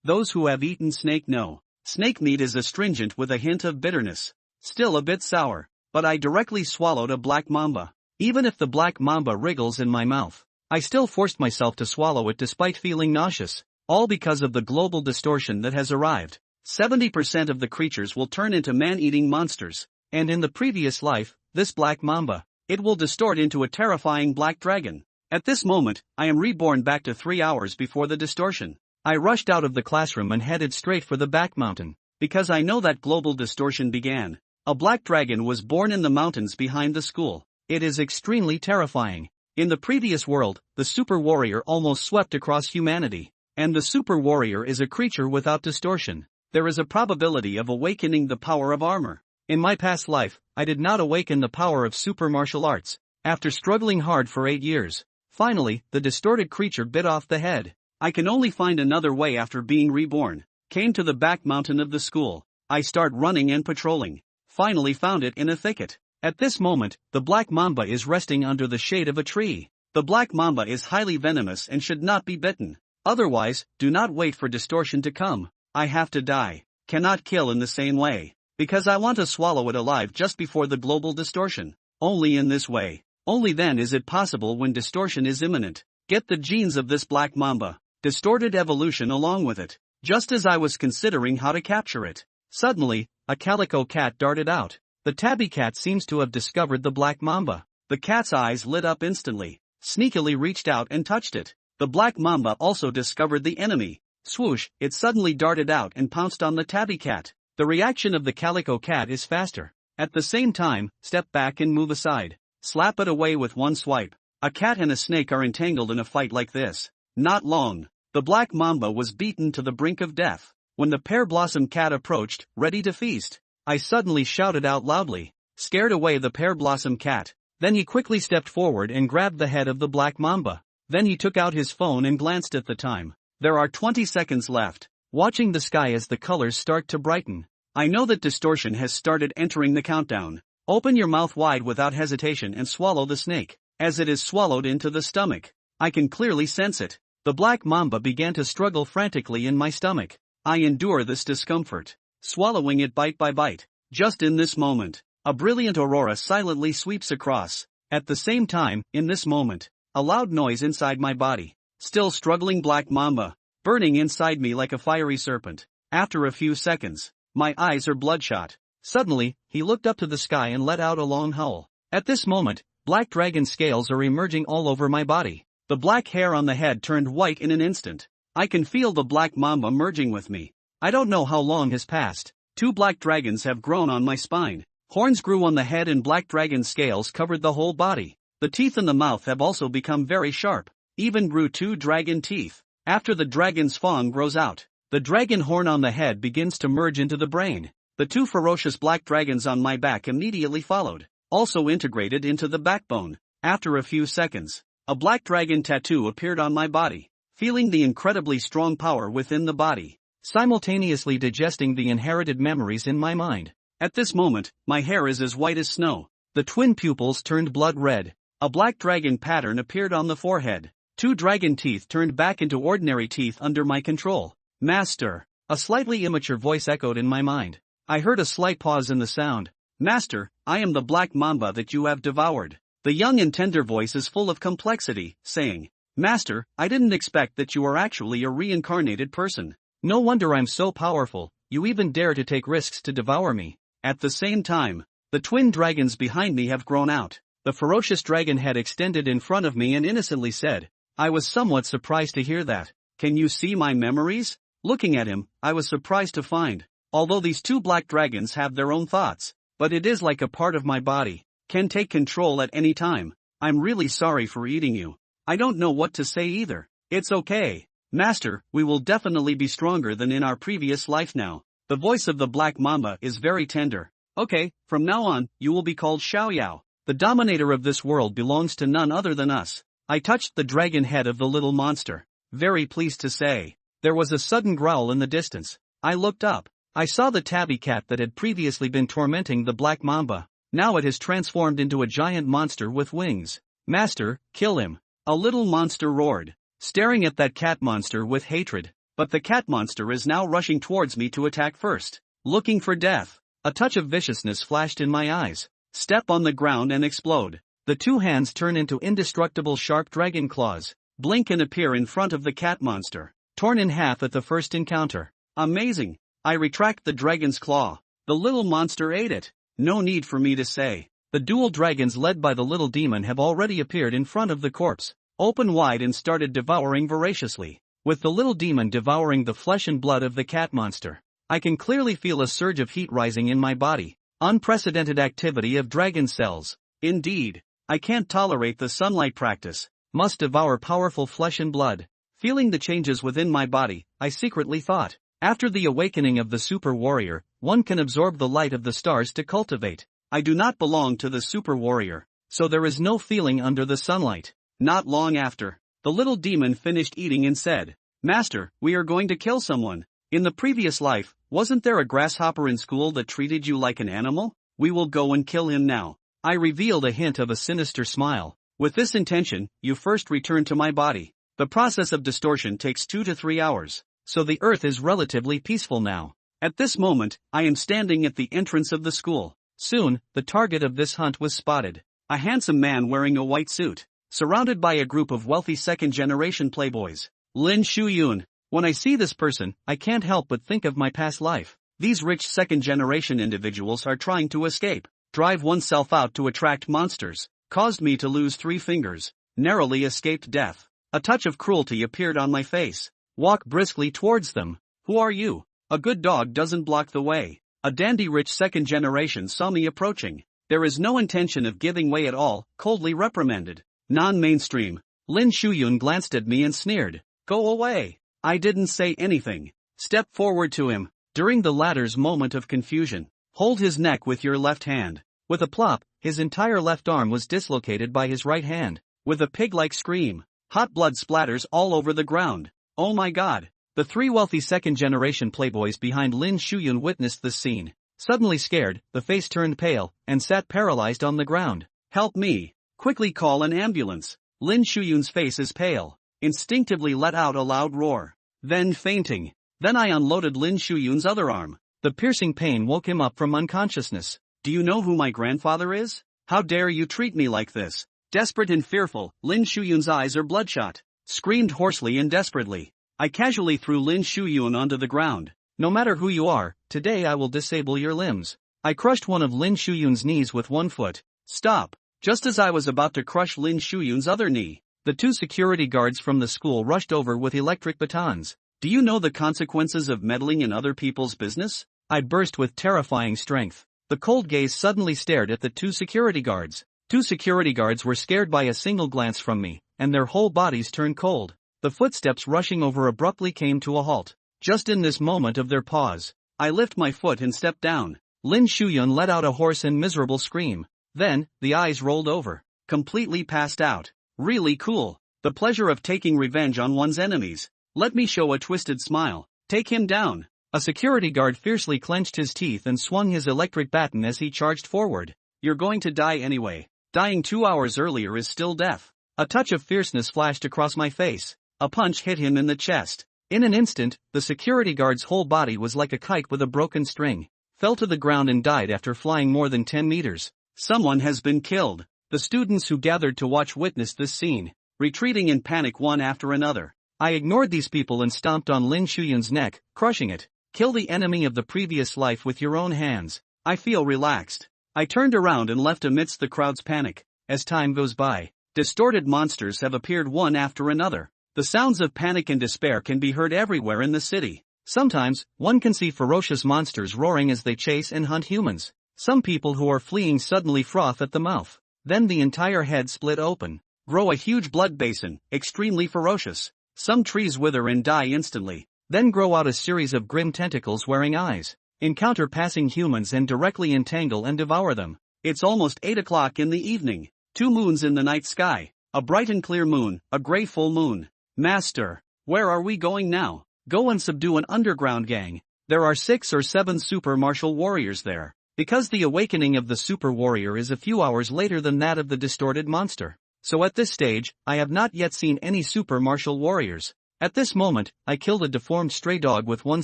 Those who have eaten snake know. Snake meat is astringent with a hint of bitterness. Still a bit sour, but I directly swallowed a black mamba. Even if the black mamba wriggles in my mouth, I still forced myself to swallow it despite feeling nauseous. All because of the global distortion that has arrived. 70% of the creatures will turn into man-eating monsters, and in the previous life, this black mamba, it will distort into a terrifying black dragon. At this moment, I am reborn back to 3 hours before the distortion. I rushed out of the classroom and headed straight for the back mountain, because I know that global distortion began. A black dragon was born in the mountains behind the school. It is extremely terrifying. In the previous world, the super warrior almost swept across humanity. And the super warrior is a creature without distortion. There is a probability of awakening the power of armor. In my past life, I did not awaken the power of super martial arts. After struggling hard for 8 years, finally, the distorted creature bit off the head. I can only find another way after being reborn. Came to the back mountain of the school. I start running and patrolling. Finally found it in a thicket. At this moment, the black mamba is resting under the shade of a tree. The black mamba is highly venomous and should not be bitten. Otherwise, do not wait for distortion to come. I have to die. Cannot kill in the same way. Because I want to swallow it alive just before the global distortion. Only in this way. Only then is it possible when distortion is imminent. Get the genes of this black mamba. Distorted evolution along with it. Just as I was considering how to capture it. Suddenly, a calico cat darted out. The tabby cat seems to have discovered the black mamba. The cat's eyes lit up instantly. Sneakily reached out and touched it. The black mamba also discovered the enemy. Swoosh, it suddenly darted out and pounced on the tabby cat. The reaction of the calico cat is faster. At the same time, step back and move aside. Slap it away with one swipe. A cat and a snake are entangled in a fight like this. Not long. The black mamba was beaten to the brink of death. When the pear blossom cat approached, ready to feast, I suddenly shouted out loudly, scared away the pear blossom cat. Then he quickly stepped forward and grabbed the head of the black mamba. Then he took out his phone and glanced at the time. There are 20 seconds left. Watching the sky as the colors start to brighten. I know that distortion has started entering the countdown. Open your mouth wide without hesitation and swallow the snake. As it is swallowed into the stomach, I can clearly sense it. The black mamba began to struggle frantically in my stomach. I endure this discomfort, swallowing it bite by bite. Just in this moment, a brilliant aurora silently sweeps across. At the same time, in this moment, a loud noise inside my body. Still struggling black mamba, burning inside me like a fiery serpent. After a few seconds, my eyes are bloodshot. Suddenly, he looked up to the sky and let out a long howl. At this moment, black dragon scales are emerging all over my body. The black hair on the head turned white in an instant. I can feel the black mamba merging with me. I don't know how long has passed. 2 black dragons have grown on my spine. Horns grew on the head and black dragon scales covered the whole body. The teeth in the mouth have also become very sharp. Even grew 2 dragon teeth. After the dragon's fang grows out, the dragon horn on the head begins to merge into the brain. The 2 ferocious black dragons on my back immediately followed, also integrated into the backbone. After a few seconds, a black dragon tattoo appeared on my body. Feeling the incredibly strong power within the body, simultaneously digesting the inherited memories in my mind. At this moment, my hair is as white as snow. The twin pupils turned blood red. A black dragon pattern appeared on the forehead. 2 dragon teeth turned back into ordinary teeth under my control. Master, a slightly immature voice echoed in my mind. I heard a slight pause in the sound. Master, I am the black mamba that you have devoured. The young and tender voice is full of complexity, saying, Master, I didn't expect that you are actually a reincarnated person. No wonder I'm so powerful, you even dare to take risks to devour me. At the same time, the twin dragons behind me have grown out. The ferocious dragon head extended in front of me and innocently said, I was somewhat surprised to hear that. Can you see my memories? Looking at him, I was surprised to find, although these 2 black dragons have their own thoughts, but it is like a part of my body. Can take control at any time. I'm really sorry for eating you. I don't know what to say either. It's okay. Master, we will definitely be stronger than in our previous life now. The voice of the black mamba is very tender. Okay, from now on, you will be called Xiaoyao. The dominator of this world belongs to none other than us. I touched the dragon head of the little monster. Very pleased to say. There was a sudden growl in the distance. I looked up. I saw the tabby cat that had previously been tormenting the black mamba. Now it has transformed into a giant monster with wings. Master, kill him. A little monster roared, staring at that cat monster with hatred. but the cat monster is now rushing towards me to attack first. Looking for death. A touch of viciousness flashed in my eyes. Step on the ground and explode. The two hands turn into indestructible sharp dragon claws, blink and appear in front of the cat monster, torn in half at the first encounter. Amazing! I retract the dragon's claw. The little monster ate it. No need for me to say. The dual dragons led by the little demon have already appeared in front of the corpse, open wide and started devouring voraciously, with the little demon devouring the flesh and blood of the cat monster. I can clearly feel a surge of heat rising in my body. Unprecedented activity of dragon cells. Indeed, I can't tolerate the sunlight practice. Must devour powerful flesh and blood. Feeling the changes within my body, I secretly thought, after the awakening of the super warrior, one can absorb the light of the stars to cultivate. I do not belong to the super warrior, so there is no feeling under the sunlight. Not long after, the little demon finished eating and said, "Master, we are going to kill someone. In the previous life, wasn't there a grasshopper in school that treated you like an animal? We will go and kill him now." I revealed a hint of a sinister smile. With this intention, you first return to my body. The process of distortion takes 2 to 3 hours, so the earth is relatively peaceful now. At this moment, I am standing at the entrance of the school. Soon, the target of this hunt was spotted. A handsome man wearing a white suit, surrounded by a group of wealthy second-generation playboys. Lin Shuyun. When I see this person, I can't help but think of my past life. These rich second-generation individuals are trying to escape, drive oneself out to attract monsters, caused me to lose 3 fingers, narrowly escaped death. A touch of cruelty appeared on my face. Walk briskly towards them. Who are you? A good dog doesn't block the way. A dandy rich second generation saw me approaching. There is no intention of giving way at all, coldly reprimanded. Non-mainstream. Lin Shuyun glanced at me and sneered. Go away. I didn't say anything. Step forward to him. During the latter's moment of confusion, hold his neck with your left hand. With a plop, his entire left arm was dislocated by his right hand. With a pig-like scream, hot blood splatters all over the ground. Oh my God! The 3 wealthy second-generation playboys behind Lin Shuyun witnessed this scene. Suddenly scared, the face turned pale, and sat paralyzed on the ground. Help me! Quickly call an ambulance. Lin Shuyun's face is pale. Instinctively let out a loud roar. Then fainting. Then I unloaded Lin Shuyun's other arm. The piercing pain woke him up from unconsciousness. Do you know who my grandfather is? How dare you treat me like this? Desperate and fearful, Lin Shuyun's eyes are bloodshot. Screamed hoarsely and desperately. I casually threw Lin Shuyun onto the ground. No matter who you are, today I will disable your limbs. I crushed one of Lin Shuyun's knees with one foot. Stop. Just as I was about to crush Lin Shuyun's other knee, the 2 security guards from the school rushed over with electric batons. Do you know the consequences of meddling in other people's business? I burst with terrifying strength. The cold gaze suddenly stared at the 2 security guards. 2 security guards were scared by a single glance from me, and their whole bodies turned cold. The footsteps rushing over abruptly came to a halt. Just in this moment of their pause, I lift my foot and step down. Lin Shuyun let out a hoarse and miserable scream. Then, the eyes rolled over. Completely passed out. Really cool. The pleasure of taking revenge on one's enemies. Let me show a twisted smile. Take him down. A security guard fiercely clenched his teeth and swung his electric baton as he charged forward. You're going to die anyway. Dying 2 hours earlier is still death. A touch of fierceness flashed across my face. A punch hit him in the chest. In an instant, the security guard's whole body was like a kite with a broken string. Fell to the ground and died after flying more than 10 meters. Someone has been killed. The students who gathered to watch witnessed this scene, retreating in panic one after another. I ignored these people and stomped on Lin Shuyun's neck, crushing it. Kill the enemy of the previous life with your own hands. I feel relaxed. I turned around and left amidst the crowd's panic. As time goes by, distorted monsters have appeared one after another. The sounds of panic and despair can be heard everywhere in the city. Sometimes, one can see ferocious monsters roaring as they chase and hunt humans. Some people who are fleeing suddenly froth at the mouth. Then the entire head split open. Grow a huge blood basin, extremely ferocious. Some trees wither and die instantly. Then grow out a series of grim tentacles wearing eyes. Encounter passing humans and directly entangle and devour them. It's almost 8 o'clock in the evening. 2 moons in the night sky. A bright and clear moon, a gray full moon. Master, where are we going now? Go and subdue an underground gang. There are 6 or 7 super martial warriors there. Because the awakening of the super warrior is a few hours later than that of the distorted monster. So at this stage, I have not yet seen any super martial warriors. At this moment, I killed a deformed stray dog with one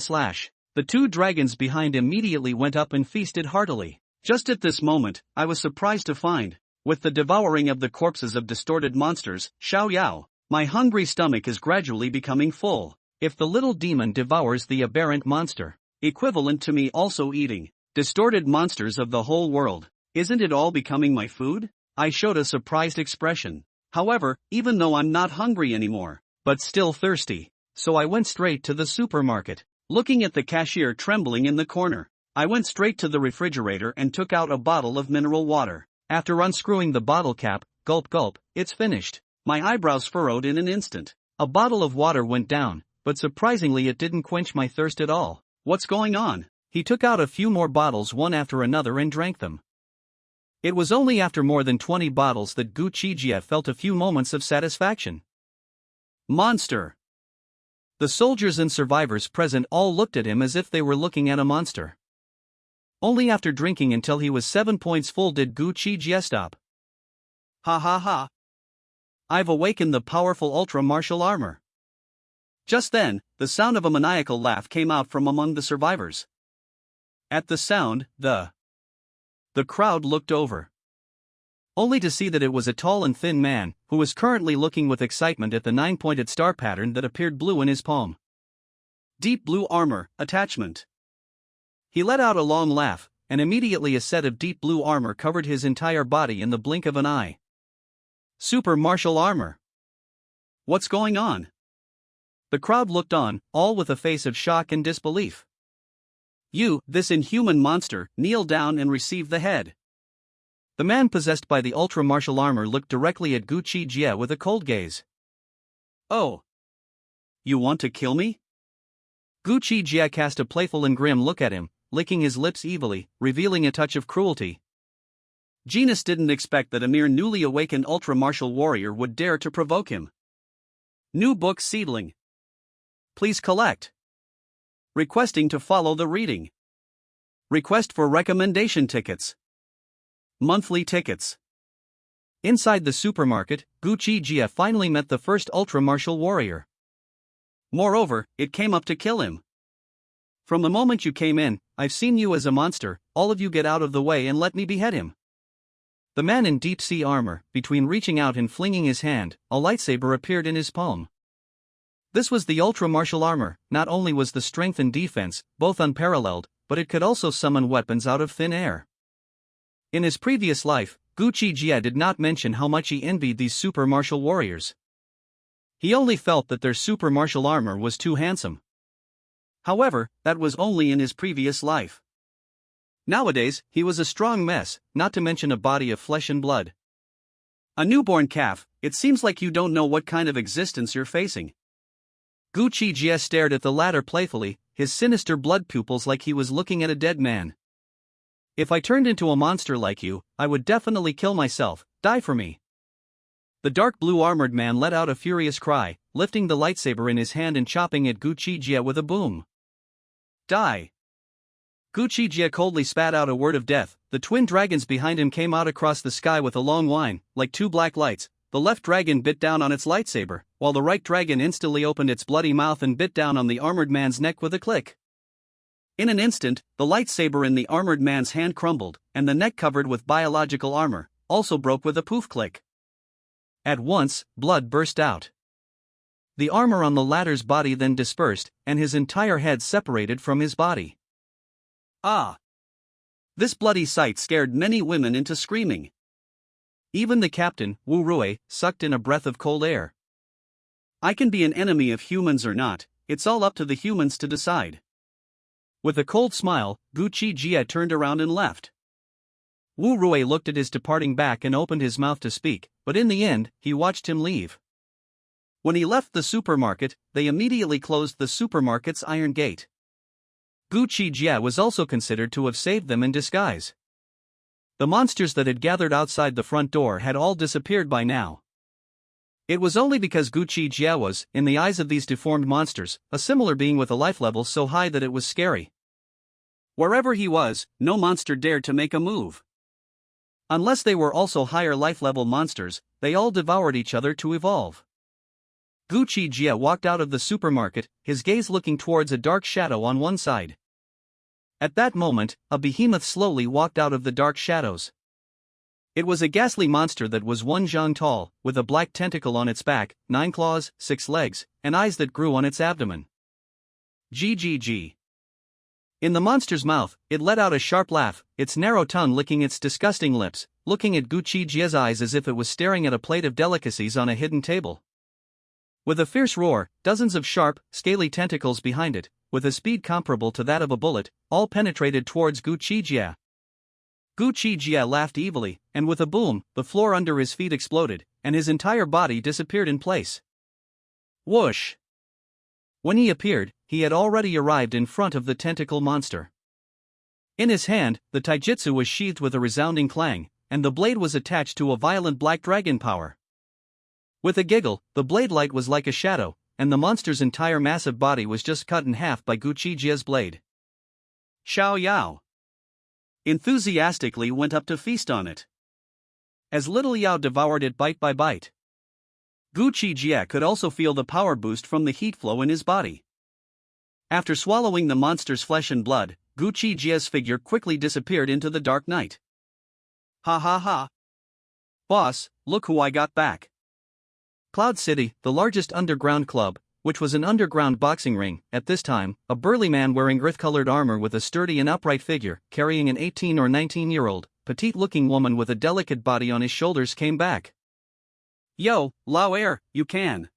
slash. The two dragons behind immediately went up and feasted heartily. Just at this moment, I was surprised to find, with the devouring of the corpses of distorted monsters, Xiao Yao, my hungry stomach is gradually becoming full. If the little demon devours the aberrant monster, equivalent to me also eating distorted monsters of the whole world, isn't it all becoming my food? I showed a surprised expression. However, even though I'm not hungry anymore, but still thirsty, so I went straight to the supermarket. Looking at the cashier trembling in the corner, I went straight to the refrigerator and took out a bottle of mineral water. After unscrewing the bottle cap, gulp gulp, it's finished. My eyebrows furrowed in an instant. A bottle of water went down, but surprisingly it didn't quench my thirst at all. What's going on? He took out a few more bottles one after another and drank them. It was only after more than 20 bottles that Gu Qi Jie felt a few moments of satisfaction. Monster! The soldiers and survivors present all looked at him as if they were looking at a monster. Only after drinking until he was 7 points full did Gu Qi Jie stop. Ha ha ha! I've awakened the powerful ultra-martial armor. Just then, the sound of a maniacal laugh came out from among the survivors. At the sound, the crowd looked over, only to see that it was a tall and thin man, who was currently looking with excitement at the 9-pointed star pattern that appeared blue in his palm. Deep blue armor, attachment. He let out a long laugh, and immediately a set of deep blue armor covered his entire body in the blink of an eye. Super martial armor. What's going on? The crowd looked on, all with a face of shock and disbelief. You, this inhuman monster, kneel down and receive the head. The man possessed by the ultra-martial armor looked directly at Gu Qi Jie with a cold gaze. Oh. You want to kill me? Gu Qi Jie cast a playful and grim look at him, licking his lips evilly, revealing a touch of cruelty. Genus didn't expect that a mere newly awakened ultra-martial warrior would dare to provoke him. New book seedling. Please collect. Requesting to follow the reading. Request for recommendation tickets. Monthly tickets. Inside the supermarket, Gu Qi Jie finally met the first ultra-martial warrior. Moreover, it came up to kill him. From the moment you came in, I've seen you as a monster, all of you get out of the way and let me behead him. The man in deep sea armor, between reaching out and flinging his hand, a lightsaber appeared in his palm. This was the ultra-martial armor. Not only was the strength and defense both unparalleled, but it could also summon weapons out of thin air. In his previous life, Gu Qi Jie did not mention how much he envied these super martial warriors. He only felt that their super martial armor was too handsome. However, that was only in his previous life. Nowadays, he was a strong mess, not to mention a body of flesh and blood. A newborn calf. It seems like you don't know what kind of existence you're facing. Gu Qi Jie stared at the latter playfully, his sinister blood pupils like he was looking at a dead man. If I turned into a monster like you, I would definitely kill myself. Die for me. The dark blue armored man let out a furious cry, lifting the lightsaber in his hand and chopping at Gu Qi Jie with a boom. Die. Gu Qi Jie coldly spat out a word of death. The twin dragons behind him came out across the sky with a long whine, like two black lights. The left dragon bit down on its lightsaber, while the right dragon instantly opened its bloody mouth and bit down on the armored man's neck with a click. In an instant, the lightsaber in the armored man's hand crumbled, and the neck covered with biological armor also broke with a poof click. At once, blood burst out. The armor on the latter's body then dispersed, and his entire head separated from his body. Ah! This bloody sight scared many women into screaming. Even the captain, Wu Rui, sucked in a breath of cold air. I can be an enemy of humans or not, it's all up to the humans to decide. With a cold smile, Gu Qi Jie turned around and left. Wu Rui looked at his departing back and opened his mouth to speak, but in the end, he watched him leave. When he left the supermarket, they immediately closed the supermarket's iron gate. Gu Qi Jie was also considered to have saved them in disguise. The monsters that had gathered outside the front door had all disappeared by now. It was only because Gu Qi Jie was, in the eyes of these deformed monsters, a similar being with a life level so high that it was scary. Wherever he was, no monster dared to make a move. Unless they were also higher life level monsters, they all devoured each other to evolve. Gu Qi Jie walked out of the supermarket, his gaze looking towards a dark shadow on one side. At that moment, a behemoth slowly walked out of the dark shadows. It was a ghastly monster that was 1 zhang tall, with a black tentacle on its back, 9 claws, 6 legs, and eyes that grew on its abdomen. GGG. In the monster's mouth, it let out a sharp laugh, its narrow tongue licking its disgusting lips, looking at Gu Qi Jie's eyes as if it was staring at a plate of delicacies on a hidden table. With a fierce roar, dozens of sharp, scaly tentacles behind it, with a speed comparable to that of a bullet, all penetrated towards Gu Qi Jie. Gu Qi Jie laughed evilly, and with a boom, the floor under his feet exploded, and his entire body disappeared in place. Whoosh! When he appeared, he had already arrived in front of the tentacle monster. In his hand, the taijutsu was sheathed with a resounding clang, and the blade was attached to a violent black dragon power. With a giggle, the blade light was like a shadow, and the monster's entire massive body was just cut in half by Gu Qi Jie's blade. Xiao Yao enthusiastically went up to feast on it. As little Yao devoured it bite by bite. Gu Qi Jie could also feel the power boost from the heat flow in his body. After swallowing the monster's flesh and blood, Gu Qi Jie's figure quickly disappeared into the dark night. Ha ha ha! Boss, look who I got back. Cloud City, the largest underground club, which was an underground boxing ring, at this time, a burly man wearing earth-colored armor with a sturdy and upright figure, carrying an 18 or 19-year-old, petite-looking woman with a delicate body on his shoulders came back. Yo, Lao Air, you can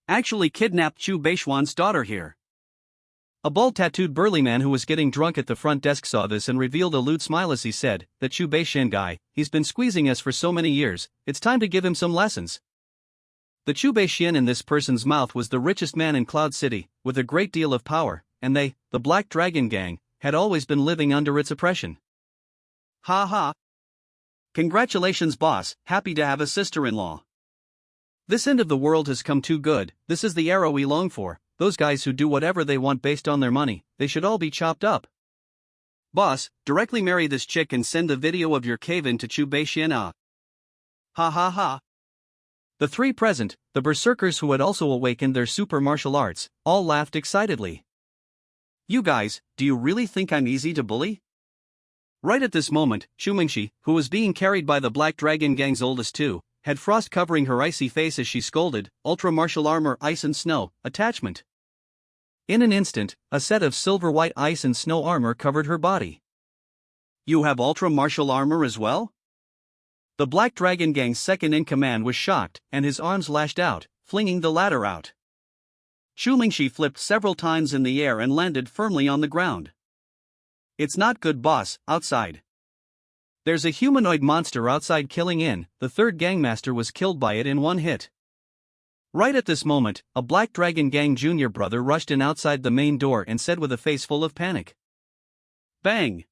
actually kidnapped Chu Beixuan's daughter here. A bald-tattooed burly man who was getting drunk at the front desk saw this and revealed a lewd smile as he said, "That Chu Beixuan guy, he's been squeezing us for so many years, it's time to give him some lessons." The Chu Beixuan in this person's mouth was the richest man in Cloud City, with a great deal of power, and they, the Black Dragon Gang, had always been living under its oppression. Ha ha! Congratulations boss, happy to have a sister-in-law. This end of the world has come too good, this is the era we long for, those guys who do whatever they want based on their money, they should all be chopped up. Boss, directly marry this chick and send the video of your cave-in to Chu Beixuan. Ha ha ha! The three present, the berserkers who had also awakened their super martial arts, all laughed excitedly. You guys, do you really think I'm easy to bully? Right at this moment, Chu Mengxi, who was being carried by the Black Dragon Gang's oldest two, had frost covering her icy face as she scolded, ultra martial armor ice and snow, attachment. In an instant, a set of silver white ice and snow armor covered her body. You have ultra martial armor as well? The Black Dragon Gang's second-in-command was shocked, and his arms lashed out, flinging the ladder out. Chu Mengxi flipped several times in the air and landed firmly on the ground. It's not good boss, outside. There's a humanoid monster outside killing in, the third gangmaster was killed by it in one hit. Right at this moment, a Black Dragon Gang junior brother rushed in outside the main door and said with a face full of panic. Bang!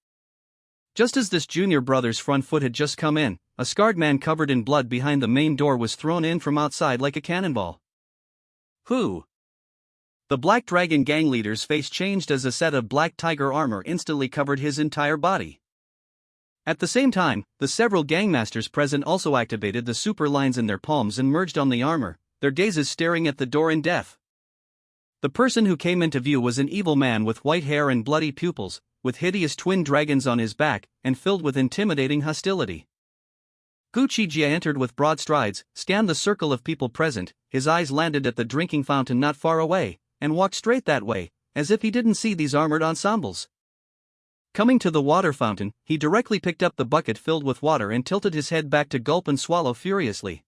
Just as this junior brother's front foot had just come in, a scarred man covered in blood behind the main door was thrown in from outside like a cannonball. Who? The Black Dragon Gang leader's face changed as a set of black tiger armor instantly covered his entire body. At the same time, the several gangmasters present also activated the super lines in their palms and merged on the armor, their gazes staring at the door in death. The person who came into view was an evil man with white hair and bloody pupils, with hideous twin dragons on his back, and filled with intimidating hostility. Gu Qi Jie entered with broad strides, scanned the circle of people present, his eyes landed at the drinking fountain not far away, and walked straight that way, as if he didn't see these armored ensembles. Coming to the water fountain, he directly picked up the bucket filled with water and tilted his head back to gulp and swallow furiously.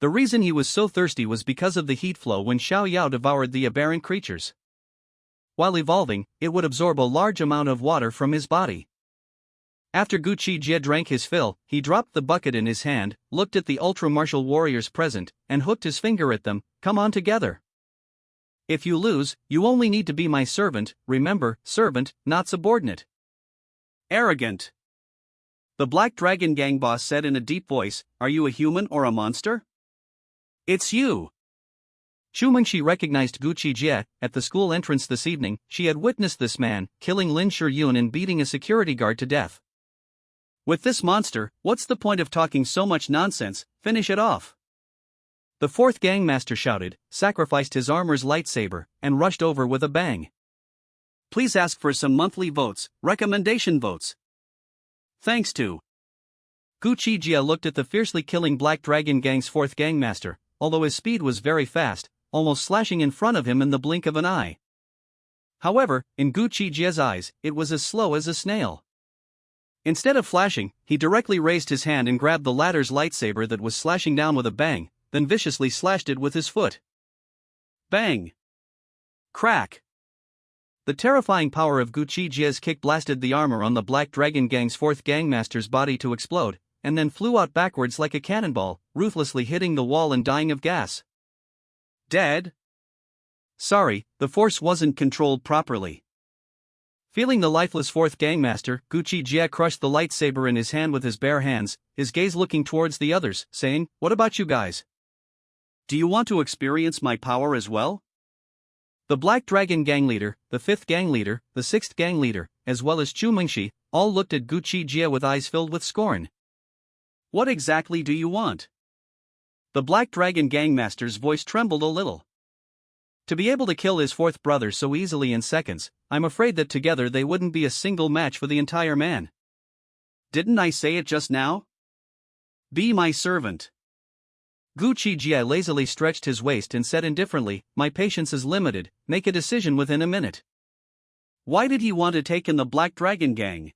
The reason he was so thirsty was because of the heat flow when Xiao Yao devoured the aberrant creatures. While evolving, it would absorb a large amount of water from his body. After Gu Qi Jie drank his fill, he dropped the bucket in his hand, looked at the ultra-martial warriors present, and hooked his finger at them. Come on together. If you lose, you only need to be my servant, remember, servant, not subordinate. Arrogant. The Black Dragon Gang boss said in a deep voice, are you a human or a monster? It's you. Chu Mengxi recognized Gu Qi Jie. At the school entrance this evening, she had witnessed this man killing Lin Shiyun and beating a security guard to death. With this monster, what's the point of talking so much nonsense? Finish it off. The fourth gangmaster shouted, sacrificed his armor's lightsaber, and rushed over with a bang. Please ask for some monthly votes, recommendation votes. Thanks to Gu Qi Jie looked at the fiercely killing Black Dragon Gang's fourth gangmaster, although his speed was very fast, almost slashing in front of him in the blink of an eye. However, in Gu Qi Jie's eyes, it was as slow as a snail. Instead of flashing, he directly raised his hand and grabbed the latter's lightsaber that was slashing down with a bang, then viciously slashed it with his foot. Bang! Crack! The terrifying power of Gu Qi Jie's kick blasted the armor on the Black Dragon Gang's fourth gangmaster's body to explode, and then flew out backwards like a cannonball, ruthlessly hitting the wall and dying of gas. Dead? Sorry, the force wasn't controlled properly. Feeling the lifeless fourth gangmaster, Gu Qi Jie crushed the lightsaber in his hand with his bare hands, his gaze looking towards the others, saying, "What about you guys? Do you want to experience my power as well?" The Black Dragon Gang leader, the fifth gang leader, the sixth gang leader, as well as Chu Mengxi, all looked at Gu Qi Jie with eyes filled with scorn. What exactly do you want? The Black Dragon Gangmaster's voice trembled a little. To be able to kill his fourth brother so easily in seconds, I'm afraid that together they wouldn't be a single match for the entire man. Didn't I say it just now? Be my servant. Gu Qi Jie lazily stretched his waist and said indifferently, "My patience is limited, make a decision within a minute." Why did he want to take in the Black Dragon Gang?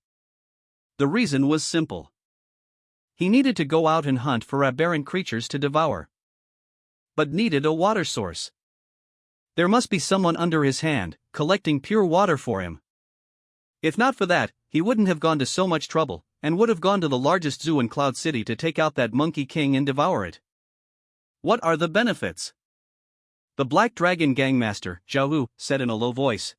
The reason was simple. He needed to go out and hunt for aberrant creatures to devour. But needed a water source. There must be someone under his hand, collecting pure water for him. If not for that, he wouldn't have gone to so much trouble, and would have gone to the largest zoo in Cloud City to take out that Monkey King and devour it. What are the benefits? The Black Dragon Gangmaster, Zhao, said in a low voice.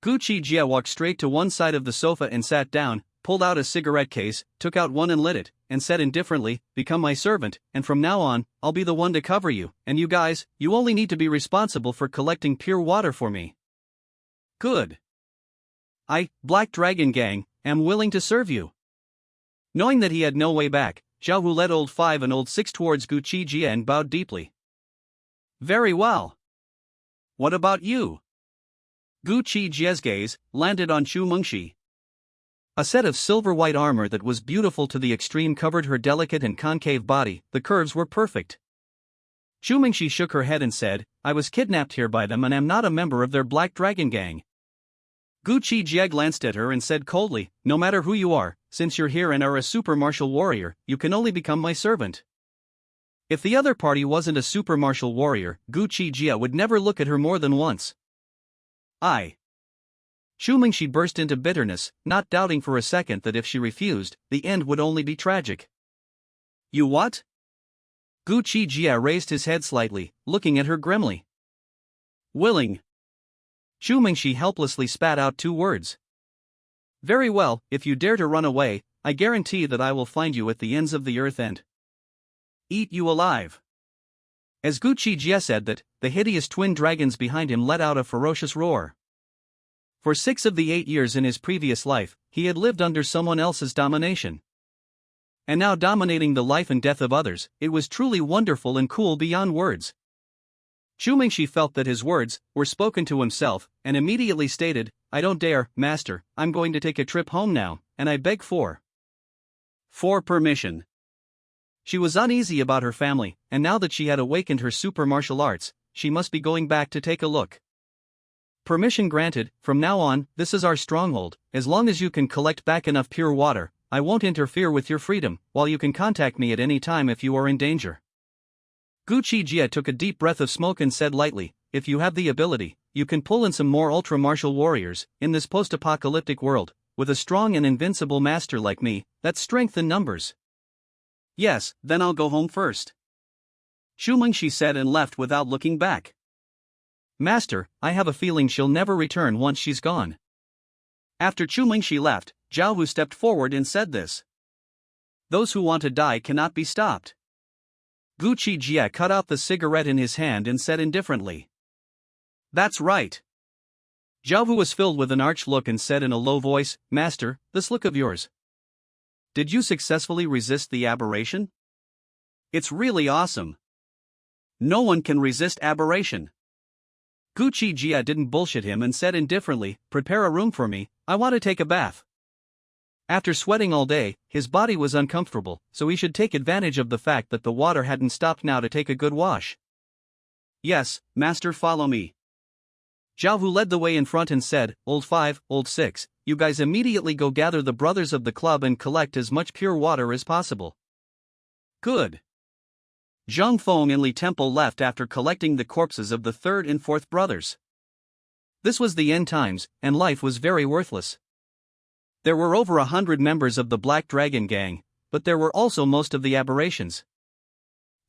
Gu Qi Jie walked straight to one side of the sofa and sat down, pulled out a cigarette case, took out one and lit it, and said indifferently, "Become my servant, and from now on, I'll be the one to cover you, and you guys, you only need to be responsible for collecting pure water for me." Good. I, Black Dragon Gang, am willing to serve you. Knowing that he had no way back, Zhao led Old 5 and Old 6 towards Gu Qi Jie and bowed deeply. Very well. What about you? Gu Qi Jie's gaze landed on Chu Mengxi. A set of silver-white armor that was beautiful to the extreme covered her delicate and concave body, the curves were perfect. Chu Mengxi shook her head and said, "I was kidnapped here by them and am not a member of their Black Dragon Gang." Gu Qi Jie glanced at her and said coldly, "No matter who you are, since you're here and are a super martial warrior, you can only become my servant." If the other party wasn't a super martial warrior, Gu Qi Jie would never look at her more than once. Chu Mengxi burst into bitterness, not doubting for a second that if she refused, the end would only be tragic. You what? Gu Qi Jie raised his head slightly, looking at her grimly. Willing. Chu Mengxi helplessly spat out two words. Very well, if you dare to run away, I guarantee that I will find you at the ends of the earth and eat you alive. As Gu Qi Jie said that, the hideous twin dragons behind him let out a ferocious roar. For 6 of the 8 years in his previous life, he had lived under someone else's domination. And now dominating the life and death of others, it was truly wonderful and cool beyond words. Chu Mengxi felt that his words were spoken to himself, and immediately stated, "I don't dare, master, I'm going to take a trip home now, and I beg for permission." She was uneasy about her family, and now that she had awakened her super martial arts, she must be going back to take a look. Permission granted, from now on, this is our stronghold, as long as you can collect back enough pure water, I won't interfere with your freedom, while you can contact me at any time if you are in danger. Gu Qi Jie took a deep breath of smoke and said lightly, "If you have the ability, you can pull in some more ultra-martial warriors, in this post-apocalyptic world, with a strong and invincible master like me, that's strength in numbers." Yes, then I'll go home first. Chu Mengxi said and left without looking back. Master, I have a feeling she'll never return once she's gone. After Chu Mengxi left, Zhao stepped forward and said this. Those who want to die cannot be stopped. Gu Qi Jie cut out the cigarette in his hand and said indifferently. That's right. Zhao was filled with an arch look and said in a low voice, Master, this look of yours. Did you successfully resist the aberration? It's really awesome. No one can resist aberration. Gu Qi Jie didn't bullshit him and said indifferently, "Prepare a room for me, I want to take a bath." After sweating all day, his body was uncomfortable, so he should take advantage of the fact that the water hadn't stopped now to take a good wash. "Yes, master, follow me." Zhao Hu led the way in front and said, "Old 5, Old 6, you guys immediately go gather the brothers of the club and collect as much pure water as possible." "Good." Zhang Feng and Li Temple left after collecting the corpses of the third and fourth brothers. This was the end times, and life was very worthless. There were over 100 members of the Black Dragon Gang, but there were also most of the aberrations.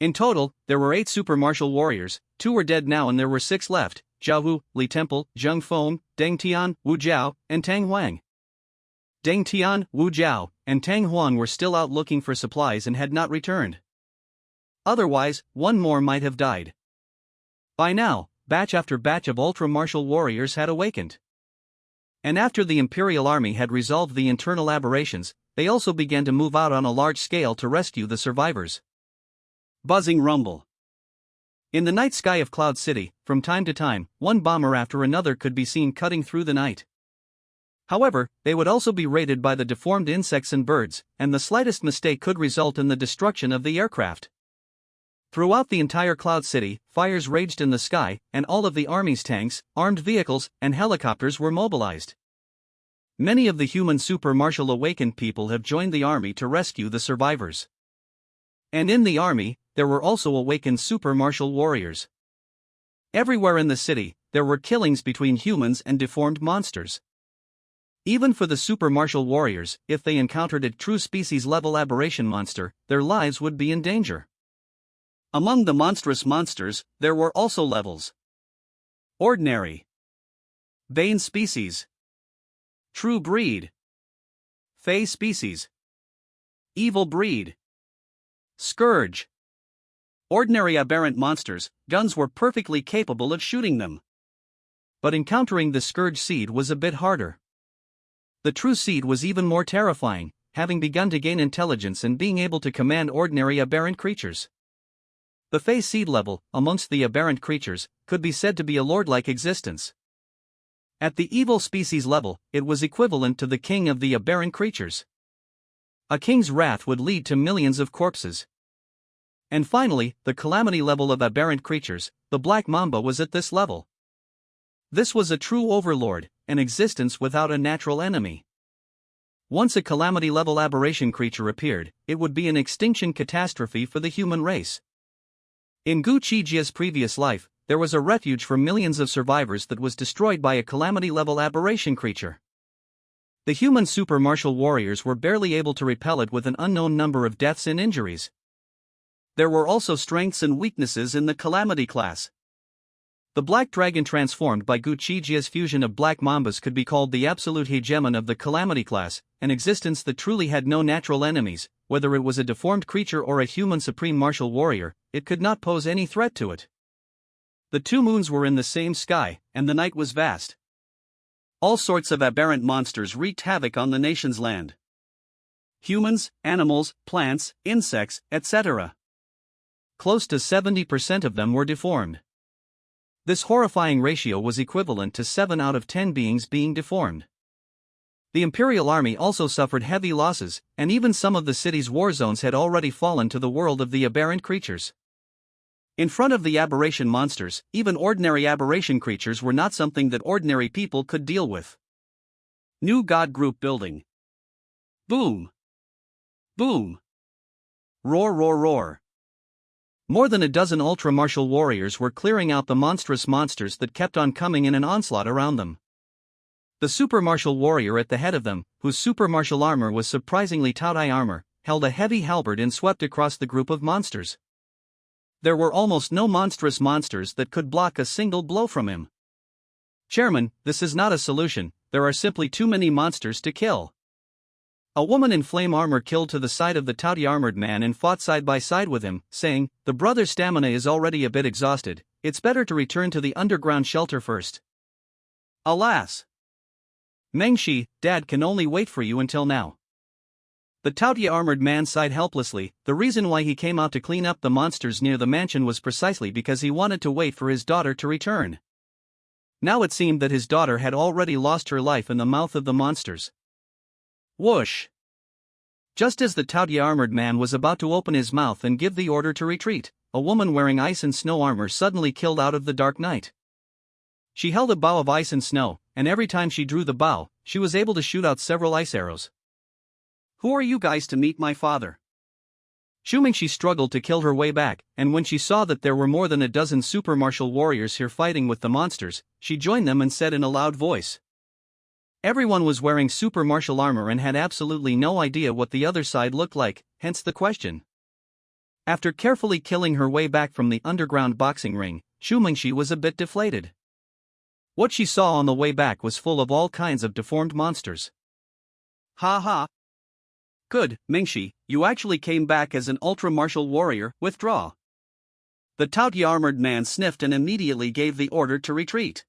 In total, there were 8 super martial warriors, 2 were dead now and there were 6 left: Zhao Hu, Li Temple, Zhang Feng, Deng Tian, Wu Jiao, and Tang Huang. Deng Tian, Wu Jiao, and Tang Huang were still out looking for supplies and had not returned. Otherwise, one more might have died. By now, batch after batch of ultra-martial warriors had awakened. And after the Imperial Army had resolved the internal aberrations, they also began to move out on a large scale to rescue the survivors. Buzzing rumble. In the night sky of Cloud City, from time to time, one bomber after another could be seen cutting through the night. However, they would also be raided by the deformed insects and birds, and the slightest mistake could result in the destruction of the aircraft. Throughout the entire Cloud City, fires raged in the sky, and all of the army's tanks, armed vehicles, and helicopters were mobilized. Many of the human super martial awakened people have joined the army to rescue the survivors. And in the army, there were also awakened super martial warriors. Everywhere in the city, there were killings between humans and deformed monsters. Even for the super martial warriors, if they encountered a true species level aberration monster, their lives would be in danger. Among the monstrous monsters, there were also levels: ordinary, Bane species, true breed, Fey species, evil breed, scourge. Ordinary aberrant monsters, guns were perfectly capable of shooting them. But encountering the scourge seed was a bit harder. The true seed was even more terrifying, having begun to gain intelligence and being able to command ordinary aberrant creatures. The Fey seed level, amongst the aberrant creatures, could be said to be a lord-like existence. At the evil species level, it was equivalent to the king of the aberrant creatures. A king's wrath would lead to millions of corpses. And finally, the calamity level of aberrant creatures, the Black Mamba, was at this level. This was a true overlord, an existence without a natural enemy. Once a calamity level aberration creature appeared, it would be an extinction catastrophe for the human race. In Gu Qi Jie's previous life, there was a refuge for millions of survivors that was destroyed by a calamity-level aberration creature. The human super martial warriors were barely able to repel it with an unknown number of deaths and injuries. There were also strengths and weaknesses in the calamity class. The black dragon transformed by Gu Qi Jie's fusion of black mambas could be called the absolute hegemon of the calamity class, an existence that truly had no natural enemies. Whether it was a deformed creature or a human supreme martial warrior, it could not pose any threat to it. The 2 moons were in the same sky, and the night was vast. All sorts of aberrant monsters wreaked havoc on the nation's land. Humans, animals, plants, insects, etc. Close to 70% of them were deformed. This horrifying ratio was equivalent to 7 out of 10 beings being deformed. The Imperial Army also suffered heavy losses, and even some of the city's war zones had already fallen to the world of the aberrant creatures. In front of the aberration monsters, even ordinary aberration creatures were not something that ordinary people could deal with. New God Group building. Boom. Boom. Roar, roar, roar. More than a dozen ultra-martial warriors were clearing out the monstrous monsters that kept on coming in an onslaught around them. The super martial warrior at the head of them, whose super martial armor was surprisingly Taodai armor, held a heavy halberd and swept across the group of monsters. There were almost no monstrous monsters that could block a single blow from him. "Chairman, this is not a solution, there are simply too many monsters to kill." A woman in flame armor killed to the side of the Taodai armored man and fought side by side with him, saying, "The brother's stamina is already a bit exhausted, it's better to return to the underground shelter first." Alas! Mengxi, Dad can only wait for you until now. The Taotie armored man sighed helplessly. The reason why he came out to clean up the monsters near the mansion was precisely because he wanted to wait for his daughter to return. Now it seemed that his daughter had already lost her life in the mouth of the monsters. Whoosh! Just as the Taotie armored man was about to open his mouth and give the order to retreat, a woman wearing ice and snow armor suddenly killed out of the dark night. She held a bow of ice and snow, and every time she drew the bow, she was able to shoot out several ice arrows. Who are you guys to meet my father? Chu Mengxi struggled to kill her way back, and when she saw that there were more than a dozen super martial warriors here fighting with the monsters, she joined them and said in a loud voice. Everyone was wearing super martial armor and had absolutely no idea what the other side looked like, hence the question. After carefully killing her way back from the underground boxing ring, Chu Mengxi was a bit deflated. What she saw on the way back was full of all kinds of deformed monsters. Ha ha! Good, Mengxi, you actually came back as an ultra-martial warrior. Withdraw. The Taotie armored man sniffed and immediately gave the order to retreat.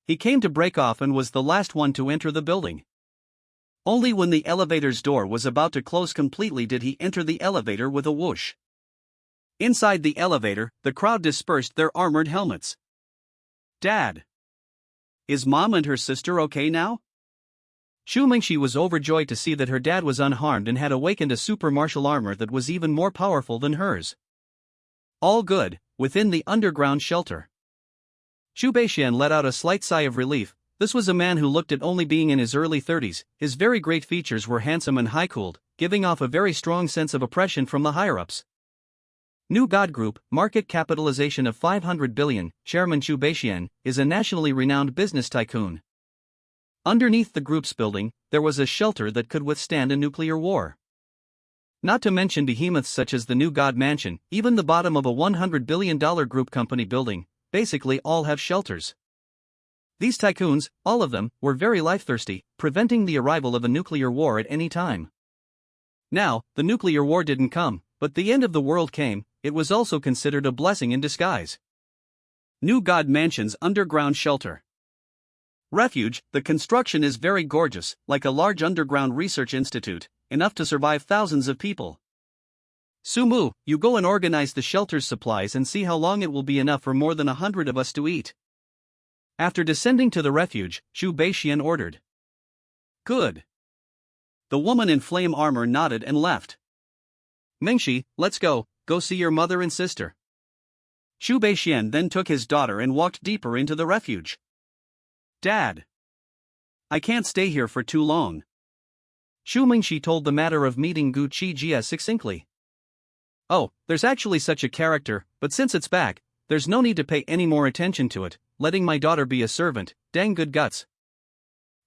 He came to break off and was the last one to enter the building. Only when the elevator's door was about to close completely did he enter the elevator with a whoosh. Inside the elevator, the crowd dispersed their armored helmets. Dad! Is Mom and her sister okay now? Chu Mengxi was overjoyed to see that her dad was unharmed and had awakened a super martial armor that was even more powerful than hers. All good, within the underground shelter. Chu Beixuan let out a slight sigh of relief. This was a man who looked at only being in his early 30s, his very great features were handsome and high-cooled, giving off a very strong sense of oppression from the higher-ups. New God Group, market capitalization of 500 billion, Chairman Chu Beixuan, is a nationally renowned business tycoon. Underneath the group's building, there was a shelter that could withstand a nuclear war. Not to mention behemoths such as the New God Mansion, even the bottom of a $100 billion group company building, basically all have shelters. These tycoons, all of them, were very life-thirsty, preventing the arrival of a nuclear war at any time. Now, the nuclear war didn't come, but the end of the world came. It was also considered a blessing in disguise. New God Mansion's underground shelter. Refuge, the construction is very gorgeous, like a large underground research institute, enough to survive thousands of people. Sumu, you go and organize the shelter's supplies and see how long it will be enough for more than 100 of us to eat. After descending to the refuge, Chu Beixuan ordered. Good. The woman in flame armor nodded and left. Mengxi, let's go see your mother and sister. Chu Beixuan then took his daughter and walked deeper into the refuge. Dad! I can't stay here for too long. Chu Mengxi told the matter of meeting Gu Qi Jie succinctly. Oh, there's actually such a character, but since it's back, there's no need to pay any more attention to it, letting my daughter be a servant, dang good guts.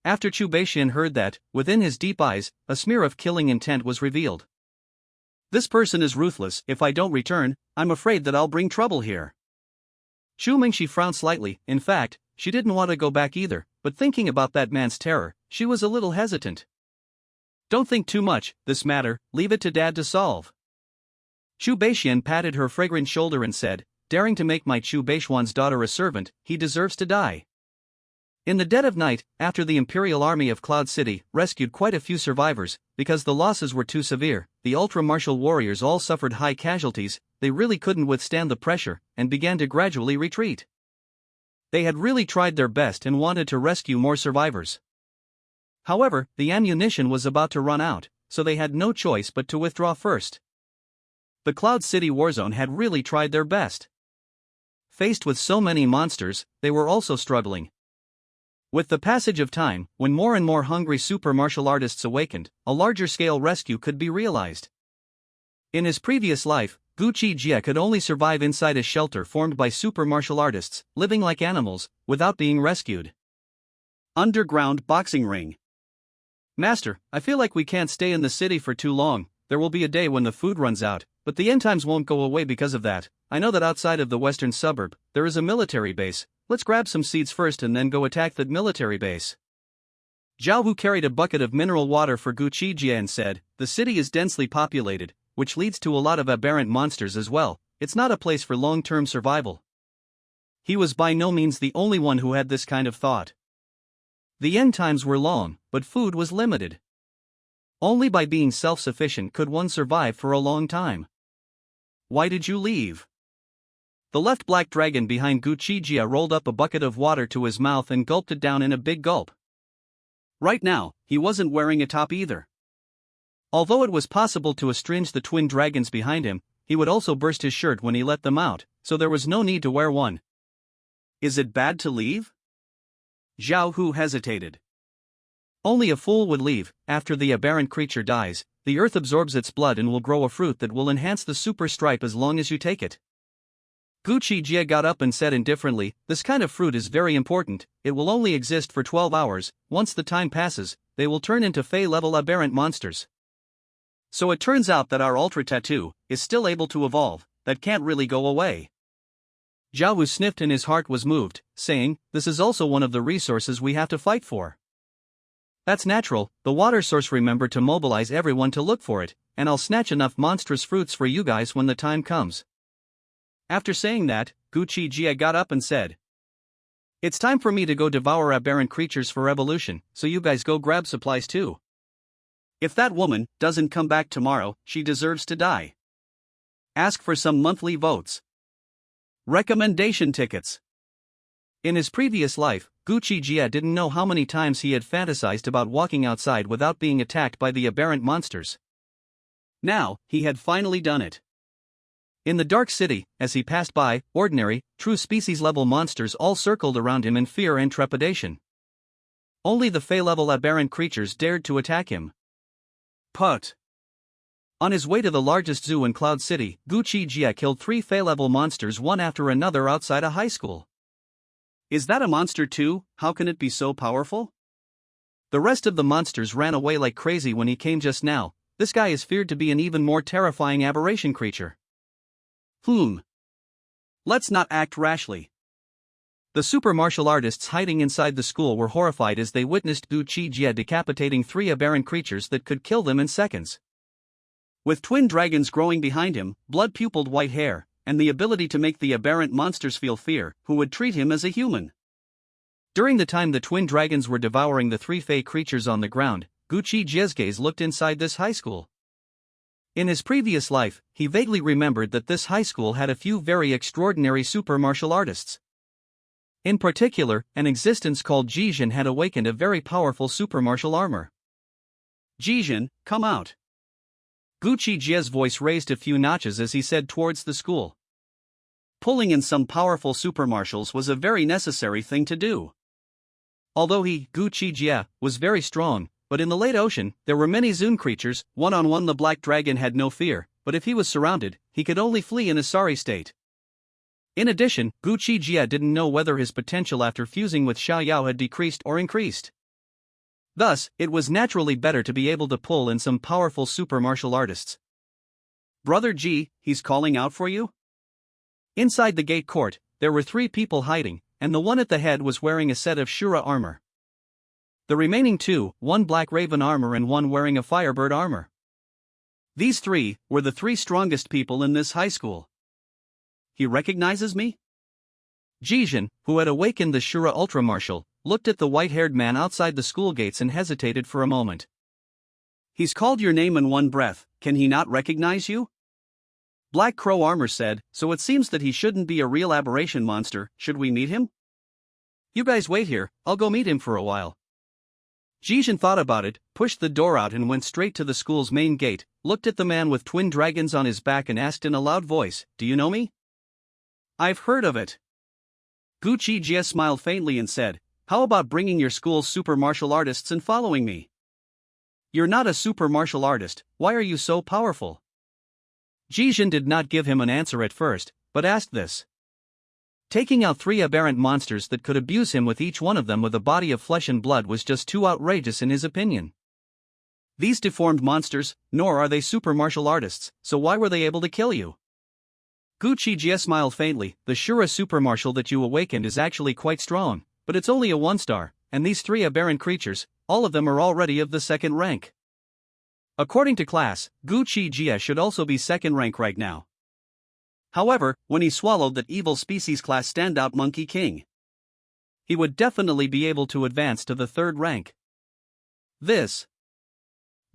After Chu Beixuan heard that, within his deep eyes, a smear of killing intent was revealed. This person is ruthless. If I don't return, I'm afraid that I'll bring trouble here. Chu Mengxi frowned slightly. In fact, she didn't want to go back either, but thinking about that man's terror, she was a little hesitant. Don't think too much, this matter, leave it to Dad to solve. Chu Beixuan patted her fragrant shoulder and said, daring to make my Chu Beixuan's daughter a servant, he deserves to die. In the dead of night, after the Imperial Army of Cloud City rescued quite a few survivors, because the losses were too severe, the ultra-martial warriors all suffered high casualties, they really couldn't withstand the pressure, and began to gradually retreat. They had really tried their best and wanted to rescue more survivors. However, the ammunition was about to run out, so they had no choice but to withdraw first. The Cloud City Warzone had really tried their best. Faced with so many monsters, they were also struggling. With the passage of time, when more and more hungry super martial artists awakened, a larger-scale rescue could be realized. In his previous life, Gu Qi Jie could only survive inside a shelter formed by super martial artists, living like animals, without being rescued. Underground boxing ring. Master, I feel like we can't stay in the city for too long. There will be a day when the food runs out, but the end times won't go away because of that. I know that outside of the western suburb, there is a military base. Let's grab some seeds first and then go attack that military base. Zhao Hu carried a bucket of mineral water for Gu Qi Jie and said, the city is densely populated, which leads to a lot of aberrant monsters as well. It's not a place for long-term survival. He was by no means the only one who had this kind of thought. The end times were long, but food was limited. Only by being self-sufficient could one survive for a long time. Why did you leave? The left black dragon behind Gu Qi Jie rolled up a bucket of water to his mouth and gulped it down in a big gulp. Right now, he wasn't wearing a top either. Although it was possible to estrange the twin dragons behind him, he would also burst his shirt when he let them out, so there was no need to wear one. Is it bad to leave? Zhao Hu hesitated. Only a fool would leave. After the aberrant creature dies, the earth absorbs its blood and will grow a fruit that will enhance the super stripe as long as you take it. Gu Qi Jie got up and said indifferently, this kind of fruit is very important, it will only exist for 12 hours, once the time passes, they will turn into Fey-level aberrant monsters. So it turns out that our Ultra Tattoo is still able to evolve, that can't really go away. Zhao Wu sniffed and his heart was moved, saying, this is also one of the resources we have to fight for. That's natural, the water source remembered to mobilize everyone to look for it, and I'll snatch enough monstrous fruits for you guys when the time comes. After saying that, Gu Qi Jie got up and said, it's time for me to go devour aberrant creatures for evolution, so you guys go grab supplies too. If that woman doesn't come back tomorrow, she deserves to die. Ask for some monthly votes. Recommendation tickets. In his previous life, Gu Qi Jie didn't know how many times he had fantasized about walking outside without being attacked by the aberrant monsters. Now, he had finally done it. In the dark city, as he passed by, ordinary, true species-level monsters all circled around him in fear and trepidation. Only the Fey-level aberrant creatures dared to attack him. Put. On his way to the largest zoo in Cloud City, Gu Qi Jie killed 3 Fey-level monsters one after another outside a high school. Is that a monster too? How can it be so powerful? The rest of the monsters ran away like crazy when he came just now. This guy is feared to be an even more terrifying aberration creature. Let's not act rashly. The super martial artists hiding inside the school were horrified as they witnessed Gu Qi Jie decapitating 3 aberrant creatures that could kill them in seconds. With twin dragons growing behind him, blood-pupiled white hair, and the ability to make the aberrant monsters feel fear, who would treat him as a human. During the time the twin dragons were devouring the 3 Fey creatures on the ground, Gu Qi Jie's gaze looked inside this high school. In his previous life, he vaguely remembered that this high school had a few very extraordinary super martial artists. In particular, an existence called Jizhen had awakened a very powerful super martial armor. Jizhen, come out. Gu Qi Jie's voice raised a few notches as he said towards the school. Pulling in some powerful super martials was a very necessary thing to do. Although he, Gu Qi Jie, was very strong, but in the late ocean, there were many Zune creatures. One-on-one the black dragon had no fear, but if he was surrounded, he could only flee in a sorry state. In addition, Gu Qi Jie didn't know whether his potential after fusing with Xiao Yao had decreased or increased. Thus, it was naturally better to be able to pull in some powerful super martial artists. Brother Ji, he's calling out for you? Inside the gate court, there were 3 people hiding, and the one at the head was wearing a set of Shura armor. The remaining 2, one black raven armor and one wearing a firebird armor. These 3 were the 3 strongest people in this high school. He recognizes me? Jizhen, who had awakened the Shura Ultra Martial, looked at the white-haired man outside the school gates and hesitated for a moment. He's called your name in one breath, can he not recognize you? Black Crow Armor said, so it seems that he shouldn't be a real aberration monster, should we meet him? You guys wait here, I'll go meet him for a while. Jizhen thought about it, pushed the door out and went straight to the school's main gate, looked at the man with twin dragons on his back and asked in a loud voice, do you know me? I've heard of it. Gu Qi Jie smiled faintly and said, how about bringing your school's super martial artists and following me? You're not a super martial artist, why are you so powerful? Jizhen did not give him an answer at first, but asked this. Taking out 3 aberrant monsters that could abuse him with each one of them with a body of flesh and blood was just too outrageous in his opinion. These deformed monsters, nor are they super martial artists, so why were they able to kill you? Gu Qi Jie smiled faintly, the Shura super martial that you awakened is actually quite strong, but it's only a 1-star, and these 3 aberrant creatures, all of them are already of the 2nd rank. According to class, Gu Qi Jie should also be 2nd rank right now. However, when he swallowed that evil species class standout Monkey King, he would definitely be able to advance to the 3rd rank. This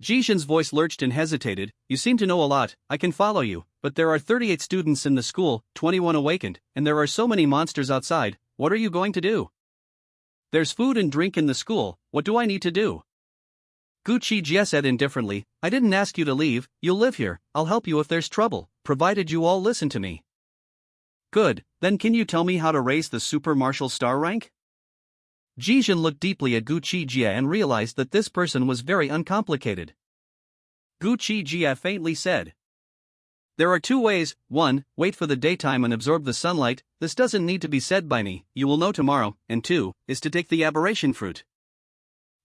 Jishin's voice lurched and hesitated. You seem to know a lot, I can follow you, but there are 38 students in the school, 21 awakened, and there are so many monsters outside, what are you going to do? There's food and drink in the school, what do I need to do? Gu Qi Jie said indifferently, I didn't ask you to leave, you'll live here, I'll help you if there's trouble, provided you all listen to me. Good, then can you tell me how to raise the super martial star rank? Jishin looked deeply at Gu Qi Jie and realized that this person was very uncomplicated. Gu Qi Jie faintly said, there are 2 ways, 1, wait for the daytime and absorb the sunlight, this doesn't need to be said by me, you will know tomorrow, and 2, is to take the aberration fruit.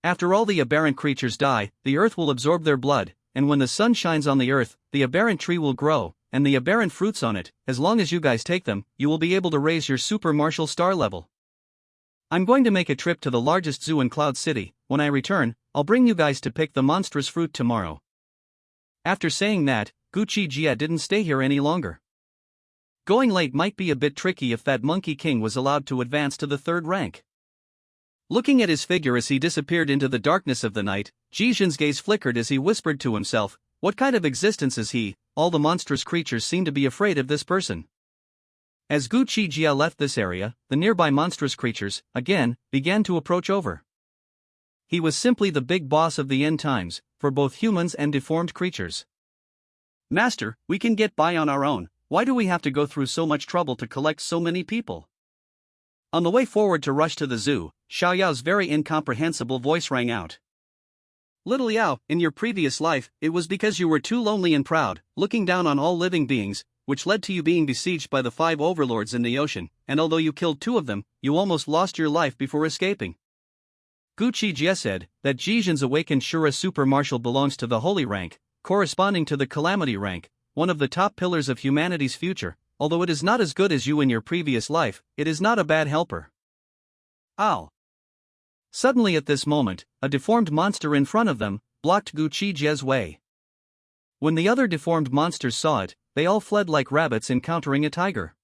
After all the aberrant creatures die, the earth will absorb their blood, and when the sun shines on the earth, the aberrant tree will grow, and the aberrant fruits on it, as long as you guys take them, you will be able to raise your super martial star level. I'm going to make a trip to the largest zoo in Cloud City, when I return, I'll bring you guys to pick the monstrous fruit tomorrow. After saying that, Gu Qi Jie didn't stay here any longer. Going late might be a bit tricky if that Monkey King was allowed to advance to the 3rd rank. Looking at his figure as he disappeared into the darkness of the night, Jishin's gaze flickered as he whispered to himself, what kind of existence is he? All the monstrous creatures seem to be afraid of this person. As Gu Qi Jie left this area, the nearby monstrous creatures, again, began to approach over. He was simply the big boss of the end times, for both humans and deformed creatures. Master, we can get by on our own, why do we have to go through so much trouble to collect so many people? On the way forward to rush to the zoo, Xiao Yao's very incomprehensible voice rang out. Little Yao, in your previous life, it was because you were too lonely and proud, looking down on all living beings, which led to you being besieged by the 5 overlords in the ocean, and although you killed 2 of them, you almost lost your life before escaping. Gu Qi Jie said that Jishin's awakened Shura super martial belongs to the holy rank, corresponding to the calamity rank, one of the top pillars of humanity's future, although it is not as good as you in your previous life, it is not a bad helper. Ow! Suddenly at this moment, a deformed monster in front of them blocked Gu Qi Jie's way. When the other deformed monsters saw it, they all fled like rabbits encountering a tiger.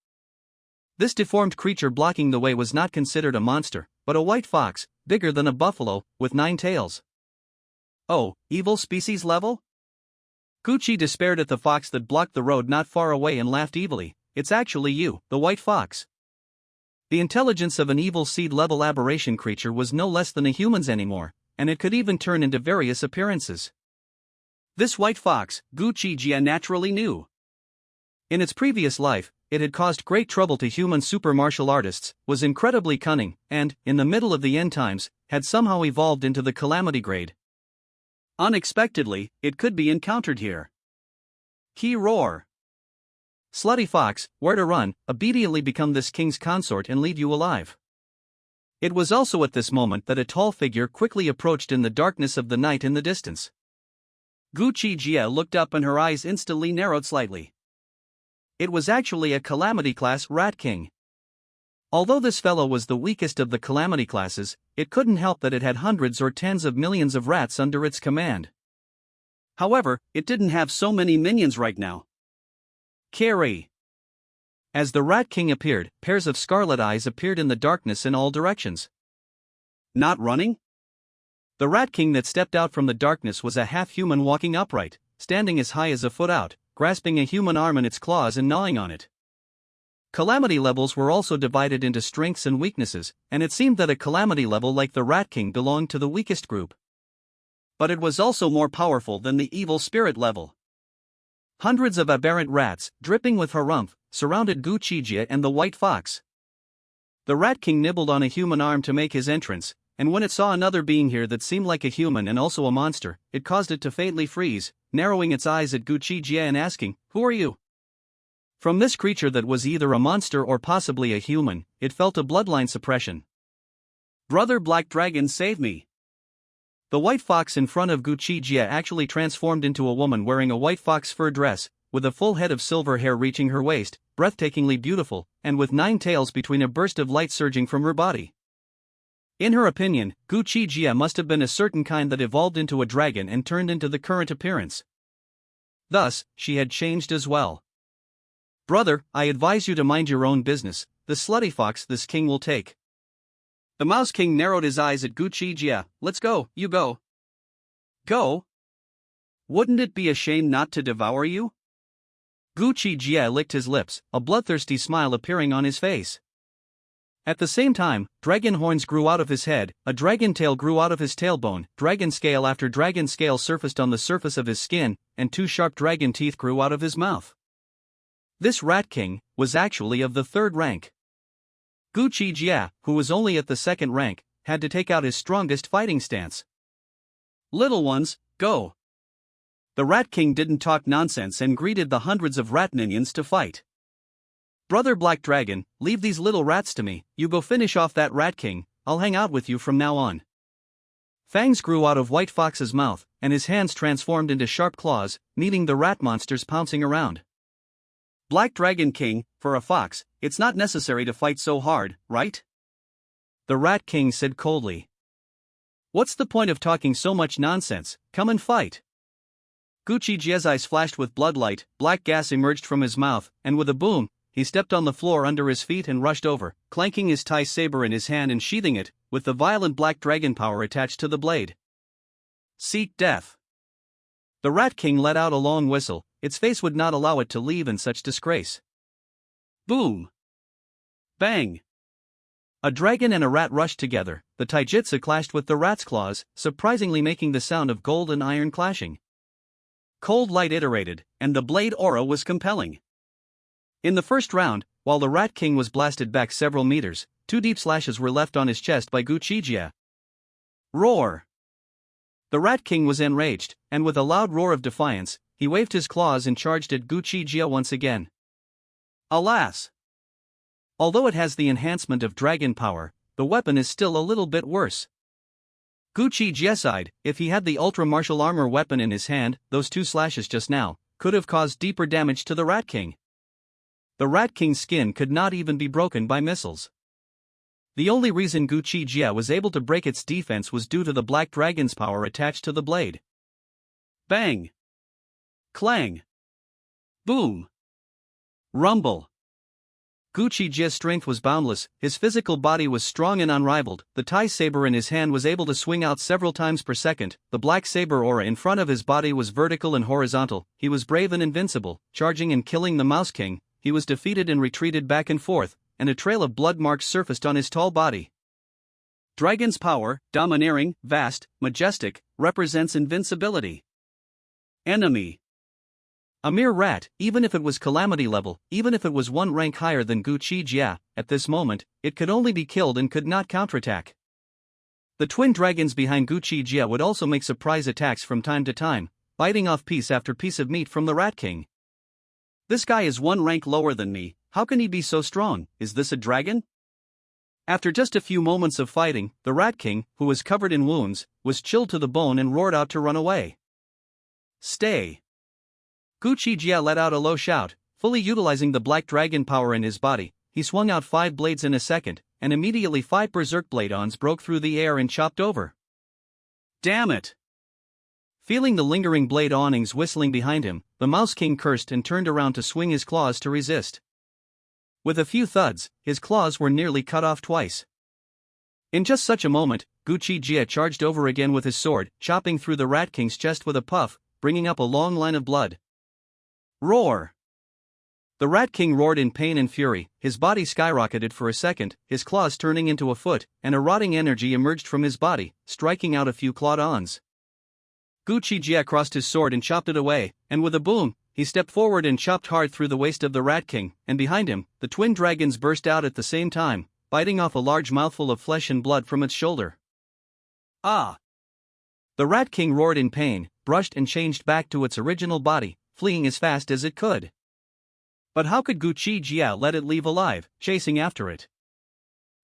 This deformed creature blocking the way was not considered a monster, but a white fox, bigger than a buffalo, with 9 tails. Oh, evil species level? Gu Qi despaired at the fox that blocked the road not far away and laughed evilly, it's actually you, the white fox. The intelligence of an evil seed-level aberration creature was no less than a human's anymore, and it could even turn into various appearances. This white fox, Gu Qi Jie naturally knew. In its previous life, it had caused great trouble to human super martial artists, was incredibly cunning, and, in the middle of the end times, had somehow evolved into the calamity grade. Unexpectedly, it could be encountered here. He roar. Slutty fox, where to run, obediently become this king's consort and leave you alive. It was also at this moment that a tall figure quickly approached in the darkness of the night in the distance. Gu Qi Jie looked up and her eyes instantly narrowed slightly. It was actually a calamity-class rat king. Although this fellow was the weakest of the calamity classes, it couldn't help that it had hundreds or tens of millions of rats under its command. However, it didn't have so many minions right now. Carry. As the Rat King appeared, pairs of scarlet eyes appeared in the darkness in all directions. Not running? The Rat King that stepped out from the darkness was a half-human walking upright, standing as high as a foot out, grasping a human arm in its claws and gnawing on it. Calamity levels were also divided into strengths and weaknesses, and it seemed that a calamity level like the Rat King belonged to the weakest group. But it was also more powerful than the evil spirit level. Hundreds of aberrant rats, dripping with harumph, surrounded Gu Qi Jie and the white fox. The Rat King nibbled on a human arm to make his entrance, and when it saw another being here that seemed like a human and also a monster, it caused it to faintly freeze, narrowing its eyes at Gu Qi Jie and asking, "Who are you?" From this creature that was either a monster or possibly a human, it felt a bloodline suppression. "Brother Black Dragon, save me!" The white fox in front of Gu Qi Jie actually transformed into a woman wearing a white fox fur dress, with a full head of silver hair reaching her waist, breathtakingly beautiful, and with 9 tails between a burst of light surging from her body. In her opinion, Gu Qi Jie must have been a certain kind that evolved into a dragon and turned into the current appearance. Thus, she had changed as well. "Brother, I advise you to mind your own business, the slutty fox this king will take." The Mouse King narrowed his eyes at Gu Qi Jie. "Let's go, you go." "Go?" Wouldn't it be a shame not to devour you? Gu Qi Jie licked his lips, a bloodthirsty smile appearing on his face. At the same time, dragon horns grew out of his head, a dragon tail grew out of his tailbone, dragon scale after dragon scale surfaced on the surface of his skin, and 2 sharp dragon teeth grew out of his mouth. This Rat King was actually of the 3rd rank. Gu Qi Jie, who was only at the 2nd rank, had to take out his strongest fighting stance. Little ones, go. The Rat King didn't talk nonsense and greeted the hundreds of rat minions to fight. Brother Black Dragon, leave these little rats to me, you go finish off that Rat King, I'll hang out with you from now on. Fangs grew out of White Fox's mouth, and his hands transformed into sharp claws, meeting the rat monsters pouncing around. Black Dragon King, for a fox, it's not necessary to fight so hard, right? The Rat King said coldly. What's the point of talking so much nonsense, come and fight. Gu Qi Jie's eyes flashed with bloodlight, black gas emerged from his mouth, and with a boom, he stepped on the floor under his feet and rushed over, clanking his Tai saber in his hand and sheathing it, with the violent black dragon power attached to the blade. Seek death. The Rat King let out a long whistle, its face would not allow it to leave in such disgrace. Boom! Bang! A dragon and a rat rushed together, the taijutsu clashed with the rat's claws, surprisingly making the sound of gold and iron clashing. Cold light iterated, and the blade aura was compelling. In the first round, while the Rat King was blasted back several meters, 2 deep slashes were left on his chest by Gu Qi Jie. Roar! The Rat King was enraged, and with a loud roar of defiance, he waved his claws and charged at Gu Qi Jie once again. Alas! Although it has the enhancement of dragon power, the weapon is still a little bit worse. Gu Qi Jie sighed, if he had the ultra martial armor weapon in his hand, those 2 slashes just now could have caused deeper damage to the Rat King. The Rat King's skin could not even be broken by missiles. The only reason Gu Qi Jie was able to break its defense was due to the Black Dragon's power attached to the blade. Bang! Clang! Boom! Rumble! Gu Qi Jie's strength was boundless, his physical body was strong and unrivaled, the Tai saber in his hand was able to swing out several times per second, the black saber aura in front of his body was vertical and horizontal, he was brave and invincible, charging and killing the Mouse King, he was defeated and retreated back and forth, and a trail of blood marks surfaced on his tall body. Dragon's power, domineering, vast, majestic, represents invincibility. Enemy. A mere rat, even if it was calamity level, even if it was 1 rank higher than Gu Qi Jie, at this moment, it could only be killed and could not counterattack. The twin dragons behind Gu Qi Jie would also make surprise attacks from time to time, biting off piece after piece of meat from the Rat King. This guy is 1 rank lower than me, how can he be so strong, is this a dragon? After just a few moments of fighting, the Rat King, who was covered in wounds, was chilled to the bone and roared out to run away. Stay! Gu Qi Jie let out a low shout, fully utilizing the black dragon power in his body, he swung out 5 blades in a second, and immediately 5 berserk blade-ons broke through the air and chopped over. Damn it! Feeling the lingering blade awnings whistling behind him, the Mouse King cursed and turned around to swing his claws to resist. With a few thuds, his claws were nearly cut off twice. In just such a moment, Gu Qi Jie charged over again with his sword, chopping through the Rat King's chest with a puff, bringing up a long line of blood. Roar! The Rat King roared in pain and fury, his body skyrocketed for a second, his claws turning into a foot, and a rotting energy emerged from his body, striking out a few clawed-ons. Gu Qi Jie crossed his sword and chopped it away, and with a boom, he stepped forward and chopped hard through the waist of the Rat King, and behind him, the twin dragons burst out at the same time, biting off a large mouthful of flesh and blood from its shoulder. Ah! The Rat King roared in pain, brushed and changed back to its original body, fleeing as fast as it could. But how could Gu Qi Jie let it leave alive, chasing after it?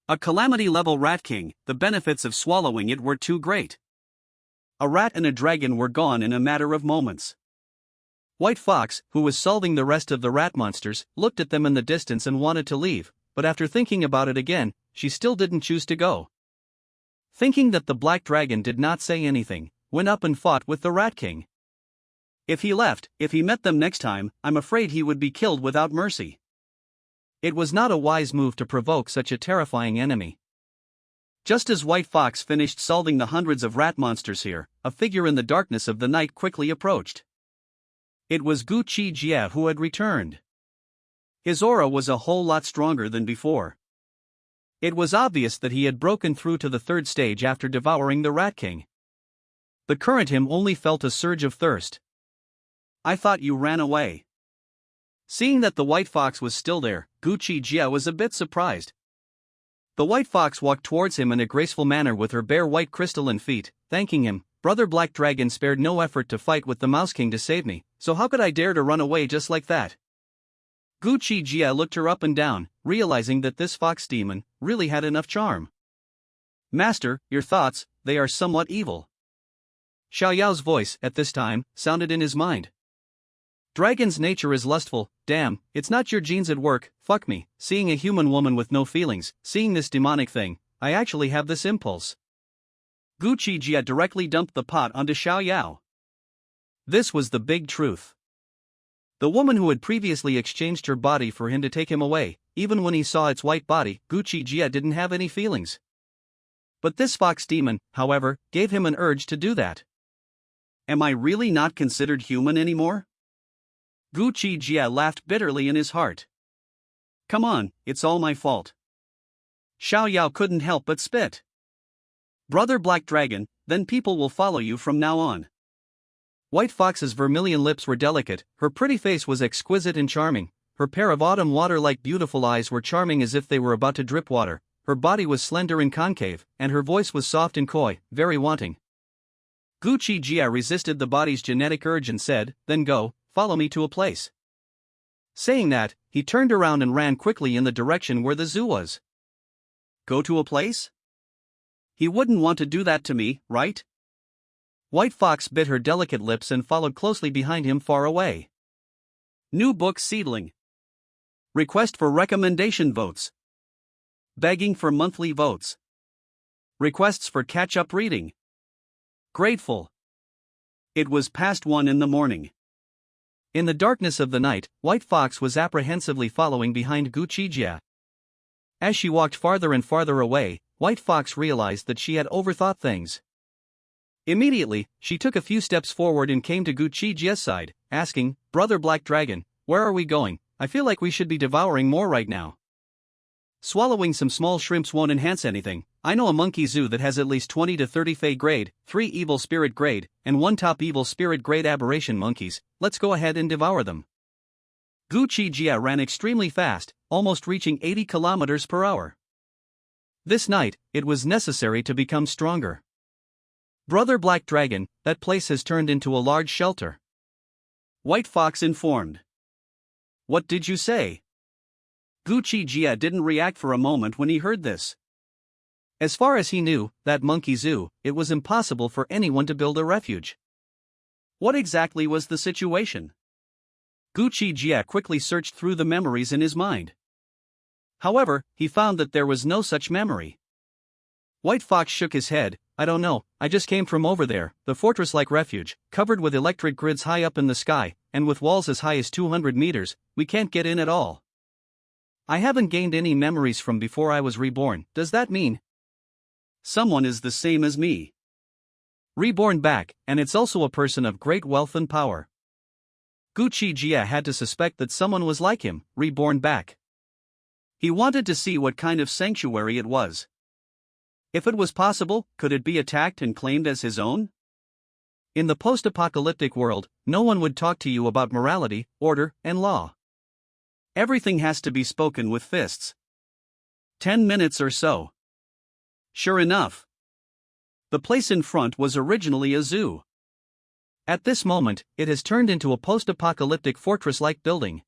A calamity-level Rat King, the benefits of swallowing it were too great. A rat and a dragon were gone in a matter of moments. White Fox, who was solving the rest of the rat monsters, looked at them in the distance and wanted to leave, but after thinking about it again, she still didn't choose to go. Thinking that the black dragon did not say anything, went up and fought with the Rat King. If he left, if he met them next time, I'm afraid he would be killed without mercy. It was not a wise move to provoke such a terrifying enemy. Just as White Fox finished solving the hundreds of rat monsters here, a figure in the darkness of the night quickly approached. It was Gu Qi Jie who had returned. His aura was a whole lot stronger than before. It was obvious that he had broken through to the third stage after devouring the Rat King. The current him only felt a surge of thirst. "I thought you ran away." Seeing that the White Fox was still there, Gu Qi Jie was a bit surprised. The White Fox walked towards him in a graceful manner with her bare white crystalline feet, thanking him. "Brother Black Dragon spared no effort to fight with the Mouse King to save me, so how could I dare to run away just like that?" Gu Qi Jie looked her up and down, realizing that this fox demon really had enough charm. "Master, your thoughts, they are somewhat evil." Xiao Yao's voice, at this time, sounded in his mind. "Dragon's nature is lustful, damn, it's not your genes at work, fuck me, seeing a human woman with no feelings, seeing this demonic thing, I actually have this impulse." Gu Qi Jie directly dumped the pot onto Xiao Yao. This was the big truth. The woman who had previously exchanged her body for him to take him away, even when he saw its white body, Gu Qi Jie didn't have any feelings. But this fox demon, however, gave him an urge to do that. Am I really not considered human anymore? Gu Qi Jie laughed bitterly in his heart. Come on, it's all my fault. Xiao Yao couldn't help but spit. Brother Black Dragon, then people will follow you from now on. White Fox's vermilion lips were delicate, her pretty face was exquisite and charming, her pair of autumn water-like beautiful eyes were charming as if they were about to drip water, her body was slender and concave, and her voice was soft and coy, very wanting. Gu Qi Jie resisted the body's genetic urge and said, then go, follow me to a place. Saying that, he turned around and ran quickly in the direction where the zoo was. Go to a place? He wouldn't want to do that to me, right? White Fox bit her delicate lips and followed closely behind him far away. New book seedling. Request for recommendation votes. Begging for monthly votes. Requests for catch-up reading. Grateful. It was past 1 in the morning. In the darkness of the night, White Fox was apprehensively following behind Gu Qi Jie. As she walked farther and farther away, White Fox realized that she had overthought things. Immediately, she took a few steps forward and came to Gu Qi Jie's side, asking, Brother Black Dragon, where are we going? I feel like we should be devouring more right now. Swallowing some small shrimps won't enhance anything. I know a monkey zoo that has at least 20 to 30 Fey grade, 3 evil spirit grade, and 1 top evil spirit grade aberration monkeys. Let's go ahead and devour them. Gu Qi Jie ran extremely fast, almost reaching 80 kilometers per hour. This night, it was necessary to become stronger. Brother Black Dragon, that place has turned into a large shelter. White Fox informed. What did you say? Gu Qi Jie didn't react for a moment when he heard this. As far as he knew, that monkey zoo, it was impossible for anyone to build a refuge. What exactly was the situation? Gu Qi Jie quickly searched through the memories in his mind. However, he found that there was no such memory. White Fox shook his head. I don't know, I just came from over there, the fortress-like refuge, covered with electric grids high up in the sky, and with walls as high as 200 meters, we can't get in at all. I haven't gained any memories from before I was reborn, does that mean? Someone is the same as me. Reborn back, and it's also a person of great wealth and power. Gu Qi Jie had to suspect that someone was like him, reborn back. He wanted to see what kind of sanctuary it was. If it was possible, could it be attacked and claimed as his own? In the post-apocalyptic world, no one would talk to you about morality, order, and law. Everything has to be spoken with fists. 10 minutes or so. Sure enough. The place in front was originally a zoo. At this moment, it has turned into a post-apocalyptic fortress-like building.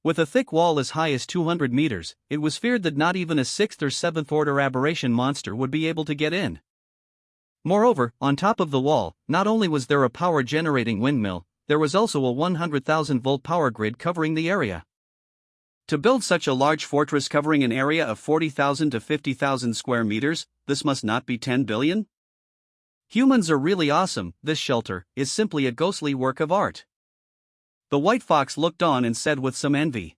With a thick wall as high as 200 meters, it was feared that not even a 6th or 7th order aberration monster would be able to get in. Moreover, on top of the wall, not only was there a power-generating windmill, there was also a 100,000-volt power grid covering the area. To build such a large fortress covering an area of 40,000 to 50,000 square meters, this must not be 10 billion? Humans are really awesome. This shelter is simply a ghostly work of art. The White Fox looked on and said with some envy.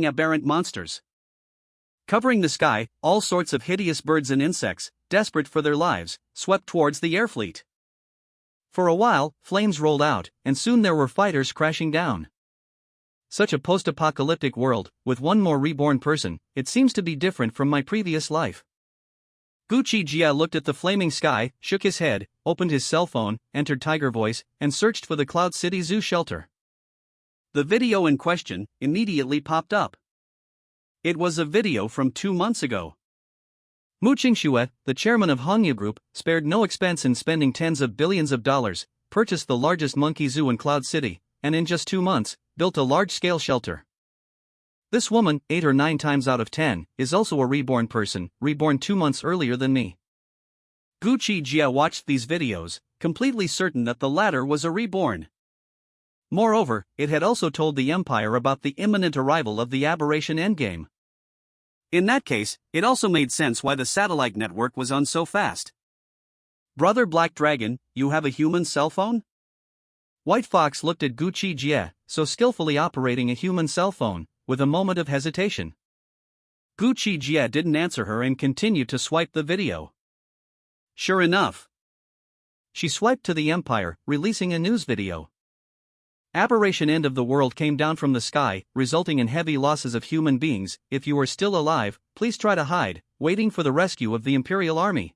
flying aberrant monsters. Covering the sky, all sorts of hideous birds and insects, desperate for their lives, swept towards the air fleet. For a while, flames rolled out, and soon there were fighters crashing down. Such a post-apocalyptic world, with one more reborn person, it seems to be different from my previous life. Gu Qi Jie looked at the flaming sky, shook his head, opened his cell phone, entered Tiger Voice, and searched for the Cloud City Zoo shelter. The video in question immediately popped up. It was a video from 2 months ago. Mu Qingxue, the chairman of Hongya Group, spared no expense in spending tens of billions of dollars, purchased the largest monkey zoo in Cloud City, and in just 2 months, built a large-scale shelter. This woman, 8 or 9 times out of 10, is also a reborn person, reborn 2 months earlier than me. Gu Qi Jie watched these videos, completely certain that the latter was a reborn. Moreover, it had also told the Empire about the imminent arrival of the aberration endgame. In that case, it also made sense why the satellite network was on so fast. Brother Black Dragon, you have a human cell phone? White Fox looked at Gu Qi Jie, so skillfully operating a human cell phone, with a moment of hesitation. Gu Qi Jie didn't answer her and continued to swipe the video. Sure enough. She swiped to the Empire, releasing a news video. Aberration end of the world came down from the sky, resulting in heavy losses of human beings. If you are still alive, please try to hide, waiting for the rescue of the Imperial Army.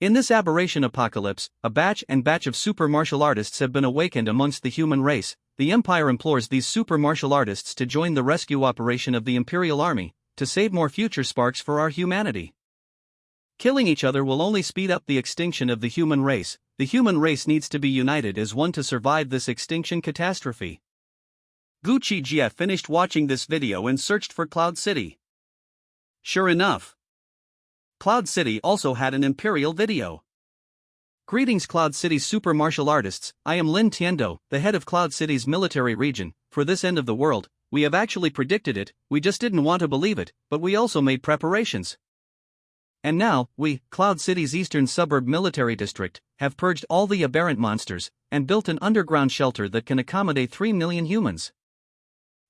In this aberration apocalypse, a batch of super martial artists have been awakened amongst the human race. The Empire implores these super martial artists to join the rescue operation of the Imperial Army, to save more future sparks for our humanity. Killing each other will only speed up the extinction of the human race. The human race needs to be united as one to survive this extinction catastrophe. Gu Qi Jie finished watching this video and searched for Cloud City. Sure enough, Cloud City also had an Imperial video. Greetings Cloud City's super martial artists, I am Lin Tiando, the head of Cloud City's military region. For this end of the world, we have actually predicted it, we just didn't want to believe it, but we also made preparations. And now, we, Cloud City's eastern suburb military district, have purged all the aberrant monsters, and built an underground shelter that can accommodate 3 million humans.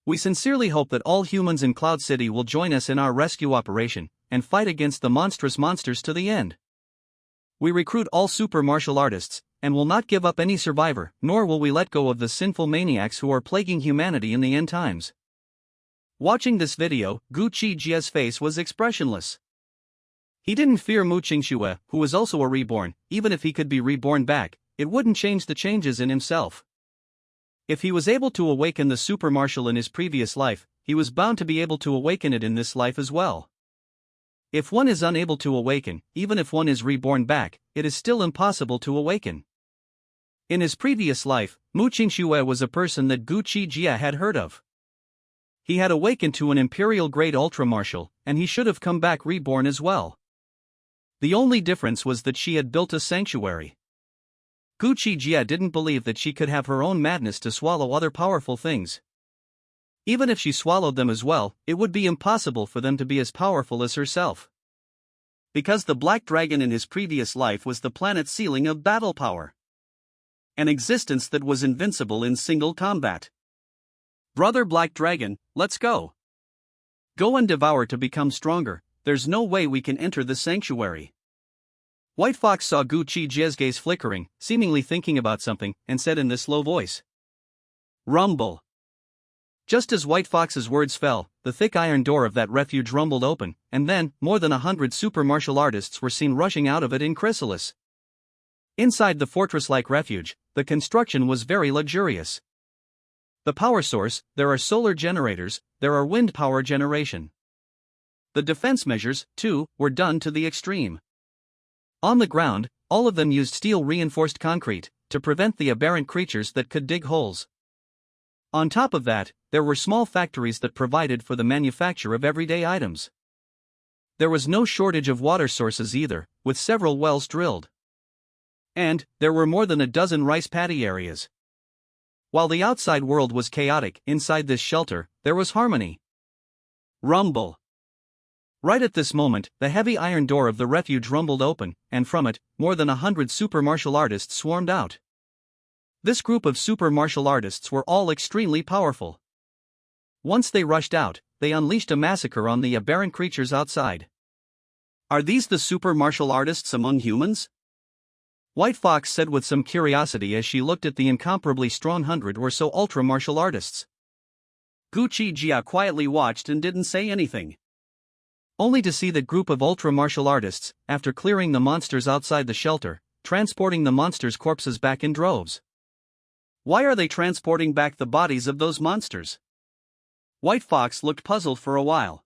We sincerely hope that all humans in Cloud City will join us in our rescue operation, and fight against the monstrous monsters to the end. We recruit all super martial artists, and will not give up any survivor, nor will we let go of the sinful maniacs who are plaguing humanity in the end times. Watching this video, Gu Qi Jie's face was expressionless. He didn't fear Mu Qingxue, who was also a reborn. Even if he could be reborn back, it wouldn't change the changes in himself. If he was able to awaken the super martial in his previous life, he was bound to be able to awaken it in this life as well. If one is unable to awaken, even if one is reborn back, it is still impossible to awaken. In his previous life, Mu Qingxue was a person that Gu Qi Jie had heard of. He had awakened to an imperial grade ultra-martial, and he should have come back reborn as well. The only difference was that she had built a sanctuary. Gu Qi Jie didn't believe that she could have her own madness to swallow other powerful things. Even if she swallowed them as well, it would be impossible for them to be as powerful as herself. Because the Black Dragon in his previous life was the planet's ceiling of battle power. An existence that was invincible in single combat. Brother Black Dragon, let's go. Go and devour to become stronger, there's no way we can enter the sanctuary. White Fox saw Gu Qi Jie's gaze flickering, seemingly thinking about something, and said in this low voice. Rumble. Just as White Fox's words fell, the thick iron door of that refuge rumbled open, and then, more than 100 super martial artists were seen rushing out of it in chrysalis. Inside the fortress-like refuge, the construction was very luxurious. The power source, there are solar generators, there are wind power generation. The defense measures, too, were done to the extreme. On the ground, all of them used steel-reinforced concrete to prevent the aberrant creatures that could dig holes. On top of that, there were small factories that provided for the manufacture of everyday items. There was no shortage of water sources either, with several wells drilled. And there were more than a dozen rice paddy areas. While the outside world was chaotic, inside this shelter, there was harmony. Rumble. Right at this moment, the heavy iron door of the refuge rumbled open, and from it, more than 100 super martial artists swarmed out. This group of super martial artists were all extremely powerful. Once they rushed out, they unleashed a massacre on the aberrant creatures outside. Are these the super martial artists among humans? White Fox said with some curiosity as she looked at the incomparably strong 100 or so ultra martial artists. Gu Qi Jie quietly watched and didn't say anything. Only to see that group of ultra martial artists, after clearing the monsters outside the shelter, transporting the monsters' corpses back in droves. Why are they transporting back the bodies of those monsters? White Fox looked puzzled for a while.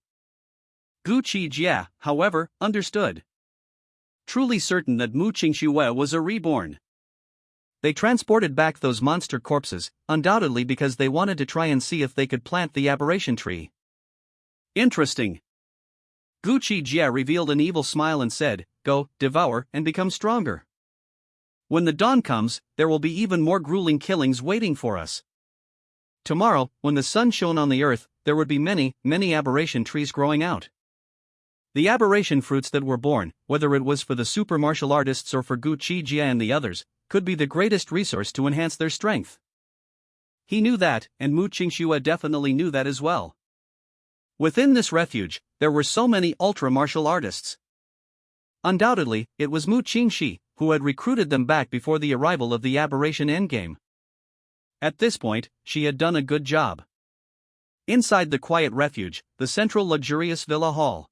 Gu Qi Jie, however, understood. Truly certain that Mu Qingxue was a reborn. They transported back those monster corpses, undoubtedly because they wanted to try and see if they could plant the aberration tree. Interesting. Gu Qi Jie revealed an evil smile and said, Go, devour, and become stronger. When the dawn comes, there will be even more grueling killings waiting for us. Tomorrow, when the sun shone on the earth, there would be many, many aberration trees growing out. The aberration fruits that were born, whether it was for the super martial artists or for Gu Qi Jie and the others, could be the greatest resource to enhance their strength. He knew that, and Mu Qingxue definitely knew that as well. Within this refuge, there were so many ultra martial artists. Undoubtedly, it was Mu Qingxi who had recruited them back before the arrival of the aberration endgame. At this point, she had done a good job. Inside the quiet refuge, the central luxurious villa hall.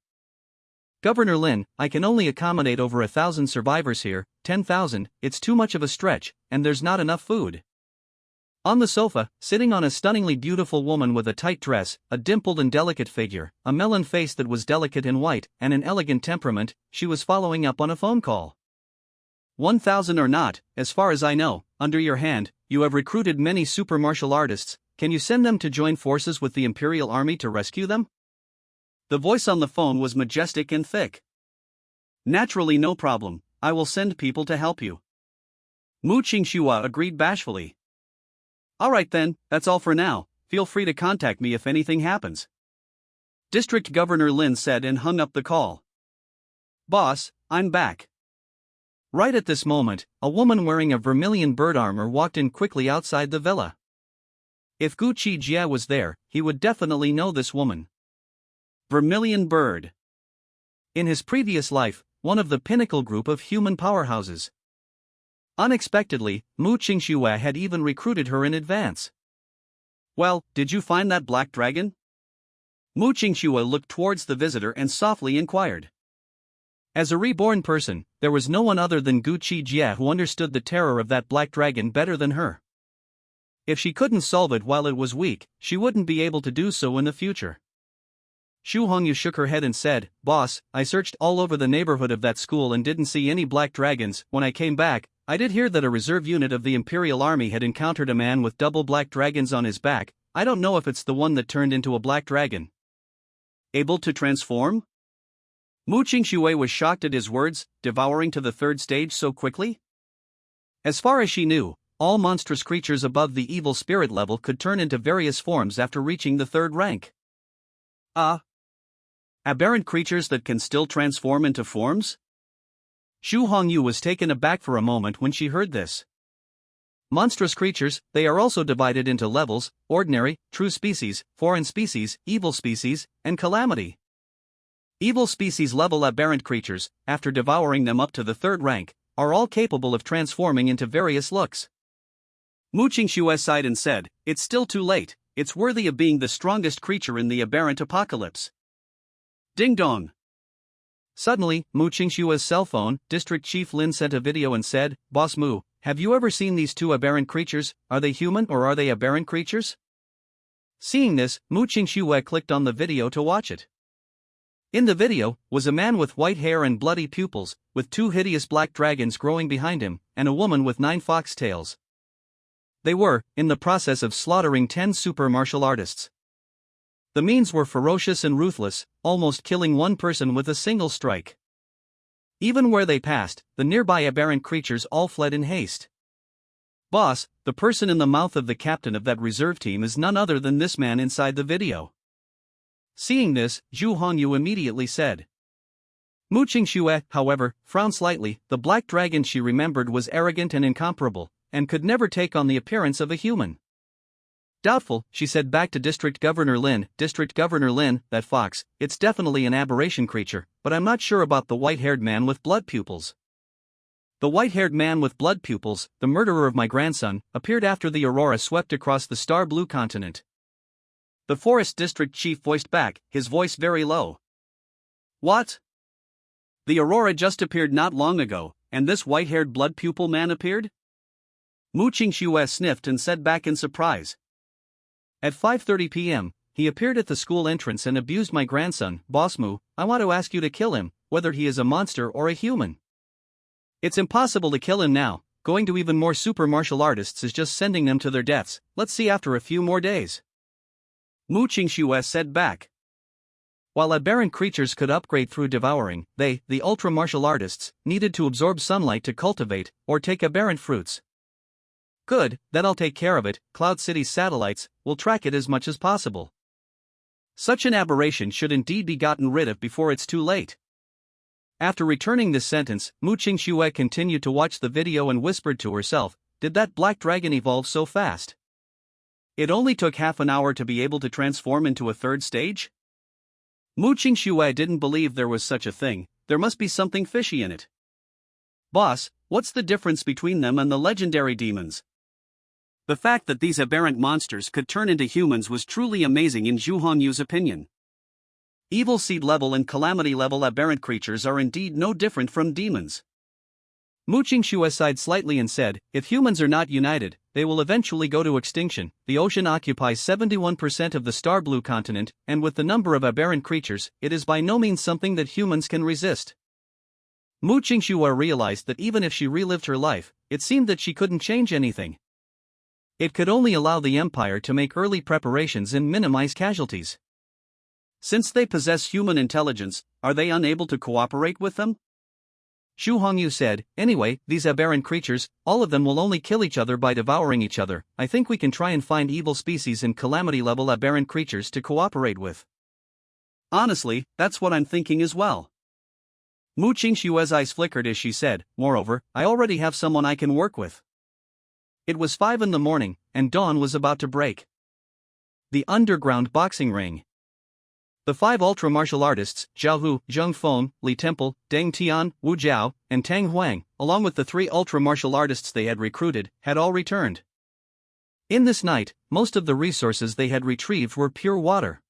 Governor Lin, I can only accommodate over 1,000 survivors here, 10,000, it's too much of a stretch, and there's not enough food. On the sofa, sitting on a stunningly beautiful woman with a tight dress, a dimpled and delicate figure, a melon face that was delicate and white, and an elegant temperament, she was following up on a phone call. 1,000 or not, as far as I know, under your hand, you have recruited many super martial artists, can you send them to join forces with the Imperial Army to rescue them? The voice on the phone was majestic and thick. Naturally, no problem, I will send people to help you. Mu Qingxue agreed bashfully. Alright then, that's all for now, feel free to contact me if anything happens. District Governor Lin said and hung up the call. Boss, I'm back. Right at this moment, a woman wearing a vermilion bird armor walked in quickly outside the villa. If Gu Qi Jie was there, he would definitely know this woman. Vermilion Bird. In his previous life, one of the pinnacle group of human powerhouses. Unexpectedly, Mu Qingxue had even recruited her in advance. Well, did you find that black dragon? Mu Qingxue looked towards the visitor and softly inquired. As a reborn person, there was no one other than Gu Qi Jie who understood the terror of that black dragon better than her. If she couldn't solve it while it was weak, she wouldn't be able to do so in the future. Xu Hongyu shook her head and said, Boss, I searched all over the neighborhood of that school and didn't see any black dragons. When I came back, I did hear that a reserve unit of the Imperial Army had encountered a man with double black dragons on his back. I don't know if it's the one that turned into a black dragon. Able to transform? Mu Qingxue was shocked at his words, devouring to the third stage so quickly? As far as she knew, all monstrous creatures above the evil spirit level could turn into various forms after reaching the third rank. Aberrant creatures that can still transform into forms? Xu Hongyu was taken aback for a moment when she heard this. Monstrous creatures, they are also divided into levels: ordinary, true species, foreign species, evil species, and calamity. Evil species level aberrant creatures, after devouring them up to the third rank, are all capable of transforming into various looks. Mu Qingxue sighed and said, "It's still too late, it's worthy of being the strongest creature in the aberrant apocalypse." Ding dong. Suddenly, Mu Qingxue's cell phone, District Chief Lin sent a video and said, "Boss Mu, have you ever seen these two aberrant creatures? Are they human or are they aberrant creatures?" Seeing this, Mu Qingxue clicked on the video to watch it. In the video, was a man with white hair and bloody pupils, with two hideous black dragons growing behind him, and a woman with 9 fox tails. They were, in the process of slaughtering 10 super martial artists. The means were ferocious and ruthless, almost killing one person with a single strike. Even where they passed, the nearby aberrant creatures all fled in haste. "Boss, the person in the mouth of the captain of that reserve team is none other than this man inside the video." Seeing this, Xu Hongyu immediately said. Mu Qingxue, however, frowned slightly. The black dragon she remembered was arrogant and incomparable, and could never take on the appearance of a human. Doubtful, she said back to District Governor Lin, "District Governor Lin, that fox, it's definitely an aberration creature, but I'm not sure about the white-haired man with blood pupils." The white-haired man with blood pupils, the murderer of my grandson, appeared after the Aurora swept across the star blue continent. The Forest District Chief voiced back, his voice very low. "What? The Aurora just appeared not long ago, and this white-haired blood pupil man appeared?" Mu Qingxue sniffed and said back in surprise. "At 5:30 p.m., he appeared at the school entrance and abused my grandson. Boss Mu, I want to ask you to kill him, whether he is a monster or a human." "It's impossible to kill him now, going to even more super martial artists is just sending them to their deaths. Let's see after a few more days." Mu Qingxue said back. While aberrant creatures could upgrade through devouring, they, the ultra martial artists, needed to absorb sunlight to cultivate, or take aberrant fruits. "Good, then I'll take care of it. Cloud City's satellites will track it as much as possible." Such an aberration should indeed be gotten rid of before it's too late. After returning this sentence, Mu Qingxue continued to watch the video and whispered to herself, "Did that black dragon evolve so fast? It only took half an hour to be able to transform into a third stage?" Mu Qingxue didn't believe there was such a thing. There must be something fishy in it. "Boss, what's the difference between them and the legendary demons?" The fact that these aberrant monsters could turn into humans was truly amazing in Xu Hongyu's opinion. Evil seed level and calamity level aberrant creatures are indeed no different from demons. Mu Qingxue sighed slightly and said, "If humans are not united, they will eventually go to extinction. The ocean occupies 71% of the star blue continent, and with the number of aberrant creatures, it is by no means something that humans can resist." Mu Qingxue realized that even if she relived her life, it seemed that she couldn't change anything. It could only allow the Empire to make early preparations and minimize casualties. Since they possess human intelligence, are they unable to cooperate with them? Xu Hongyu said, "Anyway, these aberrant creatures, all of them will only kill each other by devouring each other. I think we can try and find evil species and calamity-level aberrant creatures to cooperate with." "Honestly, that's what I'm thinking as well." Mu Qingxue's eyes flickered as she said, "Moreover, I already have someone I can work with." It was 5 in the morning, and dawn was about to break. The underground boxing ring. The 5 ultra martial artists, Zhao Hu, Zheng Feng, Li Temple, Deng Tian, Wu Jiao, and Tang Huang, along with the 3 ultra martial artists they had recruited, had all returned. In this night, most of the resources they had retrieved were pure water.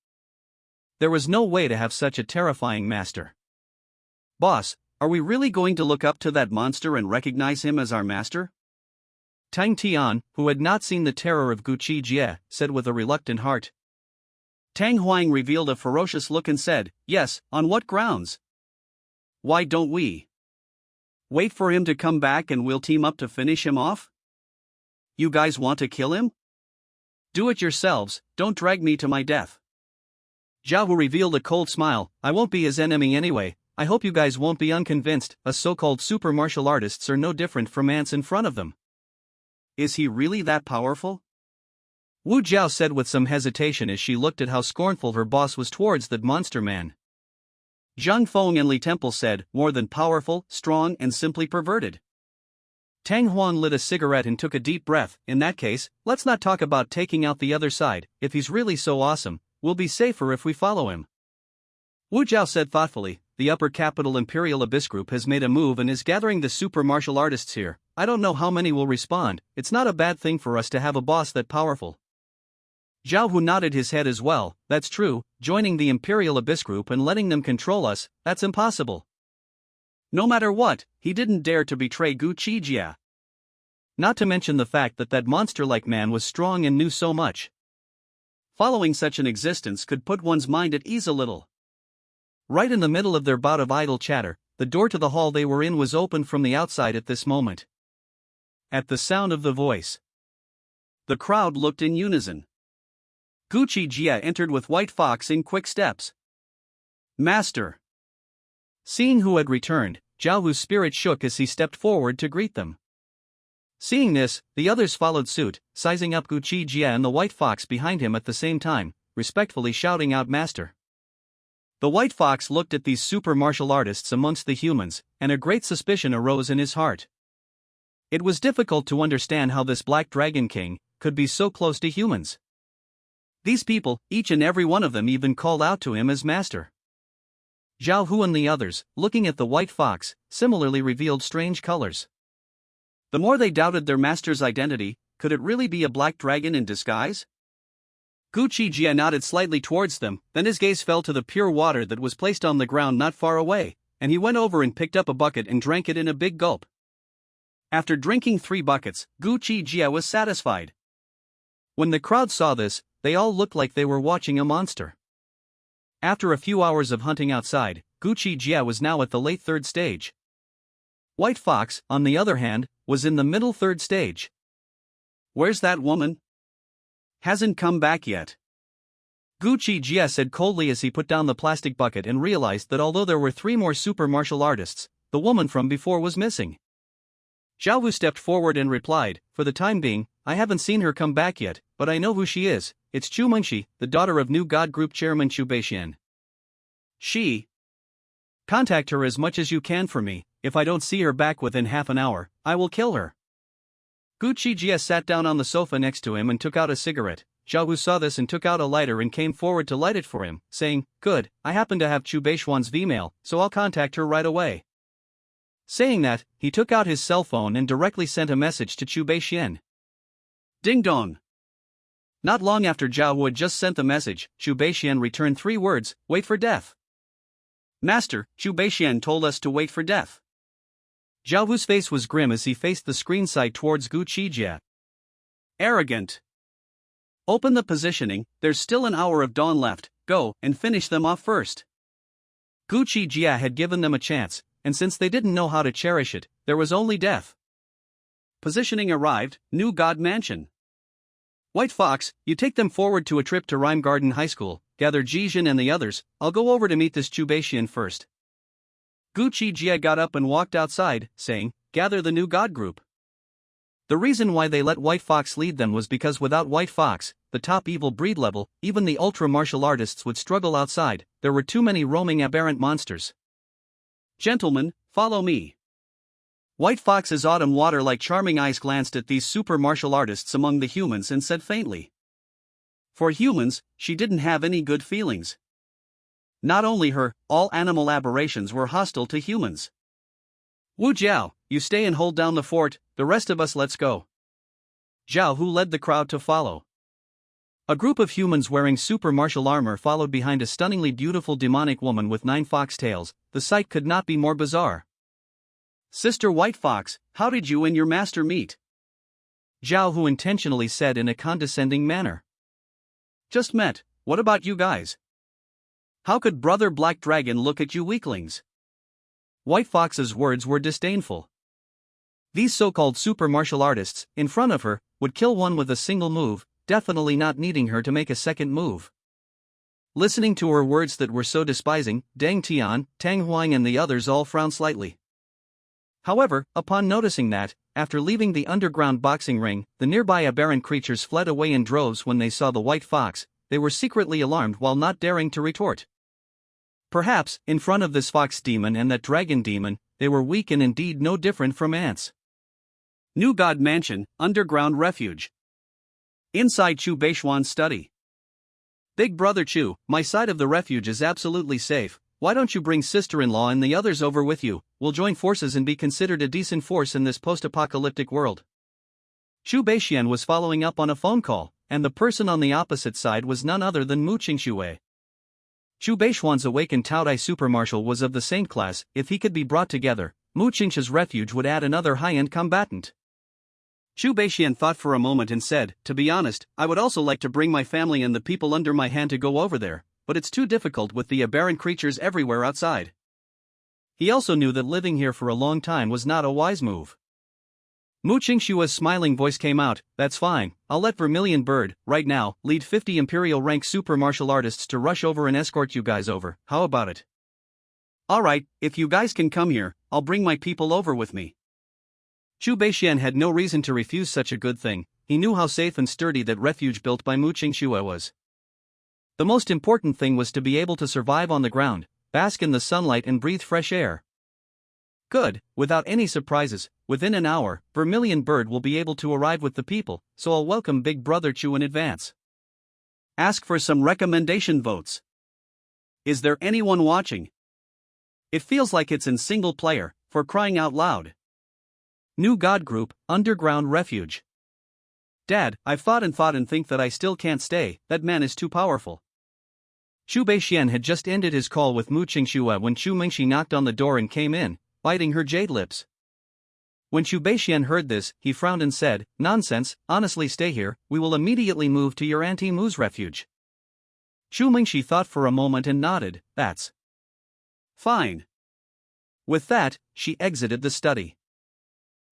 There was no way to have such a terrifying master. "Boss, are we really going to look up to that monster and recognize him as our master?" Tang Tian, who had not seen the terror of Gu Qi Jie, said with a reluctant heart. Tang Huang revealed a ferocious look and said, "Yes, on what grounds? Why don't we wait for him to come back and we'll team up to finish him off? You guys want to kill him? Do it yourselves, don't drag me to my death." Zhao Hu revealed a cold smile, "I won't be his enemy anyway. I hope you guys won't be unconvinced. Us so-called super martial artists are no different from ants in front of them." Is he really that powerful? Wu Jiao said with some hesitation as she looked at how scornful her boss was towards that monster man. Zhang Feng and Li Temple said, more than powerful, strong and simply perverted. Tang Huan lit a cigarette and took a deep breath. In that case, let's not talk about taking out the other side. If he's really so awesome, we'll be safer if we follow him. Wu Jiao said thoughtfully, the Upper Capital Imperial Abyss Group has made a move and is gathering the super martial artists here. I don't know how many will respond. It's not a bad thing for us to have a boss that powerful. Zhao Hu nodded his head as well. That's true, joining the Imperial Abyss Group and letting them control us, that's impossible. No matter what, he didn't dare to betray Gu Qi Jie. Not to mention the fact that that monster-like man was strong and knew so much. Following such an existence could put one's mind at ease a little. Right in the middle of their bout of idle chatter, the door to the hall they were in was opened from the outside at this moment. At the sound of the voice, the crowd looked in unison. Gu Qi Jie entered with White Fox in quick steps. Master. Seeing who had returned, Zhao Hu's spirit shook as he stepped forward to greet them. Seeing this, the others followed suit, sizing up Gu Qi Jie and the White Fox behind him at the same time, respectfully shouting out Master. The White Fox looked at these super martial artists amongst the humans, and a great suspicion arose in his heart. It was difficult to understand how this Black Dragon King could be so close to humans. These people, each and every one of them even called out to him as Master. Zhao Hu and the others, looking at the White Fox, similarly revealed strange colors. The more they doubted their master's identity, could it really be a black dragon in disguise? Gu Qi Jie nodded slightly towards them, then his gaze fell to the pure water that was placed on the ground not far away, and he went over and picked up a bucket and drank it in a big gulp. After drinking 3 buckets, Gu Qi Jie was satisfied. When the crowd saw this, they all looked like they were watching a monster. After a few hours of hunting outside, Gu Qi Jie was now at the late 3rd stage. White Fox, on the other hand, was in the middle 3rd stage. Where's that woman? Hasn't come back yet. Gu Qi Jie said coldly as he put down the plastic bucket and realized that although there were 3 more super martial artists, the woman from before was missing. Zhao Wu stepped forward and replied, for the time being, I haven't seen her come back yet, but I know who she is. It's Chu Mengxi, the daughter of New God Group Chairman Chu Beixuan. She. Contact her as much as you can for me. If I don't see her back within half an hour, I will kill her. Gu Qi Jie sat down on the sofa next to him and took out a cigarette. Zhao Hu saw this and took out a lighter and came forward to light it for him, saying, Good, I happen to have Chu Beixuan's V-mail, so I'll contact her right away. Saying that, he took out his cell phone and directly sent a message to Chu Beixuan. Ding dong. Not long after Zhao Wu had just sent the message, Chu Beixuan returned 3 words, wait for death. Master, Chu Beixuan told us to wait for death. Zhao Wu's face was grim as he faced the screen side towards Gu Qi Jie. Arrogant. Open the positioning, there's still an hour of dawn left, go, and finish them off first. Gu Qi Jie had given them a chance, and since they didn't know how to cherish it, there was only death. Positioning arrived, New God Mansion. White Fox, you take them forward to a trip to Rhyme Garden High School, gather Jijin and the others, I'll go over to meet this Chu Beixuan first. Gu Qi Jie got up and walked outside, saying, gather the New God Group. The reason why they let White Fox lead them was because without White Fox, the top evil breed level, even the ultra martial artists would struggle outside, there were too many roaming aberrant monsters. Gentlemen, follow me. White Fox's autumn water-like charming eyes glanced at these super martial artists among the humans and said faintly. For humans, she didn't have any good feelings. Not only her, all animal aberrations were hostile to humans. Wu Jiao, you stay and hold down the fort, the rest of us let's go. Zhao Hu led the crowd to follow. A group of humans wearing super martial armor followed behind a stunningly beautiful demonic woman with 9 fox tails. The sight could not be more bizarre. Sister White Fox, how did you and your master meet? Zhao Hu intentionally said in a condescending manner. Just met, what about you guys? How could Brother Black Dragon look at you weaklings? White Fox's words were disdainful. These so-called super martial artists, in front of her, would kill one with a single move, definitely not needing her to make a second move. Listening to her words that were so despising, Deng Tian, Tang Huang and the others all frowned slightly. However, upon noticing that, after leaving the underground boxing ring, the nearby aberrant creatures fled away in droves when they saw the white fox. They were secretly alarmed while not daring to retort. Perhaps, in front of this fox demon and that dragon demon, they were weak and indeed no different from ants. New God Mansion, Underground Refuge. Inside Chu Beixuan's study. Big Brother Chu, my side of the refuge is absolutely safe. Why don't you bring sister-in-law and the others over with you? We'll join forces and be considered a decent force in this post-apocalyptic world. Chu Beixuan was following up on a phone call, and the person on the opposite side was none other than Mu Qingxue. Chu Beixuan's awakened Taodai supermarshal was of the same class. If he could be brought together, Mu Qingxue's refuge would add another high-end combatant. Chu Beixuan thought for a moment and said, to be honest, I would also like to bring my family and the people under my hand to go over there, but it's too difficult with the aberrant creatures everywhere outside. He also knew that living here for a long time was not a wise move. Mu Qingxue's smiling voice came out, that's fine, I'll let Vermilion Bird, right now, lead 50 Imperial rank super martial artists to rush over and escort you guys over, how about it? Alright, if you guys can come here, I'll bring my people over with me. Chu Beixuan had no reason to refuse such a good thing. He knew how safe and sturdy that refuge built by Mu Qingxue was. The most important thing was to be able to survive on the ground, bask in the sunlight and breathe fresh air. Good, without any surprises, within an hour, Vermilion Bird will be able to arrive with the people, so I'll welcome Big Brother Chu in advance. Ask for some recommendation votes. Is there anyone watching? It feels like it's in single player, for crying out loud. New God Group, Underground Refuge. Dad, I've thought and think that I still can't stay, that man is too powerful. Chu Beixuan had just ended his call with Mu Qingxue when Chu Mengxi knocked on the door and came in, biting her jade lips. When Chu Beixuan heard this, he frowned and said, nonsense, honestly stay here, we will immediately move to your Auntie Mu's refuge. Chu Mengxi thought for a moment and nodded, that's fine. With that, she exited the study.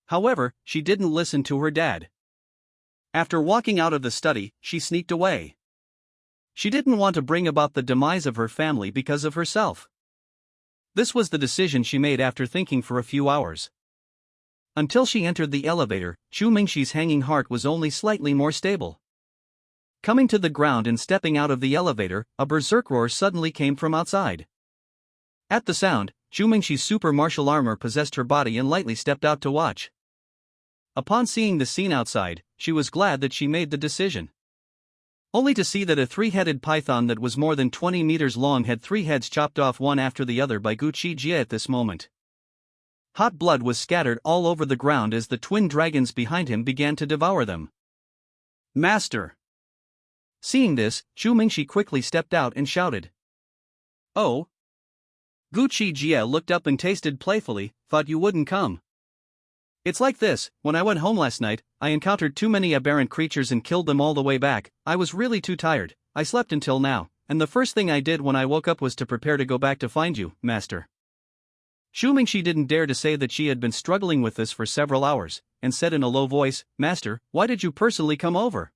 However, she didn't listen to her dad. After walking out of the study, she sneaked away. She didn't want to bring about the demise of her family because of herself. This was the decision she made after thinking for a few hours. Until she entered the elevator, Chu Mengxi's hanging heart was only slightly more stable. Coming to the ground and stepping out of the elevator, a berserk roar suddenly came from outside. At the sound, Chu Mengxi's super martial armor possessed her body and lightly stepped out to watch. Upon seeing the scene outside, she was glad that she made the decision. Only to see that a three-headed python that was more than 20 meters long had 3 heads chopped off one after the other by Gu Qi Jie at this moment. Hot blood was scattered all over the ground as the twin dragons behind him began to devour them. Master! Seeing this, Chu Mengxi quickly stepped out and shouted. Oh! Gu Qi Jie looked up and tasted playfully, thought you wouldn't come. It's like this, when I went home last night, I encountered too many aberrant creatures and killed them all the way back. I was really too tired, I slept until now, and the first thing I did when I woke up was to prepare to go back to find you, Master. Chu Mengxi didn't dare to say that she had been struggling with this for several hours, and said in a low voice, Master, why did you personally come over?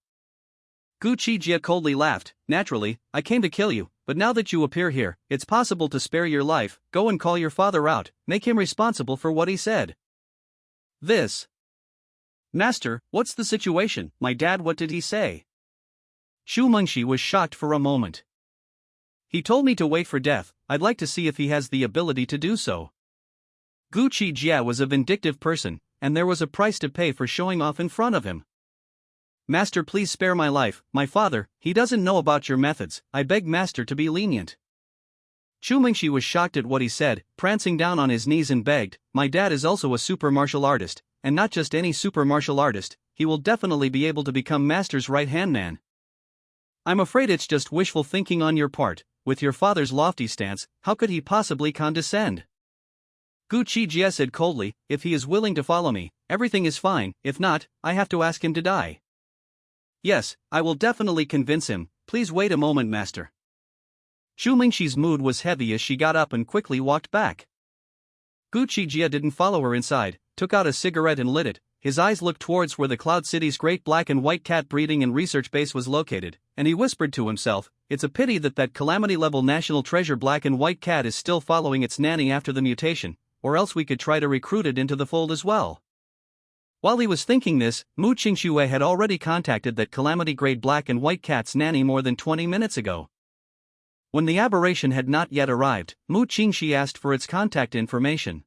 Gu Qi Jie coldly laughed, naturally, I came to kill you, but now that you appear here, it's possible to spare your life. Go and call your father out, make him responsible for what he said. This. Master, what's the situation? My dad, what did he say? Chu Mengxi was shocked for a moment. He told me to wait for death. I'd like to see if he has the ability to do so. Gu Qi Jie was a vindictive person, and there was a price to pay for showing off in front of him. Master, please spare my life. My father, he doesn't know about your methods. I beg Master to be lenient. Chu Mengxi was shocked at what he said, prancing down on his knees and begged, my dad is also a super martial artist, and not just any super martial artist, he will definitely be able to become Master's right-hand man. I'm afraid it's just wishful thinking on your part. With your father's lofty stance, how could he possibly condescend? Gu Qi Jie said coldly, if he is willing to follow me, everything is fine, if not, I have to ask him to die. Yes, I will definitely convince him, please wait a moment, Master. Chu Mengxi's mood was heavy as she got up and quickly walked back. Gu Qi Jie didn't follow her inside, took out a cigarette and lit it. His eyes looked towards where the Cloud City's great black and white cat breeding and research base was located, and he whispered to himself, it's a pity that calamity-level national treasure black and white cat is still following its nanny after the mutation, or else we could try to recruit it into the fold as well. While he was thinking this, Mu Qingxue had already contacted that calamity-grade black and white cat's nanny more than 20 minutes ago. When the aberration had not yet arrived, Mu Qingxi asked for its contact information.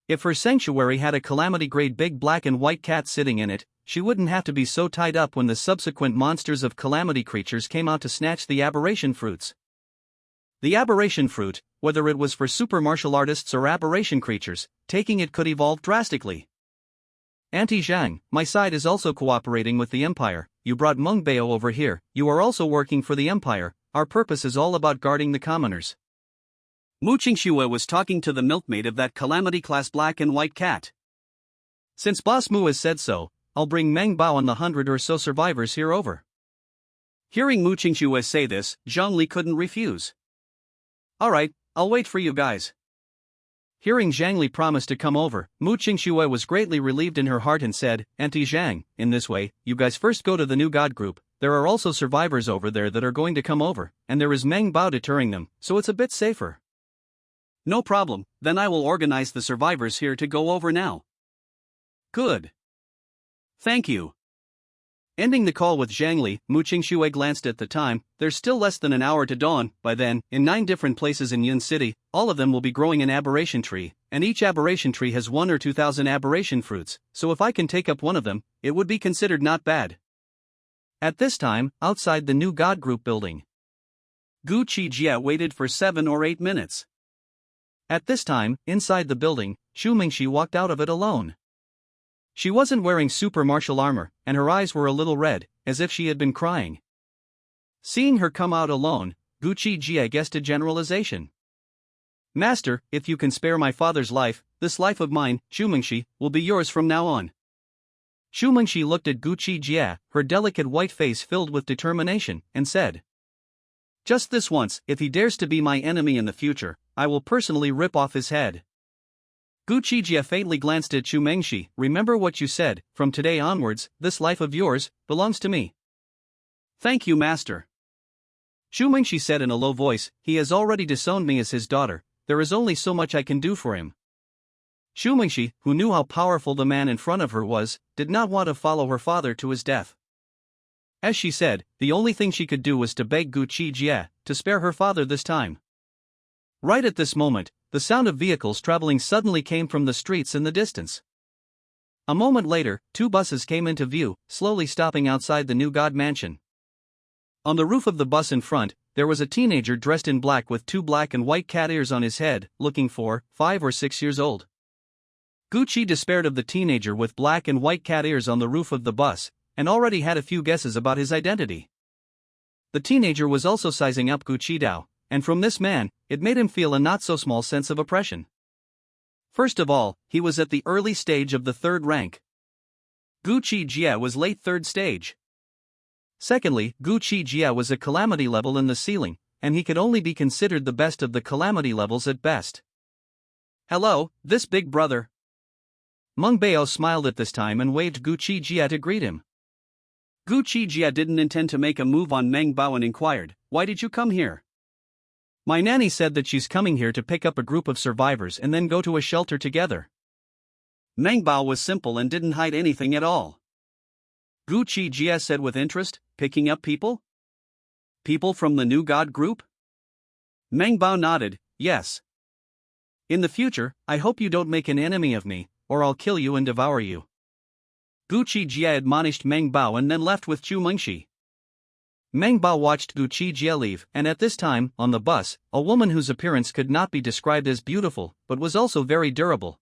If her sanctuary had a calamity-grade big black and white cat sitting in it, she wouldn't have to be so tied up when the subsequent monsters of calamity creatures came out to snatch the aberration fruits. The aberration fruit, whether it was for super martial artists or aberration creatures, taking it could evolve drastically. Auntie Zhang, my side is also cooperating with the Empire. You brought Meng Bao over here, you are also working for the Empire. Our purpose is all about guarding the commoners. Mu Qingxue was talking to the milkmaid of that calamity-class black and white cat. Since Boss Mu has said so, I'll bring Meng Bao and the 100 or so survivors here over. Hearing Mu Qingxue say this, Zhongli couldn't refuse. Alright, I'll wait for you guys. Hearing Zhangli promise to come over, Mu Qingxue was greatly relieved in her heart and said, Auntie Zhang, in this way, you guys first go to the new god group. There are also survivors over there that are going to come over, and there is Meng Bao deterring them, so it's a bit safer. No problem, then I will organize the survivors here to go over now. Good. Thank you. Ending the call with Zhangli, Mu Qingxue glanced at the time. There's still less than an hour to dawn. By then, in 9 different places in Yun City, all of them will be growing an aberration tree, and each aberration tree has 1 or 2,000 aberration fruits, so if I can take up one of them, it would be considered not bad. At this time, outside the new God Group building, Gu Qi Jie waited for 7 or 8 minutes. At this time, inside the building, Chu Mengxi walked out of it alone. She wasn't wearing super martial armor, and her eyes were a little red, as if she had been crying. Seeing her come out alone, Gu Qi Jie guessed a generalization. Master, if you can spare my father's life, this life of mine, Chu Mengxi, will be yours from now on. Chu Mengxi looked at Gu Qi Jie, her delicate white face filled with determination, and said, just this once, if he dares to be my enemy in the future, I will personally rip off his head. Gu Qi Jie faintly glanced at Chu Mengxi. Remember what you said, from today onwards, this life of yours, belongs to me. Thank you, master. Chu Mengxi said in a low voice, he has already disowned me as his daughter, there is only so much I can do for him. Chu Mengxi, who knew how powerful the man in front of her was, did not want to follow her father to his death. As she said, the only thing she could do was to beg Gu Qi Jie to spare her father this time. Right at this moment, the sound of vehicles traveling suddenly came from the streets in the distance. A moment later, 2 buses came into view, slowly stopping outside the new god mansion. On the roof of the bus in front, there was a teenager dressed in black with 2 black and white cat ears on his head, looking 5 or 6 years old. Gu Qi despaired of the teenager with black and white cat ears on the roof of the bus, and already had a few guesses about his identity. The teenager was also sizing up Gu Qi Dao, and from this man, it made him feel a not-so-small sense of oppression. First of all, he was at the early stage of the 3rd rank. Gu Qi Jie was late 3rd stage. Secondly, Gu Qi Jie was a calamity level in the ceiling, and he could only be considered the best of the calamity levels at best. Hello, this big brother. Meng Bao smiled at this time and waved Gu Qi Jie to greet him. Gu Qi Jie didn't intend to make a move on Meng Bao and inquired, why did you come here? My nanny said that she's coming here to pick up a group of survivors and then go to a shelter together. Meng Bao was simple and didn't hide anything at all. Gu Qi Jie said with interest, picking up people? People from the new god group? Meng Bao nodded, yes. In the future, I hope you don't make an enemy of me, or I'll kill you and devour you. Gu Qi Jie admonished Meng Bao and then left with Chu Mengxi. Meng Bao watched Gu Qi Jie leave, and at this time, on the bus, a woman whose appearance could not be described as beautiful, but was also very durable.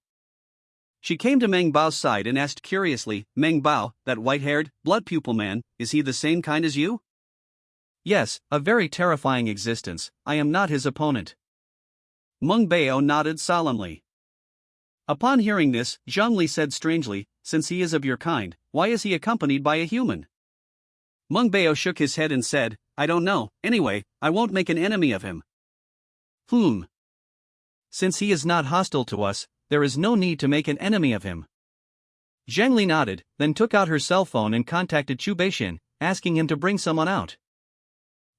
She came to Meng Bao's side and asked curiously, Meng Bao, that white-haired, blood-pupil man, is he the same kind as you? Yes, a very terrifying existence, I am not his opponent. Meng Bao nodded solemnly. Upon hearing this, Zhongli said strangely, since he is of your kind, why is he accompanied by a human? Meng Bao shook his head and said, I don't know, anyway, I won't make an enemy of him. Since he is not hostile to us, there is no need to make an enemy of him. Zhongli nodded, then took out her cell phone and contacted Chu Beixuan, asking him to bring someone out.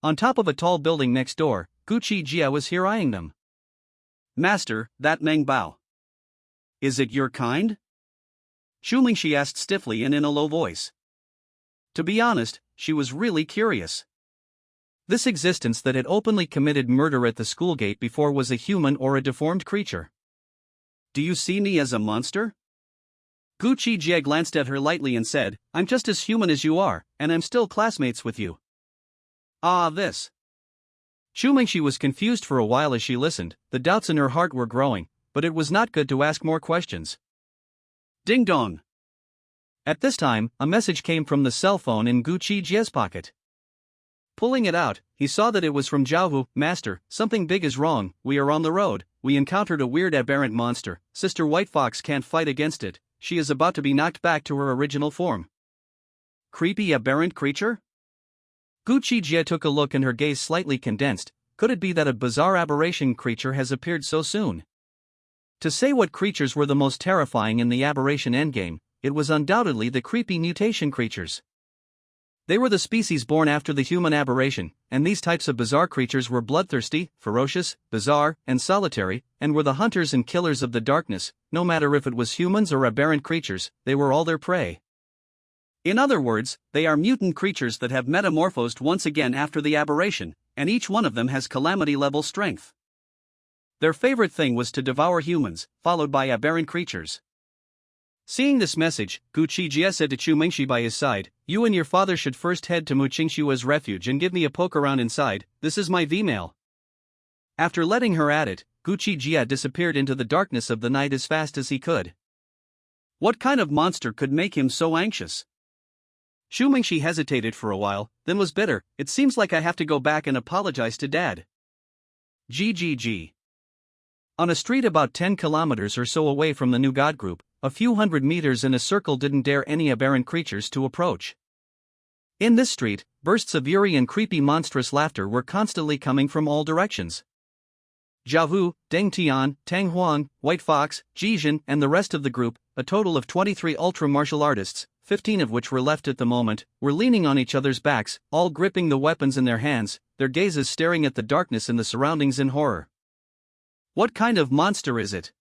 On top of a tall building next door, Gu Qi Jie was here eyeing them. Master, that Meng Bao. Is it your kind? Chu Mengxi asked stiffly and in a low voice. To be honest, she was really curious. This existence that had openly committed murder at the school gate before was a human or a deformed creature. Do you see me as a monster? Gu Qi Jie glanced at her lightly and said, I'm just as human as you are, and I'm still classmates with you. Ah, this. Chu Mengxi was confused for a while as she listened. The doubts in her heart were growing, but it was not good to ask more questions. Ding dong. At this time, a message came from the cell phone in Gu Qi Jie's pocket. Pulling it out, he saw that it was from Zhaohu. Master, something big is wrong, we are on the road, we encountered a weird aberrant monster, Sister White Fox can't fight against it, she is about to be knocked back to her original form. Creepy aberrant creature? Gu Qi Jie took a look and her gaze slightly condensed. Could it be that a bizarre aberration creature has appeared so soon? To say what creatures were the most terrifying in the aberration endgame, it was undoubtedly the creepy mutation creatures. They were the species born after the human aberration, and these types of bizarre creatures were bloodthirsty, ferocious, bizarre, and solitary, and were the hunters and killers of the darkness. No matter if it was humans or aberrant creatures, they were all their prey. In other words, they are mutant creatures that have metamorphosed once again after the aberration, and each one of them has calamity-level strength. Their favorite thing was to devour humans, followed by aberrant creatures. Seeing this message, Gu Qi Jie said to Chu Mengxi by his side, you and your father should first head to Muqingshua's refuge and give me a poke around inside, this is my V-mail. After letting her at it, Gu Qi Jie disappeared into the darkness of the night as fast as he could. What kind of monster could make him so anxious? Chu Mengxi hesitated for a while, then was bitter, it seems like I have to go back and apologize to Dad. GGG. On a street about 10 kilometers or so away from the new god group, a few hundred meters in a circle didn't dare any aberrant creatures to approach. In this street, bursts of eerie and creepy monstrous laughter were constantly coming from all directions. Zhaohu, Deng Tian, Tang Huang, White Fox, Jijin, and the rest of the group, a total of 23 ultra-martial artists, 15 of which were left at the moment, were leaning on each other's backs, all gripping the weapons in their hands, their gazes staring at the darkness in the surroundings in horror. What kind of monster is it?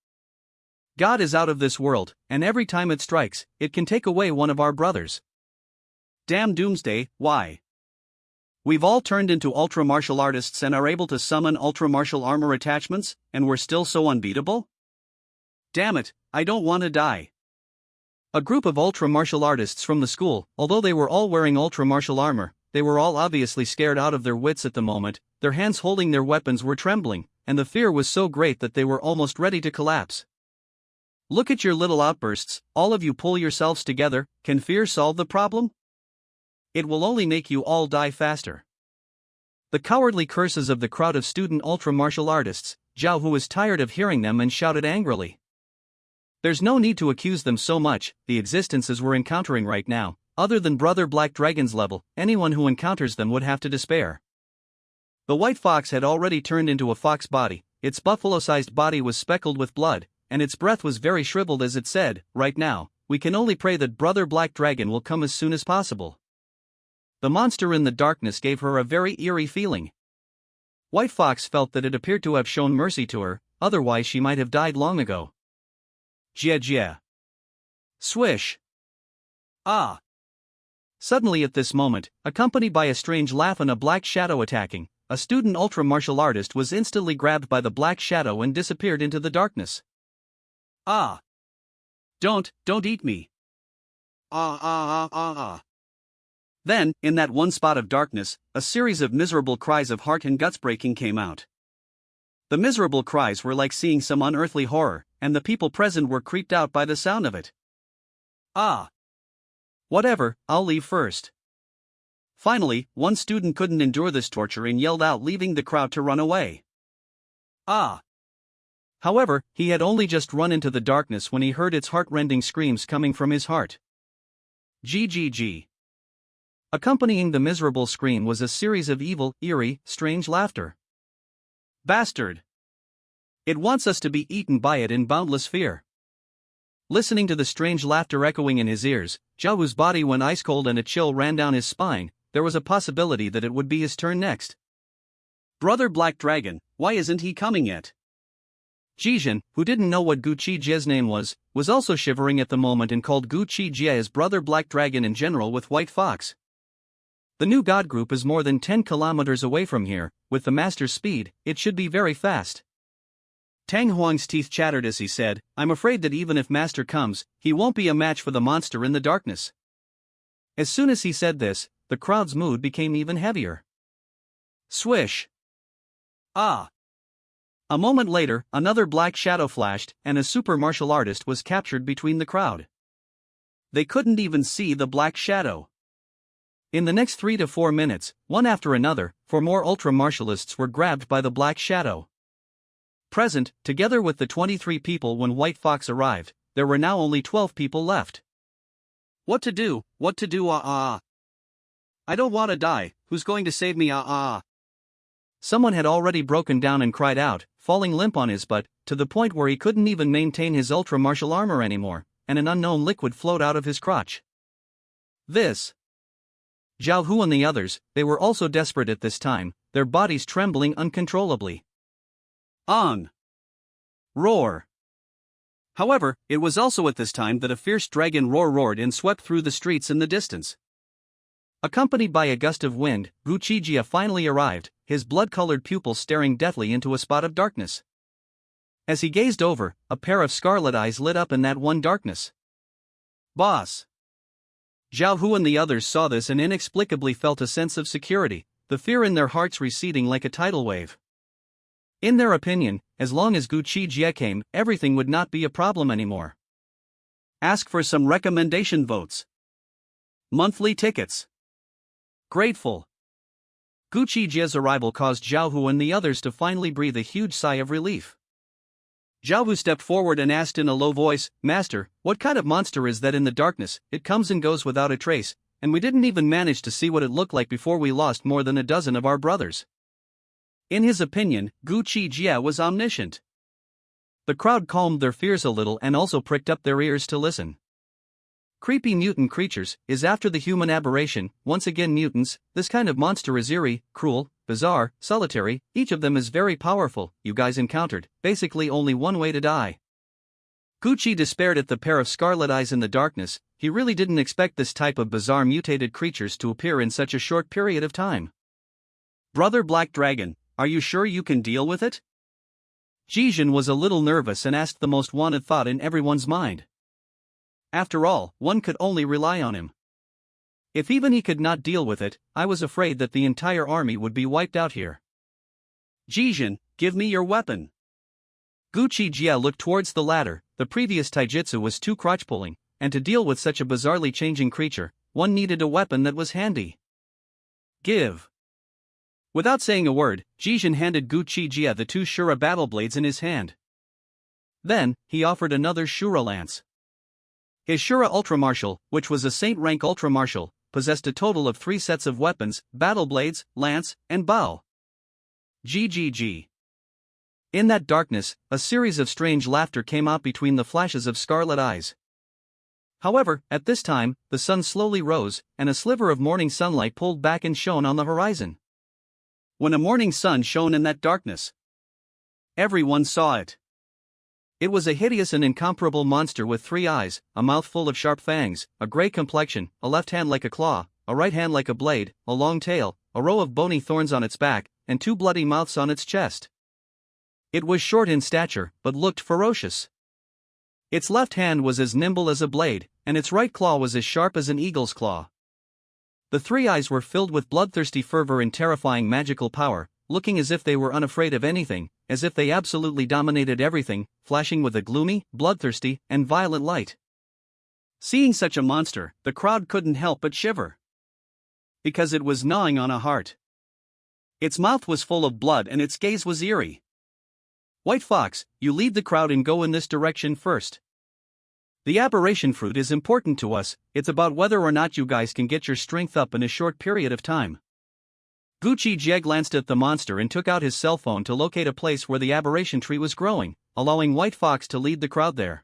God is out of this world, and every time it strikes, it can take away one of our brothers. Damn doomsday, why? We've all turned into ultra-martial artists and are able to summon ultra-martial armor attachments, and we're still so unbeatable? Damn it, I don't want to die. A group of ultra-martial artists from the school, although they were all wearing ultra-martial armor, they were all obviously scared out of their wits at the moment, their hands holding their weapons were trembling, and the fear was so great that they were almost ready to collapse. Look at your little outbursts, all of you pull yourselves together, can fear solve the problem? It will only make you all die faster. The cowardly curses of the crowd of student ultra-martial artists, Zhao who was tired of hearing them and shouted angrily. There's no need to accuse them so much, the existences we're encountering right now, other than Brother Black Dragon's level, anyone who encounters them would have to despair. The white fox had already turned into a fox body, its buffalo-sized body was speckled with blood, and its breath was very shriveled as it said, right now, we can only pray that Brother Black Dragon will come as soon as possible. The monster in the darkness gave her a very eerie feeling. White Fox felt that it appeared to have shown mercy to her, otherwise she might have died long ago. Jie Jie. Swish. Ah. Suddenly at this moment, accompanied by a strange laugh and a black shadow attacking, a student ultra-martial artist was instantly grabbed by the black shadow and disappeared into the darkness. Ah. Don't eat me. Ah. Then, in that one spot of darkness, a series of miserable cries of heart and guts breaking came out. The miserable cries were like seeing some unearthly horror, and the people present were creeped out by the sound of it. Ah. Whatever, I'll leave first. Finally, one student couldn't endure this torture and yelled out, leaving the crowd to run away. Ah. However, he had only just run into the darkness when he heard its heart-rending screams coming from his heart. GGG. Accompanying the miserable scream was a series of evil, eerie, strange laughter. Bastard! It wants us to be eaten by it in boundless fear. Listening to the strange laughter echoing in his ears, Zhao's body went ice-cold and a chill ran down his spine. There was a possibility that it would be his turn next. Brother Black Dragon, why isn't he coming yet? Jijin, who didn't know what Gu Qi Jie's name was also shivering at the moment and called Gu Qi Jie his brother Black Dragon in general with White Fox. The new god group is more than 10 kilometers away from here. With the master's speed, it should be very fast. Tang Huang's teeth chattered as he said, I'm afraid that even if master comes, he won't be a match for the monster in the darkness. As soon as he said this, the crowd's mood became even heavier. Swish. Ah. A moment later, another black shadow flashed, and a super martial artist was captured between the crowd. They couldn't even see the black shadow. In the next 3 to 4 minutes, one after another, 4 more ultra-martialists were grabbed by the black shadow. Present, together with the 23 people when White Fox arrived, there were now only 12 people left. What to do, I don't want to die, who's going to save me Someone had already broken down and cried out, falling limp on his butt, to the point where he couldn't even maintain his ultra-martial armor anymore, and an unknown liquid flowed out of his crotch. This. Zhao Hu and the others, they were also desperate at this time, their bodies trembling uncontrollably. On. Roar. However, it was also at this time that a fierce dragon roared and swept through the streets in the distance. Accompanied by a gust of wind, Gu Qi Jie finally arrived, his blood-colored pupils staring deathly into a spot of darkness. As he gazed over, a pair of scarlet eyes lit up in that one darkness. Boss. Zhao Hu and the others saw this and inexplicably felt a sense of security, the fear in their hearts receding like a tidal wave. In their opinion, as long as Gu Qi Jie came, everything would not be a problem anymore. Ask for some recommendation votes. Monthly tickets. Grateful. Gu Qi Jie's arrival caused Zhao Hu and the others to finally breathe a huge sigh of relief. Zhao Hu stepped forward and asked in a low voice, Master, what kind of monster is that in the darkness? It comes and goes without a trace, and we didn't even manage to see what it looked like before we lost more than a dozen of our brothers. In his opinion, Gu Qi Jie was omniscient. The crowd calmed their fears a little and also pricked up their ears to listen. Creepy mutant creatures is after the human aberration, once again mutants. This kind of monster is eerie, cruel, bizarre, solitary, each of them is very powerful. You guys encountered basically only one way to die. Gu Qi despaired at the pair of scarlet eyes in the darkness. He really didn't expect this type of bizarre mutated creatures to appear in such a short period of time. Brother Black Dragon, are you sure you can deal with it? Jijin was a little nervous and asked the most wanted thought in everyone's mind. After all, one could only rely on him. If even he could not deal with it, I was afraid that the entire army would be wiped out here. Jijin, give me your weapon. Gu Qi Jie looked towards the ladder. The previous taijutsu was too crotch-pulling, and to deal with such a bizarrely changing creature, one needed a weapon that was handy. Give. Without saying a word, Jijin handed Gu Qi Jie the 2 Shura battle blades in his hand. Then, he offered another Shura lance. His Shura Ultramartial, which was a Saint-rank Ultramartial, possessed a total of 3 sets of weapons, battle blades, lance, and bow. GGG. In that darkness, a series of strange laughter came out between the flashes of scarlet eyes. However, at this time, the sun slowly rose, and a sliver of morning sunlight pulled back and shone on the horizon. When a morning sun shone in that darkness, everyone saw it. It was a hideous and incomparable monster with 3 eyes, a mouth full of sharp fangs, a gray complexion, a left hand like a claw, a right hand like a blade, a long tail, a row of bony thorns on its back, and 2 bloody mouths on its chest. It was short in stature, but looked ferocious. Its left hand was as nimble as a blade, and its right claw was as sharp as an eagle's claw. The 3 eyes were filled with bloodthirsty fervor and terrifying magical power, looking as if they were unafraid of anything, as if they absolutely dominated everything, flashing with a gloomy, bloodthirsty, and violent light. Seeing such a monster, the crowd couldn't help but shiver. Because it was gnawing on a heart. Its mouth was full of blood and its gaze was eerie. White Fox, you lead the crowd and go in this direction first. The aberration fruit is important to us, it's about whether or not you guys can get your strength up in a short period of time. Gu Qi Jie glanced at the monster and took out his cell phone to locate a place where the aberration tree was growing, allowing White Fox to lead the crowd there.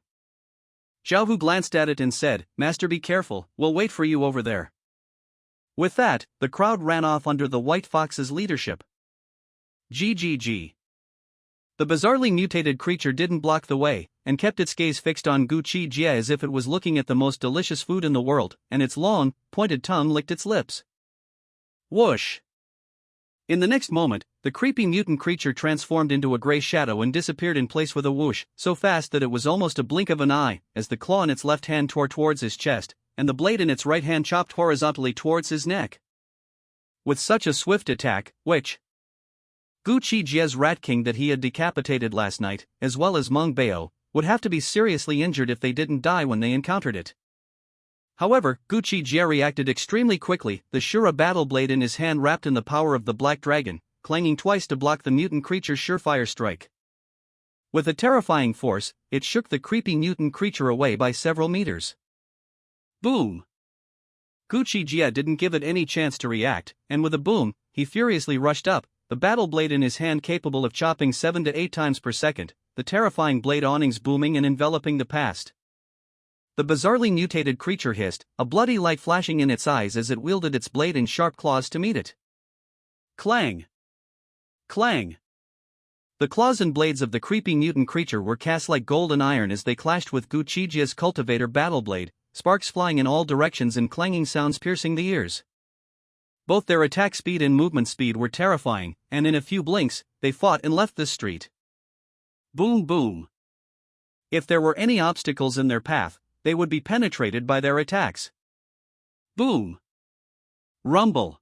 Zhao Hu glanced at it and said, Master, be careful, we'll wait for you over there. With that, the crowd ran off under the White Fox's leadership. GGG. The bizarrely mutated creature didn't block the way, and kept its gaze fixed on Gu Qi Jie as if it was looking at the most delicious food in the world, and its long, pointed tongue licked its lips. Whoosh! In the next moment, the creepy mutant creature transformed into a gray shadow and disappeared in place with a whoosh, so fast that it was almost a blink of an eye, as the claw in its left hand tore towards his chest, and the blade in its right hand chopped horizontally towards his neck. With such a swift attack, which Gu Qi Jie's rat king that he had decapitated last night, as well as Meng Bao, would have to be seriously injured if they didn't die when they encountered it. However, Gu Qi Jie reacted extremely quickly, the Shura battle blade in his hand wrapped in the power of the black dragon, clanging twice to block the mutant creature's surefire strike. With a terrifying force, it shook the creepy mutant creature away by several meters. Boom! Gu Qi Jie didn't give it any chance to react, and with a boom, he furiously rushed up, the battle blade in his hand capable of chopping 7 to 8 times per second, the terrifying blade awnings booming and enveloping the past. The bizarrely mutated creature hissed, a bloody light flashing in its eyes as it wielded its blade in sharp claws to meet it. Clang! Clang! The claws and blades of the creepy mutant creature were cast like gold and iron as they clashed with Gu Qi Jie's cultivator battle blade, sparks flying in all directions and clanging sounds piercing the ears. Both their attack speed and movement speed were terrifying, and in a few blinks, they fought and left the street. Boom boom! If there were any obstacles in their path, they would be penetrated by their attacks. Boom! Rumble!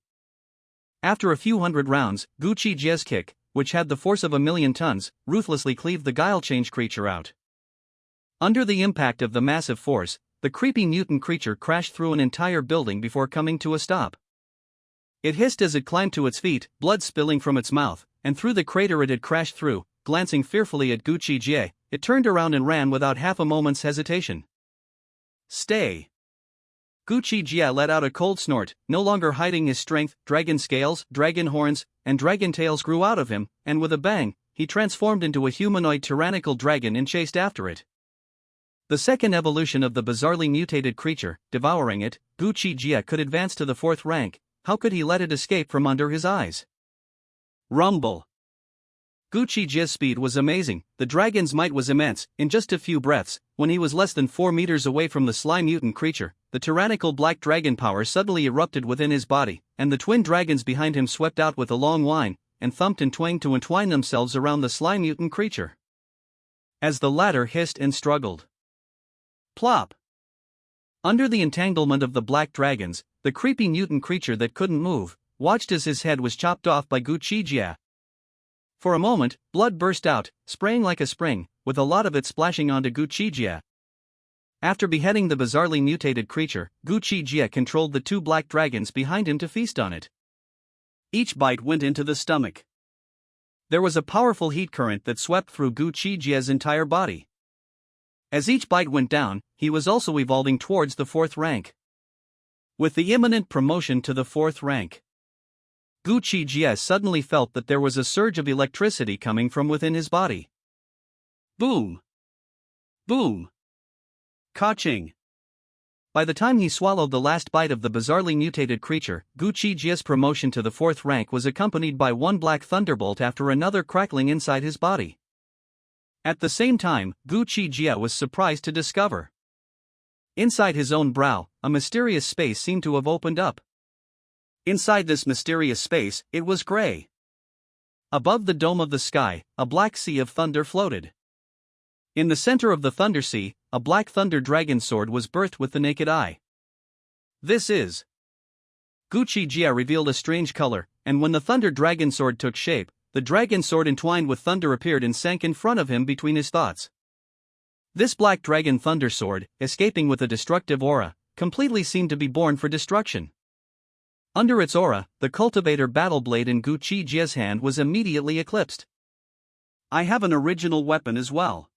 After a few hundred rounds, Gu Qi Jie's kick, which had the force of 1,000,000 tons, ruthlessly cleaved the guile-change creature out. Under the impact of the massive force, the creepy mutant creature crashed through an entire building before coming to a stop. It hissed as it climbed to its feet, blood spilling from its mouth, and through the crater it had crashed through, glancing fearfully at Gu Qi Jie, it turned around and ran without half a moment's hesitation. Stay! Gu Qi Jie let out a cold snort, no longer hiding his strength. Dragon scales, dragon horns, and dragon tails grew out of him, and with a bang, he transformed into a humanoid tyrannical dragon and chased after it. The second evolution of the bizarrely mutated creature, devouring it, Gu Qi Jie could advance to the 4th rank. How could he let it escape from under his eyes? Rumble! Gu Qi Jie's speed was amazing, the dragon's might was immense. In just a few breaths, when he was less than 4 meters away from the sly mutant creature, the tyrannical black dragon power suddenly erupted within his body, and the twin dragons behind him swept out with a long whine, and thumped and twanged to entwine themselves around the sly mutant creature. As the latter hissed and struggled. Plop! Under the entanglement of the black dragons, the creepy mutant creature that couldn't move, watched as his head was chopped off by Gu Qi Jie. For a moment, blood burst out, spraying like a spring, with a lot of it splashing onto Gu Qi Jie. After beheading the bizarrely mutated creature, Gu Qi Jie controlled the 2 black dragons behind him to feast on it. Each bite went into the stomach. There was a powerful heat current that swept through Gu Qi Jie's entire body. As each bite went down, he was also evolving towards the 4th rank. With the imminent promotion to the 4th rank, Gu Qi Jie suddenly felt that there was a surge of electricity coming from within his body. Boom! Boom! Ka-ching! By the time he swallowed the last bite of the bizarrely mutated creature, Gu Qi Jie's promotion to the 4th rank was accompanied by one black thunderbolt after another crackling inside his body. At the same time, Gu Qi Jie was surprised to discover. Inside his own brow, a mysterious space seemed to have opened up. Inside this mysterious space, it was gray. Above the dome of the sky, a black sea of thunder floated. In the center of the thunder sea, a black thunder dragon sword was birthed with the naked eye. This is. Gu Qi Jie revealed a strange color, and when the thunder dragon sword took shape, the dragon sword entwined with thunder appeared and sank in front of him between his thoughts. This black dragon thunder sword, escaping with a destructive aura, completely seemed to be born for destruction. Under its aura, the cultivator battle blade in Gu Qi Jie's hand was immediately eclipsed. I have an original weapon as well.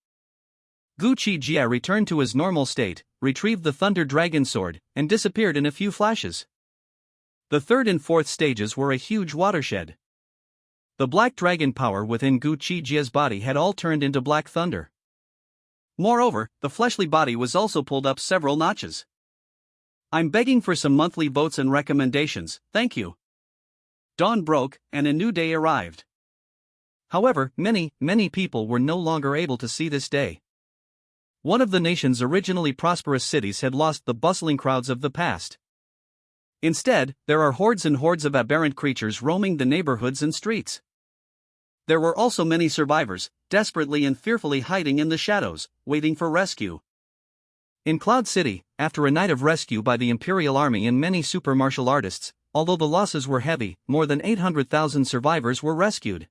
Gu Qi Jie returned to his normal state, retrieved the thunder dragon sword, and disappeared in a few flashes. The 3rd and 4th stages were a huge watershed. The black dragon power within Gu Qi Jie's body had all turned into black thunder. Moreover, the fleshly body was also pulled up several notches. I'm begging for some monthly votes and recommendations, thank you. Dawn broke, and a new day arrived. However, many people were no longer able to see this day. One of the nation's originally prosperous cities had lost the bustling crowds of the past. Instead, there are hordes and hordes of aberrant creatures roaming the neighborhoods and streets. There were also many survivors, desperately and fearfully hiding in the shadows, waiting for rescue. In Cloud City, after a night of rescue by the Imperial Army and many super martial artists, although the losses were heavy, more than 800,000 survivors were rescued.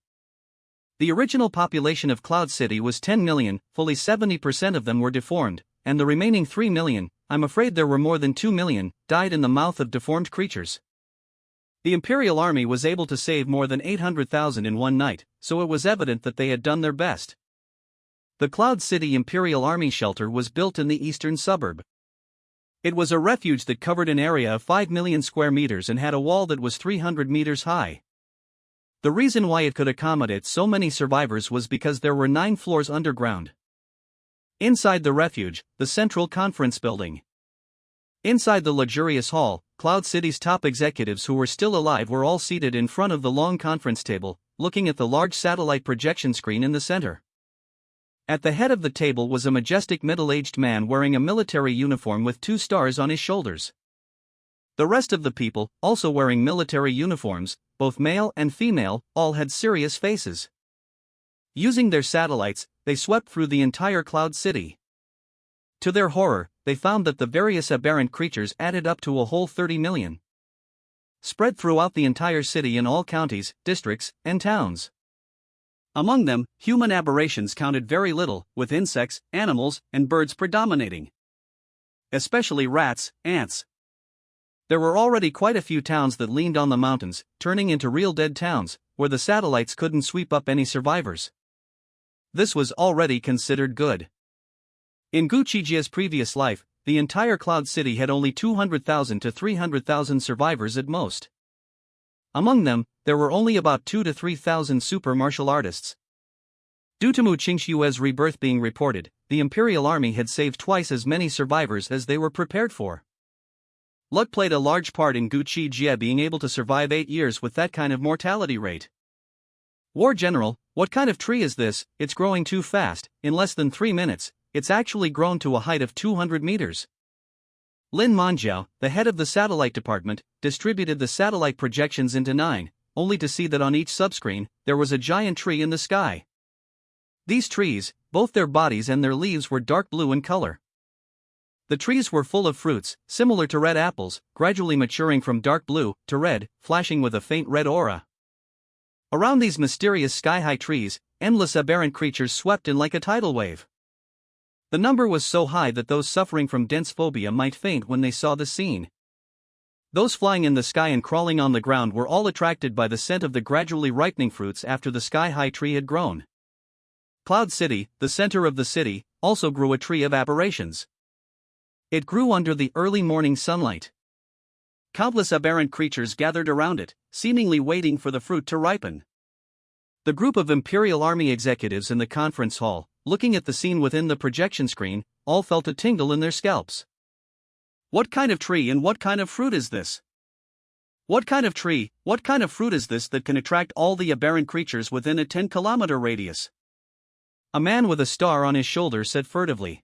The original population of Cloud City was 10 million, fully 70% of them were deformed, and the remaining 3 million, I'm afraid there were more than 2 million, died in the mouth of deformed creatures. The Imperial Army was able to save more than 800,000 in one night, so it was evident that they had done their best. The Cloud City Imperial Army shelter was built in the eastern suburb. It was a refuge that covered an area of 5 million square meters and had a wall that was 300 meters high. The reason why it could accommodate so many survivors was because there were 9 floors underground. Inside the refuge, the central conference building. Inside the luxurious hall, Cloud City's top executives who were still alive were all seated in front of the long conference table, looking at the large satellite projection screen in the center. At the head of the table was a majestic middle-aged man wearing a military uniform with 2 stars on his shoulders. The rest of the people, also wearing military uniforms, both male and female, all had serious faces. Using their satellites, they swept through the entire Cloud City. To their horror, they found that the various aberrant creatures added up to a whole 30 million. Spread throughout the entire city in all counties, districts, and towns. Among them, human aberrations counted very little, with insects, animals, and birds predominating. Especially rats, ants. There were already quite a few towns that leaned on the mountains, turning into real dead towns, where the satellites couldn't sweep up any survivors. This was already considered good. In Gu Qi Jie's previous life, the entire Cloud City had only 200,000 to 300,000 survivors at most. Among them, there were only about 2,000 to 3,000 super martial artists. Due to Mu Qingxue's rebirth being reported, the Imperial Army had saved twice as many survivors as they were prepared for. Luck played a large part in Gu Qi Jie being able to survive 8 years with that kind of mortality rate. War General, what kind of tree is this? It's growing too fast. In less than 3 minutes, it's actually grown to a height of 200 meters. Lin Manjiao, the head of the satellite department, distributed the satellite projections into 9, only to see that on each subscreen, there was a giant tree in the sky. These trees, both their bodies and their leaves were dark blue in color. The trees were full of fruits, similar to red apples, gradually maturing from dark blue to red, flashing with a faint red aura. Around these mysterious sky-high trees, endless aberrant creatures swept in like a tidal wave. The number was so high that those suffering from dense phobia might faint when they saw the scene. Those flying in the sky and crawling on the ground were all attracted by the scent of the gradually ripening fruits after the sky-high tree had grown. Cloud City, the center of the city, also grew a tree of aberrations. It grew under the early morning sunlight. Countless aberrant creatures gathered around it, seemingly waiting for the fruit to ripen. The group of Imperial Army executives in the conference hall, looking at the scene within the projection screen, all felt a tingle in their scalps. What kind of tree and what kind of fruit is this? What kind of tree, what kind of fruit is this that can attract all the aberrant creatures within a 10-kilometer radius? A man with a star on his shoulder said furtively.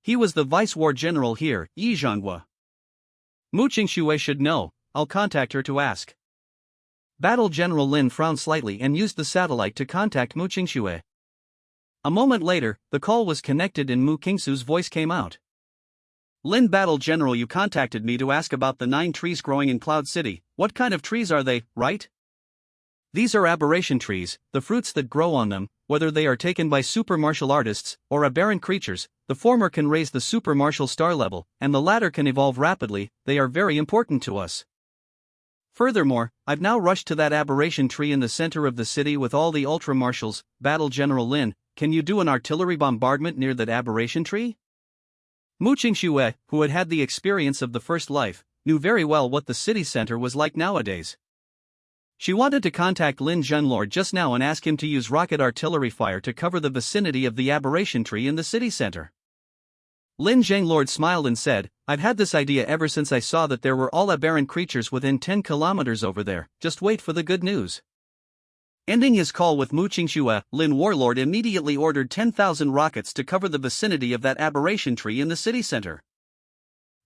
He was the vice-war general here, Yi Zhonghua. Mu Qingxue should know, I'll contact her to ask. Battle General Lin frowned slightly and used the satellite to contact Mu Qingxue. A moment later, the call was connected and Mu Qingxue's voice came out. Lin Battle General, you contacted me to ask about the 9 trees growing in Cloud City. What kind of trees are they, right? These are aberration trees, the fruits that grow on them, whether they are taken by super martial artists or aberrant creatures, the former can raise the super martial star level, and the latter can evolve rapidly. They are very important to us. Furthermore, I've now rushed to that aberration tree in the center of the city with all the ultra martials. Battle General Lin, can you do an artillery bombardment near that aberration tree? Mu Qingxue, who had had the experience of the first life, knew very well what the city center was like nowadays. She wanted to contact Lin Zhenlord just now and ask him to use rocket artillery fire to cover the vicinity of the aberration tree in the city center. Lin Zhenlord smiled and said, I've had this idea ever since I saw that there were all aberrant creatures within 10 kilometers over there. Just wait for the good news. Ending his call with Mu Qingxue, Lin Warlord immediately ordered 10,000 rockets to cover the vicinity of that aberration tree in the city center.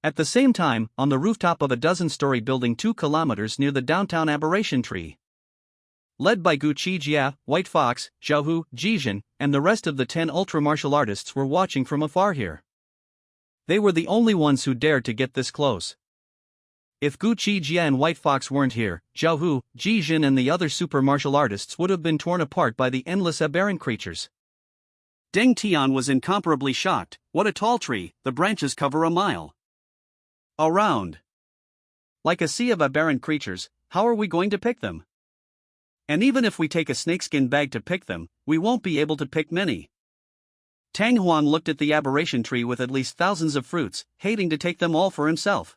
At the same time, on the rooftop of a dozen-story building 2 kilometers near the downtown aberration tree, led by Gu Qi Jie, White Fox, Xiaohu, Jijin, and the rest of the 10 ultra-martial artists were watching from afar here. They were the only ones who dared to get this close. If Gu Qi Jie and White Fox weren't here, Xiaohu, Jijin and the other super martial artists would have been torn apart by the endless aberrant creatures. Deng Tian was incomparably shocked. What a tall tree, the branches cover a mile around. Like a sea of aberrant creatures, how are we going to pick them? And even if we take a snakeskin bag to pick them, we won't be able to pick many. Tang Huan looked at the aberration tree with at least thousands of fruits, hating to take them all for himself.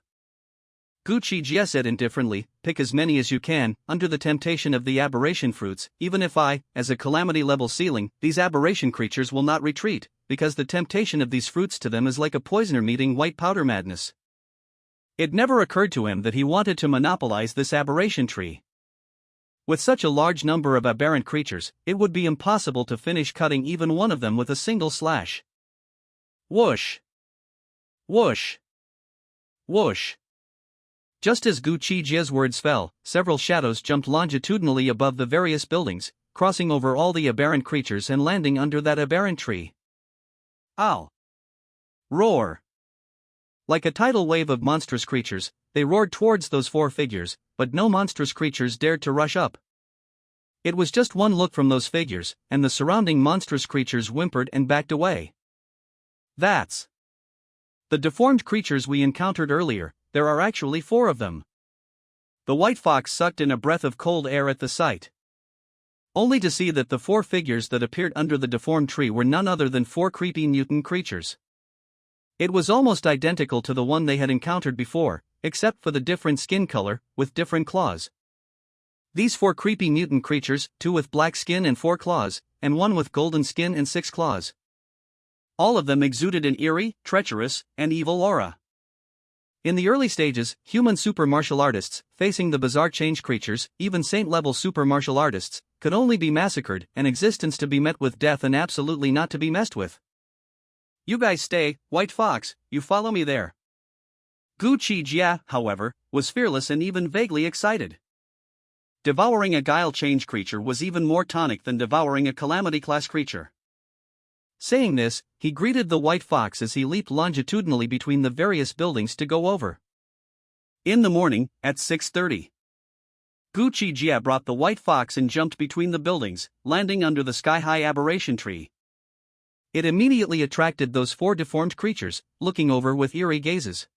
Gu Qi Jie said indifferently, pick as many as you can, under the temptation of the aberration fruits, even if as a calamity-level ceiling, these aberration creatures will not retreat, because the temptation of these fruits to them is like a poisoner meeting white powder madness. It never occurred to him that he wanted to monopolize this aberration tree. With such a large number of aberrant creatures, it would be impossible to finish cutting even one of them with a single slash. Whoosh! Whoosh! Whoosh! Just as Gu Qi Jie's words fell, several shadows jumped longitudinally above the various buildings, crossing over all the aberrant creatures and landing under that aberrant tree. Ow! Roar! Like a tidal wave of monstrous creatures, they roared towards those 4 figures, but no monstrous creatures dared to rush up. It was just one look from those figures, and the surrounding monstrous creatures whimpered and backed away. That's the deformed creatures we encountered earlier. There are actually 4 of them. The White Fox sucked in a breath of cold air at the sight, only to see that the 4 figures that appeared under the deformed tree were none other than 4 creepy mutant creatures. It was almost identical to the one they had encountered before, except for the different skin color, with different claws. These 4 creepy mutant creatures, 2 with black skin and 4 claws, and 1 with golden skin and 6 claws. All of them exuded an eerie, treacherous, and evil aura. In the early stages, human super martial artists, facing the bizarre change creatures, even saint-level super martial artists, could only be massacred, and existence to be met with death and absolutely not to be messed with. You guys stay, White Fox, you follow me there. Gu Qi Jie, however, was fearless and even vaguely excited. Devouring a guile change creature was even more tonic than devouring a calamity-class creature. Saying this, he greeted the White Fox as he leaped longitudinally between the various buildings to go over. In the morning, at 6:30, Gu Qi Jie brought the White Fox and jumped between the buildings, landing under the sky-high aberration tree. It immediately attracted those 4 deformed creatures, looking over with eerie gazes.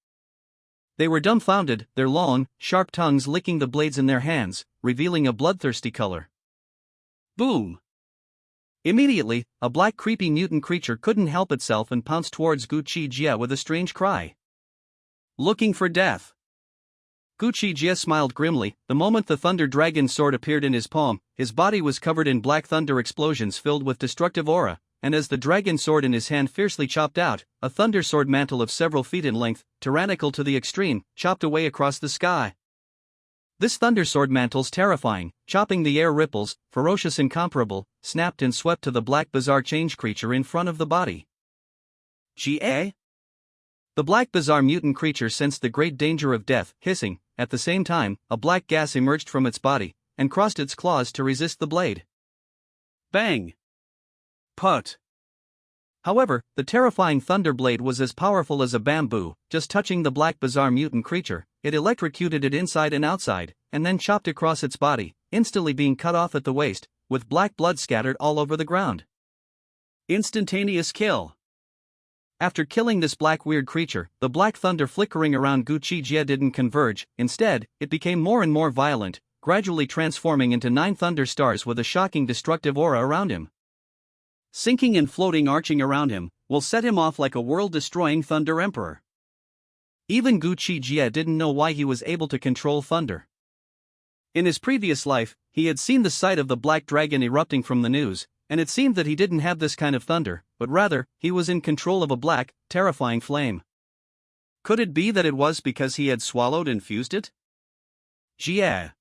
They were dumbfounded, their long, sharp tongues licking the blades in their hands, revealing a bloodthirsty color. Boom! Immediately, a black creepy mutant creature couldn't help itself and pounced towards Gu Qi Jie with a strange cry. Looking for death. Gu Qi Jie smiled grimly. The moment the thunder dragon sword appeared in his palm, his body was covered in black thunder explosions filled with destructive aura, and as the dragon sword in his hand fiercely chopped out, a thunder sword mantle of several feet in length, tyrannical to the extreme, chopped away across the sky. This thunder sword mantle's terrifying, chopping the air ripples, ferocious incomparable, snapped and swept to the black bizarre change creature in front of the body. Ga? The black bizarre mutant creature sensed the great danger of death, hissing. At the same time, a black gas emerged from its body, and crossed its claws to resist the blade. Bang! Put! However, the terrifying thunder blade was as powerful as a bamboo. Just touching the black bizarre mutant creature, it electrocuted it inside and outside, and then chopped across its body, instantly being cut off at the waist, with black blood scattered all over the ground. Instantaneous kill. After killing this black weird creature, the black thunder flickering around Gu Qi Jie didn't converge. Instead, it became more and more violent, gradually transforming into 9 thunder stars with a shocking destructive aura around him. Sinking and floating arching around him, will set him off like a world-destroying thunder emperor. Even Gu Qi Jie didn't know why he was able to control thunder. In his previous life, he had seen the sight of the black dragon erupting from the news, and it seemed that he didn't have this kind of thunder, but rather, he was in control of a black, terrifying flame. Could it be that it was because he had swallowed and fused it? Jie.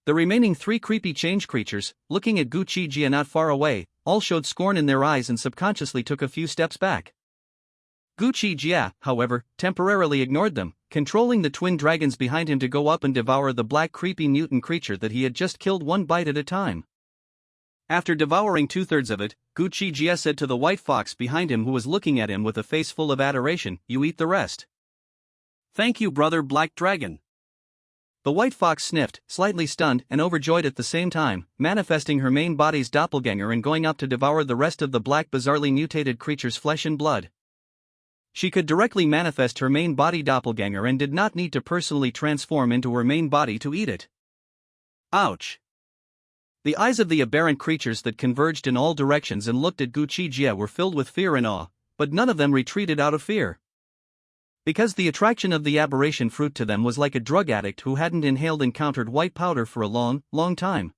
The remaining 3 creepy change creatures, looking at Gu Qi Jie not far away, all showed scorn in their eyes and subconsciously took a few steps back. Gu Qi Jie, however, temporarily ignored them, controlling the twin dragons behind him to go up and devour the black creepy mutant creature that he had just killed one bite at a time. After devouring 2/3 of it, Gu Qi Jie said to the white fox behind him who was looking at him with a face full of adoration, "You eat the rest." "Thank you, brother Black Dragon." The white fox sniffed, slightly stunned and overjoyed at the same time, manifesting her main body's doppelganger and going up to devour the rest of the black bizarrely mutated creature's flesh and blood. She could directly manifest her main body doppelganger and did not need to personally transform into her main body to eat it. Ouch! The eyes of the aberrant creatures that converged in all directions and looked at Gu Qi Jie were filled with fear and awe, but none of them retreated out of fear. Because the attraction of the aberration fruit to them was like a drug addict who hadn't inhaled encountered white powder for a long, long time.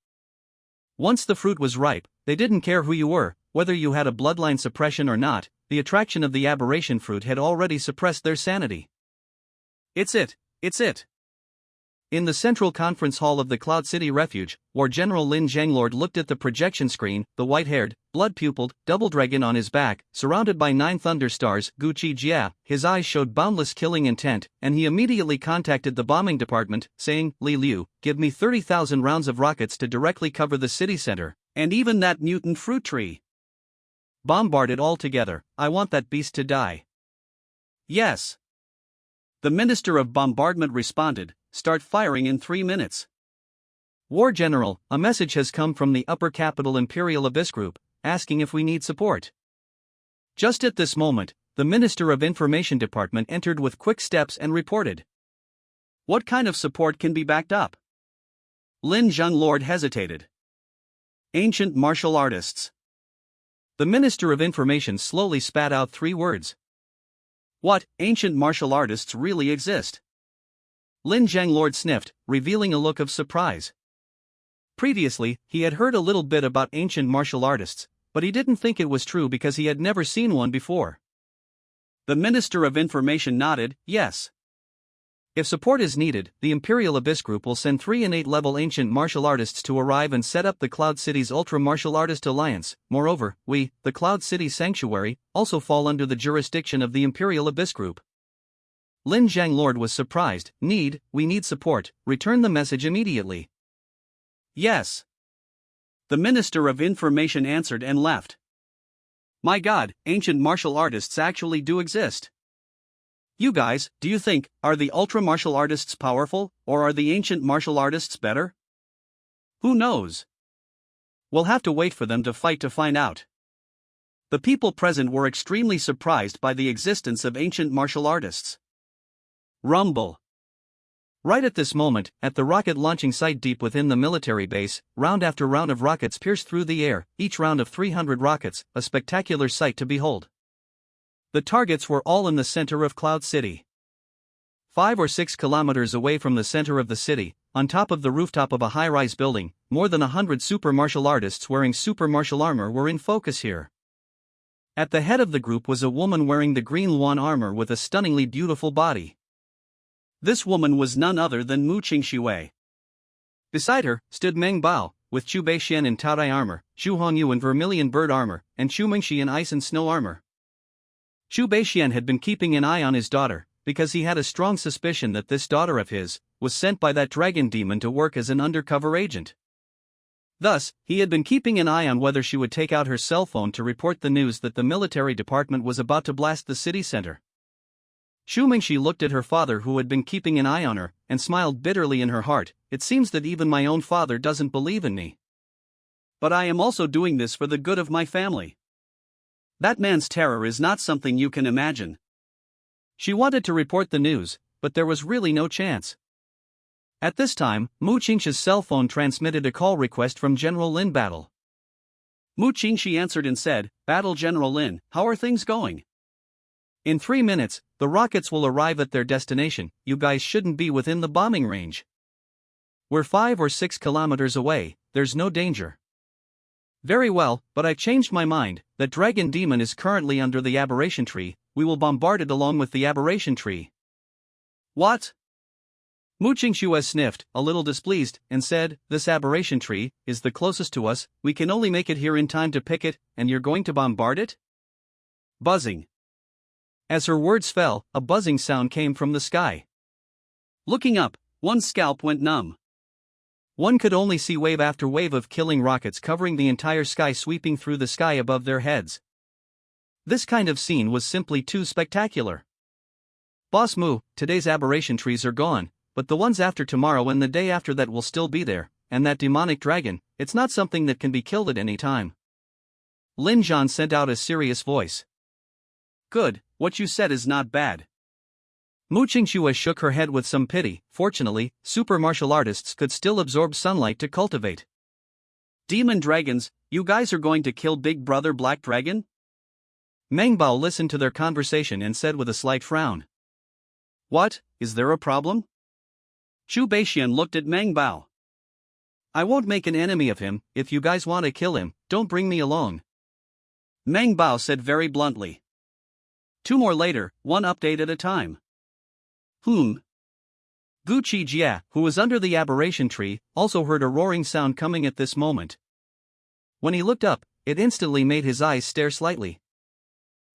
Once the fruit was ripe, they didn't care who you were, whether you had a bloodline suppression or not, the attraction of the aberration fruit had already suppressed their sanity. It's it. In the central conference hall of the Cloud City Refuge, War General Lin Zhanglord looked at the projection screen, the white-haired, blood-pupiled, double dragon on his back, surrounded by 9 thunder stars, Gu Qi Jie. His eyes showed boundless killing intent, and he immediately contacted the bombing department, saying, "Li Liu, give me 30,000 rounds of rockets to directly cover the city center, and even that mutant fruit tree. Bombard it all together, I want that beast to die." "Yes." The Minister of Bombardment responded, "Start firing in 3 minutes." "War General, a message has come from the Upper Capital Imperial Abyss Group, asking if we need support." Just at this moment, the Minister of Information Department entered with quick steps and reported. "What kind of support can be backed up?" Lin Zhanglord hesitated. "Ancient martial artists." The Minister of Information slowly spat out 3 words. "What, ancient martial artists really exist?" Lin Zhanglord sniffed, revealing a look of surprise. Previously, he had heard a little bit about ancient martial artists, but he didn't think it was true because he had never seen one before. The Minister of Information nodded, "Yes. If support is needed, the Imperial Abyss Group will send 3 and 8 level ancient martial artists to arrive and set up the Cloud City's Ultra Martial Artist Alliance. Moreover, we, the Cloud City Sanctuary, also fall under the jurisdiction of the Imperial Abyss Group." Lin Zhanglord was surprised. We need support, return the message immediately." "Yes." The Minister of Information answered and left. "My god, ancient martial artists actually do exist. You guys, do you think, are the ultra martial artists powerful, or are the ancient martial artists better? Who knows? We'll have to wait for them to fight to find out." The people present were extremely surprised by the existence of ancient martial artists. Rumble. Right at this moment, at the rocket launching site deep within the military base, round after round of rockets pierced through the air, each round of 300 rockets, a spectacular sight to behold. The targets were all in the center of Cloud City. 5 or 6 kilometers away from the center of the city, on top of the rooftop of a high-rise building, more than 100 super martial artists wearing super martial armor were in focus here. At the head of the group was a woman wearing the green Luan armor with a stunningly beautiful body. This woman was none other than Mu Qingxiwei. Beside her stood Meng Bao, with Chu Beixuan in Taodai armor, Xu Hongyu in vermilion bird armor, and Chu Mengxi in ice and snow armor. Chu Beixuan had been keeping an eye on his daughter, because he had a strong suspicion that this daughter of his was sent by that dragon demon to work as an undercover agent. Thus, he had been keeping an eye on whether she would take out her cell phone to report the news that the military department was about to blast the city center. Chu Mengxi looked at her father who had been keeping an eye on her, and smiled bitterly in her heart. "It seems that even my own father doesn't believe in me. But I am also doing this for the good of my family. That man's terror is not something you can imagine." She wanted to report the news, but there was really no chance. At this time, Mu Qingxi's cell phone transmitted a call request from General Lin Battle. Mu Qingxi answered and said, "Battle General Lin, how are things going? In 3 minutes, the rockets will arrive at their destination. You guys shouldn't be within the bombing range. We're 5 or 6 kilometers away, there's no danger." "Very well, but I've changed my mind. That dragon demon is currently under the aberration tree, we will bombard it along with the aberration tree." "What?" Mu Qingxue sniffed, a little displeased, and said, "This aberration tree is the closest to us, we can only make it here in time to pick it, and you're going to bombard it?" Buzzing. As her words fell, a buzzing sound came from the sky. Looking up, one's scalp went numb. One could only see wave after wave of killing rockets covering the entire sky, sweeping through the sky above their heads. This kind of scene was simply too spectacular. "Boss Mu, today's aberration trees are gone, but the ones after tomorrow and the day after that will still be there, and that demonic dragon, it's not something that can be killed at any time." Lin Zhan sent out a serious voice. "Good, what you said is not bad." Mu Qingxue shook her head with some pity. Fortunately, super martial artists could still absorb sunlight to cultivate. "Demon dragons, you guys are going to kill Big Brother Black Dragon?" Mengba listened to their conversation and said with a slight frown. "What, is there a problem?" Chu Beixuan looked at Mengba. "I won't make an enemy of him. If you guys want to kill him, don't bring me along," Mengba said very bluntly. 2 more later, one update at a time. Gu Qi Jie, who was under the aberration tree, also heard a roaring sound coming at this moment. When he looked up, it instantly made his eyes stare slightly.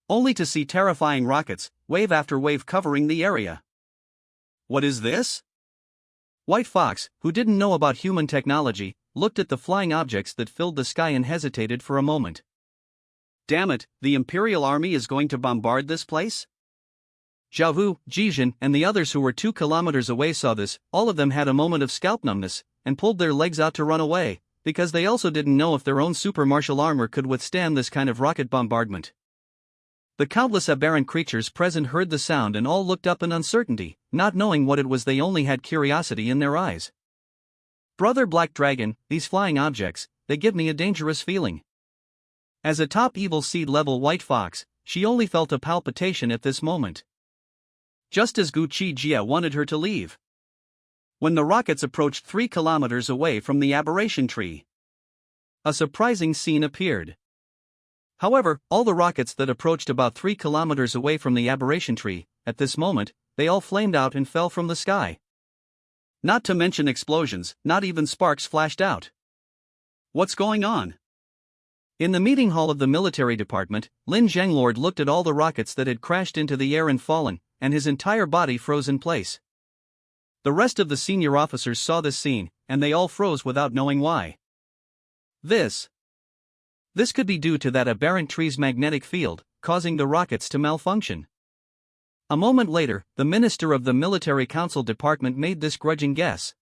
Only to see terrifying rockets, wave after wave covering the area. "What is this?" White Fox, who didn't know about human technology, looked at the flying objects that filled the sky and hesitated for a moment. "Damn it, the Imperial Army is going to bombard this place?" Zhao, Jijin, and the others who were 2 kilometers away saw this. All of them had a moment of scalp numbness, and pulled their legs out to run away, because they also didn't know if their own super martial armor could withstand this kind of rocket bombardment. The countless aberrant creatures present heard the sound and all looked up in uncertainty, not knowing what it was. They only had curiosity in their eyes. "Brother Black Dragon, these flying objects, they give me a dangerous feeling." As a top evil seed level White Fox, she only felt a palpitation at this moment. Just as Gu Qi Jie wanted her to leave. When the rockets approached 3 kilometers away from the aberration tree, a surprising scene appeared. However, all the rockets that approached about 3 kilometers away from the aberration tree, at this moment, they all flamed out and fell from the sky. Not to mention explosions, not even sparks flashed out. What's going on? In the meeting hall of the military department, Lin Zhenglord looked at all the rockets that had crashed into the air and fallen, and his entire body froze in place. The rest of the senior officers saw this scene, and they all froze without knowing why. This could be due to that aberrant tree's magnetic field, causing the rockets to malfunction. A moment later, the minister of the military council department made this grudging guess.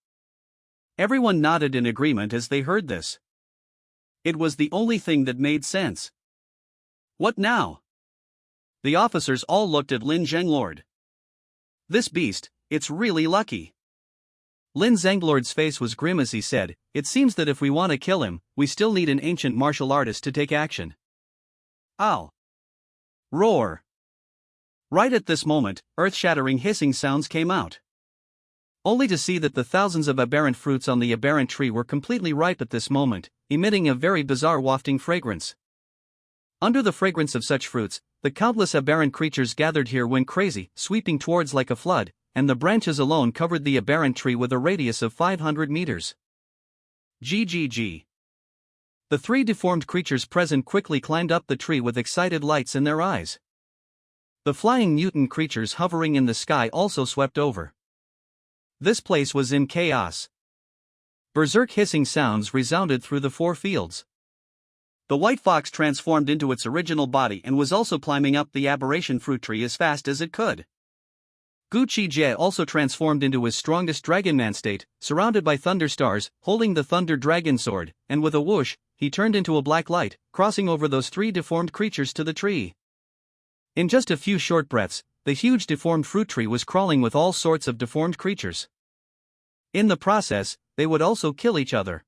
Everyone nodded in agreement as they heard this. It was the only thing that made sense. What now? The officers all looked at Lin Zhenglord. "This beast, it's really lucky." Lin Zhenglord's face was grim as he said, "It seems that if we want to kill him, we still need an ancient martial artist to take action." Ow! Roar! Right at this moment, earth-shattering hissing sounds came out. Only to see that the thousands of aberrant fruits on the aberrant tree were completely ripe at this moment, emitting a very bizarre wafting fragrance. Under the fragrance of such fruits, the countless aberrant creatures gathered here went crazy, sweeping towards like a flood, and the branches alone covered the aberrant tree with a radius of 500 meters. GGG. The 3 deformed creatures present quickly climbed up the tree with excited lights in their eyes. The flying mutant creatures hovering in the sky also swept over. This place was in chaos. Berserk hissing sounds resounded through the 4 fields. The white fox transformed into its original body and was also climbing up the aberration fruit tree as fast as it could. Gu Qi Jie also transformed into his strongest dragonman state, surrounded by thunder stars, holding the thunder dragon sword, and with a whoosh, he turned into a black light, crossing over those 3 deformed creatures to the tree. In just a few short breaths, the huge deformed fruit tree was crawling with all sorts of deformed creatures. In the process, they would also kill each other.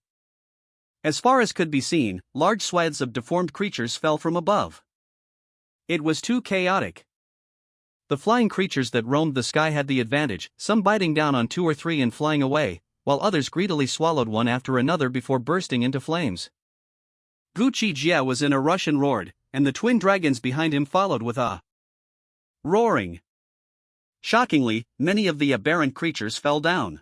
As far as could be seen, large swaths of deformed creatures fell from above. It was too chaotic. The flying creatures that roamed the sky had the advantage, some biting down on 2 or 3 and flying away, while others greedily swallowed one after another before bursting into flames. Gu Qi Jie was in a rush and roared, and the twin dragons behind him followed with a roaring. Shockingly, many of the aberrant creatures fell down.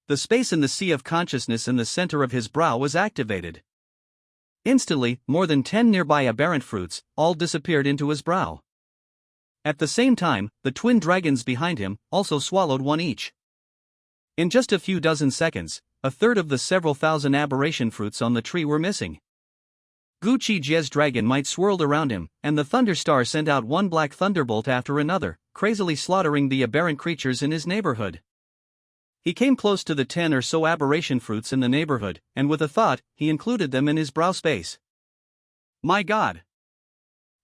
The space in the sea of consciousness in the center of his brow was activated. Instantly, more than 10 nearby aberrant fruits all disappeared into his brow. At the same time, the twin dragons behind him also swallowed one each. In just a few dozen seconds, a third of the several thousand aberration fruits on the tree were missing. Gu Qi Jie's dragon might swirled around him, and the thunderstar sent out one black thunderbolt after another, crazily slaughtering the aberrant creatures in his neighborhood. He came close to the 10 or so aberration fruits in the neighborhood, and with a thought, he included them in his brow space. My God!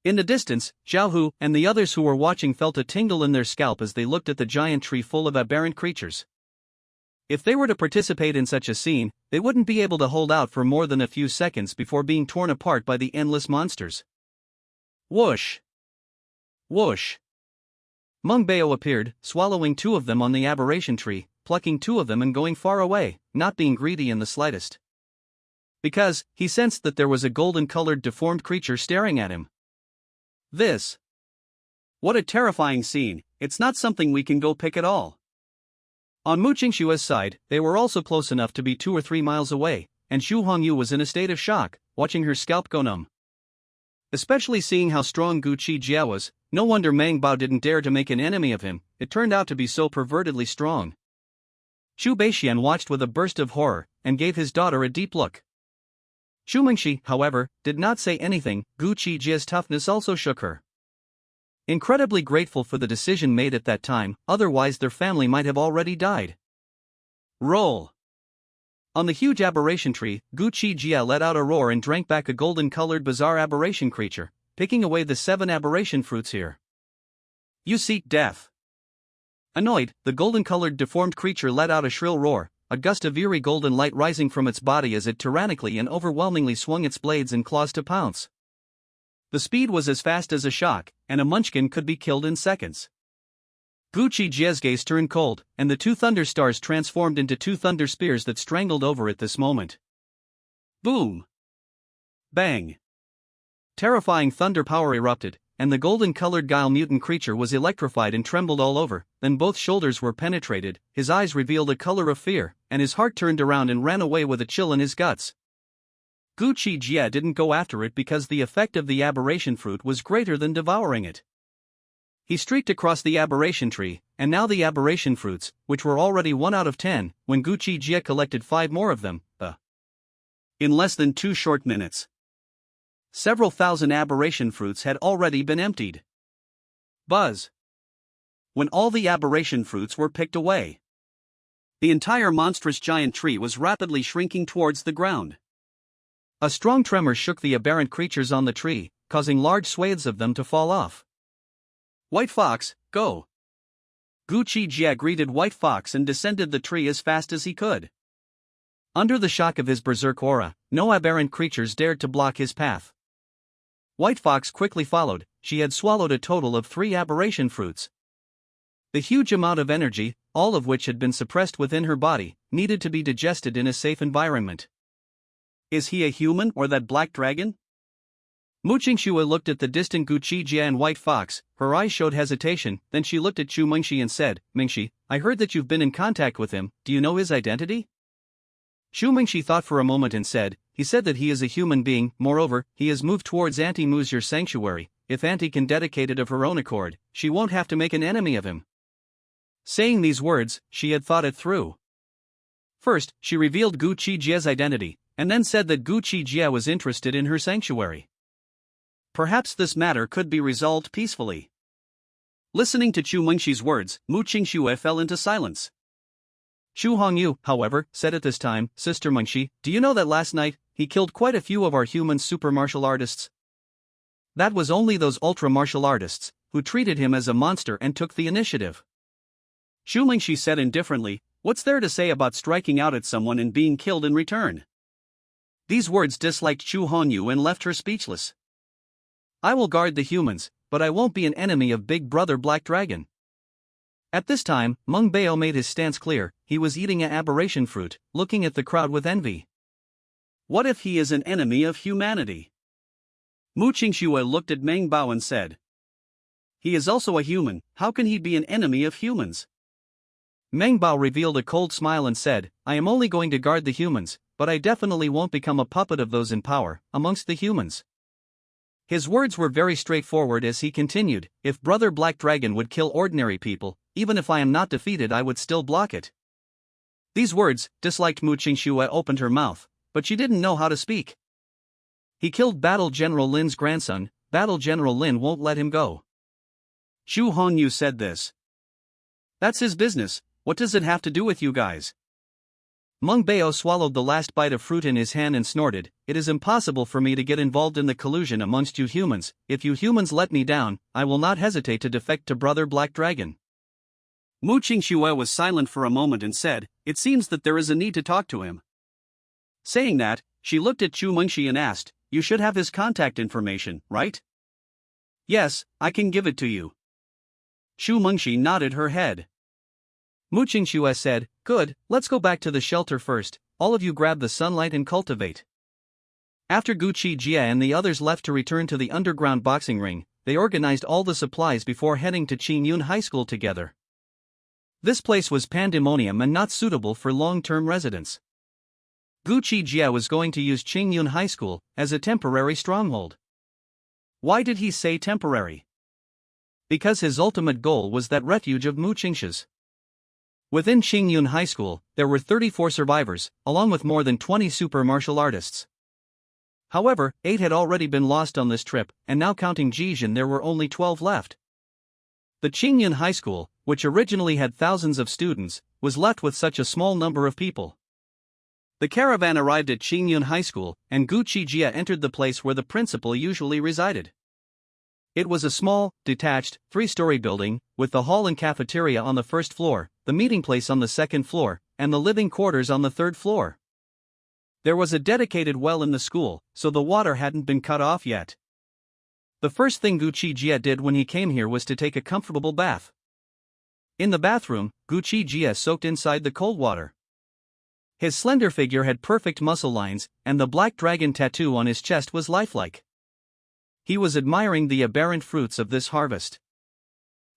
In the distance, Zhao Hu and the others who were watching felt a tingle in their scalp as they looked at the giant tree full of aberrant creatures. If they were to participate in such a scene, they wouldn't be able to hold out for more than a few seconds before being torn apart by the endless monsters. Whoosh! Whoosh! Meng Bao appeared, swallowing 2 of them on the aberration tree, plucking 2 of them and going far away, not being greedy in the slightest. Because, he sensed that there was a golden-colored deformed creature staring at him. This. What a terrifying scene, it's not something we can go pick at all. On Mu Qingshua's side, they were also close enough to be 2 or 3 miles away, and Xu Hongyu was in a state of shock, watching her scalp go numb. Especially seeing how strong Gu Qi Jie was, no wonder Meng Bao didn't dare to make an enemy of him, it turned out to be so pervertedly strong. Chu Beixuan watched with a burst of horror, and gave his daughter a deep look. Chu Mengxi, however, did not say anything. Gu Qi Jie's toughness also shook her. Incredibly grateful for the decision made at that time, otherwise their family might have already died. Roll! On the huge aberration tree, Gu Qi Jie let out a roar and drank back a golden-colored bizarre aberration creature, picking away the 7 aberration fruits here. You seek death. Annoyed, the golden-colored deformed creature let out a shrill roar, a gust of eerie golden light rising from its body as it tyrannically and overwhelmingly swung its blades and claws to pounce. The speed was as fast as a shock, and a munchkin could be killed in seconds. Gu Qi Jie's gaze turned cold, and the 2 thunder stars transformed into 2 thunder spears that strangled over at this moment. Boom! Bang! Terrifying thunder power erupted, and the golden-colored guile mutant creature was electrified and trembled all over. Then both shoulders were penetrated, his eyes revealed a color of fear, and his heart turned around and ran away with a chill in his guts. Gu Qi Jie didn't go after it because the effect of the aberration fruit was greater than devouring it. He streaked across the aberration tree, and now the aberration fruits, which were already 1 out of 10, when Gu Qi Jie collected 5 more of them, in less than 2 short minutes. Several thousand aberration fruits had already been emptied. Buzz! When all the aberration fruits were picked away, the entire monstrous giant tree was rapidly shrinking towards the ground. A strong tremor shook the aberrant creatures on the tree, causing large swathes of them to fall off. White Fox, go! Gu Qi Jie greeted White Fox and descended the tree as fast as he could. Under the shock of his berserk aura, no aberrant creatures dared to block his path. White Fox quickly followed. She had swallowed a total of 3 aberration fruits. The huge amount of energy, all of which had been suppressed within her body, needed to be digested in a safe environment. Is he a human or that black dragon? Mu Qingxue looked at the distant Gu Qi Jie and White Fox. Her eyes showed hesitation, then she looked at Chu Mengxi and said, Mengxi, I heard that you've been in contact with him, do you know his identity? Chu Mengxi thought for a moment and said, he said that he is a human being, moreover, he has moved towards Auntie Mu's your sanctuary. If Auntie can dedicate it of her own accord, she won't have to make an enemy of him. Saying these words, she had thought it through. First, she revealed Gu Qi Jie's identity, and then said that Gu Qi Jie was interested in her sanctuary. Perhaps this matter could be resolved peacefully. Listening to Chu Mengxi's words, Mu Qingxue fell into silence. Xu Hongyu, however, said at this time, Sister Mengxi, do you know that last night, he killed quite a few of our human super martial artists? That was only those ultra martial artists, who treated him as a monster and took the initiative. Xu Mengxi said indifferently, what's there to say about striking out at someone and being killed in return? These words disliked Xu Hongyu and left her speechless. I will guard the humans, but I won't be an enemy of Big Brother Black Dragon. At this time, Meng Bao made his stance clear. He was eating an aberration fruit, looking at the crowd with envy. What if he is an enemy of humanity? Mu Qingxue looked at Meng Bao and said. He is also a human, how can he be an enemy of humans? Mengba revealed a cold smile and said, I am only going to guard the humans, but I definitely won't become a puppet of those in power, amongst the humans. His words were very straightforward as he continued, if Brother Black Dragon would kill ordinary people, even if I am not defeated I would still block it. These words disliked Mu Qingxue opened her mouth, but she didn't know how to speak. He killed Battle General Lin's grandson, Battle General Lin won't let him go. Xu Hongyu said this. That's his business, what does it have to do with you guys? Meng Bao swallowed the last bite of fruit in his hand and snorted, it is impossible for me to get involved in the collusion amongst you humans, if you humans let me down, I will not hesitate to defect to Brother Black Dragon. Mu Qingxue was silent for a moment and said, it seems that there is a need to talk to him. Saying that, she looked at Chu Mengxi and asked, you should have his contact information, right? Yes, I can give it to you. Chu Mengxi nodded her head. Mu Qingxue said, good, let's go back to the shelter first, all of you grab the sunlight and cultivate. After Gu Qi Jie and the others left to return to the underground boxing ring, they organized all the supplies before heading to Qingyun High School together. This place was pandemonium and not suitable for long-term residence. Gu Qi Jie was going to use Qingyun High School as a temporary stronghold. Why did he say temporary? Because his ultimate goal was that refuge of Mu Qingxi's. Within Qingyun High School, there were 34 survivors, along with more than 20 super martial artists. However, 8 had already been lost on this trip, and now counting Jijin there were only 12 left. The Qingyun High School, which originally had thousands of students, was left with such a small number of people. The caravan arrived at Qingyun High School, and Gu Qi Jie entered the place where the principal usually resided. It was a small, detached, 3-story building, with the hall and cafeteria on the first floor, the meeting place on the second floor, and the living quarters on the third floor. There was a dedicated well in the school, so the water hadn't been cut off yet. The first thing Gu Qi Jie did when he came here was to take a comfortable bath. In the bathroom, Gu Qi Jie soaked inside the cold water. His slender figure had perfect muscle lines, and the black dragon tattoo on his chest was lifelike. He was admiring the aberrant fruits of this harvest.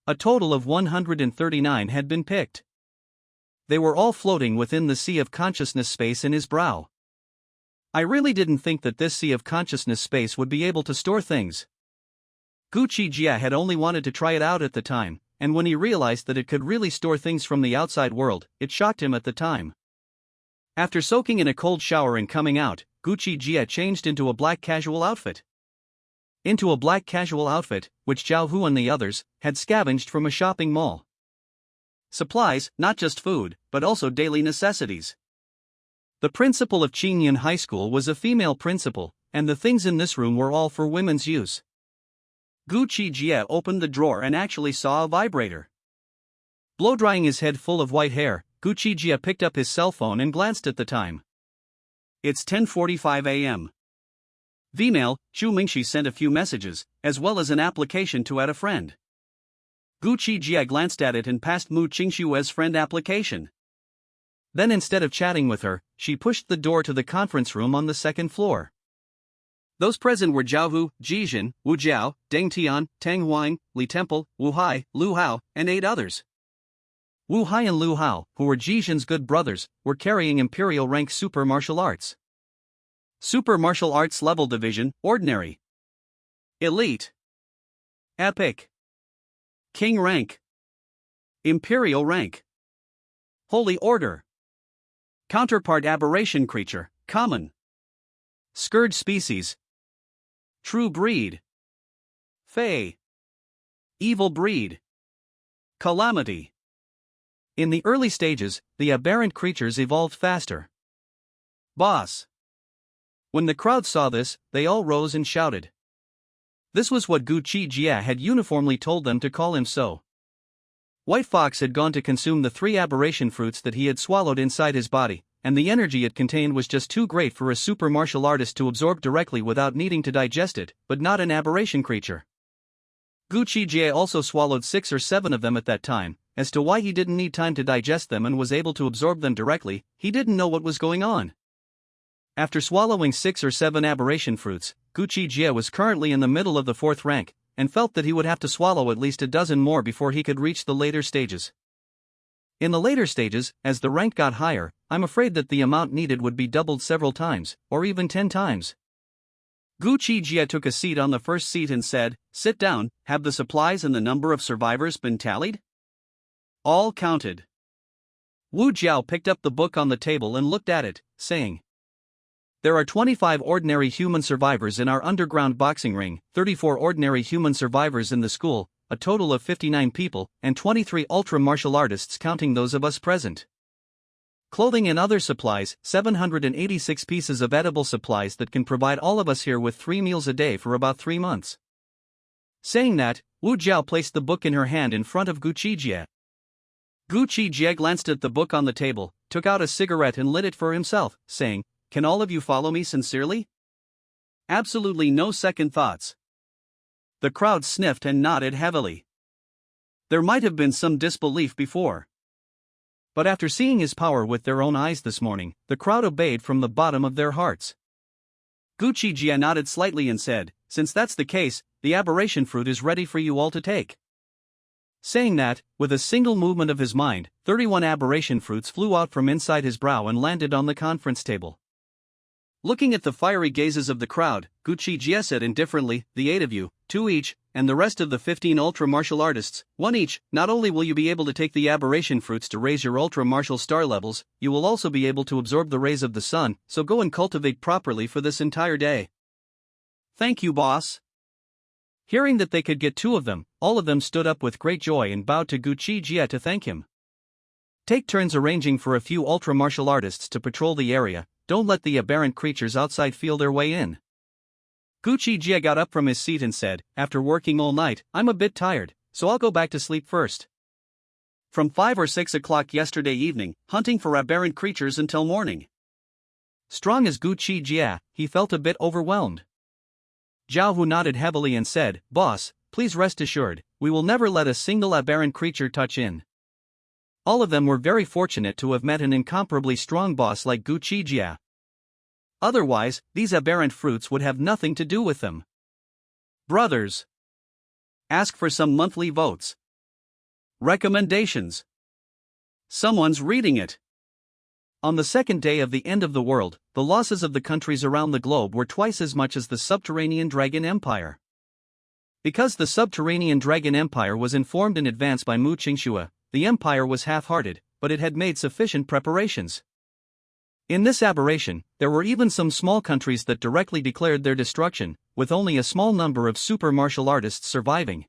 A total of 139 had been picked. They were all floating within the sea of consciousness space in his brow. I really didn't think that this sea of consciousness space would be able to store things. Gu Qi Jie had only wanted to try it out at the time, and when he realized that it could really store things from the outside world, it shocked him at the time. After soaking in a cold shower and coming out, Gu Qi Jie changed into a black casual outfit. Which Zhao Hu and the others had scavenged from a shopping mall. Supplies, not just food, but also daily necessities. The principal of Qingyun High School was a female principal, and the things in this room were all for women's use. Gu Qi Jie opened the drawer and actually saw a vibrator. Blow-drying his head full of white hair, Gu Qi Jie picked up his cell phone and glanced at the time. It's 10:45 a.m. Vmail, Chu Mengxi sent a few messages, as well as an application to add a friend. Gu Qi Jie glanced at it and passed Mu Qingxue's friend application. Then instead of chatting with her, she pushed the door to the conference room on the second floor. Those present were Zhao Hu, Jijin, Wu Jiao, Deng Tian, Tang Huang, Li Temple, Wu Hai, Lu Hao, and 8 others. Wu Hai and Lu Hao, who were Jijin's good brothers, were carrying Imperial rank Super Martial Arts. Super Martial Arts Level Division, Ordinary, Elite, Epic, King Rank, Imperial Rank, Holy Order. Counterpart Aberration Creature, Common, Scourge Species, True Breed, Fey, Evil Breed, Calamity. In the early stages, the aberrant creatures evolved faster. Boss. When the crowd saw this, they all rose and shouted. This was what Gu Qi Jie had uniformly told them to call him so. White Fox had gone to consume the 3 aberration fruits that he had swallowed inside his body, and the energy it contained was just too great for a super martial artist to absorb directly without needing to digest it, but not an aberration creature. Gu Qi Jie also swallowed 6 or 7 of them at that time. As to why he didn't need time to digest them and was able to absorb them directly, he didn't know what was going on. After swallowing 6 or 7 aberration fruits, Gu Qi Jie was currently in the middle of the 4th rank, and felt that he would have to swallow at least a dozen more before he could reach the later stages. In the later stages, as the rank got higher, I'm afraid that the amount needed would be doubled several times, or even 10 times. Gu Qi Jie took a seat on the first seat and said, "Sit down, have the supplies and the number of survivors been tallied?" All counted. Wu Jiao picked up the book on the table and looked at it, saying, "There are 25 ordinary human survivors in our underground boxing ring, 34 ordinary human survivors in the school, a total of 59 people, and 23 ultra martial artists counting those of us present. Clothing and other supplies, 786 pieces of edible supplies that can provide all of us here with 3 meals a day for about 3 months." Saying that, Wu Jiao placed the book in her hand in front of Gu Qi Jie. Gu Qi Jie glanced at the book on the table, took out a cigarette and lit it for himself, saying, "Can all of you follow me sincerely?" Absolutely no second thoughts. The crowd sniffed and nodded heavily. There might have been some disbelief before, but after seeing his power with their own eyes this morning, the crowd obeyed from the bottom of their hearts. Gu Qi Jie nodded slightly and said, "Since that's the case, the aberration fruit is ready for you all to take." Saying that, with a single movement of his mind, 31 aberration fruits flew out from inside his brow and landed on the conference table. Looking at the fiery gazes of the crowd, Gu Qi Jie said indifferently, "The 8 of you, 2 each, and the rest of the 15 ultra martial artists, 1 each, not only will you be able to take the aberration fruits to raise your ultra martial star levels, you will also be able to absorb the rays of the sun, so go and cultivate properly for this entire day." "Thank you, boss." Hearing that they could get 2 of them, all of them stood up with great joy and bowed to Gu Qi Jie to thank him. "Take turns arranging for a few ultra martial artists to patrol the area, don't let the aberrant creatures outside feel their way in." Gu Qi Jie got up from his seat and said, "After working all night, I'm a bit tired, so I'll go back to sleep first." From 5 or 6 o'clock yesterday evening, hunting for aberrant creatures until morning. Strong as Gu Qi Jie, he felt a bit overwhelmed. Zhao Hu nodded heavily and said, "Boss, please rest assured, we will never let a single aberrant creature touch in." All of them were very fortunate to have met an incomparably strong boss like Gu Qi Jie. Otherwise, these aberrant fruits would have nothing to do with them. Brothers, ask for some monthly votes. Recommendations. Someone's reading it. On the second day of the end of the world, the losses of the countries around the globe were twice as much as the subterranean Dragon Empire. Because the subterranean Dragon Empire was informed in advance by Mu Qingxue, the empire was half-hearted, but it had made sufficient preparations. In this aberration, there were even some small countries that directly declared their destruction, with only a small number of super martial artists surviving.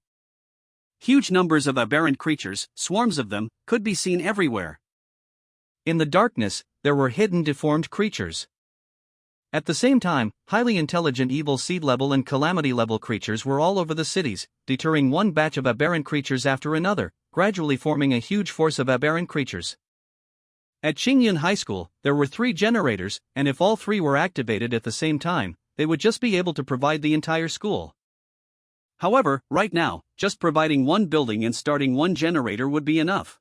Huge numbers of aberrant creatures, swarms of them, could be seen everywhere. In the darkness, there were hidden deformed creatures. At the same time, highly intelligent evil seed-level and calamity-level creatures were all over the cities, deterring one batch of aberrant creatures after another, gradually forming a huge force of aberrant creatures. At Qingyun High School, there were 3 generators, and if all 3 were activated at the same time, they would just be able to provide the entire school. However, right now, just providing 1 building and starting 1 generator would be enough.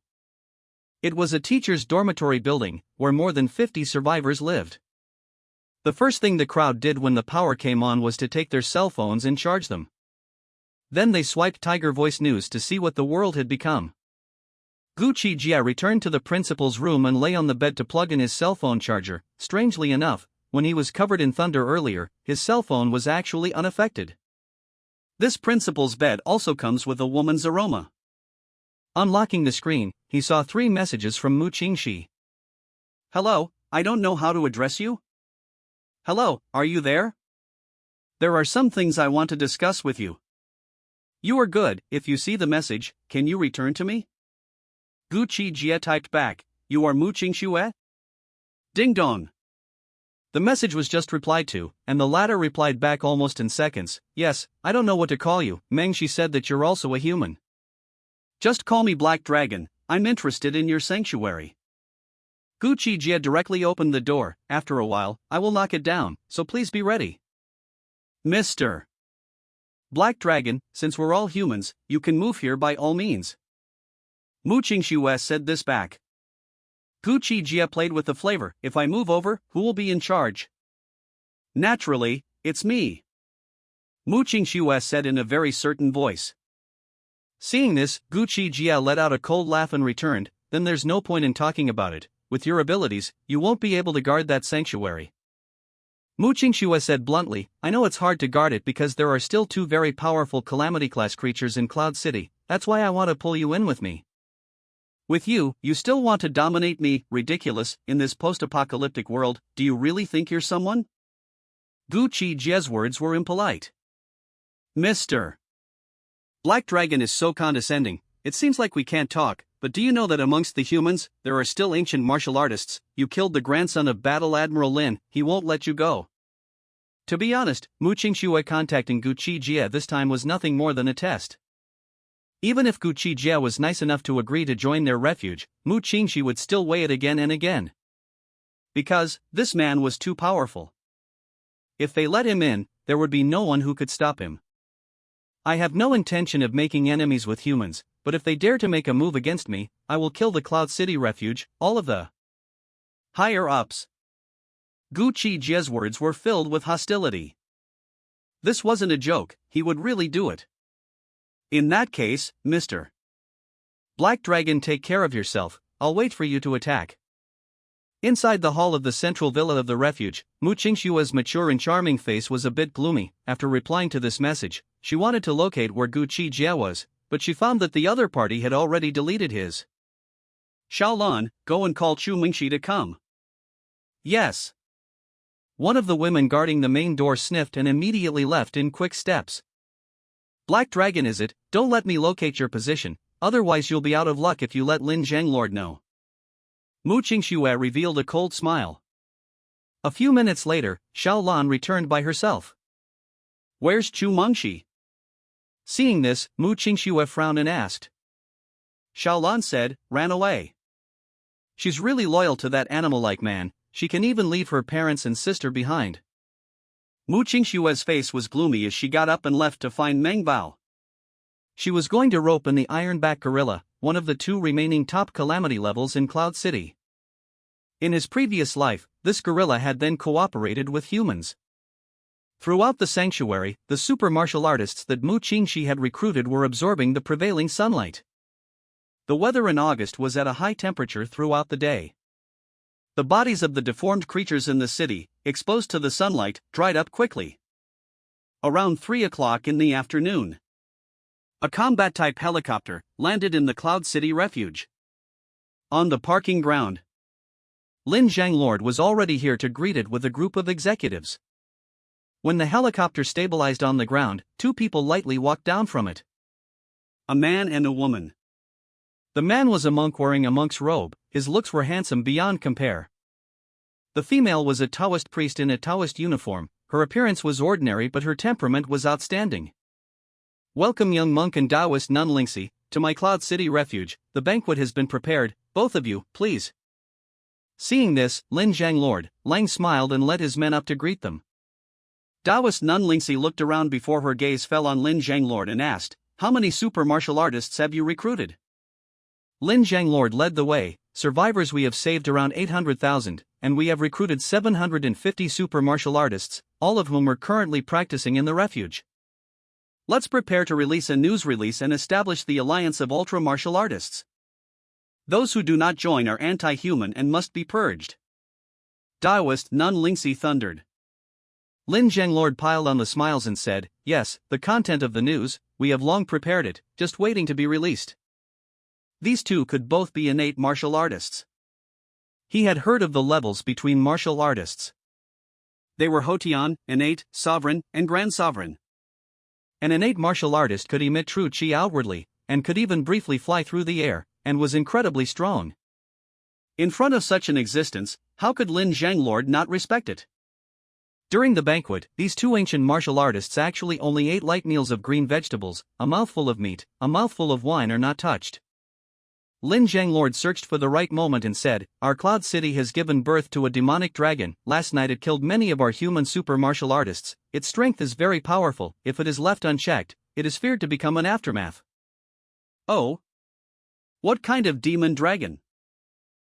It was a teacher's dormitory building, where more than 50 survivors lived. The first thing the crowd did when the power came on was to take their cell phones and charge them. Then they swiped Tiger Voice News to see what the world had become. Gu Qi Jie returned to the principal's room and lay on the bed to plug in his cell phone charger. Strangely enough, when he was covered in thunder earlier, his cell phone was actually unaffected. This principal's bed also comes with a woman's aroma. Unlocking the screen, he saw 3 messages from Mu Qingxi. "Hello, I don't know how to address you. Hello, are you there? There are some things I want to discuss with you. You are good. If you see the message, can you return to me?" Gu Qi Jie typed back, "You are Mu Qingxue?" Ding dong. The message was just replied to, and the latter replied back almost in seconds, "Yes, I don't know what to call you. Mengxi said that you're also a human. Just call me Black Dragon, I'm interested in your sanctuary." Gu Qi Jie directly opened the door. "After a while, I will knock it down, so please be ready." Mr. Black Dragon, since we're all humans, you can move here by all means. Mu Qingxue said this back. Gu Qi Jie played with the flavor. "If I move over, who will be in charge?" "Naturally, it's me." Mu Qingxue said in a very certain voice. Seeing this, Gu Qi Jie let out a cold laugh and returned, then there's no point in talking about it. With your abilities, you won't be able to guard that sanctuary. Mu Qingxue said bluntly, I know it's hard to guard it because there are still two very powerful Calamity-class creatures in Cloud City, that's why I want to pull you in with me. With you, you still want to dominate me, ridiculous, in this post-apocalyptic world, do you really think you're someone? Gu Qi Jie's words were impolite. Mr. Black Dragon is so condescending, it seems like we can't talk, but do you know that amongst the humans, there are still ancient martial artists? You killed the grandson of Battle Admiral Lin, he won't let you go. To be honest, Mu Qingxue contacting Gu Qi Jie this time was nothing more than a test. Even if Gu Qi Jie was nice enough to agree to join their refuge, Mu Qingxi would still weigh it again and again. Because, this man was too powerful. If they let him in, there would be no one who could stop him. I have no intention of making enemies with humans, but if they dare to make a move against me, I will kill the Cloud City refuge, all of the higher-ups. Gu Qi Jie's words were filled with hostility. This wasn't a joke, he would really do it. In that case, Mr. Black Dragon, take care of yourself, I'll wait for you to attack. Inside the hall of the central villa of the refuge, Mu Qingxue's mature and charming face was a bit gloomy. After replying to this message, she wanted to locate where Gu Qi Jie was, but she found that the other party had already deleted his. Xiaolan, go and call Chu Mengxi to come. Yes. One of the women guarding the main door sniffed and immediately left in quick steps. Black Dragon, is it? Don't let me locate your position, otherwise you'll be out of luck if you let Lin Zhanglord know. Mu Qingxue revealed a cold smile. A few minutes later, Xiaolan returned by herself. Where's Chu Mengxi? Seeing this, Mu Qingxue frowned and asked. Xiaolan said, ran away. She's really loyal to that animal-like man, she can even leave her parents and sister behind. Mu Qingxue's face was gloomy as she got up and left to find Meng Bao. She was going to rope in the Ironback Gorilla, one of the two remaining top calamity levels in Cloud City. In his previous life, this gorilla had then cooperated with humans. Throughout the sanctuary, the super martial artists that Mu Qingxi had recruited were absorbing the prevailing sunlight. The weather in August was at a high temperature throughout the day. The bodies of the deformed creatures in the city, exposed to the sunlight, dried up quickly. Around 3 o'clock in the afternoon, a combat-type helicopter landed in the Cloud City refuge. On the parking ground, Lin Zhanglord was already here to greet it with a group of executives. When the helicopter stabilized on the ground, two people lightly walked down from it. A man and a woman. The man was a monk wearing a monk's robe, his looks were handsome beyond compare. The female was a Taoist priest in a Taoist uniform, her appearance was ordinary but her temperament was outstanding. Welcome, young monk and Taoist nun Lingxi, to my Cloud City refuge, the banquet has been prepared, both of you, please. Seeing this, Lin Zhanglord, Lang smiled and led his men up to greet them. Taoist nun Lingxi looked around before her gaze fell on Lin Zhanglord and asked, how many super martial artists have you recruited? Lin Zhanglord led the way, survivors, we have saved around 800,000, and we have recruited 750 super martial artists, all of whom are currently practicing in the refuge. Let's prepare to release a news release and establish the alliance of ultra martial artists. Those who do not join are anti-human and must be purged. Taoist nun Lingxi thundered. Lin Zhanglord piled on the smiles and said, yes, the content of the news, we have long prepared it, just waiting to be released. These two could both be innate martial artists. He had heard of the levels between martial artists. They were Hotian, innate, sovereign, and grand sovereign. An innate martial artist could emit true qi outwardly, and could even briefly fly through the air, and was incredibly strong. In front of such an existence, how could Lin Zhanglord not respect it? During the banquet, these two ancient martial artists actually only ate light meals of green vegetables, a mouthful of meat, a mouthful of wine are not touched. Lin Zhanglord searched for the right moment and said, our Cloud City has given birth to a demonic dragon, last night it killed many of our human super martial artists, its strength is very powerful, if it is left unchecked, it is feared to become an aftermath. Oh? What kind of demon dragon?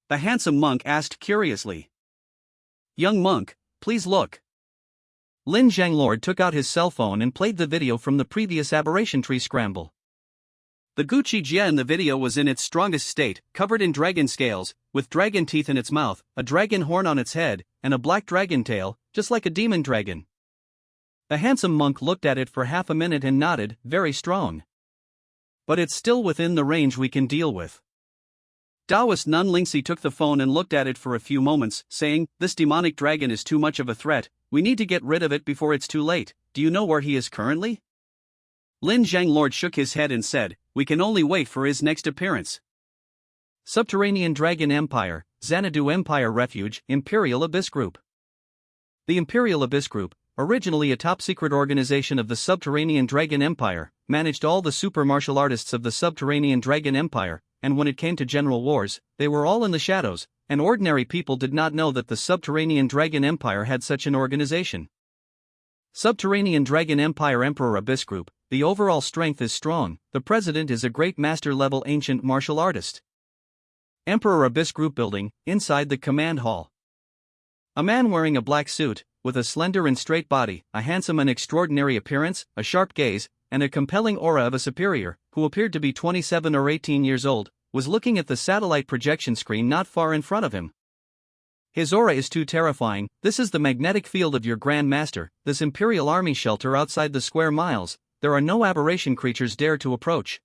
The handsome monk asked curiously. Young monk, please look. Lin Zhanglord took out his cell phone and played the video from the previous aberration tree scramble. The Gu Qi Jie in the video was in its strongest state, covered in dragon scales, with dragon teeth in its mouth, a dragon horn on its head, and a black dragon tail, just like a demon dragon. The handsome monk looked at it for half a minute and nodded, very strong. But it's still within the range we can deal with. Taoist Nun Lingxi took the phone and looked at it for a few moments, saying, "This demonic dragon is too much of a threat, we need to get rid of it before it's too late. Do you know where he is currently?" Lin Zhanglord shook his head and said, "We can only wait for his next appearance." Subterranean Dragon Empire, Xanadu Empire Refuge, Imperial Abyss Group. The Imperial Abyss Group, originally a top-secret organization of the Subterranean Dragon Empire, managed all the super martial artists of the Subterranean Dragon Empire, and when it came to general wars, they were all in the shadows, and ordinary people did not know that the Subterranean Dragon Empire had such an organization. Subterranean Dragon Empire Emperor Abyss Group, the overall strength is strong, the president is a great master-level ancient martial artist. Emperor Abyss Group building, inside the command hall. A man wearing a black suit, with a slender and straight body, a handsome and extraordinary appearance, a sharp gaze, and a compelling aura of a superior, who appeared to be 27 or 18 years old, was looking at the satellite projection screen not far in front of him. His aura is too terrifying. This is the magnetic field of your Grand Master, this Imperial Army shelter outside the square miles. There are no aberration creatures dare to approach.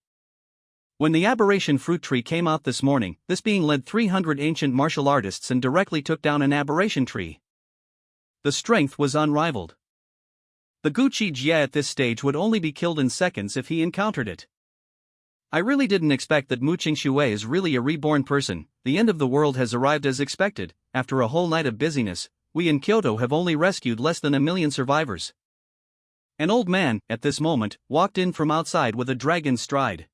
When the aberration fruit tree came out this morning, this being led 300 ancient martial artists and directly took down an aberration tree. The strength was unrivaled. The Gu Qi Jie at this stage would only be killed in seconds if he encountered it. I really didn't expect that Mu Qingxue is really a reborn person. The end of the world has arrived as expected. After a whole night of busyness, we in Kyoto have only rescued less than 1 million survivors. An old man, at this moment, walked in from outside with a dragon's stride.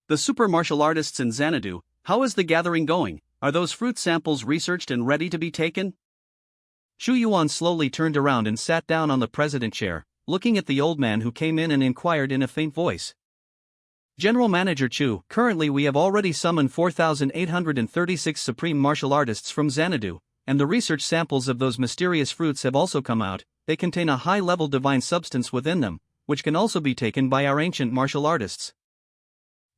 The super martial artists in Xanadu, how is the gathering going? Are those fruit samples researched and ready to be taken? Xu Yuan slowly turned around and sat down on the president chair, looking at the old man who came in and inquired in a faint voice. General Manager Chu, currently we have already summoned 4,836 supreme martial artists from Xanadu, and the research samples of those mysterious fruits have also come out. They contain a high-level divine substance within them, which can also be taken by our ancient martial artists.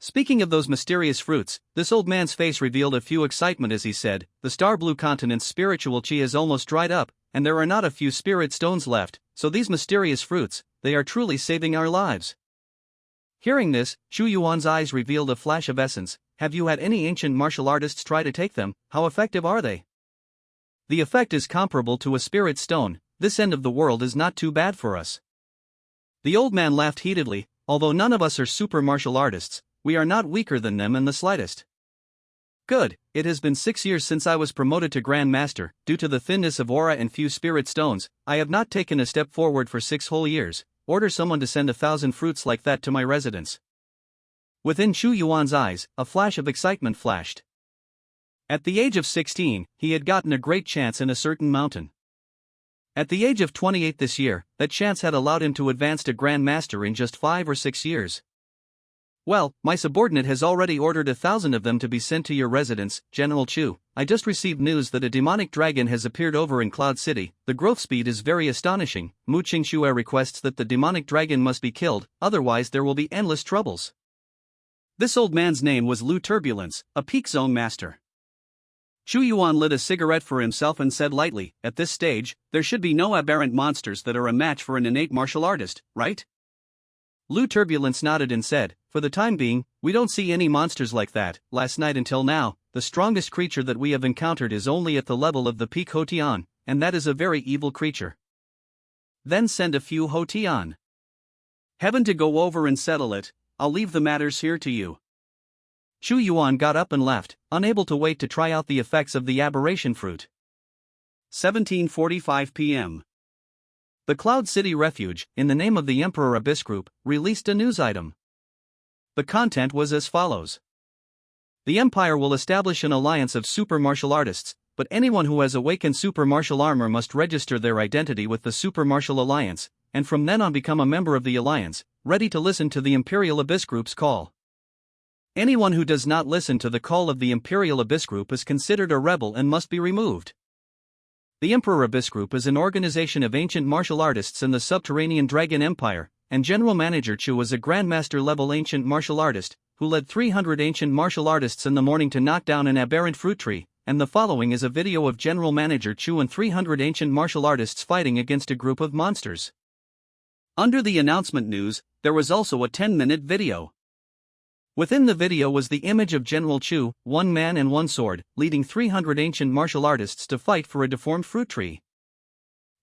Speaking of those mysterious fruits, this old man's face revealed a few excitement as he said, "The Star Blue Continent's spiritual chi is almost dried up, and there are not a few spirit stones left, so these mysterious fruits, they are truly saving our lives." Hearing this, Xu Yuan's eyes revealed a flash of essence. "Have you had any ancient martial artists try to take them? How effective are they?" "The effect is comparable to a spirit stone. This end of the world is not too bad for us." The old man laughed heatedly. "Although none of us are super martial artists, we are not weaker than them in the slightest." "Good, it has been 6 years since I was promoted to Grand Master. Due to the thinness of aura and few spirit stones, I have not taken a step forward for 6 whole years. Order someone to send 1,000 fruits like that to my residence." Within Xu Yuan's eyes, a flash of excitement flashed. At the age of 16, he had gotten a great chance in a certain mountain. At the age of 28 this year, that chance had allowed him to advance to Grand Master in just 5 or 6 years. "Well, my subordinate has already ordered 1,000 of them to be sent to your residence, General Chu. I just received news that a demonic dragon has appeared over in Cloud City. The growth speed is very astonishing. Mu Qingxue requests that the demonic dragon must be killed, otherwise there will be endless troubles." This old man's name was Lu Turbulence, a peak zone master. Xu Yuan lit a cigarette for himself and said lightly, "At this stage, there should be no aberrant monsters that are a match for an innate martial artist, right?" Lu Turbulence nodded and said, "For the time being, we don't see any monsters like that. Last night until now, the strongest creature that we have encountered is only at the level of the peak Hotian, and that is a very evil creature." "Then send a few Hotian. Heaven to go over and settle it. I'll leave the matters here to you." Xu Yuan got up and left, unable to wait to try out the effects of the aberration fruit. 17:45 p.m. The Cloud City Refuge, in the name of the Emperor Abyss Group, released a news item. The content was as follows. The Empire will establish an alliance of super martial artists, but anyone who has awakened super martial armor must register their identity with the Super Martial Alliance, and from then on become a member of the alliance, ready to listen to the Imperial Abyss Group's call. Anyone who does not listen to the call of the Imperial Abyss Group is considered a rebel and must be removed. The Emperor Abyss Group is an organization of ancient martial artists in the subterranean Dragon Empire, and General Manager Chu is a Grandmaster-level ancient martial artist, who led 300 ancient martial artists in the morning to knock down an aberrant fruit tree, and the following is a video of General Manager Chu and 300 ancient martial artists fighting against a group of monsters. Under the announcement news, there was also a 10-minute video. Within the video was the image of General Chu, one man and one sword, leading 300 ancient martial artists to fight for a deformed fruit tree.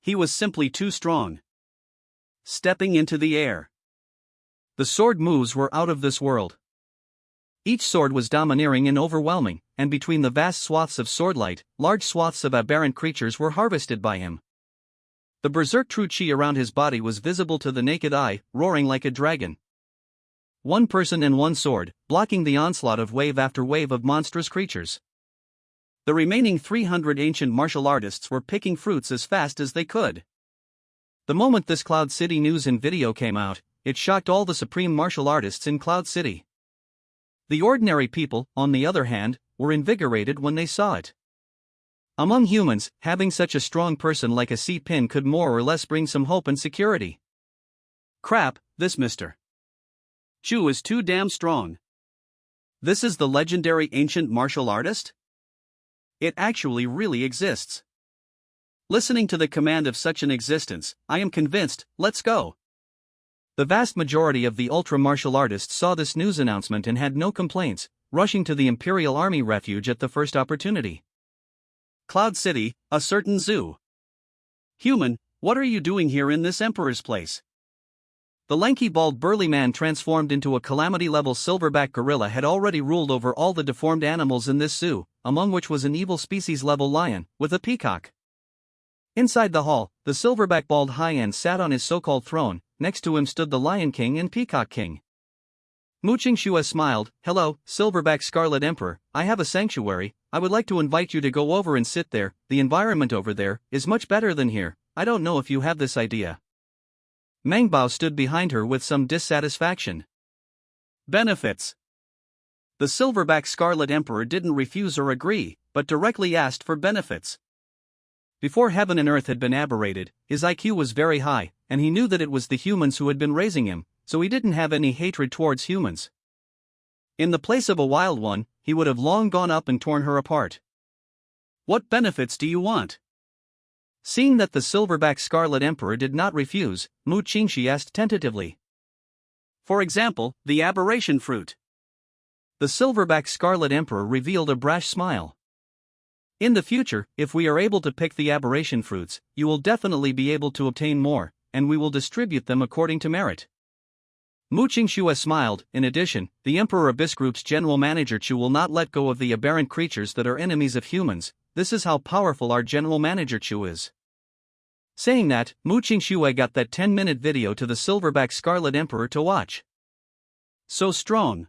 He was simply too strong. Stepping into the air. The sword moves were out of this world. Each sword was domineering and overwhelming, and between the vast swaths of swordlight, large swaths of aberrant creatures were harvested by him. The berserk true chi around his body was visible to the naked eye, roaring like a dragon. One person and one sword, blocking the onslaught of wave after wave of monstrous creatures. The remaining 300 ancient martial artists were picking fruits as fast as they could. The moment this Cloud City news and video came out, it shocked all the supreme martial artists in Cloud City. The ordinary people, on the other hand, were invigorated when they saw it. Among humans, having such a strong person like a C-Pin could more or less bring some hope and security. Crap, this Mr. Chu is too damn strong. This is the legendary ancient martial artist? It actually really exists. Listening to the command of such an existence, I am convinced, let's go. The vast majority of the ultra martial artists saw this news announcement and had no complaints, rushing to the Imperial Army refuge at the first opportunity. Cloud City, a certain zoo. Human, what are you doing here in this Emperor's place? The lanky bald burly man transformed into a calamity-level silverback gorilla had already ruled over all the deformed animals in this zoo, among which was an evil species-level lion, with a peacock. Inside the hall, the silverback bald high-end sat on his so-called throne, next to him stood the Lion King and Peacock King. Mu Qingxue smiled, "Hello, Silverback Scarlet Emperor, I have a sanctuary, I would like to invite you to go over and sit there, the environment over there is much better than here, I don't know if you have this idea." Mamba stood behind her with some dissatisfaction. Benefits. The Silverback Scarlet Emperor didn't refuse or agree, but directly asked for benefits. Before heaven and earth had been aberrated, his IQ was very high, and he knew that it was the humans who had been raising him, so he didn't have any hatred towards humans. In the place of a wild one, he would have long gone up and torn her apart. What benefits do you want? Seeing that the Silverback Scarlet Emperor did not refuse, Mu Qingxi asked tentatively. For example, the aberration fruit. The Silverback Scarlet Emperor revealed a brash smile. In the future, if we are able to pick the aberration fruits, you will definitely be able to obtain more, and we will distribute them according to merit. Mu Qingxue smiled. In addition, the Emperor Abyss Group's general manager Chu will not let go of the aberrant creatures that are enemies of humans. This is how powerful our general manager Chu is. Saying that, Mu Qingxue got that 10-minute video to the Silverback Scarlet Emperor to watch. So strong.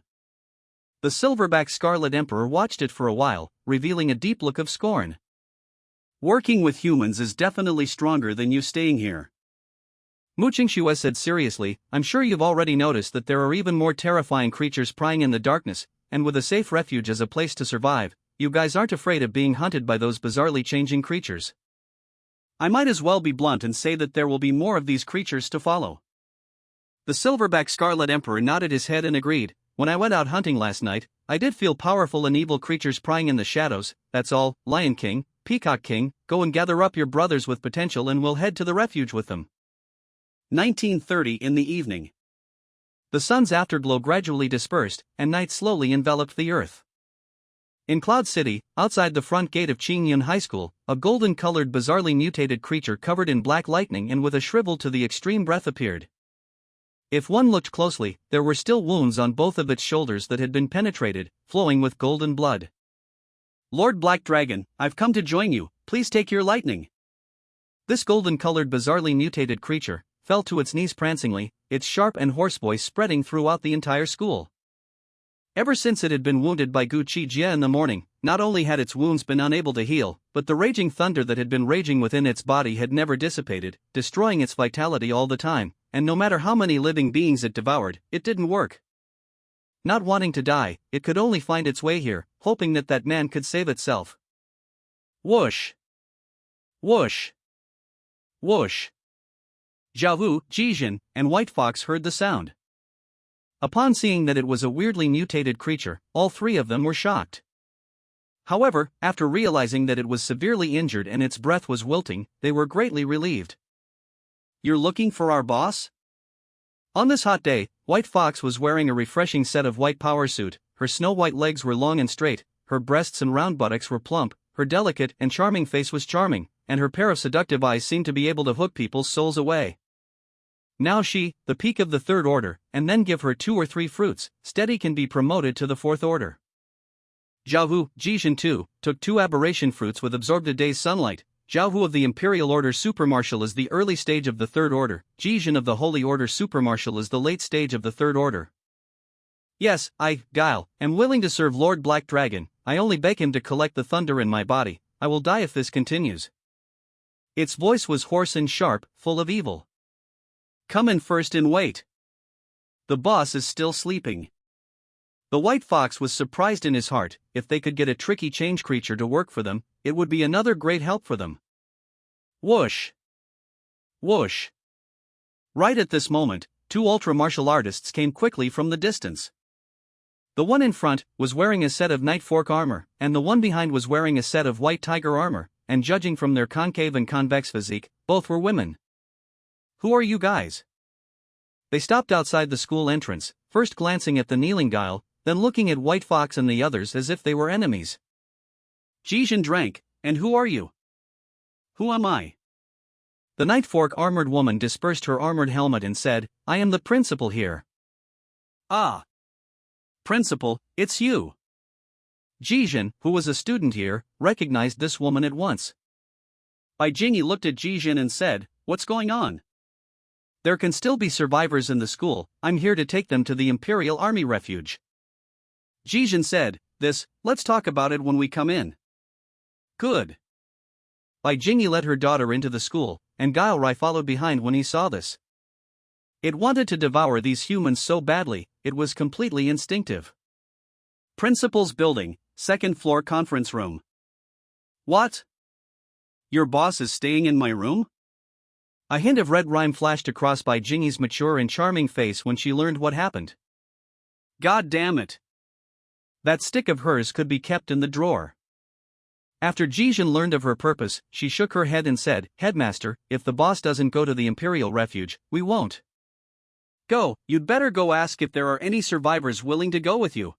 The Silverback Scarlet Emperor watched it for a while, revealing a deep look of scorn. Working with humans is definitely stronger than you staying here. Mu Qingxue said seriously, I'm sure you've already noticed that there are even more terrifying creatures prying in the darkness, and with a safe refuge as a place to survive, you guys aren't afraid of being hunted by those bizarrely changing creatures. I might as well be blunt and say that there will be more of these creatures to follow. The Silverback Scarlet Emperor nodded his head and agreed. When I went out hunting last night, I did feel powerful and evil creatures prying in the shadows, that's all. Lion King, Peacock King, go and gather up your brothers with potential and we'll head to the refuge with them. 19:30 in the evening. The sun's afterglow gradually dispersed, and night slowly enveloped the earth. In Cloud City, outside the front gate of Qingyun High School, a golden-colored bizarrely mutated creature covered in black lightning and with a shrivel to the extreme breath appeared. If one looked closely, there were still wounds on both of its shoulders that had been penetrated, flowing with golden blood. Lord Black Dragon, I've come to join you, please take your lightning. This golden-colored bizarrely mutated creature fell to its knees prancingly, its sharp and hoarse voice spreading throughout the entire school. Ever since it had been wounded by Gu Qi Jie in the morning, not only had its wounds been unable to heal, but the raging thunder that had been raging within its body had never dissipated, destroying its vitality all the time, and no matter how many living beings it devoured, it didn't work. Not wanting to die, it could only find its way here, hoping that that man could save itself. Whoosh! Whoosh! Whoosh! Gu Qi Jie and White Fox heard the sound. Upon seeing that it was a weirdly mutated creature, all three of them were shocked. However, after realizing that it was severely injured and its breath was wilting, they were greatly relieved. "You're looking for our boss?" On this hot day, White Fox was wearing a refreshing set of white power suit. Her snow-white legs were long and straight, her breasts and round buttocks were plump, her delicate and charming face was charming, and her pair of seductive eyes seemed to be able to hook people's souls away. Now she, the peak of the third order, and then give her 2 or 3 fruits, steady can be promoted to the fourth order. Gu Qi Jie too, took 2 aberration fruits with absorbed a day's sunlight. Gu of the Imperial Order Supermartial is the early stage of the third order, Qi Jie of the Holy Order Supermartial is the late stage of the third order. Yes, I, Guile, am willing to serve Lord Black Dragon. I only beg him to collect the thunder in my body. I will die if this continues. Its voice was hoarse and sharp, full of evil. Come in first and wait. The boss is still sleeping. The White Fox was surprised in his heart. If they could get a tricky change creature to work for them, it would be another great help for them. Whoosh! Whoosh! Right at this moment, 2 ultra martial artists came quickly from the distance. The one in front was wearing a set of Night Fork armor, and the one behind was wearing a set of White Tiger armor, and judging from their concave and convex physique, both were women. Who are you guys? They stopped outside the school entrance, first glancing at the kneeling Guile, then looking at White Fox and the others as if they were enemies. Qi Jie drank, and who are you? Who am I? The Night Fork armored woman dispersed her armored helmet and said, I am the principal here. Ah. Principal, it's you. Qi Jie, who was a student here, recognized this woman at once. Bai Jingyi looked at Qi Jie and said, what's going on? There can still be survivors in the school, I'm here to take them to the Imperial Army Refuge. Qi Jie said, let's talk about it when we come in. Good. Bai Jingyi led her daughter into the school, and Guile Rai followed behind when he saw this. It wanted to devour these humans so badly, it was completely instinctive. Principal's building, 2nd floor conference room. What? Your boss is staying in my room? A hint of red rime flashed across Bai Jingyi's mature and charming face when she learned what happened. God damn it. That stick of hers could be kept in the drawer. After Qi Jie learned of her purpose, she shook her head and said, Headmaster, if the boss doesn't go to the Imperial Refuge, we won't. Go, you'd better go ask if there are any survivors willing to go with you.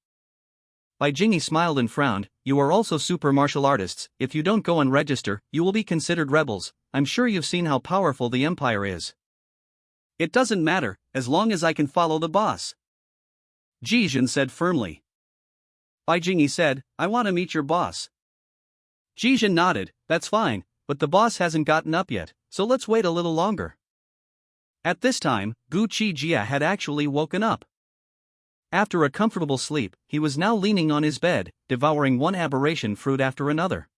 Bai Jingyi smiled and frowned, you are also super martial artists, if you don't go and register, you will be considered rebels. I'm sure you've seen how powerful the Empire is. It doesn't matter, as long as I can follow the boss. Qi Jie said firmly. Bai Jingyi said, I want to meet your boss. Qi Jie nodded, that's fine, but the boss hasn't gotten up yet, so let's wait a little longer. At this time, Gu Qi Jie had actually woken up. After a comfortable sleep, he was now leaning on his bed, devouring one aberration fruit after another.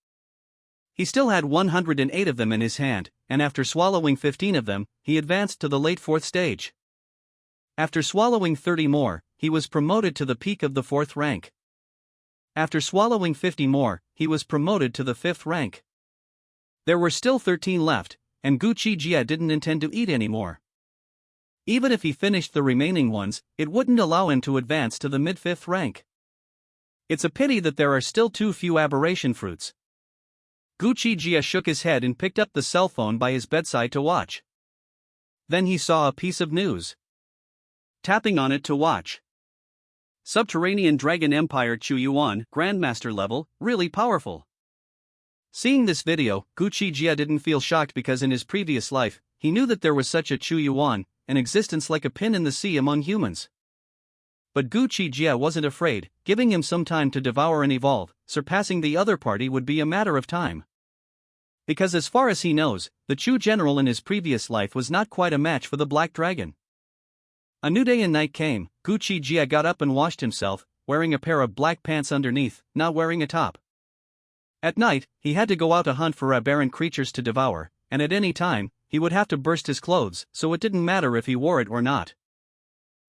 He still had 108 of them in his hand, and after swallowing 15 of them, he advanced to the late 4th stage. After swallowing 30 more, he was promoted to the peak of the 4th rank. After swallowing 50 more, he was promoted to the 5th rank. There were still 13 left, and Gu Qi Jie didn't intend to eat anymore. Even if he finished the remaining ones, it wouldn't allow him to advance to the mid-5th rank. It's a pity that there are still too few aberration fruits. Gu Qi Jie shook his head and picked up the cell phone by his bedside to watch. Then he saw a piece of news. Tapping on it to watch. Subterranean Dragon Empire Chu Yuan, Grandmaster level, really powerful. Seeing this video, Gu Qi Jie didn't feel shocked because in his previous life, he knew that there was such a Chu Yuan, an existence like a pin in the sea among humans. But Gu Qi Jie wasn't afraid, giving him some time to devour and evolve, surpassing the other party would be a matter of time. Because as far as he knows, the Chu general in his previous life was not quite a match for the Black Dragon. A new day and night came. Gu Qi Jie got up and washed himself, wearing a pair of black pants underneath, not wearing a top. At night, he had to go out to hunt for aberrant creatures to devour, and at any time, he would have to burst his clothes, so it didn't matter if he wore it or not.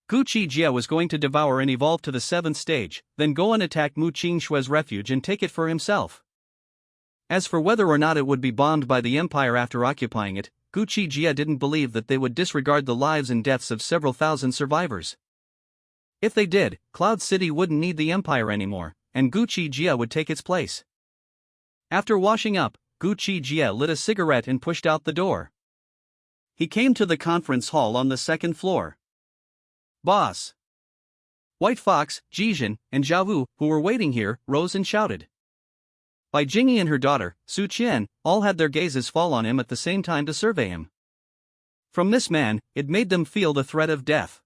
Gu Qi Jie was going to devour and evolve to the 7th stage, then go and attack Mu Qing Shue's refuge and take it for himself. As for whether or not it would be bombed by the Empire after occupying it, Gu Qi Jie didn't believe that they would disregard the lives and deaths of several thousand survivors. If they did, Cloud City wouldn't need the Empire anymore, and Gu Qi Jie would take its place. After washing up, Gu Qi Jie lit a cigarette and pushed out the door. He came to the conference hall on the second floor. Boss! White Fox, Jijin, and Zhao, who were waiting here, rose and shouted. Bai Jingyi and her daughter, Su Qian, all had their gazes fall on him at the same time to survey him. From this man, it made them feel the threat of death.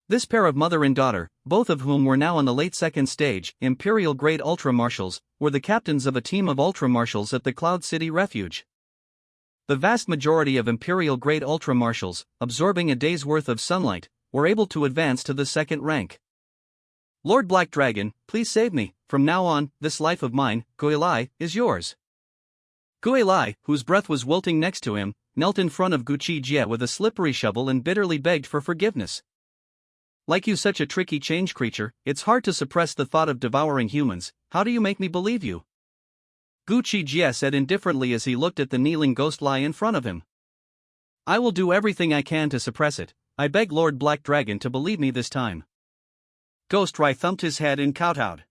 This pair of mother and daughter, both of whom were now on the late second stage, Imperial-grade Ultra-Marshals, were the captains of a team of Ultra-Marshals at the Cloud City Refuge. The vast majority of Imperial-grade Ultra-Marshals, absorbing a day's worth of sunlight, were able to advance to the second rank. Lord Black Dragon, please save me. From now on, this life of mine, Guilai, is yours. Guilai, whose breath was wilting next to him, knelt in front of Gu Qi Jie with a slippery shovel and bitterly begged for forgiveness. Like you, such a tricky change creature, it's hard to suppress the thought of devouring humans. How do you make me believe you? Gu Qi Jie said indifferently as he looked at the kneeling ghost lie in front of him. I will do everything I can to suppress it. I beg Lord Black Dragon to believe me this time. Ghost Rai thumped his head and kowtowed.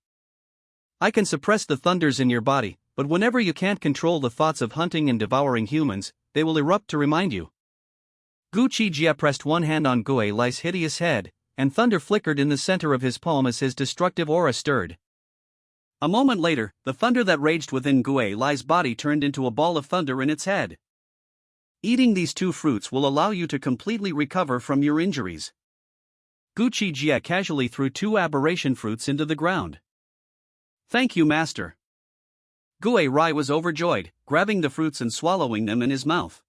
I can suppress the thunders in your body, but whenever you can't control the thoughts of hunting and devouring humans, they will erupt to remind you. Gu Qi Jie pressed one hand on Guilai's hideous head, and thunder flickered in the center of his palm as his destructive aura stirred. A moment later, the thunder that raged within Guilai's body turned into a ball of thunder in its head. Eating these two fruits will allow you to completely recover from your injuries. Gu Qi Jie casually threw two aberration fruits into the ground. Thank you, master. Guilai was overjoyed, grabbing the fruits and swallowing them in his mouth.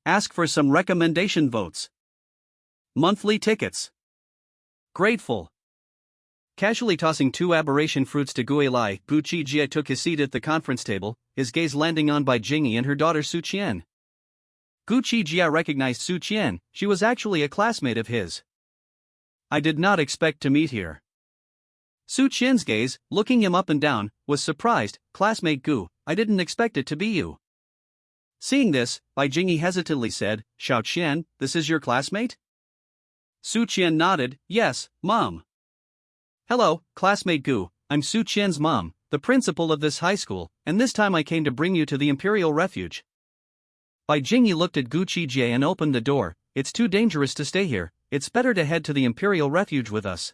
Ask for some recommendation votes. Monthly tickets. Grateful. Casually tossing two aberration fruits to Guilai, Gu Qi Jie took his seat at the conference table, his gaze landing on Bai Jingyi and her daughter Su Qian. Gu Qi Jie recognized Su Qian. She was actually a classmate of his. I did not expect to meet here. Su Qian's gaze, looking him up and down, was surprised. Classmate Gu, I didn't expect it to be you. Seeing this, Bai Jingyi hesitantly said, Xiao Qian, this is your classmate? Su Qian nodded, yes, Mom. Hello, classmate Gu, I'm Su Qian's mom, the principal of this high school, and this time I came to bring you to the Imperial Refuge. Bai Jingyi looked at Gu Qi Jie and opened the door. It's too dangerous to stay here, it's better to head to the Imperial Refuge with us.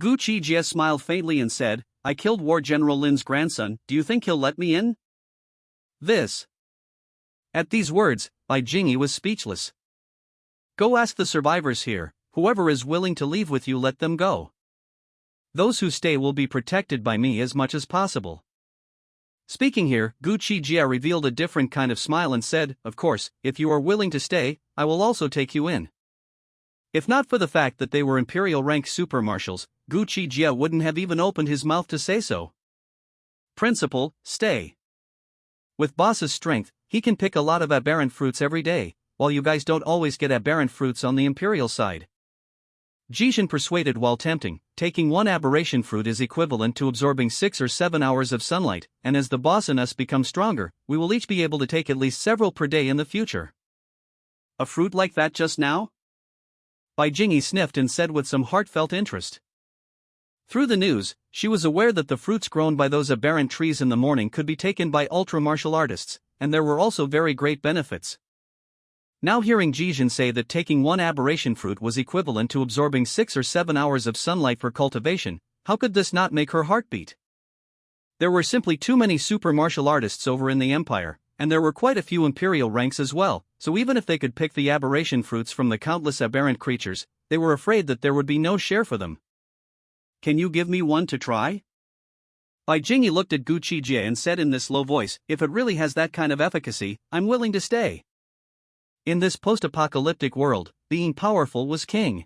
Gu Qi Jie smiled faintly and said, I killed War General Lin's grandson, do you think he'll let me in? This. At these words, Bai Jingyi was speechless. Go ask the survivors here, whoever is willing to leave with you, let them go. Those who stay will be protected by me as much as possible. Speaking here, Gu Qi Jie revealed a different kind of smile and said, of course, if you are willing to stay, I will also take you in. If not for the fact that they were Imperial rank super marshals, Gu Qi Jie wouldn't have even opened his mouth to say so. Principal, stay. With boss's strength, he can pick a lot of aberrant fruits every day, while you guys don't always get aberrant fruits on the Imperial side. Jijin persuaded while tempting. Taking one aberration fruit is equivalent to absorbing 6 or 7 hours of sunlight, and as the boss and us become stronger, we will each be able to take at least several per day in the future. A fruit like that just now? Bai Jingyi sniffed and said with some heartfelt interest. Through the news, she was aware that the fruits grown by those aberrant trees in the morning could be taken by ultra-martial artists, and there were also very great benefits. Now hearing Jijin say that taking one aberration fruit was equivalent to absorbing 6 or 7 hours of sunlight for cultivation, how could this not make her heart beat? There were simply too many super martial artists over in the Empire, and there were quite a few Imperial ranks as well, so even if they could pick the aberration fruits from the countless aberrant creatures, they were afraid that there would be no share for them. Can you give me one to try? Bai Jingyi looked at Gu Qi Jie and said in this low voice, if it really has that kind of efficacy, I'm willing to stay. In this post-apocalyptic world, being powerful was king.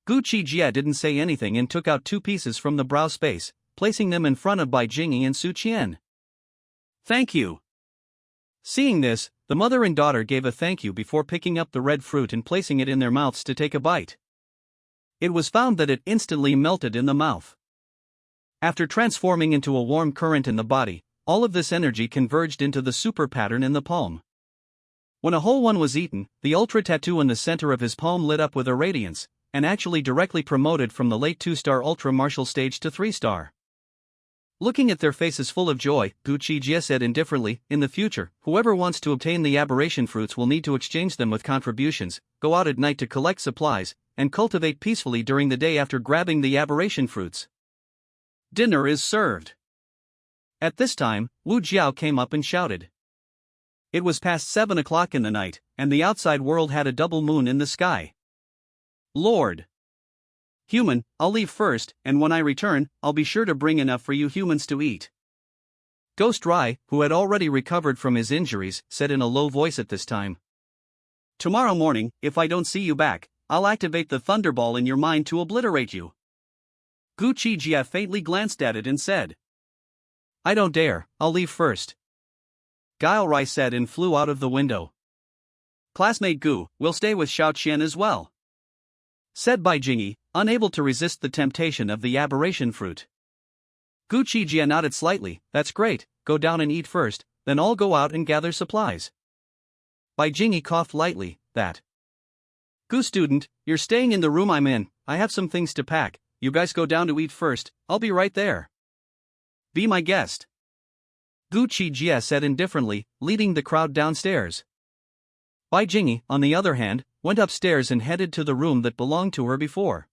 Gu Qi Jie didn't say anything and took out 2 pieces from the brow space, placing them in front of Bai Jingyi and Su Qian. Thank you. Seeing this, the mother and daughter gave a thank you before picking up the red fruit and placing it in their mouths to take a bite. It was found that it instantly melted in the mouth. After transforming into a warm current in the body, all of this energy converged into the super pattern in the palm. When a whole one was eaten, the ultra tattoo in the center of his palm lit up with a radiance, and actually directly promoted from the late 2-star ultra martial stage to 3-star. Looking at their faces full of joy, Gu Qi Jie said indifferently, in the future, whoever wants to obtain the aberration fruits will need to exchange them with contributions, go out at night to collect supplies, and cultivate peacefully during the day after grabbing the aberration fruits. Dinner is served. At this time, Wu Jiao came up and shouted. It was past 7 o'clock in the night, and the outside world had a double moon in the sky. Lord Human, I'll leave first, and when I return, I'll be sure to bring enough for you humans to eat. Ghost Rai, who had already recovered from his injuries, said in a low voice at this time. Tomorrow morning, if I don't see you back, I'll activate the thunderball in your mind to obliterate you. Gu Qi Jie faintly glanced at it and said. I don't dare, I'll leave first. Guile Rai said and flew out of the window. Classmate Gu, will stay with Xiao Qian as well. Said Bai Jingyi, unable to resist the temptation of the aberration fruit. Gu Qi Jie nodded slightly, that's great, go down and eat first, then I'll go out and gather supplies. Bai Jingyi coughed lightly, that. Gu student, you're staying in the room I'm in, I have some things to pack, you guys go down to eat first, I'll be right there. Be my guest. Gu Qi Jie said indifferently, leading the crowd downstairs. Bai Jingyi, on the other hand, went upstairs and headed to the room that belonged to her before.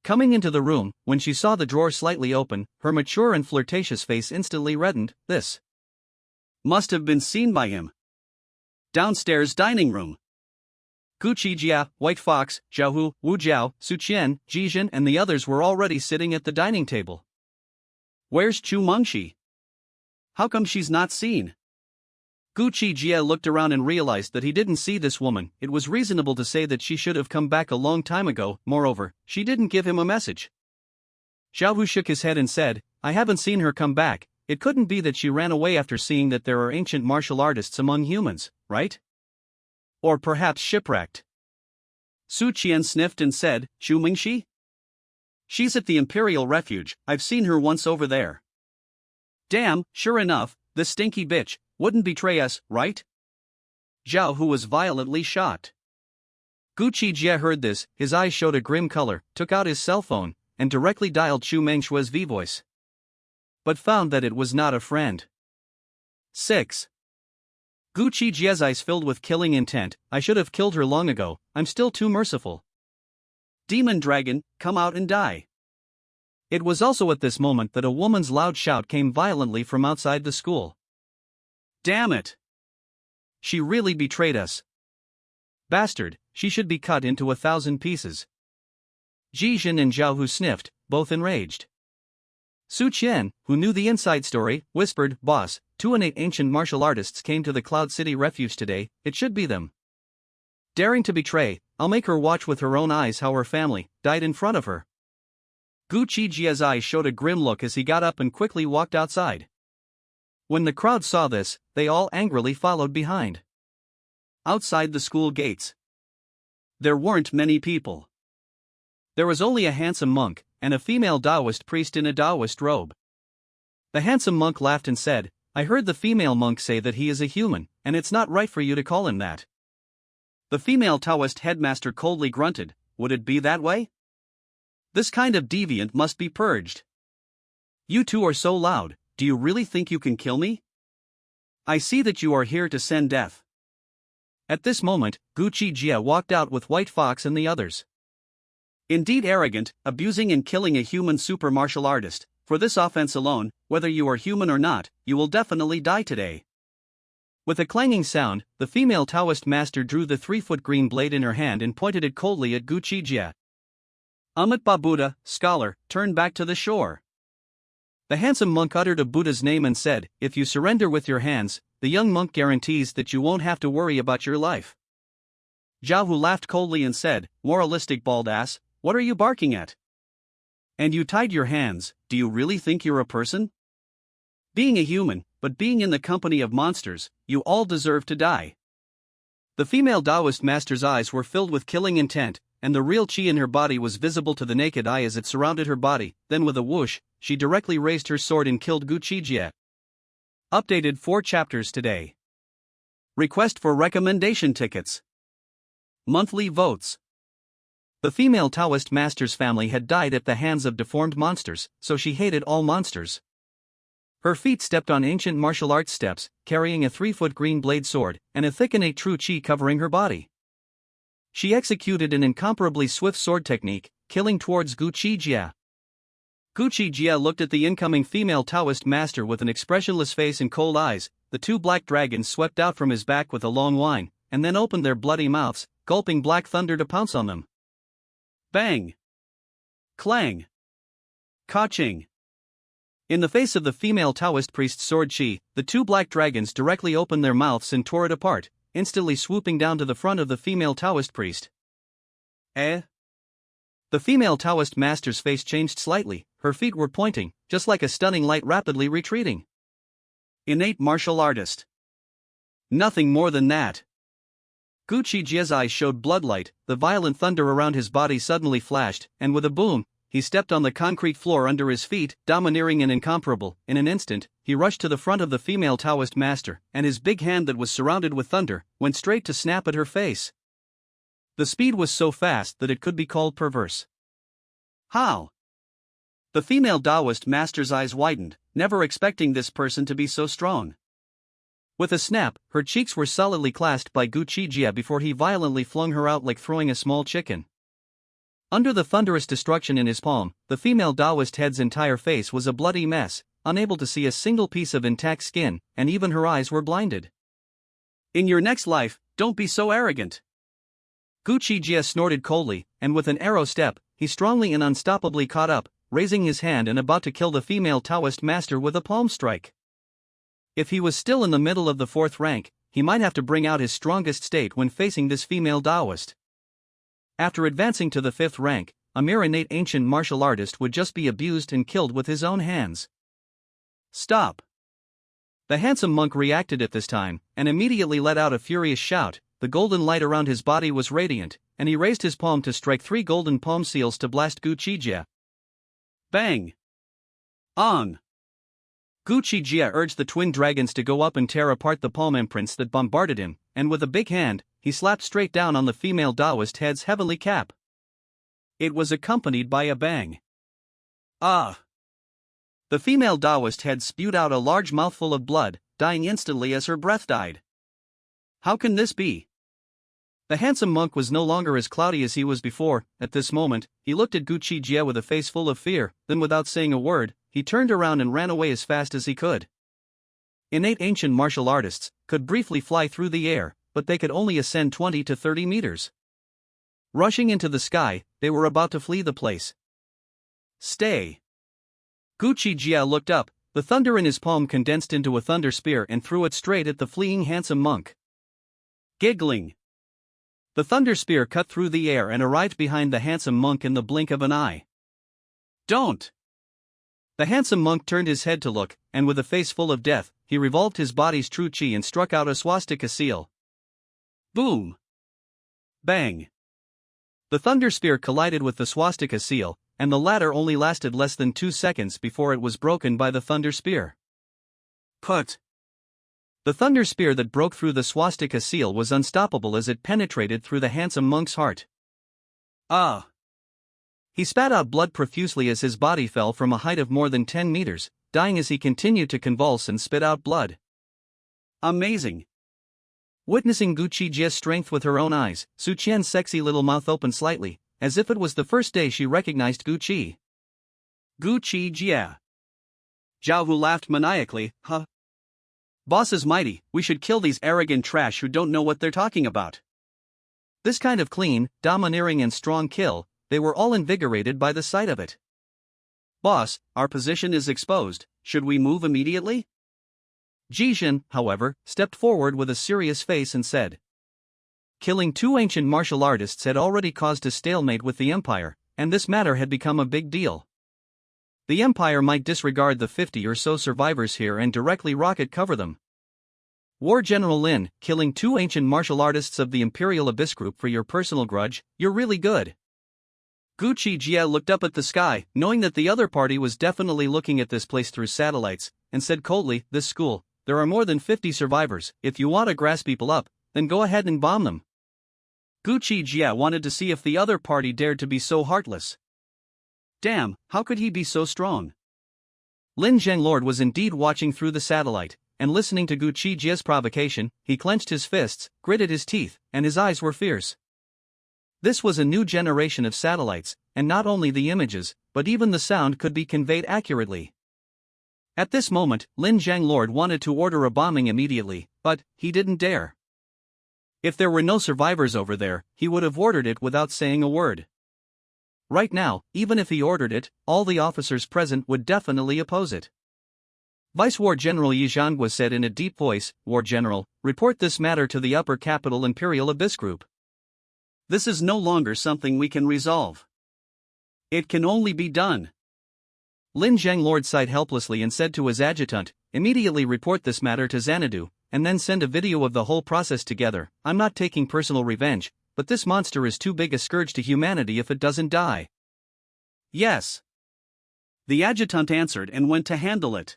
Coming into the room, when she saw the drawer slightly open, her mature and flirtatious face instantly reddened. This must have been seen by him. Downstairs dining room. Gu Qi Jie, White Fox, Zhao Hu, Wu Jiao, Su Qian, Jijin and the others were already sitting at the dining table. Where's Chu Mengxi? How come she's not seen? Gu Qi Jie looked around and realized that he didn't see this woman. It was reasonable to say that she should have come back a long time ago, moreover, she didn't give him a message. Zhao Hu shook his head and said, I haven't seen her come back, it couldn't be that she ran away after seeing that there are ancient martial artists among humans, right? Or perhaps shipwrecked. Su Qian sniffed and said, Chu Mengxi? She's at the Imperial Refuge, I've seen her once over there. Damn, sure enough, this stinky bitch wouldn't betray us, right? Zhao Hu was violently shocked. Gu Qi Jie heard this, his eyes showed a grim color, took out his cell phone, and directly dialed Chu Mengxi's V-voice. But found that it was not a friend. 6. Gu Qi Jie's eyes filled with killing intent, I should have killed her long ago, I'm still too merciful. Demon dragon, come out and die. It was also at this moment that a woman's loud shout came violently from outside the school. Damn it! She really betrayed us. Bastard, she should be cut into 1,000 pieces. Jijin and Zhao Hu sniffed, both enraged. Su Qian, who knew the inside story, whispered, Boss, 2 innate ancient martial artists came to the Cloud City Refuge today, it should be them. Daring to betray, I'll make her watch with her own eyes how her family died in front of her. Gu Qi Jie's eyes showed a grim look as he got up and quickly walked outside. When the crowd saw this, they all angrily followed behind. Outside the school gates, there weren't many people. There was only a handsome monk, and a female Taoist priest in a Taoist robe. The handsome monk laughed and said, I heard the female monk say that he is a human, and it's not right for you to call him that. The female Taoist headmaster coldly grunted, would it be that way? This kind of deviant must be purged. You two are so loud. Do you really think you can kill me? I see that you are here to send death. At this moment, Gu Qi Jie walked out with White Fox and the others. Indeed arrogant, abusing and killing a human super martial artist, for this offense alone, whether you are human or not, you will definitely die today. With a clanging sound, the female Taoist master drew the 3-foot green blade in her hand and pointed it coldly at Gu Qi Jie. Amitba Buddha, scholar, turn back to the shore. The handsome monk uttered a Buddha's name and said, if you surrender with your hands, the young monk guarantees that you won't have to worry about your life. Zhao Hu laughed coldly and said, moralistic bald ass, what are you barking at? And you tied your hands, do you really think you're a person? Being a human, but being in the company of monsters, you all deserve to die. The female Taoist master's eyes were filled with killing intent, and the real chi in her body was visible to the naked eye as it surrounded her body, then with a whoosh, she directly raised her sword and killed Gu Qi Jie. Updated 4 chapters today. Request for recommendation tickets. Monthly votes. The female Taoist master's family had died at the hands of deformed monsters, so she hated all monsters. Her feet stepped on ancient martial arts steps, carrying a 3-foot green blade sword, and a thick innate true qi covering her body. She executed an incomparably swift sword technique, killing towards Gu Qi Jie. Gu Qi Jie looked at the incoming female Taoist master with an expressionless face and cold eyes. The 2 black dragons swept out from his back with a long whine, and then opened their bloody mouths, gulping black thunder to pounce on them. Bang! Clang! Ka-ching! In the face of the female Taoist priest's sword qi, the 2 black dragons directly opened their mouths and tore it apart, instantly swooping down to the front of the female Taoist priest. Eh? The female Taoist master's face changed slightly, her feet were pointing, just like a stunning light rapidly retreating. Innate martial artist. Nothing more than that. Gu Qi Jie's eyes showed bloodlight, the violent thunder around his body suddenly flashed, and with a boom, he stepped on the concrete floor under his feet, domineering and incomparable. In an instant, he rushed to the front of the female Taoist master, and his big hand that was surrounded with thunder, went straight to snap at her face. The speed was so fast that it could be called perverse. How? The female Taoist master's eyes widened, never expecting this person to be so strong. With a snap, her cheeks were solidly clasped by Gu Qi Jie before he violently flung her out like throwing a small chicken. Under the thunderous destruction in his palm, the female Taoist head's entire face was a bloody mess, unable to see a single piece of intact skin, and even her eyes were blinded. In your next life, don't be so arrogant. Gu Qi Jie snorted coldly, and with an arrow step, he strongly and unstoppably caught up, raising his hand and about to kill the female Taoist master with a palm strike. If he was still in the middle of the 4th rank, he might have to bring out his strongest state when facing this female Taoist. After advancing to the 5th rank, a mere innate ancient martial artist would just be abused and killed with his own hands. Stop! The handsome monk reacted at this time, and immediately let out a furious shout. The golden light around his body was radiant, and he raised his palm to strike 3 golden palm seals to blast Gu Qi Jie. Bang! On! Gu Qi Jie urged the twin dragons to go up and tear apart the palm imprints that bombarded him, and with a big hand, he slapped straight down on the female Taoist head's heavenly cap. It was accompanied by a bang. Ah! The female Taoist head spewed out a large mouthful of blood, dying instantly as her breath died. How can this be? The handsome monk was no longer as cloudy as he was before. At this moment, he looked at Gu Qi Jie with a face full of fear, then without saying a word, he turned around and ran away as fast as he could. Innate ancient martial artists could briefly fly through the air, but they could only ascend 20 to 30 meters. Rushing into the sky, they were about to flee the place. Stay! Gu Qi Jie looked up, the thunder in his palm condensed into a thunder spear and threw it straight at the fleeing handsome monk. Giggling! The thunder spear cut through the air and arrived behind the handsome monk in the blink of an eye. Don't! The handsome monk turned his head to look, and with a face full of death, he revolved his body's true qi and struck out a swastika seal. Boom! Bang! The thunder spear collided with the swastika seal, and the latter only lasted less than 2 seconds before it was broken by the thunder spear. Put! The thunder spear that broke through the swastika seal was unstoppable as it penetrated through the handsome monk's heart. Ah! He spat out blood profusely as his body fell from a height of more than 10 meters, dying as he continued to convulse and spit out blood. Amazing! Witnessing Gu Qi Jie's strength with her own eyes, Su Qian's sexy little mouth opened slightly, as if it was the first day she recognized Gu Qi. Gu Qi Jie. Zhao Hu laughed maniacally. Huh? Boss is mighty, we should kill these arrogant trash who don't know what they're talking about. This kind of clean, domineering and strong kill, they were all invigorated by the sight of it. Boss, our position is exposed, should we move immediately? Jixin, however, stepped forward with a serious face and said. Killing 2 ancient martial artists had already caused a stalemate with the Empire, and this matter had become a big deal. The Empire might disregard the 50 or so survivors here and directly rocket cover them. War General Lin, killing 2 ancient martial artists of the Imperial Abyss Group for your personal grudge, you're really good. Gu Qi Jie looked up at the sky, knowing that the other party was definitely looking at this place through satellites, and said coldly, this school, there are more than 50 survivors. If you want to grass people up, then go ahead and bomb them. Gu Qi Jie wanted to see if the other party dared to be so heartless. Damn, how could he be so strong? Lin Zhenglord was indeed watching through the satellite, and listening to Gu Qi Jie's provocation, he clenched his fists, gritted his teeth, and his eyes were fierce. This was a new generation of satellites, and not only the images, but even the sound could be conveyed accurately. At this moment, Lin Zhenglord wanted to order a bombing immediately, but he didn't dare. If there were no survivors over there, he would have ordered it without saying a word. Right now, even if he ordered it, all the officers present would definitely oppose it. Vice War General Yi Zhangwa said in a deep voice, "War General, report this matter to the upper capital Imperial Abyss Group. This is no longer something we can resolve. It can only be done." Lin Zhenglord sighed helplessly and said to his adjutant, "Immediately report this matter to Xanadu, and then send a video of the whole process together. I'm not taking personal revenge, but this monster is too big a scourge to humanity if it doesn't die." Yes. The adjutant answered and went to handle it.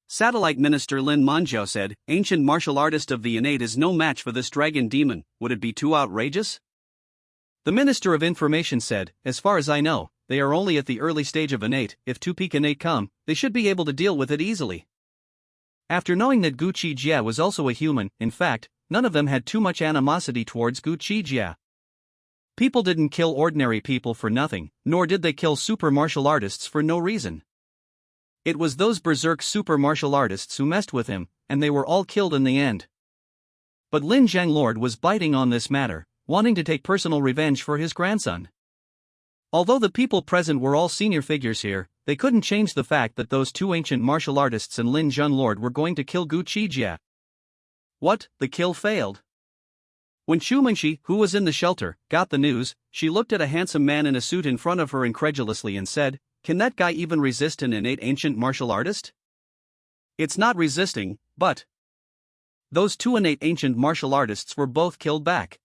Satellite Minister Lin Manzhou said, "Ancient martial artist of the innate is no match for this dragon demon. Would it be too outrageous?" The Minister of Information said, "As far as I know, they are only at the early stage of innate. If two peak innate come, they should be able to deal with it easily." After knowing that Gu Qi Jie was also a human, in fact, none of them had too much animosity towards Gu Qi Jie. People didn't kill ordinary people for nothing, nor did they kill super martial artists for no reason. It was those berserk super martial artists who messed with him, and they were all killed in the end. But Lin Zhenglord was biting on this matter, wanting to take personal revenge for his grandson. Although the people present were all senior figures here, they couldn't change the fact that those two ancient martial artists and Lin Zhenglord were going to kill Gu Qi Jie. What, the kill failed? When Chu Mengxi, who was in the shelter, got the news, she looked at a handsome man in a suit in front of her incredulously and said, "Can that guy even resist an innate ancient martial artist?" "It's not resisting, but..." Those two innate ancient martial artists were both killed back.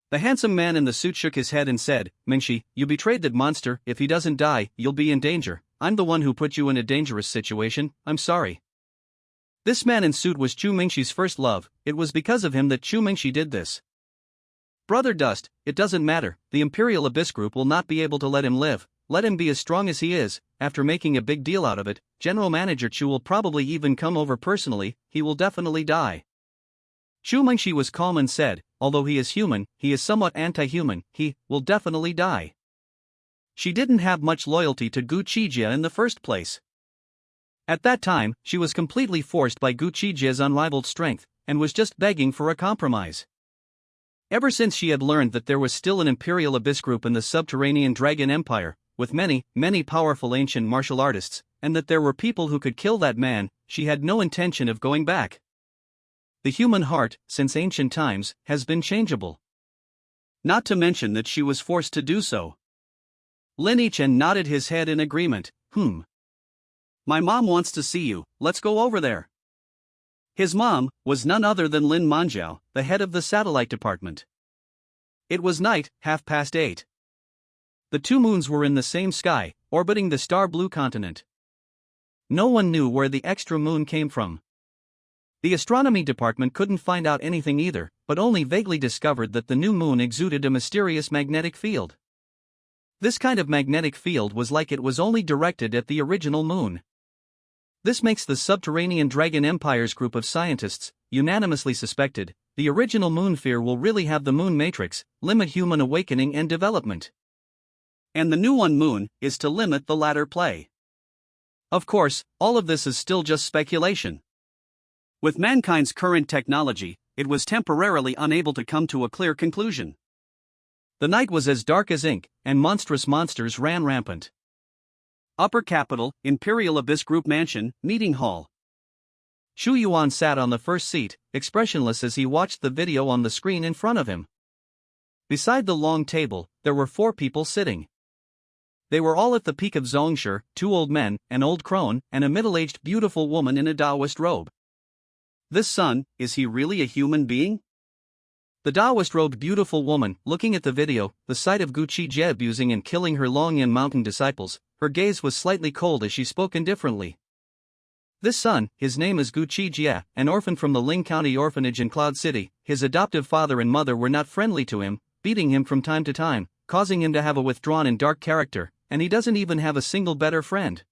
The handsome man in the suit shook his head and said, "Mengxi, you betrayed that monster. If he doesn't die, you'll be in danger. I'm the one who put you in a dangerous situation, I'm sorry." This man in suit was Chu Mengxi's first love. It was because of him that Chu Mengxi did this. "Brother Dust, it doesn't matter, the Imperial Abyss Group will not be able to let him live. Let him be as strong as he is." After making a big deal out of it, General Manager Chu will probably even come over personally. "He will definitely die." Chu Mengxi was calm and said, "Although he is human, he is somewhat anti-human. He will definitely die." She didn't have much loyalty to Gu Qi Jie in the first place. At that time, she was completely forced by Gu Qi Jie's unrivaled strength, and was just begging for a compromise. Ever since she had learned that there was still an Imperial Abyss Group in the subterranean Dragon Empire, with many, many powerful ancient martial artists, and that there were people who could kill that man, she had no intention of going back. The human heart, since ancient times, has been changeable. Not to mention that she was forced to do so. Lin Yichen nodded his head in agreement. My mom wants to see you, let's go over there." His mom was none other than Lin Manzhou, the head of the satellite department. It was night, 8:30. The two moons were in the same sky, orbiting the star-blue continent. No one knew where the extra moon came from. The astronomy department couldn't find out anything either, but only vaguely discovered that the new moon exuded a mysterious magnetic field. This kind of magnetic field was like it was only directed at the original moon. This makes the subterranean Dragon Empire's group of scientists unanimously suspected the original moon fear will really have the moon matrix, limit human awakening and development. And the new one moon is to limit the latter play. Of course, all of this is still just speculation. With mankind's current technology, it was temporarily unable to come to a clear conclusion. The night was as dark as ink, and monstrous monsters ran rampant. Upper Capital, Imperial Abyss Group Mansion, Meeting Hall. Xu Yuan sat on the first seat, expressionless as he watched the video on the screen in front of him. Beside the long table, there were 4 people sitting. They were all at the peak of Zhongshi, 2 old men, an old crone, and a middle-aged beautiful woman in a Taoist robe. This son, is he really a human being? The Taoist-robed beautiful woman, looking at the video, the sight of Gu Qi Jie abusing and killing her Longyan Mountain disciples, her gaze was slightly cold as she spoke indifferently. This son, his name is Gu Qi Jie, an orphan from the Ling County orphanage in Cloud City. His adoptive father and mother were not friendly to him, beating him from time to time, causing him to have a withdrawn and dark character, and he doesn't even have a single better friend.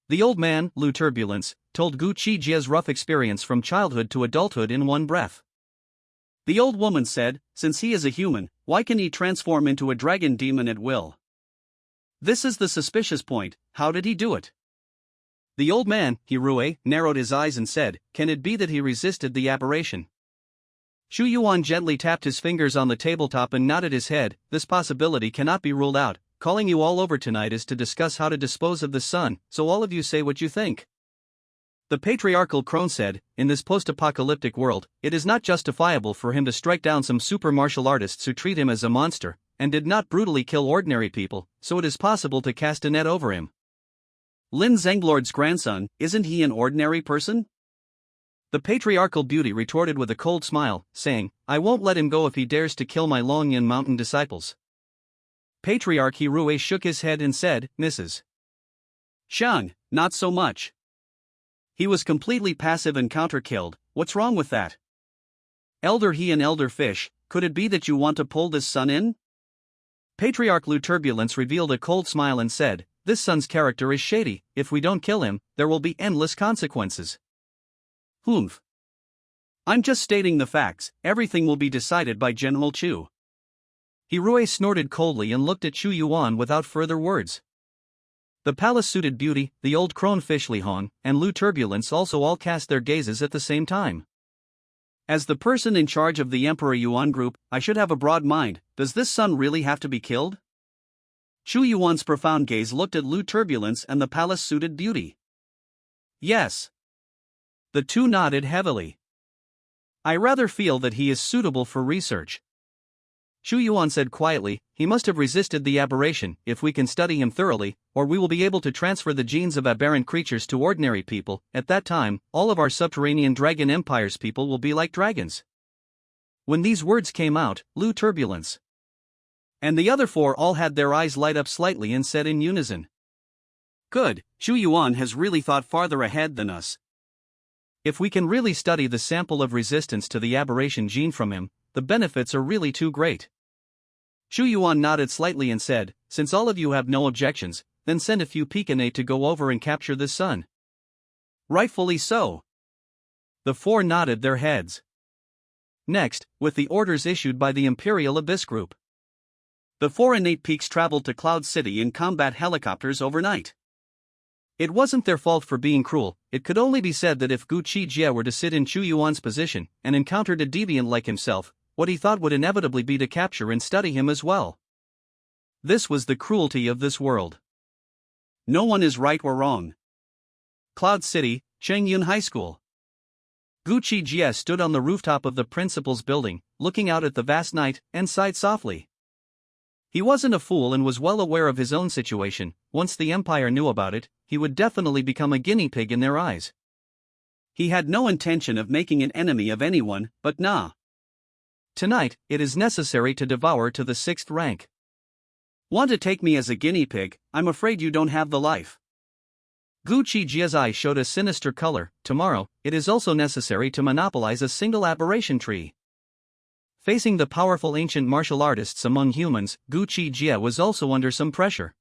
The old man, Lu Turbulence, told Gu Qi Jie's rough experience from childhood to adulthood in one breath. The old woman said, since he is a human, why can he transform into a dragon demon at will? This is the suspicious point. How did he do it? The old man, Hirue, narrowed his eyes and said, can it be that he resisted the aberration? Shu Yuan gently tapped his fingers on the tabletop and nodded his head. This possibility cannot be ruled out. Calling you all over tonight is to discuss how to dispose of the son, so all of you say what you think. The patriarchal crone said, in this post-apocalyptic world, it is not justifiable for him to strike down some super martial artists who treat him as a monster, and did not brutally kill ordinary people, so it is possible to cast a net over him. Lin Zenglord's grandson, isn't he an ordinary person? The patriarchal beauty retorted with a cold smile, saying, I won't let him go if he dares to kill my Longyan mountain disciples. Patriarch Hirue shook his head and said, Mrs. Shang, not so much. He was completely passive and counter-killed, what's wrong with that? Elder he and elder fish, could it be that you want to pull this son in? Patriarch Lu Turbulence revealed a cold smile and said, this son's character is shady, if we don't kill him, there will be endless consequences. Humph. I'm just stating the facts, everything will be decided by General Chu. Hirue snorted coldly and looked at Chu Yuan without further words. The palace-suited beauty, the old crone fish Li Hong, and Lu Turbulence also all cast their gazes at the same time. As the person in charge of the Emperor Yuan group, I should have a broad mind. Does this son really have to be killed? Chu Yuan's profound gaze looked at Lu Turbulence and the palace-suited beauty. Yes. The two nodded heavily. I rather feel that he is suitable for research. Chu Yuan said quietly, he must have resisted the aberration. If we can study him thoroughly, or we will be able to transfer the genes of aberrant creatures to ordinary people. At that time, all of our subterranean dragon empire's people will be like dragons. When these words came out, Lu Turbulence and the other four all had their eyes light up slightly and said in unison. Good, Chu Yuan has really thought farther ahead than us. If we can really study the sample of resistance to the aberration gene from him, the benefits are really too great. Chu Yuan nodded slightly and said, since all of you have no objections, then send a few Pekine to go over and capture this son. Rightfully so. The four nodded their heads. Next, with the orders issued by the Imperial Abyss Group, the four innate peaks traveled to Cloud City in combat helicopters overnight. It wasn't their fault for being cruel. It could only be said that if Gu Qi Jie were to sit in Chu Yuan's position and encountered a deviant like himself, what he thought would inevitably be to capture and study him as well. This was the cruelty of this world. No one is right or wrong. Cloud City, Chengyun High School. Gu Qi Jie stood on the rooftop of the principal's building, looking out at the vast night, and sighed softly. He wasn't a fool and was well aware of his own situation. Once the Empire knew about it, he would definitely become a guinea pig in their eyes. He had no intention of making an enemy of anyone, but nah. Tonight, it is necessary to devour to the 6th rank. Want to take me as a guinea pig? I'm afraid you don't have the life. Gu Qi Jie's eye showed a sinister color. Tomorrow, it is also necessary to monopolize a single aberration tree. Facing the powerful ancient martial artists among humans, Gu Qi Jie was also under some pressure.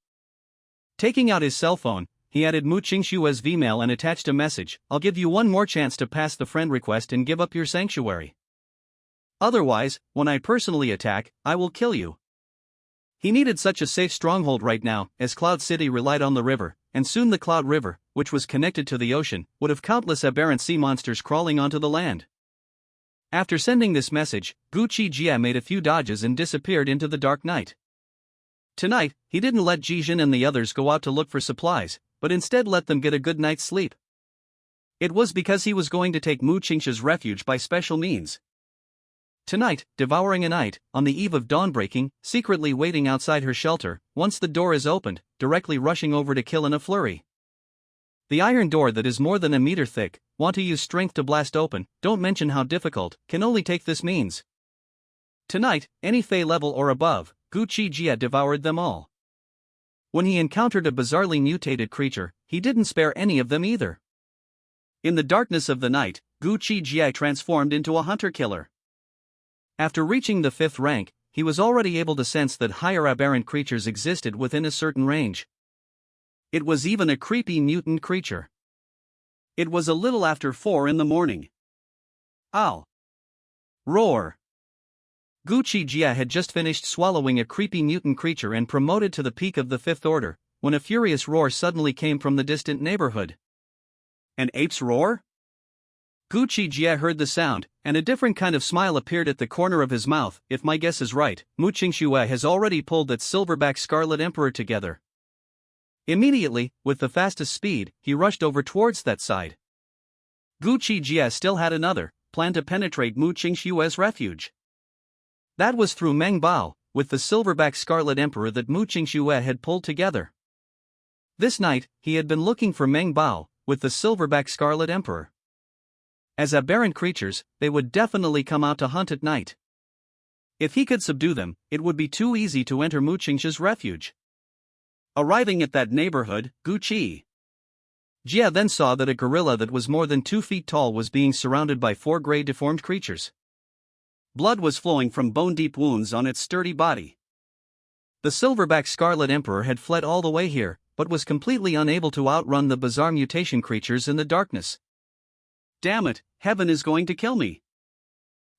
Taking out his cell phone, he added Mu Qingshua's Vmail and attached a message. I'll give you one more chance to pass the friend request and give up your sanctuary. Otherwise, when I personally attack, I will kill you. He needed such a safe stronghold right now, as Cloud City relied on the river, and soon the Cloud River, which was connected to the ocean, would have countless aberrant sea monsters crawling onto the land. After sending this message, Gu Qi Jie made a few dodges and disappeared into the dark night. Tonight, he didn't let Jijin and the others go out to look for supplies, but instead let them get a good night's sleep. It was because he was going to take Mu Qingshua's refuge by special means. Tonight, devouring a night, on the eve of dawnbreaking, secretly waiting outside her shelter, once the door is opened, directly rushing over to kill in a flurry. The iron door that is more than a meter thick, want to use strength to blast open, don't mention how difficult, can only take this means. Tonight, any Fey level or above, Gu Qi Jie devoured them all. When he encountered a bizarrely mutated creature, he didn't spare any of them either. In the darkness of the night, Gu Qi Jie transformed into a hunter-killer. After reaching the 5th rank, he was already able to sense that higher aberrant creatures existed within a certain range. It was even a creepy mutant creature. It was a little after 4 in the morning. Ow! Roar! Gu Qi Jie had just finished swallowing a creepy mutant creature and promoted to the peak of the 5th order, when a furious roar suddenly came from the distant neighborhood. An ape's roar? Gu Qi Jie heard the sound, and a different kind of smile appeared at the corner of his mouth. If my guess is right, Mengxi has already pulled that Silverback Scarlet Emperor together. Immediately, with the fastest speed, he rushed over towards that side. Gu Qi Jie still had another plan to penetrate Mengxi's refuge. That was through Meng Bao, with the Silverback Scarlet Emperor that Mengxi had pulled together. This night, he had been looking for Meng Bao, with the Silverback Scarlet Emperor. As aberrant creatures, they would definitely come out to hunt at night. If he could subdue them, it would be too easy to enter Mengxi's refuge. Arriving at that neighborhood, Gu Qi Jie then saw that a gorilla that was more than 2 feet tall was being surrounded by 4 gray deformed creatures. Blood was flowing from bone-deep wounds on its sturdy body. The Silverback Scarlet Emperor had fled all the way here, but was completely unable to outrun the bizarre mutation creatures in the darkness. Damn it, heaven is going to kill me!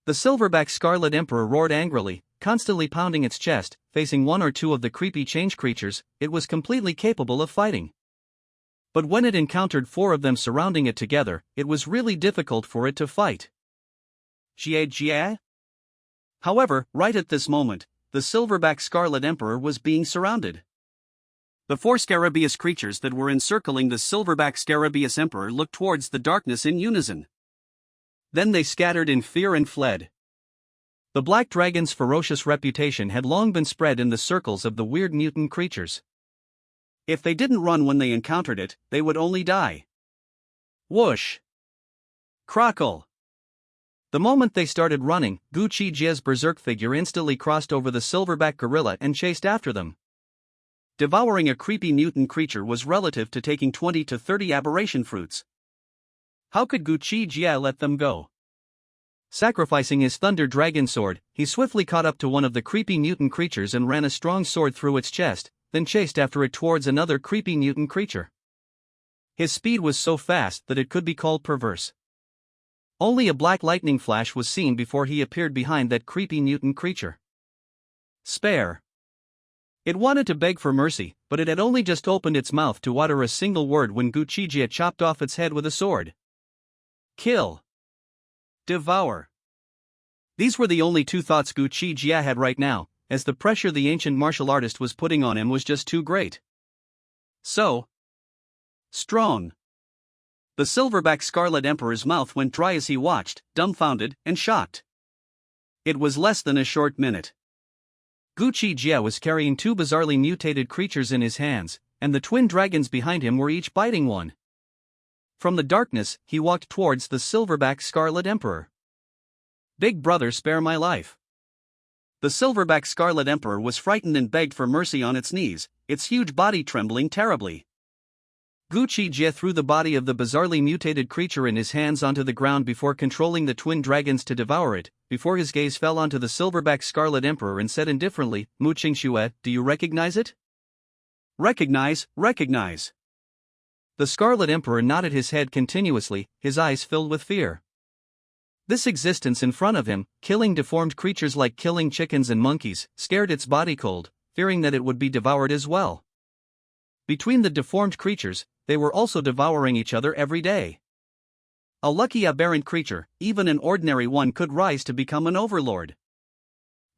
The Silverback Scarlet Emperor roared angrily, constantly pounding its chest. Facing 1 or 2 of the creepy change creatures, it was completely capable of fighting. But when it encountered 4 of them surrounding it together, it was really difficult for it to fight. Jie? However, right at this moment, the Silverback Scarlet Emperor was being surrounded. The 4 Scarabeus creatures that were encircling the Silverback Scarabeus Emperor looked towards the darkness in unison. Then they scattered in fear and fled. The Black Dragon's ferocious reputation had long been spread in the circles of the weird mutant creatures. If they didn't run when they encountered it, they would only die. Whoosh! Crackle! The moment they started running, Gu Qi Jie's berserk figure instantly crossed over the Silverback gorilla and chased after them. Devouring a creepy mutant creature was relative to taking 20 to 30 aberration fruits. How could Gu Qi Jie let them go? Sacrificing his Thunder Dragon sword, he swiftly caught up to one of the creepy mutant creatures and ran a strong sword through its chest, then chased after it towards another creepy mutant creature. His speed was so fast that it could be called perverse. Only a black lightning flash was seen before he appeared behind that creepy mutant creature. Spare! It wanted to beg for mercy, but it had only just opened its mouth to utter a single word when Gu Qi Jie chopped off its head with a sword. Kill! Devour! These were the only 2 thoughts Gu Qi Jie had right now, as the pressure the ancient martial artist was putting on him was just too great. So strong! The Silverback Scarlet Emperor's mouth went dry as he watched, dumbfounded and shocked. It was less than a short minute. Gu Qi Jie was carrying 2 bizarrely mutated creatures in his hands, and the twin dragons behind him were each biting one. From the darkness, he walked towards the Silverback Scarlet Emperor. Big brother, spare my life. The Silverback Scarlet Emperor was frightened and begged for mercy on its knees, its huge body trembling terribly. Gu Qi Jie threw the body of the bizarrely mutated creature in his hands onto the ground before controlling the twin dragons to devour it, before his gaze fell onto the Silverback Scarlet Emperor and said indifferently, Mengxi, do you recognize it? Recognize. The Scarlet Emperor nodded his head continuously, his eyes filled with fear. This existence in front of him, killing deformed creatures like killing chickens and monkeys, scared its body cold, fearing that it would be devoured as well. Between the deformed creatures, they were also devouring each other every day. A lucky aberrant creature, even an ordinary one, could rise to become an overlord.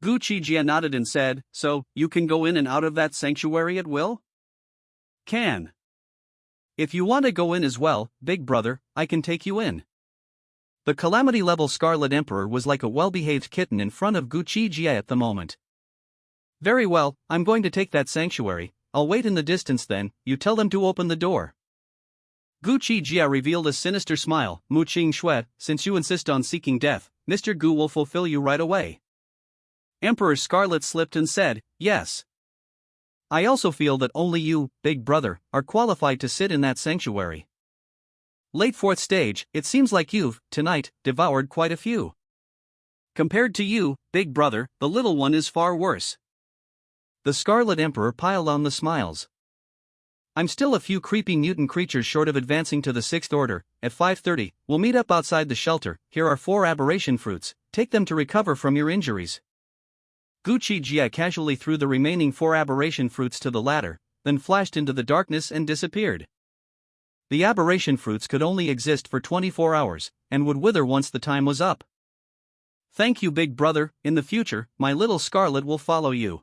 Gu Qi Jie nodded and said, so, you can go in and out of that sanctuary at will? Can. If you want to go in as well, big brother, I can take you in. The calamity-level Scarlet Emperor was like a well-behaved kitten in front of Gu Qi Jie at the moment. Very well, I'm going to take that sanctuary, I'll wait in the distance then, you tell them to open the door. Gu Qi Jie revealed a sinister smile, Mengxi, since you insist on seeking death, Mr. Gu will fulfill you right away. Emperor Scarlet slipped and said, yes. I also feel that only you, big brother, are qualified to sit in that sanctuary. Late fourth stage, it seems like you've, tonight, devoured quite a few. Compared to you, big brother, the little one is far worse. The Scarlet Emperor piled on the smiles. I'm still a few creepy mutant creatures short of advancing to the 6th order. At 5:30, we'll meet up outside the shelter. Here are 4 aberration fruits, take them to recover from your injuries. Gu Qi Jie casually threw the remaining 4 aberration fruits to the ladder, then flashed into the darkness and disappeared. The aberration fruits could only exist for 24 hours, and would wither once the time was up. Thank you, big brother. In the future, my little Scarlet will follow you.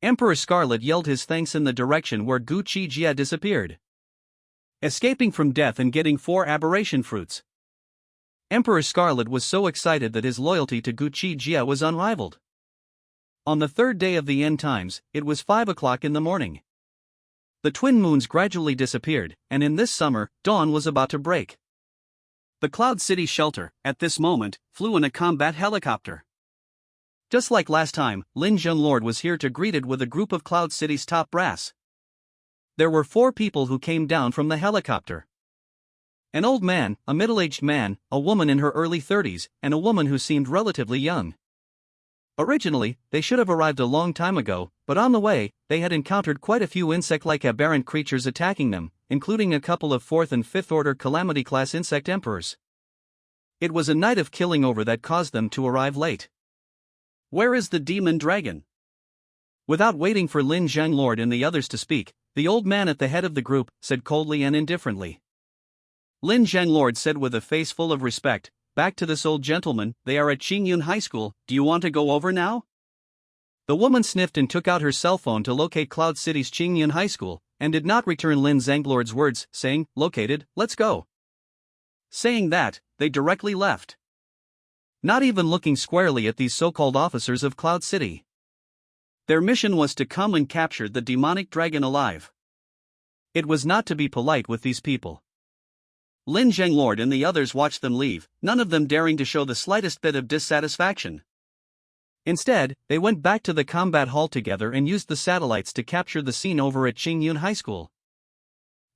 Emperor Scarlet yelled his thanks in the direction where Gu Qi Jie disappeared. Escaping from death and getting 4 aberration fruits. Emperor Scarlet was so excited that his loyalty to Gu Qi Jie was unrivaled. On the 3rd day of the end times, it was 5 o'clock in the morning. The twin moons gradually disappeared, and in this summer, dawn was about to break. The Cloud City shelter, at this moment, flew in a combat helicopter. Just like last time, Lin Zhenglord was here to greet it with a group of Cloud City's top brass. There were 4 people who came down from the helicopter. An old man, a middle-aged man, a woman in her early 30s, and a woman who seemed relatively young. Originally, they should have arrived a long time ago, but on the way, they had encountered quite a few insect-like aberrant creatures attacking them, including a couple of 4th and 5th order calamity-class insect emperors. It was a night of killing over that caused them to arrive late. Where is the demon dragon? Without waiting for Lin Zhenglord and the others to speak, the old man at the head of the group said coldly and indifferently. Lin Zhenglord said with a face full of respect, "Back to this old gentleman, they are at Qingyun High School, do you want to go over now?" The woman sniffed and took out her cell phone to locate Cloud City's Qingyun High School, and did not return Lin Zhenglord's words, saying, "Located, let's go." Saying that, they directly left. Not even looking squarely at these so-called officers of Cloud City. Their mission was to come and capture the demonic dragon alive. It was not to be polite with these people. Lin Zhenglord and the others watched them leave, none of them daring to show the slightest bit of dissatisfaction. Instead, they went back to the combat hall together and used the satellites to capture the scene over at Qingyun High School.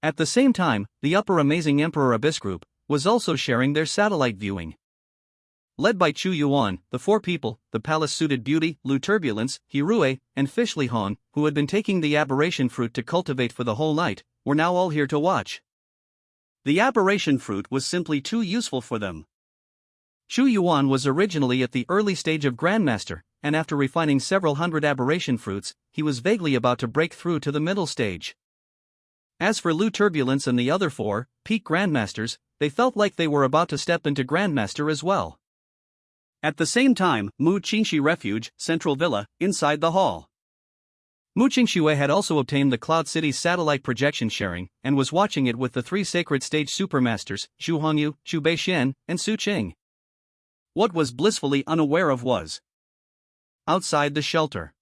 At the same time, the Upper Amazing Emperor Abyss group was also sharing their satellite viewing. Led by Chu Yuan, the 4 people, the palace-suited beauty, Lu Turbulence, Hirue, and Fishly Han, who had been taking the aberration fruit to cultivate for the whole night, were now all here to watch. The aberration fruit was simply too useful for them. Chu Yuan was originally at the early stage of Grandmaster, and after refining several hundred aberration fruits, he was vaguely about to break through to the middle stage. As for Lu Turbulence and the other 4, peak Grandmasters, they felt like they were about to step into Grandmaster as well. At the same time, Mu Qingxi Refuge, Central Villa, inside the hall. Mu Qingxue had also obtained the Cloud City's satellite projection sharing, and was watching it with the 3 sacred stage supermasters, Zhu Hongyu, Chu Beixuan, and Su Qing. What was blissfully unaware of was outside the shelter.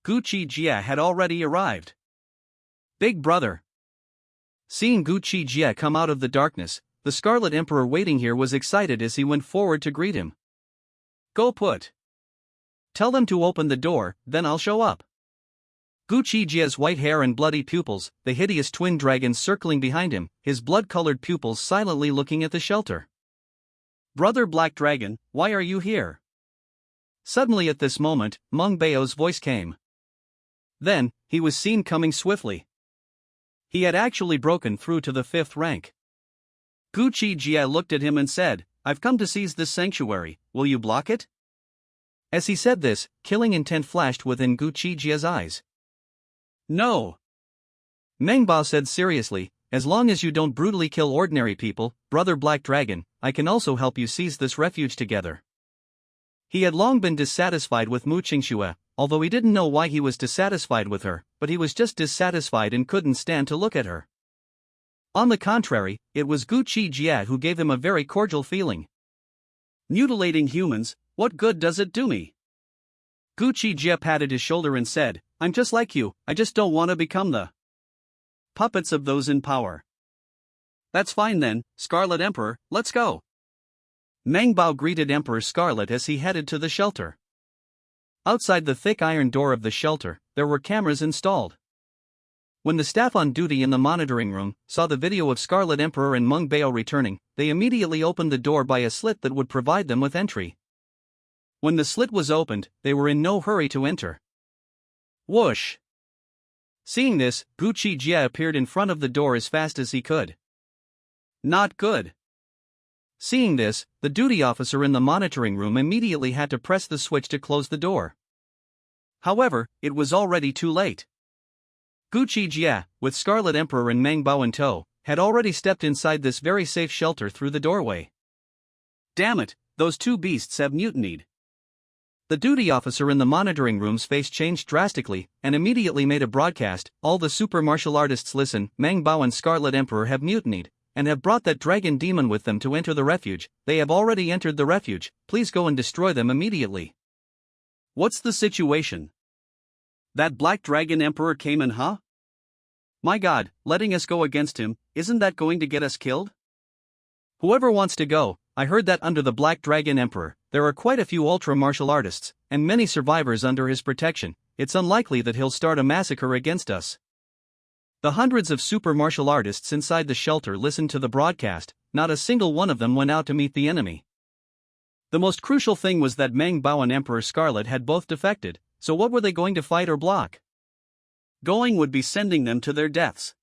Gu Qi Jie had already arrived. Big brother. Seeing Gu Qi Jie come out of the darkness, the Scarlet Emperor waiting here was excited as he went forward to greet him. Go put. Tell them to open the door, then I'll show up. Gu Qi Jie's white hair and bloody pupils, the hideous twin dragons circling behind him, his blood-colored pupils silently looking at the shelter. Brother Black Dragon, why are you here? Suddenly at this moment, Meng Bao's voice came. Then, he was seen coming swiftly. He had actually broken through to the 5th rank. Gu Qi Jie looked at him and said, I've come to seize this sanctuary, will you block it? As he said this, killing intent flashed within Gu Qi Jie's eyes. No. Meng Bao said seriously, as long as you don't brutally kill ordinary people, Brother Black Dragon, I can also help you seize this refuge together. He had long been dissatisfied with Mu Qingxue, although he didn't know why he was dissatisfied with her, but he was just dissatisfied and couldn't stand to look at her. On the contrary, it was Gu Qi Jie who gave him a very cordial feeling. Mutilating humans, what good does it do me? Gu Qi Jie patted his shoulder and said, I'm just like you, I just don't want to become the puppets of those in power. That's fine then, Scarlet Emperor, let's go. Meng Bao greeted Emperor Scarlet as he headed to the shelter. Outside the thick iron door of the shelter, there were cameras installed. When the staff on duty in the monitoring room saw the video of Scarlet Emperor and Meng Bao returning, they immediately opened the door by a slit that would provide them with entry. When the slit was opened, they were in no hurry to enter. Whoosh! Seeing this, Gu Qi Jie appeared in front of the door as fast as he could. Not good. Seeing this, the duty officer in the monitoring room immediately had to press the switch to close the door. However, it was already too late. Gu Qi Jie, with Scarlet Emperor and Meng Bao in tow, had already stepped inside this very safe shelter through the doorway. Damn it, those two beasts have mutinied. The duty officer in the monitoring room's face changed drastically, and immediately made a broadcast. All the super martial artists listen, Meng Bao and Scarlet Emperor have mutinied, and have brought that dragon demon with them to enter the refuge. They have already entered the refuge, please go and destroy them immediately. What's the situation? That black dragon emperor came in, huh? My god, letting us go against him, isn't that going to get us killed? Whoever wants to go, I heard that under the black dragon emperor, there are quite a few ultra martial artists, and many survivors under his protection. It's unlikely that he'll start a massacre against us. The hundreds of super martial artists inside the shelter listened to the broadcast, not a single one of them went out to meet the enemy. The most crucial thing was that Meng Bao and Emperor Scarlet had both defected, so what were they going to fight or block? Going would be sending them to their deaths.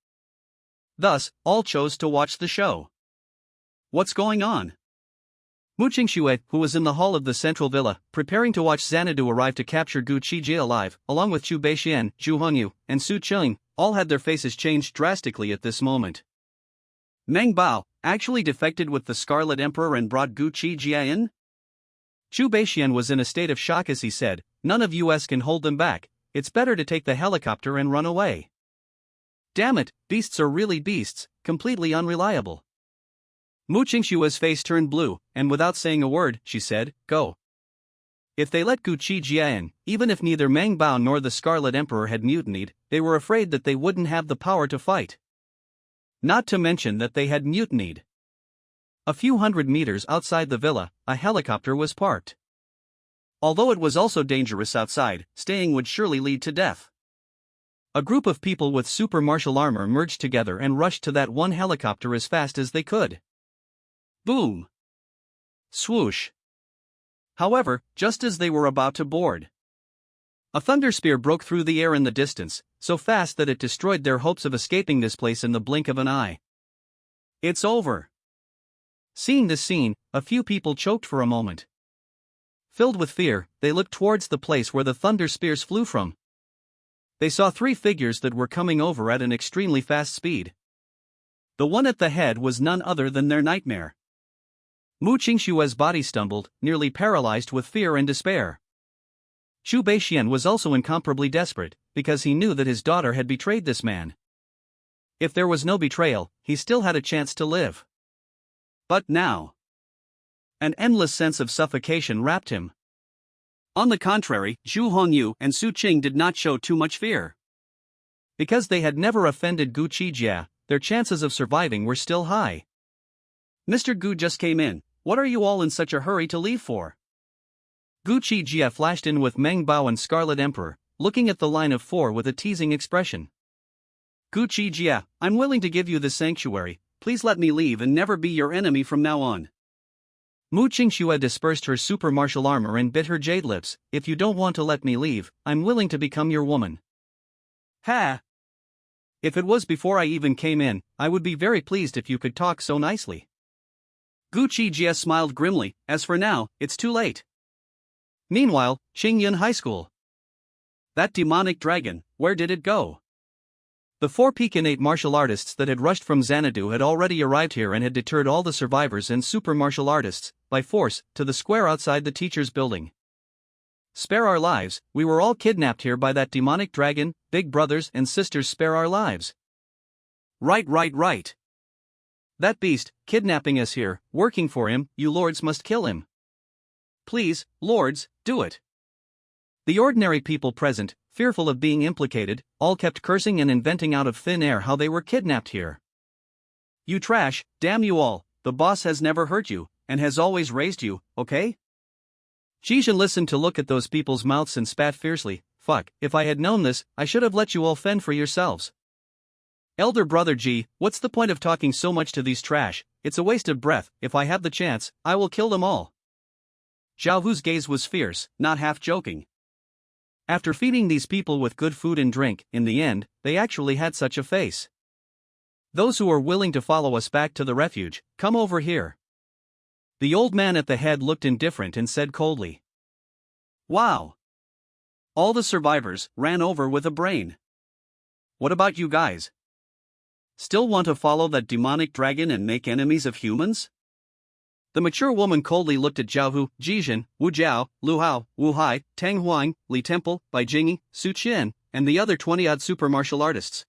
Thus, all chose to watch the show. What's going on? Mu Qingxue, who was in the hall of the central villa, preparing to watch Xanadu arrive to capture Gu Qi Jie alive, along with Chu Beixuan, Zhu Hongyu, and Su Qing, all had their faces changed drastically at this moment. Meng Bao actually defected with the Scarlet Emperor and brought Gu Qi Jie in? Chu Beixuan was in a state of shock as he said, none of us can hold them back, it's better to take the helicopter and run away. Damn it, beasts are really beasts, completely unreliable. Mu Qingshua's face turned blue, and without saying a word, she said, go. If they let Gu Qi Jie in, even if neither Meng Bao nor the Scarlet Emperor had mutinied, they were afraid that they wouldn't have the power to fight. Not to mention that they had mutinied. A few hundred meters outside the villa, a helicopter was parked. Although it was also dangerous outside, staying would surely lead to death. A group of people with super martial armor merged together and rushed to that one helicopter as fast as they could. Boom! Swoosh! However, just as they were about to board, a thunder spear broke through the air in the distance, so fast that it destroyed their hopes of escaping this place in the blink of an eye. It's over. Seeing this scene, a few people choked for a moment. Filled with fear, they looked towards the place where the thunder spears flew from. They saw three figures that were coming over at an extremely fast speed. The one at the head was none other than their nightmare. Mu Qingshua's body stumbled, nearly paralyzed with fear and despair. Chu Beixuan was also incomparably desperate, because he knew that his daughter had betrayed this man. If there was no betrayal, he still had a chance to live. But now, an endless sense of suffocation wrapped him. On the contrary, Zhu Hongyu and Su Qing did not show too much fear. Because they had never offended Gu Qi Jie, their chances of surviving were still high. Mr. Gu just came in, what are you all in such a hurry to leave for? Gu Qi Jie flashed in with Meng Bao and Scarlet Emperor, looking at the line of four with a teasing expression. Gu Qi Jie, I'm willing to give you this sanctuary, please let me leave and never be your enemy from now on. Mu Qingxue dispersed her super martial armor and bit her jade lips, if you don't want to let me leave, I'm willing to become your woman. Ha! If it was before I even came in, I would be very pleased if you could talk so nicely. Gu Qi Jie smiled grimly, as for now, it's too late. Meanwhile, Qingyun High School. That demonic dragon, where did it go? The four Pekinate martial artists that had rushed from Xanadu had already arrived here and had deterred all the survivors and super martial artists, by force, to the square outside the teacher's building. Spare our lives, we were all kidnapped here by that demonic dragon, big brothers and sisters, spare our lives. Right. That beast, kidnapping us here, working for him, you lords must kill him. Please, lords, do it. The ordinary people present, fearful of being implicated, all kept cursing and inventing out of thin air how they were kidnapped here. You trash, damn you all, the boss has never hurt you, and has always raised you, okay? Jijin listened to look at those people's mouths and spat fiercely, fuck, if I had known this, I should have let you all fend for yourselves. Elder brother Ji, what's the point of talking so much to these trash? It's a waste of breath. If I have the chance, I will kill them all. Zhao Hu's gaze was fierce, not half joking. After feeding these people with good food and drink, in the end, they actually had such a face. Those who are willing to follow us back to the refuge, come over here. The old man at the head looked indifferent and said coldly. Wow. All the survivors ran over with a brain. What about you guys? Still want to follow that demonic dragon and make enemies of humans? The mature woman coldly looked at Zhao Hu, Jijin, Wu Jiao, Lu Hao, Wu Hai, Tang Huang, Li Temple, Bai Jingyi, Su Qian, and the other 20-odd super martial artists.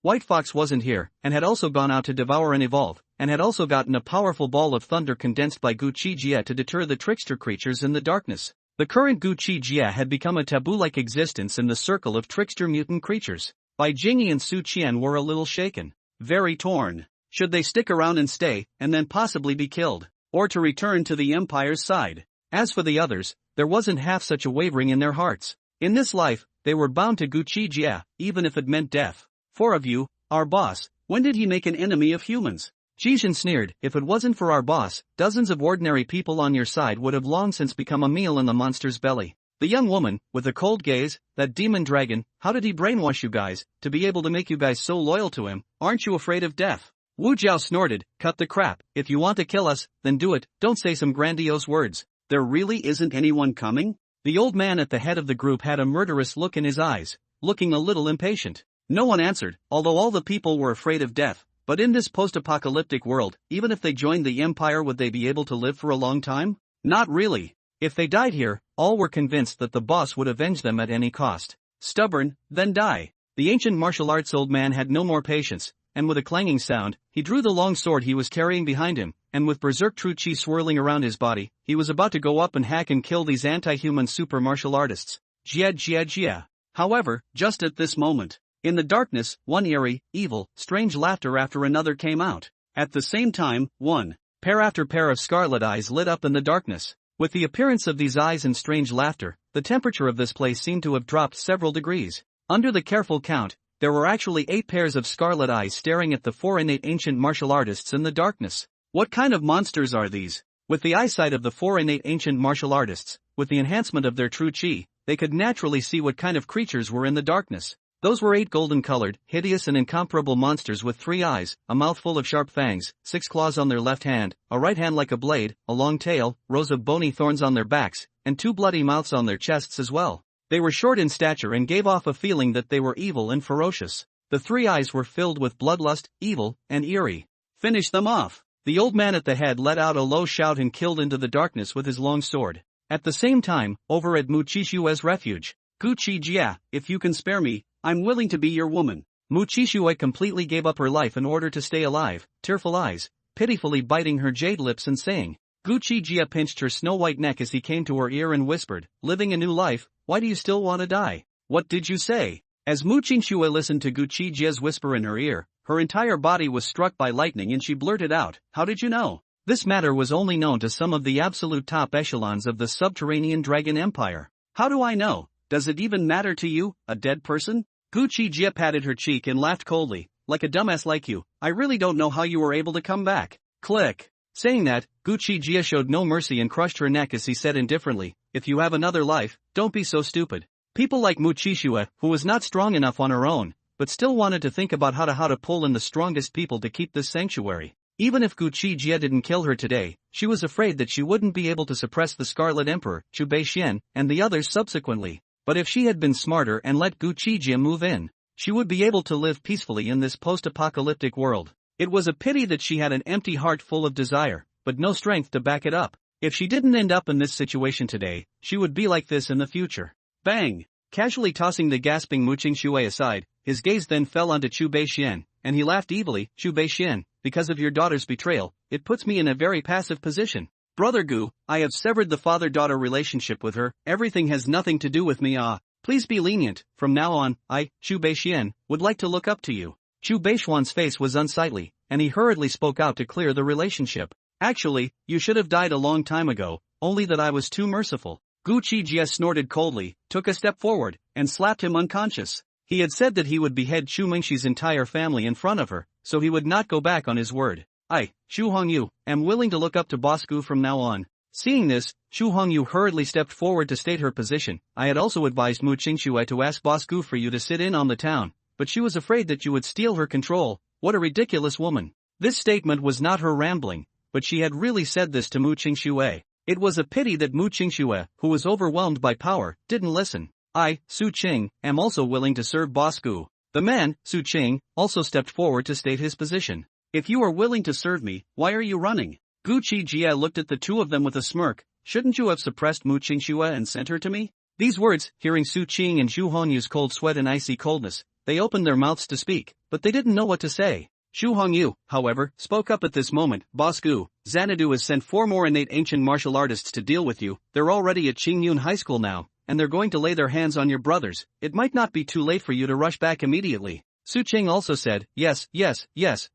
White Fox wasn't here, and had also gone out to devour and evolve, and had also gotten a powerful ball of thunder condensed by Gu Qi Jie to deter the trickster creatures in the darkness. The current Gu Qi Jie had become a taboo-like existence in the circle of trickster mutant creatures. Bai Jingyi and Su Qian were a little shaken, very torn. Should they stick around and stay, and then possibly be killed, or to return to the Empire's side? As for the others, there wasn't half such a wavering in their hearts. In this life, they were bound to Gu Qi Jie, even if it meant death. Four of you, our boss, when did he make an enemy of humans? Jijin sneered, if it wasn't for our boss, dozens of ordinary people on your side would have long since become a meal in the monster's belly. The young woman, with a cold gaze, that demon dragon, how did he brainwash you guys, to be able to make you guys so loyal to him? Aren't you afraid of death? Wu Jiao snorted, cut the crap. If you want to kill us, then do it, don't say some grandiose words. There really isn't anyone coming? The old man at the head of the group had a murderous look in his eyes, looking a little impatient. No one answered, although all the people were afraid of death. But in this post-apocalyptic world, even if they joined the Empire, would they be able to live for a long time? Not really. If they died here, all were convinced that the boss would avenge them at any cost. Stubborn, then die. The ancient martial arts old man had no more patience, and with a clanging sound, he drew the long sword he was carrying behind him, and with berserk true chi swirling around his body, he was about to go up and hack and kill these anti-human super martial artists. Jie. However, just at this moment, in the darkness, one eerie, evil, strange laughter after another came out. At the same time, one pair after pair of scarlet eyes lit up in the darkness. With the appearance of these eyes and strange laughter, the temperature of this place seemed to have dropped several degrees. Under the careful count, there were actually 8 pairs of scarlet eyes staring at the 4 innate ancient martial artists in the darkness. What kind of monsters are these? With the eyesight of the 4 innate ancient martial artists, with the enhancement of their true chi, they could naturally see what kind of creatures were in the darkness. Those were 8 golden-colored, hideous and incomparable monsters with 3 eyes, a mouth full of sharp fangs, 6 claws on their left hand, a right hand like a blade, a long tail, rows of bony thorns on their backs, and 2 bloody mouths on their chests as well. They were short in stature and gave off a feeling that they were evil and ferocious. The 3 eyes were filled with bloodlust, evil, and eerie. Finish them off! The old man at the head let out a low shout and killed into the darkness with his long sword. At the same time, over at Mu Qixue's refuge, Gu Qi Jie, if you can spare me, I'm willing to be your woman. Mu Qixue completely gave up her life in order to stay alive, tearful eyes, pitifully biting her jade lips and saying. Gu Qi Jie pinched her snow-white neck as he came to her ear and whispered, living a new life, why do you still want to die? What did you say? As Mu Qixue listened to Gu Qi Jie's whisper in her ear, her entire body was struck by lightning and she blurted out, how did you know? This matter was only known to some of the absolute top echelons of the subterranean dragon empire. How do I know? Does it even matter to you, a dead person? Gu Qi Jie patted her cheek and laughed coldly, like a dumbass like you, I really don't know how you were able to come back. Click. Saying that, Gu Qi Jie showed no mercy and crushed her neck as he said indifferently, if you have another life, don't be so stupid. People like Mu Qixue, who was not strong enough on her own, but still wanted to think about how to pull in the strongest people to keep this sanctuary. Even if Gu Qi Jie didn't kill her today, she was afraid that she wouldn't be able to suppress the Scarlet Emperor, Chu Beixuan, and the others subsequently. But if she had been smarter and let Gu Qi Jie move in, she would be able to live peacefully in this post-apocalyptic world. It was a pity that she had an empty heart full of desire, but no strength to back it up. If she didn't end up in this situation today, she would be like this in the future. Bang! Casually tossing the gasping Mu Qixue aside, his gaze then fell onto Chu Beixuan, and he laughed evilly, Chu Beixuan, because of your daughter's betrayal, it puts me in a very passive position. Brother Gu, I have severed the father-daughter relationship with her, everything has nothing to do with me. Please be lenient, from now on, I, Chu Beixuan, would like to look up to you. Chu Beixuan's face was unsightly, and he hurriedly spoke out to clear the relationship. Actually, you should have died a long time ago, only that I was too merciful. Gu Qi Jie snorted coldly, took a step forward, and slapped him unconscious. He had said that he would behead Chu Mengxi's entire family in front of her, so he would not go back on his word. I, Chu Hongyu, am willing to look up to Boss Gu from now on. Seeing this, Chu Hongyu hurriedly stepped forward to state her position. I had also advised Mu Qingxue to ask Boss Gu for you to sit in on the town, but she was afraid that you would steal her control. What a ridiculous woman. This statement was not her rambling, but she had really said this to Mu Qingxue. It was a pity that Mu Qingxue, who was overwhelmed by power, didn't listen. I, Su Qing, am also willing to serve Boss Gu. The man, Su Qing, also stepped forward to state his position. If you are willing to serve me, why are you running? Gu Qi Jie looked at the two of them with a smirk. Shouldn't you have suppressed Mu Qingxue and sent her to me? These words, hearing Su Qing and Zhu Hongyu's cold sweat and icy coldness, they opened their mouths to speak, but they didn't know what to say. Xu Hongyu, however, spoke up at this moment. Boss Gu, Xanadu has sent 4 more innate ancient martial artists to deal with you. They're already at Qingyun High School now, and they're going to lay their hands on your brothers. It might not be too late for you to rush back immediately. Su Qing also said, yes,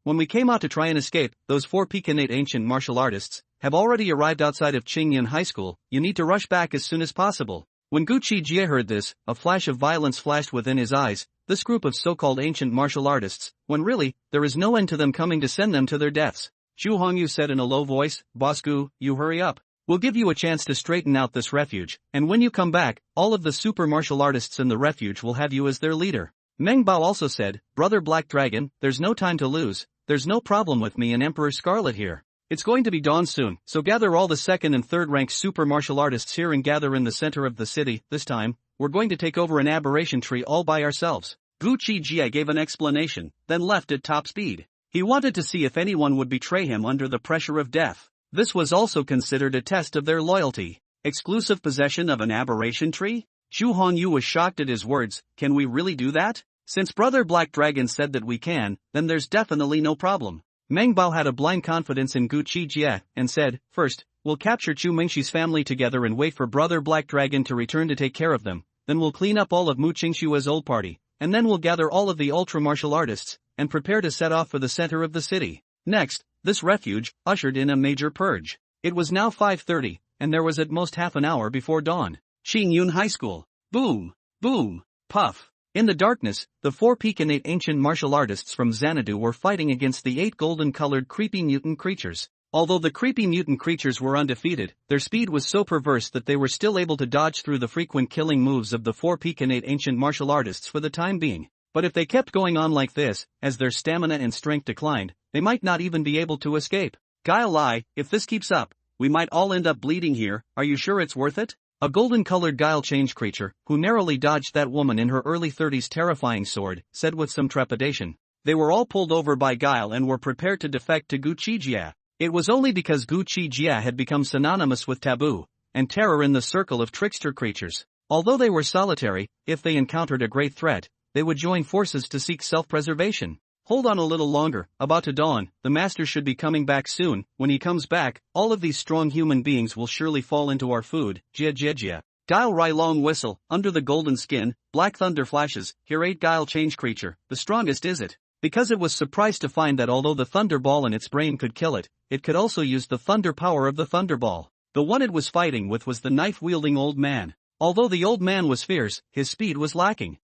when we came out to try and escape, those 4 peak innate ancient martial artists have already arrived outside of Qingyun High School. You need to rush back as soon as possible. When Gu Qi Jie heard this, a flash of violence flashed within his eyes. This group of so-called ancient martial artists, when really, there is no end to them coming to send them to their deaths. Zhu Hongyu said in a low voice, Boss Gu, you hurry up. We'll give you a chance to straighten out this refuge, and when you come back, all of the super martial artists in the refuge will have you as their leader. Meng Bao also said, Brother Black Dragon, there's no time to lose. There's no problem with me and Emperor Scarlet here. It's going to be dawn soon, so gather all the 2nd and 3rd rank super martial artists here and gather in the center of the city. This time, we're going to take over an aberration tree all by ourselves. Gu Qi Jie gave an explanation, then left at top speed. He wanted to see if anyone would betray him under the pressure of death. This was also considered a test of their loyalty. Exclusive possession of an aberration tree? Zhu Hongyu was shocked at his words. Can we really do that? Since Brother Black Dragon said that we can, then there's definitely no problem. Meng Bao had a blind confidence in Gu Qi Jie, and said, first, we'll capture Chu Mengxi's family together and wait for Brother Black Dragon to return to take care of them, then we'll clean up all of Mu Qingxue's old party, and then we'll gather all of the ultra martial artists, and prepare to set off for the center of the city. Next, this refuge ushered in a major purge. It was now 5:30, and there was at most half an hour before dawn. Qingyun High School. Boom, boom, puff. In the darkness, the 4 peak innate ancient martial artists from Xanadu were fighting against the 8 golden-colored creepy mutant creatures. Although the creepy mutant creatures were undefeated, their speed was so perverse that they were still able to dodge through the frequent killing moves of the 4 peak innate ancient martial artists for the time being. But if they kept going on like this, as their stamina and strength declined, they might not even be able to escape. Guile Lai, if this keeps up, we might all end up bleeding here. Are you sure it's worth it? A golden-colored guile change creature, who narrowly dodged that woman in her early 30s terrifying sword, said with some trepidation. They were all pulled over by Guile and were prepared to defect to Gu Qi Jie. It was only because Gu Qi Jie had become synonymous with taboo and terror in the circle of trickster creatures. Although they were solitary, if they encountered a great threat, they would join forces to seek self-preservation. Hold on a little longer, about to dawn, the master should be coming back soon. When he comes back, all of these strong human beings will surely fall into our food. Jie Jie Jie. Guile Rai long whistle, under the golden skin, black thunder flashes, here 8 guile change creature, the strongest is it? Because it was surprised to find that although the thunder ball in its brain could kill it, it could also use the thunder power of the thunderball. The one it was fighting with was the knife-wielding old man. Although the old man was fierce, his speed was lacking.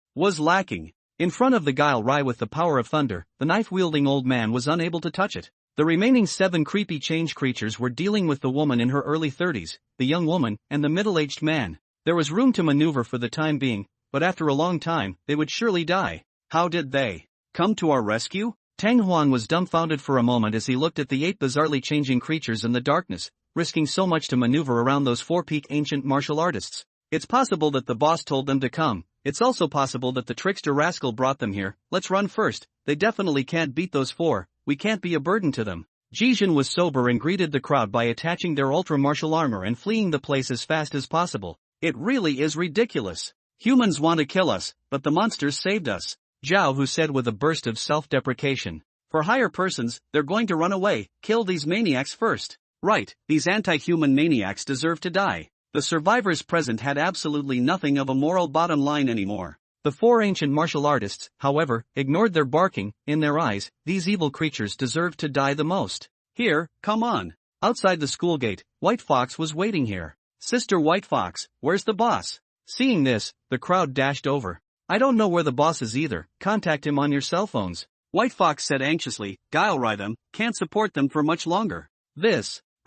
In front of the Guile Rai with the power of thunder, the knife-wielding old man was unable to touch it. The remaining 7 creepy change creatures were dealing with the woman in her early 30s, the young woman, and the middle-aged man. There was room to maneuver for the time being, but after a long time, they would surely die. How did they come to our rescue? Tang Huan was dumbfounded for a moment as he looked at the 8 bizarrely changing creatures in the darkness, risking so much to maneuver around those 4 peak ancient martial artists. It's possible that the boss told them to come. It's also possible that the trickster rascal brought them here. Let's run first. They definitely can't beat those 4. We can't be a burden to them. Jijin was sober and greeted the crowd by attaching their ultra-martial armor and fleeing the place as fast as possible. It really is ridiculous. Humans want to kill us, but the monsters saved us. Zhao Hu said with a burst of self-deprecation. For higher persons, they're going to run away. Kill these maniacs first. Right, these anti-human maniacs deserve to die. The survivors present had absolutely nothing of a moral bottom line anymore. The 4 ancient martial artists, however, ignored their barking. In their eyes, these evil creatures deserved to die the most. Here, come on. Outside the school gate, White Fox was waiting here. Sister White Fox, where's the boss? Seeing this, the crowd dashed over. I don't know where the boss is either, contact him on your cell phones. White Fox said anxiously, Guile them, can't support them for much longer.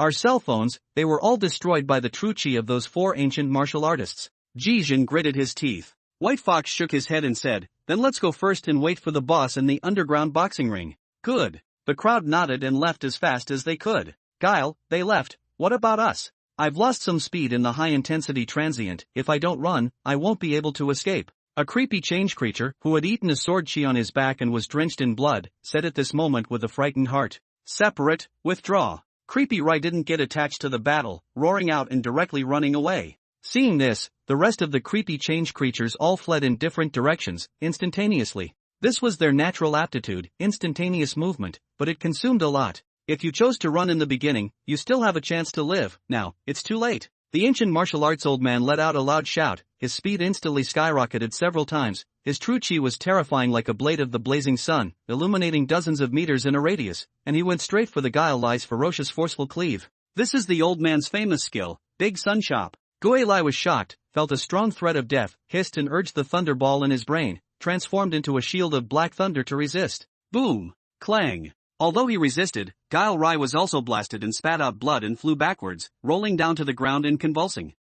Our cell phones, they were all destroyed by the true chi of those 4 ancient martial artists. Jijin gritted his teeth. White Fox shook his head and said, then let's go first and wait for the boss in the underground boxing ring. Good. The crowd nodded and left as fast as they could. Guile, they left, what about us? I've lost some speed in the high-intensity transient, if I don't run, I won't be able to escape. A creepy change creature, who had eaten a sword chi on his back and was drenched in blood, said at this moment with a frightened heart. Separate, withdraw. Creepy Rai didn't get attached to the battle, roaring out and directly running away. Seeing this, the rest of the creepy change creatures all fled in different directions, instantaneously. This was their natural aptitude, instantaneous movement, but it consumed a lot. If you chose to run in the beginning, you still have a chance to live, now, it's too late. The ancient martial arts old man let out a loud shout, his speed instantly skyrocketed several times, his true chi was terrifying like a blade of the blazing sun, illuminating dozens of meters in a radius, and he went straight for the Guile Lai's ferocious forceful cleave. This is the old man's famous skill, Big Sun Chop. Gu Lai was shocked, felt a strong threat of death, hissed and urged the thunderball in his brain, transformed into a shield of black thunder to resist. Boom! Clang! Although he resisted, Guile Rai was also blasted and spat out blood and flew backwards, rolling down to the ground and convulsing.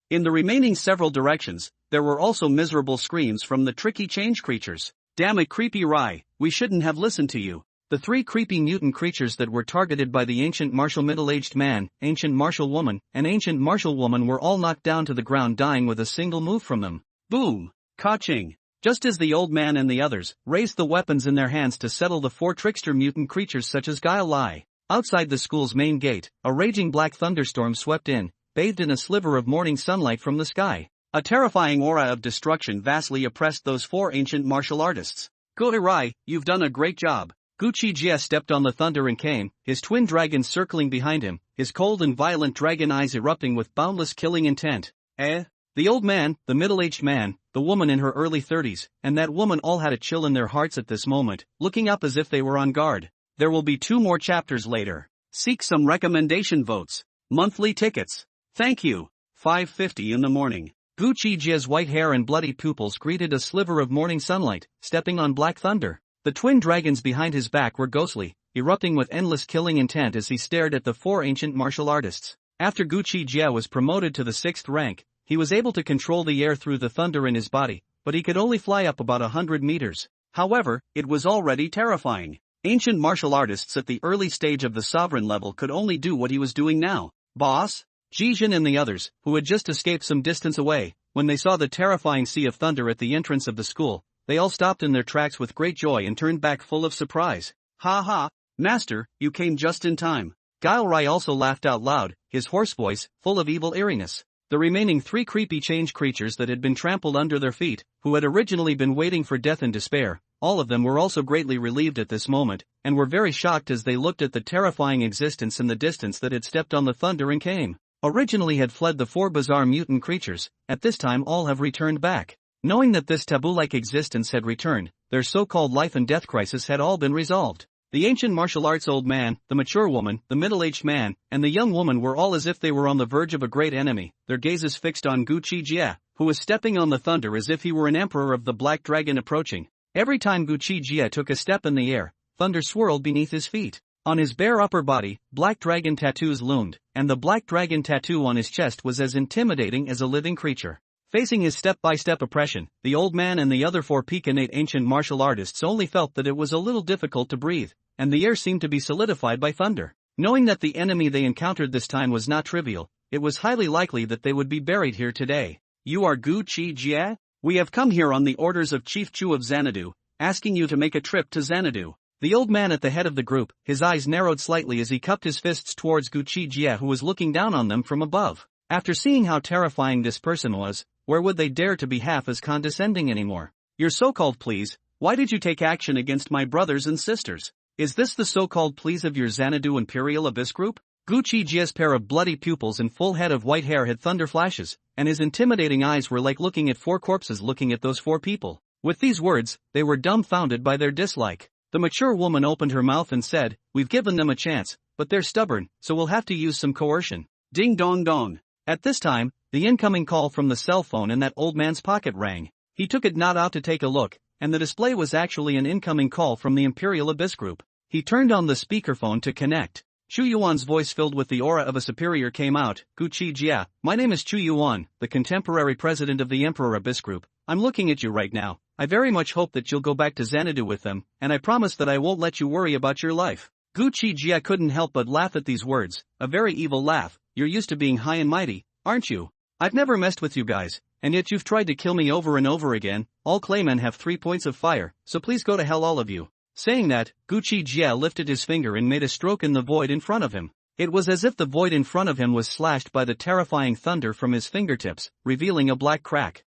In the remaining several directions, there were also miserable screams from the tricky change creatures. Damn it, Creepy Rai, we shouldn't have listened to you. The 3 creepy mutant creatures that were targeted by the ancient martial middle-aged man, ancient martial woman, and ancient martial woman were all knocked down to the ground dying with a single move from them. Boom! Ka-ching! Just as the old man and the others raised the weapons in their hands to settle the 4 trickster mutant creatures such as Guile Lai. Outside the school's main gate, a raging black thunderstorm swept in, bathed in a sliver of morning sunlight from the sky. A terrifying aura of destruction vastly oppressed those 4 ancient martial artists. Gu Rai, you've done a great job. Gu Qi Jie stepped on the thunder and came, his twin dragons circling behind him, his cold and violent dragon eyes erupting with boundless killing intent. The old man, the middle-aged man, the woman in her early 30s, and that woman all had a chill in their hearts at this moment, looking up as if they were on guard. There will be 2 more chapters later. Seek some recommendation votes. Monthly tickets. Thank you. 5:50 in the morning. Gu Qi Jie's white hair and bloody pupils greeted a sliver of morning sunlight, stepping on black thunder. The twin dragons behind his back were ghostly, erupting with endless killing intent as he stared at the 4 ancient martial artists. After Gu Qi Jie was promoted to the 6th rank, he was able to control the air through the thunder in his body, but he could only fly up about 100 meters. However, it was already terrifying. Ancient martial artists at the early stage of the sovereign level could only do what he was doing now. Boss? Jijin and the others, who had just escaped some distance away, when they saw the terrifying sea of thunder at the entrance of the school, they all stopped in their tracks with great joy and turned back full of surprise. Ha ha, Master, you came just in time. Guile Rai also laughed out loud, his hoarse voice, full of evil eeriness. The remaining 3 creepy change creatures that had been trampled under their feet, who had originally been waiting for death and despair, all of them were also greatly relieved at this moment, and were very shocked as they looked at the terrifying existence in the distance that had stepped on the thunder and came. Originally had fled the 4 bizarre mutant creatures, at this time all have returned back. Knowing that this taboo-like existence had returned, their so-called life and death crisis had all been resolved. The ancient martial arts old man, the mature woman, the middle-aged man, and the young woman were all as if they were on the verge of a great enemy, their gazes fixed on Gu Qi Jie, who was stepping on the thunder as if he were an emperor of the black dragon approaching. Every time Gu Qi Jie took a step in the air, thunder swirled beneath his feet. On his bare upper body, black dragon tattoos loomed, and the black dragon tattoo on his chest was as intimidating as a living creature. Facing his step-by-step oppression, the old man and the other 4 Pekinate ancient martial artists only felt that it was a little difficult to breathe, and the air seemed to be solidified by thunder. Knowing that the enemy they encountered this time was not trivial, it was highly likely that they would be buried here today. You are Gu Qi Jie? We have come here on the orders of Chief Chu of Xanadu, asking you to make a trip to Xanadu. The old man at the head of the group, his eyes narrowed slightly as he cupped his fists towards Gu Qi Jie, who was looking down on them from above. After seeing how terrifying this person was, where would they dare to be half as condescending anymore? Your so-called pleas, why did you take action against my brothers and sisters? Is this the so-called pleas of your Xanadu Imperial Abyss group? Gu Qi Jie's pair of bloody pupils and full head of white hair had thunder flashes, and his intimidating eyes were like looking at 4 corpses looking at those 4 people. With these words, they were dumbfounded by their dislike. The mature woman opened her mouth and said, "We've given them a chance, but they're stubborn, so we'll have to use some coercion." Ding dong dong. At this time, the incoming call from the cell phone in that old man's pocket rang. He took it not out to take a look, and the display was actually an incoming call from the Imperial Abyss Group. He turned on the speakerphone to connect. Chu Yuan's voice filled with the aura of a superior came out. Gu Qi Jie, my name is Chu Yuan, the contemporary president of the Emperor Abyss Group. I'm looking at you right now. I very much hope that you'll go back to Xanadu with them, and I promise that I won't let you worry about your life. Gu Qi Jie couldn't help but laugh at these words, a very evil laugh. You're used to being high and mighty, aren't you? I've never messed with you guys, and yet you've tried to kill me over and over again. All claymen have 3 points of fire, so please go to hell all of you. Saying that, Gu Qi Jie lifted his finger and made a stroke in the void in front of him. It was as if the void in front of him was slashed by the terrifying thunder from his fingertips, revealing a black crack.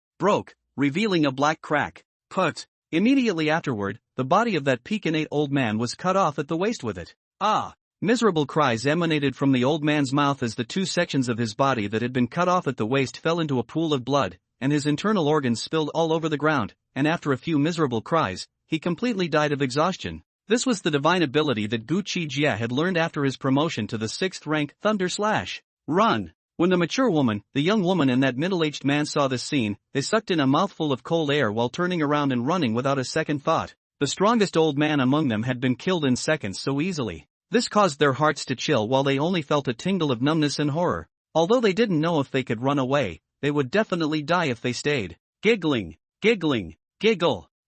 Revealing a black crack. Put. Immediately afterward, the body of that peakinate old man was cut off at the waist with it. Ah! Miserable cries emanated from the old man's mouth as the 2 sections of his body that had been cut off at the waist fell into a pool of blood, and his internal organs spilled all over the ground, and after a few miserable cries, he completely died of exhaustion. This was the divine ability that Gu Qi Jie had learned after his promotion to the 6th rank, Thunder Slash. Run! When the mature woman, the young woman and that middle-aged man saw this scene, they sucked in a mouthful of cold air while turning around and running without a second thought. The strongest old man among them had been killed in seconds so easily. This caused their hearts to chill while they only felt a tingle of numbness and horror. Although they didn't know if they could run away, they would definitely die if they stayed. Giggling, giggle.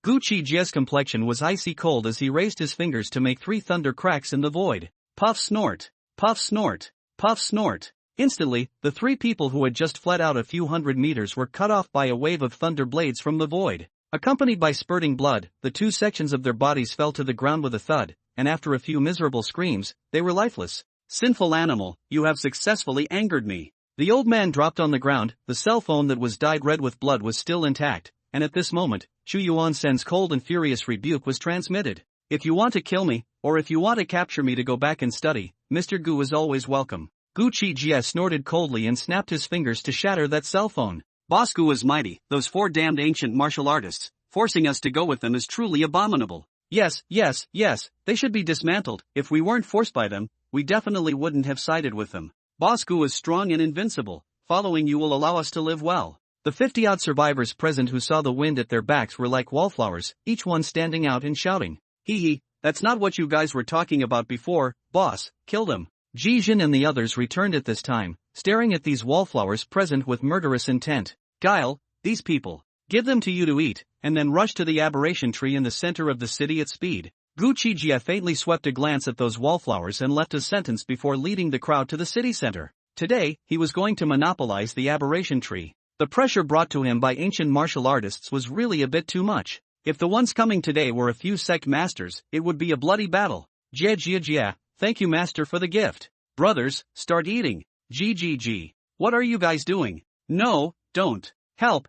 Gu Qi Jie's complexion was icy cold as he raised his fingers to make 3 thunder cracks in the void. Puff snort, puff snort, puff snort. Instantly, the 3 people who had just fled out a few hundred meters were cut off by a wave of thunder blades from the void. Accompanied by spurting blood, the 2 sections of their bodies fell to the ground with a thud, and after a few miserable screams, they were lifeless. Sinful animal, you have successfully angered me. The old man dropped on the ground. The cell phone that was dyed red with blood was still intact, and at this moment, Chu Yuan-sen's cold and furious rebuke was transmitted. If you want to kill me, or if you want to capture me to go back and study, Mr. Gu is always welcome. Gu Qi Jie snorted coldly and snapped his fingers to shatter that cell phone. Boss Gu is mighty, those 4 damned ancient martial artists, forcing us to go with them is truly abominable. Yes, they should be dismantled. If we weren't forced by them, we definitely wouldn't have sided with them. Boss Gu is strong and invincible. Following you will allow us to live well. The 50-odd survivors present who saw the wind at their backs were like wallflowers, each one standing out and shouting. Hee, that's not what you guys were talking about before, boss, kill them. Ji Jin and the others returned at this time, staring at these wallflowers present with murderous intent. Guile, these people. Give them to you to eat, and then rush to the aberration tree in the center of the city at speed. Gu Qi Jie faintly swept a glance at those wallflowers and left a sentence before leading the crowd to the city center. Today, he was going to monopolize the aberration tree. The pressure brought to him by ancient martial artists was really a bit too much. If the ones coming today were a few sect masters, it would be a bloody battle. Jie, thank you master for the gift. Brothers, start eating. G. What are you guys doing? No, don't. Help.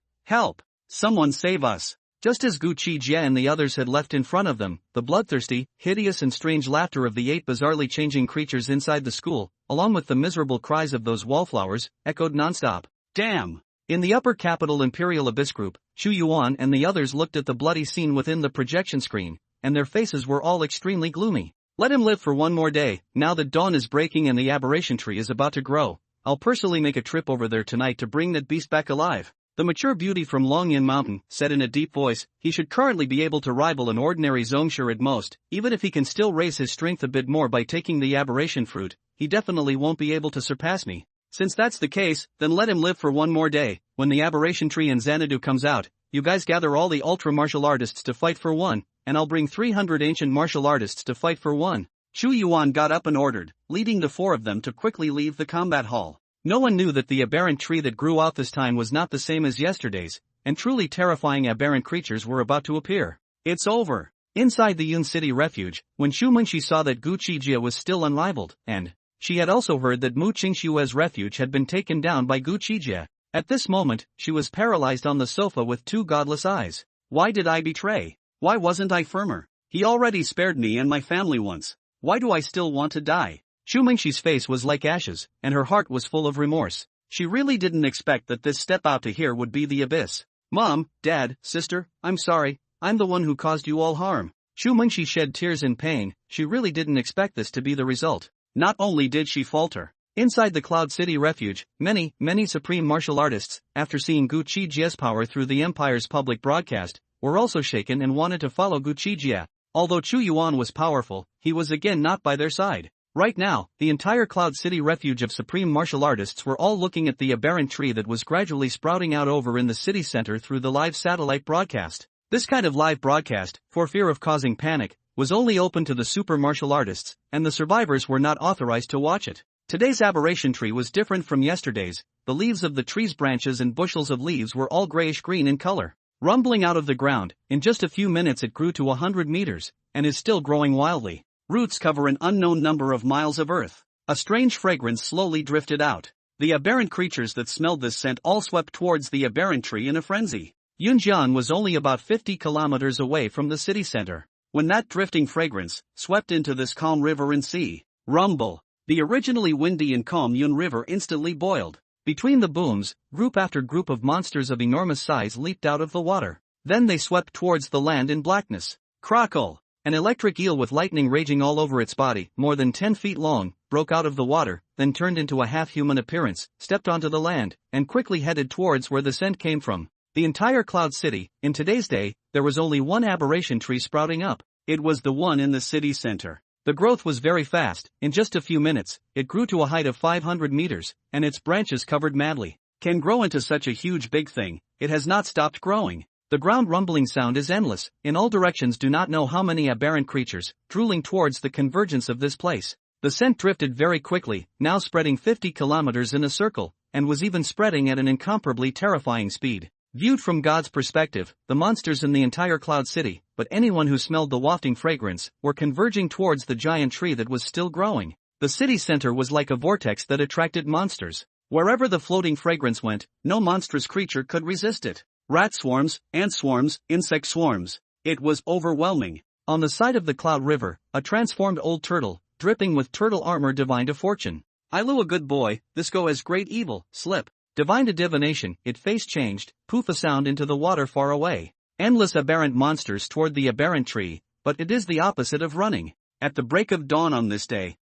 Someone save us. Just as Gu Qi Jie and the others had left in front of them, the bloodthirsty, hideous and strange laughter of the 8 bizarrely changing creatures inside the school, along with the miserable cries of those wallflowers, echoed nonstop. Damn! In the upper capital Imperial Abyss Group, Chu Yuan and the others looked at the bloody scene within the projection screen, and their faces were all extremely gloomy. Let him live for one more day. Now that dawn is breaking and the aberration tree is about to grow, I'll personally make a trip over there tonight to bring that beast back alive. The mature beauty from Longyan Mountain said in a deep voice, he should currently be able to rival an ordinary Zongshire at most, even if he can still raise his strength a bit more by taking the aberration fruit, he definitely won't be able to surpass me. Since that's the case, then let him live for one more day. When the aberration tree in Xanadu comes out, you guys gather all the ultra martial artists to fight for one, and I'll bring 300 ancient martial artists to fight for one. Chu Yuan got up and ordered, leading the 4 of them to quickly leave the combat hall. No one knew that the aberrant tree that grew out this time was not the same as yesterday's, and truly terrifying aberrant creatures were about to appear. It's over. Inside the Yun City refuge, when Chu Mengxi saw that Gu Qi Jie was still unrivaled, and she had also heard that Mu Qingshue's refuge had been taken down by Gu Qi Jie. At this moment, she was paralyzed on the sofa with 2 godless eyes. Why did I betray? Why wasn't I firmer? He already spared me and my family once. Why do I still want to die? Chu Mengxi's face was like ashes, and her heart was full of remorse. She really didn't expect that this step out to here would be the abyss. Mom, Dad, sister, I'm sorry, I'm the one who caused you all harm. Chu Mengxi shed tears in pain. She really didn't expect this to be the result. Not only did she falter, Inside the Cloud City Refuge, many supreme martial artists, after seeing Gu Qi Jie's power through the Empire's public broadcast, were also shaken and wanted to follow Gu Qi Jie. Although Chu Yuan was powerful, he was again not by their side. Right now, the entire Cloud City Refuge of supreme martial artists were all looking at the aberrant tree that was gradually sprouting out over in the city center through the live satellite broadcast. This kind of live broadcast, for fear of causing panic, was only open to the super martial artists, and the survivors were not authorized to watch it. Today's aberration tree was different from yesterday's. The leaves of the tree's branches and bushels of leaves were all grayish-green in color. Rumbling out of the ground, in just a few minutes it grew to 100 meters, and is still growing wildly. Roots cover an unknown number of miles of earth. A strange fragrance slowly drifted out. The aberrant creatures that smelled this scent all swept towards the aberrant tree in a frenzy. Yunjian was only about 50 kilometers away from the city center when that drifting fragrance swept into this calm river and sea. Rumble. The originally windy and calm Yun River instantly boiled. Between the booms, group after group of monsters of enormous size leaped out of the water. Then they swept towards the land in blackness. Crackle! An electric eel with lightning raging all over its body, more than 10 feet long, broke out of the water, then turned into a half-human appearance, stepped onto the land, and quickly headed towards where the scent came from. The entire Cloud City, in today's day, there was only one aberration tree sprouting up. It was the one in the city center. The growth was very fast. In just a few minutes, it grew to a height of 500 meters, and its branches covered madly. Can grow into such a huge big thing, it has not stopped growing. The ground rumbling sound is endless. In all directions do not know how many aberrant creatures, drooling towards the convergence of this place. The scent drifted very quickly, now spreading 50 kilometers in a circle, and was even spreading at an incomparably terrifying speed. Viewed from God's perspective, the monsters in the entire Cloud City, but anyone who smelled the wafting fragrance, were converging towards the giant tree that was still growing. The city center was like a vortex that attracted monsters. Wherever the floating fragrance went, no monstrous creature could resist it. Rat swarms, ant swarms, insect swarms. It was overwhelming. On the side of the Cloud River, a transformed old turtle, dripping with turtle armor divined a fortune. I Lu a good boy, this go as great evil, slip. Divined a divination, it face changed, poof a sound into the water far away. Endless aberrant monsters toward the aberrant tree, but it is the opposite of running. At the break of dawn on this day,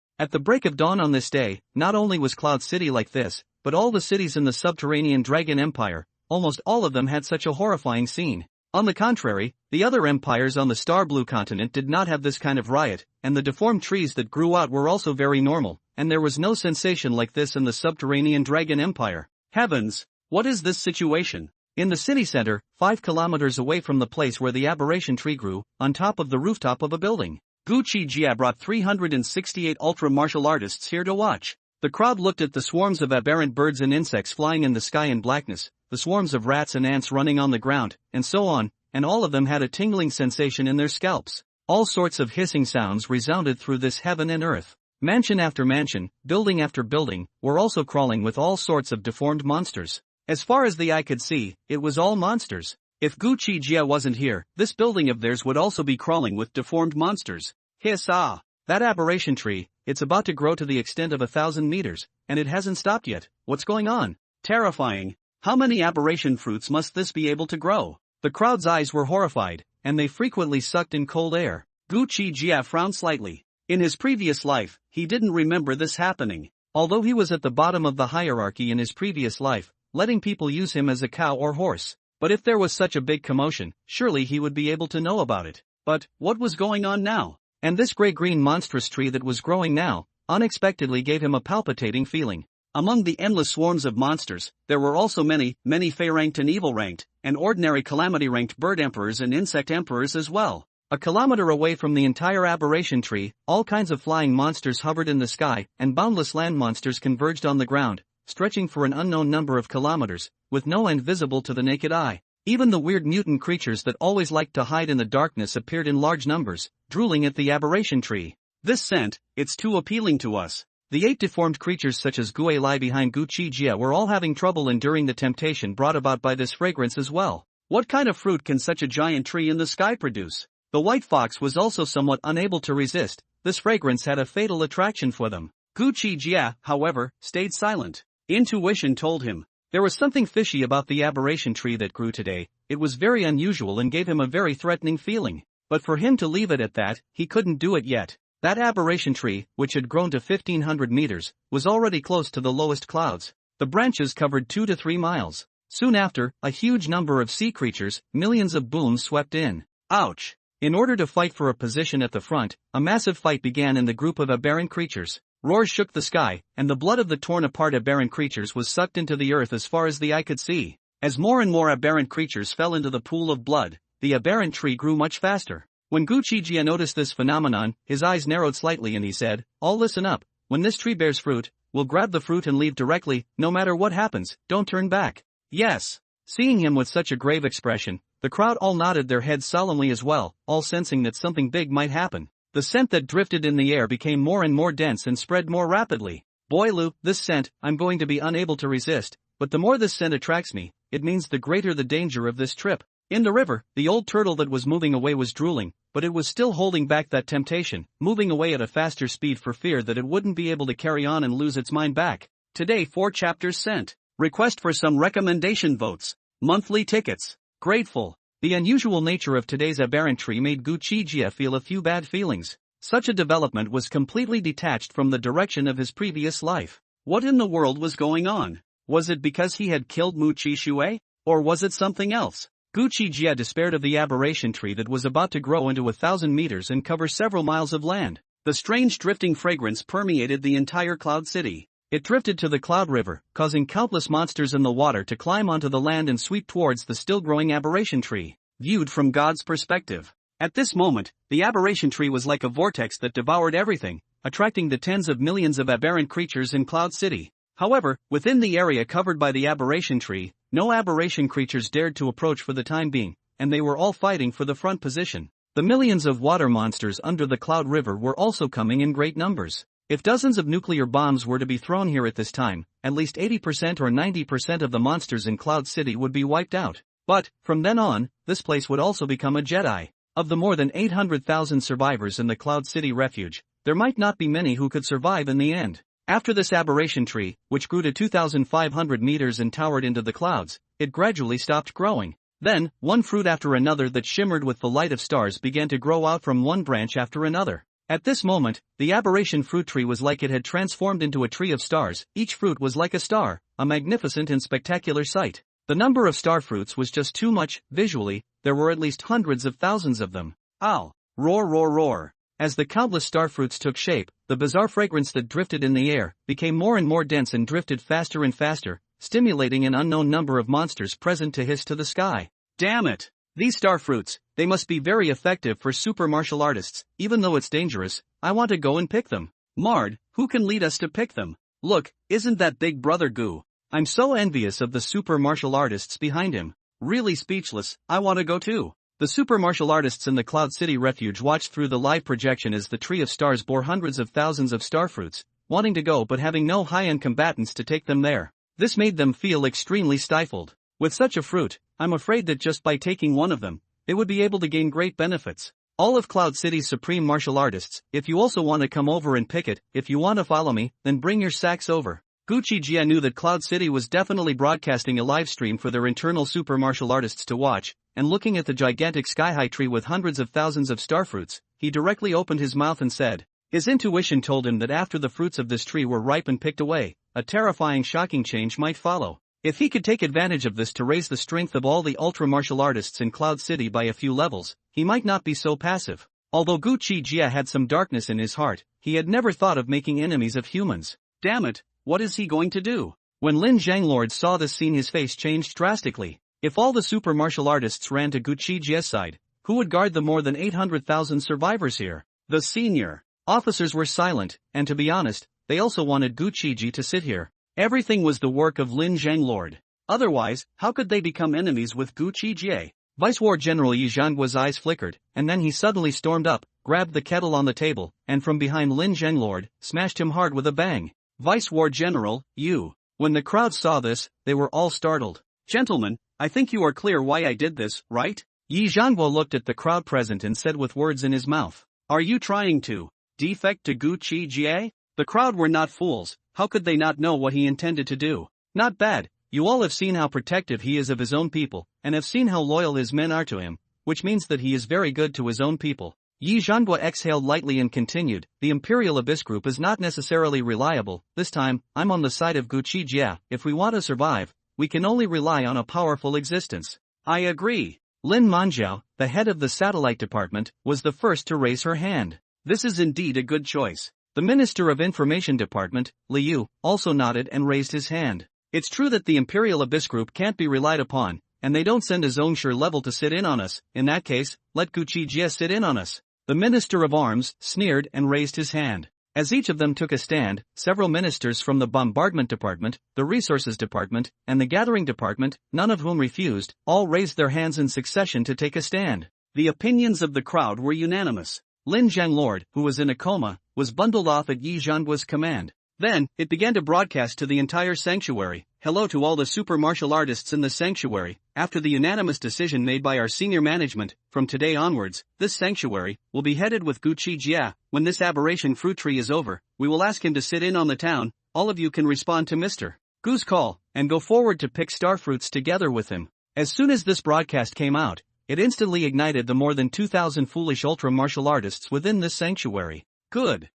not only was Cloud City like this, but all the cities in the subterranean Dragon Empire, almost all of them had such a horrifying scene. On the contrary, the other empires on the Star Blue continent did not have this kind of riot, and the deformed trees that grew out were also very normal, and there was no sensation like this in the subterranean Dragon Empire. Heavens! What is this situation? In the city center, 5 kilometers away from the place where the aberration tree grew, on top of the rooftop of a building, Gu Qi Jie brought 368 ultra-martial artists here to watch. The crowd looked at the swarms of aberrant birds and insects flying in the sky in blackness, the swarms of rats and ants running on the ground, and so on, and all of them had a tingling sensation in their scalps. All sorts of hissing sounds resounded through this heaven and earth. Mansion after mansion, building after building, were also crawling with all sorts of deformed monsters. As far as the eye could see, it was all monsters. If Gu Qi Jie wasn't here, this building of theirs would also be crawling with deformed monsters. Hiss ah! That aberration tree, it's about to grow to the extent of 1,000 meters, and it hasn't stopped yet. What's going on? Terrifying. How many aberration fruits must this be able to grow? The crowd's eyes were horrified, and they frequently sucked in cold air. Gu Qi Jie frowned slightly. In his previous life, he didn't remember this happening. Although he was at the bottom of the hierarchy in his previous life, letting people use him as a cow or horse. But if there was such a big commotion, surely he would be able to know about it. But, what was going on now? And this gray-green monstrous tree that was growing now, unexpectedly gave him a palpitating feeling. Among the endless swarms of monsters, there were also many Fey-ranked and evil-ranked, and ordinary calamity-ranked bird emperors and insect emperors as well. A kilometer away from the entire aberration tree, all kinds of flying monsters hovered in the sky, and boundless land monsters converged on the ground, stretching for an unknown number of kilometers, with no end visible to the naked eye. Even the weird mutant creatures that always liked to hide in the darkness appeared in large numbers, drooling at the aberration tree. This scent, it's too appealing to us. The 8 deformed creatures such as Gu lie behind Gu Qi Jie were all having trouble enduring the temptation brought about by this fragrance as well. What kind of fruit can such a giant tree in the sky produce? The white fox was also somewhat unable to resist. This fragrance had a fatal attraction for them. Gu Qi Jie, however, stayed silent. Intuition told him there was something fishy about the aberration tree that grew today. It was very unusual and gave him a very threatening feeling. But for him to leave it at that, he couldn't do it yet. That aberration tree, which had grown to 1,500 meters, was already close to the lowest clouds. The branches covered 2 to 3 miles. Soon after, a huge number of sea creatures, millions of booms swept in. Ouch! In order to fight for a position at the front, a massive fight began in the group of aberrant creatures. Roars shook the sky, and the blood of the torn-apart aberrant creatures was sucked into the earth as far as the eye could see. As more and more aberrant creatures fell into the pool of blood, the aberrant tree grew much faster. When Gu Qi Jie noticed this phenomenon, his eyes narrowed slightly and he said, "All listen up. When this tree bears fruit, we'll grab the fruit and leave directly, no matter what happens, don't turn back." Yes. Seeing him with such a grave expression, the crowd all nodded their heads solemnly as well, all sensing that something big might happen. The scent that drifted in the air became more and more dense and spread more rapidly. "Boy Lu, this scent, I'm going to be unable to resist, but the more this scent attracts me, it means the greater the danger of this trip." In the river, the old turtle that was moving away was drooling, but it was still holding back that temptation, moving away at a faster speed for fear that it wouldn't be able to carry on and lose its mind back. Today 4 chapters sent. Request for some recommendation votes. Monthly tickets. Grateful. The unusual nature of today's aberrant tree made Gu Qi Jie feel a few bad feelings. Such a development was completely detached from the direction of his previous life. What in the world was going on? Was it because he had killed Mu Qi Shui? Or was it something else? Gu Qi Jie despaired of the aberration tree that was about to grow into 1,000 meters and cover several miles of land. The strange drifting fragrance permeated the entire cloud city. It drifted to the cloud river, causing countless monsters in the water to climb onto the land and sweep towards the still-growing aberration tree. Viewed from God's perspective. At this moment, the aberration tree was like a vortex that devoured everything, attracting the tens of millions of aberrant creatures in Cloud City. However, within the area covered by the aberration tree, no aberration creatures dared to approach for the time being, and they were all fighting for the front position. The millions of water monsters under the Cloud River were also coming in great numbers. If dozens of nuclear bombs were to be thrown here at this time, at least 80% or 90% of the monsters in Cloud City would be wiped out. But, from then on, this place would also become a Jedi. Of the more than 800,000 survivors in the Cloud City refuge, there might not be many who could survive in the end. After this aberration tree, which grew to 2,500 meters and towered into the clouds, it gradually stopped growing. Then, one fruit after another that shimmered with the light of stars began to grow out from one branch after another. At this moment, the aberration fruit tree was like it had transformed into a tree of stars. Each fruit was like a star, a magnificent and spectacular sight. The number of star fruits was just too much. Visually, there were at least hundreds of thousands of them. Ow! Roar, roar, roar. As the countless star fruits took shape, the bizarre fragrance that drifted in the air became more and more dense and drifted faster and faster, stimulating an unknown number of monsters present to hiss to the sky. Damn it! These star fruits, they must be very effective for super martial artists. Even though it's dangerous, I want to go and pick them. Mard, who can lead us to pick them? Look, isn't that big brother Gu? I'm so envious of the super martial artists behind him. Really speechless, I want to go too. The super martial artists in the Cloud City refuge watched through the live projection as the tree of stars bore hundreds of thousands of starfruits, wanting to go but having no high-end combatants to take them there. This made them feel extremely stifled. With such a fruit, I'm afraid that just by taking one of them, they would be able to gain great benefits. All of Cloud City's supreme martial artists, if you also want to come over and pick it, if you want to follow me, then bring your sacks over. Gu Qi Jie knew that Cloud City was definitely broadcasting a live stream for their internal super martial artists to watch, and looking at the gigantic sky-high tree with hundreds of thousands of starfruits, he directly opened his mouth and said. His intuition told him that after the fruits of this tree were ripe and picked away, a terrifying shocking change might follow. If he could take advantage of this to raise the strength of all the ultra martial artists in Cloud City by a few levels, he might not be so passive. Although Gu Qi Jie had some darkness in his heart, he had never thought of making enemies of humans. Damn it, what is he going to do? When Lin Zhanglord saw this scene, his face changed drastically. If all the super martial artists ran to Gu Qi Jie's side, who would guard the more than 800,000 survivors here? The senior officers were silent, and to be honest, they also wanted Gu Qi Jie to sit here. Everything was the work of Lin Zhanglord. Otherwise, how could they become enemies with Gu Qi Jie? Vice War General Yi Zhangguo's eyes flickered, and then he suddenly stormed up, grabbed the kettle on the table, and from behind Lin Zhanglord, smashed him hard with a bang. Vice War General, you. When the crowd saw this, they were all startled. Gentlemen, I think you are clear why I did this, right? Yi Zhangguo looked at the crowd present and said with words in his mouth. Are you trying to defect to Gu Qi Jie? The crowd were not fools. How could they not know what he intended to do? Not bad. You all have seen how protective he is of his own people, and have seen how loyal his men are to him, which means that he is very good to his own people. Yi Zhangue exhaled lightly and continued, the Imperial Abyss Group is not necessarily reliable. This time, I'm on the side of Gu Qi Jie. If we want to survive, we can only rely on a powerful existence. I agree. Lin Manjiao, the head of the satellite department, was the first to raise her hand. This is indeed a good choice. The Minister of Information Department, Liu, also nodded and raised his hand. It's true that the Imperial Abyss Group can't be relied upon, and they don't send a Zhongsher level to sit in on us. In that case, let Gu Qi Jie sit in on us. The Minister of Arms sneered and raised his hand. As each of them took a stand, several ministers from the Bombardment Department, the Resources Department, and the Gathering Department, none of whom refused, all raised their hands in succession to take a stand. The opinions of the crowd were unanimous. Lin Zhanglord, who was in a coma, was bundled off at Yi Zhangue's command. Then, it began to broadcast to the entire sanctuary, hello to all the super martial artists in the sanctuary. After the unanimous decision made by our senior management, from today onwards, this sanctuary will be headed with Gu Qi Jie. When this aberration fruit tree is over, we will ask him to sit in on the town. All of you can respond to Mr. Gu's call, and go forward to pick star fruits together with him. As soon as this broadcast came out, it instantly ignited the more than 2,000 foolish ultra martial artists within this sanctuary. Good.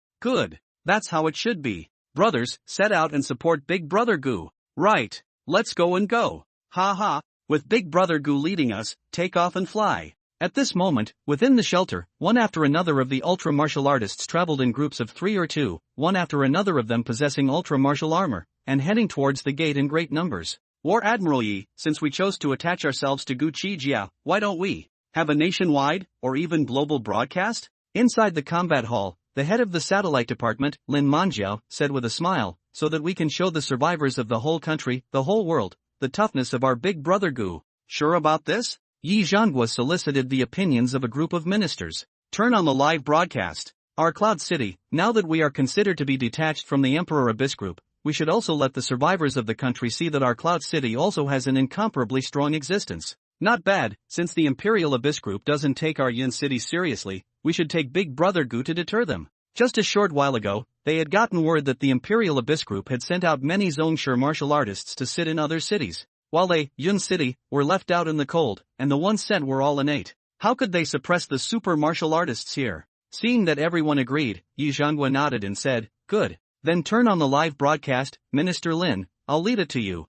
That's how it should be. Brothers, set out and support Big Brother Gu. Right. Let's go and go. Ha ha. With Big Brother Gu leading us, take off and fly. At this moment, within the shelter, one after another of the ultra martial artists traveled in groups of 3 or 2, one after another of them possessing ultra martial armor, and heading towards the gate in great numbers. War Admiral Yi, since we chose to attach ourselves to Gu Qi Jie, why don't we have a nationwide, or even global broadcast? Inside the combat hall, the head of the satellite department, Lin Manjiao, said with a smile, so that we can show the survivors of the whole country, the whole world, the toughness of our Big Brother Gu. Sure about this? Yi Zhangue solicited the opinions of a group of ministers. Turn on the live broadcast. Our Cloud City, now that we are considered to be detached from the Emperor Abyss Group, we should also let the survivors of the country see that our Cloud City also has an incomparably strong existence. Not bad, since the Imperial Abyss Group doesn't take our Yen City seriously, we should take Big Brother Gu to deter them. Just a short while ago, they had gotten word that the Imperial Abyss Group had sent out many Zhongsher martial artists to sit in other cities, while they, Yun City, were left out in the cold, and the ones sent were all innate. How could they suppress the super martial artists here? Seeing that everyone agreed, Yi Zhangue nodded and said, good. Then turn on the live broadcast, Minister Lin, I'll lead it to you.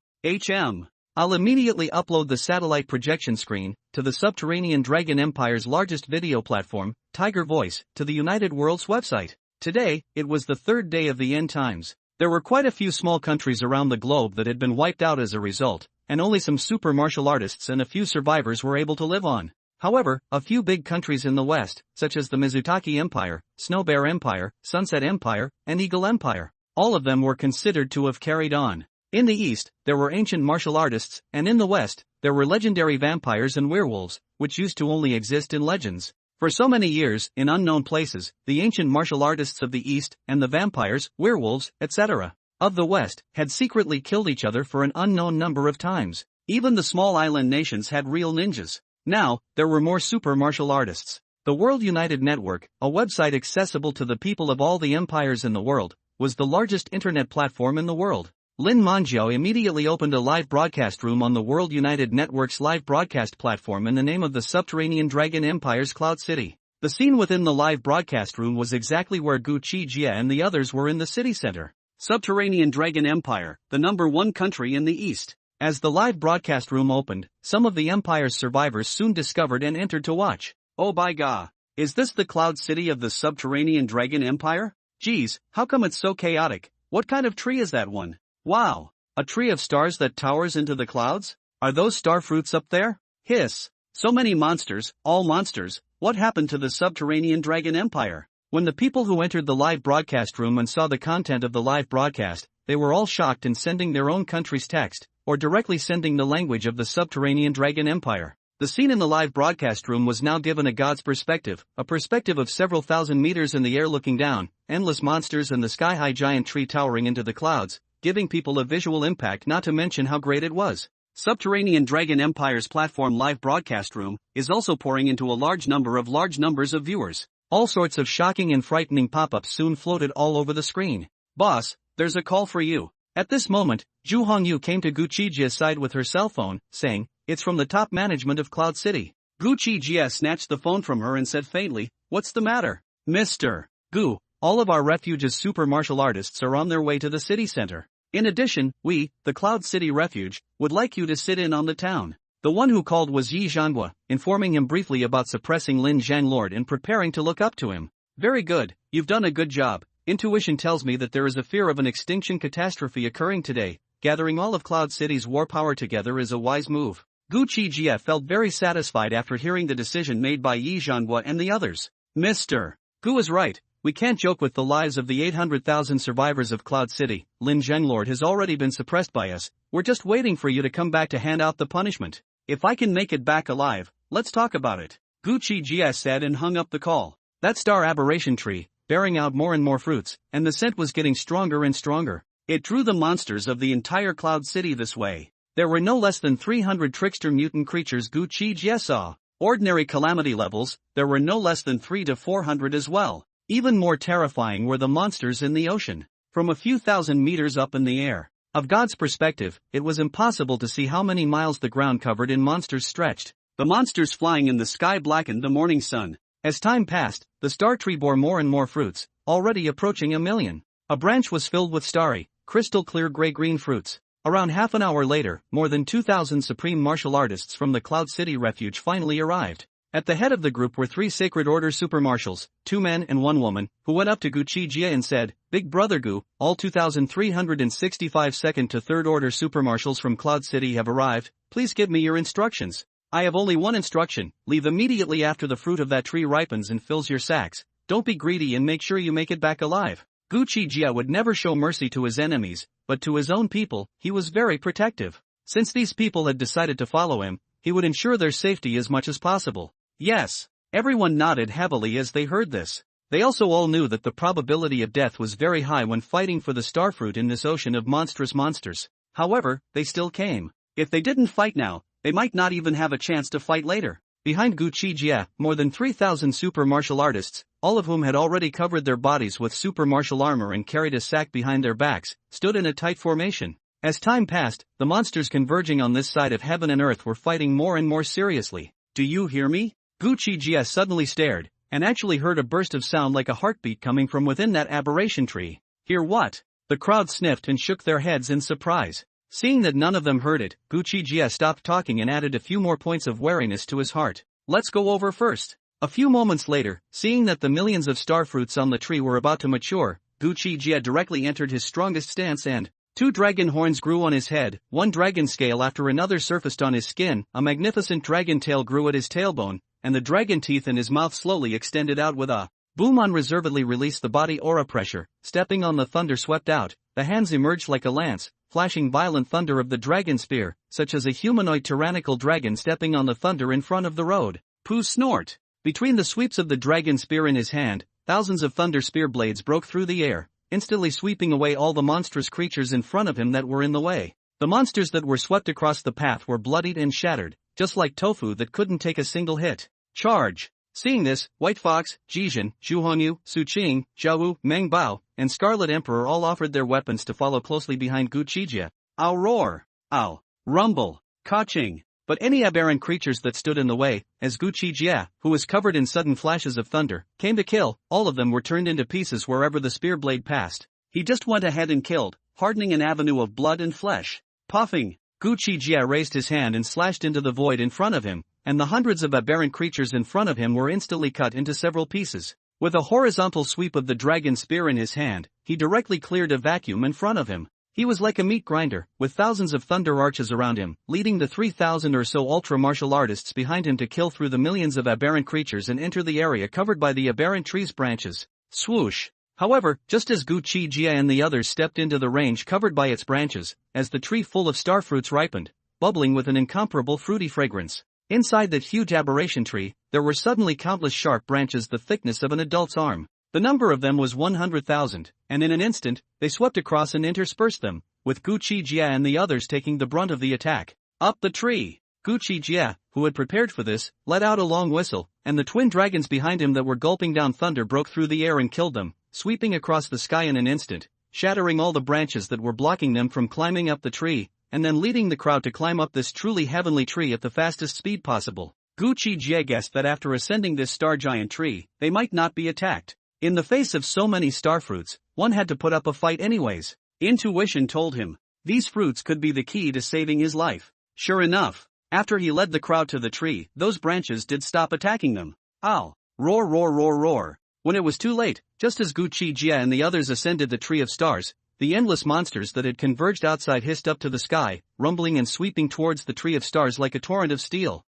I'll immediately upload the satellite projection screen to the Subterranean Dragon Empire's largest video platform, Tiger Voice, to the United Worlds website. Today, it was the third day of the end times. There were quite a few small countries around the globe that had been wiped out as a result, and only some super martial artists and a few survivors were able to live on. However, a few big countries in the West, such as the Mizutaki Empire, Snow Bear Empire, Sunset Empire, and Eagle Empire, all of them were considered to have carried on. In the East, there were ancient martial artists, and in the West, there were legendary vampires and werewolves, which used to only exist in legends. For so many years, in unknown places, the ancient martial artists of the East, and the vampires, werewolves, etc., of the West, had secretly killed each other for an unknown number of times. Even the small island nations had real ninjas. Now, there were more super martial artists. The World United Network, a website accessible to the people of all the empires in the world, was the largest internet platform in the world. Lin Manjiao immediately opened a live broadcast room on the World United Network's live broadcast platform in the name of the Subterranean Dragon Empire's Cloud City. The scene within the live broadcast room was exactly where Gu Qi Jie and the others were in the city center. Subterranean Dragon Empire, the #1 country in the East. As the live broadcast room opened, some of the Empire's survivors soon discovered and entered to watch. Oh by God! Is this the Cloud City of the Subterranean Dragon Empire? Geez, how come it's so chaotic? What kind of tree is that one? Wow! A tree of stars that towers into the clouds? Are those star fruits up there? Hiss! So many monsters, all monsters, what happened to the Subterranean Dragon Empire? When the people who entered the live broadcast room and saw the content of the live broadcast, they were all shocked and sending their own country's text, or directly sending the language of the Subterranean Dragon Empire. The scene in the live broadcast room was now given a god's perspective, a perspective of several thousand meters in the air looking down, endless monsters and the sky-high giant tree towering into the clouds, giving people a visual impact not to mention how great it was. Subterranean Dragon Empire's platform live broadcast room is also pouring into a large numbers of viewers. All sorts of shocking and frightening pop-ups soon floated all over the screen. Boss, there's a call for you. At this moment, Zhu Hongyu came to Gu Qi Jie's side with her cell phone, saying, it's from the top management of Cloud City. Gu Qi Jie snatched the phone from her and said faintly, "What's the matter? Mr. Gu, all of our refuge's super martial artists are on their way to the city center. In addition, we, the Cloud City Refuge, would like you to sit in on the town." The one who called was Yi Zhanhua, informing him briefly about suppressing Lin Zhanglord and preparing to look up to him. "Very good, you've done a good job. Intuition tells me that there is a fear of an extinction catastrophe occurring today. Gathering all of Cloud City's war power together is a wise move." Gu Qi Jie felt very satisfied after hearing the decision made by Yi Zhanhua and the others. "Mr. Gu is right. We can't joke with the lives of the 800,000 survivors of Cloud City. Lin Zhanglord has already been suppressed by us. We're just waiting for you to come back to hand out the punishment. If I can make it back alive, let's talk about it." Gu Qi Jie said and hung up the call. That star aberration tree, bearing out more and more fruits, and the scent was getting stronger and stronger. It drew the monsters of the entire Cloud City this way. There were no less than 300 trickster mutant creatures Gu Qi Jie saw. Ordinary calamity levels, there were no less than 300 to 400 as well. Even more terrifying were the monsters in the ocean, from a few thousand meters up in the air. Of God's perspective, it was impossible to see how many miles the ground covered in monsters stretched. The monsters flying in the sky blackened the morning sun. As time passed, the star tree bore more and more fruits, already approaching 1,000,000. A branch was filled with starry, crystal clear gray-green fruits. Around half an hour later, more than 2,000 supreme martial artists from the Cloud City Refuge finally arrived. At the head of the group were 3 Sacred Order supermarshals, 2 men and 1 woman, who went up to Gu Qi Jie and said, "Big Brother Gu, all 2,365 second to 3rd Order supermarshals from Cloud City have arrived. Please give me your instructions." "I have only one instruction: leave immediately after the fruit of that tree ripens and fills your sacks. Don't be greedy and make sure you make it back alive." Gu Qi Jie would never show mercy to his enemies, but to his own people, he was very protective. Since these people had decided to follow him, he would ensure their safety as much as possible. Yes. Everyone nodded heavily as they heard this. They also all knew that the probability of death was very high when fighting for the starfruit in this ocean of monstrous monsters. However, they still came. If they didn't fight now, they might not even have a chance to fight later. Behind Gu Qi Jie, more than 3,000 super martial artists, all of whom had already covered their bodies with super martial armor and carried a sack behind their backs, stood in a tight formation. As time passed, the monsters converging on this side of heaven and earth were fighting more and more seriously. "Do you hear me?" Gu Qi Jie suddenly stared, and actually heard a burst of sound like a heartbeat coming from within that aberration tree. "Hear what?" The crowd sniffed and shook their heads in surprise. Seeing that none of them heard it, Gu Qi Jie stopped talking and added a few more points of wariness to his heart. "Let's go over first." A few moments later, seeing that the millions of starfruits on the tree were about to mature, Gu Qi Jie directly entered his strongest stance and 2 dragon horns grew on his head, 1 dragon scale after another surfaced on his skin, a magnificent dragon tail grew at his tailbone, and the dragon teeth in his mouth slowly extended out with a boom. Unreservedly released the body aura pressure, stepping on the thunder swept out, the hands emerged like a lance, flashing violent thunder of the dragon spear, such as a humanoid tyrannical dragon stepping on the thunder in front of the road. Pooh snort. Between the sweeps of the dragon spear in his hand, thousands of thunder spear blades broke through the air, instantly sweeping away all the monstrous creatures in front of him that were in the way. The monsters that were swept across the path were bloodied and shattered, just like tofu that couldn't take a single hit. Charge! Seeing this, White Fox, Jizhen, Zhuhongyu, Su Qing, Zhao, Meng Bao, and Scarlet Emperor all offered their weapons to follow closely behind Gu Qi Jie. Ow roar! Ow! Rumble! Ka-ching! But any aberrant creatures that stood in the way, as Gu Qi Jie, who was covered in sudden flashes of thunder, came to kill, all of them were turned into pieces wherever the spear blade passed. He just went ahead and killed, hardening an avenue of blood and flesh. Puffing, Gu Qi Jie raised his hand and slashed into the void in front of him, and the hundreds of aberrant creatures in front of him were instantly cut into several pieces. With a horizontal sweep of the dragon spear in his hand, he directly cleared a vacuum in front of him. He was like a meat grinder, with thousands of thunder arches around him, leading the 3,000 or so ultra-martial artists behind him to kill through the millions of aberrant creatures and enter the area covered by the aberrant tree's branches. Swoosh! However, just as Gu Qi Jie and the others stepped into the range covered by its branches, as the tree full of starfruits ripened, bubbling with an incomparable fruity fragrance, inside that huge aberration tree, there were suddenly countless sharp branches the thickness of an adult's arm. The number of them was 100,000, and in an instant, they swept across and interspersed them, with Gu Qi Jie and the others taking the brunt of the attack. Up the tree! Gu Qi Jie, who had prepared for this, let out a long whistle, and the twin dragons behind him that were gulping down thunder broke through the air and killed them, sweeping across the sky in an instant, shattering all the branches that were blocking them from climbing up the tree, and then leading the crowd to climb up this truly heavenly tree at the fastest speed possible. Gu Qi Jie guessed that after ascending this star giant tree, they might not be attacked. In the face of so many star fruits, one had to put up a fight anyways. Intuition told him, these fruits could be the key to saving his life. Sure enough, after he led the crowd to the tree, those branches did stop attacking them. Ow! Roar roar roar roar. When it was too late, just as Gu Qi Jie and the others ascended the Tree of Stars, the endless monsters that had converged outside hissed up to the sky, rumbling and sweeping towards the Tree of Stars like a torrent of steel.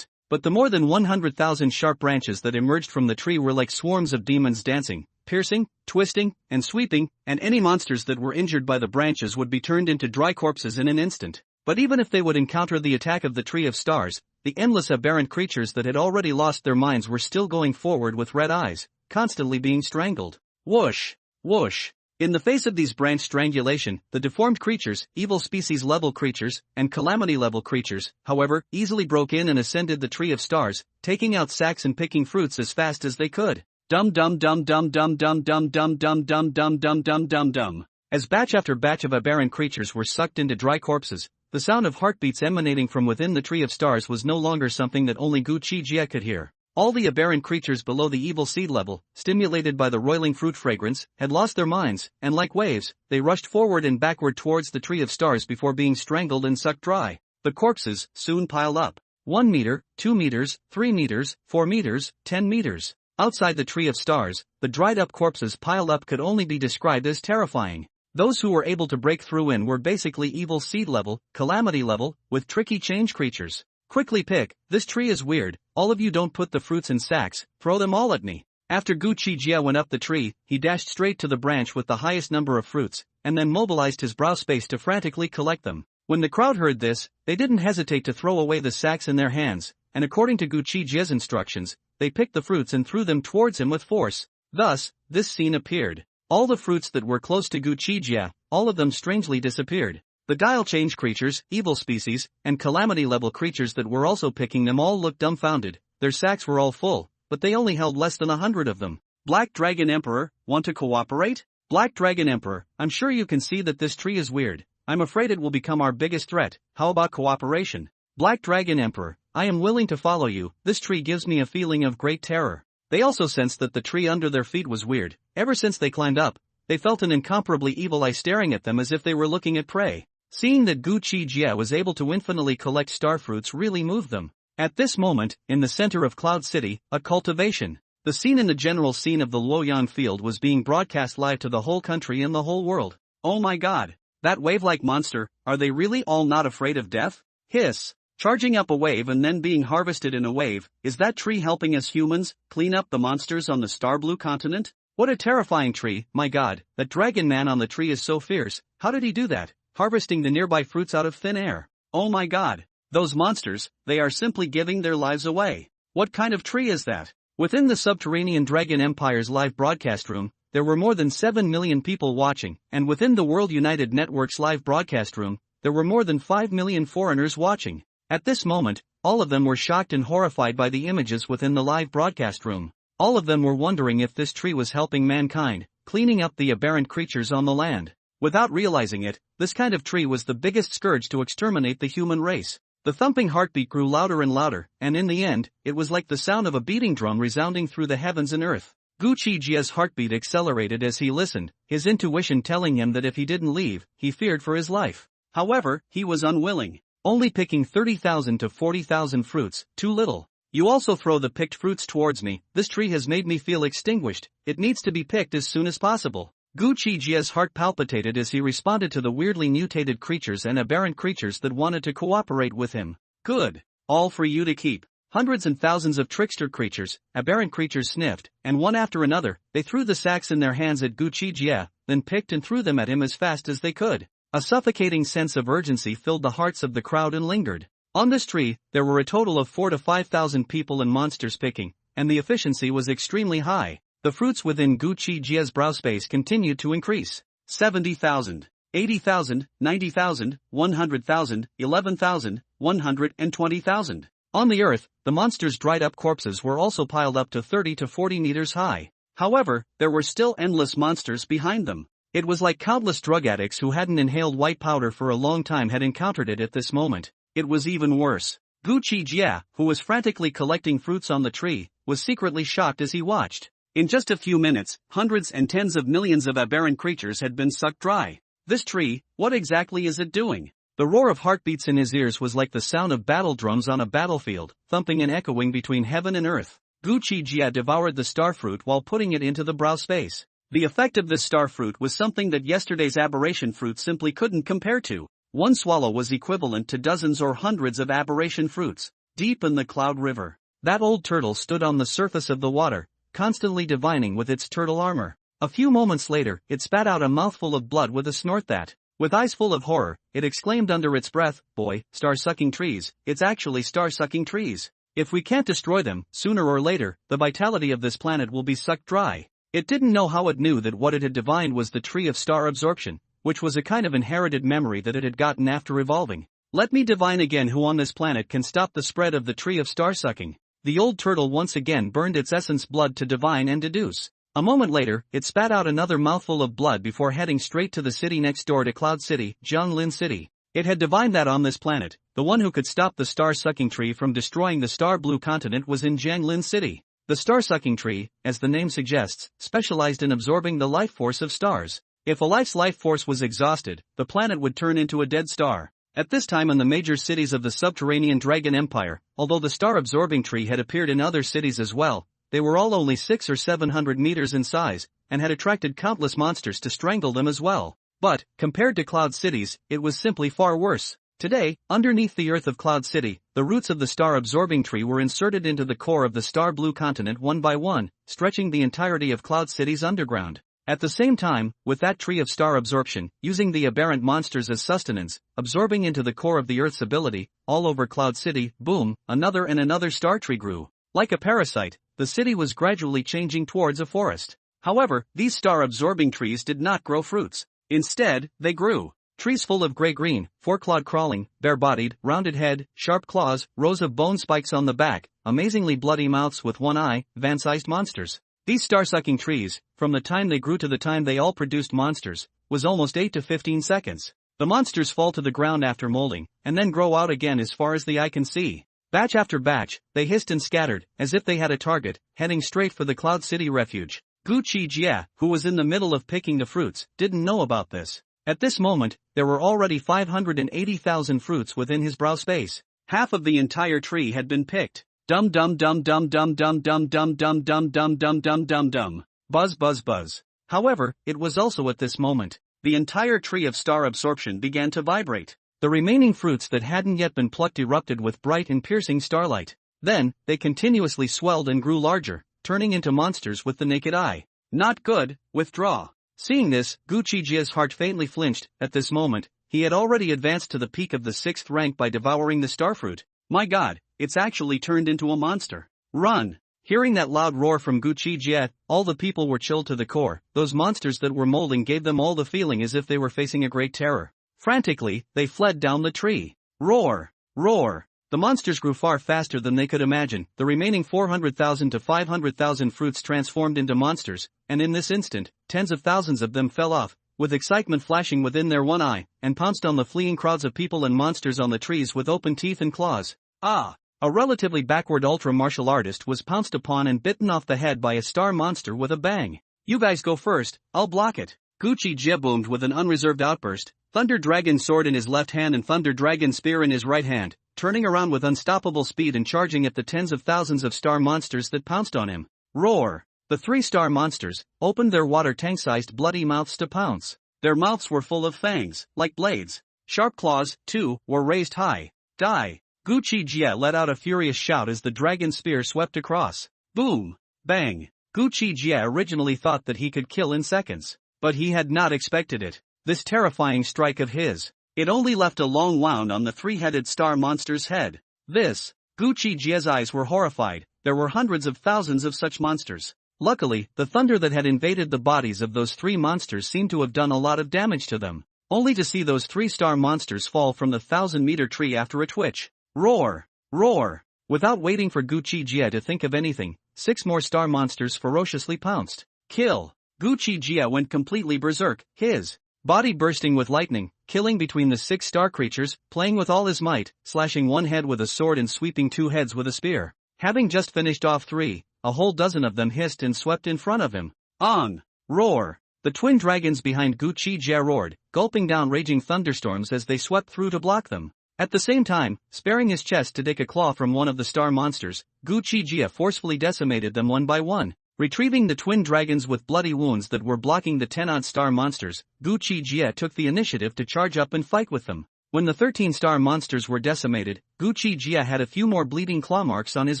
But the more than 100,000 sharp branches that emerged from the tree were like swarms of demons dancing, piercing, twisting, and sweeping, and any monsters that were injured by the branches would be turned into dry corpses in an instant. But even if they would encounter the attack of the Tree of Stars, the endless aberrant creatures that had already lost their minds were still going forward with red eyes, constantly being strangled. Whoosh! Whoosh! In the face of these branch strangulation, the deformed creatures, evil species level creatures, and calamity level creatures, however, easily broke in and ascended the Tree of Stars, taking out sacks and picking fruits as fast as they could. Dum dum dum dum dum dum dum dum dum dum dum dum dum dum dum. As batch after batch of aberrant creatures were sucked into dry corpses, the sound of heartbeats emanating from within the Tree of Stars was no longer something that only Gu Qi Jie could hear. All the aberrant creatures below the evil seed level, stimulated by the roiling fruit fragrance, had lost their minds, and like waves, they rushed forward and backward towards the Tree of Stars before being strangled and sucked dry. The corpses soon piled up. 1 meter, 2 meters, 3 meters, 4 meters, 10 meters. Outside the Tree of Stars, the dried-up corpses piled up could only be described as terrifying. Those who were able to break through in were basically evil seed level, calamity level, with tricky change creatures. Quickly pick, this tree is weird, all of you don't put the fruits in sacks, throw them all at me. After Gu Qi Jie went up the tree, he dashed straight to the branch with the highest number of fruits, and then mobilized his brow space to frantically collect them. When the crowd heard this, they didn't hesitate to throw away the sacks in their hands, and according to Gu Qi Jie's instructions, they picked the fruits and threw them towards him with force. Thus, this scene appeared. All the fruits that were close to Gu Qi Jie, all of them strangely disappeared. The dial change creatures, evil species, and calamity level creatures that were also picking them all looked dumbfounded. Their sacks were all full, but they only held less than 100 of them. Black Dragon Emperor, want to cooperate? Black Dragon Emperor, I'm sure you can see that this tree is weird. I'm afraid it will become our biggest threat. How about cooperation? Black Dragon Emperor, I am willing to follow you. This tree gives me a feeling of great terror. They also sensed that the tree under their feet was weird. Ever since they climbed up, they felt an incomparably evil eye staring at them as if they were looking at prey. Seeing that Gu Qi Jie was able to infinitely collect star fruits really moved them. At this moment, in the center of Cloud City, a cultivation. The scene in the general scene of the Luoyang field was being broadcast live to the whole country and the whole world. Oh my god! That wave-like monster, are they really all not afraid of death? Hiss! Charging up a wave and then being harvested in a wave, is that tree helping us humans clean up the monsters on the Star Blue continent? What a terrifying tree, my god, that dragon man on the tree is so fierce. How did he do that? Harvesting the nearby fruits out of thin air. Oh my god. Those monsters, they are simply giving their lives away. What kind of tree is that? Within the Subterranean Dragon Empire's live broadcast room, there were more than 7 million people watching, and within the World United Network's live broadcast room, there were more than 5 million foreigners watching. At this moment, all of them were shocked and horrified by the images within the live broadcast room. All of them were wondering if this tree was helping mankind, cleaning up the aberrant creatures on the land. Without realizing it, this kind of tree was the biggest scourge to exterminate the human race. The thumping heartbeat grew louder and louder, and in the end, it was like the sound of a beating drum resounding through the heavens and earth. Gu Qi Jie's heartbeat accelerated as he listened, his intuition telling him that if he didn't leave, he feared for his life. However, he was unwilling. Only picking 30,000 to 40,000 fruits, too little. You also throw the picked fruits towards me. This tree has made me feel extinguished. It needs to be picked as soon as possible. Gu Qi Jie's heart palpitated as he responded to the weirdly mutated creatures and aberrant creatures that wanted to cooperate with him. Good. All for you to keep. Hundreds and thousands of trickster creatures, aberrant creatures sniffed, and one after another, they threw the sacks in their hands at Gu Qi Jie, then picked and threw them at him as fast as they could. A suffocating sense of urgency filled the hearts of the crowd and lingered. On this tree, there were a total of 4,000 to 5,000 people and monsters picking, and the efficiency was extremely high. The fruits within Gu Qi Jie's brow space continued to increase. 70,000, 80,000, 90,000, 100,000, 11,000, 120,000. On the earth, the monsters' dried-up corpses were also piled up to 30 to 40 meters high. However, there were still endless monsters behind them. It was like countless drug addicts who hadn't inhaled white powder for a long time had encountered it at this moment. It was even worse. Gu Qi Jie, who was frantically collecting fruits on the tree, was secretly shocked as he watched. In just a few minutes, hundreds and tens of millions of aberrant creatures had been sucked dry. This tree, what exactly is it doing? The roar of heartbeats in his ears was like the sound of battle drums on a battlefield, thumping and echoing between heaven and earth. Gu Qi Jie devoured the starfruit while putting it into the brow space. The effect of this starfruit was something that yesterday's aberration fruit simply couldn't compare to. One swallow was equivalent to dozens or hundreds of aberration fruits. Deep in the cloud river, that old turtle stood on the surface of the water, constantly divining with its turtle armor. A few moments later, it spat out a mouthful of blood with a snort that, with eyes full of horror, it exclaimed under its breath, "Boy, star-sucking trees, it's actually star-sucking trees. If we can't destroy them, sooner or later, the vitality of this planet will be sucked dry." It didn't know how it knew that what it had divined was the tree of star absorption, which was a kind of inherited memory that it had gotten after evolving. Let me divine again who on this planet can stop the spread of the tree of star-sucking. The old turtle once again burned its essence blood to divine and deduce. A moment later, it spat out another mouthful of blood before heading straight to the city next door to Cloud City, Jianglin City. It had divined that on this planet, the one who could stop the star-sucking tree from destroying the star-blue continent was in Jianglin City. The star-sucking tree, as the name suggests, specialized in absorbing the life force of stars. If a life's life force was exhausted, the planet would turn into a dead star. At this time in the major cities of the subterranean Dragon Empire, although the star-absorbing tree had appeared in other cities as well, they were all only 600 or 700 meters in size, and had attracted countless monsters to strangle them as well. But, compared to Cloud Cities, it was simply far worse. Today, underneath the earth of Cloud City, the roots of the star-absorbing tree were inserted into the core of the star-blue continent one by one, stretching the entirety of Cloud City's underground. At the same time, with that tree of star absorption, using the aberrant monsters as sustenance, absorbing into the core of the Earth's ability, all over Cloud City, boom, another and another star tree grew. Like a parasite, the city was gradually changing towards a forest. However, these star-absorbing trees did not grow fruits. Instead, they grew trees full of gray-green, four-clawed crawling, bare-bodied, rounded head, sharp claws, rows of bone spikes on the back, amazingly bloody mouths with one eye, van-sized monsters. These star-sucking trees, from the time they grew to the time they all produced monsters, was almost 8 to 15 seconds. The monsters fall to the ground after molding, and then grow out again as far as the eye can see. Batch after batch, they hissed and scattered, as if they had a target, heading straight for the Cloud City refuge. Gu Qi Jie, who was in the middle of picking the fruits, didn't know about this. At this moment, there were already 580,000 fruits within his brow space. Half of the entire tree had been picked. Dum dum dum dum dum dum dum dum dum dum dum dum dum dum dum. Buzz buzz buzz. However, it was also at this moment, the entire tree of star absorption began to vibrate. The remaining fruits that hadn't yet been plucked erupted with bright and piercing starlight. Then, they continuously swelled and grew larger, turning into monsters with the naked eye. Not good, withdraw. Seeing this, Gu Qi Jie's heart faintly flinched. At this moment, he had already advanced to the peak of the 6th rank by devouring the starfruit. My god, it's actually turned into a monster. Run! Hearing that loud roar from Gu Qi Jie, all the people were chilled to the core. Those monsters that were molding gave them all the feeling as if they were facing a great terror. Frantically, they fled down the tree. Roar! Roar! The monsters grew far faster than they could imagine. The remaining 400,000 to 500,000 fruits transformed into monsters, and in this instant, tens of thousands of them fell off, with excitement flashing within their one eye, and pounced on the fleeing crowds of people and monsters on the trees with open teeth and claws. Ah! A relatively backward ultra-martial artist was pounced upon and bitten off the head by a star monster with a bang. You guys go first, I'll block it. Gu Qi Jie boomed with an unreserved outburst, Thunder Dragon sword in his left hand and Thunder Dragon spear in his right hand, turning around with unstoppable speed and charging at the tens of thousands of star monsters that pounced on him. Roar! The 3 star monsters opened their water tank-sized bloody mouths to pounce. Their mouths were full of fangs, like blades. Sharp claws, too, were raised high. Die! Gu Qi Jie let out a furious shout as the dragon spear swept across. Boom! Bang! Gu Qi Jie originally thought that he could kill in seconds, but he had not expected it. This terrifying strike of his, it only left a long wound on the 3-headed star monster's head. This, Gu Qi Jie's eyes were horrified. There were hundreds of thousands of such monsters. Luckily, the thunder that had invaded the bodies of those 3 monsters seemed to have done a lot of damage to them, only to see those 3 star monsters fall from the 1,000-meter tree after a twitch. Roar! Roar! Without waiting for Gu Qi Jie to think of anything, 6 more star monsters ferociously pounced. Kill! Gu Qi Jie went completely berserk, his body bursting with lightning, killing between the 6 star creatures, playing with all his might, slashing one head with a sword and sweeping 2 heads with a spear. Having just finished off 3, a whole dozen of them hissed and swept in front of him. On! Roar! The twin dragons behind Gu Qi Jie roared, gulping down raging thunderstorms as they swept through to block them. At the same time, sparing his chest to take a claw from one of the star monsters, Gu Qi Jie forcefully decimated them one by one. Retrieving the twin dragons with bloody wounds that were blocking the 10-odd star monsters, Gu Qi Jie took the initiative to charge up and fight with them. When the 13 star monsters were decimated, Gu Qi Jie had a few more bleeding claw marks on his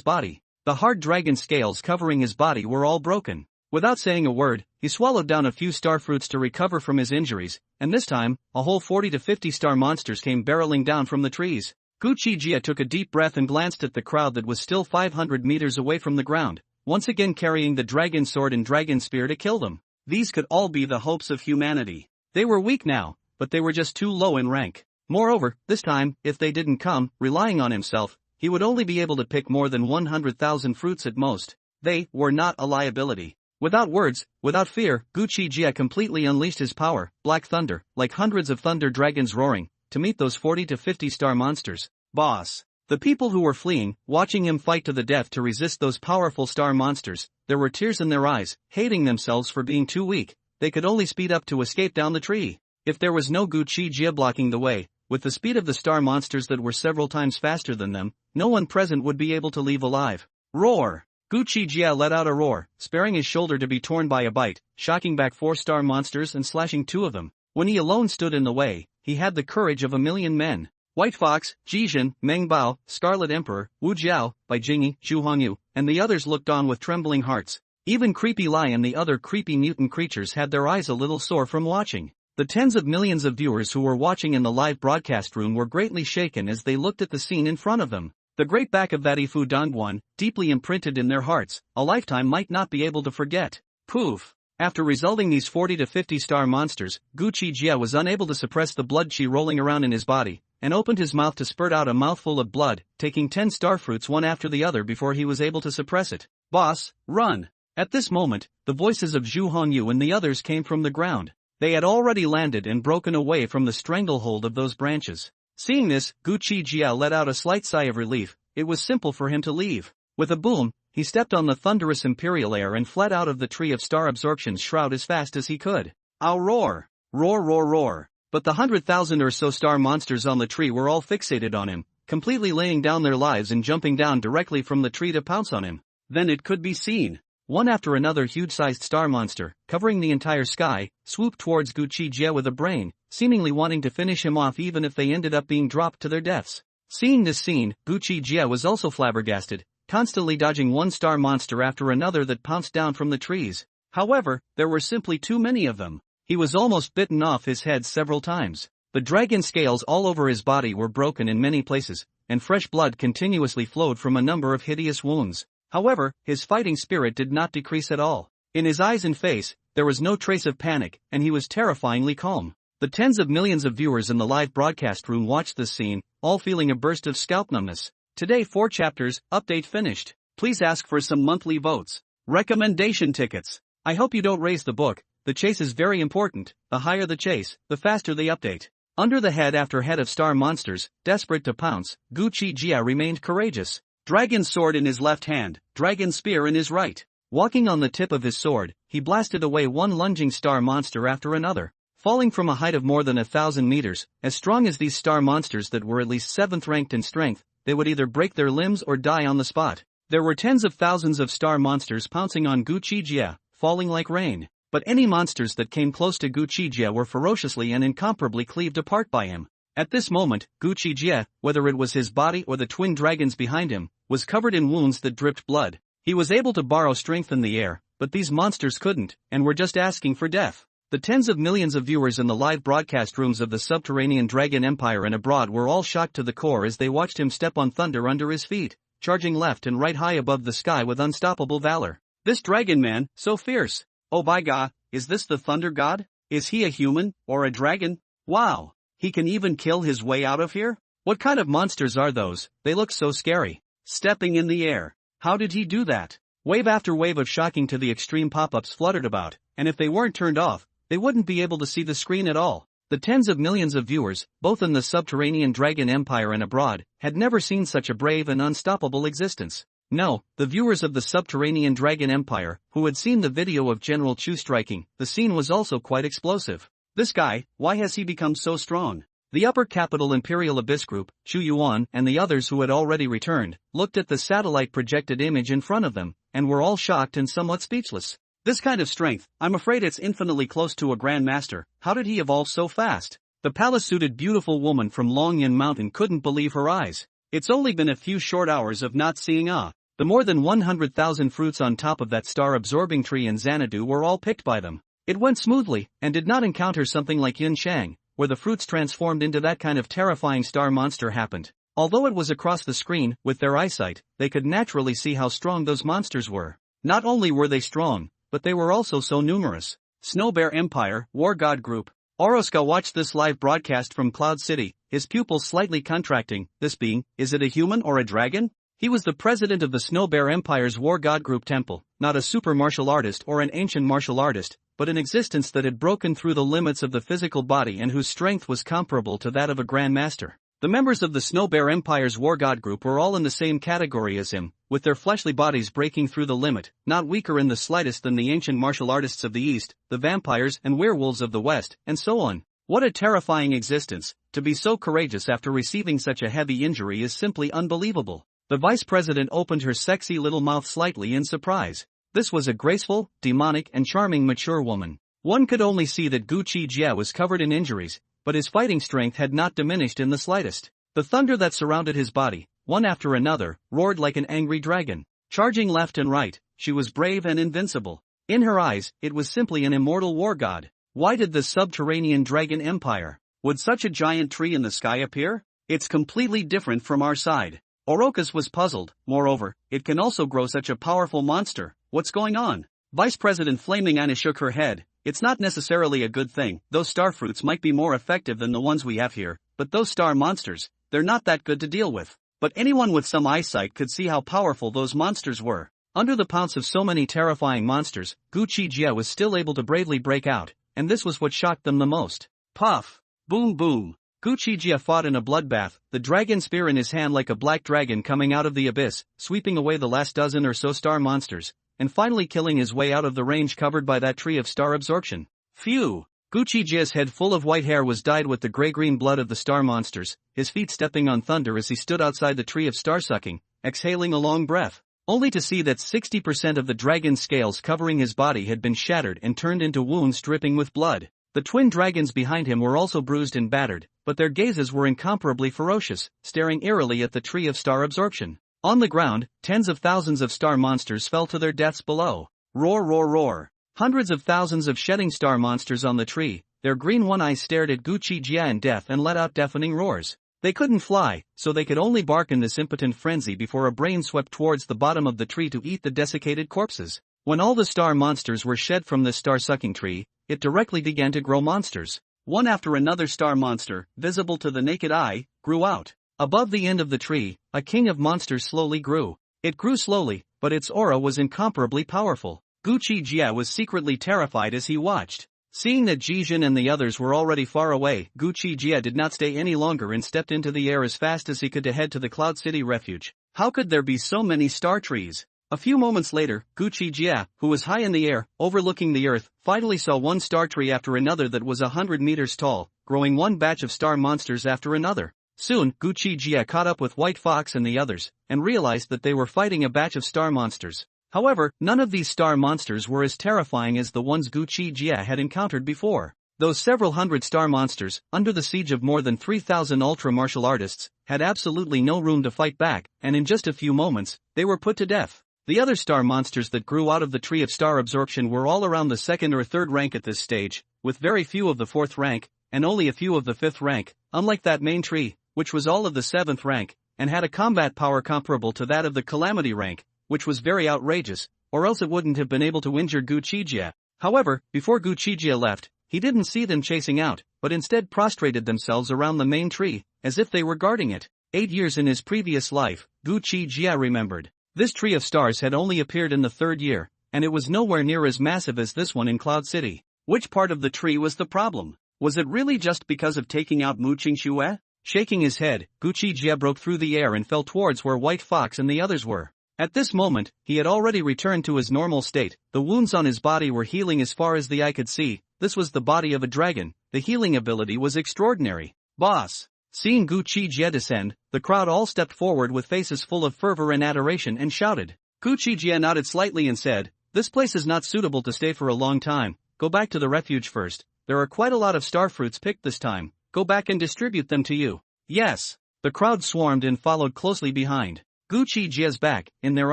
body. The hard dragon scales covering his body were all broken. Without saying a word, he swallowed down a few star fruits to recover from his injuries, and this time, a whole 40 to 50 star monsters came barreling down from the trees. Gu Qi Jie took a deep breath and glanced at the crowd that was still 500 meters away from the ground, once again carrying the dragon sword and dragon spear to kill them. These could all be the hopes of humanity. They were weak now, but they were just too low in rank. Moreover, this time, if they didn't come, relying on himself, he would only be able to pick more than 100,000 fruits at most. They were not a liability. Without words, without fear, Gu Qi Jie completely unleashed his power, black thunder, like hundreds of thunder dragons roaring, to meet those 40 to 50 star monsters. Boss. The people who were fleeing, watching him fight to the death to resist those powerful star monsters, there were tears in their eyes, hating themselves for being too weak. They could only speed up to escape down the tree. If there was no Gu Qi Jie blocking the way, with the speed of the star monsters that were several times faster than them, no one present would be able to leave alive. Roar! Gu Qi Jie let out a roar, sparing his shoulder to be torn by a bite, shocking back 4 star monsters and slashing 2 of them. When he alone stood in the way, he had the courage of 1,000,000 men. White Fox, Jizhen, Meng Bao, Scarlet Emperor, Wu Jiao, Bai Jingyi, Zhu Hongyu, and the others looked on with trembling hearts. Even Creepy Lai and the other creepy mutant creatures had their eyes a little sore from watching. The tens of millions of viewers who were watching in the live broadcast room were greatly shaken as they looked at the scene in front of them. The great back of that Ifu Dongguan, deeply imprinted in their hearts, a lifetime might not be able to forget. Poof! After resulting these 40 to 50 star monsters, Gu Qi Jie was unable to suppress the blood qi rolling around in his body, and opened his mouth to spurt out a mouthful of blood, taking 10 star fruits one after the other before he was able to suppress it. Boss, run! At this moment, the voices of Zhu Hongyu and the others came from the ground. They had already landed and broken away from the stranglehold of those branches. Seeing this, Gu Qi Jie let out a slight sigh of relief. It was simple for him to leave. With a boom, he stepped on the thunderous imperial air and fled out of the tree of star absorption's shroud as fast as he could. Ow roar! Roar roar roar! But the 100,000 or so star monsters on the tree were all fixated on him, completely laying down their lives and jumping down directly from the tree to pounce on him. Then it could be seen. One after another huge-sized star monster, covering the entire sky, swooped towards Gu Qi Jie with a brain, seemingly wanting to finish him off even if they ended up being dropped to their deaths. Seeing this scene, Gu Qi Jie was also flabbergasted, constantly dodging one star monster after another that pounced down from the trees. However, there were simply too many of them. He was almost bitten off his head several times. The dragon scales all over his body were broken in many places, and fresh blood continuously flowed from a number of hideous wounds. However, his fighting spirit did not decrease at all. In his eyes and face, there was no trace of panic, and he was terrifyingly calm. The tens of millions of viewers in the live broadcast room watched this scene, all feeling a burst of scalp numbness. Today 4 chapters, update finished. Please ask for some monthly votes. Recommendation tickets. I hope you don't raise the book. The chase is very important. The higher the chase, the faster the update. Under the head after head of star monsters, desperate to pounce, Gu Qi Jie remained courageous. Dragon sword in his left hand, dragon spear in his right. Walking on the tip of his sword, he blasted away one lunging star monster after another. Falling from a height of more than 1,000 meters, as strong as these star monsters that were at least 7th ranked in strength, they would either break their limbs or die on the spot. There were tens of thousands of star monsters pouncing on Gu Qi Jie, falling like rain. But any monsters that came close to Gu Qi Jie were ferociously and incomparably cleaved apart by him. At this moment, Gu Qi Jie, whether it was his body or the twin dragons behind him, was covered in wounds that dripped blood. He was able to borrow strength in the air, but these monsters couldn't, and were just asking for death. The tens of millions of viewers in the live broadcast rooms of the subterranean dragon empire and abroad were all shocked to the core as they watched him step on thunder under his feet, charging left and right high above the sky with unstoppable valor. This dragon man, so fierce. Oh by God, is this the thunder god? Is he a human, or a dragon? Wow! He can even kill his way out of here? What kind of monsters are those? They look so scary. Stepping in the air. How did he do that? Wave after wave of shocking to the extreme pop-ups fluttered about, and if they weren't turned off, they wouldn't be able to see the screen at all. The tens of millions of viewers, both in the subterranean dragon empire and abroad, had never seen such a brave and unstoppable existence. No, the viewers of the subterranean dragon empire, who had seen the video of General Chu striking, the scene was also quite explosive. This guy, why has he become so strong? The upper capital Imperial Abyss group, Chu Yuan and the others who had already returned, looked at the satellite projected image in front of them, and were all shocked and somewhat speechless. This kind of strength, I'm afraid it's infinitely close to a grandmaster. How did he evolve so fast? The palace-suited beautiful woman from Longyan Mountain couldn't believe her eyes. It's only been a few short hours of not seeing the more than 100,000 fruits on top of that star-absorbing tree in Xanadu were all picked by them. It went smoothly, and did not encounter something like Yin Shang, where the fruits transformed into that kind of terrifying star monster happened. Although it was across the screen, with their eyesight, they could naturally see how strong those monsters were. Not only were they strong, but they were also so numerous. Snow Bear Empire, War God Group. Oroska watched this live broadcast from Cloud City, his pupils slightly contracting, this being, is it a human or a dragon? He was the president of the Snow Bear Empire's War God Group temple, not a super martial artist or an ancient martial artist, but an existence that had broken through the limits of the physical body and whose strength was comparable to that of a grandmaster. The members of the Snow Bear Empire's War God Group were all in the same category as him, with their fleshly bodies breaking through the limit, not weaker in the slightest than the ancient martial artists of the East, the vampires and werewolves of the West, and so on. What a terrifying existence! To be so courageous after receiving such a heavy injury is simply unbelievable. The vice president opened her sexy little mouth slightly in surprise. This was a graceful, demonic and charming mature woman. One could only see that Gu Qi Jie was covered in injuries, but his fighting strength had not diminished in the slightest. The thunder that surrounded his body, one after another, roared like an angry dragon. Charging left and right, she was brave and invincible. In her eyes, it was simply an immortal war god. Why did the subterranean dragon empire? Would such a giant tree in the sky appear? It's completely different from our side. Orokas was puzzled. Moreover, it can also grow such a powerful monster. What's going on? Vice President Flaming Anna shook her head. It's not necessarily a good thing. Those star fruits might be more effective than the ones we have here, but those star monsters, they're not that good to deal with. But anyone with some eyesight could see how powerful those monsters were. Under the pounce of so many terrifying monsters, Gu Qi Jie was still able to bravely break out, and this was what shocked them the most. Puff! Boom boom! Gu Qi Jie fought in a bloodbath, the dragon spear in his hand like a black dragon coming out of the abyss, sweeping away the last dozen or so star monsters, and finally killing his way out of the range covered by that tree of star absorption. Phew! Gu Qi Jie's head full of white hair was dyed with the gray-green blood of the star monsters, his feet stepping on thunder as he stood outside the tree of star-sucking, exhaling a long breath, only to see that 60% of the dragon's scales covering his body had been shattered and turned into wounds dripping with blood. The twin dragons behind him were also bruised and battered, but their gazes were incomparably ferocious, staring eerily at the tree of star absorption. On the ground, tens of thousands of star monsters fell to their deaths below. Roar roar roar. Hundreds of thousands of shedding star monsters on the tree, their green one eyes stared at Gu Qi Jie in death and let out deafening roars. They couldn't fly, so they could only bark in this impotent frenzy before a brain swept towards the bottom of the tree to eat the desiccated corpses. When all the star monsters were shed from this star-sucking tree, it directly began to grow monsters. One after another star monster, visible to the naked eye, grew out. Above the end of the tree, a king of monsters slowly grew. It grew slowly, but its aura was incomparably powerful. Gu Qi Jie was secretly terrified as he watched. Seeing that Jijin and the others were already far away, Gu Qi Jie did not stay any longer and stepped into the air as fast as he could to head to the Cloud City refuge. How could there be so many star trees? A few moments later, Gu Qi Jie, who was high in the air, overlooking the earth, finally saw one star tree after another that was 100 meters tall, growing one batch of star monsters after another. Soon, Gu Qi Jie caught up with White Fox and the others, and realized that they were fighting a batch of star monsters. However, none of these star monsters were as terrifying as the ones Gu Qi Jie had encountered before. Those several hundred star monsters, under the siege of more than 3,000 ultra martial artists, had absolutely no room to fight back, and in just a few moments, they were put to death. The other star monsters that grew out of the tree of star absorption were all around the second or third rank at this stage, with very few of the fourth rank, and only a few of the fifth rank, unlike that main tree, which was all of the seventh rank, and had a combat power comparable to that of the calamity rank, which was very outrageous, or else it wouldn't have been able to injure Gu Qi Jie. However, before Gu Qi Jie left, he didn't see them chasing out, but instead prostrated themselves around the main tree, as if they were guarding it. 8 years in his previous life, Gu Qi Jie remembered. This tree of stars had only appeared in the third year, and it was nowhere near as massive as this one in Cloud City. Which part of the tree was the problem? Was it really just because of taking out Mu Qingxue? Shaking his head, Gu Qi Jie broke through the air and fell towards where White Fox and the others were. At this moment, he had already returned to his normal state. The wounds on his body were healing as far as the eye could see. This was the body of a dragon. The healing ability was extraordinary. Boss! Seeing Gu Qi Jie descend, the crowd all stepped forward with faces full of fervor and adoration and shouted. Gu Qi Jie nodded slightly and said, "This place is not suitable to stay for a long time. Go back to the refuge first. There are quite a lot of star fruits picked this time. Go back and distribute them to you." Yes. The crowd swarmed and followed closely behind. Gu Qi Jie's back, in their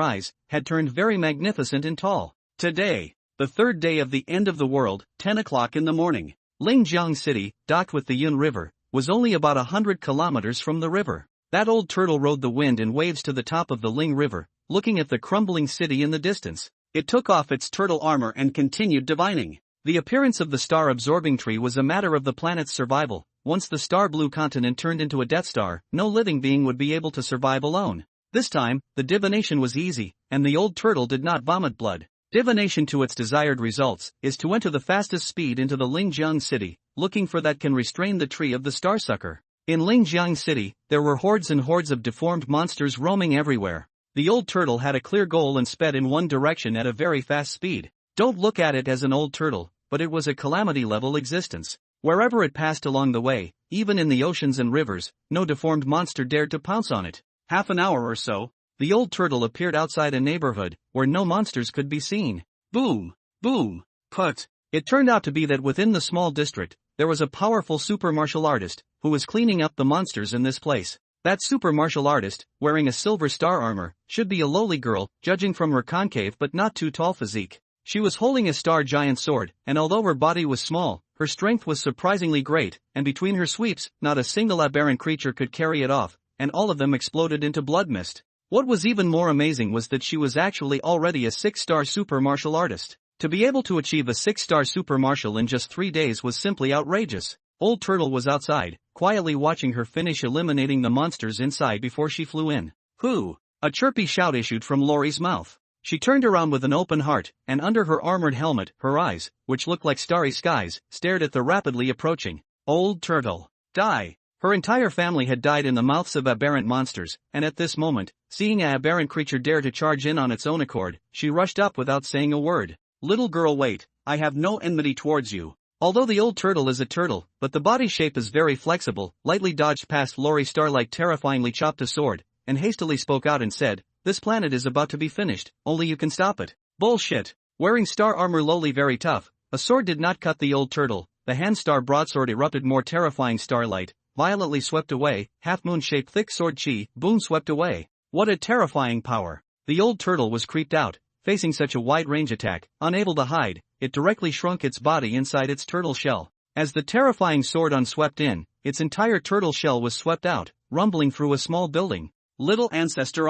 eyes, had turned very magnificent and tall. Today, the third day of the end of the world, 10 o'clock in the morning. Lingjiang City, docked with the Yun River, was only about 100 kilometers from the river. That old turtle rode the wind and waves to the top of the Ling River, looking at the crumbling city in the distance. It took off its turtle armor and continued divining. The appearance of the star-absorbing tree was a matter of the planet's survival. Once the star-blue continent turned into a Death Star, no living being would be able to survive alone. This time, the divination was easy, and the old turtle did not vomit blood. Divination to its desired results is to enter the fastest speed into the Lingjiang City, looking for that can restrain the tree of the Starsucker. In Lingjiang City, there were hordes and hordes of deformed monsters roaming everywhere. The old turtle had a clear goal and sped in one direction at a very fast speed. Don't look at it as an old turtle, but it was a calamity-level existence. Wherever it passed along the way, even in the oceans and rivers, no deformed monster dared to pounce on it. Half an hour or so, the old turtle appeared outside a neighborhood where no monsters could be seen. Boom! Boom! Put! It turned out to be that within the small district, there was a powerful super martial artist who was cleaning up the monsters in this place. That super martial artist, wearing a silver star armor, should be a lowly girl, judging from her concave but not too tall physique. She was holding a star giant sword, and although her body was small, her strength was surprisingly great, and between her sweeps, not a single aberrant creature could carry it off, and all of them exploded into blood mist. What was even more amazing was that she was actually already a 6-star super martial artist. To be able to achieve a 6-star super martial in just 3 days was simply outrageous. Old Turtle was outside, quietly watching her finish eliminating the monsters inside before she flew in. "Who?" A chirpy shout issued from Lori's mouth. She turned around with an open heart, and under her armored helmet, her eyes, which looked like starry skies, stared at the rapidly approaching Old Turtle. Die! Her entire family had died in the mouths of aberrant monsters, and at this moment, seeing an aberrant creature dare to charge in on its own accord, she rushed up without saying a word. "Little girl, wait, I have no enmity towards you." Although the old turtle is a turtle, but the body shape is very flexible, lightly dodged past Lori Starlight, terrifyingly chopped a sword, and hastily spoke out and said, "This planet is about to be finished, only you can stop it." Bullshit. Wearing star armor lowly very tough, a sword did not cut the old turtle. The hand star broadsword erupted more terrifying starlight, violently swept away, half-moon-shaped thick sword chi, boom swept away. What a terrifying power. The old turtle was creeped out, facing such a wide-range attack, unable to hide, it directly shrunk its body inside its turtle shell. As the terrifying sword unswept in, its entire turtle shell was swept out, rumbling through a small building. Little ancestor,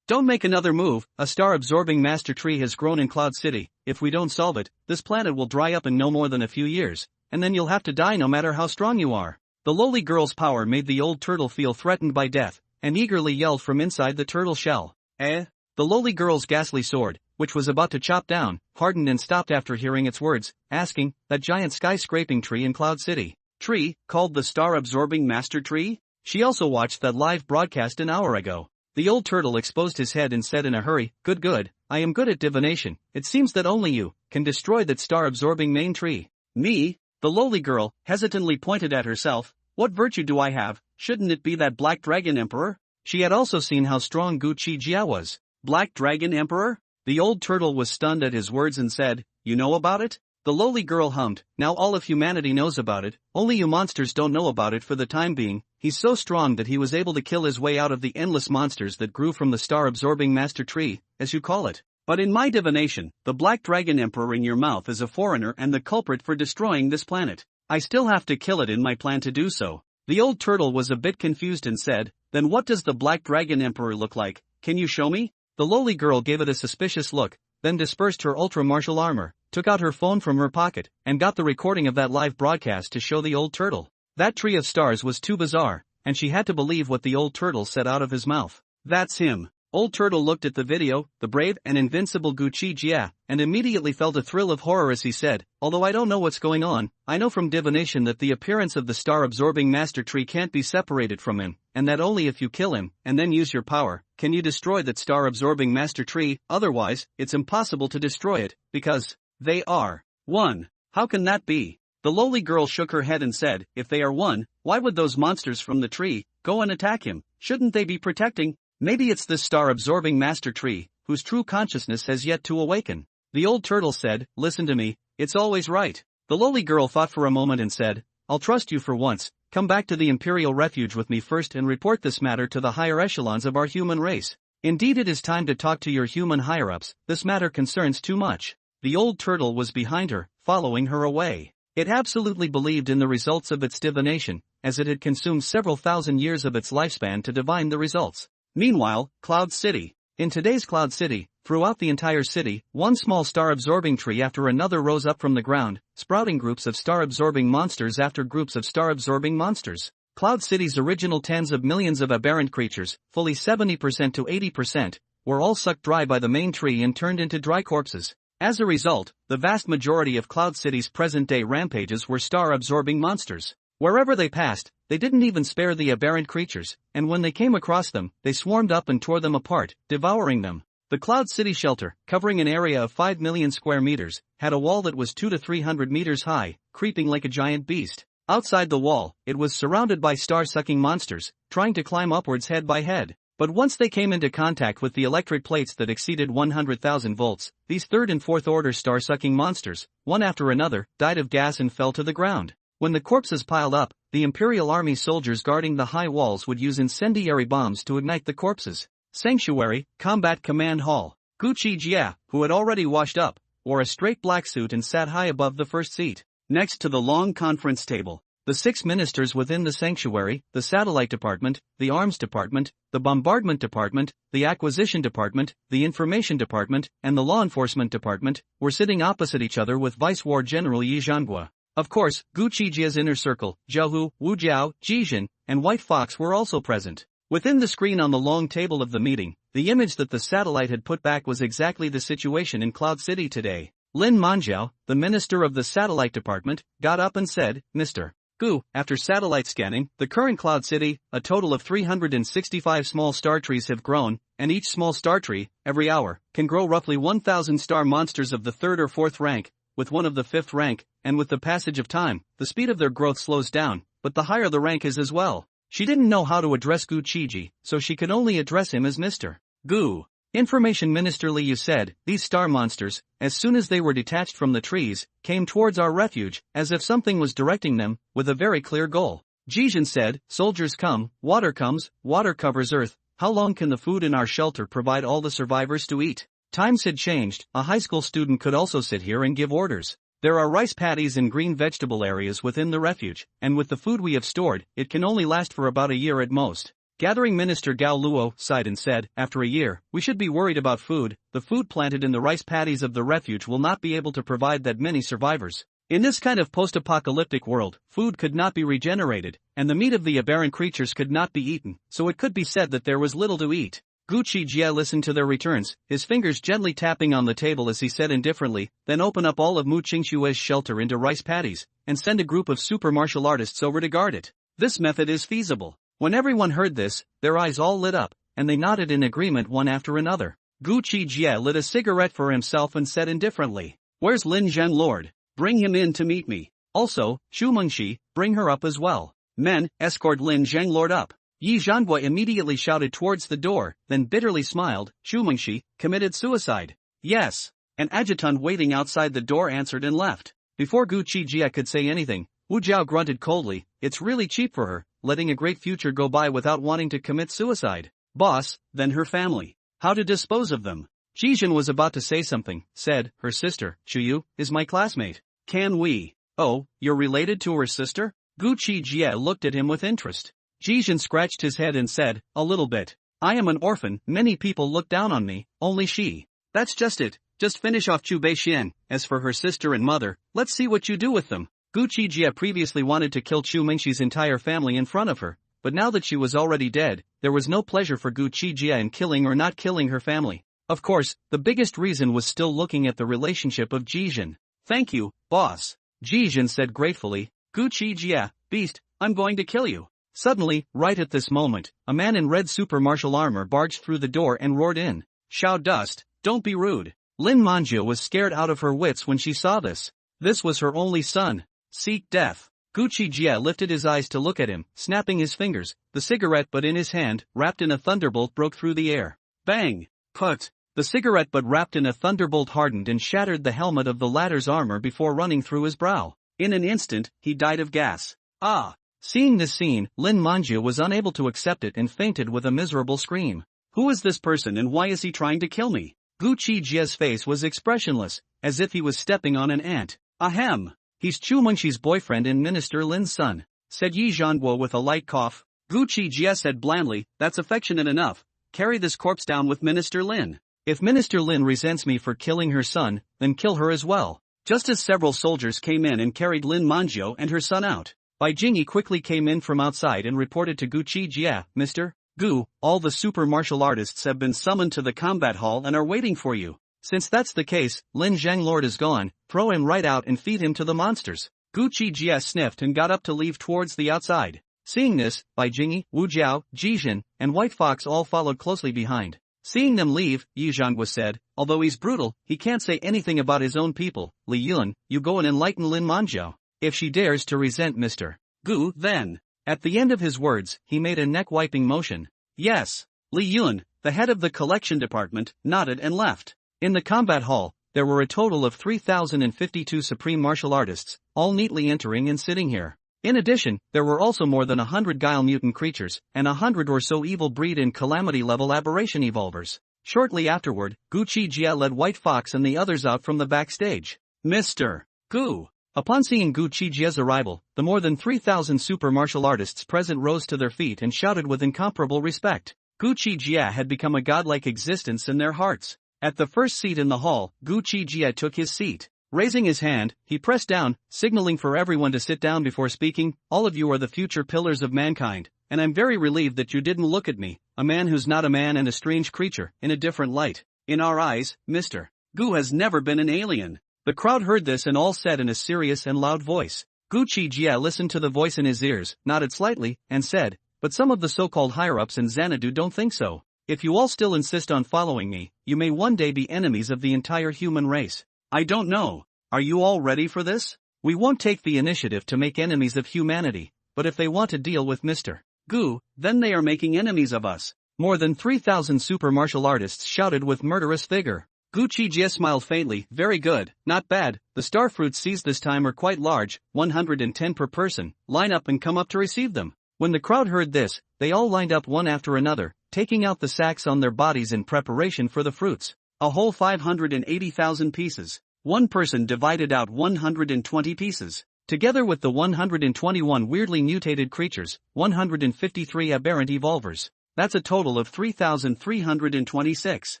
don't make another move. A star-absorbing master tree has grown in Cloud City. If we don't solve it, this planet will dry up in no more than a few years, and then you'll have to die no matter how strong you are. The lowly girl's power made the old turtle feel threatened by death, and eagerly yelled from inside the turtle shell. The lowly girl's ghastly sword, which was about to chop down, hardened and stopped after hearing its words, asking, "That giant skyscraping tree in Cloud City? Tree, called the star-absorbing master tree?" She also watched that live broadcast an hour ago. The old turtle exposed his head and said in a hurry, Good, I am good at divination. It seems that only you can destroy that star-absorbing main tree." "Me?" The lowly girl hesitantly pointed at herself. "What virtue do I have? Shouldn't it be that Black Dragon Emperor?" She had also seen how strong Gu Qi Jie was. Black Dragon Emperor? The old turtle was stunned at his words and said, "You know about it?" The lowly girl hummed, "Now all of humanity knows about it, only you monsters don't know about it for the time being. He's so strong that he was able to kill his way out of the endless monsters that grew from the star-absorbing master tree, as you call it. But in my divination, the Black Dragon Emperor in your mouth is a foreigner and the culprit for destroying this planet. I still have to kill it in my plan to do so." The old turtle was a bit confused and said, "Then what does the Black Dragon Emperor look like? Can you show me?" The lowly girl gave it a suspicious look, then dispersed her ultra-martial armor, took out her phone from her pocket, and got the recording of that live broadcast to show the old turtle. That tree of stars was too bizarre, and she had to believe what the old turtle said out of his mouth. "That's him. Old Turtle looked at the video, the brave and invincible Gu Qi Jie, and immediately felt a thrill of horror as he said, although I don't know what's going on, I know from divination that the appearance of the star-absorbing master tree can't be separated from him, and that only if you kill him, and then use your power, can you destroy that star-absorbing master tree, otherwise, it's impossible to destroy it, because they are one. How can that be? The lowly girl shook her head and said, if they are one, why would those monsters from the tree go and attack him? Shouldn't they be protecting? Maybe it's this star-absorbing master tree, whose true consciousness has yet to awaken. The old turtle said, listen to me, it's always right. The lowly girl thought for a moment and said, I'll trust you for once, come back to the Imperial Refuge with me first and report this matter to the higher echelons of our human race. Indeed it is time to talk to your human higher-ups, this matter concerns too much. The old turtle was behind her, following her away. It absolutely believed in the results of its divination, as it had consumed several thousand years of its lifespan to divine the results. Meanwhile, Cloud City. In today's Cloud City, throughout the entire city, one small star-absorbing tree after another rose up from the ground, sprouting groups of star-absorbing monsters after groups of star-absorbing monsters. Cloud City's original tens of millions of aberrant creatures, fully 70% to 80%, were all sucked dry by the main tree and turned into dry corpses. As a result, the vast majority of Cloud City's present-day rampages were star-absorbing monsters. Wherever they passed, they didn't even spare the aberrant creatures, and when they came across them, they swarmed up and tore them apart, devouring them. The Cloud City shelter, covering an area of 5 million square meters, had a wall that was 200 to 300 meters high, creeping like a giant beast. Outside the wall, it was surrounded by star-sucking monsters, trying to climb upwards head by head. But once they came into contact with the electric plates that exceeded 100,000 volts, these third and fourth order star-sucking monsters, one after another, died of gas and fell to the ground. When the corpses piled up, the Imperial Army soldiers guarding the high walls would use incendiary bombs to ignite the corpses. Sanctuary, Combat Command Hall. Gu Qi Jie, who had already washed up, wore a straight black suit and sat high above the first seat, next to the long conference table. The 6 ministers within the sanctuary, the satellite department, the arms department, the bombardment department, the acquisition department, the information department, and the law enforcement department, were sitting opposite each other with Vice War General Yi Zhangue. Of course, Gu Qi Jie's inner circle, Zhou, Wu Jiao, Jijin, and White Fox were also present. Within the screen on the long table of the meeting, the image that the satellite had put back was exactly the situation in Cloud City today. Lin Manjiao, the minister of the satellite department, got up and said, Mr. Gu, after satellite scanning, the current Cloud City, a total of 365 small star trees have grown, and each small star tree, every hour, can grow roughly 1,000 star monsters of the 3rd or 4th rank, with one of the 5th rank, and with the passage of time, the speed of their growth slows down, but the higher the rank is as well. She didn't know how to address Gu Qi Jie, so she could only address him as Mr. Gu. Information Minister Liu said, these star monsters, as soon as they were detached from the trees, came towards our refuge, as if something was directing them, with a very clear goal. Jijin said, soldiers come, water comes, water covers earth, how long can the food in our shelter provide all the survivors to eat? Times had changed, a high school student could also sit here and give orders. There are rice paddies and green vegetable areas within the refuge, and with the food we have stored, it can only last for about a year at most. Gathering Minister Gao Luo sighed and said, after a year, we should be worried about food. The food planted in the rice paddies of the refuge will not be able to provide that many survivors. In this kind of post-apocalyptic world, food could not be regenerated, and the meat of the aberrant creatures could not be eaten, so it could be said that there was little to eat. Gu Qi Jie listened to their returns, his fingers gently tapping on the table as he said indifferently, then open up all of Mu Qingxue's shelter into rice paddies, and send a group of super martial artists over to guard it. This method is feasible. When everyone heard this, their eyes all lit up, and they nodded in agreement one after another. Gu Qi Jie lit a cigarette for himself and said indifferently, where's Lin Zhen Lord? Bring him in to meet me. Also, Chu Mengxi, bring her up as well. Men, escort Lin Zhen Lord up. Yi Zhangue immediately shouted towards the door, then bitterly smiled, Chu Mengxi, committed suicide. Yes. An adjutant waiting outside the door answered and left. Before Gu Qi Jie could say anything, Wu Jiao grunted coldly, it's really cheap for her, letting a great future go by without wanting to commit suicide. Boss, then her family. How to dispose of them? Jijin was about to say something, said, her sister, Chu Yu, is my classmate. Can we? Oh, you're related to her sister? Gu Qi Jie looked at him with interest. Jijin scratched his head and said, a little bit. I am an orphan, many people look down on me, only she. That's just it, just finish off Chu Beixuan. As for her sister and mother, let's see what you do with them. Gu Qi Jie previously wanted to kill Chu Mengxi's entire family in front of her, but now that she was already dead, there was no pleasure for Gu Qi Jie in killing or not killing her family. Of course, the biggest reason was still looking at the relationship of Jijin. Thank you, boss, Jijin said gratefully. Gu Qi Jie, beast, I'm going to kill you. Suddenly, right at this moment, a man in red super martial armor barged through the door and roared in. Shao Dust, don't be rude. Lin Manjia was scared out of her wits when she saw this. This was her only son. Seek death. Gu Qi Jie lifted his eyes to look at him, snapping his fingers. The cigarette butt in his hand, wrapped in a thunderbolt, broke through the air. Bang! Put! The cigarette butt wrapped in a thunderbolt hardened and shattered the helmet of the latter's armor before running through his brow. In an instant, he died of gas. Ah! Seeing this scene, Lin Manjia was unable to accept it and fainted with a miserable scream. Who is this person and why is he trying to kill me? Gu Qi Jie's face was expressionless, as if he was stepping on an ant. Ahem! He's Chu Mengxi's boyfriend and Minister Lin's son, said Yi Zhangguo with a light cough. Gu Qi Jie said blandly, that's affectionate enough. Carry this corpse down with Minister Lin. If Minister Lin resents me for killing her son, then kill her as well. Just as several soldiers came in and carried Lin Manjio and her son out, Bai Jingyi quickly came in from outside and reported to Gu Qi Jie, Mr. Gu, all the super martial artists have been summoned to the combat hall and are waiting for you. Since that's the case, Lin Zhanglord is gone, throw him right out and feed him to the monsters. Gu Qi Jie sniffed and got up to leave towards the outside. Seeing this, Bai Jingyi, Wu Jiao, Jijin, and White Fox all followed closely behind. Seeing them leave, Yi Zhangguo said, although he's brutal, he can't say anything about his own people. Li Yun, you go and enlighten Lin Manjiao. If she dares to resent Mr. Gu, then. At the end of his words, he made a neck-wiping motion. Yes. Li Yun, the head of the collection department, nodded and left. In the combat hall, there were a total of 3,052 supreme martial artists, all neatly entering and sitting here. In addition, there were also more than 100 guile mutant creatures, and 100 or so evil breed and calamity-level aberration evolvers. Shortly afterward, Gu Qi Jie led White Fox and the others out from the backstage. Mr. Gu. Upon seeing Gu Qi Jie's arrival, the more than 3,000 super martial artists present rose to their feet and shouted with incomparable respect. Gu Qi Jie had become a godlike existence in their hearts. At the first seat in the hall, Gu Qi Jie took his seat. Raising his hand, he pressed down, signaling for everyone to sit down before speaking. All of you are the future pillars of mankind, and I'm very relieved that you didn't look at me, a man who's not a man and a strange creature, in a different light. In our eyes, Mr. Gu has never been an alien. The crowd heard this and all said in a serious and loud voice. Gu Qi Jie listened to the voice in his ears, nodded slightly, and said, but some of the so-called higher-ups in Xanadu don't think so. If you all still insist on following me, you may one day be enemies of the entire human race. I don't know. Are you all ready for this? We won't take the initiative to make enemies of humanity, but if they want to deal with Mr. Gu, then they are making enemies of us. More than 3,000 super martial artists shouted with murderous vigor. Gu Qi Jie smiled faintly. Very good, not bad. The star fruits seized this time are quite large, 110 per person. Line up and come up to receive them. When the crowd heard this, they all lined up one after another, taking out the sacks on their bodies in preparation for the fruits. A whole 580,000 pieces. One person divided out 120 pieces. Together with the 121 weirdly mutated creatures, 153 aberrant evolvers. That's a total of 3,326.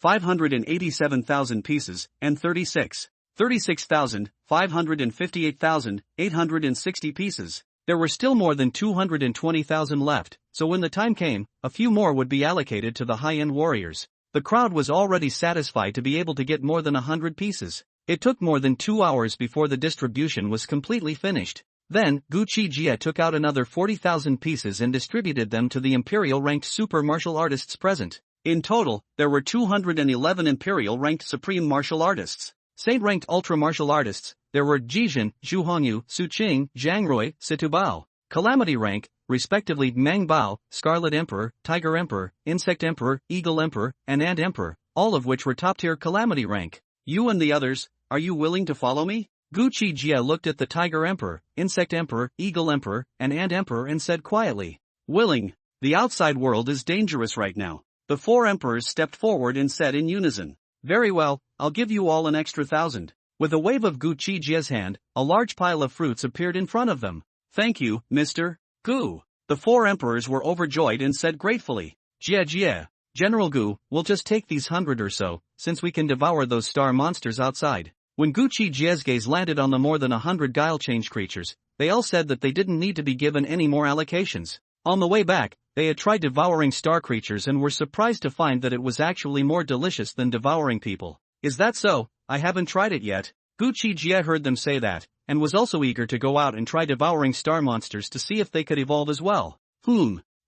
587,000 pieces, and 36,000, 558,860 pieces. There were still more than 220,000 left, so when the time came, a few more would be allocated to the high-end warriors. The crowd was already satisfied to be able to get more than 100 pieces. It took more than 2 hours before the distribution was completely finished. Then, Gu Qi Jie took out another 40,000 pieces and distributed them to the imperial-ranked super martial artists present. In total, there were 211 imperial-ranked supreme martial artists. Saint-ranked ultra martial artists, there were Jijin, Zhu Hongyu, Su Qing, Zhang Rui, Situ Bao. Calamity rank, respectively Meng Bao, Scarlet Emperor, Tiger Emperor, Insect Emperor, Eagle Emperor, and Ant Emperor, all of which were top-tier calamity rank. You and the others, are you willing to follow me? Gu Qi Jie looked at the Tiger Emperor, Insect Emperor, Eagle Emperor, and Ant Emperor and said quietly, willing. The outside world is dangerous right now. The 4 emperors stepped forward and said in unison, very well, I'll give you all an extra 1,000. With a wave of Gu Qi Jie's hand, a large pile of fruits appeared in front of them. Thank you, Mr. Gu. The 4 emperors were overjoyed and said gratefully, Jie, General Gu, we'll just take these 100 or so, since we can devour those star monsters outside. When Gu Qi Jie's gaze landed on the more than 100 guile change creatures, they all said that they didn't need to be given any more allocations. On the way back, They had tried devouring star creatures and were surprised to find that it was actually more delicious than devouring people. Is that so? I haven't tried it yet. Gu Qi Jie heard them say that, and was also eager to go out and try devouring star monsters to see if they could evolve as well.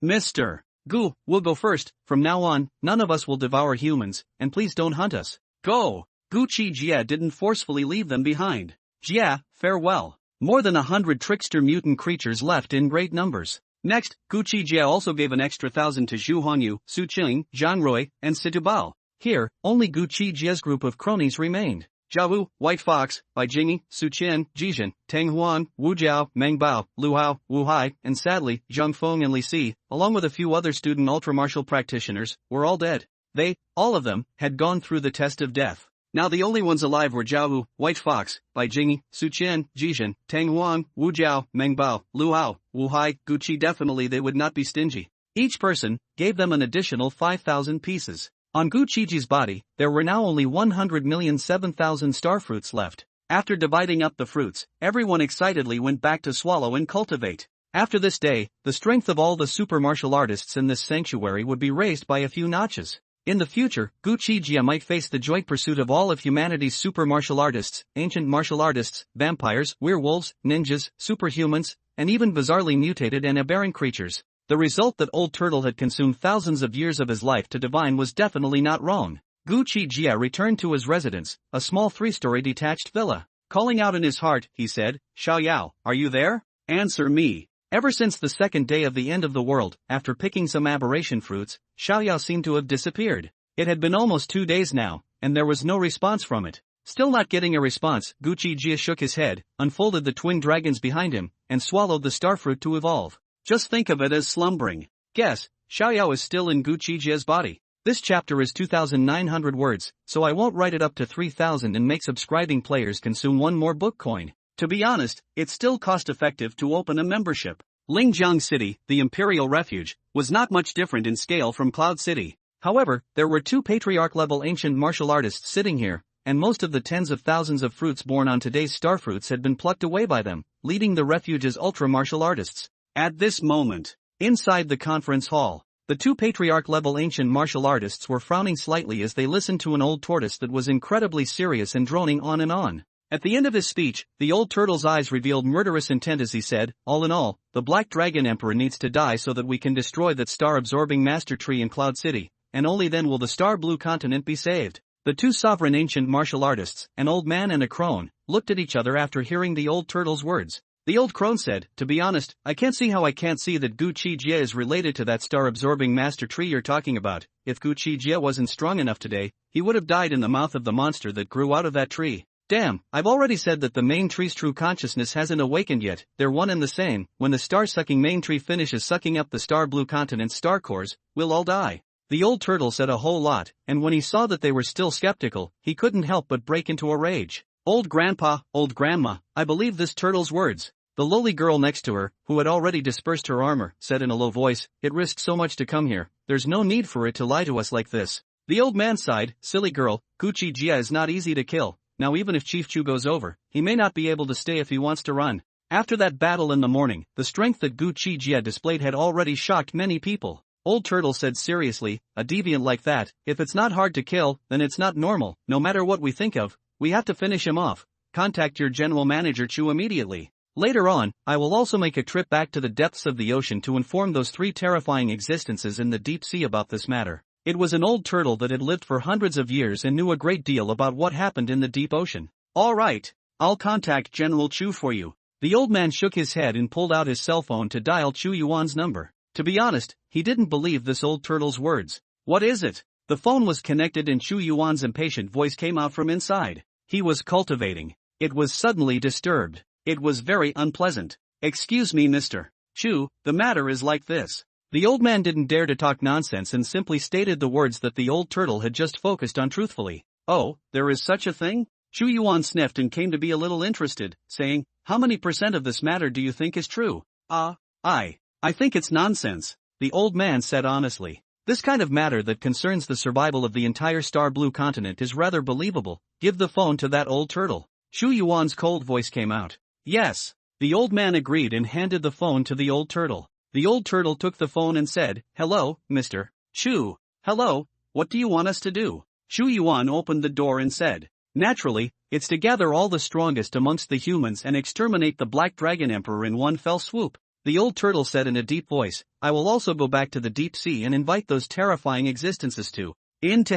Mr. Gu, we'll go first. From now on, none of us will devour humans, and please don't hunt us. Go! Gu Qi Jie didn't forcefully leave them behind. Jie, farewell. More than 100 trickster mutant creatures left in great numbers. Next, Gu Qi Jie also gave an extra 1,000 to Zhu Huangyu, Su Qing, Zhang Rui, and Situbao. Here, only Gu Qi Jie's group of cronies remained. Jiawu, White Fox, Bai Jingyi, Su Qian, Jizhen, Tang Huan, Wu Jiao, Meng Bao, Lu Hao, Wu Hai, and sadly, Zhang Feng and Li Si, along with a few other student ultramartial practitioners, were all dead. They, all of them, had gone through the test of death. Now the only ones alive were Jiawu, White Fox, Bai Jingyi, Su Qian, Jizhen, Tang Huan, Wu Jiao, Meng Bao, Lu Hao, Wu Hai, Gu Qi. Definitely they would not be stingy. Each person gave them an additional 5,000 pieces. On Gu Qi Jie's body, there were now only 100,007,000 star fruits left. After dividing up the fruits, everyone excitedly went back to swallow and cultivate. After this day, the strength of all the super martial artists in this sanctuary would be raised by a few notches. In the future, Gu Qi Jie might face the joint pursuit of all of humanity's super martial artists, ancient martial artists, vampires, werewolves, ninjas, superhumans, and even bizarrely mutated and aberrant creatures. The result that Old Turtle had consumed thousands of years of his life to divine was definitely not wrong. Gu Qi Jie returned to his residence, a small 3-story detached villa. Calling out in his heart, he said, Xiaoyao, are you there? Answer me. Ever since the second day of the end of the world, after picking some aberration fruits, Xiaoyao seemed to have disappeared. It had been almost 2 days now, and there was no response from it. Still not getting a response, Gu Qi Jie shook his head, unfolded the twin dragons behind him, and swallowed the starfruit to evolve. Just think of it as slumbering. Guess, Xiaoyao is still in Gu Qi Jie's body. This chapter is 2,900 words, so I won't write it up to 3,000 and make subscribing players consume one more book coin. To be honest, it's still cost-effective to open a membership. Lingjiang City, the Imperial Refuge, was not much different in scale from Cloud City. However, there were 2 Patriarch-level ancient martial artists sitting here, and most of the tens of thousands of fruits born on today's starfruits had been plucked away by them, leading the refuge's ultra-martial artists. At this moment, inside the conference hall, the 2 Patriarch-level ancient martial artists were frowning slightly as they listened to an old tortoise that was incredibly serious and droning on and on. At the end of his speech, the old turtle's eyes revealed murderous intent as he said, all in all, the Black Dragon Emperor needs to die so that we can destroy that star-absorbing master tree in Cloud City, and only then will the Star Blue Continent be saved. The 2 sovereign ancient martial artists, an old man and a crone, looked at each other after hearing the old turtle's words. The old crone said, to be honest, I can't see how I can't see that Gu Qi Jie is related to that star-absorbing master tree you're talking about. If Gu Qi Jie wasn't strong enough today, he would have died in the mouth of the monster that grew out of that tree. Damn, I've already said that the main tree's true consciousness hasn't awakened yet. They're one and the same. When the star-sucking main tree finishes sucking up the Star Blue Continent's star cores, we'll all die. The old turtle said a whole lot, and when he saw that they were still skeptical, he couldn't help but break into a rage. Old grandpa, old grandma, I believe this turtle's words. The lowly girl next to her, who had already dispersed her armor, said in a low voice, it risked so much to come here, there's no need for it to lie to us like this. The old man sighed, silly girl, Gu Qi Jie is not easy to kill. Now even if Chief Chu goes over, he may not be able to stay if he wants to run. After that battle in the morning, the strength that Gu Qi Jie displayed had already shocked many people. Old Turtle said seriously, a deviant like that, if it's not hard to kill, then it's not normal. No matter what we think of, we have to finish him off. Contact your general manager Chu immediately. Later on, I will also make a trip back to the depths of the ocean to inform those 3 terrifying existences in the deep sea about this matter. It was an old turtle that had lived for hundreds of years and knew a great deal about what happened in the deep ocean. All right, I'll contact General Chu for you. The old man shook his head and pulled out his cell phone to dial Chu Yuan's number. To be honest, he didn't believe this old turtle's words. What is it? The phone was connected and Chu Yuan's impatient voice came out from inside. He was cultivating. It was suddenly disturbed. It was very unpleasant. Excuse me, Mr. Chu, the matter is like this. The old man didn't dare to talk nonsense and simply stated the words that the old turtle had just focused on truthfully. Oh, there is such a thing? Chu Yuan sniffed and came to be a little interested, saying, how many % of this matter do you think is true? I think it's nonsense, the old man said honestly. This kind of matter that concerns the survival of the entire Star Blue Continent is rather believable. Give the phone to that old turtle. Chu Yuan's cold voice came out. Yes. The old man agreed and handed the phone to the old turtle. The old turtle took the phone and said, "Hello, Mr. Chu. Hello, what do you want us to do?" Chu Yuan opened the door and said, "Naturally, it's to gather all the strongest amongst the humans and exterminate the Black Dragon Emperor in one fell swoop." The old turtle said in a deep voice, "I will also go back to the deep sea and invite those terrifying existences to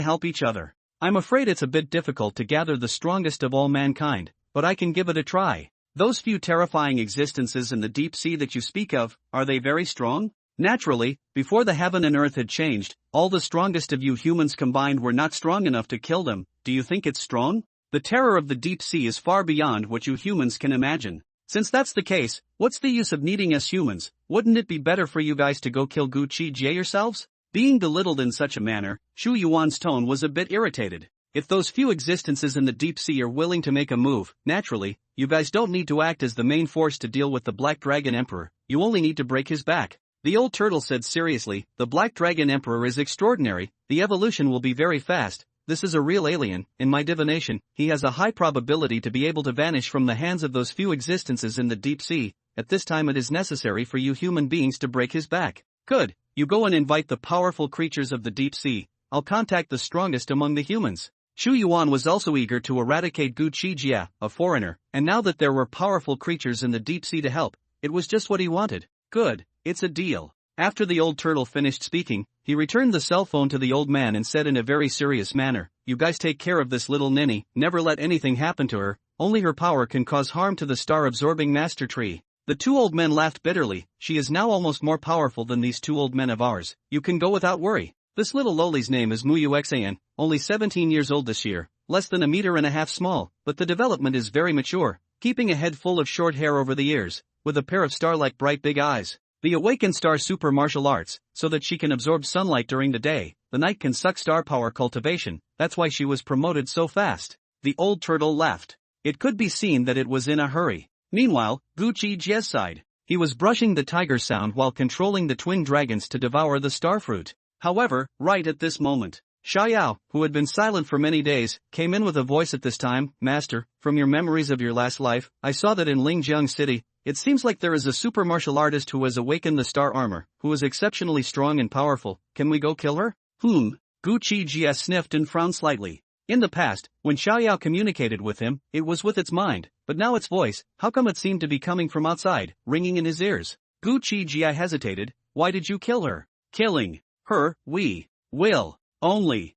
help each other. I'm afraid it's a bit difficult to gather the strongest of all mankind, but I can give it a try." "Those few terrifying existences in the deep sea that you speak of, are they very strong?" "Naturally, before the heaven and earth had changed, all the strongest of you humans combined were not strong enough to kill them. Do you think it's strong? The terror of the deep sea is far beyond what you humans can imagine. Since that's the case, what's the use of needing us humans? Wouldn't it be better for you guys to go kill Gu Qi Jie yourselves?" Being belittled in such a manner, Chu Yuan's tone was a bit irritated. "If those few existences in the deep sea are willing to make a move, naturally, you guys don't need to act as the main force to deal with the Black Dragon Emperor, you only need to break his back." The old turtle said seriously, "The Black Dragon Emperor is extraordinary, the evolution will be very fast. This is a real alien. In my divination, he has a high probability to be able to vanish from the hands of those few existences in the deep sea. At this time it is necessary for you human beings to break his back." "Good, you go and invite the powerful creatures of the deep sea. I'll contact the strongest among the humans." Chu Yuan was also eager to eradicate Gu Qi Jie, a foreigner, and now that there were powerful creatures in the deep sea to help, it was just what he wanted. "Good, it's a deal." After the old turtle finished speaking, he returned the cell phone to the old man and said in a very serious manner, "You guys take care of this little Nanny, never let anything happen to her, only her power can cause harm to the star-absorbing master tree." The two old men laughed bitterly. "She is now almost more powerful than these two old men of ours, you can go without worry. This little lowly's name is Muyuxian, only 17 years old this year, less than 1.5 meters small, but the development is very mature, keeping a head full of short hair over the ears, with a pair of star-like bright big eyes. The awakened star super martial arts, so that she can absorb sunlight during the day, the night can suck star power cultivation, that's why she was promoted so fast." The old turtle laughed. It could be seen that it was in a hurry. Meanwhile, Gu Qi Jie's side. He was brushing the tiger sound while controlling the twin dragons to devour the starfruit. However, right at this moment, Xiaoyao, who had been silent for many days, came in with a voice at this time. "Master, from your memories of your last life, I saw that in Lingjiang City, it seems like there is a super martial artist who has awakened the star armor, who is exceptionally strong and powerful. Can we go kill her?" Gu Qi Jie sniffed and frowned slightly. In the past, when Xiaoyao communicated with him, it was with its mind, but now its voice, how come it seemed to be coming from outside, ringing in his ears? Gu Qi Jie hesitated. "Why did you kill her?" "Killing her, we will only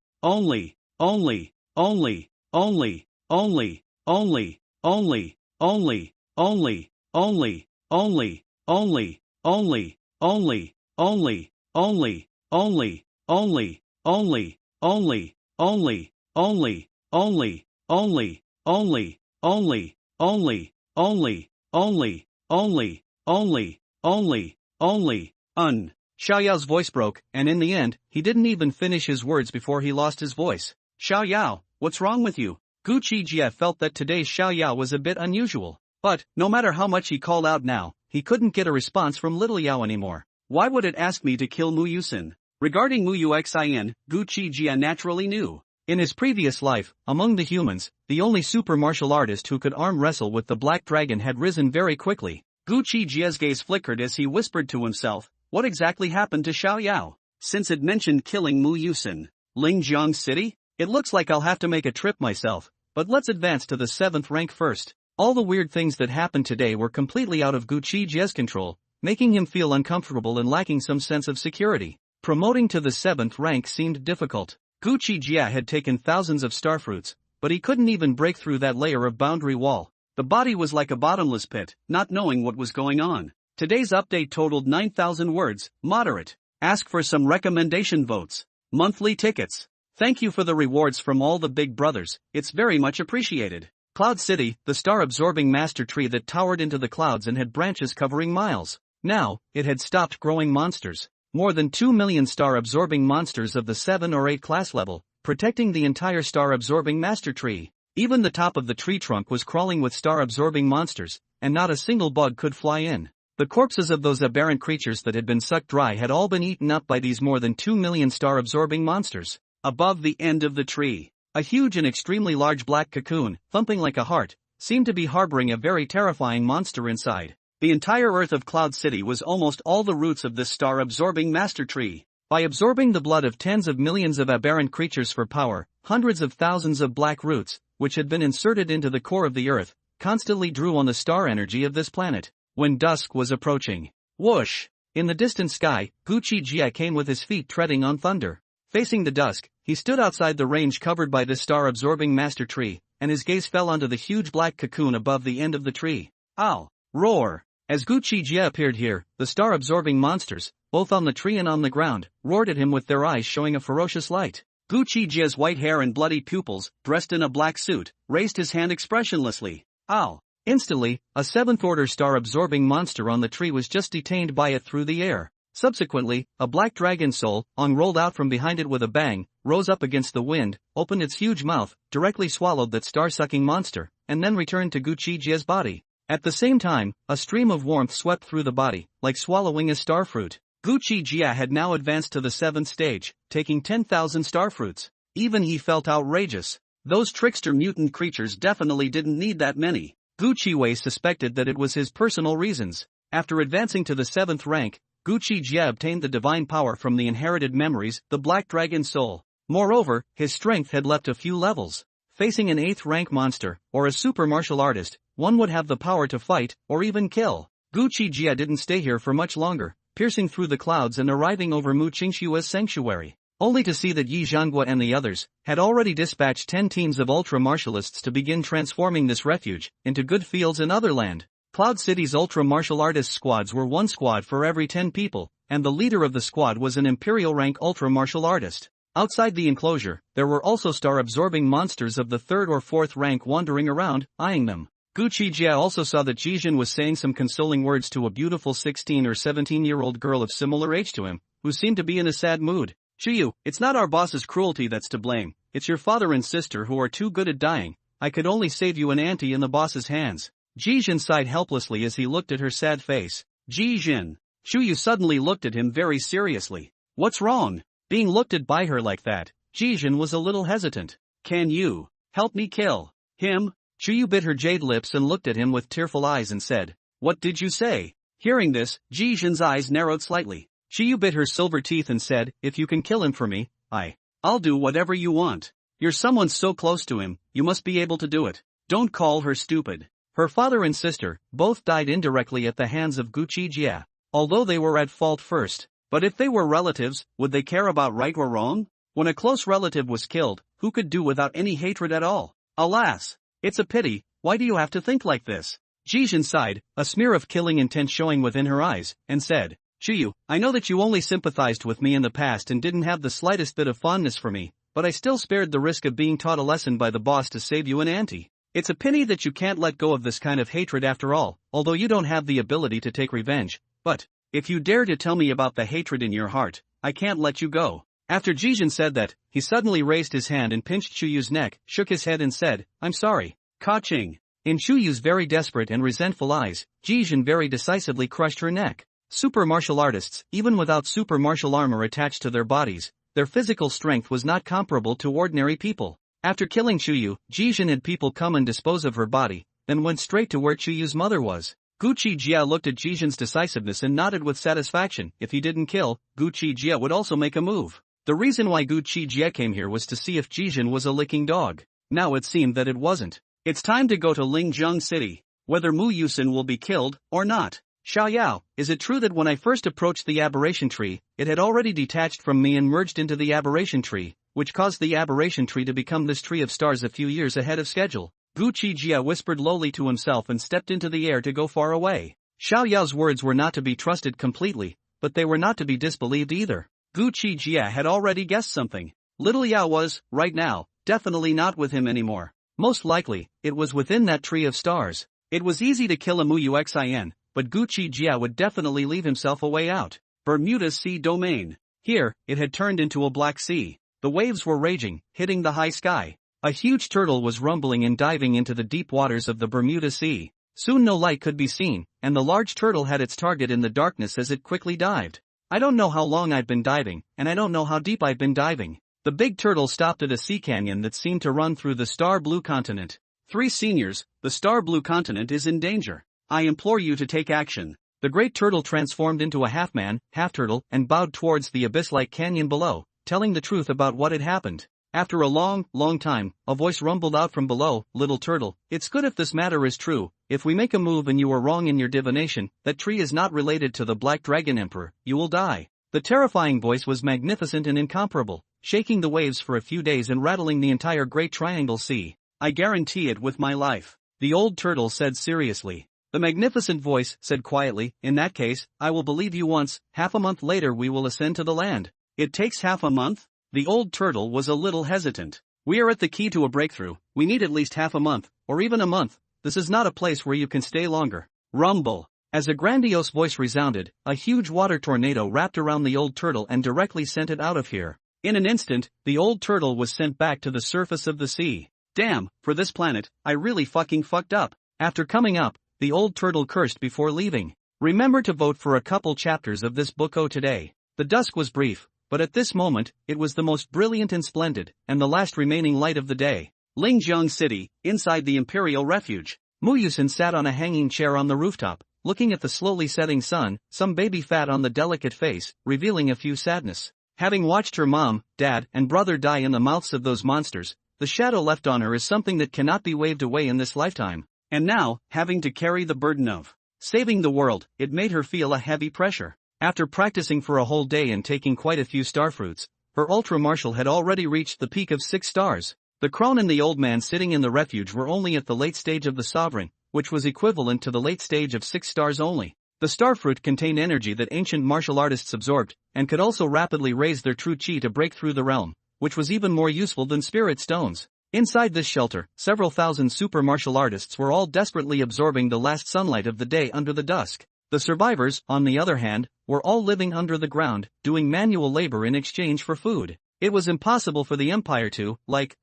Xiaoyao's voice broke, and in the end, he didn't even finish his words before he lost his voice. "Xiaoyao, what's wrong with you?" Gu Qi Jie felt that today's Xiaoyao was a bit unusual. But, no matter how much he called out now, he couldn't get a response from little Yao anymore. Why would it ask me to kill Mu Yusin? Regarding Mu Yuxian, Gu Qi Jie naturally knew. In his previous life, among the humans, the only super martial artist who could arm wrestle with the Black Dragon had risen very quickly. Gu Qi Jie's gaze flickered as he whispered to himself, what exactly happened to Xiaoyao? Since it mentioned killing Mu Yusin, Lingjiang City? It looks like I'll have to make a trip myself, but let's advance to the 7th rank first. All the weird things that happened today were completely out of Gu Qi Jie's control, making him feel uncomfortable and lacking some sense of security. Promoting to the 7th rank seemed difficult. Gu Qi Jie had taken thousands of starfruits, but he couldn't even break through that layer of boundary wall. The body was like a bottomless pit, not knowing what was going on. Today's update totaled 9,000 words, moderate. Ask for some recommendation votes. Monthly tickets. Thank you for the rewards from all the big brothers, it's very much appreciated. Cloud City, the star-absorbing master tree that towered into the clouds and had branches covering miles. Now, it had stopped growing monsters. More than 2 million star-absorbing monsters of the 7 or 8 class level, protecting the entire star-absorbing master tree. Even the top of the tree trunk was crawling with star-absorbing monsters, and not a single bug could fly in. The corpses of those aberrant creatures that had been sucked dry had all been eaten up by these more than 2 million star-absorbing monsters. Above the end of the tree, a huge and extremely large black cocoon, thumping like a heart, seemed to be harboring a very terrifying monster inside. The entire earth of Cloud City was almost all the roots of this star-absorbing master tree. By absorbing the blood of tens of millions of aberrant creatures for power, hundreds of thousands of black roots, which had been inserted into the core of the earth, constantly drew on the star energy of this planet. When dusk was approaching, whoosh! In the distant sky, Gu Qi Jie came with his feet treading on thunder. Facing the dusk, he stood outside the range covered by this star-absorbing master tree, and his gaze fell onto the huge black cocoon above the end of the tree. Ow! Roar! As Gu Qi Jie appeared here, the star-absorbing monsters, both on the tree and on the ground, roared at him with their eyes showing a ferocious light. Gu Qi Jie's white hair and bloody pupils, dressed in a black suit, raised his hand expressionlessly. Ow! Instantly, a seventh-order star-absorbing monster on the tree was just detained by it through the air. Subsequently, a black dragon soul, rolled out from behind it with a bang, rose up against the wind, opened its huge mouth, directly swallowed that star-sucking monster, and then returned to Gu Qi Jie's body. At the same time, a stream of warmth swept through the body, like swallowing a starfruit. Gu Qi Jie had now advanced to the 7th stage, taking 10,000 starfruits. Even he felt outrageous. Those trickster mutant creatures definitely didn't need that many. Gu Qi suspected that it was his personal reasons. After advancing to the 7th rank, Gu Qi Jie obtained the divine power from the inherited memories, the Black Dragon Soul. Moreover, his strength had leapt a few levels. Facing an 8th rank monster, or a super martial artist, one would have the power to fight, or even kill. Gu Qi Jie didn't stay here for much longer, piercing through the clouds and arriving over Mu Qingshua's sanctuary, only to see that Yi Zhanghua and the others had already dispatched 10 teams of ultra-martialists to begin transforming this refuge into good fields and other land. Cloud City's ultra-martial artist squads were one squad for every 10 people, and the leader of the squad was an imperial rank ultra-martial artist. Outside the enclosure, there were also star-absorbing monsters of the 3rd or 4th rank wandering around, eyeing them. Gu Qi Jie also saw that Jijin was saying some consoling words to a beautiful 16 or 17-year-old girl of similar age to him, who seemed to be in a sad mood. Chuyu, it's not our boss's cruelty that's to blame, it's your father and sister who are too good at dying. I could only save you an auntie in the boss's hands. Jijin sighed helplessly as he looked at her sad face. Jijin. Chuyu suddenly looked at him very seriously. What's wrong? Being looked at by her like that, Jijin was a little hesitant. Can you help me kill him? Chuyu bit her jade lips and looked at him with tearful eyes and said, What did you say? Hearing this, Jijin's eyes narrowed slightly. Chuyu bit her silver teeth and said, If you can kill him for me, I'll do whatever you want. You're someone so close to him, you must be able to do it. Don't call her stupid. Her father and sister both died indirectly at the hands of Gu Qi Jie, although they were at fault first. But if they were relatives, would they care about right or wrong? When a close relative was killed, who could do without any hatred at all? Alas! It's a pity, why do you have to think like this? Jijin sighed, a smear of killing intent showing within her eyes, and said, Chuyu, I know that you only sympathized with me in the past and didn't have the slightest bit of fondness for me, but I still spared the risk of being taught a lesson by the boss to save you an auntie. It's a pity that you can't let go of this kind of hatred after all, although you don't have the ability to take revenge, but if you dare to tell me about the hatred in your heart, I can't let you go. After Jijin said that, he suddenly raised his hand and pinched Chuyu's neck, shook his head and said, I'm sorry. Ka-ching. In Chuyu's very desperate and resentful eyes, Jijin very decisively crushed her neck. Super martial artists, even without super martial armor attached to their bodies, their physical strength was not comparable to ordinary people. After killing Chuyu, Jijin had people come and dispose of her body, then went straight to where Chuyu's mother was. Gu Qi Jie looked at Jijin's decisiveness and nodded with satisfaction. If he didn't kill, Gu Qi Jie would also make a move. The reason why Gu Qi Jie came here was to see if Jijin was a licking dog. Now it seemed that it wasn't. It's time to go to Lingzheng City. Whether Mu Yusin will be killed, or not. Xiaoyao, is it true that when I first approached the aberration tree, it had already detached from me and merged into the aberration tree, which caused the aberration tree to become this tree of stars a few years ahead of schedule? Gu Qi Jie whispered lowly to himself and stepped into the air to go far away. Xiaoyao's words were not to be trusted completely, but they were not to be disbelieved either. Gu Qi Jie had already guessed something. Little Yao was, right now, definitely not with him anymore. Most likely, it was within that tree of stars. It was easy to kill a Mu Uxin, but Gu Qi Jie would definitely leave himself a way out. Bermuda Sea Domain. Here, it had turned into a black sea. The waves were raging, hitting the high sky. A huge turtle was rumbling and diving into the deep waters of the Bermuda Sea. Soon no light could be seen, and the large turtle had its target in the darkness as it quickly dived. I don't know how long I've been diving, and I don't know how deep I've been diving. The big turtle stopped at a sea canyon that seemed to run through the Star Blue continent. 3 seniors, the Star Blue continent is in danger. I implore you to take action. The great turtle transformed into a half-man, half-turtle, and bowed towards the abyss-like canyon below, telling the truth about what had happened. After a long, long time, a voice rumbled out from below, "Little turtle, it's good if this matter is true. If we make a move and you are wrong in your divination, that tree is not related to the Black Dragon Emperor, you will die." The terrifying voice was magnificent and incomparable, shaking the waves for a few days and rattling the entire Great Triangle Sea. "I guarantee it with my life," the old turtle said seriously. The magnificent voice said quietly, "In that case, I will believe you once. Half a month later we will ascend to the land." "It takes half a month?" The old turtle was a little hesitant. "We are at the key to a breakthrough. We need at least half a month, or even a month. This is not a place where you can stay longer." Rumble. As a grandiose voice resounded, a huge water tornado wrapped around the old turtle and directly sent it out of here. In an instant, the old turtle was sent back to the surface of the sea. "Damn, for this planet, I really fucking fucked up." After coming up, the old turtle cursed before leaving. Remember to vote for a couple chapters of this book today. The dusk was brief, but at this moment, it was the most brilliant and splendid, and the last remaining light of the day. Lingjiang City, inside the Imperial Refuge. Muyusin sat on a hanging chair on the rooftop, looking at the slowly setting sun, some baby fat on the delicate face, revealing a few sadness. Having watched her mom, dad, and brother die in the mouths of those monsters, the shadow left on her is something that cannot be waved away in this lifetime. And now, having to carry the burden of saving the world, it made her feel a heavy pressure. After practicing for a whole day and taking quite a few starfruits, her ultra-martial had already reached the peak of 6 stars. The crone and the old man sitting in the refuge were only at the late stage of the sovereign, which was equivalent to the late stage of 6 stars only. The starfruit contained energy that ancient martial artists absorbed, and could also rapidly raise their true chi to break through the realm, which was even more useful than spirit stones. Inside this shelter, several thousand super martial artists were all desperately absorbing the last sunlight of the day under the dusk. The survivors, on the other hand, were all living under the ground, doing manual labor in exchange for food. It was impossible for the Empire to,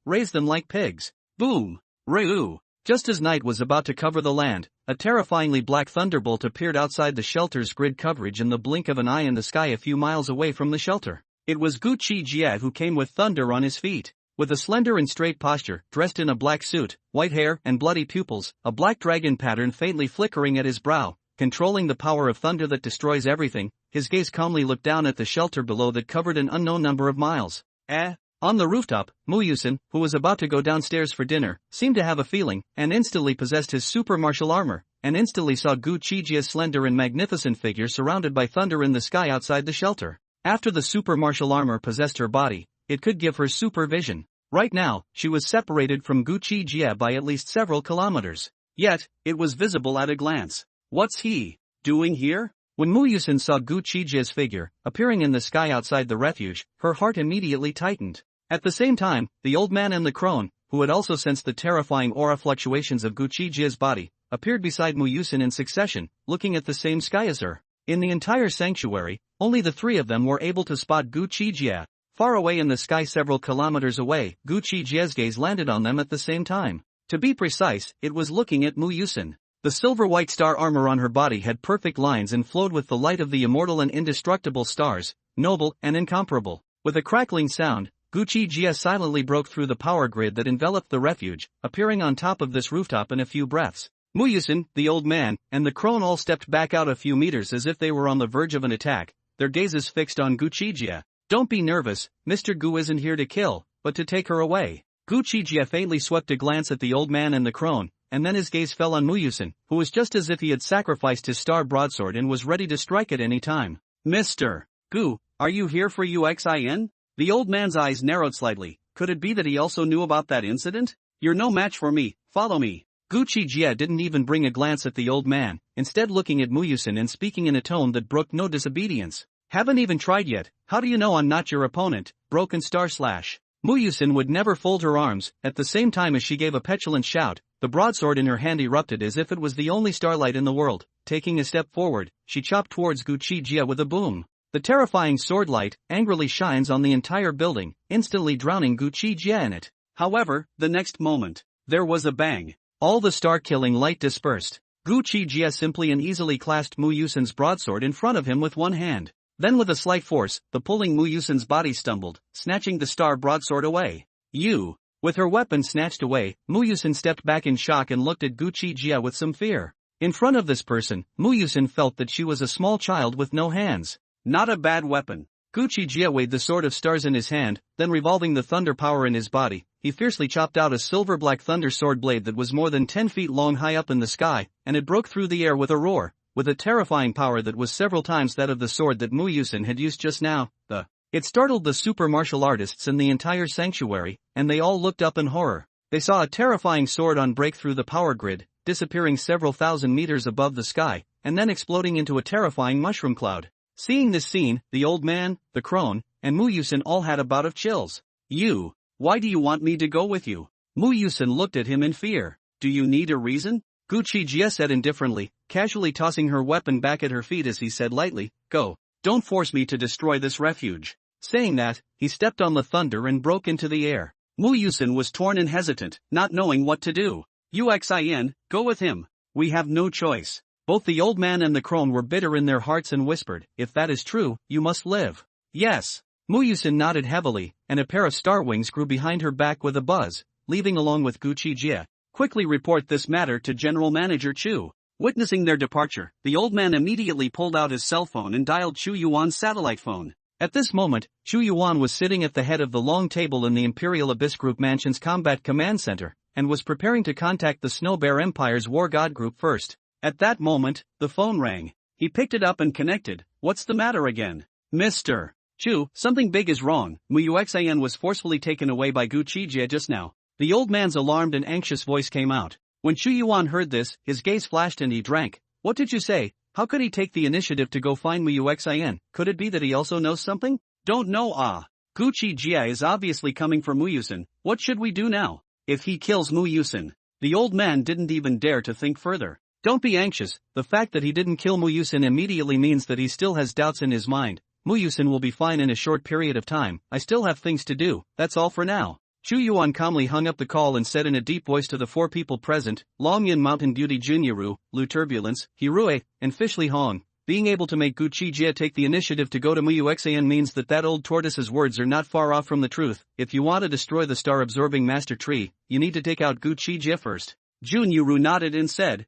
raise them like pigs. Boom! Reu! Just as night was about to cover the land, a terrifyingly black thunderbolt appeared outside the shelter's grid coverage in the blink of an eye in the sky a few miles away from the shelter. It was Gu Qi Jie who came with thunder on his feet. With a slender and straight posture, dressed in a black suit, white hair and bloody pupils, a black dragon pattern faintly flickering at his brow, controlling the power of thunder that destroys everything, his gaze calmly looked down at the shelter below that covered an unknown number of miles. On the rooftop, Muyusin, who was about to go downstairs for dinner, seemed to have a feeling, and instantly possessed his super martial armor, and instantly saw Gu Qi Jie's slender and magnificent figure surrounded by thunder in the sky outside the shelter. After the super martial armor possessed her body, it could give her super vision. Right now, she was separated from Gu Qi Jie by at least several kilometers. Yet, it was visible at a glance. What's he doing here? When Muyusin saw Gu Qi Jie's figure appearing in the sky outside the refuge, her heart immediately tightened. At the same time, the old man and the crone, who had also sensed the terrifying aura fluctuations of Gu Qi Jie's body, appeared beside Muyusin in succession, looking at the same sky as her. In the entire sanctuary, only the 3 of them were able to spot Gu Qi Jie. Far away in the sky several kilometers away, Gu Qi Jie's gaze landed on them at the same time. To be precise, it was looking at Muyusin. The silver-white star armor on her body had perfect lines and flowed with the light of the immortal and indestructible stars, noble and incomparable. With a crackling sound, Gu Qi Jie silently broke through the power grid that enveloped the refuge, appearing on top of this rooftop in a few breaths. Muyusin, the old man, and the crone all stepped back out a few meters as if they were on the verge of an attack, their gazes fixed on Gu Qi Jie. "Don't be nervous, Mr. Gu isn't here to kill, but to take her away." Gu Qi Jie faintly swept a glance at the old man and the crone, and then his gaze fell on Muyusin, who was just as if he had sacrificed his star broadsword and was ready to strike at any time. "Mr. Gu, are you here for UXIN?" The old man's eyes narrowed slightly. Could it be that he also knew about that incident? "You're no match for me, follow me." Gu Qi Jie didn't even bring a glance at the old man, instead looking at Muyusin and speaking in a tone that brooked no disobedience. "Haven't even tried yet, how do you know I'm not your opponent, broken star slash?" Muyusin would never fold her arms. At the same time as she gave a petulant shout, the broadsword in her hand erupted as if it was the only starlight in the world. Taking a step forward, she chopped towards Gu Qi Jie with a boom. The terrifying sword light angrily shines on the entire building, instantly drowning Gu Qi Jie in it. However, the next moment, there was a bang. All the star-killing light dispersed. Gu Qi Jie simply and easily clasped Muyusin's broadsword in front of him with one hand. Then with a slight force, the pulling Muyusin's body stumbled, snatching the star broadsword away. "You!" With her weapon snatched away, Muyusin stepped back in shock and looked at Gu Qi Jie with some fear. In front of this person, Mu Yusin felt that she was a small child with no hands. Not a bad weapon. Gu Qi Jie weighed the sword of stars in his hand, then revolving the thunder power in his body, he fiercely chopped out a silver-black thunder sword blade that was more than 10 feet long high up in the sky, and it broke through the air with a roar, with a terrifying power that was several times that of the sword that Mu Yusin had used just now. It startled the super martial artists in the entire sanctuary, and they all looked up in horror. They saw a terrifying sword on break through the power grid, disappearing several thousand meters above the sky, and then exploding into a terrifying mushroom cloud. Seeing this scene, the old man, the crone, and Mu Yusin all had a bout of chills. Why do you want me to go with you? Mu Yusin looked at him in fear. Do you need a reason? Gu Qi Jie said indifferently, casually tossing her weapon back at her feet as he said lightly, Go. Don't force me to destroy this refuge. Saying that, he stepped on the thunder and broke into the air. Mu Yusin was torn and hesitant, not knowing what to do. Uxin, go with him. We have no choice. Both the old man and the crone were bitter in their hearts and whispered, If that is true, you must live. Yes. Mu Yusin nodded heavily, and a pair of star wings grew behind her back with a buzz, leaving along with Gu Qi Jie. Quickly report this matter to General Manager Chu. Witnessing their departure, the old man immediately pulled out his cell phone and dialed Chu Yuan's satellite phone. At this moment, Chu Yuan was sitting at the head of the long table in the Imperial Abyss Group Mansion's Combat Command Center, and was preparing to contact the Snow Bear Empire's War God Group first. At that moment, the phone rang. He picked it up and connected. What's the matter again? Mr. Chu, something big is wrong. Mu Yuxian was forcefully taken away by Gu Qi Jie just now. The old man's alarmed and anxious voice came out. When Chu Yuan heard this, his gaze flashed and he drank. What did you say? How could he take the initiative to go find Mu Yuxian? Could it be that he also knows something? Don't know. Gu Qi Jie is obviously coming for Mu Yusin. What should we do now? If he kills Mu Yusin. The old man didn't even dare to think further. Don't be anxious, the fact that he didn't kill Mu Yusin immediately means that he still has doubts in his mind. Mu Yusin will be fine in a short period of time. I still have things to do, that's all for now. Chu Yuan calmly hung up the call and said in a deep voice to the 4 people present, Longyan Mountain Beauty Junyaru, Lu Turbulence, Hirue, and Fishley Hong. Being able to make Gu Qi Jie take the initiative to go to Mu Yuxian means that old tortoise's words are not far off from the truth. If you want to destroy the star-absorbing master tree, you need to take out Gu Qi Jie first. Junyaru nodded and said,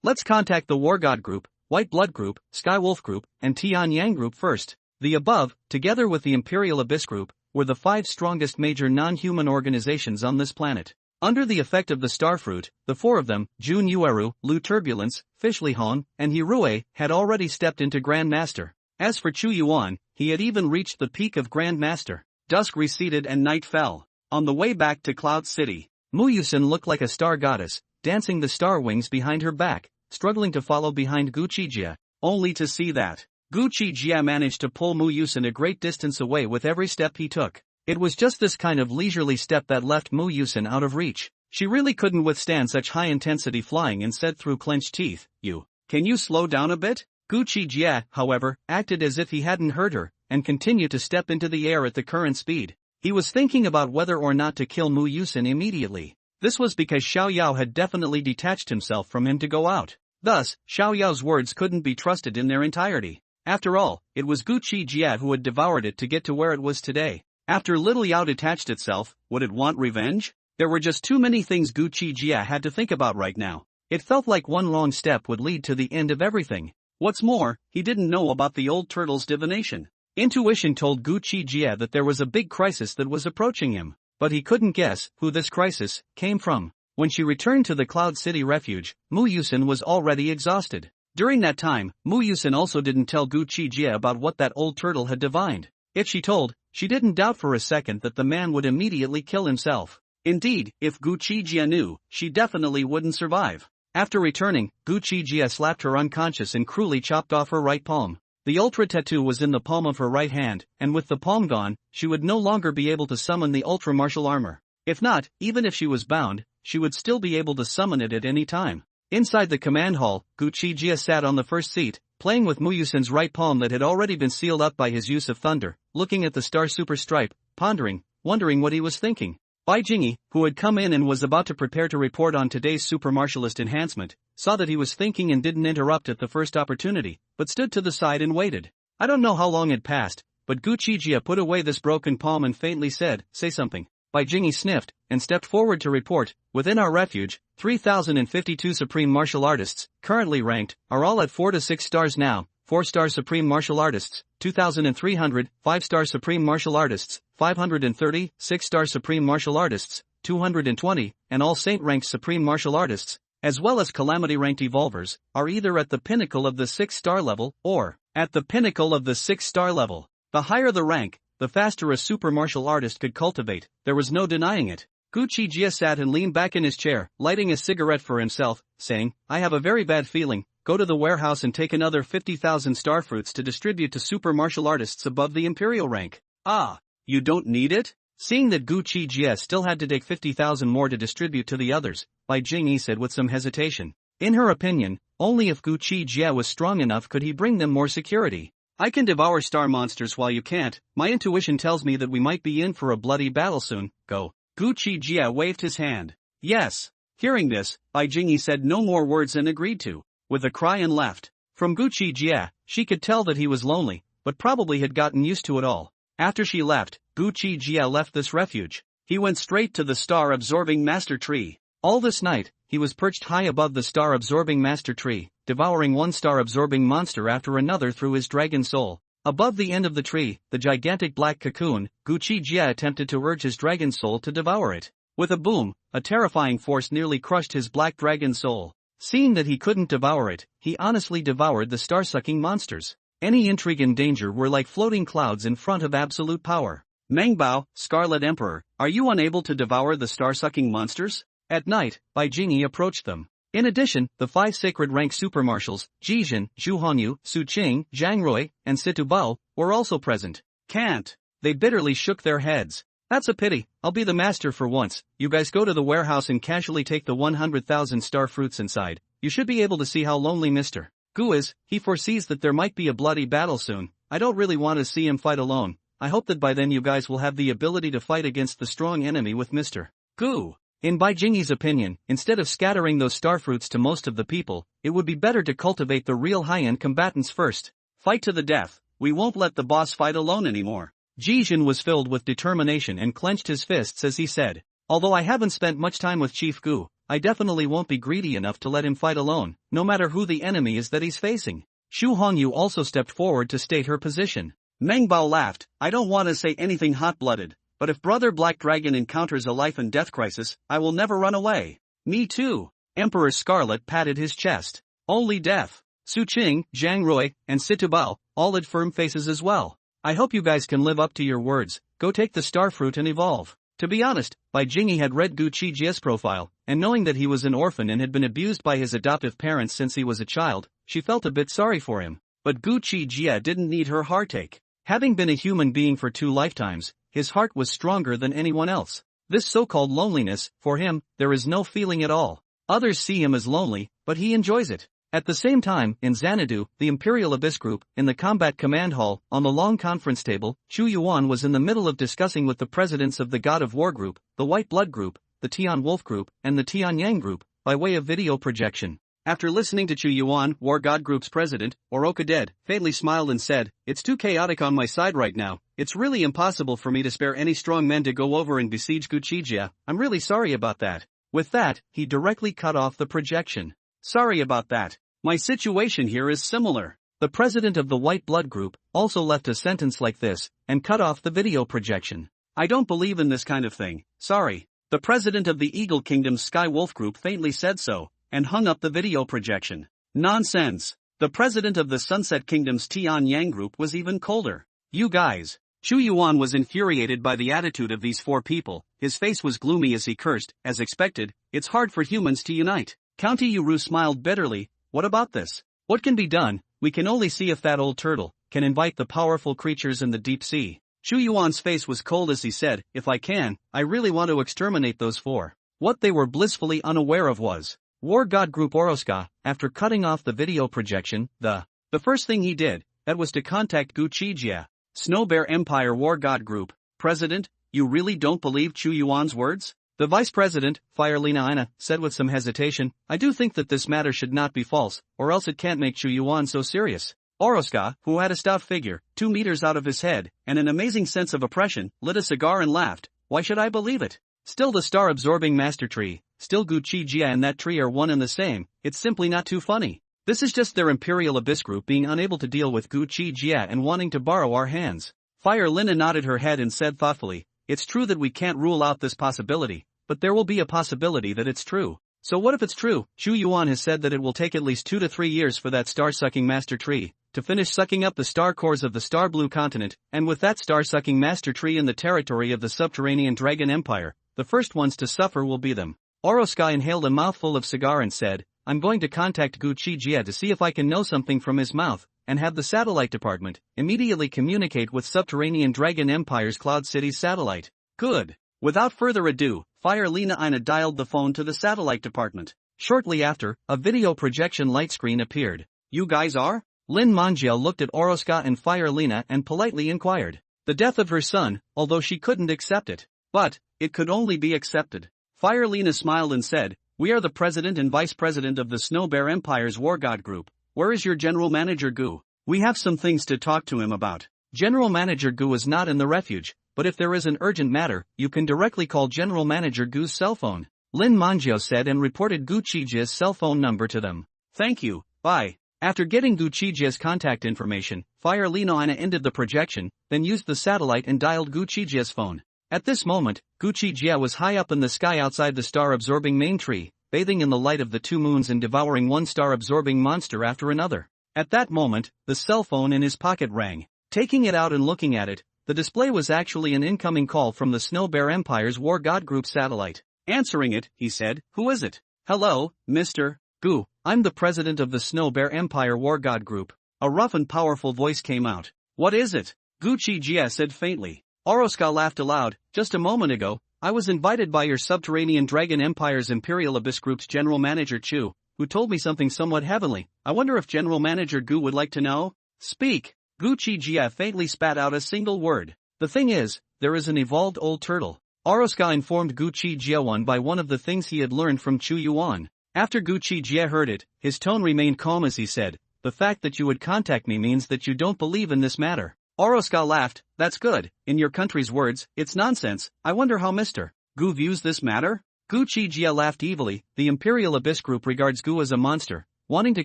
Let's contact the War God Group, White Blood Group, Sky Wolf Group, and Tian Yang Group first. The above, together with the Imperial Abyss Group, were the 5 strongest major non-human organizations on this planet. Under the effect of the Starfruit, the 4 of them, Jun Yueru, Lu Turbulence, Fishley Hong, and Hirue, had already stepped into Grand Master. As for Chu Yuan, he had even reached the peak of Grand Master. Dusk receded and night fell. On the way back to Cloud City, Mu Yusin looked like a star goddess, dancing the star wings behind her back, struggling to follow behind Gu Qi Jie, only to see that Gu Qi Jie managed to pull Mu Yusin a great distance away with every step he took. It was just this kind of leisurely step that left Mu Yusin out of reach. She really couldn't withstand such high-intensity flying and said through clenched teeth, Can you slow down a bit? Gu Qi Jie, however, acted as if he hadn't heard her, and continued to step into the air at the current speed. He was thinking about whether or not to kill Mu Yusin immediately. This was because Xiao Yao had definitely detached himself from him to go out. Thus, Xiao Yao's words couldn't be trusted in their entirety. After all, it was Gu Qi Jie who had devoured it to get to where it was today. After Little Yao detached itself, would it want revenge? There were just too many things Gu Qi Jie had to think about right now. It felt like one wrong step would lead to the end of everything. What's more, he didn't know about the old turtle's divination. Intuition told Gu Qi Jie that there was a big crisis that was approaching him, but he couldn't guess who this crisis came from. When she returned to the Cloud City refuge, Mu Yusin was already exhausted. During that time, Mu Yusin also didn't tell Gu Qi Jie about what that old turtle had divined. If she told, she didn't doubt for a second that the man would immediately kill himself. Indeed, if Gu Qi Jie knew, she definitely wouldn't survive. After returning, Gu Qi Jie slapped her unconscious and cruelly chopped off her right palm. The Ultra Tattoo was in the palm of her right hand, and with the palm gone, she would no longer be able to summon the Ultra Martial Armor. If not, even if she was bound, she would still be able to summon it at any time. Inside the command hall, Gu Qi Jie sat on the first seat, playing with Mu Yusin's right palm that had already been sealed up by his use of thunder, looking at the star super stripe, pondering, wondering what he was thinking. Bai Jingyi, who had come in and was about to prepare to report on today's super martialist enhancement, saw that he was thinking and didn't interrupt at the first opportunity, but stood to the side and waited. I don't know how long had passed, but Gu Qi Jie put away this broken palm and faintly said, Say something. Bai Jingyi sniffed, and stepped forward to report, within our refuge, 3,052 supreme martial artists, currently ranked, are all at 4 to 6 stars now, 4-star supreme martial artists, 2,300, 5-star supreme martial artists, 530, 6-star supreme martial artists, 220, and all saint-ranked supreme martial artists, as well as calamity-ranked evolvers, are either at the pinnacle of the 6-star level, or at the pinnacle of the 6-star level. The higher the rank, the faster a super martial artist could cultivate, there was no denying it. Gu Qi Jie sat and leaned back in his chair, lighting a cigarette for himself, saying, I have a very bad feeling, go to the warehouse and take another 50,000 starfruits to distribute to super martial artists above the imperial rank. Ah, you don't need it? Seeing that Gu Qi Jie still had to take 50,000 more to distribute to the others, Bai Jingyi said with some hesitation. In her opinion, only if Gu Qi Jie was strong enough could he bring them more security. I can devour star monsters while you can't. My intuition tells me that we might be in for a bloody battle soon. Go. Gu Qi Jie waved his hand. Yes. Hearing this, Bai Jingyi said no more words and agreed to, with a cry, and left. From Gu Qi Jie, she could tell that he was lonely, but probably had gotten used to it all. After she left, Gu Qi Jie left this refuge. He went straight to the star-absorbing master tree. All this night, he was perched high above the star-absorbing master tree, devouring one star-absorbing monster after another through his dragon soul. Above the end of the tree, the gigantic black cocoon, Gu Qi Jie attempted to urge his dragon soul to devour it. With a boom, a terrifying force nearly crushed his black dragon soul. Seeing that he couldn't devour it, he honestly devoured the star-sucking monsters. Any intrigue and danger were like floating clouds in front of absolute power. Mengbao, Scarlet Emperor, are you unable to devour the star-sucking monsters? At night, Bai Jingyi approached them. In addition, the 5 sacred rank supermarshals, Jizhen, Zhu Hongyu, Su Qing, Zhang Rui, and Situ Bao, were also present. Can't. They bitterly shook their heads. That's a pity, I'll be the master for once. You guys go to the warehouse and casually take the 100,000 star fruits inside. You should be able to see how lonely Mr. Gu is. He foresees that there might be a bloody battle soon. I don't really want to see him fight alone. I hope that by then you guys will have the ability to fight against the strong enemy with Mr. Gu. In Bai Jingyi's opinion, instead of scattering those starfruits to most of the people, it would be better to cultivate the real high-end combatants first. Fight to the death. We won't let the boss fight alone anymore. Jizhen was filled with determination and clenched his fists as he said, although I haven't spent much time with Chief Gu, I definitely won't be greedy enough to let him fight alone, no matter who the enemy is that he's facing. Xu Hongyu also stepped forward to state her position. Mengbao laughed, I don't want to say anything hot-blooded, but if Brother Black Dragon encounters a life-and-death crisis, I will never run away. Me too. Emperor Scarlet patted his chest. Only death. Su Qing, Zhang Rui, and Situ Bao, all had firm faces as well. I hope you guys can live up to your words. Go take the starfruit and evolve. To be honest, Bai Jingyi had read Gu Qi Jie's profile, and knowing that he was an orphan and had been abused by his adoptive parents since he was a child, she felt a bit sorry for him. But Gu Qi Jie didn't need her heartache. Having been a human being for 2 lifetimes, his heart was stronger than anyone else. This so-called loneliness, for him, there is no feeling at all. Others see him as lonely, but he enjoys it. At the same time, in Xanadu, the Imperial Abyss Group, in the Combat Command Hall, on the long conference table, Chu Yuan was in the middle of discussing with the presidents of the God of War Group, the White Blood Group, the Tian Wolf Group, and the Tian Yang Group, by way of video projection. After listening to Chu Yuan, War God Group's president, Oroka Dead, faintly smiled and said, It's too chaotic on my side right now. It's really impossible for me to spare any strong men to go over and besiege Gu Qi Jie. I'm really sorry about that. With that, he directly cut off the projection. Sorry about that. My situation here is similar. The president of the White Blood Group also left a sentence like this, and cut off the video projection. I don't believe in this kind of thing. Sorry. The president of the Eagle Kingdom's Sky Wolf Group faintly said so, and hung up the video projection. Nonsense. The president of the Sunset Kingdom's Tian Yang Group was even colder. You guys. Chu Yuan was infuriated by the attitude of these 4 people. His face was gloomy as he cursed, as expected. It's hard for humans to unite. County Yuru smiled bitterly. What about this? What can be done? We can only see if that old turtle can invite the powerful creatures in the deep sea. Chu Yuan's face was cold as he said, If I can, I really want to exterminate those 4. What they were blissfully unaware of was, War God Group Oroska, after cutting off the video projection, the first thing he did, that was to contact Gu Qi Jie. Snow Bear Empire War God Group, President, you really don't believe Chu Yuan's words? The Vice President, Firelina Ina, said with some hesitation, I do think that this matter should not be false, or else it can't make Chu Yuan so serious. Oroska, who had a stout figure, 2 meters out of his head, and an amazing sense of oppression, lit a cigar and laughed. why should I believe it? Still the star-absorbing master tree, still Gu Qi Jie and that tree are one and the same, it's simply not too funny. This is just their Imperial Abyss group being unable to deal with Gu Qi Jie and wanting to borrow our hands. Fire Lina nodded her head and said thoughtfully, it's true that we can't rule out this possibility, but there will be a possibility that it's true. So what if it's true? Chu Yuan has said that it will take at least 2 to 3 years for that star-sucking master tree to finish sucking up the star cores of the Star Blue continent, and with that star-sucking master tree in the territory of the subterranean Dragon Empire, the first ones to suffer will be them. Oroska inhaled a mouthful of cigar and said, I'm going to contact Gu Qi Jie to see if I can know something from his mouth, and have the satellite department immediately communicate with subterranean Dragon Empire's Cloud City's satellite. Good. Without further ado, Fire Lina Ina dialed the phone to the satellite department. Shortly after, a video projection light screen appeared. You guys are? Lin Manjiao looked at Oroska and Fire Lina and politely inquired. The death of her son, although she couldn't accept it. But, it could only be accepted. Fire Lina smiled and said, we are the president and vice president of the Snow Bear Empire's War God Group. Where is your general manager Gu? We have some things to talk to him about. General manager Gu is not in the refuge, but if there is an urgent matter, you can directly call General Manager Gu's cell phone. Lin Manjiao said and reported Gu Qi Jie's cell phone number to them. Thank you, bye. After getting Gu Qi Jie's contact information, Fire Lina Ina ended the projection, then used the satellite and dialed Gu Qi Jie's phone. At this moment, Gu Qi Jie was high up in the sky outside the star-absorbing main tree, bathing in the light of the 2 moons and devouring one star-absorbing monster after another. At that moment, the cell phone in his pocket rang. Taking it out and looking at it, the display was actually an incoming call from the Snow Bear Empire's War God Group satellite. Answering it, he said, who is it? Hello, Mr. Gu, I'm the president of the Snow Bear Empire War God Group. A rough and powerful voice came out. What is it? Gu Qi Jie said faintly. Oroska laughed aloud. Just a moment ago, I was invited by your subterranean Dragon Empire's Imperial Abyss Group's general manager Chu, who told me something somewhat heavenly. I wonder if General Manager Gu would like to know? Speak. Gu Qi Jie faintly spat out a single word. The thing is, there is an evolved old turtle. Oroska informed Gu Qi Jie by one of the things he had learned from Chu Yuan. After Gu Qi Jie heard it, his tone remained calm as he said, the fact that you would contact me means that you don't believe in this matter. Oroska laughed, that's good, in your country's words, it's nonsense. I wonder how Mr. Gu views this matter? Gu Qi Jie laughed evilly. The Imperial Abyss Group regards Gu as a monster, wanting to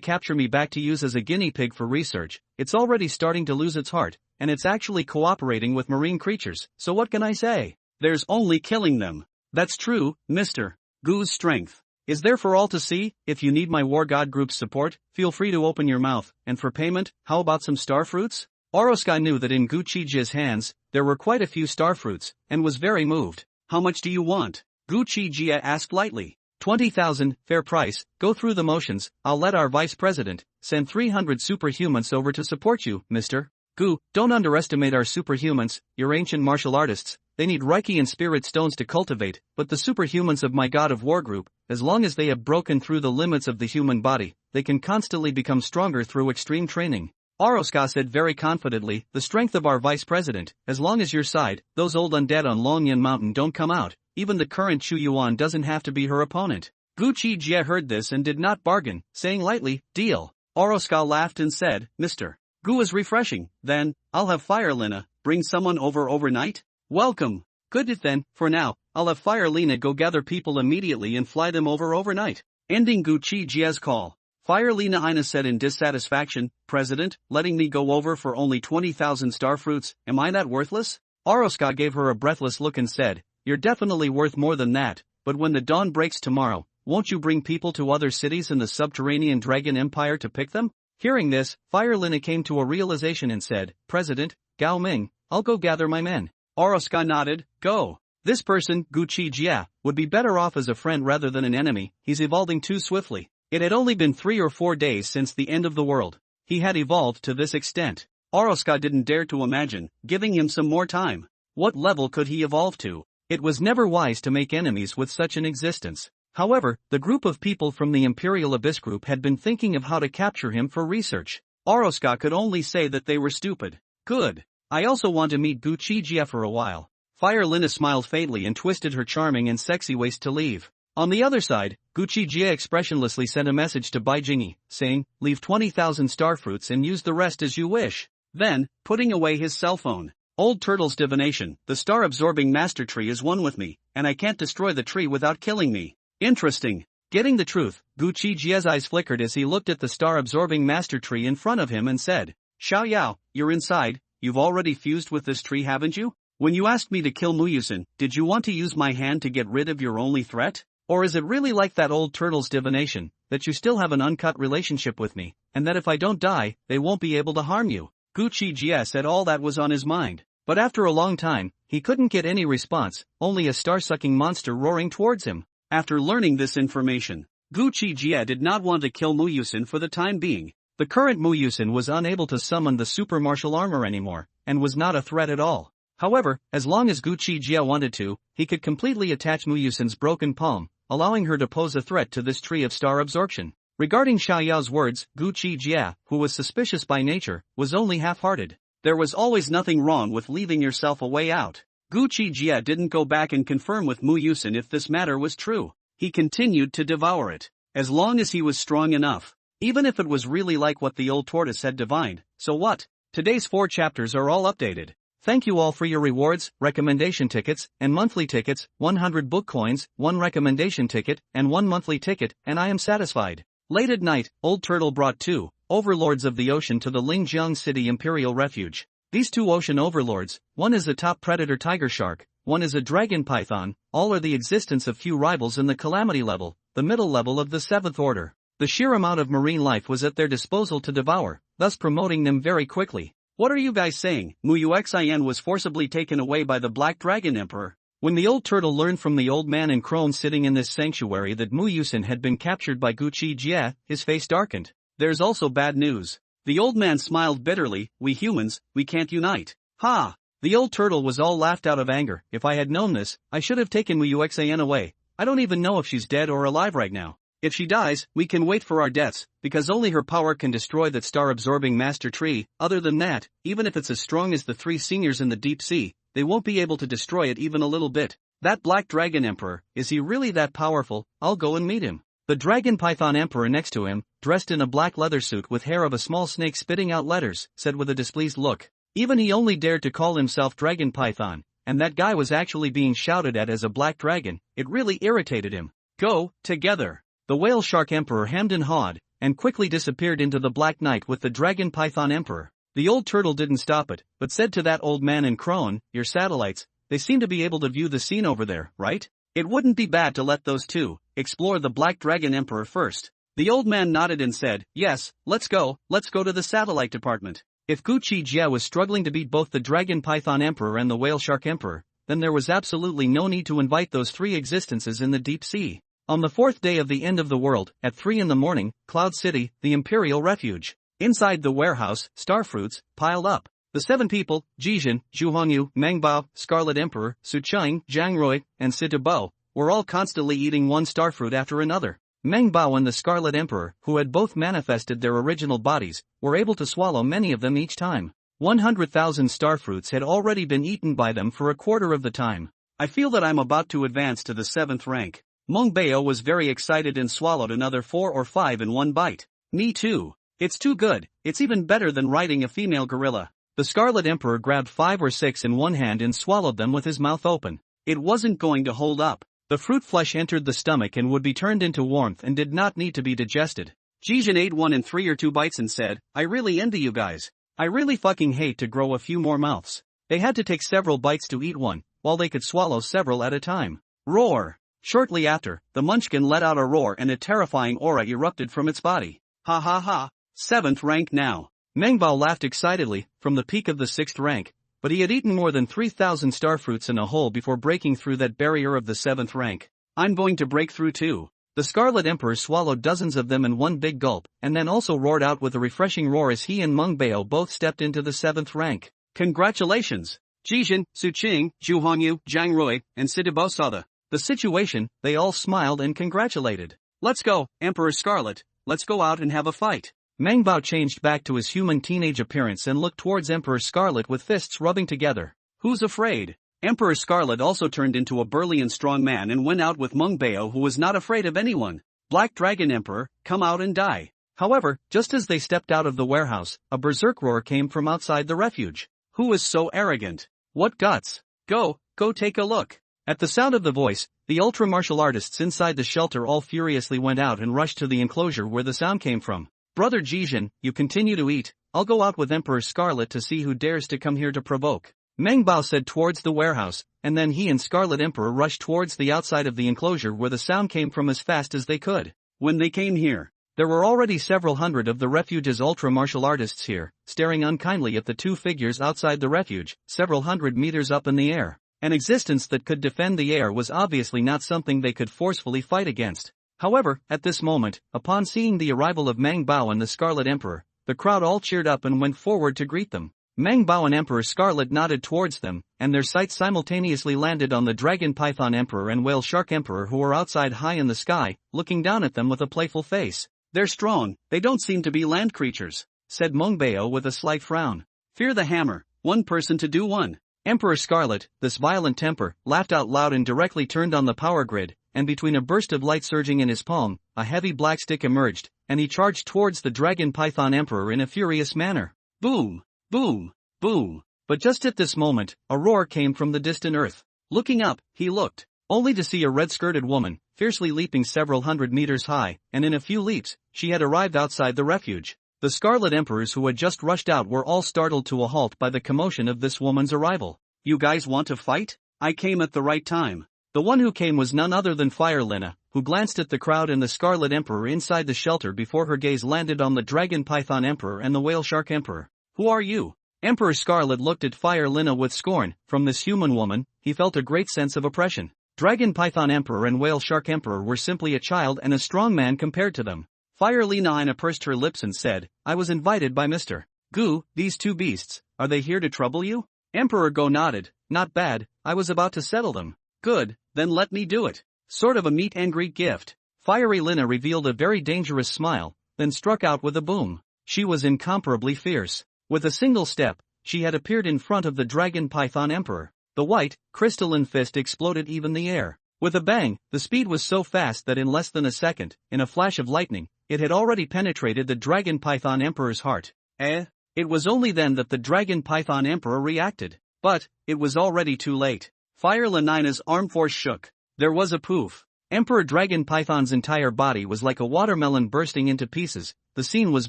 capture me back to use as a guinea pig for research. It's already starting to lose its heart, and it's actually cooperating with marine creatures, so what can I say? There's only killing them. That's true, Mr. Gu's strength is there for all to see. If you need my War God Group's support, feel free to open your mouth, and for payment, how about some starfruits? Oroska knew that in Gu Qi Jie's hands, there were quite a few starfruits, and was very moved. How much do you want? Gu Qi Jie asked lightly. 20,000, fair price, go through the motions. I'll let our vice president send 300 superhumans over to support you, Mr. Gu. Don't underestimate our superhumans, your ancient martial artists. They need Reiki and spirit stones to cultivate, but the superhumans of my God of War group, as long as they have broken through the limits of the human body, they can constantly become stronger through extreme training. Oroska said very confidently, the strength of our vice president, as long as your side, those old undead on Longyan Mountain don't come out, even the current Chu Yuan doesn't have to be her opponent. Gu Qi Jie heard this and did not bargain, saying lightly, deal. Oroska laughed and said, Mr. Gu is refreshing, then, I'll have Fire Lina bring someone over overnight? Welcome. Good then, for now, I'll have Fire Lina go gather people immediately and fly them over overnight. Ending Gu Qi Jie's call. Fire Lina Ina said in dissatisfaction, President, letting me go over for only 20,000 starfruits, am I that worthless? Oroska gave her a breathless look and said, you're definitely worth more than that, but when the dawn breaks tomorrow, won't you bring people to other cities in the subterranean Dragon Empire to pick them? Hearing this, Fire Lina came to a realization and said, President, Gao Ming, I'll go gather my men. Oroska nodded, go. This person, Gu Qi Jie, would be better off as a friend rather than an enemy. He's evolving too swiftly. It had only been 3 or 4 days since the end of the world. He had evolved to this extent. Oroska didn't dare to imagine giving him some more time. What level could he evolve to? It was never wise to make enemies with such an existence. However, the group of people from the Imperial Abyss Group had been thinking of how to capture him for research. Oroska could only say that they were stupid. Good. I also want to meet Gu Qi Jie for a while. Fire Lina smiled faintly and twisted her charming and sexy waist to leave. On the other side, Gu Qi Jie expressionlessly sent a message to Bai Jingyi, saying, leave 20,000 starfruits and use the rest as you wish. Then, putting away his cell phone, Old Turtle's divination, the star-absorbing master tree is one with me, and I can't destroy the tree without killing me. Interesting. Getting the truth, Gu Qi Jie's eyes flickered as he looked at the star-absorbing master tree in front of him and said, Xiao Yao, you're inside, you've already fused with this tree haven't you? When you asked me to kill Muyusin, did you want to use my hand to get rid of your only threat? Or is it really like that old turtle's divination, that you still have an uncut relationship with me, and that if I don't die, they won't be able to harm you? Gu Qi Jie said all that was on his mind, but after a long time, he couldn't get any response, only a star-sucking monster roaring towards him. After learning this information, Gu Qi Jie did not want to kill Muyusin for the time being. The current Muyusin was unable to summon the super martial armor anymore, and was not a threat at all. However, as long as Gu Qi Jie wanted to, he could completely attach Muyusin's broken palm, allowing her to pose a threat to this tree of star absorption. Regarding Xiao Yao's words, Gu Qi Jie, who was suspicious by nature, was only half-hearted. There was always nothing wrong with leaving yourself a way out. Gu Qi Jie didn't go back and confirm with Muyusin if this matter was true. He continued to devour it, as long as he was strong enough. Even if it was really like what the old tortoise had divined, so what? Today's 4 chapters are all updated. Thank you all for your rewards, recommendation tickets, and monthly tickets, 100 book coins, 1 recommendation ticket, and 1 monthly ticket, and I am satisfied. Late at night, Old Turtle brought 2 overlords of the ocean to the Lingjiang City Imperial Refuge. These 2 ocean overlords, one is a top predator tiger shark, one is a dragon python, all are the existence of few rivals in the calamity level, the middle level of the 7th order. The sheer amount of marine life was at their disposal to devour, thus promoting them very quickly. What are you guys saying? Muyuxian was forcibly taken away by the Black Dragon Emperor. When the old turtle learned from the old man and crone sitting in this sanctuary that Muyusin had been captured by Gu Qi Jie, his face darkened. There's also bad news. The old man smiled bitterly, we humans, we can't unite. Ha! The old turtle was all laughed out of anger. If I had known this, I should have taken Muyuxian away. I don't even know if she's dead or alive right now. If she dies, we can wait for our deaths, because only her power can destroy that star-absorbing master tree. Other than that, even if it's as strong as the 3 seniors in the deep sea, they won't be able to destroy it even a little bit. That Black Dragon Emperor, is he really that powerful? I'll go and meet him. The Dragon Python Emperor next to him, dressed in a black leather suit with hair of a small snake spitting out letters, said with a displeased look. Even he only dared to call himself Dragon Python, and that guy was actually being shouted at as a black dragon. It really irritated him. Go, together. The Whale Shark Emperor hemmed and hawed, and quickly disappeared into the Black Night with the Dragon Python Emperor. The old turtle didn't stop it, but said to that old man and crone, your satellites, they seem to be able to view the scene over there, right? It wouldn't be bad to let those 2 explore the Black Dragon Emperor first. The old man nodded and said, yes, let's go to the satellite department. If Gu Qi Jie was struggling to beat both the Dragon Python Emperor and the Whale Shark Emperor, then there was absolutely no need to invite those 3 existences in the deep sea. On the 4th day of the end of the world, at 3 in the morning, Cloud City, the Imperial Refuge. Inside the warehouse, starfruits piled up. The 7 people, Jijin, Zhuhongyu, Mamba, Scarlet Emperor, Sucheng, Zhangrui, and Situbo, were all constantly eating one starfruit after another. Mengbao and the Scarlet Emperor, who had both manifested their original bodies, were able to swallow many of them each time. 100,000 starfruits had already been eaten by them for a quarter of the time. I feel that I'm about to advance to the 7th rank. Mengbao was very excited and swallowed another 4 or 5 in one bite. Me too. It's too good, it's even better than riding a female gorilla. The Scarlet Emperor grabbed 5 or 6 in one hand and swallowed them with his mouth open. It wasn't going to hold up. The fruit flesh entered the stomach and would be turned into warmth and did not need to be digested. Jijin ate 1 in 3 or 2 bites and said, I really envy you guys. I really fucking hate to grow a few more mouths. They had to take several bites to eat one, while they could swallow several at a time. Roar! Shortly after, the munchkin let out a roar and a terrifying aura erupted from its body. Ha ha ha, 7th rank now. Mengbao laughed excitedly, from the peak of the 6th rank, but he had eaten more than 3,000 starfruits in a hole before breaking through that barrier of the 7th rank. I'm going to break through too. The Scarlet Emperor swallowed dozens of them in one big gulp, and then also roared out with a refreshing roar as he and Mengbao both stepped into the 7th rank. Congratulations! Jijin, Suqing, Zhuhongyu, Zhangrui, and Situbo saw the situation. They all smiled and congratulated. Let's go, Emperor Scarlet, let's go out and have a fight. Mengbao changed back to his human teenage appearance and looked towards Emperor Scarlet with fists rubbing together. Who's afraid? Emperor Scarlet also turned into a burly and strong man and went out with Mengbao, who was not afraid of anyone. Black Dragon Emperor, come out and die. However, just as they stepped out of the warehouse, a berserk roar came from outside the refuge. Who is so arrogant? What guts? Go take a look. At the sound of the voice, the ultra martial artists inside the shelter all furiously went out and rushed to the enclosure where the sound came from. Brother Jijin, you continue to eat. I'll go out with Emperor Scarlet to see who dares to come here to provoke. Meng Bao said towards the warehouse, and then he and Scarlet Emperor rushed towards the outside of the enclosure where the sound came from as fast as they could. When they came here, there were already several hundred of the refuge's ultra martial artists here, staring unkindly at the two figures outside the refuge, several hundred meters up in the air. An existence that could defend the air was obviously not something they could forcefully fight against. However, at this moment, upon seeing the arrival of Meng Bao and the Scarlet Emperor, the crowd all cheered up and went forward to greet them. Meng Bao and Emperor Scarlet nodded towards them, and their sights simultaneously landed on the Dragon Python Emperor and Whale Shark Emperor who were outside high in the sky, looking down at them with a playful face. They're strong, they don't seem to be land creatures, said Meng Bao with a slight frown. Fear the hammer, one person to do one. Emperor Scarlet, this violent temper, laughed out loud and directly turned on the power grid, and between a burst of light surging in his palm, a heavy black stick emerged, and he charged towards the Dragon Python Emperor in a furious manner. Boom! Boom! Boom! But just at this moment, a roar came from the distant earth. Looking up, he looked, only to see a red-skirted woman, fiercely leaping several hundred meters high, and in a few leaps, she had arrived outside the refuge. The Scarlet Emperors who had just rushed out were all startled to a halt by the commotion of this woman's arrival. You guys want to fight? I came at the right time. The one who came was none other than Fire Lina, who glanced at the crowd and the Scarlet Emperor inside the shelter before her gaze landed on the Dragon Python Emperor and the Whale Shark Emperor. Who are you? Emperor Scarlet looked at Fire Lina with scorn. From this human woman, he felt a great sense of oppression. Dragon Python Emperor and Whale Shark Emperor were simply a child and a strong man compared to them. Fire Lina pursed her lips and said, I was invited by Mr. Gu. These two beasts, are they here to trouble you? Emperor Go nodded. Not bad, I was about to settle them. Good, then let me do it. Sort of a meet and greet gift. Fiery Lina revealed a very dangerous smile, then struck out with a boom. She was incomparably fierce. With a single step, she had appeared in front of the Dragon Python Emperor. The white, crystalline fist exploded even the air. With a bang, the speed was so fast that in less than a second, in a flash of lightning, it had already penetrated the Dragon Python Emperor's heart. It was only then that the Dragon Python Emperor reacted. But, it was already too late. Fire Lanina's arm force shook. There was a poof. Emperor Dragon Python's entire body was like a watermelon bursting into pieces. The scene was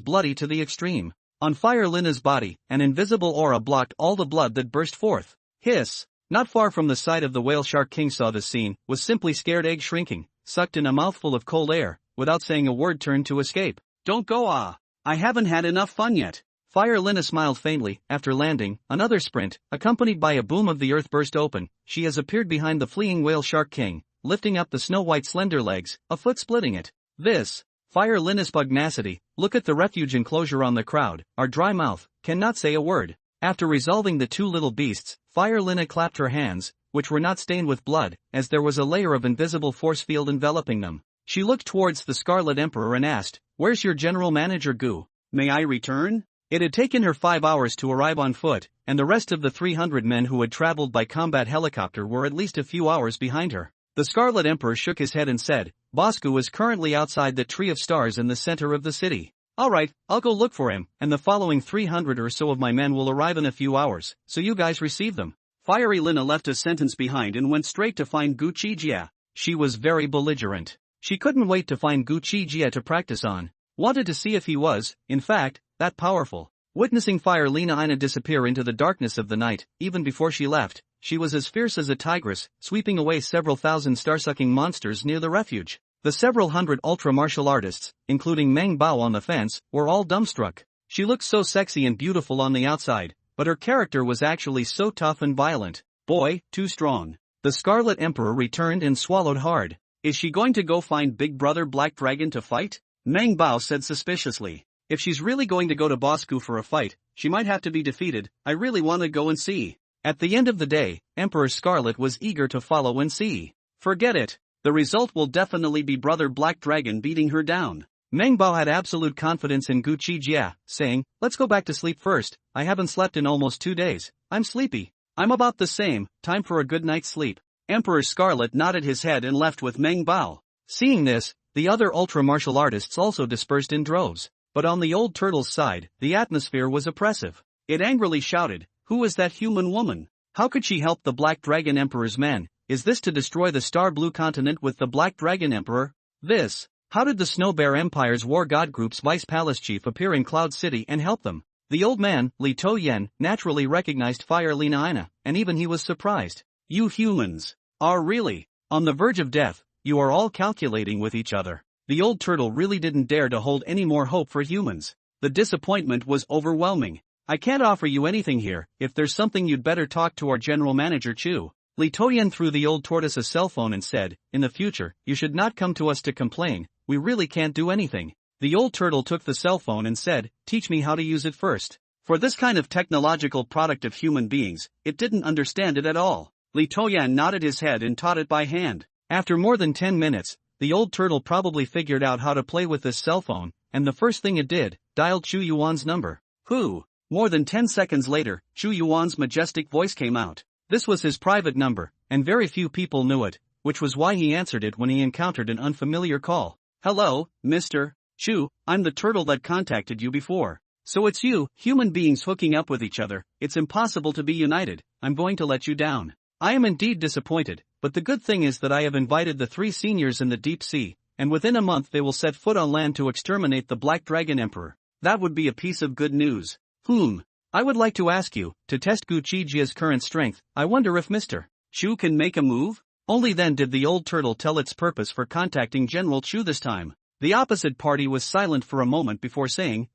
bloody to the extreme. On Fire Lina's body, an invisible aura blocked all the blood that burst forth. Hiss! Not far from the side of the Whale Shark King saw this scene, was simply scared egg shrinking, sucked in a mouthful of cold air, without saying a word turned to escape. Don't go I haven't had enough fun yet. Fire Lina smiled faintly. After landing, another sprint, accompanied by a boom of the earth burst open. She has appeared behind the fleeing Whale Shark King, lifting up the snow-white slender legs, a foot splitting it. This, Fire Lina's pugnacity, look at the refuge enclosure on the crowd, our dry mouth, cannot say a word. After resolving the two little beasts, Fire Lina clapped her hands, which were not stained with blood, as there was a layer of invisible force field enveloping them. She looked towards the Scarlet Emperor and asked, Where's your general manager Gu? May I return? It had taken her 5 hours to arrive on foot, and the rest of the 300 men who had traveled by combat helicopter were at least a few hours behind her. The Scarlet Emperor shook his head and said, Boss Gu is currently outside the Tree of Stars in the center of the city. Alright, I'll go look for him, and the following 300 or so of my men will arrive in a few hours, so you guys receive them. Fiery Lina left a sentence behind and went straight to find Gu Qi Jie. She was very belligerent. She couldn't wait to find Gu Qi Jie to practice on. Wanted to see if he was, in fact, that powerful. Witnessing Fire Lina disappear into the darkness of the night, even before she left, she was as fierce as a tigress, sweeping away several thousand star-sucking monsters near the refuge. The several hundred ultra-martial artists, including Meng Bao on the fence, were all dumbstruck. She looked so sexy and beautiful on the outside, but her character was actually so tough and violent. Boy, too strong. The Scarlet Emperor returned and swallowed hard. Is she going to go find Big Brother Black Dragon to fight? Meng Bao said suspiciously. If she's really going to go to Bosku for a fight, she might have to be defeated. I really want to go and see. At the end of the day, Emperor Scarlet was eager to follow and see. Forget it. The result will definitely be Brother Black Dragon beating her down. Meng Bao had absolute confidence in Gu Qi Jie, saying, Let's go back to sleep first. I haven't slept in almost 2 days. I'm sleepy. I'm about the same, time for a good night's sleep. Emperor Scarlet nodded his head and left with Meng Bao. Seeing this, the other ultra-martial artists also dispersed in droves. But on the old turtle's side, the atmosphere was oppressive. It angrily shouted, Who is that human woman? How could she help the Black Dragon Emperor's men? Is this to destroy the Star Blue Continent with the Black Dragon Emperor? This. How did the Snow Bear Empire's War God Group's Vice Palace Chief appear in Cloud City and help them? The old man, Li Toyen, naturally recognized Fire Lina Ina, and even he was surprised. You humans are really on the verge of death. You are all calculating with each other. The old turtle really didn't dare to hold any more hope for humans. The disappointment was overwhelming. I can't offer you anything here. If there's something, you'd better talk to our general manager Chu. Li Toyen threw the old tortoise a cell phone and said, in the future, you should not come to us to complain. We really can't do anything. The old turtle took the cell phone and said, teach me how to use it first. For this kind of technological product of human beings, it didn't understand it at all. Li Toyen nodded his head and taught it by hand. After more than 10 minutes, the old turtle probably figured out how to play with this cell phone, and the first thing it did, dialed Chu Yuan's number. Who? More than 10 seconds later, Chu Yuan's majestic voice came out. This was his private number, and very few people knew it, which was why he answered it when he encountered an unfamiliar call. Hello, Mr. Chu, I'm the turtle that contacted you before. So it's you, human beings hooking up with each other. It's impossible to be united. I'm going to let you down. I am indeed disappointed, but the good thing is that I have invited the 3 seniors in the deep sea, and within a month they will set foot on land to exterminate the Black Dragon Emperor. That would be a piece of good news. I would like to ask you, to test Gu Qi Jie's current strength, I wonder if Mr. Chu can make a move? Only then did the old turtle tell its purpose for contacting General Chu this time. The opposite party was silent for a moment before saying,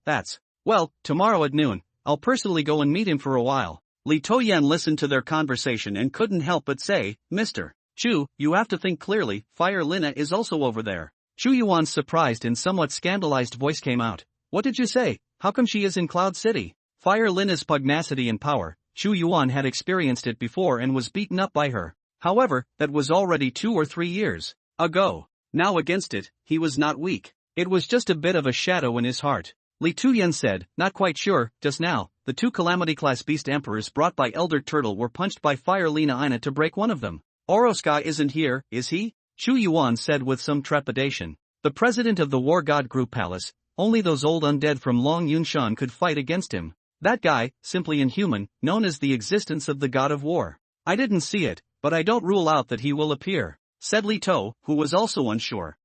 well, tomorrow at noon, I'll personally go and meet him for a while. Li Toyen listened to their conversation and couldn't help but say, Mr. Chu, you have to think clearly, Fire Lina is also over there. Chu Yuan's surprised and somewhat scandalized voice came out. What did you say? How come she is in Cloud City? Fire Lina's pugnacity and power, Chu Yuan had experienced it before and was beaten up by her. However, that was already 2 or 3 years ago. Now against it, he was not weak. It was just a bit of a shadow in his heart. Li Tuyen said, not quite sure. Just now, the 2 Calamity-class beast emperors brought by Elder Turtle were punched by Fire Lina Ina to break one of them. Oroska isn't here, is he? Chu Yuan said with some trepidation. The president of the War God Group Palace, only those old undead from Long Yunshan could fight against him. That guy, simply inhuman, known as the existence of the God of War. I didn't see it, but I don't rule out that he will appear, said Li To, who was also unsure.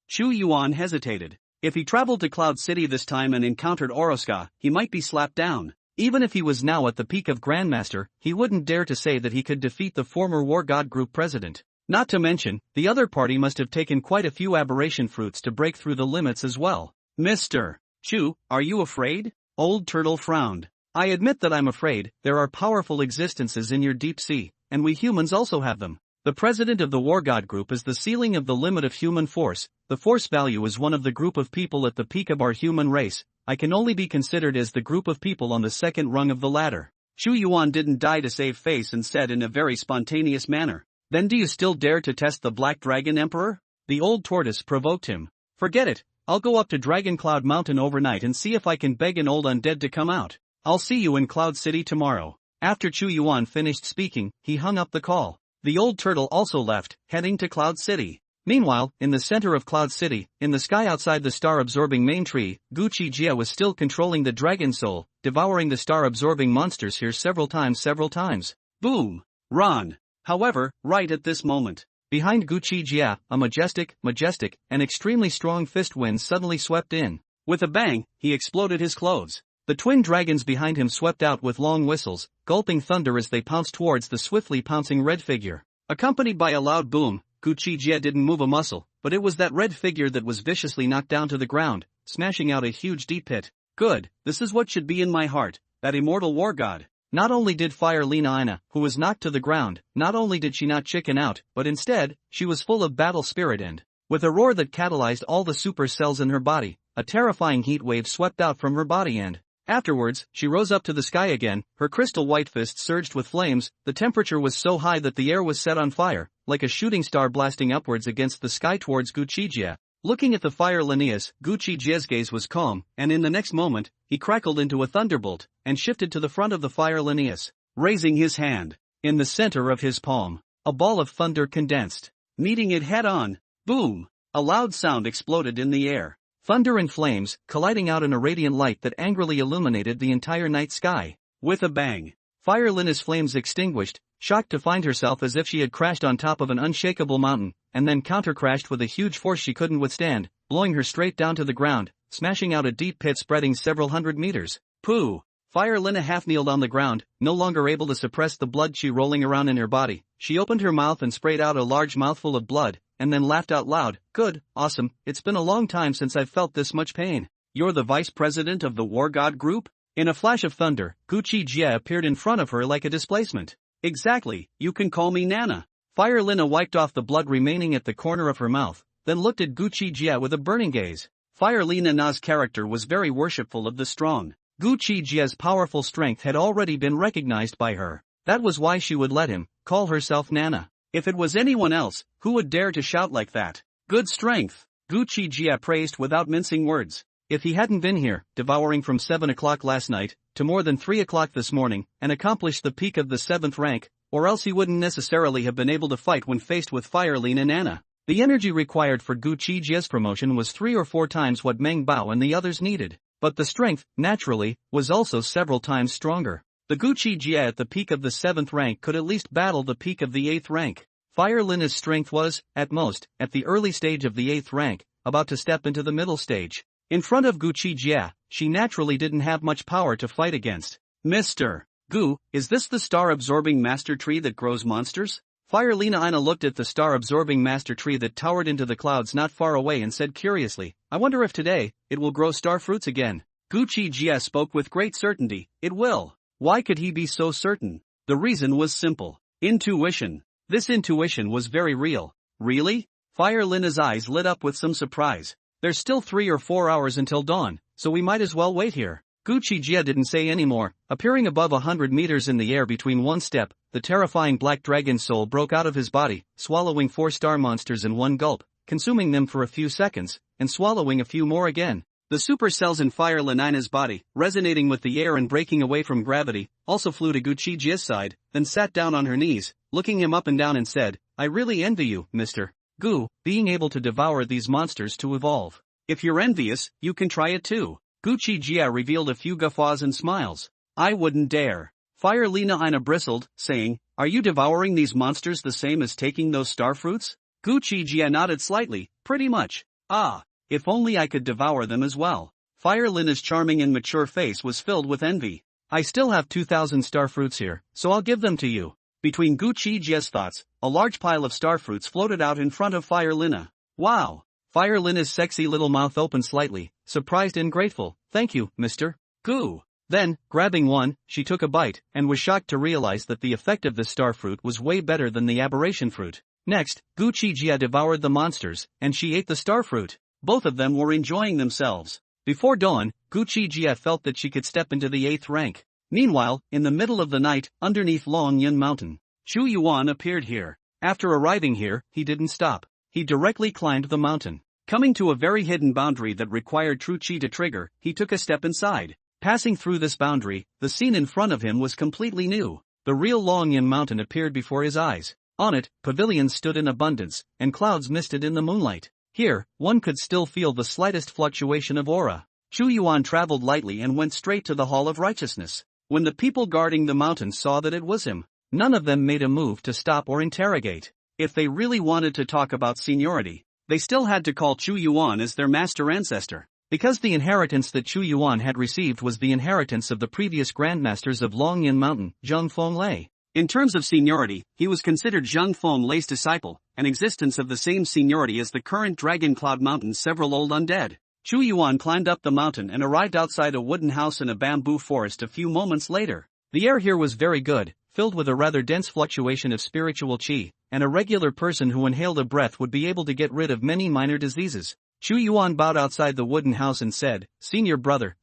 Chu Yuan hesitated. If he traveled to Cloud City this time and encountered Oroska, he might be slapped down. Even if he was now at the peak of Grandmaster, he wouldn't dare to say that he could defeat the former War God Group president. Not to mention, the other party must have taken quite a few aberration fruits to break through the limits as well. Mr. Chu, are you afraid? Old Turtle frowned. I admit that I'm afraid. There are powerful existences in your deep sea, and we humans also have them. The president of the War God Group is the ceiling of the limit of human force. The force value is one of the group of people at the peak of our human race. I can only be considered as the group of people on the second rung of the ladder. Chu Yuan didn't die to save face and said in a very spontaneous manner, then do you still dare to test the Black Dragon Emperor? The old tortoise provoked him. Forget it. I'll go up to Dragon Cloud Mountain overnight and see if I can beg an old undead to come out. I'll see you in Cloud City tomorrow. After Chu Yuan finished speaking, he hung up the call. The old turtle also left, heading to Cloud City. Meanwhile, in the center of Cloud City, in the sky outside the star-absorbing main tree, Gu Qi Jie was still controlling the dragon soul, devouring the star-absorbing monsters here several times. Boom! Ron! However, right at this moment, behind Gu Qi Jie, a majestic, and extremely strong fist wind suddenly swept in. With a bang, he exploded his clothes. The twin dragons behind him swept out with long whistles, gulping thunder as they pounced towards the swiftly pouncing red figure. Accompanied by a loud boom, Gu Qi Jie didn't move a muscle, but it was that red figure that was viciously knocked down to the ground, smashing out a huge deep pit. Good, this is what should be in my heart, that immortal war god. Not only did Fire Lina Ina, who was knocked to the ground, not only did she not chicken out, but instead, she was full of battle spirit and, with a roar that catalyzed all the super cells in her body, a terrifying heat wave swept out from her body and, afterwards, she rose up to the sky again, her crystal white fist surged with flames. The temperature was so high that the air was set on fire, like a shooting star blasting upwards against the sky towards Gu Qi Jie. Looking at the fire Linnaeus, Gu Qi Jie's gaze was calm, and in the next moment, he crackled into a thunderbolt, and shifted to the front of the fire Linnaeus, raising his hand. In the center of his palm, a ball of thunder condensed, meeting it head-on. Boom! A loud sound exploded in the air. Thunder and flames, colliding out in a radiant light that angrily illuminated the entire night sky. With a bang, Fire Lina's flames extinguished, shocked to find herself as if she had crashed on top of an unshakable mountain, and then counter-crashed with a huge force she couldn't withstand, blowing her straight down to the ground, smashing out a deep pit spreading several hundred meters. Pooh! Fire Lina half-kneeled on the ground, no longer able to suppress the blood chi rolling around in her body. She opened her mouth and sprayed out a large mouthful of blood, and then laughed out loud. Good, awesome, it's been a long time since I've felt this much pain. You're the vice president of the War God group? In a flash of thunder, Gu Qi Jie appeared in front of her like a displacement. Exactly, you can call me Nana. Fire Lina wiped off the blood remaining at the corner of her mouth, then looked at Gu Qi Jie with a burning gaze. Fire Lina's character was very worshipful of the strong. Gu Qi Jie's powerful strength had already been recognized by her. That was why she would let him call herself Nana. If it was anyone else, who would dare to shout like that? Good strength, Gu Qi Jie praised without mincing words. If he hadn't been here, devouring from 7 o'clock last night, to more than 3 o'clock this morning, and accomplished the peak of the 7th rank, or else he wouldn't necessarily have been able to fight when faced with Fire Lina Nana. The energy required for Gu Qi Jie's promotion was 3 or 4 times what Meng Bao and the others needed. But the strength, naturally, was also several times stronger. The Gu Qi Jie at the peak of the 7th rank could at least battle the peak of the 8th rank. Fire Lina's strength was, at most, at the early stage of the 8th rank, about to step into the middle stage. In front of Gu Qi Jie, she naturally didn't have much power to fight against. Mr. Gu, is this the star-absorbing master tree that grows monsters? Fire Lina looked at the star-absorbing master tree that towered into the clouds not far away and said curiously, I wonder if today, it will grow star fruits again. Gu Qi Jie spoke with great certainty, it will. Why could he be so certain? The reason was simple. Intuition. This intuition was very real. Really? Fire Lina's eyes lit up with some surprise. There's still 3 or 4 hours until dawn, so we might as well wait here. Gu Qi Jie didn't say any more. Appearing above 100 meters in the air between one step, the terrifying black dragon soul broke out of his body, swallowing 4 star monsters in one gulp, consuming them for a few seconds, and swallowing a few more again. The super cells in Fire Lina's body, resonating with the air and breaking away from gravity, also flew to Gu Qi Jie's side, then sat down on her knees, looking him up and down and said, I really envy you, Mr. Gu, being able to devour these monsters to evolve. If you're envious, you can try it too. Gu Qi Jie revealed a few guffaws and smiles. I wouldn't dare. Fire Lina bristled, saying, Are you devouring these monsters the same as taking those star fruits? Gu Qi Jie nodded slightly, pretty much. Ah, if only I could devour them as well. Fire Lina's charming and mature face was filled with envy. I still have 2,000 star fruits here, so I'll give them to you. Between Gu Qi Jie's thoughts, a large pile of star fruits floated out in front of Fire Lina. Wow! Fire Lina's sexy little mouth opened slightly, surprised and grateful. Thank you, Mr. Gu. Then, grabbing one, she took a bite, and was shocked to realize that the effect of this star fruit was way better than the aberration fruit. Next, Gu Qi Jie devoured the monsters, and she ate the star fruit. Both of them were enjoying themselves. Before dawn, Gu Qi Jie felt that she could step into the 8th rank. Meanwhile, in the middle of the night, underneath Longyan Mountain, Chu Yuan appeared here. After arriving here, he didn't stop. He directly climbed the mountain. Coming to a very hidden boundary that required true chi to trigger, he took a step inside. Passing through this boundary, the scene in front of him was completely new. The real Longyan Mountain appeared before his eyes. On it, pavilions stood in abundance, and clouds misted in the moonlight. Here, one could still feel the slightest fluctuation of aura. Chu Yuan traveled lightly and went straight to the Hall of Righteousness. When the people guarding the mountain saw that it was him, none of them made a move to stop or interrogate. If they really wanted to talk about seniority, they still had to call Chu Yuan as their master ancestor, because the inheritance that Chu Yuan had received was the inheritance of the previous grandmasters of Longyan Mountain, Zheng Fenglei. In terms of seniority, he was considered Zheng Fenglei's disciple, an existence of the same seniority as the current Dragon Cloud Mountain's several old undead. Chu Yuan climbed up the mountain and arrived outside a wooden house in a bamboo forest a few moments later. The air here was very good, filled with a rather dense fluctuation of spiritual qi, and a regular person who inhaled a breath would be able to get rid of many minor diseases. Chu Yuan bowed outside the wooden house and said, Senior brother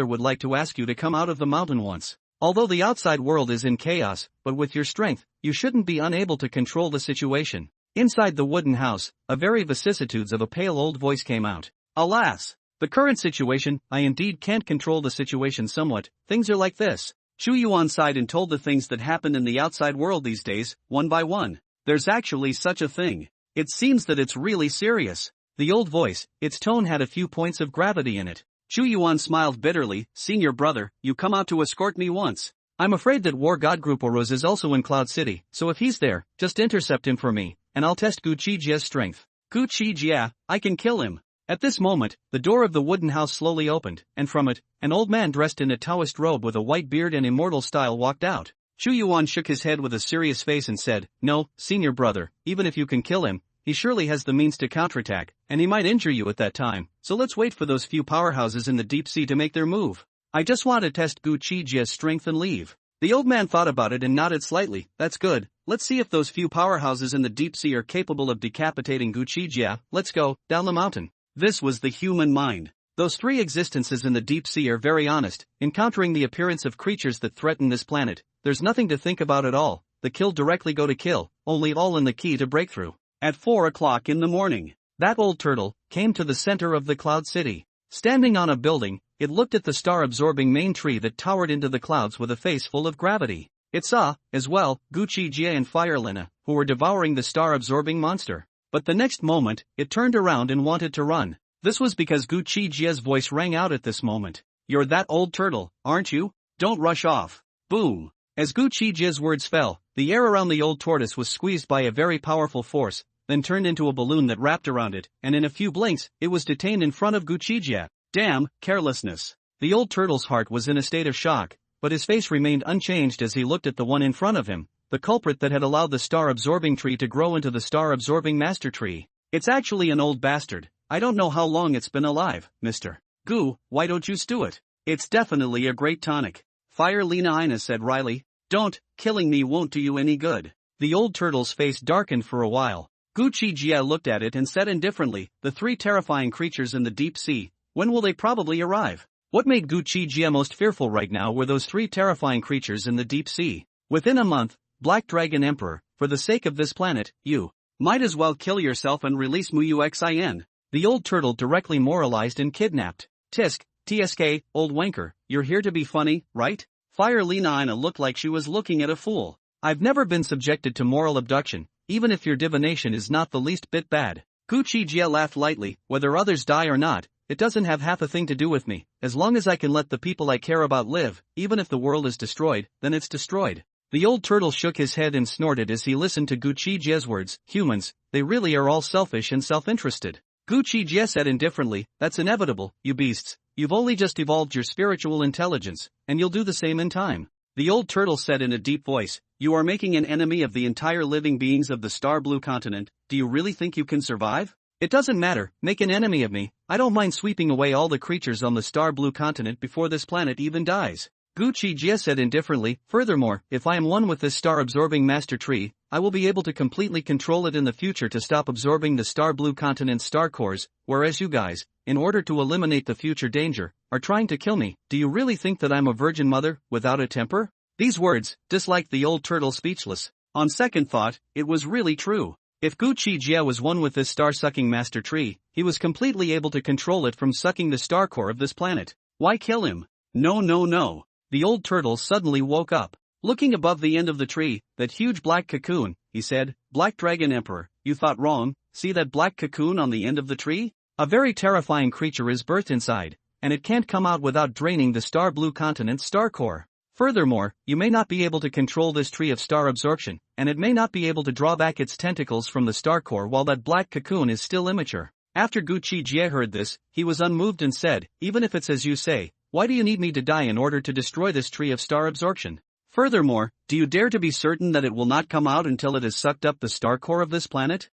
would like to ask you to come out of the mountain once. Although the outside world is in chaos, but with your strength, you shouldn't be unable to control the situation. Inside the wooden house, a very vicissitudes of a pale old voice came out. Alas! The current situation, I indeed can't control the situation somewhat, things are like this. Chu Yuan sighed and told the things that happen in the outside world these days, one by one. There's actually such a thing. It seems that it's really serious. The old voice, its tone had a few points of gravity in it. Chu Yuan smiled bitterly, "Senior brother, you come out to escort me once. I'm afraid that War God Group Oroz is also in Cloud City, so if he's there, just intercept him for me, and I'll test Gu Qi Jie's strength." Gu Qi Jie, I can kill him. At this moment, the door of the wooden house slowly opened, and from it, an old man dressed in a Taoist robe with a white beard and immortal style walked out. Chu Yuan shook his head with a serious face and said, "No, senior brother, even if you can kill him, he surely has the means to counterattack, and he might injure you at that time, so let's wait for those few powerhouses in the deep sea to make their move. I just want to test Gu Qi Jie's strength and leave." The old man thought about it and nodded slightly. "That's good, let's see if those few powerhouses in the deep sea are capable of decapitating Gu Qi Jie. Let's go, down the mountain." This was the human mind. Those three existences in the deep sea are very honest, encountering the appearance of creatures that threaten this planet. There's nothing to think about at all, the kill directly go to kill, only all in the key to breakthrough. At 4 o'clock in the morning, that old turtle came to the center of the Cloud City. Standing on a building, it looked at the star-absorbing main tree that towered into the clouds with a face full of gravity. It saw, as well, Gu Qi Jie and Firelina, who were devouring the star-absorbing monster. But the next moment, it turned around and wanted to run. This was because Gu Qi Jie's voice rang out at this moment. "You're that old turtle, aren't you? Don't rush off." Boom! As Gu Qi Jie's words fell, the air around the old tortoise was squeezed by a very powerful force, then turned into a balloon that wrapped around it, and in a few blinks, it was detained in front of Gu Qi Jie. Damn, carelessness. The old turtle's heart was in a state of shock, but his face remained unchanged as he looked at the one in front of him, the culprit that had allowed the star-absorbing tree to grow into the star-absorbing master tree. "It's actually an old bastard. I don't know how long it's been alive, Mr. Gu, why don't you stew it? It's definitely a great tonic." Firelina Ina said wryly. "Don't, killing me won't do you any good." The old turtle's face darkened for a while. Gu Qi Jie looked at it and said indifferently, "The three terrifying creatures in the deep sea, when will they probably arrive?" What made Gu Qi Jie most fearful right now were those three terrifying creatures in the deep sea. Within a month, Black Dragon Emperor, for the sake of this planet, you might as well kill yourself and release Muxin. The old turtle directly moralized and kidnapped. "Tisk, tsk, old wanker, you're here to be funny, right?" Firelina Ina looked like she was looking at a fool. "I've never been subjected to moral abduction, even if your divination is not the least bit bad." Gu Qi Jie laughed lightly. "Whether others die or not, it doesn't have half a thing to do with me. As long as I can let the people I care about live, even if the world is destroyed, then it's destroyed." The old turtle shook his head and snorted as he listened to Gu Qi Jie's words. "Humans, they really are all selfish and self-interested." Gu Qi Jie said indifferently, "That's inevitable, you beasts. You've only just evolved your spiritual intelligence, and you'll do the same in time." The old turtle said in a deep voice, "You are making an enemy of the entire living beings of the Star Blue continent. Do you really think you can survive? It doesn't matter, make an enemy of me. I don't mind sweeping away all the creatures on the Star Blue continent before this planet even dies." Gu Qi Jie said indifferently, "Furthermore, if I am one with this star-absorbing master tree, I will be able to completely control it in the future to stop absorbing the Star Blue continent's star cores, whereas you guys, in order to eliminate the future danger, are trying to kill me. Do you really think that I'm a virgin mother, without a temper?" These words disliked the old turtle speechless. On second thought, it was really true. If Gu Qi Jie was one with this star-sucking master tree, he was completely able to control it from sucking the star core of this planet. Why kill him? No, no, no. The old turtle suddenly woke up. Looking above the end of the tree, that huge black cocoon, he said, "Black Dragon Emperor, you thought wrong. See that black cocoon on the end of the tree? A very terrifying creature is birthed inside, and it can't come out without draining the Star Blue continent's star core. Furthermore, you may not be able to control this tree of star absorption, and it may not be able to draw back its tentacles from the star core while that black cocoon is still immature." After Gu Qi Jie heard this, he was unmoved and said, "Even if it's as you say, why do you need me to die in order to destroy this tree of star absorption? Furthermore, do you dare to be certain that it will not come out until it has sucked up the star core of this planet?"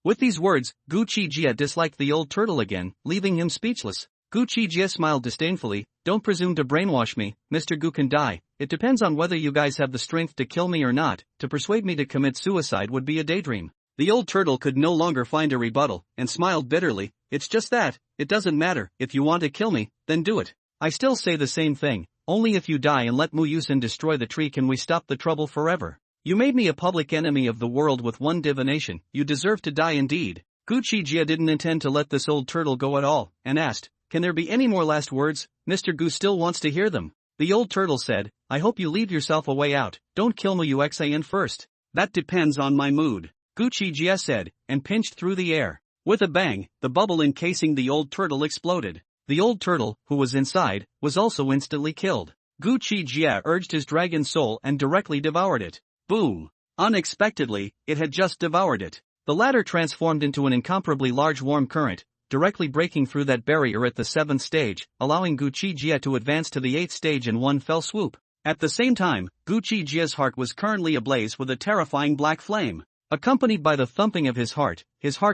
With these words, Gu Qi Jie disliked the old turtle again, leaving him speechless. Gu Qi Jie smiled disdainfully. "Don't presume to brainwash me, Mr. Gu can die. It depends on whether you guys have the strength to kill me or not. To persuade me to commit suicide would be a daydream." The old turtle could no longer find a rebuttal, and smiled bitterly. "It's just that, it doesn't matter. If you want to kill me, then do it. I still say the same thing. Only if you die and let Muxin destroy the tree can we stop the trouble forever. You made me a public enemy of the world with one divination. You deserve to die indeed." Gu Qi Jie didn't intend to let this old turtle go at all, and asked, "Can there be any more last words? Mr. Gu still wants to hear them." The old turtle said, "I hope you leave yourself a way out. Don't kill Muxin first." "That depends on my mood," Gu Qi Jie said, and pinched through the air. With a bang, the bubble encasing the old turtle exploded. The old turtle, who was inside, was also instantly killed. Gu Qi Jie urged his dragon soul and directly devoured it. Boom! Unexpectedly, it had just devoured it. The latter transformed into an incomparably large warm current, directly breaking through that barrier at the 7th stage, allowing Gu Qi Jie to advance to the 8th stage in one fell swoop. At the same time, Gu Qi Jie's heart was currently ablaze with a terrifying black flame. Accompanied by the thumping of his heart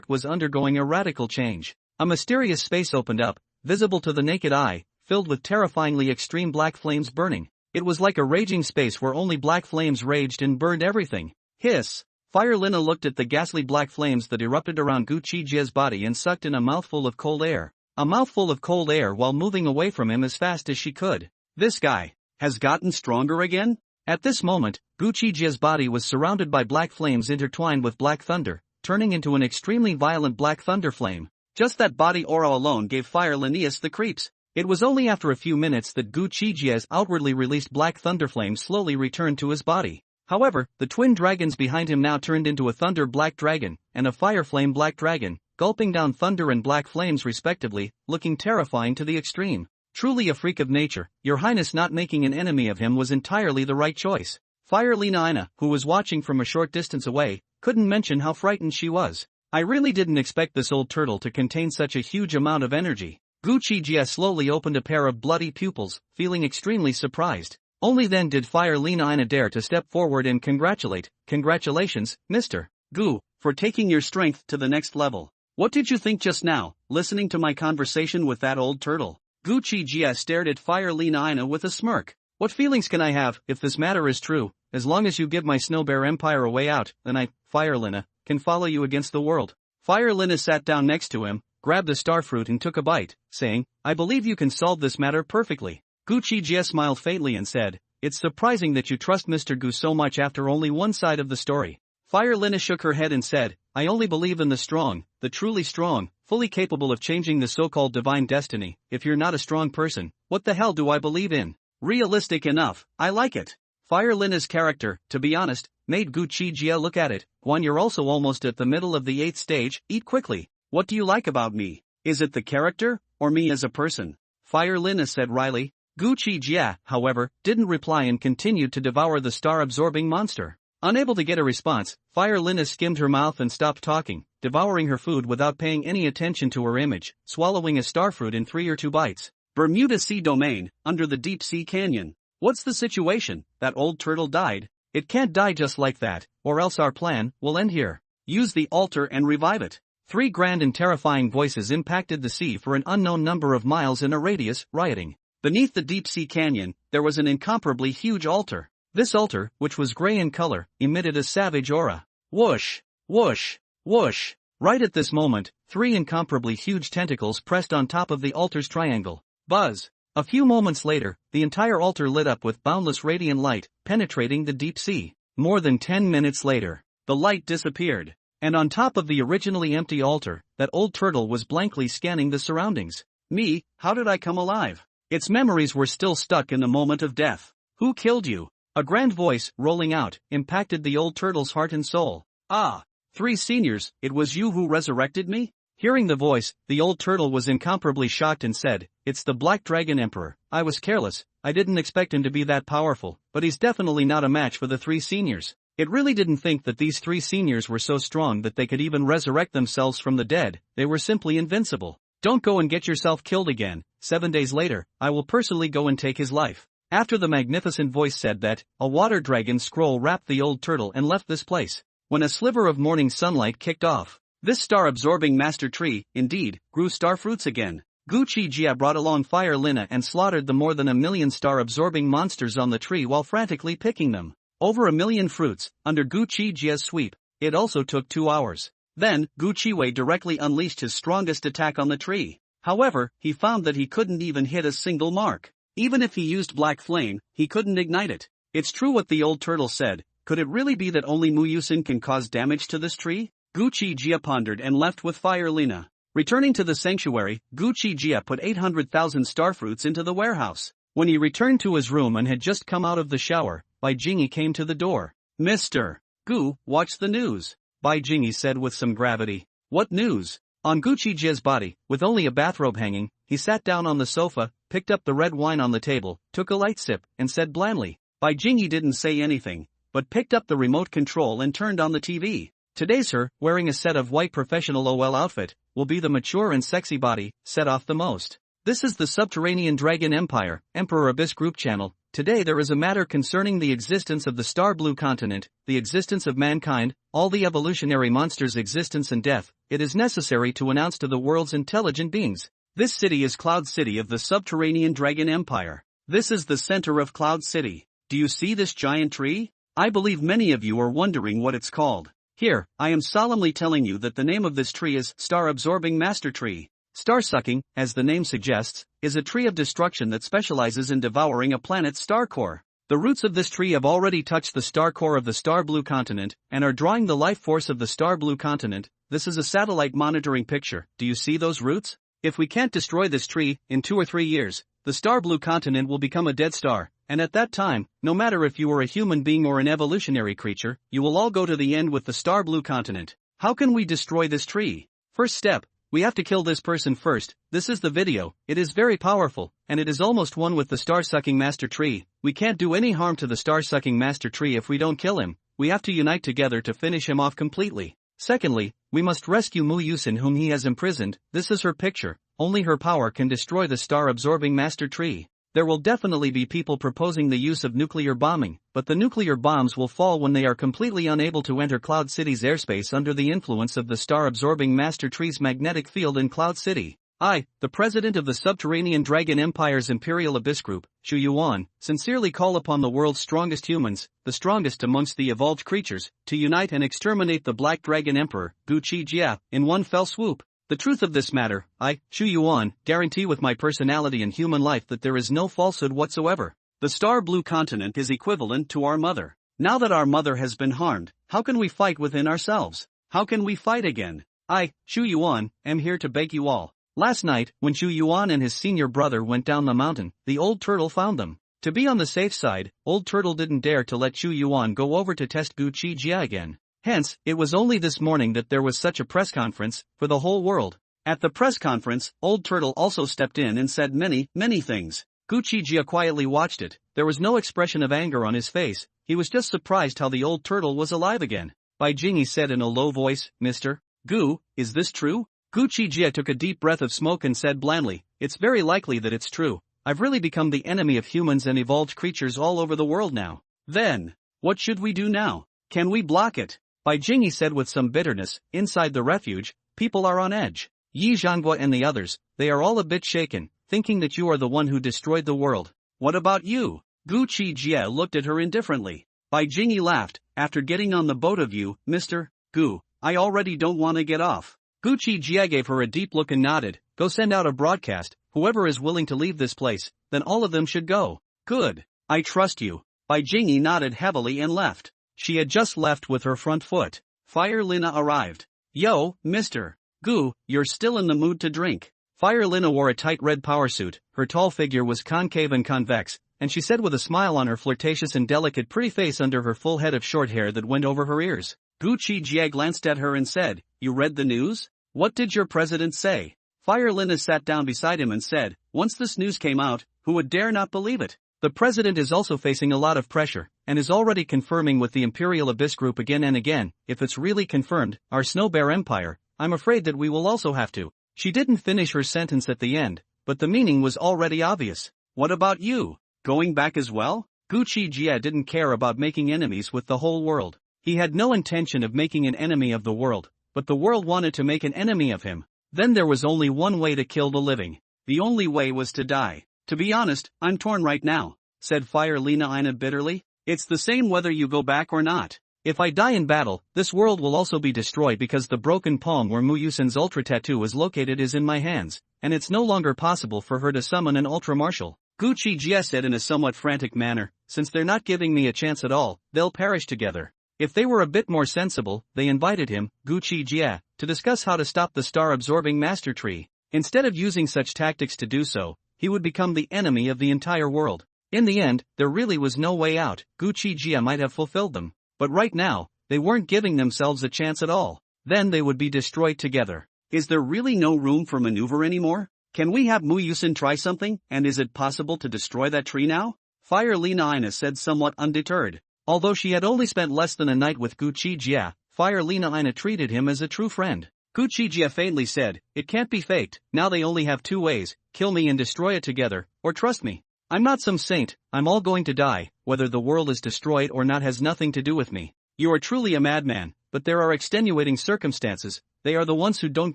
was undergoing a radical change. A mysterious space opened up, visible to the naked eye, filled with terrifyingly extreme black flames burning. It was like a raging space where only black flames raged and burned everything. Hiss! Fire Lina looked at the ghastly black flames that erupted around Gu Qi Jie's body and sucked in a mouthful of cold air. A mouthful of cold air while moving away from him as fast as she could. This guy has gotten stronger again? At this moment, Gu Qi Jie's body was surrounded by black flames intertwined with black thunder, turning into an extremely violent black thunder flame. Just that body aura alone gave Fire Linnaeus the creeps. It was only after a few minutes that Gu Qi Jie's outwardly released black thunder flame slowly returned to his body. However, the twin dragons behind him now turned into a thunder black dragon and a fire flame black dragon, gulping down thunder and black flames respectively, looking terrifying to the extreme. Truly a freak of nature, your highness. Not making an enemy of him was entirely the right choice. Fire Lina, who was watching from a short distance away, couldn't mention how frightened she was. I really didn't expect this old turtle to contain such a huge amount of energy. Gu Qi Jie slowly opened a pair of bloody pupils, feeling extremely surprised. Only then did Fire Lina dare to step forward and congratulate. Congratulations, Mr. Gu, for taking your strength to the next level. What did you think just now, listening to my conversation with that old turtle? Gu Qi Jie stared at Fire Lina with a smirk. What feelings can I have, if this matter is true? As long as you give my Snow Bear Empire a way out, then I, Fire Lina, can follow you against the world. Fire Lina sat down next to him, grabbed the starfruit and took a bite, saying, I believe you can solve this matter perfectly. Gu Qi Jie smiled faintly and said, it's surprising that you trust Mr. Gu so much after only one side of the story. Fire Lina shook her head and said, I only believe in the strong, the truly strong, fully capable of changing the so-called divine destiny. If you're not a strong person, what the hell do I believe in? Realistic enough, I like it. Fire Lina's character, to be honest, made Gu Qi Jie look at it. Guan, you're also almost at the middle of the 8th stage, eat quickly. What do you like about me? Is it the character, or me as a person? Fire Lina said wryly. Gu Qi Jie, however, didn't reply and continued to devour the star-absorbing monster. Unable to get a response, Fire Lina skimmed her mouth and stopped talking, devouring her food without paying any attention to her image, swallowing a starfruit in 3 or 2 bites. Bermuda Sea Domain, under the deep sea canyon. What's the situation? That old turtle died. It can't die just like that, or else our plan will end here. Use the altar and revive it. 3 grand and terrifying voices impacted the sea for an unknown number of miles in a radius, rioting. Beneath the deep sea canyon, there was an incomparably huge altar. This altar, which was gray in color, emitted a savage aura. Whoosh! Whoosh! Whoosh! Right at this moment, 3 incomparably huge tentacles pressed on top of the altar's triangle. Buzz! A few moments later, the entire altar lit up with boundless radiant light, penetrating the deep sea. More than 10 minutes later, the light disappeared. And on top of the originally empty altar, that old turtle was blankly scanning the surroundings. Me, how did I come alive? Its memories were still stuck in the moment of death. Who killed you? A grand voice, rolling out, impacted the old turtle's heart and soul. Ah! 3 seniors, it was you who resurrected me? Hearing the voice, the old turtle was incomparably shocked and said, it's the Black Dragon Emperor. I was careless, I didn't expect him to be that powerful, but he's definitely not a match for the 3 seniors. It really didn't think that these 3 seniors were so strong that they could even resurrect themselves from the dead. They were simply invincible. Don't go and get yourself killed again. 7 days later, I will personally go and take his life. After the magnificent voice said that, a water dragon scroll wrapped the old turtle and left this place. When a sliver of morning sunlight kicked off, this star-absorbing master tree, indeed, grew starfruits again. Gu Qi Jie brought along Fire Lina and slaughtered the more than 1 million star-absorbing monsters on the tree while frantically picking them. Over 1 million fruits, under Gu Qi Jie's sweep. It also took 2 hours. Then, Gu Qiwei directly unleashed his strongest attack on the tree. However, he found that he couldn't even hit a single mark. Even if he used black flame, he couldn't ignite it. It's true what the old turtle said. Could it really be that only Mu Yusin can cause damage to this tree? Gu Qi Jie pondered and left with Fire Lina. Returning to the sanctuary, Gu Qi Jie put 800,000 starfruits into the warehouse. When he returned to his room and had just come out of the shower, Bai Jingyi came to the door. Mr. Gu, watch the news, Bai Jingyi said with some gravity. What news? On Gu Qi Jie's body, with only a bathrobe hanging, he sat down on the sofa, picked up the red wine on the table, took a light sip, and said blandly. Bai Jingyi didn't say anything, but picked up the remote control and turned on the TV. Today's her, wearing a set of white professional OL outfit, will be the mature and sexy body, set off the most. This is the Subterranean Dragon Empire, Emperor Abyss Group channel. Today there is a matter concerning the existence of the Star Blue Continent, the existence of mankind, all the evolutionary monsters' existence and death. It is necessary to announce to the world's intelligent beings. This city is Cloud City of the Subterranean Dragon Empire. This is the center of Cloud City. Do you see this giant tree? I believe many of you are wondering what it's called. Here, I am solemnly telling you that the name of this tree is Star-Absorbing Master Tree. Star-sucking, as the name suggests, is a tree of destruction that specializes in devouring a planet's star core. The roots of this tree have already touched the star core of the Star Blue Continent, and are drawing the life force of the Star Blue Continent. This is a satellite monitoring picture. Do you see those roots? If we can't destroy this tree, in 2 or 3 years, the Star Blue Continent will become a dead star, and at that time, no matter if you are a human being or an evolutionary creature, you will all go to the end with the Star Blue Continent. How can we destroy this tree? First step. We have to kill this person first. This is the video. It is very powerful, and it is almost one with the star-sucking master tree. We can't do any harm to the star-sucking master tree if we don't kill him. We have to unite together to finish him off completely. Secondly, we must rescue Mu Yusin whom he has imprisoned. This is her picture. Only her power can destroy the star-absorbing master tree. There will definitely be people proposing the use of nuclear bombing, but the nuclear bombs will fall when they are completely unable to enter Cloud City's airspace under the influence of the star-absorbing master tree's magnetic field in Cloud City. I, the president of the Subterranean Dragon Empire's Imperial Abyss Group, Chu Yuan, sincerely call upon the world's strongest humans, the strongest amongst the evolved creatures, to unite and exterminate the Black Dragon Emperor, Gu Qi Jie, in one fell swoop. The truth of this matter, I, Chu Yuan, guarantee with my personality and human life that there is no falsehood whatsoever. The Star Blue Continent is equivalent to our mother. Now that our mother has been harmed, how can we fight within ourselves? How can we fight again? I, Chu Yuan, am here to beg you all. Last night, when Chu Yuan and his senior brother went down the mountain, the old turtle found them. To be on the safe side, old turtle didn't dare to let Chu Yuan go over to test Gu Qi Jie again. Hence, it was only this morning that there was such a press conference, for the whole world. At the press conference, Old Turtle also stepped in and said many things. Gu Qi Jie quietly watched it. There was no expression of anger on his face. He was just surprised how the old turtle was alive again. Bai Jingyi said in a low voice, Mr. Gu, is this true? Gu Qi Jie took a deep breath of smoke and said blandly, it's very likely that it's true. I've really become the enemy of humans and evolved creatures all over the world now. Then, what should we do now? Can we block it? Bai Jingyi said with some bitterness, inside the refuge, people are on edge. Yi Zhanghua and the others, they are all a bit shaken, thinking that you are the one who destroyed the world. What about you? Gu Qi Jie looked at her indifferently. Bai Jingyi laughed, after getting on the boat of you, Mr. Gu, I already don't want to get off. Gu Qi Jie gave her a deep look and nodded, go send out a broadcast, whoever is willing to leave this place, then all of them should go. Good. I trust you. Bai Jingyi nodded heavily and left. She had just left with her front foot. Fire Lina arrived. Yo, Mr. Gu, you're still in the mood to drink. Fire Lina wore a tight red power suit, her tall figure was concave and convex, and she said with a smile on her flirtatious and delicate pretty face under her full head of short hair that went over her ears. Gu Qi Jie glanced at her and said, you read the news? What did your president say? Fire Lina sat down beside him and said, once this news came out, who would dare not believe it? The president is also facing a lot of pressure, and is already confirming with the Imperial Abyss Group again and again, if it's really confirmed, our Snow Bear Empire, I'm afraid that we will also have to. She didn't finish her sentence at the end, but the meaning was already obvious. What about you? Going back as well? Gu Qi Jie didn't care about making enemies with the whole world. He had no intention of making an enemy of the world, but the world wanted to make an enemy of him. Then there was only one way to kill the living. The only way was to die. To be honest, I'm torn right now, said Fire Lina Ina bitterly. It's the same whether you go back or not. If I die in battle, this world will also be destroyed because the broken palm where Mu Yusin's ultra tattoo is located is in my hands, and it's no longer possible for her to summon an ultra martial. Gu Qi Jie said in a somewhat frantic manner, since they're not giving me a chance at all, they'll perish together. If they were a bit more sensible, they invited him, Gu Qi Jie, to discuss how to stop the star-absorbing master tree. Instead of using such tactics to do so, he would become the enemy of the entire world. In the end, there really was no way out. Gu Qi Jie might have fulfilled them. But right now, they weren't giving themselves a chance at all. Then they would be destroyed together. Is there really no room for maneuver anymore? Can we have Mu Yusin try something, and is it possible to destroy that tree now? Fire Lina Ina said somewhat undeterred. Although she had only spent less than a night with Gu Qi Jie, Fire Lina Ina treated him as a true friend. Gu Qi Jie faintly said, "It can't be faked, now they only have two ways, kill me and destroy it together, or trust me. I'm not some saint, I'm all going to die, whether the world is destroyed or not has nothing to do with me. You are truly a madman, but there are extenuating circumstances, they are the ones who don't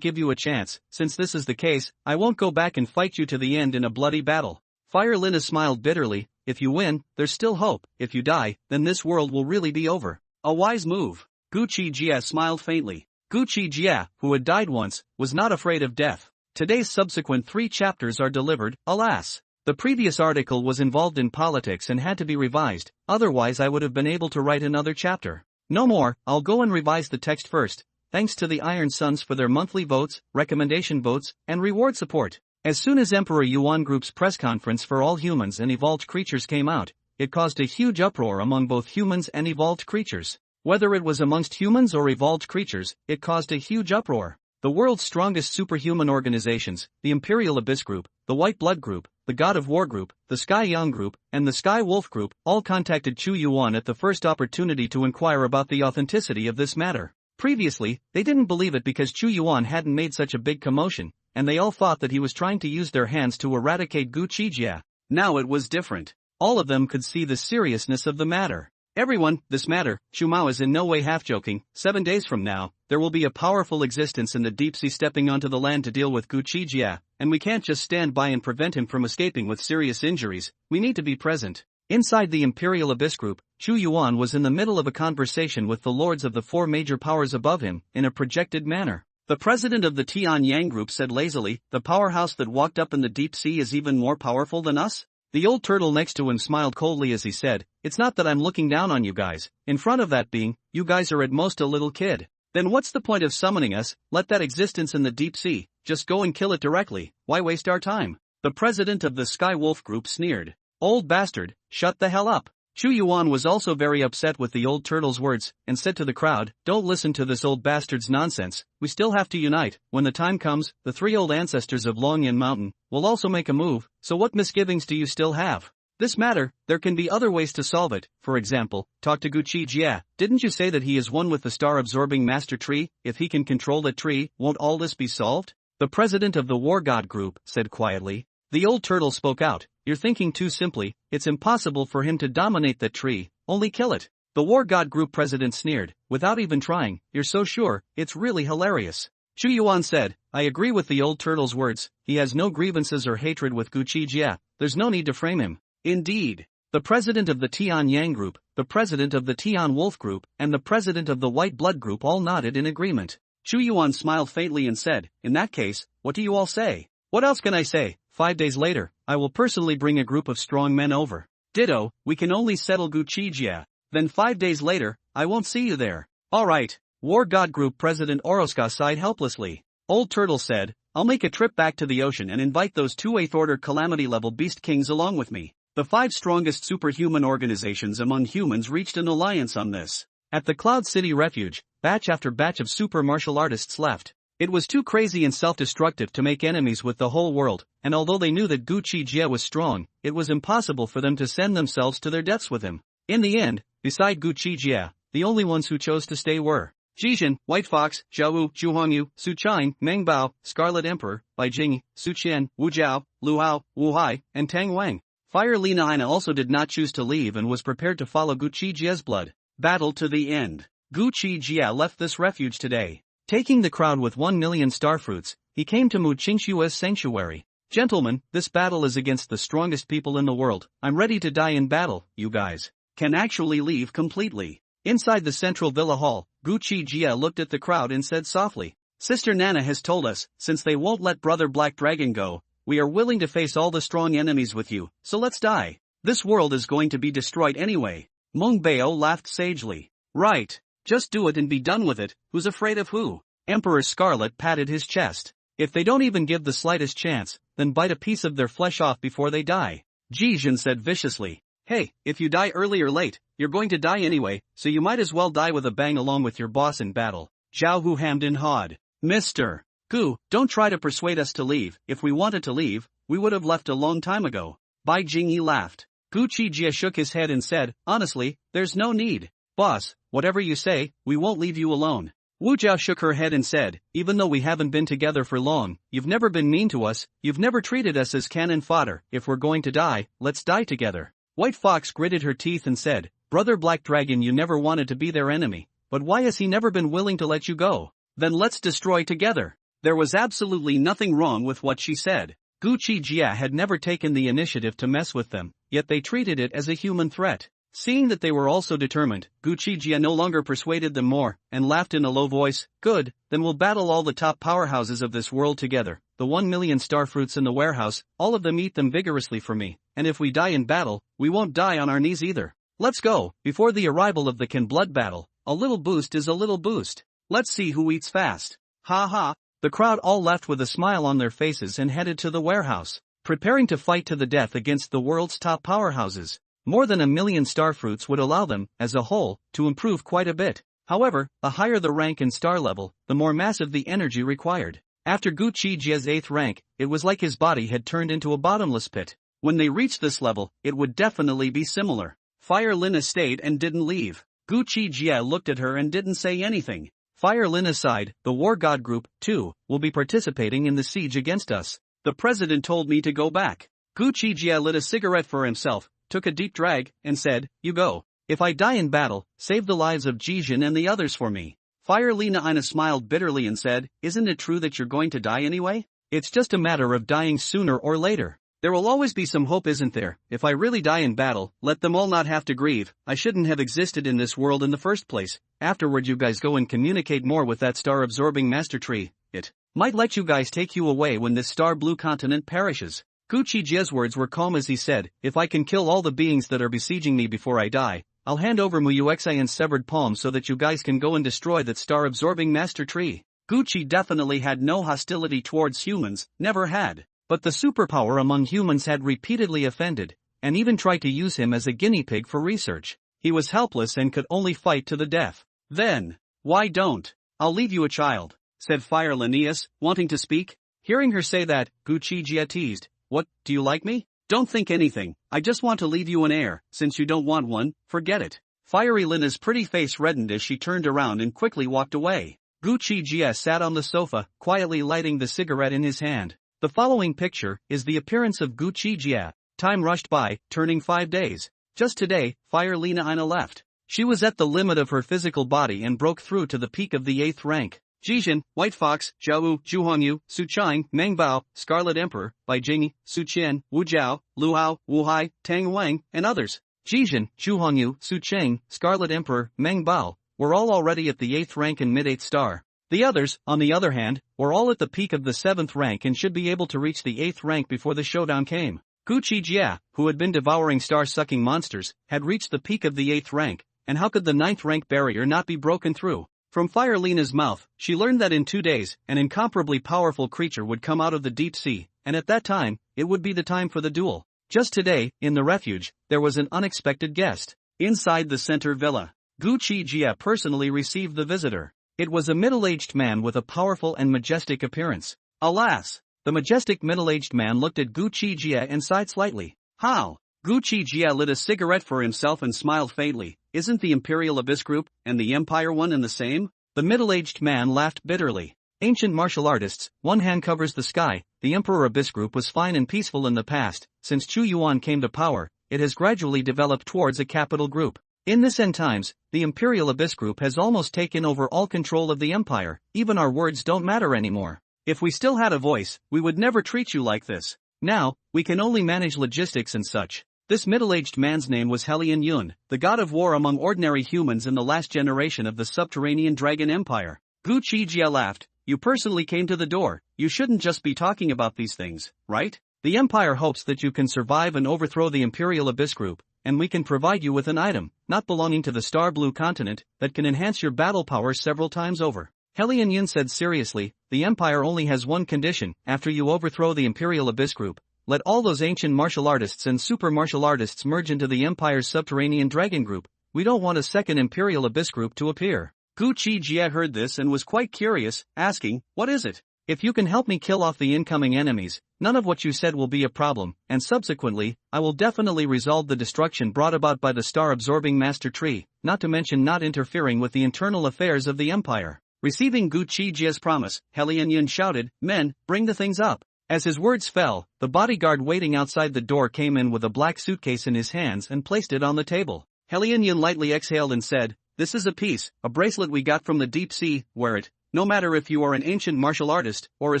give you a chance. Since this is the case, I won't go back and fight you to the end in a bloody battle." Fire Lina smiled bitterly. "If you win, there's still hope. If you die, then this world will really be over." A wise move. Gu Qi Jie smiled faintly. Gu Qi Jie, who had died once, was not afraid of death. Today's subsequent 3 chapters are delivered, alas. The previous article was involved in politics and had to be revised, otherwise I would have been able to write another chapter. No more, I'll go and revise the text first. Thanks to the Iron Suns for their monthly votes, recommendation votes, and reward support. As soon as Emperor Yuan Group's press conference for all humans and evolved creatures came out, it caused a huge uproar among both humans and evolved creatures. Whether it was amongst humans or evolved creatures, it caused a huge uproar. The world's strongest superhuman organizations, the Imperial Abyss Group, the White Blood Group, the God of War Group, the Sky Young Group, and the Sky Wolf Group, all contacted Chu Yuan at the first opportunity to inquire about the authenticity of this matter. Previously, they didn't believe it because Chu Yuan hadn't made such a big commotion, and they all thought that he was trying to use their hands to eradicate Gu Qi Jie. Now it was different. All of them could see the seriousness of the matter. "Everyone, this matter," Chu Mao is in no way half-joking. 7 days from now, there will be a powerful existence in the deep sea stepping onto the land to deal with Gu Qi Jie, and we can't just stand by and prevent him from escaping with serious injuries, we need to be present. Inside the Imperial Abyss Group, Chu Yuan was in the middle of a conversation with the lords of the 4 major powers above him, in a projected manner. The president of the Tian Yang Group said lazily, "The powerhouse that walked up in the deep sea is even more powerful than us?" The old turtle next to him smiled coldly as he said, "It's not that I'm looking down on you guys, in front of that being, you guys are at most a little kid. Then what's the point of summoning us? Let that existence in the deep sea, just go and kill it directly, why waste our time?" The president of the Sky Wolf Group sneered. "Old bastard, shut the hell up." Chu Yuan was also very upset with the old turtle's words, and said to the crowd, "Don't listen to this old bastard's nonsense, we still have to unite. When the time comes, the 3 old ancestors of Longyan Mountain will also make a move, so what misgivings do you still have? This matter, there can be other ways to solve it. For example, talk to Gu Qi Jie. Didn't you say that he is one with the star-absorbing master tree? If he can control that tree, won't all this be solved?" The president of the War God Group said quietly. The old turtle spoke out, "You're thinking too simply, it's impossible for him to dominate that tree, only kill it." The War God Group president sneered, "Without even trying, you're so sure, it's really hilarious." Chu Yuan said, "I agree with the old turtle's words, he has no grievances or hatred with Gu Qi Jie, there's no need to frame him." Indeed. The president of the Tian Yang Group, the president of the Tian Wolf Group, and the president of the White Blood Group all nodded in agreement. Chu Yuan smiled faintly and said, "In that case, what do you all say?" "What else can I say? 5 days later, I will personally bring a group of strong men over." "Ditto, we can only settle Gu Qi Jie. Then 5 days later, I won't see you there." "Alright." War God Group President Oroska sighed helplessly. Old Turtle said, "I'll make a trip back to the ocean and invite those 2 8th Order Calamity-level Beast Kings along with me." The 5 strongest superhuman organizations among humans reached an alliance on this. At the Cloud City Refuge, batch after batch of super martial artists left. It was too crazy and self-destructive to make enemies with the whole world, and although they knew that Gu Qi Jie was strong, it was impossible for them to send themselves to their deaths with him. In the end, beside Gu Qi Jie, the only ones who chose to stay were Jijin, White Fox, Zhao Wu, Zhu Hongyu, Su Chine, Meng Bao, Scarlet Emperor, Bai Jing, Su Qian, Wu Jiao, Lu Hao, Wu Hai, and Tang Wang. Fire Lina Ina also did not choose to leave and was prepared to follow Gu Qi Jie's blood battle to the end. Gu Qi Jie left this refuge today. Taking the crowd with 1 million starfruits, he came to Mu Qingshua's sanctuary. "Gentlemen, this battle is against the strongest people in the world. I'm ready to die in battle. You guys can actually leave completely." Inside the central villa hall, Gu Qi Jie looked at the crowd and said softly, "Sister Nana has told us, since they won't let Brother Black Dragon go, we are willing to face all the strong enemies with you, so let's die. This world is going to be destroyed anyway." Meng Bao laughed sagely. "Right. Just do it and be done with it, who's afraid of who?" Emperor Scarlet patted his chest. "If they don't even give the slightest chance, then bite a piece of their flesh off before they die." Jijin said viciously, "Hey, if you die early or late, you're going to die anyway, so you might as well die with a bang along with your boss in battle." Zhao Hu hammed and hawed. "Mr. Gu, don't try to persuade us to leave. If we wanted to leave, we would have left a long time ago. Bai Jingyi laughed. Gu Qi Jie shook his head and said, honestly, there's no need. Boss, whatever you say, we won't leave you alone. Wu Jiao shook her head and said, even though we haven't been together for long, you've never been mean to us, you've never treated us as cannon fodder. If we're going to die, let's die together. White Fox gritted her teeth and said, Brother Black Dragon, you never wanted to be their enemy, but why has he never been willing to let you go? Then let's destroy together. There was absolutely nothing wrong with what she said. Gu Qi Jie had never taken the initiative to mess with them, yet they treated it as a human threat. Seeing that they were also determined, Gu Qi Jie no longer persuaded them more, and laughed in a low voice, good, then we'll battle all the top powerhouses of this world together, the 1 million starfruits in the warehouse, all of them eat them vigorously for me, and if we die in battle, we won't die on our knees either. Let's go, before the arrival of the Can Blood battle, a little boost is a little boost. Let's see who eats fast. Ha ha. The crowd all left with a smile on their faces and headed to the warehouse, preparing to fight to the death against the world's top powerhouses. More than 1 million starfruits would allow them, as a whole, to improve quite a bit. However, the higher the rank and star level, the more massive the energy required. After Gu Qi Jie's 8th rank, it was like his body had turned into a bottomless pit. When they reached this level, it would definitely be similar. Fire Lina stayed and didn't leave. Gu Qi Jie looked at her and didn't say anything. Fire Lina sighed, the War God Group, too, will be participating in the siege against us. The president told me to go back. Gu Qi Jie lit a cigarette for himself, took a deep drag, and said, you go. If I die in battle, save the lives of Jijin and the others for me. Fire Lina Ina smiled bitterly and said, isn't it true that you're going to die anyway? It's just a matter of dying sooner or later. There will always be some hope, isn't there? If I really die in battle, let them all not have to grieve. I shouldn't have existed in this world in the first place. Afterward you guys go and communicate more with that star-absorbing master tree. It might let you guys take you away when this star blue continent perishes. Gu Qi Jie's words were calm as he said, if I can kill all the beings that are besieging me before I die, I'll hand over Muyuxian's severed palm so that you guys can go and destroy that star-absorbing master tree. Gu Qi definitely had no hostility towards humans, never had. But the superpower among humans had repeatedly offended, and even tried to use him as a guinea pig for research. He was helpless and could only fight to the death. Then, why don't? I'll leave you a child, said Fire Linnaeus, wanting to speak. Hearing her say that, Gu Qi Jie teased, what, do you like me? Don't think anything, I just want to leave you an heir. Since you don't want one, forget it. Fiery Lina's pretty face reddened as she turned around and quickly walked away. Gu Qi Jie sat on the sofa, quietly lighting the cigarette in his hand. The following picture is the appearance of Gu Qi Jie. Time rushed by, turning 5 days. Just today, Fire Lina Ina left. She was at the limit of her physical body and broke through to the peak of the 8th rank. Jijin, White Fox, Zhao Wu, Zhu Hongyu, Su Chang, Meng Bao, Scarlet Emperor, Bai Jingyi, Su Qian, Wu Jiao, Lu Hao, Wu Hai, Tang Wang, and others. Jijin, Zhu Hongyu, Su Chang, Scarlet Emperor, Meng Bao, were all already at the 8th rank and mid-8th star. The others, on the other hand, were all at the peak of the 7th rank and should be able to reach the 8th rank before the showdown came. Gu Qi Jie, who had been devouring star-sucking monsters, had reached the peak of the 8th rank, and how could the 9th rank barrier not be broken through? From Fire Lina's mouth, she learned that in 2 days, an incomparably powerful creature would come out of the deep sea, and at that time, it would be the time for the duel. Just today, in the refuge, there was an unexpected guest. Inside the center villa, Gu Qi Jie personally received the visitor. It was a middle-aged man with a powerful and majestic appearance. Alas! The majestic middle-aged man looked at Gu Qi Jie and sighed slightly. How? Gu Qi Jie lit a cigarette for himself and smiled faintly. Isn't the Imperial Abyss Group and the Empire one and the same? The middle-aged man laughed bitterly. Ancient martial artists, one hand covers the sky. The Emperor Abyss Group was fine and peaceful in the past. Since Chu Yuan came to power, it has gradually developed towards a capital group. In this end times, the Imperial Abyss Group has almost taken over all control of the Empire. Even our words don't matter anymore. If we still had a voice, we would never treat you like this. Now, we can only manage logistics and such. This middle-aged man's name was Helian Yun, the god of war among ordinary humans in the last generation of the subterranean dragon empire. Gu Qi Jie laughed. You personally came to the door. You shouldn't just be talking about these things, right? The Empire hopes that you can survive and overthrow the Imperial Abyss Group, and we can provide you with an item, not belonging to the Star Blue continent, that can enhance your battle power several times over. Helian Yun said seriously, the Empire only has one condition. After you overthrow the Imperial Abyss Group, let all those ancient martial artists and super martial artists merge into the Empire's subterranean dragon group. We don't want a second Imperial Abyss Group to appear. Gu Qi Jie heard this and was quite curious, asking, what is it? If you can help me kill off the incoming enemies, none of what you said will be a problem, and subsequently, I will definitely resolve the destruction brought about by the star-absorbing Master Tree, not to mention not interfering with the internal affairs of the Empire. Receiving Gu Qi Jie's promise, Yen shouted, "Men, bring the things up." As his words fell, the bodyguard waiting outside the door came in with a black suitcase in his hands and placed it on the table. Yen lightly exhaled and said, "This is a bracelet we got from the deep sea. Wear it. No matter if you are an ancient martial artist, or a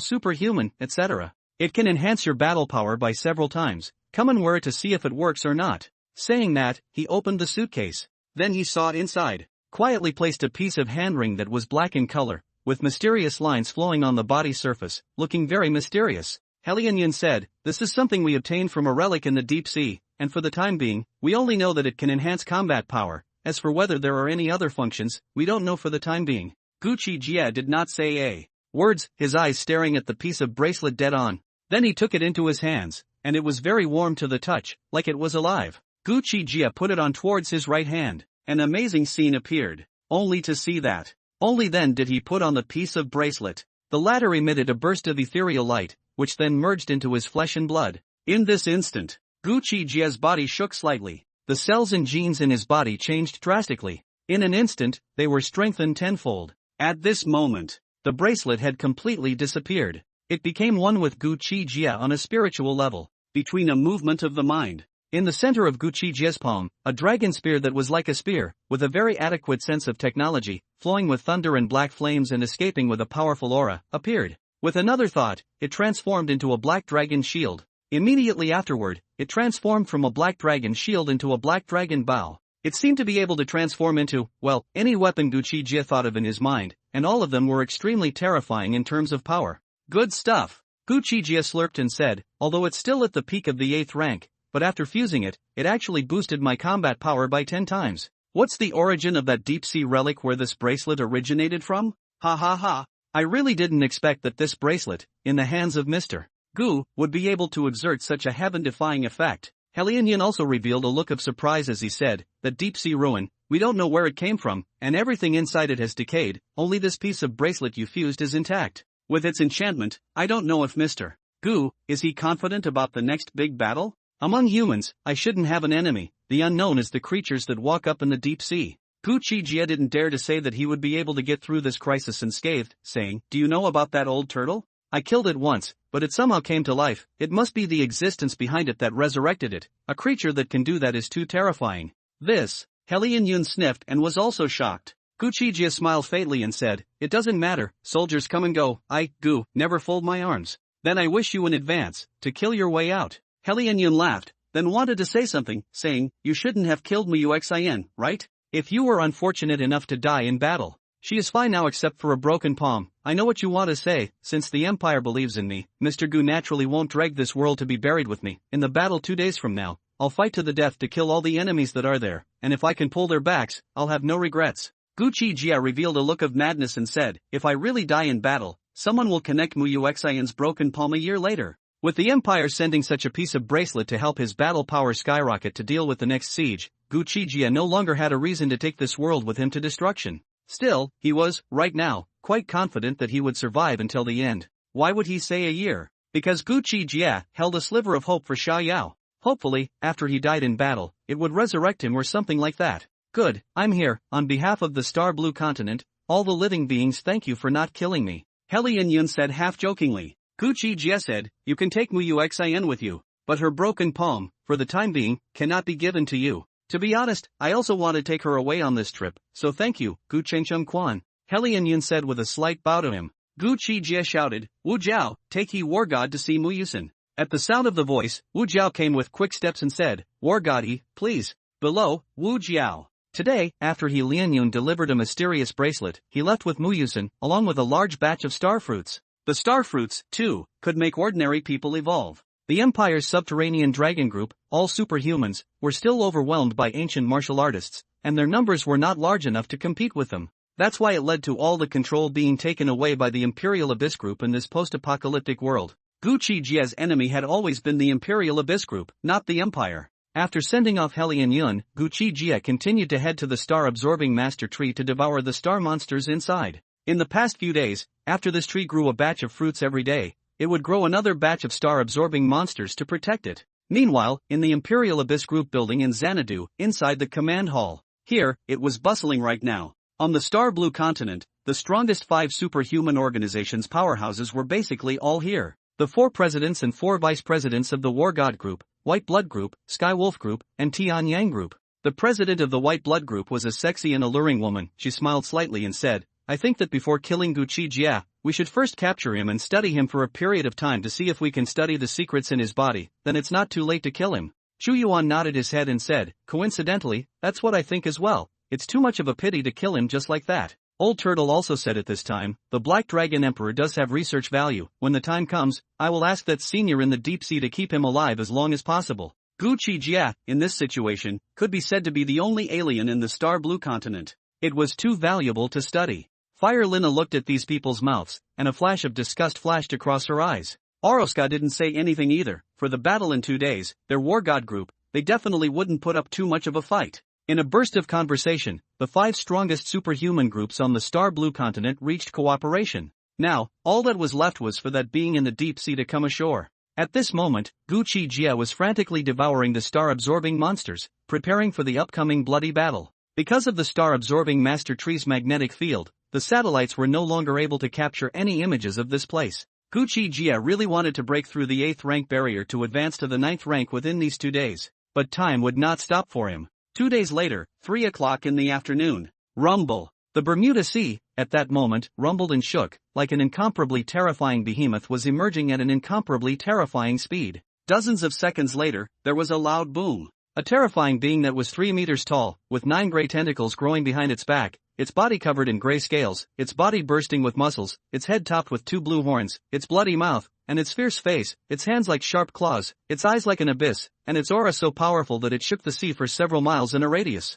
superhuman, etc. It can enhance your battle power by several times. Come and wear it to see if it works or not." Saying that, he opened the suitcase. Then he saw inside. Quietly placed a piece of handring that was black in color, with mysterious lines flowing on the body surface, looking very mysterious. Yen said, "This is something we obtained from a relic in the deep sea, and for the time being, we only know that it can enhance combat power. As for whether there are any other functions, we don't know for the time being." Gu Qi Jie did not say a words, his eyes staring at the piece of bracelet dead on. Then he took it into his hands, and it was very warm to the touch, like it was alive. Gu Qi Jie put it on towards his right hand. An amazing scene appeared, only to see that. Only then did he put on the piece of bracelet. The latter emitted a burst of ethereal light, which then merged into his flesh and blood. In this instant, Gu Qi Jie's body shook slightly. The cells and genes in his body changed drastically. In an instant, they were strengthened tenfold. At this moment, the bracelet had completely disappeared. It became one with Gu Qi Jie on a spiritual level, between a movement of the mind. In the center of Gu Qi Jie's palm, a dragon spear that was like a spear, with a very adequate sense of technology, flowing with thunder and black flames and escaping with a powerful aura, appeared. With another thought, it transformed into a black dragon shield. Immediately afterward, it transformed from a black dragon shield into a black dragon bow. It seemed to be able to transform into, well, any weapon Gu Qi Jie thought of in his mind, and all of them were extremely terrifying in terms of power. Good stuff. Gu Qi Jie slurped and said, although it's still at the peak of the 8th rank, but after fusing it, it actually boosted my combat power by 10 times. What's the origin of that deep sea relic where this bracelet originated from? Ha ha ha. I really didn't expect that this bracelet, in the hands of Mr. Gu, would be able to exert such a heaven-defying effect. Yen also revealed a look of surprise as he said, "That deep-sea ruin, we don't know where it came from, and everything inside it has decayed, only this piece of bracelet you fused is intact. With its enchantment, I don't know if Mr. Gu, is he confident about the next big battle? Among humans, I shouldn't have an enemy, the unknown is the creatures that walk up in the deep sea." Gu Qi Jie didn't dare to say that he would be able to get through this crisis unscathed, saying, "Do you know about that old turtle? I killed it once, but it somehow came to life. It must be the existence behind it that resurrected it. A creature that can do that is too terrifying." This, Yen sniffed and was also shocked. Gu Qi Jie smiled faintly and said, "It doesn't matter, soldiers come and go, I, Gu, never fold my arms. Then I wish you in advance, to kill your way out." Yen laughed, then wanted to say something, saying, "You shouldn't have killed Meixin, right? If you were unfortunate enough to die in battle. She is fine now except for a broken palm. I know what you want to say, since the Empire believes in me, Mr. Gu naturally won't drag this world to be buried with me. In the battle 2 days from now, I'll fight to the death to kill all the enemies that are there, and if I can pull their backs, I'll have no regrets." Gu Qi Jie revealed a look of madness and said, "If I really die in battle, someone will connect Meixin's broken palm a year later." With the Empire sending such a piece of bracelet to help his battle power skyrocket to deal with the next siege, Gu Qi Jie no longer had a reason to take this world with him to destruction. Still, he was, right now, quite confident that he would survive until the end. Why would he say a year? Because Gu Qi Jie held a sliver of hope for Xiao Yao. Hopefully, after he died in battle, it would resurrect him or something like that. Good, I'm here, on behalf of the Star Blue Continent, all the living beings thank you for not killing me. Yen said half-jokingly. Gu Qi Jie said, "You can take Meixin with you, but her broken palm, for the time being, cannot be given to you. To be honest, I also want to take her away on this trip, so thank you, Gu Chengcheng Quan." Yen said with a slight bow to him. Gu Qi Jie shouted, "Wu Jiao, take he war god to see Muyusen." At the sound of the voice, Wu Jiao came with quick steps and said, "War god he, please." Below, Wu Jiao. Today, after Yen delivered a mysterious bracelet, he left with Muyusen, along with a large batch of starfruits. The starfruits, too, could make ordinary people evolve. The Empire's subterranean dragon group, all superhumans, were still overwhelmed by ancient martial artists, and their numbers were not large enough to compete with them. That's why it led to all the control being taken away by the Imperial Abyss Group in this post-apocalyptic world. Gu Qi Jie's enemy had always been the Imperial Abyss Group, not the Empire. After sending off Yen, Gu Qi Jie continued to head to the star-absorbing Master Tree to devour the star monsters inside. In the past few days, after this tree grew a batch of fruits every day, it would grow another batch of star-absorbing monsters to protect it. Meanwhile, in the Imperial Abyss group building in Xanadu, inside the command hall, here, it was bustling right now. On the Star Blue continent, the strongest 5 superhuman organizations' powerhouses were basically all here. The 4 presidents and 4 vice presidents of the War God Group, White Blood Group, Sky Wolf Group, and Tian Yang Group. The president of the White Blood Group was a sexy and alluring woman. She smiled slightly and said, "I think that before killing Gu Qi Jie, we should first capture him and study him for a period of time to see if we can study the secrets in his body, then it's not too late to kill him." Chu Yuan nodded his head and said, "Coincidentally, that's what I think as well. It's too much of a pity to kill him just like that." Old Turtle also said at this time, "The Black Dragon Emperor does have research value. When the time comes, I will ask that senior in the deep sea to keep him alive as long as possible." Gu Qi Jie, in this situation, could be said to be the only alien in the Star Blue continent. It was too valuable to study. Fire Lina looked at these people's mouths, and a flash of disgust flashed across her eyes. Oroska didn't say anything either. For the battle in 2 days, their War God Group, they definitely wouldn't put up too much of a fight. In a burst of conversation, the 5 strongest superhuman groups on the Star Blue continent reached cooperation. Now, all that was left was for that being in the deep sea to come ashore. At this moment, Gu Qi Jie was frantically devouring the star-absorbing monsters, preparing for the upcoming bloody battle. Because of the star-absorbing Master Tree's magnetic field, the satellites were no longer able to capture any images of this place. Gu Qi Jie really wanted to break through the 8th rank barrier to advance to the 9th rank within these 2 days, but time would not stop for him. 2 days later, 3 o'clock in the afternoon. Rumble. The Bermuda Sea, at that moment, rumbled and shook, like an incomparably terrifying behemoth was emerging at an incomparably terrifying speed. Dozens of seconds later, there was a loud boom. A terrifying being that was 3 meters tall, with 9 gray tentacles growing behind its back, its body covered in gray scales, its body bursting with muscles, its head topped with 2 blue horns, its bloody mouth, and its fierce face, its hands like sharp claws, its eyes like an abyss, and its aura so powerful that it shook the sea for several miles in a radius.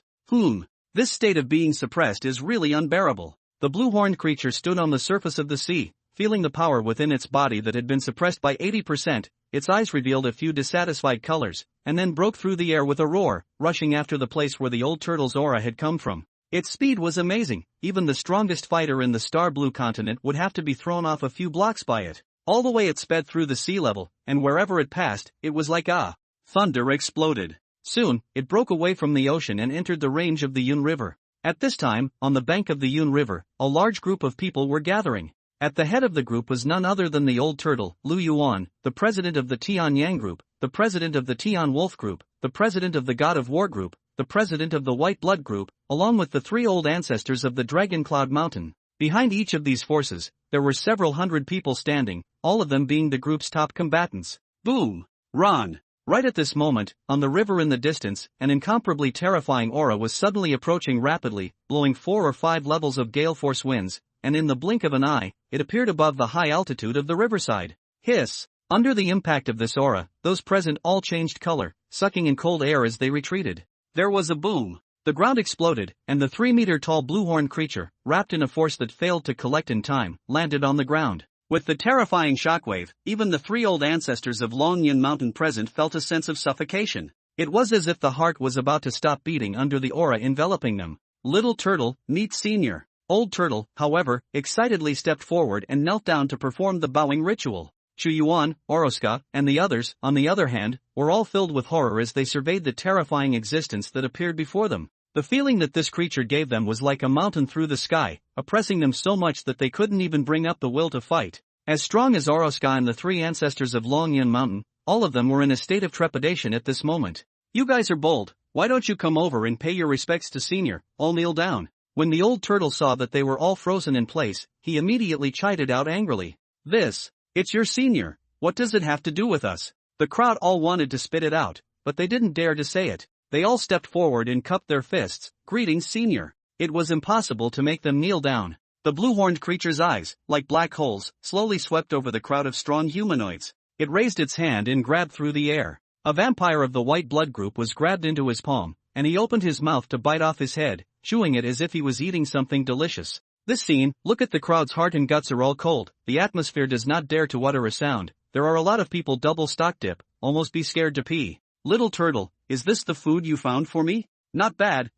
This state of being suppressed is really unbearable. The blue-horned creature stood on the surface of the sea, feeling the power within its body that had been suppressed by 80%, its eyes revealed a few dissatisfied colors, and then broke through the air with a roar, rushing after the place where the old turtle's aura had come from. Its speed was amazing. Even the strongest fighter in the Star Blue continent would have to be thrown off a few blocks by it. All the way it sped through the sea level, and wherever it passed, it was like thunder exploded. Soon, it broke away from the ocean and entered the range of the Yun River. At this time, on the bank of the Yun River, a large group of people were gathering. At the head of the group was none other than the old turtle, Lu Yuan, the president of the Tian Yang Group, the president of the Tian Wolf Group, the president of the God of War Group, the president of the White Blood Group, along with the 3 old ancestors of the Dragon Cloud Mountain. Behind each of these forces, there were several hundred people standing, all of them being the group's top combatants. Boom! Run! Right at this moment, on the river in the distance, an incomparably terrifying aura was suddenly approaching rapidly, blowing 4 or 5 levels of gale force winds, and in the blink of an eye, it appeared above the high altitude of the riverside. Hiss! Under the impact of this aura, those present all changed color, sucking in cold air as they retreated. There was a boom. The ground exploded, and the 3-meter-tall blue-horned creature, wrapped in a force that failed to collect in time, landed on the ground. With the terrifying shockwave, even the 3 old ancestors of Longyan Mountain present felt a sense of suffocation. It was as if the heart was about to stop beating under the aura enveloping them. Little Turtle, meet Senior. Old Turtle, however, excitedly stepped forward and knelt down to perform the bowing ritual. Chu Yuan, Oroska, and the others, on the other hand, were all filled with horror as they surveyed the terrifying existence that appeared before them. The feeling that this creature gave them was like a mountain through the sky, oppressing them so much that they couldn't even bring up the will to fight. As strong as Oroska and the 3 ancestors of Longyan Mountain, all of them were in a state of trepidation at this moment. "You guys are bold, why don't you come over and pay your respects to Senior, all kneel down." When the old turtle saw that they were all frozen in place, he immediately chided out angrily. It's your Senior, what does it have to do with us?" The crowd all wanted to spit it out, but they didn't dare to say it. They all stepped forward and cupped their fists, "Greetings, Senior." It was impossible to make them kneel down. The blue-horned creature's eyes, like black holes, slowly swept over the crowd of strong humanoids. It raised its hand and grabbed through the air. A vampire of the White Blood Group was grabbed into his palm, and he opened his mouth to bite off his head, chewing it as if he was eating something delicious. This scene, look at the crowd's heart and guts are all cold, the atmosphere does not dare to utter a sound, there are a lot of people double stock dip, almost be scared to pee. "Little Turtle, is this the food you found for me?" Not bad,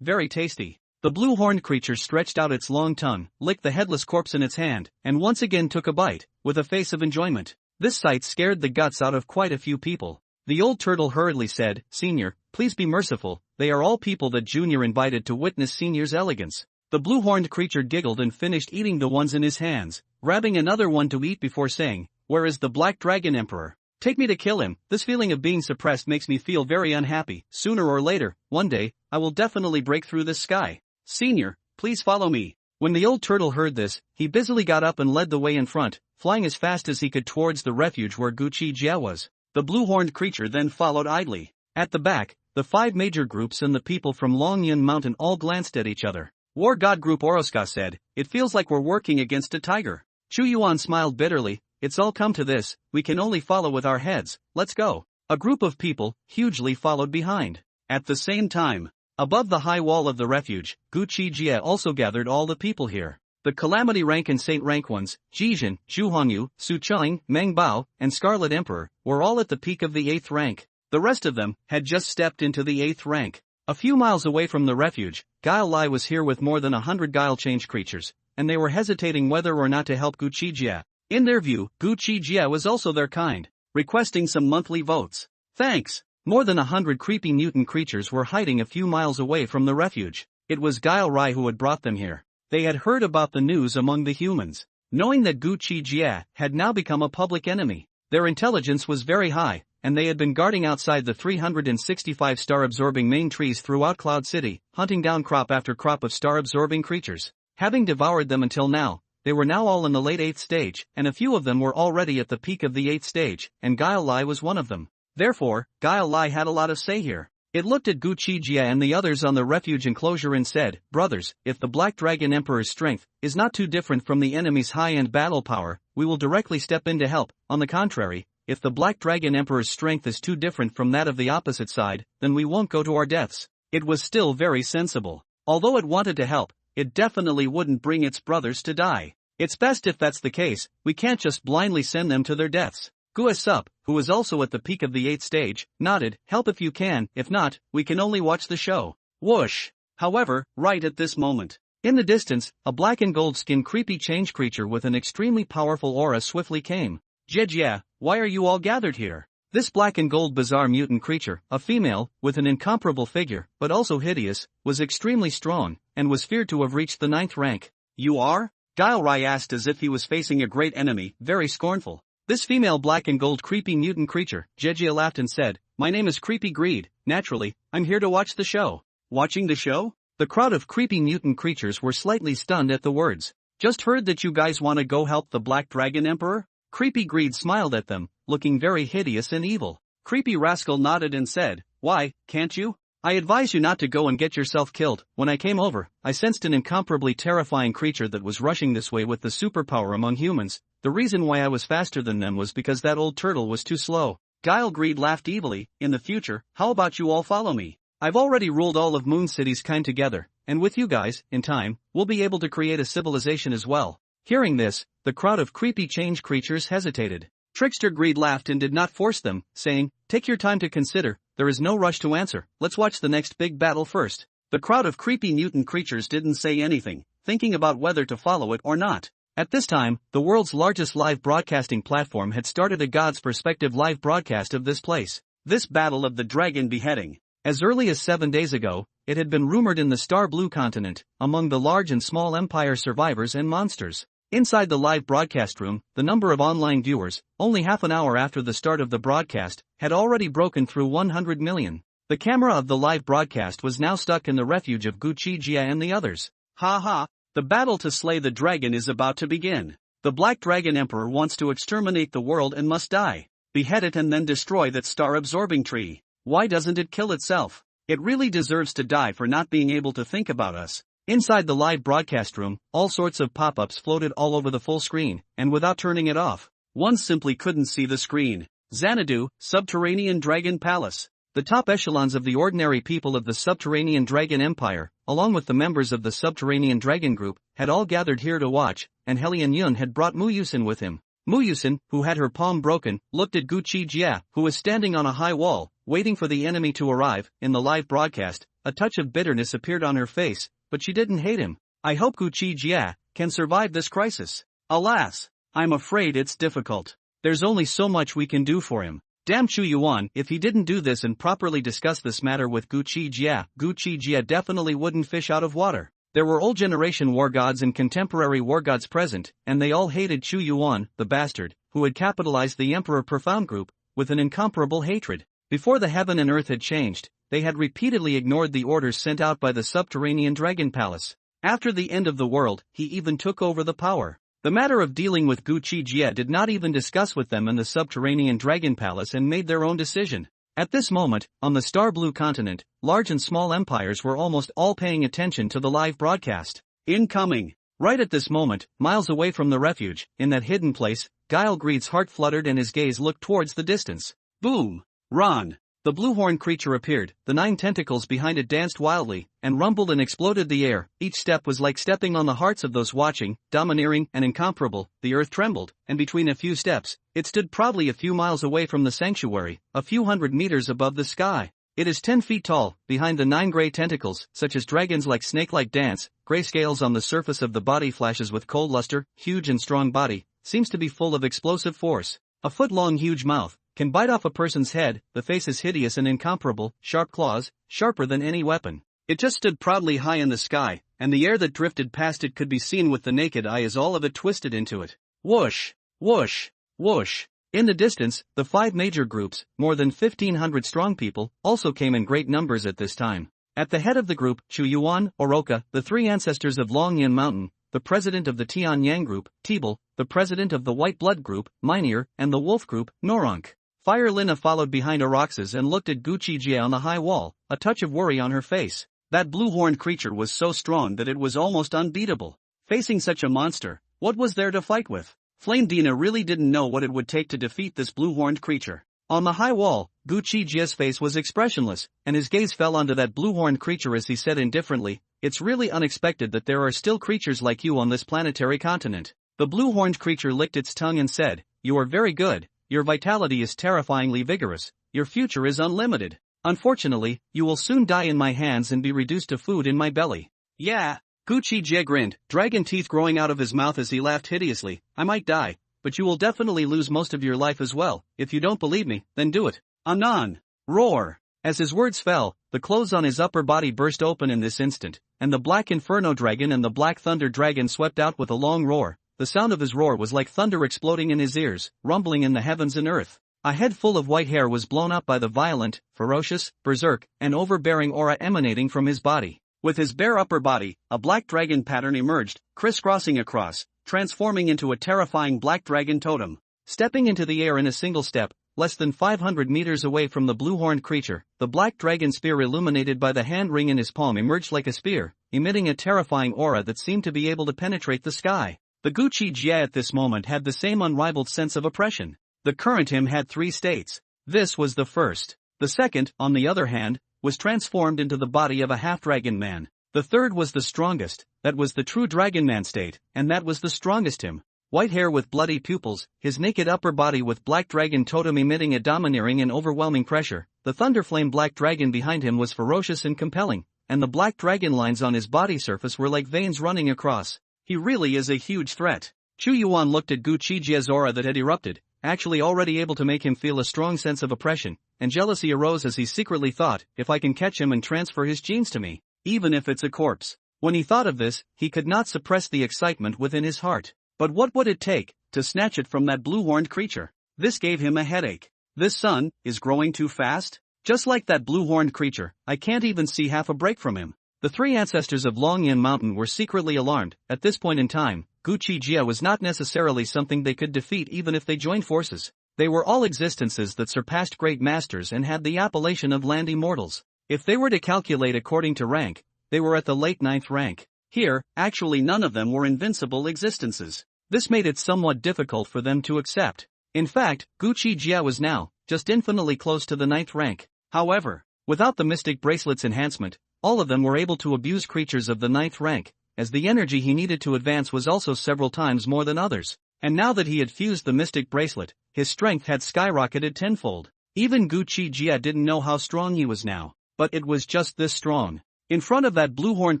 very tasty." The blue-horned creature stretched out its long tongue, licked the headless corpse in its hand, and once again took a bite, with a face of enjoyment. This sight scared the guts out of quite a few people. The old turtle hurriedly said, "Senior, please be merciful, they are all people that Junior invited to witness Senior's elegance." The blue-horned creature giggled and finished eating the ones in his hands, grabbing another one to eat before saying, "Where is the Black Dragon Emperor? Take me to kill him. This feeling of being suppressed makes me feel very unhappy. Sooner or later, one day, I will definitely break through this sky. Senior, please follow me." When the old turtle heard this, he busily got up and led the way in front, flying as fast as he could towards the refuge where Gu Qi Jie was. The blue-horned creature then followed idly. At the back, the 5 major groups and the people from Longyan Mountain all glanced at each other. War God Group Oroska said, "It feels like we're working against a tiger." Chu Yuan smiled bitterly, "It's all come to this, we can only follow with our heads, let's go." A group of people, hugely, followed behind. At the same time, above the high wall of the refuge, Gu Qi Jie also gathered all the people here. The Calamity rank and Saint rank ones, Jizhen, Zhu Hongyu, Su Cheng, Meng Bao, and Scarlet Emperor, were all at the peak of the 8th rank. The rest of them had just stepped into the 8th rank. A few miles away from the refuge, Guile Lai was here with more than 100 Guile change creatures, and they were hesitating whether or not to help Gu Qi Jie. In their view, Gu Qi Jie was also their kind, requesting some monthly votes. Thanks. More than 100 creepy mutant creatures were hiding a few miles away from the refuge. It was Guile Rai who had brought them here. They had heard about the news among the humans. Knowing that Gu Qi Jie had now become a public enemy, their intelligence was very high, and they had been guarding outside the 365 star-absorbing main trees throughout Cloud City, hunting down crop after crop of star-absorbing creatures. Having devoured them until now, they were now all in the late 8th stage, and a few of them were already at the peak of the 8th stage, and Guile Lai was one of them. Therefore, Guile Lai had a lot of say here. It looked at Gu Qi Jie and the others on the refuge enclosure and said, "Brothers, if the Black Dragon Emperor's strength is not too different from the enemy's high-end battle power, we will directly step in to help. On the contrary, if the Black Dragon Emperor's strength is too different from that of the opposite side, then we won't go to our deaths." It was still very sensible. Although it wanted to help, it definitely wouldn't bring its brothers to die. It's best if that's the case, we can't just blindly send them to their deaths. Gu Sup, who was also at the peak of the 8th stage, nodded, "Help if you can, if not, we can only watch the show." Whoosh! However, right at this moment, in the distance, a black and gold skinned creepy change creature with an extremely powerful aura swiftly came. "Jie, why are you all gathered here?" This black and gold bizarre mutant creature, a female, with an incomparable figure, but also hideous, was extremely strong, and was feared to have reached the 9th rank. "You are?" Guile Rai asked as if he was facing a great enemy, very scornful. This female black and gold creepy mutant creature, Jie laughed and said, "My name is Creepy Greed, naturally, I'm here to watch the show." Watching the show? The crowd of creepy mutant creatures were slightly stunned at the words. "Just heard that you guys want to go help the Black Dragon Emperor?" Creepy Greed smiled at them, looking very hideous and evil. Creepy Rascal nodded and said, "Why, can't you? I advise you not to go and get yourself killed. When I came over, I sensed an incomparably terrifying creature that was rushing this way with the superpower among humans. The reason why I was faster than them was because that old turtle was too slow." Guile Greed laughed evilly. "In the future, how about you all follow me? I've already ruled all of Moon City's kind together, and with you guys, in time, we'll be able to create a civilization as well." Hearing this, the crowd of creepy change creatures hesitated. Trickster Greed laughed and did not force them, saying, "Take your time to consider, there is no rush to answer, let's watch the next big battle first." The crowd of creepy mutant creatures didn't say anything, thinking about whether to follow it or not. At this time, the world's largest live broadcasting platform had started a God's Perspective live broadcast of this place. This battle of the dragon beheading. As early as 7 days ago, it had been rumored in the Star Blue continent, among the large and small Empire survivors and monsters. Inside the live broadcast room, the number of online viewers, only half an hour after the start of the broadcast, had already broken through 100 million. The camera of the live broadcast was now stuck in the refuge of Gu Qi Jie and the others. "Ha ha, the battle to slay the dragon is about to begin. The Black Dragon Emperor wants to exterminate the world and must die. Behead it and then destroy that star-absorbing tree. Why doesn't it kill itself? It really deserves to die for not being able to think about us." Inside the live broadcast room, all sorts of pop-ups floated all over the full screen, and without turning it off, one simply couldn't see the screen. Xanadu, Subterranean Dragon Palace. The top echelons of the ordinary people of the Subterranean Dragon Empire, along with the members of the Subterranean Dragon Group, had all gathered here to watch, and Helian Yun had brought Muyusin with him. Muyusin, who had her palm broken, looked at Gu Qi Jie, who was standing on a high wall, waiting for the enemy to arrive. In the live broadcast, a touch of bitterness appeared on her face, but she didn't hate him. I hope Gu Qi Jie can survive this crisis. Alas, I'm afraid it's difficult. There's only so much we can do for him. Damn Chu Yuan, if he didn't do this and properly discuss this matter with Gu Qi Jie definitely wouldn't fish out of water. There were old generation war gods and contemporary war gods present, and they all hated Chu Yuan, the bastard, who had capitalized the Emperor Profound Group, with an incomparable hatred. Before the heaven and earth had changed, they had repeatedly ignored the orders sent out by the subterranean dragon palace. After the end of the world, he even took over the power. The matter of dealing with Gu Qi Jie did not even discuss with them in the subterranean dragon palace and made their own decision. At this moment, on the Star Blue continent, large and small empires were almost all paying attention to the live broadcast. Incoming! Right at this moment, miles away from the refuge, in that hidden place, Guile Greed's heart fluttered and his gaze looked towards the distance. Boom! Run! The blue-horned creature appeared, the 9 tentacles behind it danced wildly, and rumbled and exploded the air. Each step was like stepping on the hearts of those watching, domineering and incomparable. The earth trembled, and between a few steps, it stood proudly a few miles away from the sanctuary, a few hundred meters above the sky. It is 10 feet tall, behind the 9 gray tentacles, such as dragons like snake-like dance, gray scales on the surface of the body flashes with cold luster, huge and strong body, seems to be full of explosive force. A foot-long huge mouth, can bite off a person's head. The face is hideous and incomparable, sharp claws, sharper than any weapon. It just stood proudly high in the sky, and the air that drifted past it could be seen with the naked eye as all of it twisted into it. Whoosh! Whoosh! Whoosh! In the distance, the 5 major groups, more than 1,500 strong people, also came in great numbers at this time. At the head of the group, Chu Yuan, Oroka, the 3 ancestors of Long Yin Mountain, the president of the Tian Yang group, Tibel, the president of the White Blood group, Meinir, and the Wolf group, Noronk. Fire Lina followed behind Oroxas and looked at Gu Qi Jie on the high wall, a touch of worry on her face. That blue-horned creature was so strong that it was almost unbeatable. Facing such a monster, what was there to fight with? Flame Dina really didn't know what it would take to defeat this blue-horned creature. On the high wall, Gu Qi Jie's face was expressionless, and his gaze fell onto that blue-horned creature as he said indifferently, "It's really unexpected that there are still creatures like you on this planetary continent." The blue-horned creature licked its tongue and said, "You are very good. Your vitality is terrifyingly vigorous, your future is unlimited. Unfortunately, you will soon die in my hands and be reduced to food in my belly." Yeah, Gu Qi Jie grinned, dragon teeth growing out of his mouth as he laughed hideously. "I might die, but you will definitely lose most of your life as well. If you don't believe me, then do it." Anon! Roar! As his words fell, the clothes on his upper body burst open in this instant, and the black inferno dragon and the black thunder dragon swept out with a long roar. The sound of his roar was like thunder exploding in his ears, rumbling in the heavens and earth. A head full of white hair was blown up by the violent, ferocious, berserk, and overbearing aura emanating from his body. With his bare upper body, a black dragon pattern emerged, crisscrossing across, transforming into a terrifying black dragon totem. Stepping into the air in a single step, less than 500 meters away from the blue-horned creature, the black dragon spear illuminated by the hand ring in his palm emerged like a spear, emitting a terrifying aura that seemed to be able to penetrate the sky. The Gu Qi Jie at this moment had the same unrivaled sense of oppression. The current him had 3 states. This was the first. The second, on the other hand, was transformed into the body of a half-dragon man. The third was the strongest, that was the true dragon man state, and that was the strongest him. White hair with bloody pupils, his naked upper body with black dragon totem emitting a domineering and overwhelming pressure. The thunderflame black dragon behind him was ferocious and compelling, and the black dragon lines on his body surface were like veins running across. He really is a huge threat. Chu Yuan looked at Gu Qi Jie's aura that had erupted, actually already able to make him feel a strong sense of oppression, and jealousy arose as he secretly thought, if I can catch him and transfer his genes to me, even if it's a corpse. When he thought of this, he could not suppress the excitement within his heart. But what would it take to snatch it from that blue-horned creature? This gave him a headache. This sun is growing too fast? Just like that blue-horned creature, I can't even see half a break from him. The 3 ancestors of Long Yin Mountain were secretly alarmed. At this point in time, Gu Qi Jie was not necessarily something they could defeat even if they joined forces. They were all existences that surpassed great masters and had the appellation of land immortals. If they were to calculate according to rank, they were at the late 9th rank. Here, actually none of them were invincible existences. This made it somewhat difficult for them to accept. In fact, Gu Qi Jie was now just infinitely close to the 9th rank. However, without the mystic bracelet's enhancement, all of them were able to abuse creatures of the 9th rank, as the energy he needed to advance was also several times more than others. And now that he had fused the mystic bracelet, his strength had skyrocketed tenfold. Even Gu Qi Jie didn't know how strong he was now, but it was just this strong. In front of that blue-horned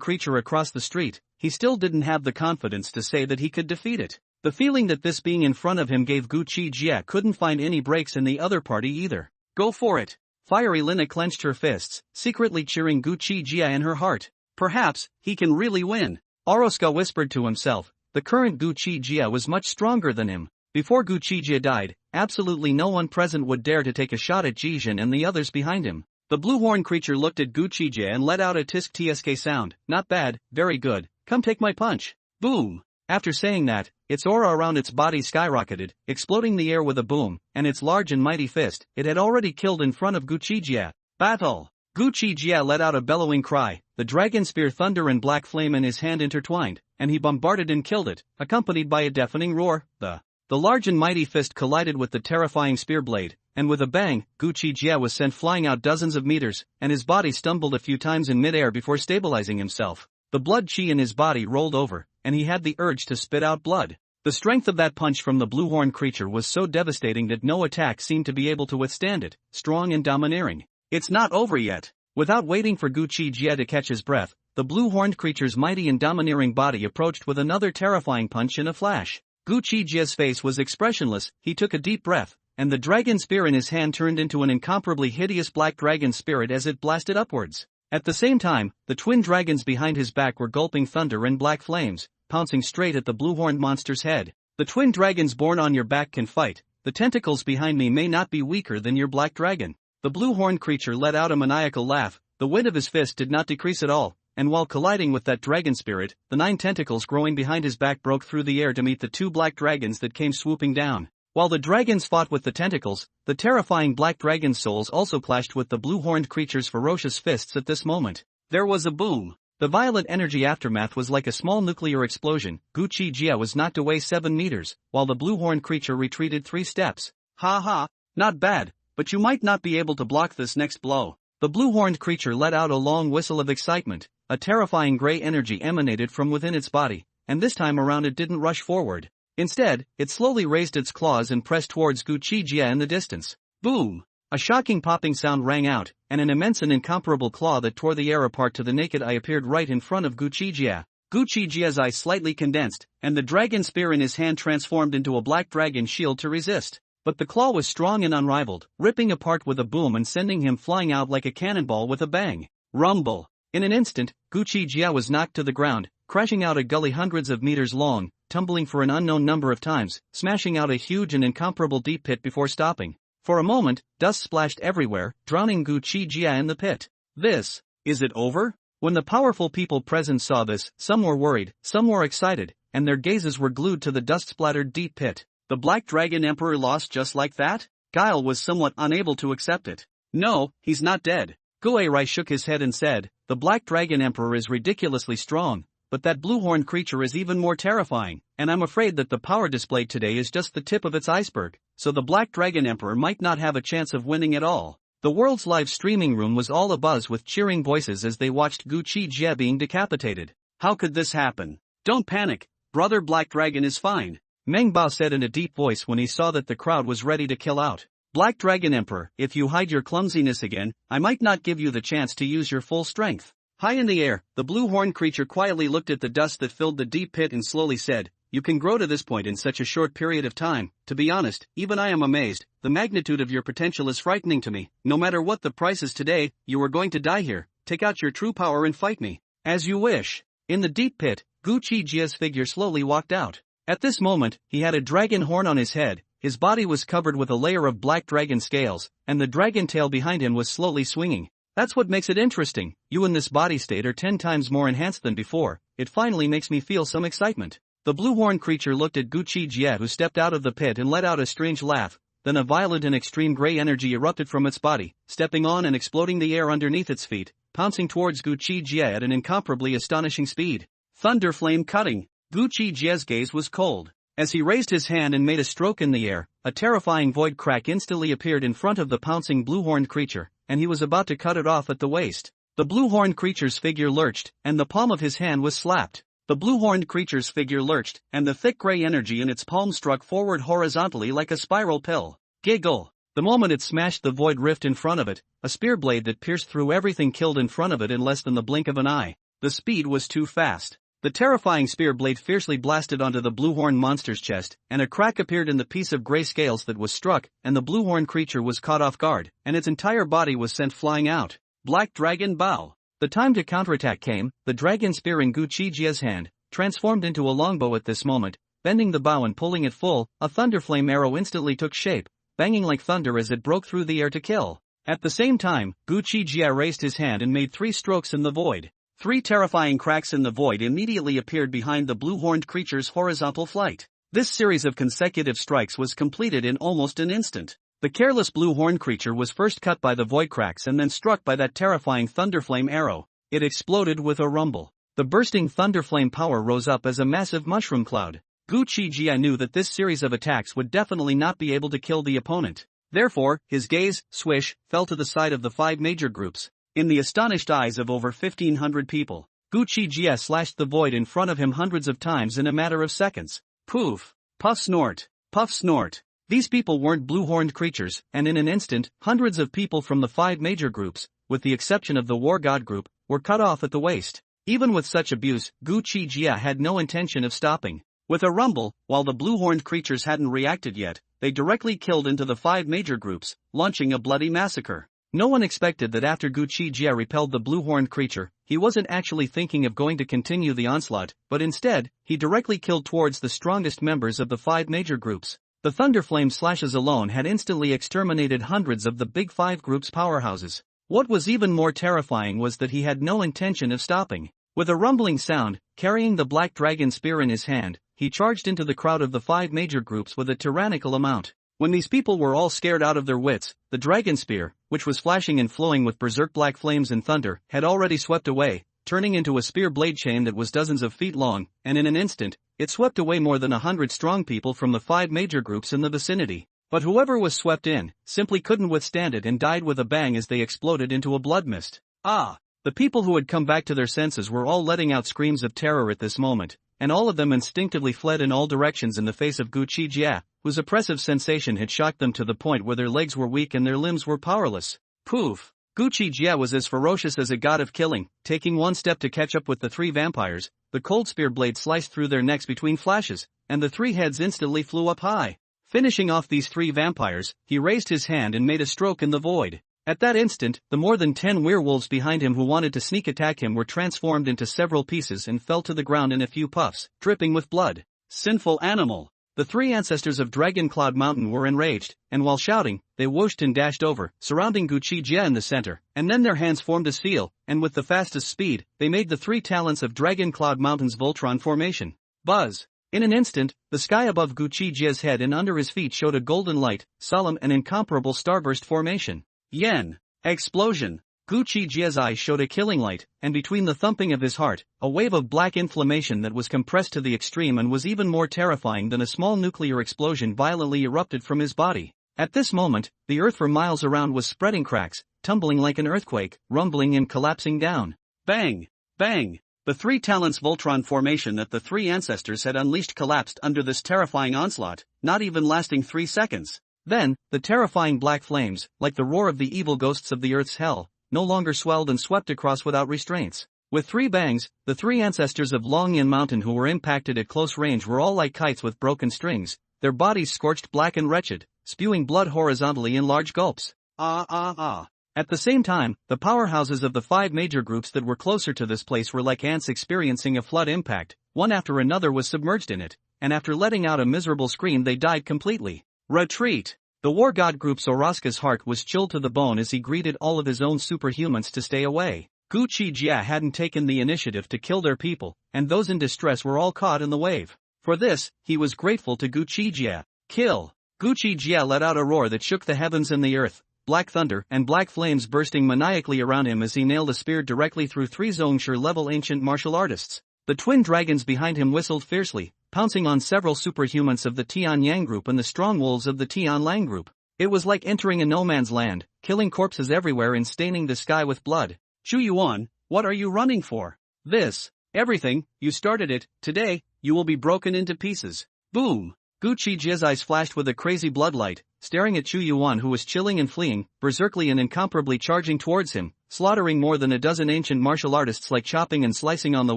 creature across the street, he still didn't have the confidence to say that he could defeat it. The feeling that this being in front of him gave Gu Qi Jie couldn't find any breaks in the other party either. Go for it. Fiery Lina clenched her fists, secretly cheering Gu Qi Jie in her heart. Perhaps, he can really win. Oroska whispered to himself. The current Gu Qi Jie was much stronger than him. Before Gu Qi Jie died, absolutely no one present would dare to take a shot at Jijin and the others behind him. The blue-horned creature looked at Gu Qi Jie and let out a tisk tsk sound. Not bad, very good, come take my punch. Boom! After saying that, its aura around its body skyrocketed, exploding the air with a boom, and its large and mighty fist, it had already killed in front of Gu Qi Jie. Battle! Gu Qi Jie let out a bellowing cry, the dragon spear thunder and black flame in his hand intertwined, and he bombarded and killed it, accompanied by a deafening roar. The large and mighty fist collided with the terrifying spear blade, and with a bang, Gu Qi Jie was sent flying out dozens of meters, and his body stumbled a few times in midair before stabilizing himself. The blood qi in his body rolled over, and he had the urge to spit out blood. The strength of that punch from the blue-horned creature was so devastating that no attack seemed to be able to withstand it, strong and domineering. It's not over yet. Without waiting for Gu Qi Jie to catch his breath, the blue-horned creature's mighty and domineering body approached with another terrifying punch in a flash. Gu Qi Jie's face was expressionless, he took a deep breath, and the dragon spear in his hand turned into an incomparably hideous black dragon spirit as it blasted upwards. At the same time, the twin dragons behind his back were gulping thunder and black flames, pouncing straight at the blue-horned monster's head. The twin dragons born on your back can fight, the tentacles behind me may not be weaker than your black dragon. The blue-horned creature let out a maniacal laugh, the weight of his fist did not decrease at all, and while colliding with that dragon spirit, the 9 tentacles growing behind his back broke through the air to meet the 2 black dragons that came swooping down. While the dragons fought with the tentacles, the terrifying black dragon's souls also clashed with the blue-horned creature's ferocious fists at this moment. There was a boom. The violent energy aftermath was like a small nuclear explosion. Gu Qi Jie was knocked away 7 meters, while the blue-horned creature retreated 3 steps. Ha ha, not bad, but you might not be able to block this next blow. The blue-horned creature let out a long whistle of excitement. A terrifying gray energy emanated from within its body, and this time around it didn't rush forward. Instead, it slowly raised its claws and pressed towards Gu Qi Jie in the distance. Boom! A shocking popping sound rang out, and an immense and incomparable claw that tore the air apart to the naked eye appeared right in front of Gu Qi Jie. Gu Qi Jie's eye slightly condensed, and the dragon spear in his hand transformed into a black dragon shield to resist. But the claw was strong and unrivaled, ripping apart with a boom and sending him flying out like a cannonball with a bang. Rumble! In an instant, Gu Qi Jie was knocked to the ground, crashing out a gully hundreds of meters long, tumbling for an unknown number of times, smashing out a huge and incomparable deep pit before stopping. For a moment, dust splashed everywhere, drowning Gu Qi Jie in the pit. Is it over? When the powerful people present saw this, some were worried, some were excited, and their gazes were glued to the dust-splattered deep pit. The Black Dragon Emperor lost just like that? Guile was somewhat unable to accept it. No, he's not dead. Gu Rai shook his head and said, the Black Dragon Emperor is ridiculously strong, but that blue-horned creature is even more terrifying, and I'm afraid that the power displayed today is just the tip of its iceberg, so the Black Dragon Emperor might not have a chance of winning at all. The world's live streaming room was all abuzz with cheering voices as they watched Gu Qi Jie being decapitated. How could this happen? Don't panic, brother, Black Dragon is fine, Mengba said in a deep voice when he saw that the crowd was ready to kill out. Black Dragon Emperor, if you hide your clumsiness again, I might not give you the chance to use your full strength. High in the air, the blue-horned creature quietly looked at the dust that filled the deep pit and slowly said, you can grow to this point in such a short period of time. To be honest, even I am amazed. The magnitude of your potential is frightening to me. No matter what the price is today, you are going to die here. Take out your true power and fight me. As you wish. In the deep pit, Gu Qi Jie's figure slowly walked out. At this moment, he had a dragon horn on his head, his body was covered with a layer of black dragon scales, and the dragon tail behind him was slowly swinging. That's what makes it interesting. You in this body state are 10 times more enhanced than before. It finally makes me feel some excitement. The blue-horned creature looked at Gu Qi Jie, who stepped out of the pit and let out a strange laugh. Then a violent and extreme gray energy erupted from its body, stepping on and exploding the air underneath its feet, pouncing towards Gu Qi Jie at an incomparably astonishing speed. Thunder flame cutting. Gu Qi Jie's gaze was cold. As he raised his hand and made a stroke in the air, a terrifying void crack instantly appeared in front of the pouncing blue-horned creature, and he was about to cut it off at the waist. The blue-horned creature's figure lurched, and the palm of his hand was slapped. The blue-horned creature's figure lurched, and the thick gray energy in its palm struck forward horizontally like a spiral pill. Giggle! The moment it smashed the void rift in front of it, a spear blade that pierced through everything killed in front of it in less than the blink of an eye. The speed was too fast. The terrifying spear blade fiercely blasted onto the blue-horn monster's chest, and a crack appeared in the piece of gray scales that was struck, and the blue-horn creature was caught off guard, and its entire body was sent flying out. Black Dragon Bow. The time to counterattack came. The dragon spear in Gu Qi Jie's hand transformed into a longbow at this moment. Bending the bow and pulling it full, a thunderflame arrow instantly took shape, banging like thunder as it broke through the air to kill. At the same time, Gu Qi Jie raised his hand and made 3 strokes in the void. 3 terrifying cracks in the void immediately appeared behind the blue-horned creature's horizontal flight. This series of consecutive strikes was completed in almost an instant. The careless blue-horned creature was first cut by the void cracks and then struck by that terrifying thunderflame arrow. It exploded with a rumble. The bursting thunderflame power rose up as a massive mushroom cloud. Gu Qi Jie knew that this series of attacks would definitely not be able to kill the opponent. Therefore, his gaze, swish, fell to the side of the 5 major groups. In the astonished eyes of over 1,500 people, Gu Qi Jie slashed the void in front of him hundreds of times in a matter of seconds. Poof! Puff snort! Puff snort! These people weren't blue-horned creatures, and in an instant, hundreds of people from the 5 major groups, with the exception of the War God group, were cut off at the waist. Even with such abuse, Gu Qi Jie had no intention of stopping. With a rumble, while the blue-horned creatures hadn't reacted yet, they directly killed into the 5 major groups, launching a bloody massacre. No one expected that after Gu Qi Jie repelled the blue-horned creature, he wasn't actually thinking of going to continue the onslaught, but instead, he directly killed towards the strongest members of the 5 major groups. The Thunderflame slashes alone had instantly exterminated hundreds of the Big 5 group's powerhouses. What was even more terrifying was that he had no intention of stopping. With a rumbling sound, carrying the black dragon spear in his hand, he charged into the crowd of the 5 major groups with a tyrannical amount. When these people were all scared out of their wits, the dragon spear, which was flashing and flowing with berserk black flames and thunder, had already swept away, turning into a spear blade chain that was dozens of feet long, and in an instant, it swept away more than 100 strong people from the 5 major groups in the vicinity. But whoever was swept in, simply couldn't withstand it and died with a bang as they exploded into a blood mist. Ah! The people who had come back to their senses were all letting out screams of terror at this moment, and all of them instinctively fled in all directions in the face of Gu Qi Jie, whose oppressive sensation had shocked them to the point where their legs were weak and their limbs were powerless. Poof! Gu Qi Jie was as ferocious as a god of killing. Taking one step to catch up with the 3 vampires, the cold spear blade sliced through their necks between flashes, and the 3 heads instantly flew up high. Finishing off these 3 vampires, he raised his hand and made a stroke in the void. At that instant, the more than 10 werewolves behind him who wanted to sneak attack him were transformed into several pieces and fell to the ground in a few puffs, dripping with blood. Sinful animal! The 3 ancestors of Dragon Cloud Mountain were enraged, and while shouting, they whooshed and dashed over, surrounding Gu Qi Jie in the center, and then their hands formed a seal, and with the fastest speed, they made the 3 talents of Dragon Cloud Mountain's Voltron formation. Buzz! In an instant, the sky above Gu Qi Jie's head and under his feet showed a golden light, solemn and incomparable starburst formation. Yen! Explosion! Gu Qi Jie's eyes showed a killing light, and between the thumping of his heart, a wave of black inflammation that was compressed to the extreme and was even more terrifying than a small nuclear explosion violently erupted from his body. At this moment, the earth for miles around was spreading cracks, tumbling like an earthquake, rumbling and collapsing down. Bang! Bang! The 3 talents Voltron formation that the 3 ancestors had unleashed collapsed under this terrifying onslaught, not even lasting 3 seconds. Then, the terrifying black flames, like the roar of the evil ghosts of the earth's hell, no longer swelled and swept across without restraints. With 3 bangs, the 3 ancestors of Longyan Mountain who were impacted at close range were all like kites with broken strings, their bodies scorched black and wretched, spewing blood horizontally in large gulps. At the same time, the powerhouses of the 5 major groups that were closer to this place were like ants experiencing a flood impact. One after another was submerged in it, and after letting out a miserable scream they died completely. Retreat! The war god group Soroska's heart was chilled to the bone as he greeted all of his own superhumans to stay away. Gu Qi Jie hadn't taken the initiative to kill their people, and those in distress were all caught in the wave. For this, he was grateful to Gu Qi Jie. Kill! Gu Qi Jie let out a roar that shook the heavens and the earth, black thunder and black flames bursting maniacally around him as he nailed a spear directly through 3 Zhongshan-level ancient martial artists. The twin dragons behind him whistled fiercely, pouncing on several superhumans of the Tian Yang group and the strong wolves of the Tian Lang group. It was like entering a no man's land, killing corpses everywhere and staining the sky with blood. Chu Yuan, what are you running for? This, everything, you started it, today, you will be broken into pieces. Boom! Gu Qi Jie's eyes flashed with a crazy bloodlight, staring at Chu Yuan, who was chilling and fleeing, berserkly and incomparably charging towards him, slaughtering more than a dozen ancient martial artists like chopping and slicing on the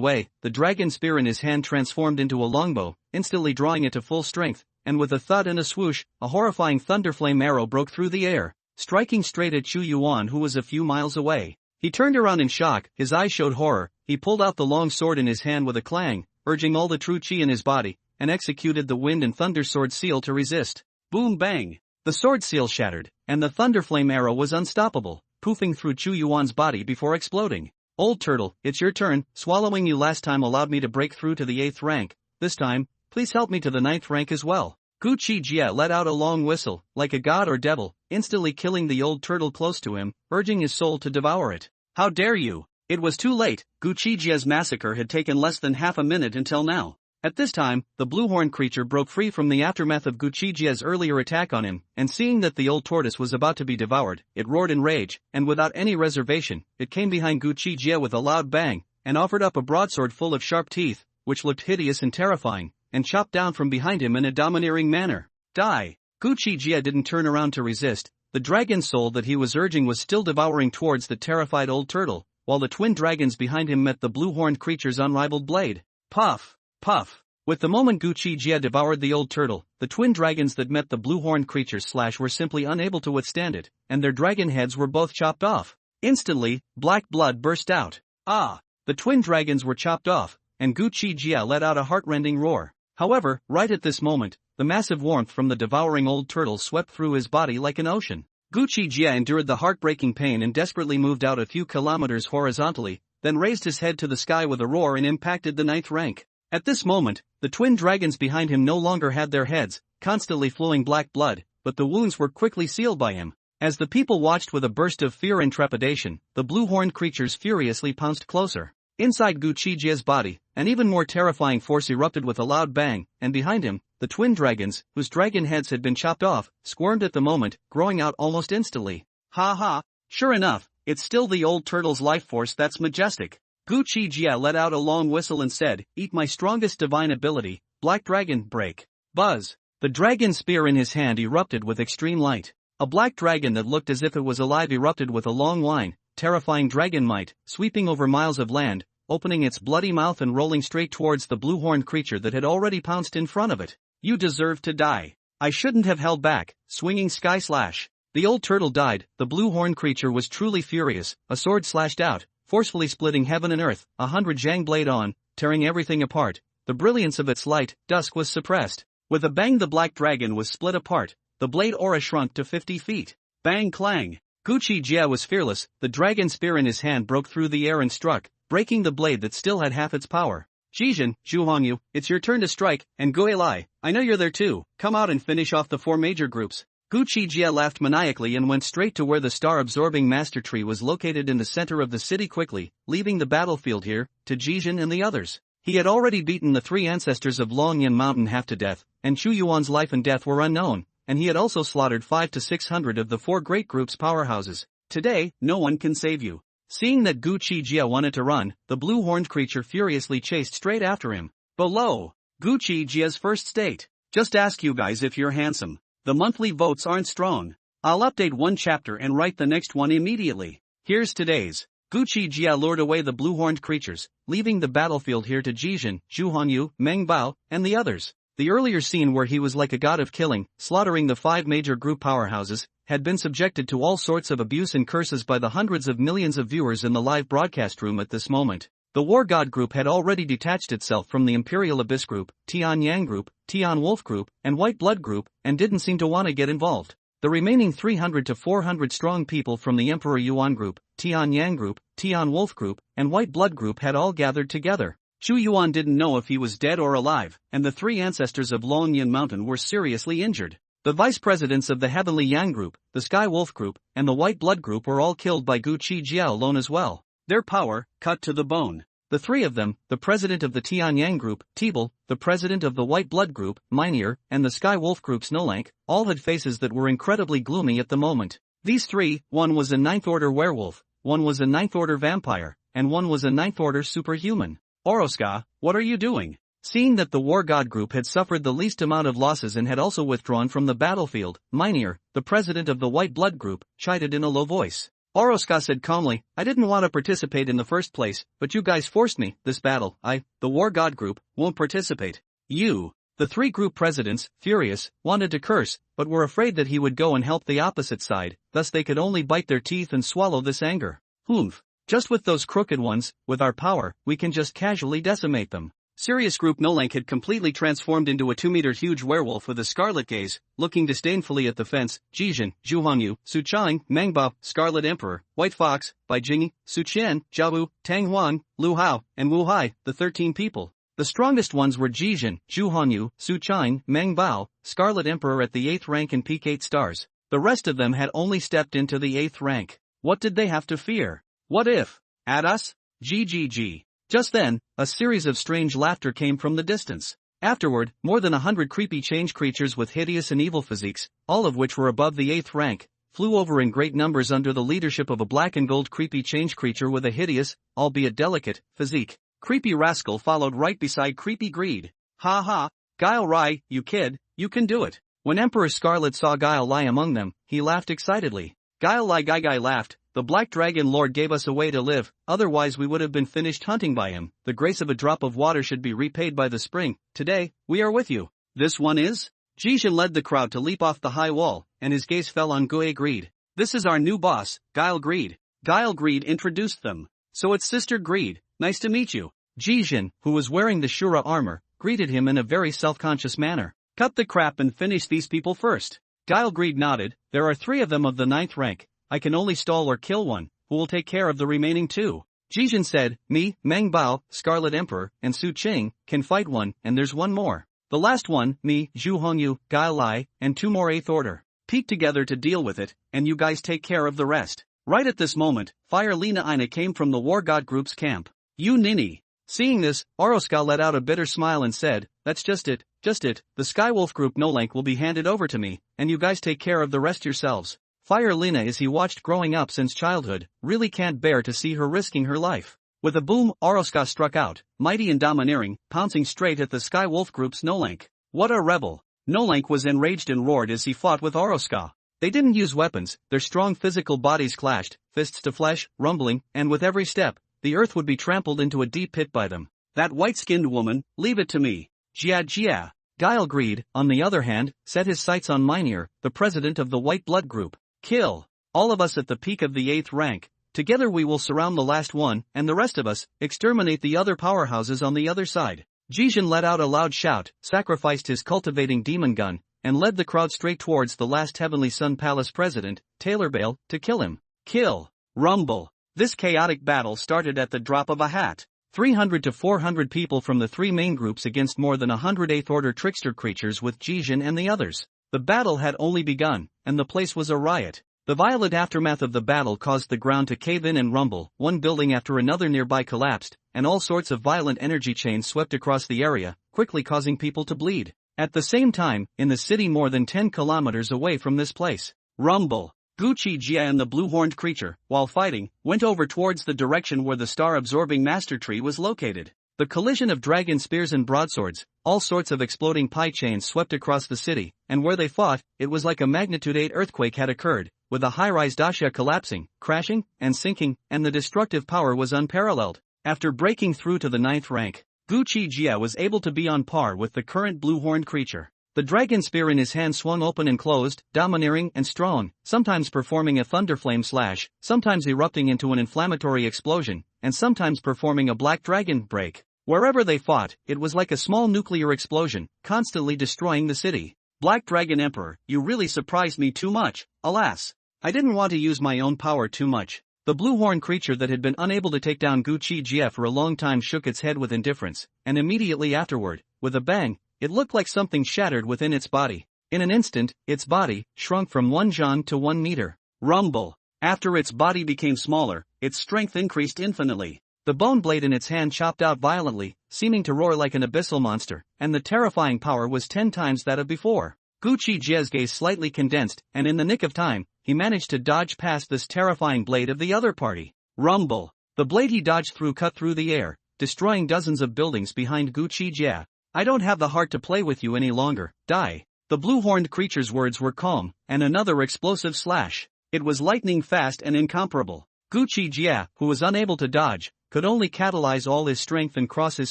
way. The dragon spear in his hand transformed into a longbow, instantly drawing it to full strength, and with a thud and a swoosh, a horrifying thunderflame arrow broke through the air, striking straight at Chu Yuan, who was a few miles away. He turned around in shock, his eyes showed horror. He pulled out the long sword in his hand with a clang, urging all the true chi in his body, and executed the wind and thunder sword seal to resist. Boom bang! The sword seal shattered, and the thunderflame arrow was unstoppable, poofing through Chu Yuan's body before exploding. Old turtle, it's your turn. Swallowing you last time allowed me to break through to the 8th rank. This time, please help me to the 9th rank as well. Gu Qi Jie let out a long whistle, like a god or devil, instantly killing the old turtle close to him, urging his soul to devour it. How dare you! It was too late. Gu Qi Jie's massacre had taken less than half a minute until now. At this time, the blue-horned creature broke free from the aftermath of Gu Qi Jie's earlier attack on him, and seeing that the old tortoise was about to be devoured, it roared in rage, and without any reservation, it came behind Gu Qi Jie with a loud bang, and offered up a broadsword full of sharp teeth, which looked hideous and terrifying, and chopped down from behind him in a domineering manner. Die! Gu Qi Jie didn't turn around to resist. The dragon soul that he was urging was still devouring towards the terrified old turtle, while the twin dragons behind him met the blue-horned creature's unrivaled blade. Puff! Puff! With the moment Gu Qi Jie devoured the old turtle, the twin dragons that met the blue-horned creature's slash were simply unable to withstand it, and their dragon heads were both chopped off. Instantly, black blood burst out. Ah! The twin dragons were chopped off, and Gu Qi Jie let out a heart-rending roar. However, right at this moment, the massive warmth from the devouring old turtle swept through his body like an ocean. Gu Qi Jie endured the heartbreaking pain and desperately moved out a few kilometers horizontally, then raised his head to the sky with a roar and impacted the 9th rank. At this moment, the twin dragons behind him no longer had their heads, constantly flowing black blood, but the wounds were quickly sealed by him. As the people watched with a burst of fear and trepidation, the blue-horned creatures furiously pounced closer. Inside Gu Qi Jie's body, an even more terrifying force erupted with a loud bang, and behind him, the twin dragons, whose dragon heads had been chopped off, squirmed at the moment, growing out almost instantly. Ha ha! Sure enough, it's still the old turtle's life force that's majestic. Gu Qi Jie let out a long whistle and said, "Eat my strongest divine ability, Black Dragon, break." Buzz! The dragon spear in his hand erupted with extreme light. A black dragon that looked as if it was alive erupted with a long line, terrifying dragon might, sweeping over miles of land, opening its bloody mouth and rolling straight towards the blue-horned creature that had already pounced in front of it. You deserve to die. I shouldn't have held back. Swinging sky slash. The old turtle died. The blue-horned creature was truly furious. A sword slashed out, forcefully splitting heaven and earth, 100 zhang blade on, tearing everything apart. The brilliance of its light, dusk was suppressed. With a bang the black dragon was split apart. The blade aura shrunk to 50 feet. Bang clang. Gu Qi Jie was fearless. The dragon spear in his hand broke through the air and struck, breaking the blade that still had half its power. Jijin, Zhuhongyu, it's your turn to strike, and Guilai, I know you're there too. Come out and finish off the 4 major groups. Gu Qi Jie laughed maniacally and went straight to where the star-absorbing master tree was located in the center of the city quickly, leaving the battlefield here, to Jijin and the others. He had already beaten the 3 ancestors of Longyan Mountain half to death, and Chu Yuan's life and death were unknown, and he had also slaughtered 500 to 600 of the 4 great group's powerhouses. Today, no one can save you. Seeing that Gu Qi Jie wanted to run, the blue-horned creature furiously chased straight after him. Below, Gu Qi Jie's first state. Just ask you guys if you're handsome. The monthly votes aren't strong. I'll update one chapter and write the next one immediately. Here's today's. Gu Qi Jie lured away the blue-horned creatures, leaving the battlefield here to Jijin, Zhuhongyu, Meng Bao, and the others. The earlier scene where he was like a god of killing, slaughtering the 5 major group powerhouses, had been subjected to all sorts of abuse and curses by the hundreds of millions of viewers in the live broadcast room at this moment. The War God Group had already detached itself from the Imperial Abyss Group, Tian Yang Group, Tian Wolf Group, and White Blood Group, and didn't seem to want to get involved. The remaining 300 to 400 strong people from the Emperor Yuan Group, Tian Yang Group, Tian Wolf Group, and White Blood Group had all gathered together. Chu Yuan didn't know if he was dead or alive, and the 3 ancestors of Longyan Mountain were seriously injured. The vice presidents of the Heavenly Yang Group, the Sky Wolf Group, and the White Blood Group were all killed by Gu Qi Jie alone as well. Their power, cut to the bone. The 3 of them, the president of the Tian Yang Group, Tibel, the president of the White Blood Group, Minier, and the Sky Wolf Group, Snowlank, all had faces that were incredibly gloomy at the moment. These 3, one was a 9th Order werewolf, one was a 9th Order vampire, and one was a 9th Order superhuman. Oroska, what are you doing? Seeing that the war god group had suffered the least amount of losses and had also withdrawn from the battlefield, Mynheer, the president of the white blood group, chided in a low voice. Oroska said calmly, I didn't want to participate in the first place, but you guys forced me. This battle, the war god group, won't participate. You. The three group presidents, furious, wanted to curse, but were afraid that he would go and help the opposite side, thus they could only bite their teeth and swallow this anger. Humph. Just with those crooked ones, with our power, we can just casually decimate them. Serious Group Nolank had completely transformed into a 2-meter huge werewolf with a scarlet gaze, looking disdainfully at the fence. Jijin, Zhuhongyu, Suqiang, Mamba, Scarlet Emperor, White Fox, Baijing, Suqian, Jiabu, Tang Huan, Lu Hao, and Wu Hai, the 13 people. The strongest ones were Jijin, Zhuhongyu, Suqiang, Meng Bao, Scarlet Emperor at the 8th rank and peak 8 stars. The rest of them had only stepped into the 8th rank. What did they have to fear? What if? At us? GGG. Just then, a series of strange laughter came from the distance. Afterward, more than 100 creepy change creatures with hideous and evil physiques, all of which were above the 8th rank, flew over in great numbers under the leadership of a black and gold creepy change creature with a hideous, albeit delicate, physique. Creepy Rascal followed right beside Creepy Greed. Ha ha, Guile Rai, you kid, you can do it. When Emperor Scarlet saw Guile Lai among them, he laughed excitedly. Guile Lai Guy laughed. The Black Dragon Lord gave us a way to live, otherwise we would have been finished hunting by him. The grace of a drop of water should be repaid by the spring. Today, we are with you. This one is? Jijin led the crowd to leap off the high wall, and his gaze fell on Gu Greed. This is our new boss, Guile Greed. Guile Greed introduced them. So it's Sister Greed, nice to meet you. Jijin, who was wearing the Shura armor, greeted him in a very self-conscious manner. Cut the crap and finish these people first. Guile Greed nodded. There are 3 of them of the 9th rank. I can only stall or kill one, who will take care of the remaining 2. Jijin said, me, Meng Bao, Scarlet Emperor, and Su Qing, can fight one, and there's one more. The last one, me, Zhu Hongyu, Guile Lai, and 2 more 8th order. Peek together to deal with it, and you guys take care of the rest. Right at this moment, Fire Lina Ina came from the War God Group's camp. You ninny. Seeing this, Oroska let out a bitter smile and said, that's just it. The Skywolf Group Nolank will be handed over to me, and you guys take care of the rest yourselves. Fire Lina, as he watched growing up since childhood, really can't bear to see her risking her life. With a boom, Oroska struck out, mighty and domineering, pouncing straight at the Skywolf Group's Nolank. What a rebel! Nolank was enraged and roared as he fought with Oroska. They didn't use weapons, their strong physical bodies clashed, fists to flesh, rumbling, and with every step, the earth would be trampled into a deep pit by them. That white-skinned woman, leave it to me. Jia. Guile Greed, on the other hand, set his sights on Mynheer, the president of the White Blood Group. Kill. All of us at the peak of the 8th rank. Together we will surround the last one, and the rest of us, exterminate the other powerhouses on the other side. Jijin let out a loud shout, sacrificed his cultivating demon gun, and led the crowd straight towards the last Heavenly Sun Palace president, Taylorbale, to kill him. Kill. Rumble. This chaotic battle started at the drop of a hat. 300 to 400 people from the 3 main groups against more than 100 8th order trickster creatures with Jijin and the others. The battle had only begun, and the place was a riot. The violent aftermath of the battle caused the ground to cave in and rumble, one building after another nearby collapsed, and all sorts of violent energy chains swept across the area, quickly causing people to bleed. At the same time, in the city more than 10 kilometers away from this place, rumble. Gu Qi Jie and the blue-horned creature, while fighting, went over towards the direction where the star-absorbing master tree was located. The collision of dragon spears and broadswords, all sorts of exploding pie chains swept across the city, and where they fought, it was like a magnitude 8 earthquake had occurred, with a high-rise dasha collapsing, crashing, and sinking, and the destructive power was unparalleled. After breaking through to the 9th rank, Gu Qi Jie was able to be on par with the current blue-horned creature. The dragon spear in his hand swung open and closed, domineering and strong, sometimes performing a thunderflame slash, sometimes erupting into an inflammatory explosion, and sometimes performing a black dragon break. Wherever they fought, it was like a small nuclear explosion, constantly destroying the city. Black Dragon Emperor, you really surprised me too much. Alas, I didn't want to use my own power too much. The blue-horn creature that had been unable to take down Gu Qi Jie for a long time shook its head with indifference, and immediately afterward, with a bang, it looked like something shattered within its body. In an instant, its body shrunk from 1 zhan to 1 meter. Rumble. After its body became smaller, its strength increased infinitely. The bone blade in its hand chopped out violently, seeming to roar like an abyssal monster, and the terrifying power was 10 times that of before. Gu Qi Jie's gaze slightly condensed, and in the nick of time, he managed to dodge past this terrifying blade of the other party. Rumble. The blade he dodged through cut through the air, destroying dozens of buildings behind Gu Qi Jie. I don't have the heart to play with you any longer, die. The blue-horned creature's words were calm, and another explosive slash. It was lightning fast and incomparable. Gu Qi Jie, who was unable to dodge, could only catalyze all his strength and cross his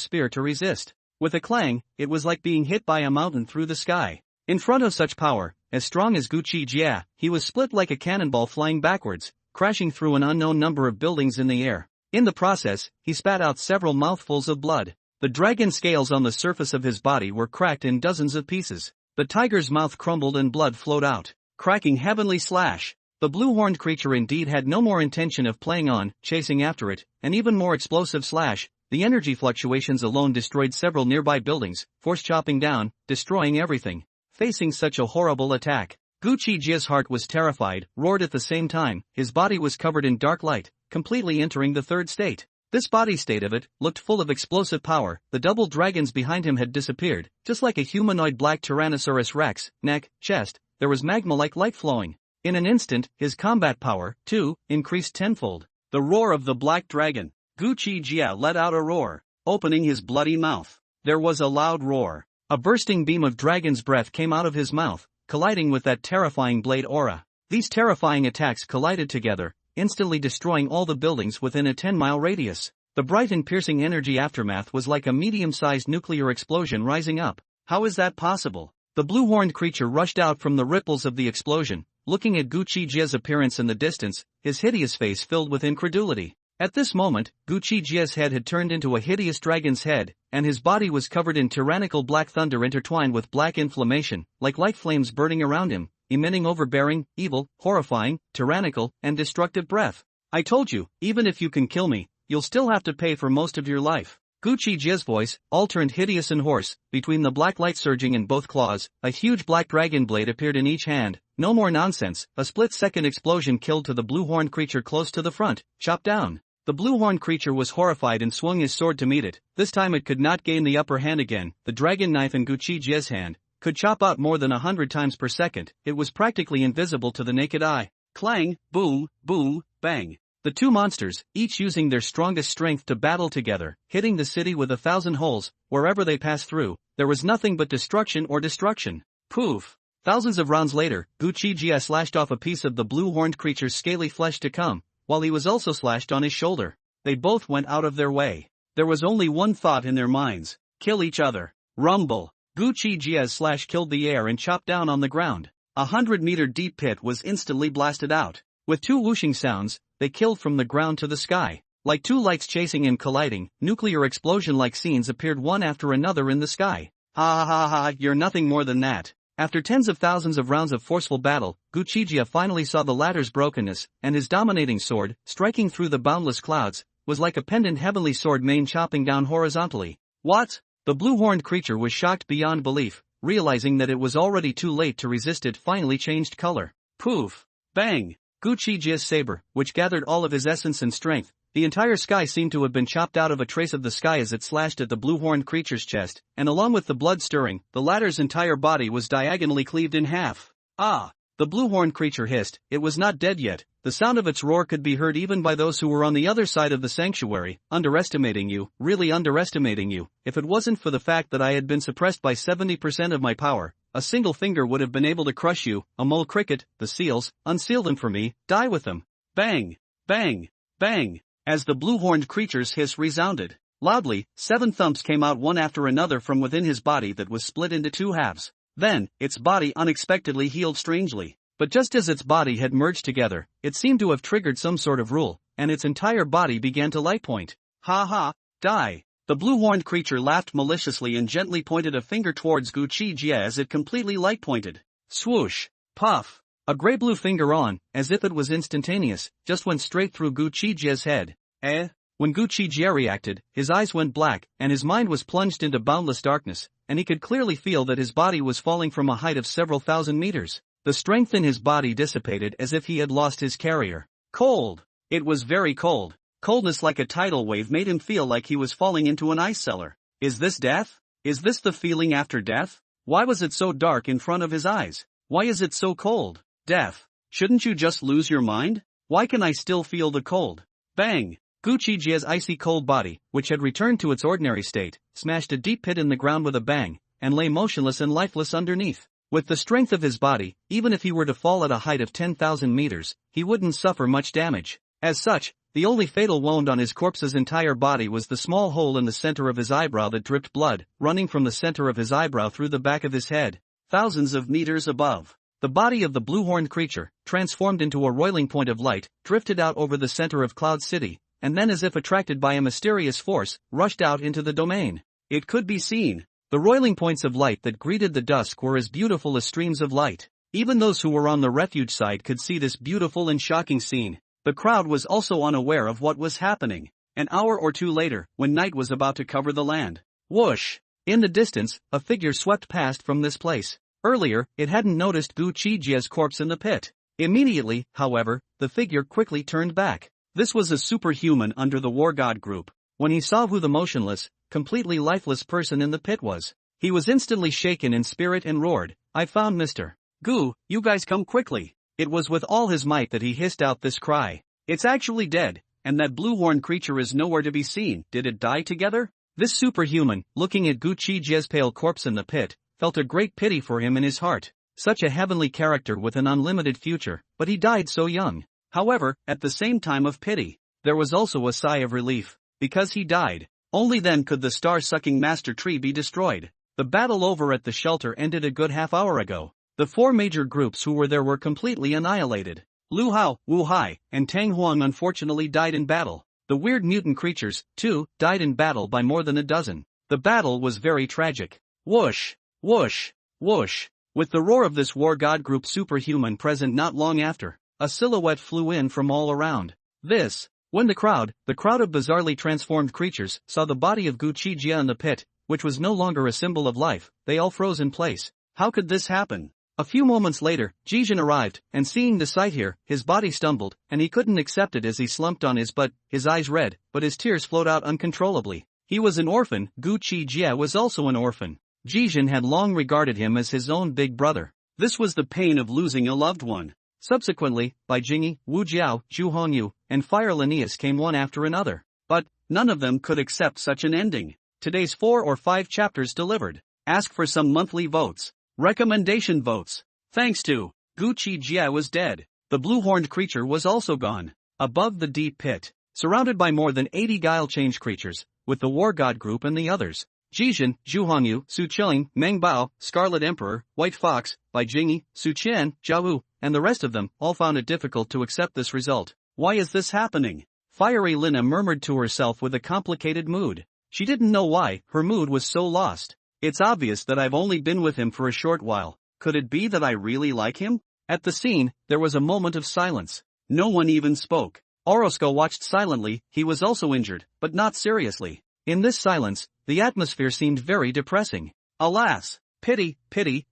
spear to resist. With a clang, it was like being hit by a mountain through the sky. In front of such power, as strong as Gu Qi Jie, he was split like a cannonball flying backwards, crashing through an unknown number of buildings in the air. In the process, he spat out several mouthfuls of blood. The dragon scales on the surface of his body were cracked in dozens of pieces. The tiger's mouth crumbled and blood flowed out, cracking heavenly slash. The blue-horned creature indeed had no more intention of playing on, chasing after it, an even more explosive slash. The energy fluctuations alone destroyed several nearby buildings, force chopping down, destroying everything. Facing such a horrible attack, Gu Qi Jie's heart was terrified, roared at the same time. His body was covered in dark light, completely entering the third state. This body state of it looked full of explosive power. The double dragons behind him had disappeared, just like a humanoid black Tyrannosaurus Rex, neck, chest. There was magma-like light flowing. In an instant, his combat power, too, increased tenfold. The roar of the black dragon. Gu Qi Jie let out a roar, opening his bloody mouth. There was a loud roar. A bursting beam of dragon's breath came out of his mouth, colliding with that terrifying blade aura. These terrifying attacks collided together, instantly destroying all the buildings within a 10-mile radius. The bright and piercing energy aftermath was like a medium-sized nuclear explosion rising up. How is that possible? The blue-horned creature rushed out from the ripples of the explosion, looking at Gu Qi Jie's appearance in the distance, his hideous face filled with incredulity. At this moment, Gu Qi Jie's head had turned into a hideous dragon's head, and his body was covered in tyrannical black thunder intertwined with black inflammation, like light flames burning around him, emitting overbearing, evil, horrifying, tyrannical, and destructive breath. I told you, even if you can kill me, you'll still have to pay for most of your life. Gu Qi Jie's voice, all turned hideous and hoarse. Between the black light surging in both claws, a huge black dragon blade appeared in each hand. No more nonsense. A split-second explosion killed to the blue-horned creature close to the front, chopped down. The blue-horned creature was horrified and swung his sword to meet it. This time it could not gain the upper hand again. The dragon knife in Gu Qi Jie's hand could chop out more than 100 times per second. It was practically invisible to the naked eye. Clang, boom, boom, bang. The two monsters, each using their strongest strength to battle together, hitting the city with 1,000 holes. Wherever they passed through, there was nothing but destruction or destruction. Poof. Thousands of rounds later, Gu Qi Jie slashed off a piece of the blue-horned creature's scaly flesh to come, while he was also slashed on his shoulder. They both went out of their way. There was only one thought in their minds: kill each other. Rumble. Gu Qi Jie's slash killed the air and chopped down on the ground. 100-meter deep pit was instantly blasted out. With two whooshing sounds, they killed from the ground to the sky. Like two lights chasing and colliding, nuclear explosion-like scenes appeared one after another in the sky. Ha ha ha ha, you're nothing more than that. After tens of thousands of rounds of forceful battle, Gu Qi Jie finally saw the latter's brokenness, and his dominating sword, striking through the boundless clouds, was like a pendant heavenly sword mane chopping down horizontally. What? The blue-horned creature was shocked beyond belief, realizing that it was already too late to resist. It finally changed color. Poof! Bang! Gu Qi Jie's saber, which gathered all of his essence and strength, the entire sky seemed to have been chopped out of a trace of the sky as it slashed at the blue-horned creature's chest, and along with the blood stirring, the latter's entire body was diagonally cleaved in half. Ah! The blue-horned creature hissed. It was not dead yet. The sound of its roar could be heard even by those who were on the other side of the sanctuary. Underestimating you, really underestimating you. If it wasn't for the fact that I had been suppressed by 70% of my power, a single finger would have been able to crush you. A mole cricket, the seals, unseal them for me, die with them. Bang! Bang! Bang! As the blue-horned creature's hiss resounded loudly, 7 thumps came out one after another from within his body that was split into 2 halves. Then, its body unexpectedly healed strangely. But just as its body had merged together, it seemed to have triggered some sort of rule, and its entire body began to light point. Ha ha, die. The blue-horned creature laughed maliciously and gently pointed a finger towards Gu Qi Jie as it completely light pointed. Swoosh. Puff. A gray-blue finger on, as if it was instantaneous, just went straight through Gu Qi Jie's head. When Gu Qi Jie reacted, his eyes went black, and his mind was plunged into boundless darkness, and he could clearly feel that his body was falling from a height of several thousand meters. The strength in his body dissipated as if he had lost his carrier. Cold. It was very cold. Coldness like a tidal wave made him feel like he was falling into an ice cellar. Is this death? Is this the feeling after death? Why was it so dark in front of his eyes? Why is it so cold? Death. Shouldn't you just lose your mind? Why can I still feel the cold? Bang! Gu Qi Jie's icy cold body, which had returned to its ordinary state, smashed a deep pit in the ground with a bang, and lay motionless and lifeless underneath. With the strength of his body, even if he were to fall at a height of 10,000 meters, he wouldn't suffer much damage. As such, the only fatal wound on his corpse's entire body was the small hole in the center of his eyebrow that dripped blood, running from the center of his eyebrow through the back of his head. Thousands of meters above, the body of the blue-horned creature, transformed into a roiling point of light, drifted out over the center of Cloud City, and then as if attracted by a mysterious force, rushed out into the domain. It could be seen. The roiling points of light that greeted the dusk were as beautiful as streams of light. Even those who were on the refuge side could see this beautiful and shocking scene. The crowd was also unaware of what was happening. An hour or two later, when night was about to cover the land, whoosh! In the distance, a figure swept past from this place. Earlier, it hadn't noticed Gu Qi Jie's corpse in the pit. Immediately, however, the figure quickly turned back. This was a superhuman under the war god group. When he saw who the motionless, completely lifeless person in the pit was, he was instantly shaken in spirit and roared, "I found Mr. Gu, you guys come quickly." It was with all his might that he hissed out this cry. "It's actually dead, and that blue-horned creature is nowhere to be seen. Did it die together?" This superhuman, looking at Gu Qi Jie's pale corpse in the pit, felt a great pity for him in his heart. Such a heavenly character with an unlimited future, but he died so young. However, at the same time of pity, there was also a sigh of relief. Because he died, only then could the star-sucking master tree be destroyed. The battle over at the shelter ended a good half-hour ago. The four major groups who were there were completely annihilated. Lu Hao, Wu Hai, and Tang Huang unfortunately died in battle. The weird mutant creatures, too, died in battle by more than a dozen. The battle was very tragic. Whoosh, whoosh, whoosh. With the roar of this war god group superhuman present not long after, a silhouette flew in from all around. When the crowd of bizarrely transformed creatures, saw the body of Gu Qi Jie in the pit, which was no longer a symbol of life, they all froze in place. How could this happen? A few moments later, Jijin arrived, and seeing the sight here, his body stumbled, and he couldn't accept it as he slumped on his butt, his eyes red, but his tears flowed out uncontrollably. He was an orphan. Gu Qi Jie was also an orphan. Jijin had long regarded him as his own big brother. This was the pain of losing a loved one. Subsequently, Bai Jingyi, Wu Jiao, Zhu Hongyu, and Fire Linnaeus came one after another. But none of them could accept such an ending. Today's 4 or 5 chapters delivered. Ask for some monthly votes. Recommendation votes. Thanks to Gu Qi Jie was dead. The blue-horned creature was also gone. Above the deep pit, surrounded by more than 80 guile change creatures, with the war god group and the others. Jijin, Zhu Hongyu, Su Qing, Meng Bao, Scarlet Emperor, White Fox, Bai Jingyi, Su Qian, Zhao Wu, and the rest of them all found it difficult to accept this result. Why is this happening? Fiery Lina murmured to herself with a complicated mood. She didn't know why her mood was so lost. It's obvious that I've only been with him for a short while. Could it be that I really like him? At the scene, there was a moment of silence. No one even spoke. Orozco watched silently. He was also injured, but not seriously. In this silence, the atmosphere seemed very depressing. Alas! Pity,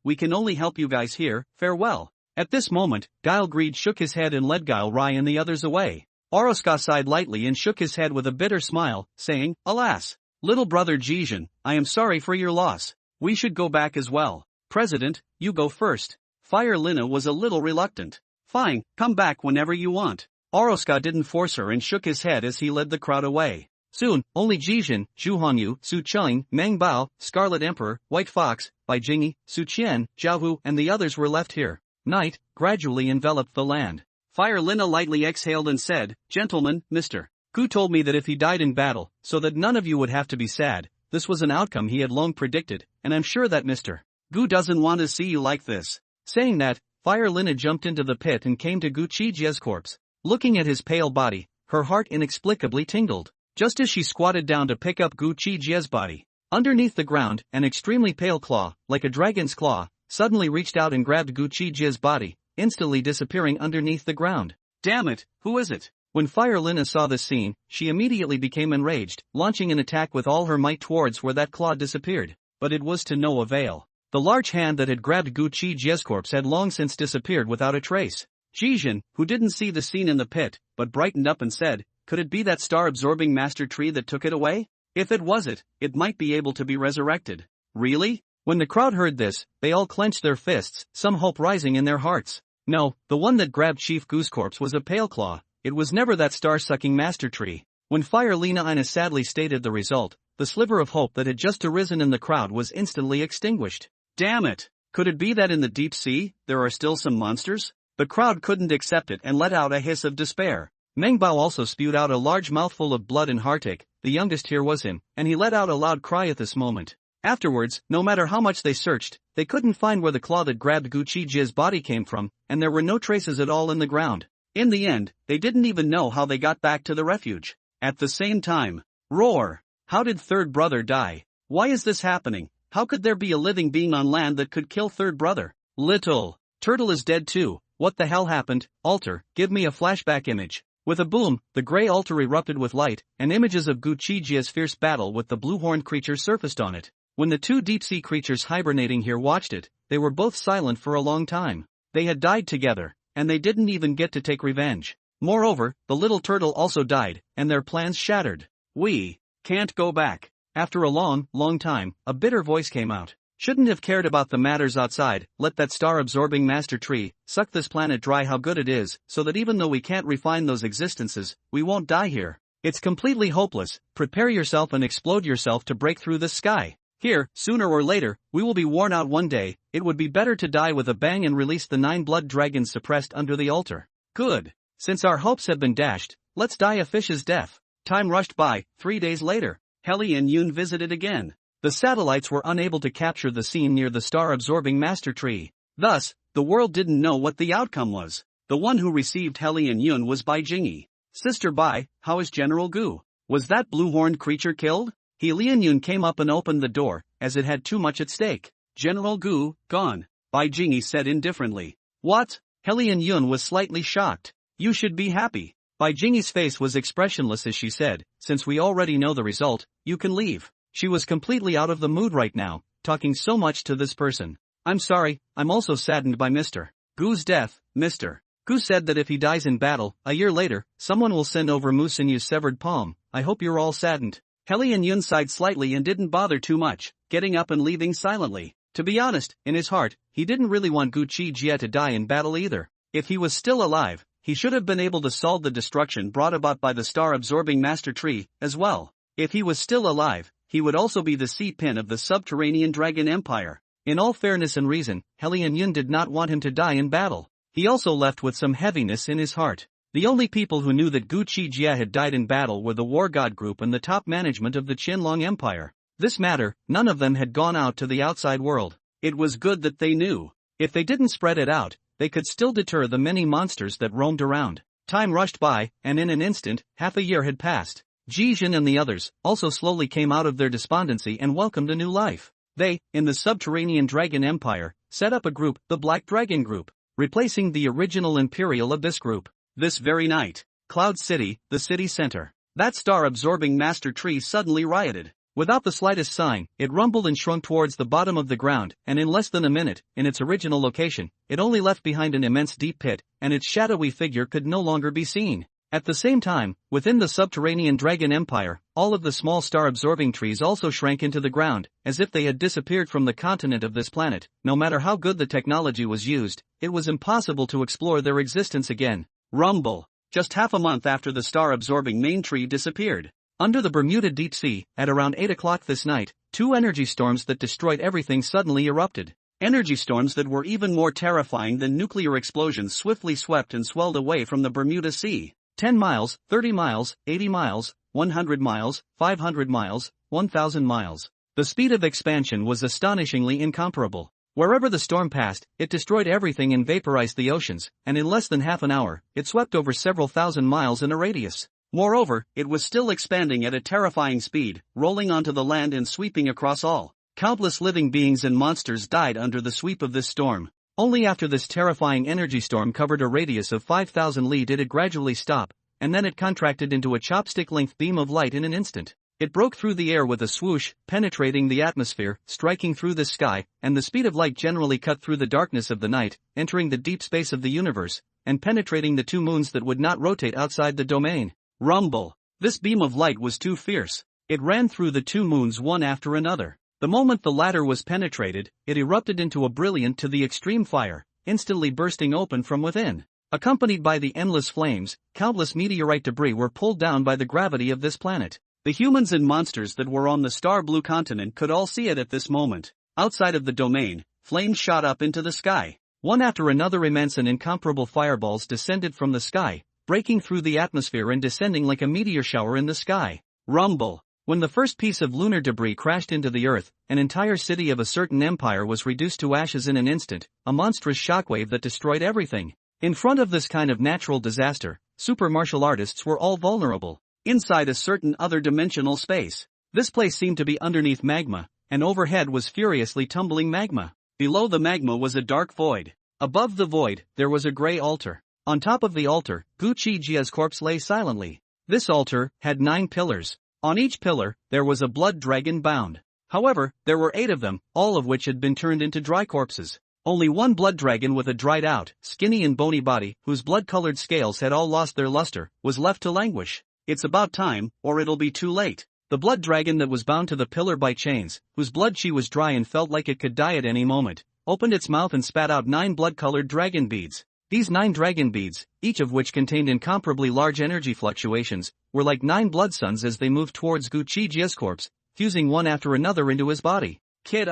we can only help you guys here, farewell. At this moment, Guile Greed shook his head and led Guile Rai and the others away. Orozco sighed lightly and shook his head with a bitter smile, saying, Alas! Little brother Jijin, I am sorry for your loss. We should go back as well. President, you go first. Fire Lina was a little reluctant. Fine, come back whenever you want. Orozco didn't force her and shook his head as he led the crowd away. Soon, only Jijin, Zhu Hongyu, Su Qing, Meng Bao, Scarlet Emperor, White Fox, Bai Jingyi, Su Qian, Zhao Wu, and the others were left here. Night gradually enveloped the land. Fire Lina lightly exhaled and said, Gentlemen, Mr. Gu told me that if he died in battle, so that none of you would have to be sad, this was an outcome he had long predicted, and I'm sure that Mr. Gu doesn't want to see you like this. Saying that, Fire Lina jumped into the pit and came to Gu Qi Jie's corpse. Looking at his pale body, her heart inexplicably tingled. Just as she squatted down to pick up Gu Qi Jie's body, underneath the ground, an extremely pale claw, like a dragon's claw, suddenly reached out and grabbed Gu Qi Jie's body, instantly disappearing underneath the ground. Damn it, who is it? When Fire Lina saw this scene, she immediately became enraged, launching an attack with all her might towards where that claw disappeared. But it was to no avail. The large hand that had grabbed Gu Qi Jie's corpse had long since disappeared without a trace. Jijin, who didn't see the scene in the pit, but brightened up and said, Could it be that star-absorbing master tree that took it away? If it was it might be able to be resurrected. Really? When the crowd heard this, they all clenched their fists, some hope rising in their hearts. No, the one that grabbed Chief Gu's corpse was a pale claw. It was never that star-sucking master tree. When Fire Lena Ina sadly stated the result, the sliver of hope that had just arisen in the crowd was instantly extinguished. Damn it! Could it be that in the deep sea, there are still some monsters? The crowd couldn't accept it and let out a hiss of despair. Mengbao also spewed out a large mouthful of blood and heartache. The youngest here was him, and he let out a loud cry at this moment. Afterwards, no matter how much they searched, they couldn't find where the claw that grabbed Gu Qi Jie's body came from, and there were no traces at all in the ground. In the end, they didn't even know how they got back to the refuge. At the same time, roar! How did third brother die? Why is this happening? How could there be a living being on land that could kill third brother? Little Turtle is dead too. What the hell happened? Altar, give me a flashback image. With a boom, the grey altar erupted with light, and images of Gu Qi Jie's fierce battle with the blue-horned creature surfaced on it. When the two deep-sea creatures hibernating here watched it, they were both silent for a long time. They had died together, and they didn't even get to take revenge. Moreover, the little turtle also died, and their plans shattered. We can't go back. After a long time, a bitter voice came out. Shouldn't have cared about the matters outside. Let that star-absorbing master tree suck this planet dry. How good it is, so that even though we can't refine those existences, we won't die here. It's completely hopeless. Prepare yourself and explode yourself to break through this sky. Here, sooner or later, we will be worn out one day. It would be better to die with a bang and release the 9 blood dragons suppressed under the altar. Good. Since our hopes have been dashed, let's die a fish's death. Time rushed by. 3 days later, Heli and Yun visited again. The satellites were unable to capture the scene near the star-absorbing master tree. Thus, the world didn't know what the outcome was. The one who received Heli and Yun was Bai Jingyi. Sister Bai, how is General Gu? Was that blue-horned creature killed? Heli and Yun came up and opened the door, as it had too much at stake. General Gu, gone, Bai Jingyi said indifferently. What? Heli and Yun was slightly shocked. You should be happy. Bai Jingyi's face was expressionless as she said, since we already know the result, you can leave. She was completely out of the mood right now, talking so much to this person. I'm sorry, I'm also saddened by Mr. Gu's death. Mr. Gu said that if he dies in battle, a year later, someone will send over Mu Sinyu's severed palm. I hope you're all saddened. Heli and Yun sighed slightly and didn't bother too much, getting up and leaving silently. To be honest, in his heart, he didn't really want Gu Qi Jie to die in battle either. If he was still alive, he should have been able to solve the destruction brought about by the star-absorbing master tree, as well. If he was still alive, he would also be the sea-pin of the subterranean dragon empire. In all fairness and reason, Heli and Yun did not want him to die in battle. He also left with some heaviness in his heart. The only people who knew that Gu Qi Jie had died in battle were the War God group and the top management of the Qianlong Empire. This matter, none of them had gone out to the outside world. It was good that they knew. If they didn't spread it out, they could still deter the many monsters that roamed around. Time rushed by, and in an instant, half a year had passed. Jijin and the others also slowly came out of their despondency and welcomed a new life. They, in the subterranean dragon empire, set up a group, the Black Dragon Group, replacing the original Imperial Abyss Group. This very night, Cloud City, the city center, that star-absorbing master tree suddenly rioted. Without the slightest sign, it rumbled and shrunk towards the bottom of the ground, and in less than a minute, in its original location, it only left behind an immense deep pit, and its shadowy figure could no longer be seen. At the same time, within the subterranean dragon empire, all of the small star-absorbing trees also shrank into the ground, as if they had disappeared from the continent of this planet. No matter how good the technology was used, it was impossible to explore their existence again. Rumble. Just half a month after the star-absorbing main tree disappeared. Under the Bermuda Deep Sea, at around 8 o'clock this night, 2 energy storms that destroyed everything suddenly erupted. Energy storms that were even more terrifying than nuclear explosions swiftly swept and swelled away from the Bermuda Sea. 10 miles, 30 miles, 80 miles, 100 miles, 500 miles, 1,000 miles. The speed of expansion was astonishingly incomparable. Wherever the storm passed, it destroyed everything and vaporized the oceans, and in less than half an hour, it swept over several thousand miles in a radius. Moreover, it was still expanding at a terrifying speed, rolling onto the land and sweeping across all. Countless living beings and monsters died under the sweep of this storm. Only after this terrifying energy storm covered a radius of 5,000 li did it gradually stop, and then it contracted into a chopstick-length beam of light in an instant. It broke through the air with a swoosh, penetrating the atmosphere, striking through the sky, and the speed of light generally cut through the darkness of the night, entering the deep space of the universe, and penetrating the 2 moons that would not rotate outside the domain. Rumble. This beam of light was too fierce. It ran through the 2 moons one after another. The moment the latter was penetrated, it erupted into a brilliant to the extreme fire, instantly bursting open from within. Accompanied by the endless flames, countless meteorite debris were pulled down by the gravity of this planet. The humans and monsters that were on the star blue continent could all see it at this moment. Outside of the domain, flames shot up into the sky. One after another immense and incomparable fireballs descended from the sky, breaking through the atmosphere and descending like a meteor shower in the sky. Rumble. When the first piece of lunar debris crashed into the earth, an entire city of a certain empire was reduced to ashes in an instant, a monstrous shockwave that destroyed everything. In front of this kind of natural disaster, super martial artists were all vulnerable. Inside a certain other dimensional space, this place seemed to be underneath magma, and overhead was furiously tumbling magma. Below the magma was a dark void. Above the void, there was a gray altar. On top of the altar, Gu Qi Jie's corpse lay silently. This altar had 9 pillars. On each pillar, there was a blood dragon bound. However, there were 8 of them, all of which had been turned into dry corpses. Only one blood dragon with a dried-out, skinny and bony body, whose blood-colored scales had all lost their luster, was left to languish. It's about time, or it'll be too late. The blood dragon that was bound to the pillar by chains, whose blood chi was dry and felt like it could die at any moment, opened its mouth and spat out 9 blood-colored dragon beads. These 9 dragon beads, each of which contained incomparably large energy fluctuations, were like 9 blood suns as they moved towards Gu Qi Jie's corpse, fusing one after another into his body. Kid,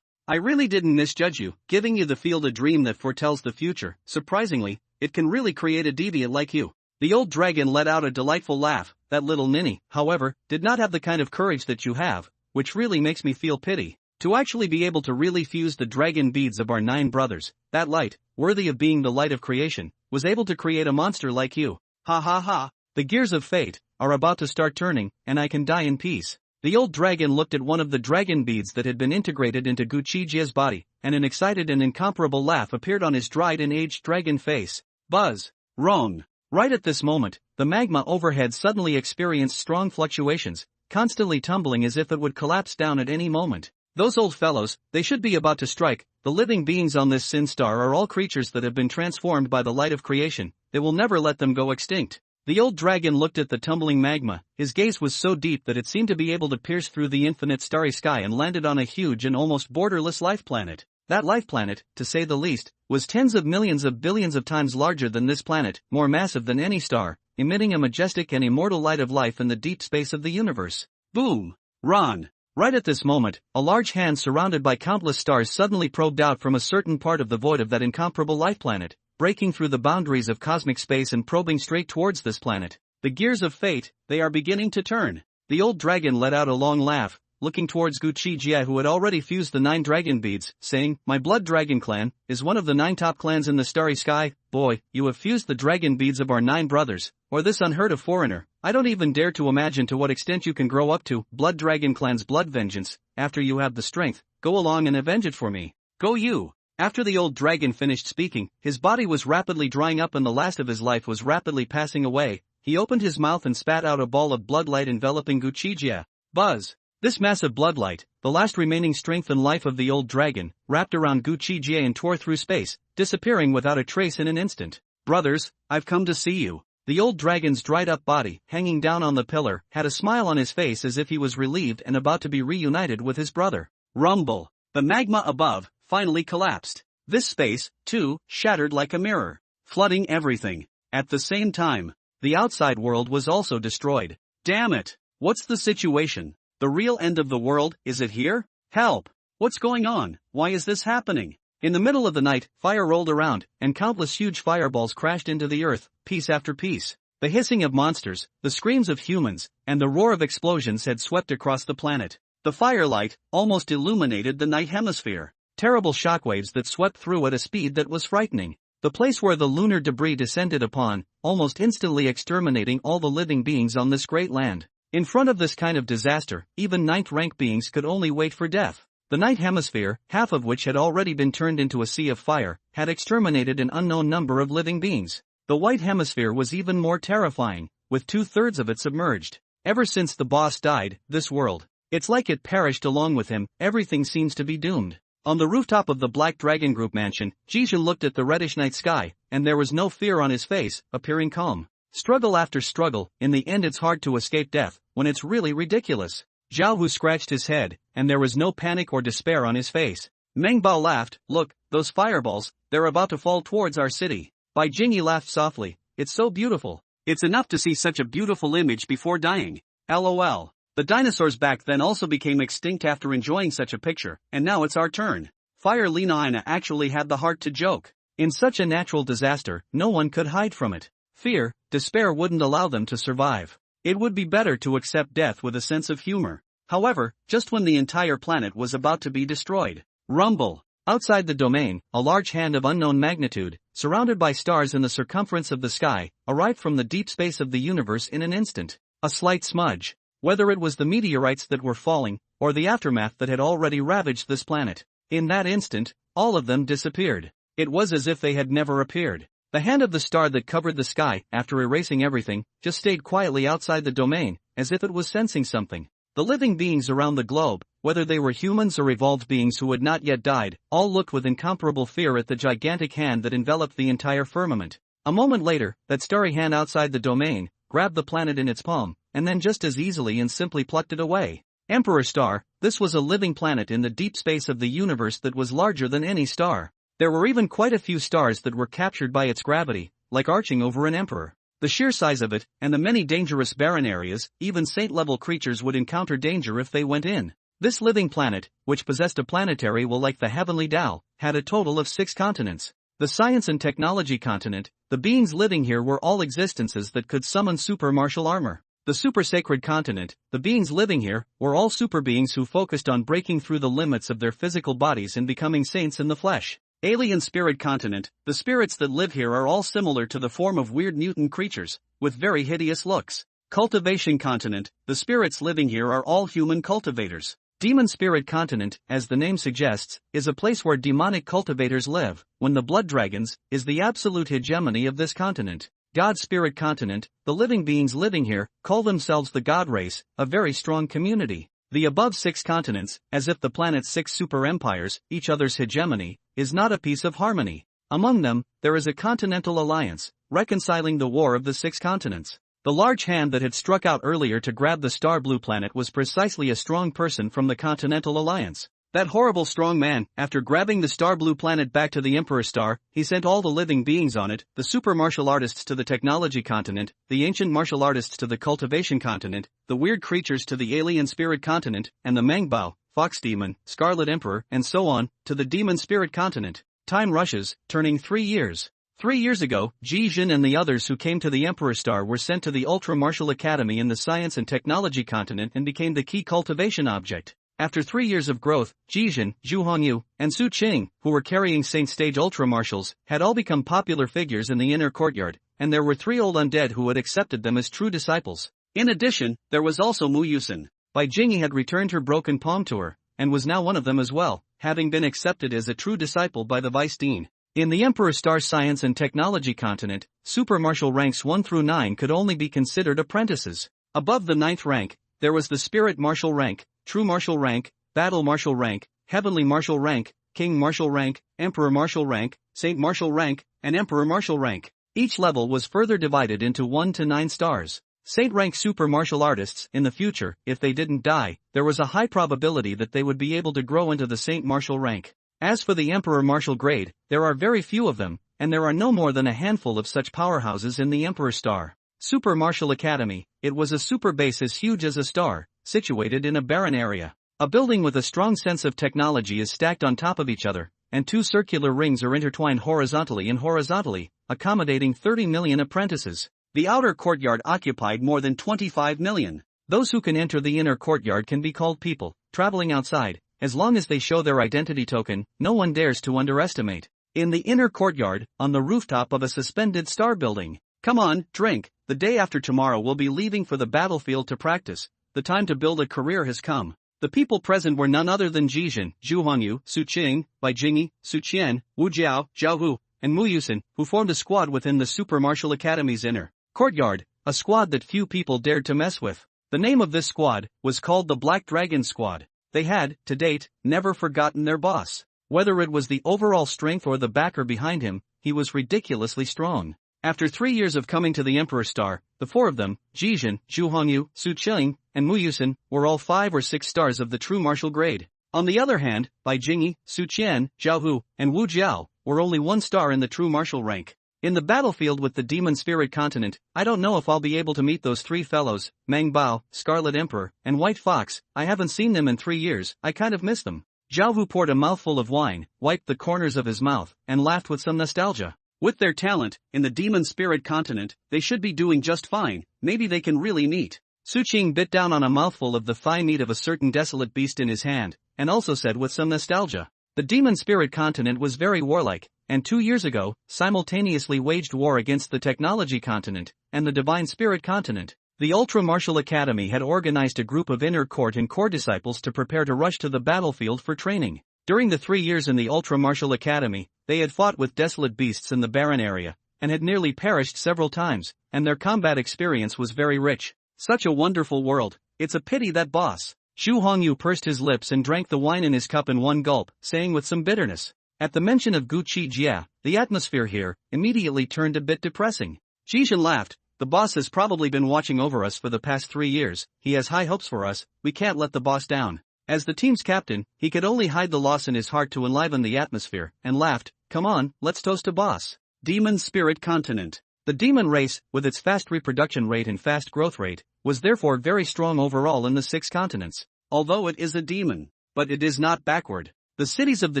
I really didn't misjudge you, giving you the field a dream that foretells the future. Surprisingly, it can really create a deviant like you. The old dragon let out a delightful laugh. That little ninny, however, did not have the kind of courage that you have, which really makes me feel pity. To actually be able to really fuse the dragon beads of our 9 brothers, that light, worthy of being the light of creation, was able to create a monster like you. Ha ha ha, the gears of fate are about to start turning, and I can die in peace. The old dragon looked at one of the dragon beads that had been integrated into Gu Qi Jie's body, and an excited and incomparable laugh appeared on his dried and aged dragon face. Buzz. Wrong. Right at this moment, the magma overhead suddenly experienced strong fluctuations, constantly tumbling as if it would collapse down at any moment. Those old fellows, they should be about to strike. The living beings on this sin star are all creatures that have been transformed by the light of creation. They will never let them go extinct. The old dragon looked at the tumbling magma. His gaze was so deep that it seemed to be able to pierce through the infinite starry sky and landed on a huge and almost borderless life planet. That life planet, to say the least, was tens of millions of billions of times larger than this planet, more massive than any star, emitting a majestic and immortal light of life in the deep space of the universe. Boom! Run! Right at this moment, a large hand surrounded by countless stars suddenly probed out from a certain part of the void of that incomparable life planet, breaking through the boundaries of cosmic space and probing straight towards this planet. The gears of fate, they are beginning to turn. The old dragon let out a long laugh, looking towards Gu Qi Jie, who had already fused the 9 dragon beads, saying, "My blood dragon clan is one of the 9 top clans in the starry sky. Boy, you have fused the dragon beads of our 9 brothers, or this unheard of foreigner. I don't even dare to imagine to what extent you can grow up to. Blood dragon clan's blood vengeance. After you have the strength, go along and avenge it for me. Go you." After the old dragon finished speaking, his body was rapidly drying up and the last of his life was rapidly passing away. He opened his mouth and spat out a ball of bloodlight enveloping Gu Qi Jie. Buzz! This massive bloodlight, the last remaining strength and life of the old dragon, wrapped around Gu Qi Jie and tore through space, disappearing without a trace in an instant. "Brothers, I've come to see you." The old dragon's dried-up body, hanging down on the pillar, had a smile on his face as if he was relieved and about to be reunited with his brother. Rumble! The magma above finally collapsed. This space, too, shattered like a mirror, flooding everything. At the same time, the outside world was also destroyed. Damn it! What's the situation? The real end of the world, is it here? Help! What's going on? Why is this happening? In the middle of the night, fire rolled around, and countless huge fireballs crashed into the earth, piece after piece. The hissing of monsters, the screams of humans, and the roar of explosions had swept across the planet. The firelight almost illuminated the night hemisphere. Terrible shockwaves that swept through at a speed that was frightening. The place where the lunar debris descended upon, almost instantly exterminating all the living beings on this great land. In front of this kind of disaster, even 9th rank beings could only wait for death. The night hemisphere, half of which had already been turned into a sea of fire, had exterminated an unknown number of living beings. The white hemisphere was even more terrifying, with 2/3 of it submerged. Ever since the boss died, this world, it's like it perished along with him. Everything seems to be doomed. On the rooftop of the Black Dragon Group mansion, Jijun looked at the reddish night sky, and there was no fear on his face, appearing calm. Struggle after struggle, in the end it's hard to escape death, when it's really ridiculous. Zhao Hu scratched his head, and there was no panic or despair on his face. Meng Bao laughed, "Look, those fireballs, they're about to fall towards our city." Bai Jingyi laughed softly. It's so beautiful. It's enough to see such a beautiful image before dying. LOL. The dinosaurs back then also became extinct after enjoying such a picture, and now it's our turn. Fire Lina Ina actually had the heart to joke. In such a natural disaster, no one could hide from it. Fear, despair wouldn't allow them to survive. It would be better to accept death with a sense of humor. However, just when the entire planet was about to be destroyed. Rumble. Outside the domain, a large hand of unknown magnitude, surrounded by stars in the circumference of the sky, arrived from the deep space of the universe in an instant. A slight smudge. Whether it was the meteorites that were falling, or the aftermath that had already ravaged this planet. In that instant, all of them disappeared. It was as if they had never appeared. The hand of the star that covered the sky, after erasing everything, just stayed quietly outside the domain, as if it was sensing something. The living beings around the globe, whether they were humans or evolved beings who had not yet died, all looked with incomparable fear at the gigantic hand that enveloped the entire firmament. A moment later, that starry hand outside the domain, grabbed the planet in its palm, and then just as easily and simply plucked it away. Emperor Star, this was a living planet in the deep space of the universe that was larger than any star. There were even quite a few stars that were captured by its gravity, like arching over an emperor. The sheer size of it, and the many dangerous barren areas, even saint-level creatures would encounter danger if they went in. This living planet, which possessed a planetary will like the heavenly Tao, had a total of 6 continents. The science and technology continent, the beings living here were all existences that could summon super martial armor. The super sacred continent, the beings living here, were all super beings who focused on breaking through the limits of their physical bodies and becoming saints in the flesh. Alien Spirit Continent, the spirits that live here are all similar to the form of weird mutant creatures, with very hideous looks. Cultivation Continent, the spirits living here are all human cultivators. Demon Spirit Continent, as the name suggests, is a place where demonic cultivators live, when the blood dragons, is the absolute hegemony of this continent. God Spirit Continent, the living beings living here, call themselves the God Race, a very strong community. The above 6 continents, as if the planet's 6 super empires, each other's hegemony, is not a piece of harmony. Among them, there is a continental alliance, reconciling the war of the 6 continents. The large hand that had struck out earlier to grab the star blue planet was precisely a strong person from the Continental Alliance. That horrible strong man, after grabbing the star blue planet back to the Emperor Star, he sent all the living beings on it, the super martial artists to the technology continent, the ancient martial artists to the cultivation continent, the weird creatures to the alien spirit continent, and the Mangbao, fox demon, Scarlet Emperor, and so on, to the demon spirit continent. Time rushes, turning 3 years. 3 years ago, Ji Jin and the others who came to the Emperor Star were sent to the Ultra Martial Academy in the Science and Technology continent and became the key cultivation object. After 3 years of growth, Jijin, Zhu Hongyu, and Su Qing, who were carrying Saint Stage Ultra Martials, had all become popular figures in the inner courtyard, and there were 3 old undead who had accepted them as true disciples. In addition, there was also Mu Yusin. Bai Jingyi had returned her broken palm to her, and was now one of them as well, having been accepted as a true disciple by the Vice Dean. In the Emperor Star Science and Technology continent, super martial ranks 1 through 9 could only be considered apprentices. Above the 9th rank, there was the Spirit Martial rank, True Martial rank, Battle Martial rank, Heavenly Martial rank, King Martial rank, Emperor Martial rank, Saint Martial rank, and Emperor Martial rank. Each level was further divided into 1 to 9 stars. Saint rank super martial artists, in the future, if they didn't die, there was a high probability that they would be able to grow into the Saint Martial rank. As for the Emperor Martial grade, there are very few of them, and there are no more than a handful of such powerhouses in the Emperor Star. Super Martial Academy, it was a super base as huge as a star, situated in a barren area. A building with a strong sense of technology is stacked on top of each other, and 2 circular rings are intertwined horizontally and horizontally, accommodating 30 million apprentices. The outer courtyard occupied more than 25 million. Those who can enter the inner courtyard can be called people, traveling outside. As long as they show their identity token, no one dares to underestimate. In the inner courtyard, on the rooftop of a suspended star building. Come on, drink. The day after tomorrow we'll be leaving for the battlefield to practice. The time to build a career has come. The people present were none other than Jijin, Zhu Hongyu, Su Qing, Bai Jingyi, Su Qian, Wu Jiao, Zhao Hu, and Mu Yusin, who formed a squad within the Super Martial Academy's inner courtyard, a squad that few people dared to mess with. The name of this squad was called the Black Dragon Squad. They had, to date, never forgotten their boss. Whether it was the overall strength or the backer behind him, he was ridiculously strong. After 3 years of coming to the Emperor Star, the 4 of them, Jijin, Zhu Hongyu, Su Qing, and Mu Yusin, were all 5 or 6 stars of the true martial grade. On the other hand, Bai Jingyi, Su Qian, Zhao Hu, and Wu Jiao, were only 1 star in the true martial rank. In the battlefield with the demon spirit continent, I don't know if I'll be able to meet those three fellows, Mamba, Scarlet Emperor, and White Fox. I haven't seen them in 3 years, I kind of miss them. Zhao Hu poured a mouthful of wine, wiped the corners of his mouth, and laughed with some nostalgia. With their talent, in the demon spirit continent, they should be doing just fine. Maybe they can really meet. Su Qing bit down on a mouthful of the thigh meat of a certain desolate beast in his hand, and also said with some nostalgia, the demon spirit continent was very warlike, and 2 years ago, simultaneously waged war against the technology continent, and the divine spirit continent. The Ultra-Martial Academy had organized a group of inner court and core disciples to prepare to rush to the battlefield for training. During the 3 years in the Ultra-Martial Academy, they had fought with desolate beasts in the barren area, and had nearly perished several times, and their combat experience was very rich. Such a wonderful world, it's a pity that boss. Xu Hongyu pursed his lips and drank the wine in his cup in one gulp, saying with some bitterness. At the mention of Gu Qi Jie, the atmosphere here immediately turned a bit depressing. Jishan laughed. The boss has probably been watching over us for the past 3 years, he has high hopes for us, we can't let the boss down. As the team's captain, he could only hide the loss in his heart to enliven the atmosphere, and laughed, come on, let's toast to boss. Demon Spirit Continent. The demon race, with its fast reproduction rate and fast growth rate, was therefore very strong overall in the 6 continents. Although it is a demon, but it is not backward. The cities of the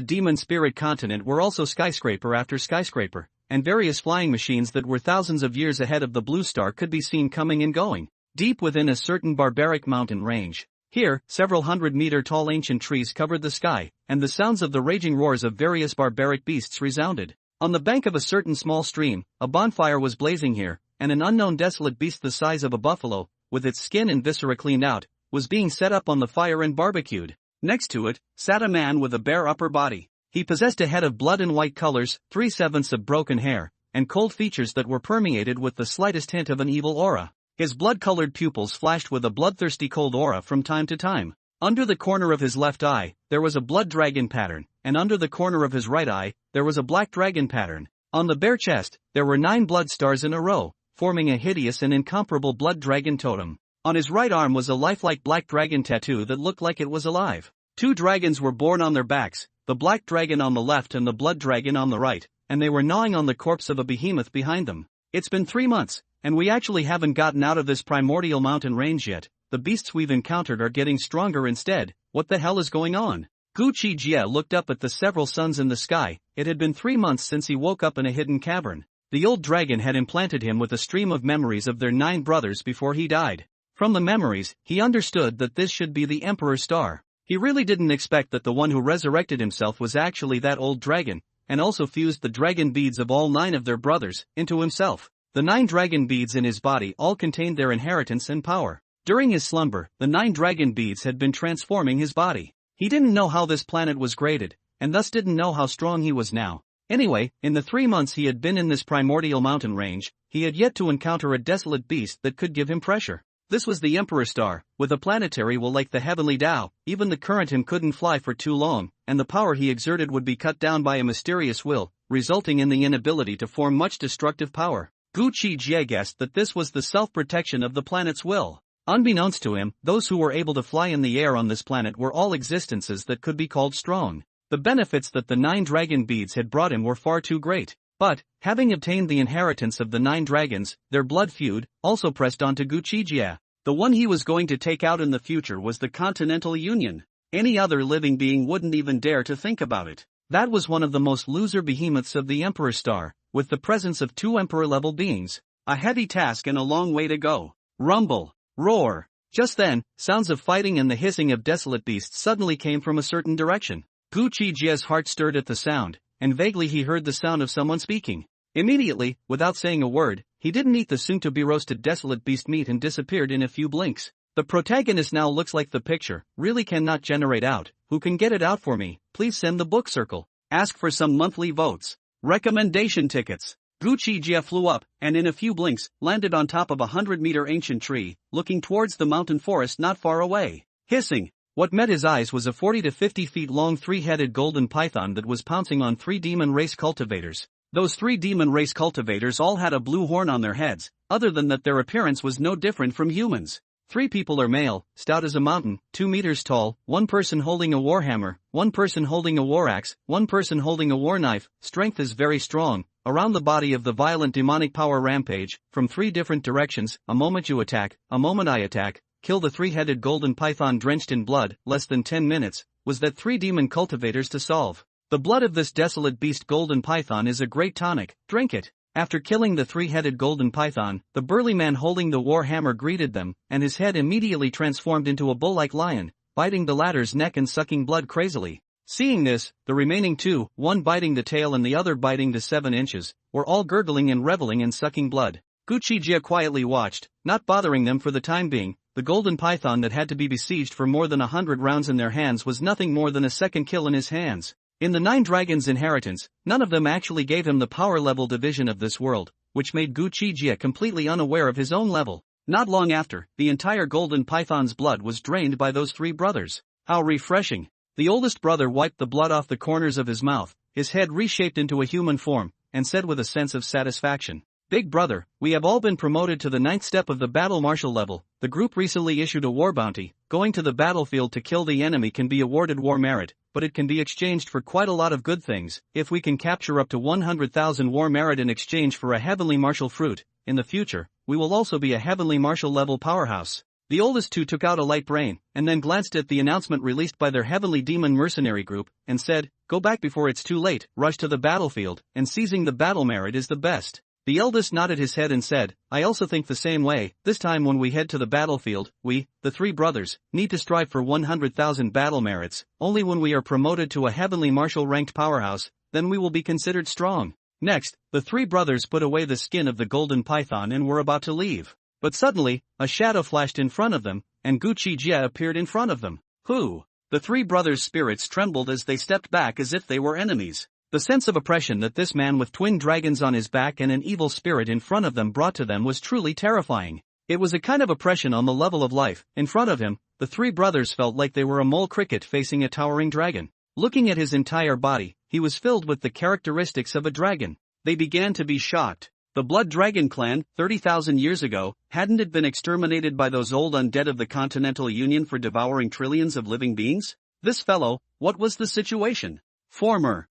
demon spirit continent were also skyscraper after skyscraper, and various flying machines that were thousands of years ahead of the blue star could be seen coming and going, deep within a certain barbaric mountain range. Here, several 100-meter-tall ancient trees covered the sky, and the sounds of the raging roars of various barbaric beasts resounded. On the bank of a certain small stream, a bonfire was blazing here, and an unknown desolate beast the size of a buffalo, with its skin and viscera cleaned out, was being set up on the fire and barbecued. Next to it, sat a man with a bare upper body. He possessed a head of blood and white colors, 3/7 of broken hair, and cold features that were permeated with the slightest hint of an evil aura. His blood-colored pupils flashed with a bloodthirsty cold aura from time to time. Under the corner of his left eye, there was a blood dragon pattern, and under the corner of his right eye, there was a black dragon pattern. On the bare chest, there were 9 blood stars in a row, forming a hideous and incomparable blood dragon totem. On his right arm was a lifelike black dragon tattoo that looked like it was alive. 2 dragons were born on their backs, the black dragon on the left and the blood dragon on the right, and they were gnawing on the corpse of a behemoth behind them. It's been 3 months, and we actually haven't gotten out of this primordial mountain range yet. The beasts we've encountered are getting stronger instead. What the hell is going on? Gu Qi Jie looked up at the several suns in the sky. It had been 3 months since he woke up in a hidden cavern. The old dragon had implanted him with a stream of memories of their 9 brothers before he died. From the memories, he understood that this should be the Emperor's star. He really didn't expect that the one who resurrected himself was actually that old dragon, and also fused the dragon beads of all 9 of their brothers into himself. The 9 dragon beads in his body all contained their inheritance and power. During his slumber, the 9 dragon beads had been transforming his body. He didn't know how this planet was graded, and thus didn't know how strong he was now. Anyway, in the 3 months he had been in this primordial mountain range, he had yet to encounter a desolate beast that could give him pressure. This was the Emperor star, with a planetary will like the heavenly Tao. Even the current him couldn't fly for too long, and the power he exerted would be cut down by a mysterious will, resulting in the inability to form much destructive power. Gu Qi Jie guessed that this was the self-protection of the planet's will. Unbeknownst to him, those who were able to fly in the air on this planet were all existences that could be called strong. The benefits that the 9 dragon beads had brought him were far too great. But, having obtained the inheritance of the 9 dragons, their blood feud also pressed on to Gu Qi Jie. The one he was going to take out in the future was the Continental Union. Any other living being wouldn't even dare to think about it. That was one of the most loser behemoths of the Emperor star, with the presence of 2 Emperor-level beings. A heavy task and a long way to go. Rumble. Roar. Just then, sounds of fighting and the hissing of desolate beasts suddenly came from a certain direction. Gu Qi Jie's heart stirred at the sound, and vaguely he heard the sound of someone speaking. Immediately, without saying a word, he didn't eat the soon-to-be-roasted desolate beast meat and disappeared in a few blinks. The protagonist now looks like the picture, really cannot generate out. Who can get it out for me? Please send the book circle. Ask for some monthly votes. Recommendation tickets. Gu Qi Jie flew up, and in a few blinks, landed on top of a 100-meter ancient tree, looking towards the mountain forest not far away. Hissing. What met his eyes was a 40 to 50 feet long 3-headed golden python that was pouncing on 3 demon race cultivators. Those 3 demon race cultivators all had a blue horn on their heads. Other than that, their appearance was no different from humans. 3 people are male, stout as a mountain, 2 meters tall, 1 person holding a warhammer, 1 person holding a war axe, 1 person holding a war knife. Strength is very strong. Around the body of the violent demonic power rampage, from 3 different directions, a moment you attack, a moment I attack, kill the 3-headed golden python drenched in blood, less than 10 minutes, was that 3 demon cultivators to solve. The blood of this desolate beast golden python is a great tonic, drink it. After killing the 3-headed golden python, the burly man holding the war hammer greeted them, and his head immediately transformed into a bull-like lion, biting the latter's neck and sucking blood crazily. Seeing this, the remaining 2, one biting the tail and the other biting the 7 inches, were all gurgling and reveling and sucking blood. Gu Qi Jie quietly watched, not bothering them for the time being. The golden python that had to be besieged for more than 100 rounds in their hands was nothing more than a second kill in his hands. In the 9 dragons' inheritance, none of them actually gave him the power level division of this world, which made Gu Qi Jie completely unaware of his own level. Not long after, the entire golden python's blood was drained by those 3 brothers. How refreshing! The oldest brother wiped the blood off the corners of his mouth, his head reshaped into a human form, and said with a sense of satisfaction, "Big brother, we have all been promoted to the 9th step of the battle marshal level. The group recently issued a war bounty. Going to the battlefield to kill the enemy can be awarded war merit, but it can be exchanged for quite a lot of good things. If we can capture up to 100,000 war merit in exchange for a heavenly marshal fruit, in the future, we will also be a heavenly marshal level powerhouse." The oldest 2 took out a light brain, and then glanced at the announcement released by their heavenly demon mercenary group, and said, "Go back before it's too late, rush to the battlefield, and seizing the battle merit is the best." The eldest nodded his head and said, "I also think the same way. This time when we head to the battlefield, we, the 3 brothers, need to strive for 100,000 battle merits. Only when we are promoted to a heavenly marshal ranked powerhouse, then we will be considered strong." Next, the 3 brothers put away the skin of the golden python and were about to leave. But suddenly, a shadow flashed in front of them, and Gu Qi Jie appeared in front of them. Who? The 3 brothers' spirits trembled as they stepped back as if they were enemies. The sense of oppression that this man with twin dragons on his back and an evil spirit in front of them brought to them was truly terrifying. It was a kind of oppression on the level of life. In front of him, the 3 brothers felt like they were a mole cricket facing a towering dragon. Looking at his entire body, he was filled with the characteristics of a dragon. They began to be shocked. The Blood Dragon clan, 30,000 years ago, hadn't it been exterminated by those old undead of the Continental Union for devouring trillions of living beings? This fellow, what was the situation? Former,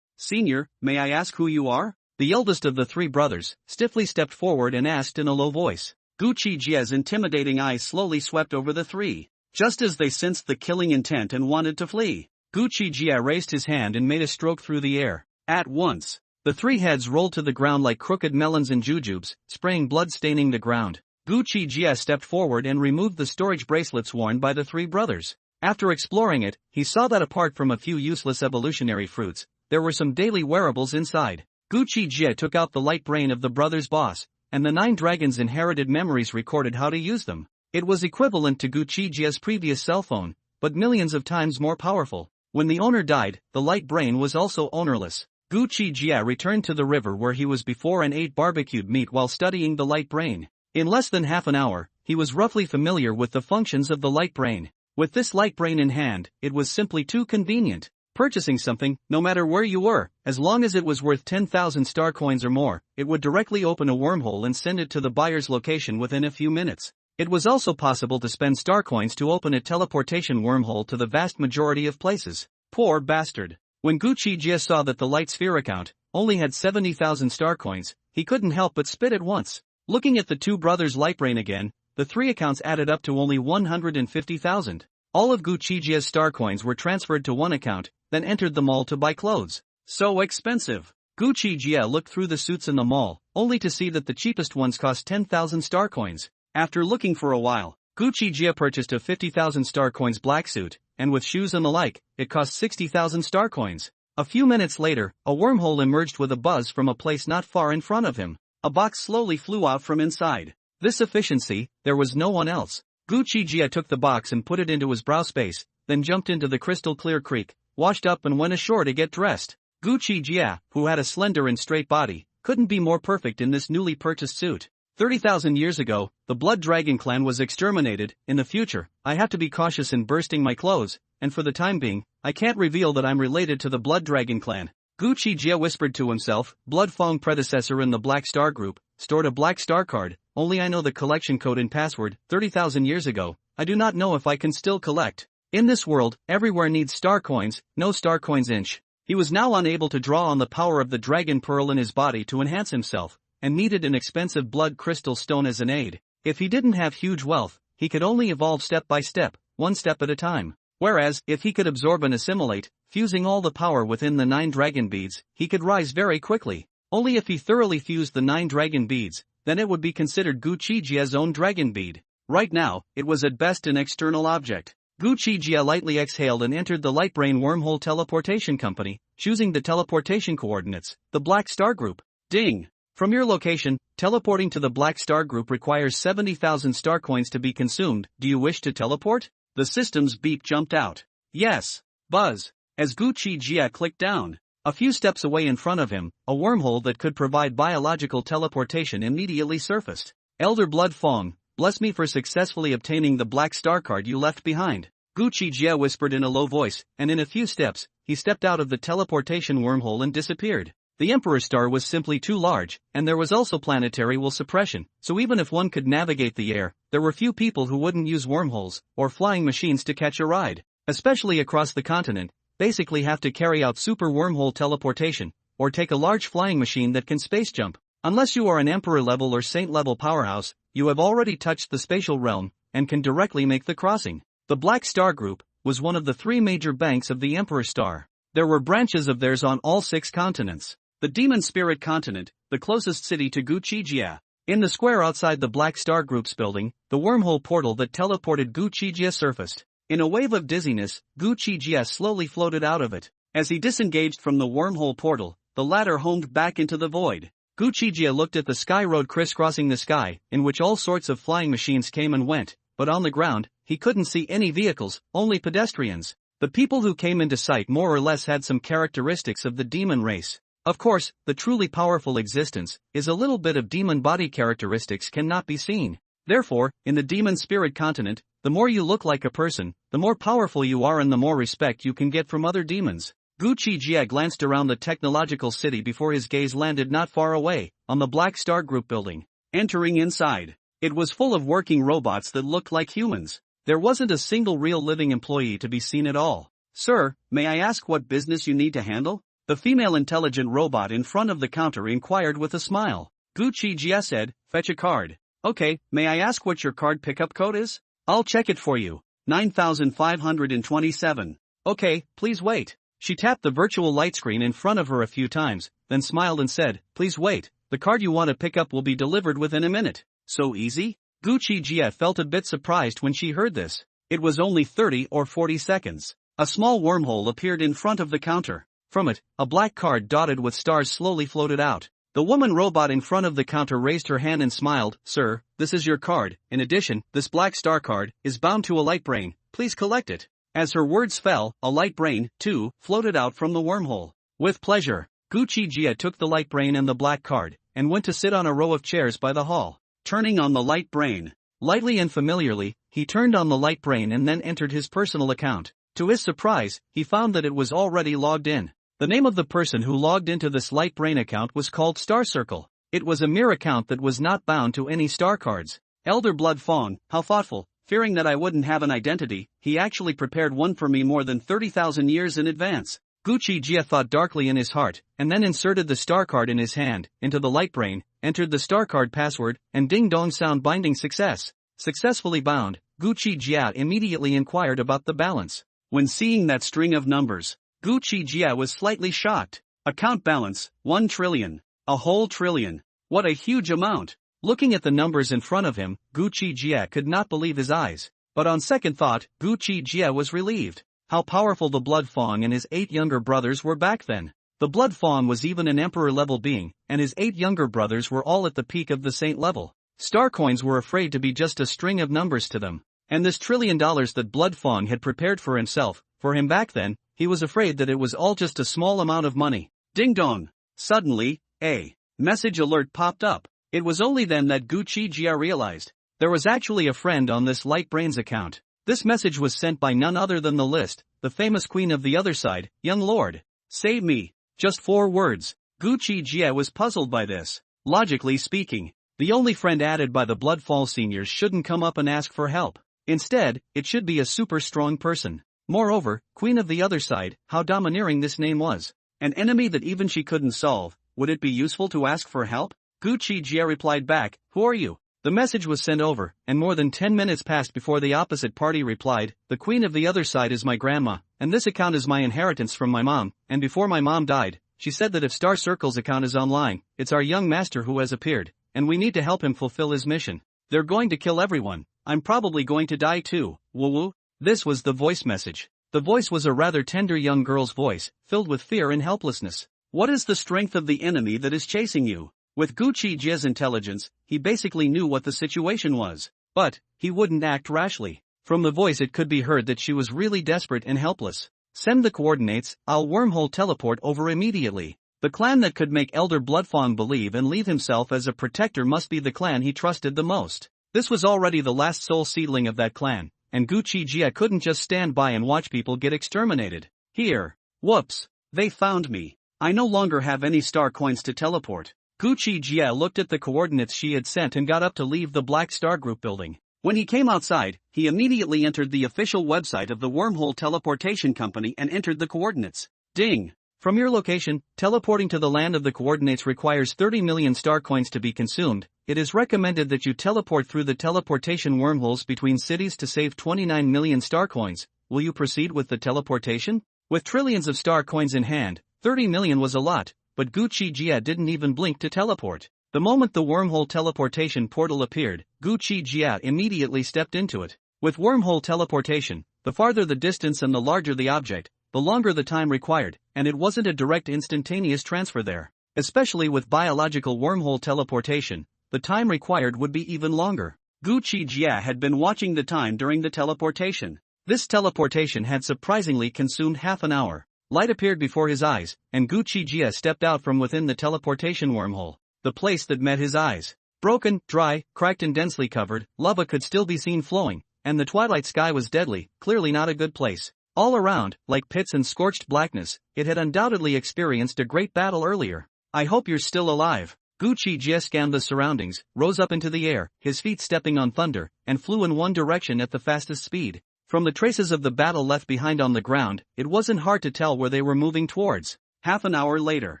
senior, may I ask who you are? The eldest of the 3 brothers, stiffly stepped forward and asked in a low voice. Gu Qi Jie's intimidating eyes slowly swept over the 3, just as they sensed the killing intent and wanted to flee. Gu Qi Jie raised his hand and made a stroke through the air. At once, the 3 heads rolled to the ground like crooked melons and jujubes, spraying blood staining the ground. Gu Qi Jie stepped forward and removed the storage bracelets worn by the 3 brothers. After exploring it, he saw that apart from a few useless evolutionary fruits, there were some daily wearables inside. Gu Qi Jie took out the light brain of the brothers' boss, and the 9 dragons' inherited memories recorded how to use them. It was equivalent to Gu Qi Jie's previous cell phone, but millions of times more powerful. When the owner died, the light brain was also ownerless. Gu Qi Jie returned to the river where he was before and ate barbecued meat while studying the light brain. In less than half an hour, he was roughly familiar with the functions of the light brain. With this light brain in hand, it was simply too convenient. Purchasing something, no matter where you were, as long as it was worth 10,000 star coins or more, it would directly open a wormhole and send it to the buyer's location within a few minutes. It was also possible to spend star coins to open a teleportation wormhole to the vast majority of places. Poor bastard. When Gu Qi Jie saw that the light sphere account only had 70,000 star coins, he couldn't help but spit at once. Looking at the 2 brothers' light brain again, the 3 accounts added up to only 150,000. All of Gu Qi Jie's star coins were transferred to one account, then entered the mall to buy clothes. So expensive. Gu Qi Jie looked through the suits in the mall, only to see that the cheapest ones cost 10,000 star coins. After looking for a while, Gu Qi Jie purchased a 50,000 star coins black suit, and with shoes and the like, it cost 60,000 star coins. A few minutes later, a wormhole emerged with a buzz from a place not far in front of him. A box slowly flew out from inside. This efficiency, there was no one else. Gu Qi Jie took the box and put it into his brow space, then jumped into the crystal clear creek, washed up and went ashore to get dressed. Gu Qi Jie, who had a slender and straight body, couldn't be more perfect in this newly purchased suit. 30,000 years ago, the Blood Dragon clan was exterminated. In the future, I have to be cautious in bursting my clothes, and for the time being, I can't reveal that I'm related to the Blood Dragon clan. Gu Qi Jie whispered to himself, Blood Fong predecessor in the Black Star group, stored a black star card, only I know the collection code and password, 30,000 years ago, I do not know if I can still collect. In this world, everywhere needs star coins, no star coins inch. He was now unable to draw on the power of the dragon pearl in his body to enhance himself, and needed an expensive blood crystal stone as an aid. If he didn't have huge wealth, he could only evolve step by step, one step at a time. Whereas, if he could absorb and assimilate, fusing all the power within the 9 dragon beads, he could rise very quickly. Only if he thoroughly fused the 9 dragon beads, then it would be considered Gu Qi Jie's own dragon bead. Right now, it was at best an external object. Gu Qi Jie lightly exhaled and entered the Lightbrain Wormhole Teleportation Company, choosing the teleportation coordinates, the Black Star Group. Ding! From your location, teleporting to the Black Star Group requires 70,000 star coins to be consumed. Do you wish to teleport? The system's beep jumped out. Yes. Buzz. As Gu Qi Jie clicked down. A few steps away in front of him, a wormhole that could provide biological teleportation immediately surfaced. Elder Blood Fong, bless me for successfully obtaining the Black Star card you left behind. Gu Qi Jie whispered in a low voice, and in a few steps, he stepped out of the teleportation wormhole and disappeared. The Emperor Star was simply too large, and there was also planetary will suppression, so even if one could navigate the air, there were few people who wouldn't use wormholes or flying machines to catch a ride, especially across the continent. Basically have to carry out super wormhole teleportation, or take a large flying machine that can space jump. Unless you are an Emperor level or Saint level powerhouse, you have already touched the spatial realm, and can directly make the crossing. The Black Star Group was one of the 3 major banks of the Emperor Star. There were branches of theirs on all 6 continents. The Demon Spirit Continent, the closest city to Gu Qi Jie. In the square outside the Black Star Group's building, the wormhole portal that teleported Gu Qi Jie surfaced. In a wave of dizziness, Gu Qi Jie slowly floated out of it. As he disengaged from the wormhole portal, the latter homed back into the void. Gu Qi Jie looked at the sky road crisscrossing the sky, in which all sorts of flying machines came and went, but on the ground, he couldn't see any vehicles, only pedestrians. The people who came into sight more or less had some characteristics of the demon race. Of course, the truly powerful existence is a little bit of demon body characteristics cannot be seen. Therefore, in the Demon Spirit Continent, the more you look like a person, the more powerful you are and the more respect you can get from other demons. Gu Qi Jie glanced around the technological city before his gaze landed not far away, on the Black Star Group building. Entering inside, it was full of working robots that looked like humans. There wasn't a single real living employee to be seen at all. Sir, may I ask what business you need to handle? The female intelligent robot in front of the counter inquired with a smile. Gu Qi Jie said, fetch a card. Okay, may I ask what your card pickup code is? I'll check it for you. 9527. Okay, please wait. She tapped the virtual light screen in front of her a few times, then smiled and said, please wait, the card you want to pick up will be delivered within a minute. So easy? Gu Qi Jie felt a bit surprised when she heard this. It was only 30 or 40 seconds. A small wormhole appeared in front of the counter. From it, a black card dotted with stars slowly floated out. The woman robot in front of the counter raised her hand and smiled. Sir, this is your card. In addition, this Black Star card is bound to a light brain. Please collect it. As her words fell, a light brain, too, floated out from the wormhole. With pleasure, Gu Qi Jie took the light brain and the black card, and went to sit on a row of chairs by the hall. Turning on the light brain. Lightly and familiarly, he turned on the light brain and then entered his personal account. To his surprise, he found that it was already logged in. The name of the person who logged into this light brain account was called Star Circle. It was a mere account that was not bound to any star cards. Elder Blood Fawn, how thoughtful. Fearing that I wouldn't have an identity, he actually prepared one for me more than 30,000 years in advance. Gu Qi Jie thought darkly in his heart, and then inserted the star card in his hand, into the light brain, entered the star card password, and ding-dong sound binding success. Successfully bound, Gu Qi Jie immediately inquired about the balance. When seeing that string of numbers, Gu Qi Jie was slightly shocked. Account balance, 1 trillion. A whole trillion. What a huge amount. Looking at the numbers in front of him, Gu Qi Jie could not believe his eyes. But on second thought, Gu Qi Jie was relieved. How powerful the Blood Fawn and his 8 younger brothers were back then. The Blood Fawn was even an Emperor-level being, and his 8 younger brothers were all at the peak of the Saint level. Star coins were afraid to be just a string of numbers to them. And this $1 trillion that Blood Fawn had prepared for himself, for him back then, he was afraid that it was all just a small amount of money. Ding dong! Suddenly, a message alert popped up. It was only then that Gu Qi Jie realized there was actually a friend on this Light Brains account. This message was sent by none other than the list, the famous queen of the other side, young lord. Save me. Just 4 words. Gu Qi Jie was puzzled by this. Logically speaking, the only friend added by the Bloodfall seniors shouldn't come up and ask for help. Instead, it should be a super strong person. Moreover, Queen of the Other Side, how domineering this name was. An enemy that even she couldn't solve, would it be useful to ask for help? Gu Qi Jie replied back, "Who are you?" The message was sent over, and more than 10 minutes passed before the opposite party replied, "The Queen of the Other Side is my grandma, and this account is my inheritance from my mom, and before my mom died, she said that if Star Circle's account is online, it's our young master who has appeared, and we need to help him fulfill his mission. They're going to kill everyone. I'm probably going to die too, woo woo." This was the voice message. The voice was a rather tender young girl's voice, filled with fear and helplessness. What is the strength of the enemy that is chasing you? With Gu Qi Jie's intelligence, he basically knew what the situation was. But, he wouldn't act rashly. From the voice it could be heard that she was really desperate and helpless. "Send the coordinates, I'll wormhole teleport over immediately." The clan that could make Elder Bloodfawn believe and leave himself as a protector must be the clan he trusted the most. This was already the last soul seedling of that clan, and Gu Qi Jie couldn't just stand by and watch people get exterminated. Here. Whoops. They found me. I no longer have any star coins to teleport. Gu Qi Jie looked at the coordinates she had sent and got up to leave the Black Star Group building. When he came outside, he immediately entered the official website of the Wormhole Teleportation Company and entered the coordinates. Ding! From your location, teleporting to the land of the coordinates requires 30 million star coins to be consumed. It is recommended that you teleport through the teleportation wormholes between cities to save 29 million star coins. Will you proceed with the teleportation? With trillions of star coins in hand, 30 million was a lot, but Gu Qi Jie didn't even blink to teleport. The moment the wormhole teleportation portal appeared, Gu Qi Jie immediately stepped into it. With wormhole teleportation, the farther the distance and the larger the object, the longer the time required, and it wasn't a direct instantaneous transfer there. Especially with biological wormhole teleportation, the time required would be even longer. Gu Qi Jie had been watching the time during the teleportation. This teleportation had surprisingly consumed half an hour. Light appeared before his eyes, and Gu Qi Jie stepped out from within the teleportation wormhole. The place that met his eyes. Broken, dry, cracked and densely covered, lava could still be seen flowing, and the twilight sky was deadly, clearly not a good place. All around, like pits and scorched blackness, it had undoubtedly experienced a great battle earlier. "I hope you're still alive." Gu Qi Jie scanned the surroundings, rose up into the air, his feet stepping on thunder, and flew in one direction at the fastest speed. From the traces of the battle left behind on the ground, it wasn't hard to tell where they were moving towards. Half an hour later,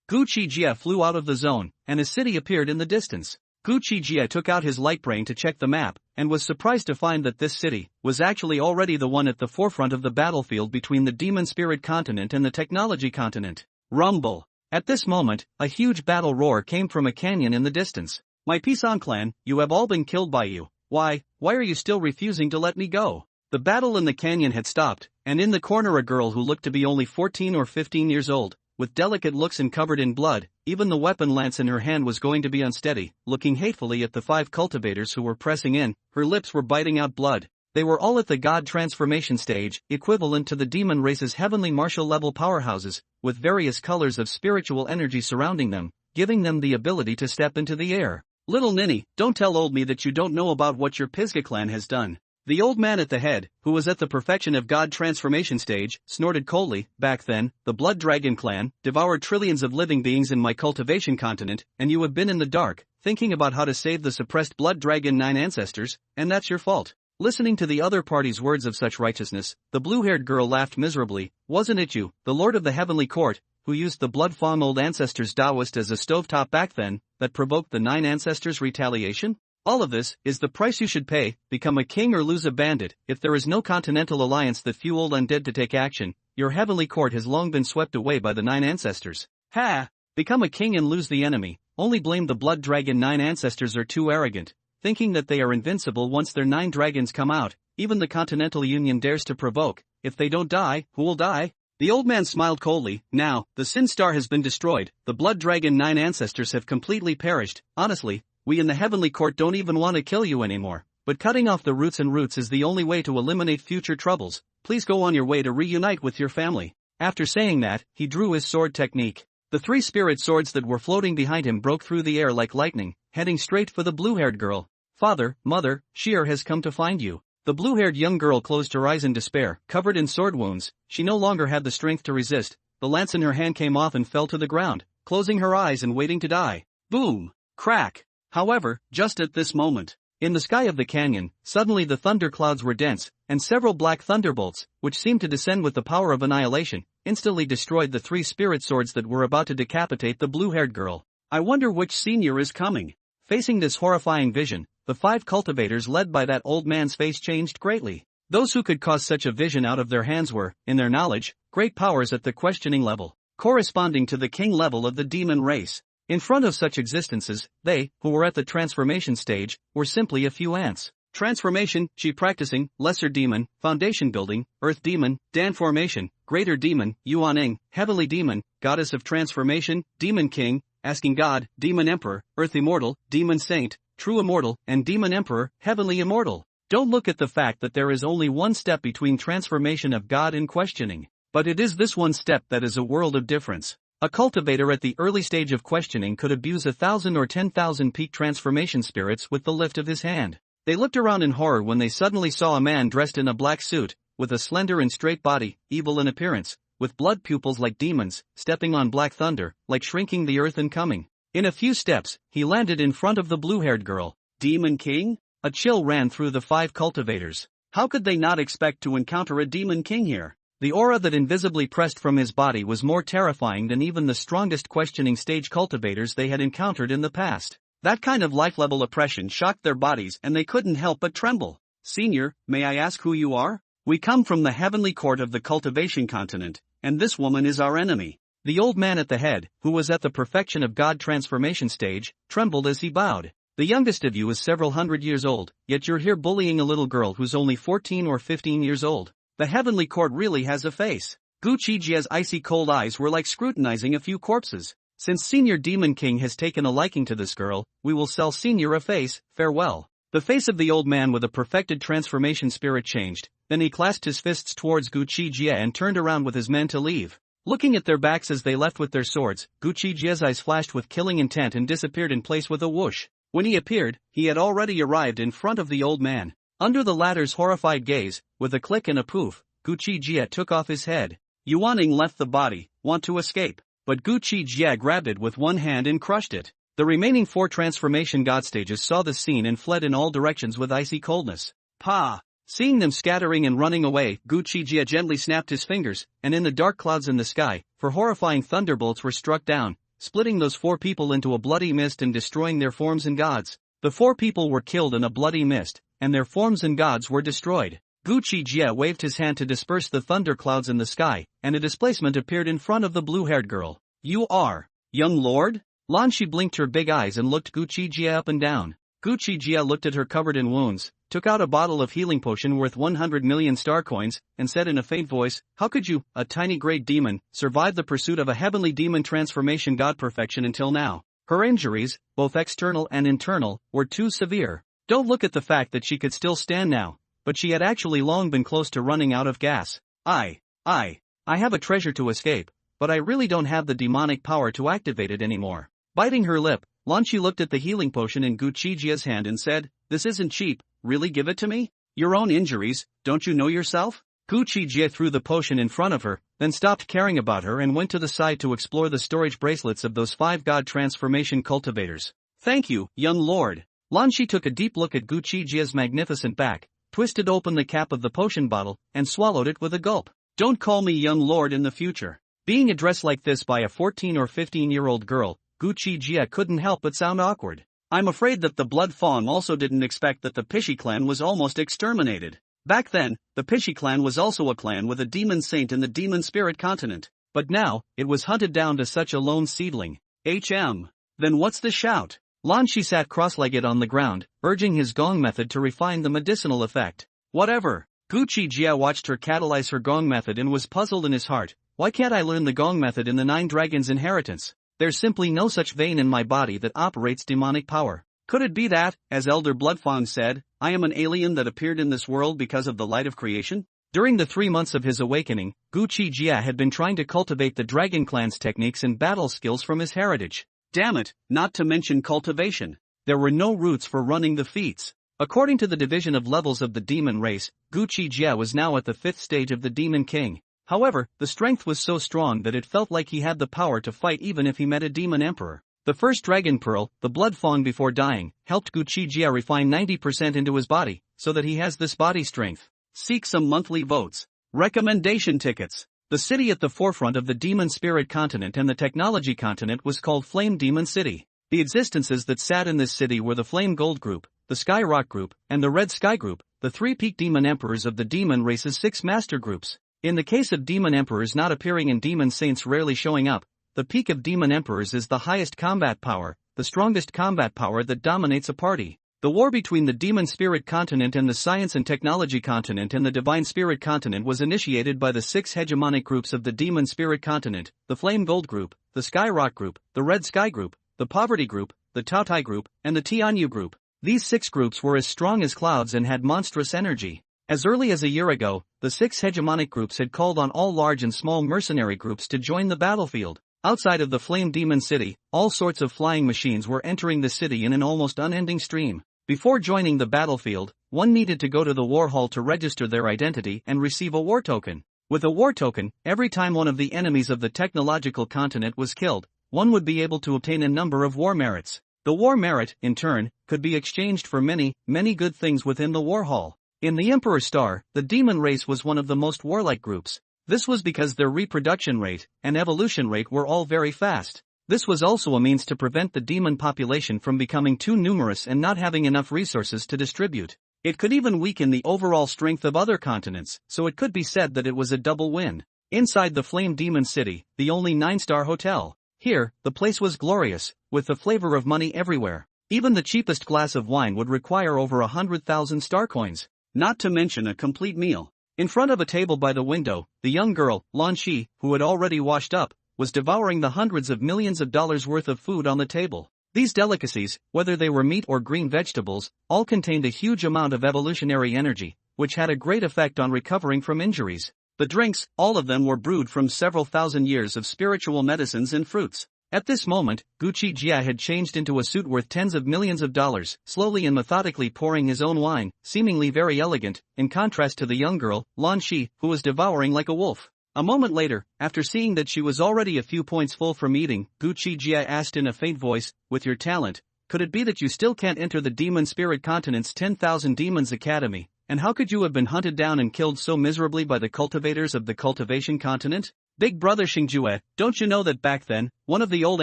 Gu Qi Jie flew out of the zone, and a city appeared in the distance. Gu Qi Jie took out his light brain to check the map, and was surprised to find that this city was actually already the one at the forefront of the battlefield between the Demon Spirit continent and the Technology continent. Rumble. At this moment, a huge battle roar came from a canyon in the distance. "My Pisan clan, you have all been killed by you. Why are you still refusing to let me go?" The battle in the canyon had stopped, and in the corner a girl who looked to be only 14 or 15 years old, with delicate looks and covered in blood, even the weapon lance in her hand was going to be unsteady, looking hatefully at the 5 cultivators who were pressing in, her lips were biting out blood. They were all at the god transformation stage, equivalent to the demon race's heavenly martial level powerhouses, with various colors of spiritual energy surrounding them, giving them the ability to step into the air. "Little ninny, don't tell old me that you don't know about what your Pisgah clan has done." The old man at the head, who was at the perfection of god transformation stage, snorted coldly. "Back then, the Blood Dragon clan devoured trillions of living beings in my cultivation continent, and you have been in the dark, thinking about how to save the suppressed Blood Dragon 9 ancestors, and that's your fault." Listening to the other party's words of such righteousness, the blue-haired girl laughed miserably. "Wasn't it you, the Lord of the Heavenly Court, who used the Blood-Fawn old ancestors Taoist as a stovetop back then, that provoked the 9 ancestors' retaliation? All of this is the price you should pay. Become a king or lose a bandit. If there is no continental alliance that fueled undead to take action, your heavenly court has long been swept away by the 9 ancestors. Ha! Become a king and lose the enemy. Only blame the Blood Dragon 9 ancestors are too arrogant, thinking that they are invincible once their 9 dragons come out. Even the Continental Union dares to provoke. If they don't die, who will die? The old man smiled coldly. Now, the Sin Star has been destroyed. The Blood Dragon 9 ancestors have completely perished. Honestly, we in the Heavenly Court don't even want to kill you anymore. But cutting off the roots is the only way to eliminate future troubles. Please go on your way to reunite with your family. After saying that, he drew his sword technique. The 3 spirit swords that were floating behind him broke through the air like lightning, heading straight for the blue-haired girl. "Father, mother, Sheer has come to find you." The blue-haired young girl closed her eyes in despair, covered in sword wounds. She no longer had the strength to resist. The lance in her hand came off and fell to the ground, closing her eyes and waiting to die. Boom! Crack! However, just at this moment, in the sky of the canyon, suddenly the thunder clouds were dense, and several black thunderbolts, which seemed to descend with the power of annihilation, instantly destroyed the 3 spirit swords that were about to decapitate the blue-haired girl. I wonder which senior is coming. Facing this horrifying vision, the 5 cultivators led by that old man's face changed greatly. Those who could cause such a vision out of their hands were, in their knowledge, great powers at the questioning level, corresponding to the king level of the demon race. In front of such existences, they, who were at the transformation stage, were simply a few ants. Transformation, Qi practicing, lesser demon, foundation building, earth demon, Dan formation, greater demon, Yuaning, heavenly demon, goddess of transformation, demon king, asking god, demon emperor, earth immortal, demon saint, true immortal, and demon emperor, heavenly immortal. Don't look at the fact that there is only one step between transformation of God and questioning, but it is this one step that is a world of difference. A cultivator at the early stage of questioning could abuse 1,000 or 10,000 peak transformation spirits with the lift of his hand. They looked around in horror when they suddenly saw a man dressed in a black suit, with a slender and straight body, evil in appearance, with blood pupils like demons, stepping on black thunder, like shrinking the earth and coming. In a few steps, he landed in front of the blue-haired girl. Demon King? A chill ran through the 5 cultivators. How could they not expect to encounter a demon king here? The aura that invisibly pressed from his body was more terrifying than even the strongest questioning stage cultivators they had encountered in the past. That kind of life-level oppression shocked their bodies and they couldn't help but tremble. Senior, may I ask who you are? We come from the heavenly court of the cultivation continent, and this woman is our enemy. The old man at the head, who was at the perfection of God transformation stage, trembled as he bowed. The youngest of you is several hundred years old, yet you're here bullying a little girl who's only 14 or 15 years old. The heavenly court really has a face. Gu Qi Jie's icy cold eyes were like scrutinizing a few corpses. Since Senior Demon King has taken a liking to this girl, we will sell Senior a face, farewell. The face of the old man with a perfected transformation spirit changed, then he clasped his fists towards Gu Qi Jie and turned around with his men to leave. Looking at their backs as they left with their swords, Gu Qi Jie's eyes flashed with killing intent and disappeared in place with a whoosh. When he appeared, he had already arrived in front of the old man. Under the latter's horrified gaze, with a click and a poof, Gu Qi Jie took off his head. Yuaning left the body, want to escape, but Gu Qi Jie grabbed it with one hand and crushed it. The remaining 4 transformation god stages saw the scene and fled in all directions with icy coldness. Pa! Seeing them scattering and running away, Gu Qi Jie gently snapped his fingers, and in the dark clouds in the sky, 4 horrifying thunderbolts were struck down, splitting those 4 people into a bloody mist and destroying their forms and gods. The 4 people were killed in a bloody mist, and their forms and gods were destroyed. Gu Qi Jie waved his hand to disperse the thunder clouds in the sky, and a displacement appeared in front of the blue-haired girl. You are, young lord? Lan Shi blinked her big eyes and looked Gu Qi Jie up and down. Gu Qi Jie looked at her covered in wounds, took out a bottle of healing potion worth 100 million star coins, and said in a faint voice, how could you, a tiny great demon, survive the pursuit of a heavenly demon transformation god perfection until now? Her injuries, both external and internal, were too severe. Don't look at the fact that she could still stand now, but she had actually long been close to running out of gas. I have a treasure to escape, but I really don't have the demonic power to activate it anymore. Biting her lip, Lan Shi looked at the healing potion in Gu Qi Jie's hand and said, this isn't cheap, really give it to me? Your own injuries, don't you know yourself? Gu Qi Jie threw the potion in front of her, then stopped caring about her and went to the side to explore the storage bracelets of those 5 god transformation cultivators. Thank you, young lord. Lan Shi took a deep look at Gu Qi Jie's magnificent back, twisted open the cap of the potion bottle, and swallowed it with a gulp. Don't call me young lord in the future. Being addressed like this by a 14 or 15-year-old girl, Gu Qi Jie couldn't help but sound awkward. I'm afraid that the Blood Fawn also didn't expect that the Pishi clan was almost exterminated. Back then, the Pishi clan was also a clan with a demon saint in the demon spirit continent, but now, it was hunted down to such a lone seedling. Then what's the shout? Lan Shi sat cross-legged on the ground, urging his gong method to refine the medicinal effect. Whatever. Gu Qi Jie watched her catalyze her gong method and was puzzled in his heart. Why can't I learn the gong method in the 9 Dragons' inheritance? There's simply no such vein in my body that operates demonic power. Could it be that, as Elder Bloodfawn said, I am an alien that appeared in this world because of the light of creation? During the 3 months of his awakening, Gu Qi Jie had been trying to cultivate the Dragon Clan's techniques and battle skills from his heritage. Damn it, not to mention cultivation. There were no roots for running the feats. According to the division of levels of the demon race, Gu Qi Jie was now at the 5th stage of the Demon King. However, the strength was so strong that it felt like he had the power to fight even if he met a demon emperor. The first dragon pearl, the blood fang before dying, helped Gu Qi Jie refine 90% into his body, so that he has this body strength. Seek some monthly votes. Recommendation tickets. The city at the forefront of the demon spirit continent and the technology continent was called Flame Demon City. The existences that sat in this city were the Flame Gold Group, the Sky Rock Group, and the Red Sky Group, the three peak demon emperors of the demon race's 6 master groups. In the case of demon emperors not appearing and demon saints rarely showing up, the peak of demon emperors is the highest combat power, the strongest combat power that dominates a party. The war between the demon spirit continent and the science and technology continent and the divine spirit continent was initiated by the 6 hegemonic groups of the demon spirit continent, the Flame Gold Group, the Sky Rock Group, the Red Sky Group, the Poverty Group, the Taotai Group, and the Tianyu Group. These 6 groups were as strong as clouds and had monstrous energy. As early as a year ago, the 6 hegemonic groups had called on all large and small mercenary groups to join the battlefield. Outside of the Flame Demon City, all sorts of flying machines were entering the city in an almost unending stream. Before joining the battlefield, one needed to go to the war hall to register their identity and receive a war token. With a war token, every time one of the enemies of the technological continent was killed, one would be able to obtain a number of war merits. The war merit, in turn, could be exchanged for many, many good things within the war hall. In the Emperor Star, the demon race was one of the most warlike groups. This was because their reproduction rate and evolution rate were all very fast. This was also a means to prevent the demon population from becoming too numerous and not having enough resources to distribute. It could even weaken the overall strength of other continents, so it could be said that it was a double win. Inside the Flame Demon City, the only 9-star hotel. Here, the place was glorious, with the flavor of money everywhere. Even the cheapest glass of wine would require over 100,000 star coins, not to mention a complete meal. In front of a table by the window, the young girl, Lan Shi, who had already washed up, was devouring the hundreds of millions of dollars worth of food on the table. These delicacies, whether they were meat or green vegetables, all contained a huge amount of evolutionary energy, which had a great effect on recovering from injuries. The drinks, all of them were brewed from several thousand years of spiritual medicines and fruits. At this moment, Gu Qi Jie had changed into a suit worth tens of millions of dollars, slowly and methodically pouring his own wine, seemingly very elegant, in contrast to the young girl, Lan Shi, who was devouring like a wolf. A moment later, after seeing that she was already a few points full from eating, Gu Qi Jie asked in a faint voice, "With your talent, could it be that you still can't enter the Demon Spirit Continent's 10,000 Demons Academy, and how could you have been hunted down and killed so miserably by the cultivators of the Cultivation Continent? Big brother Xingjue, don't you know that back then, one of the old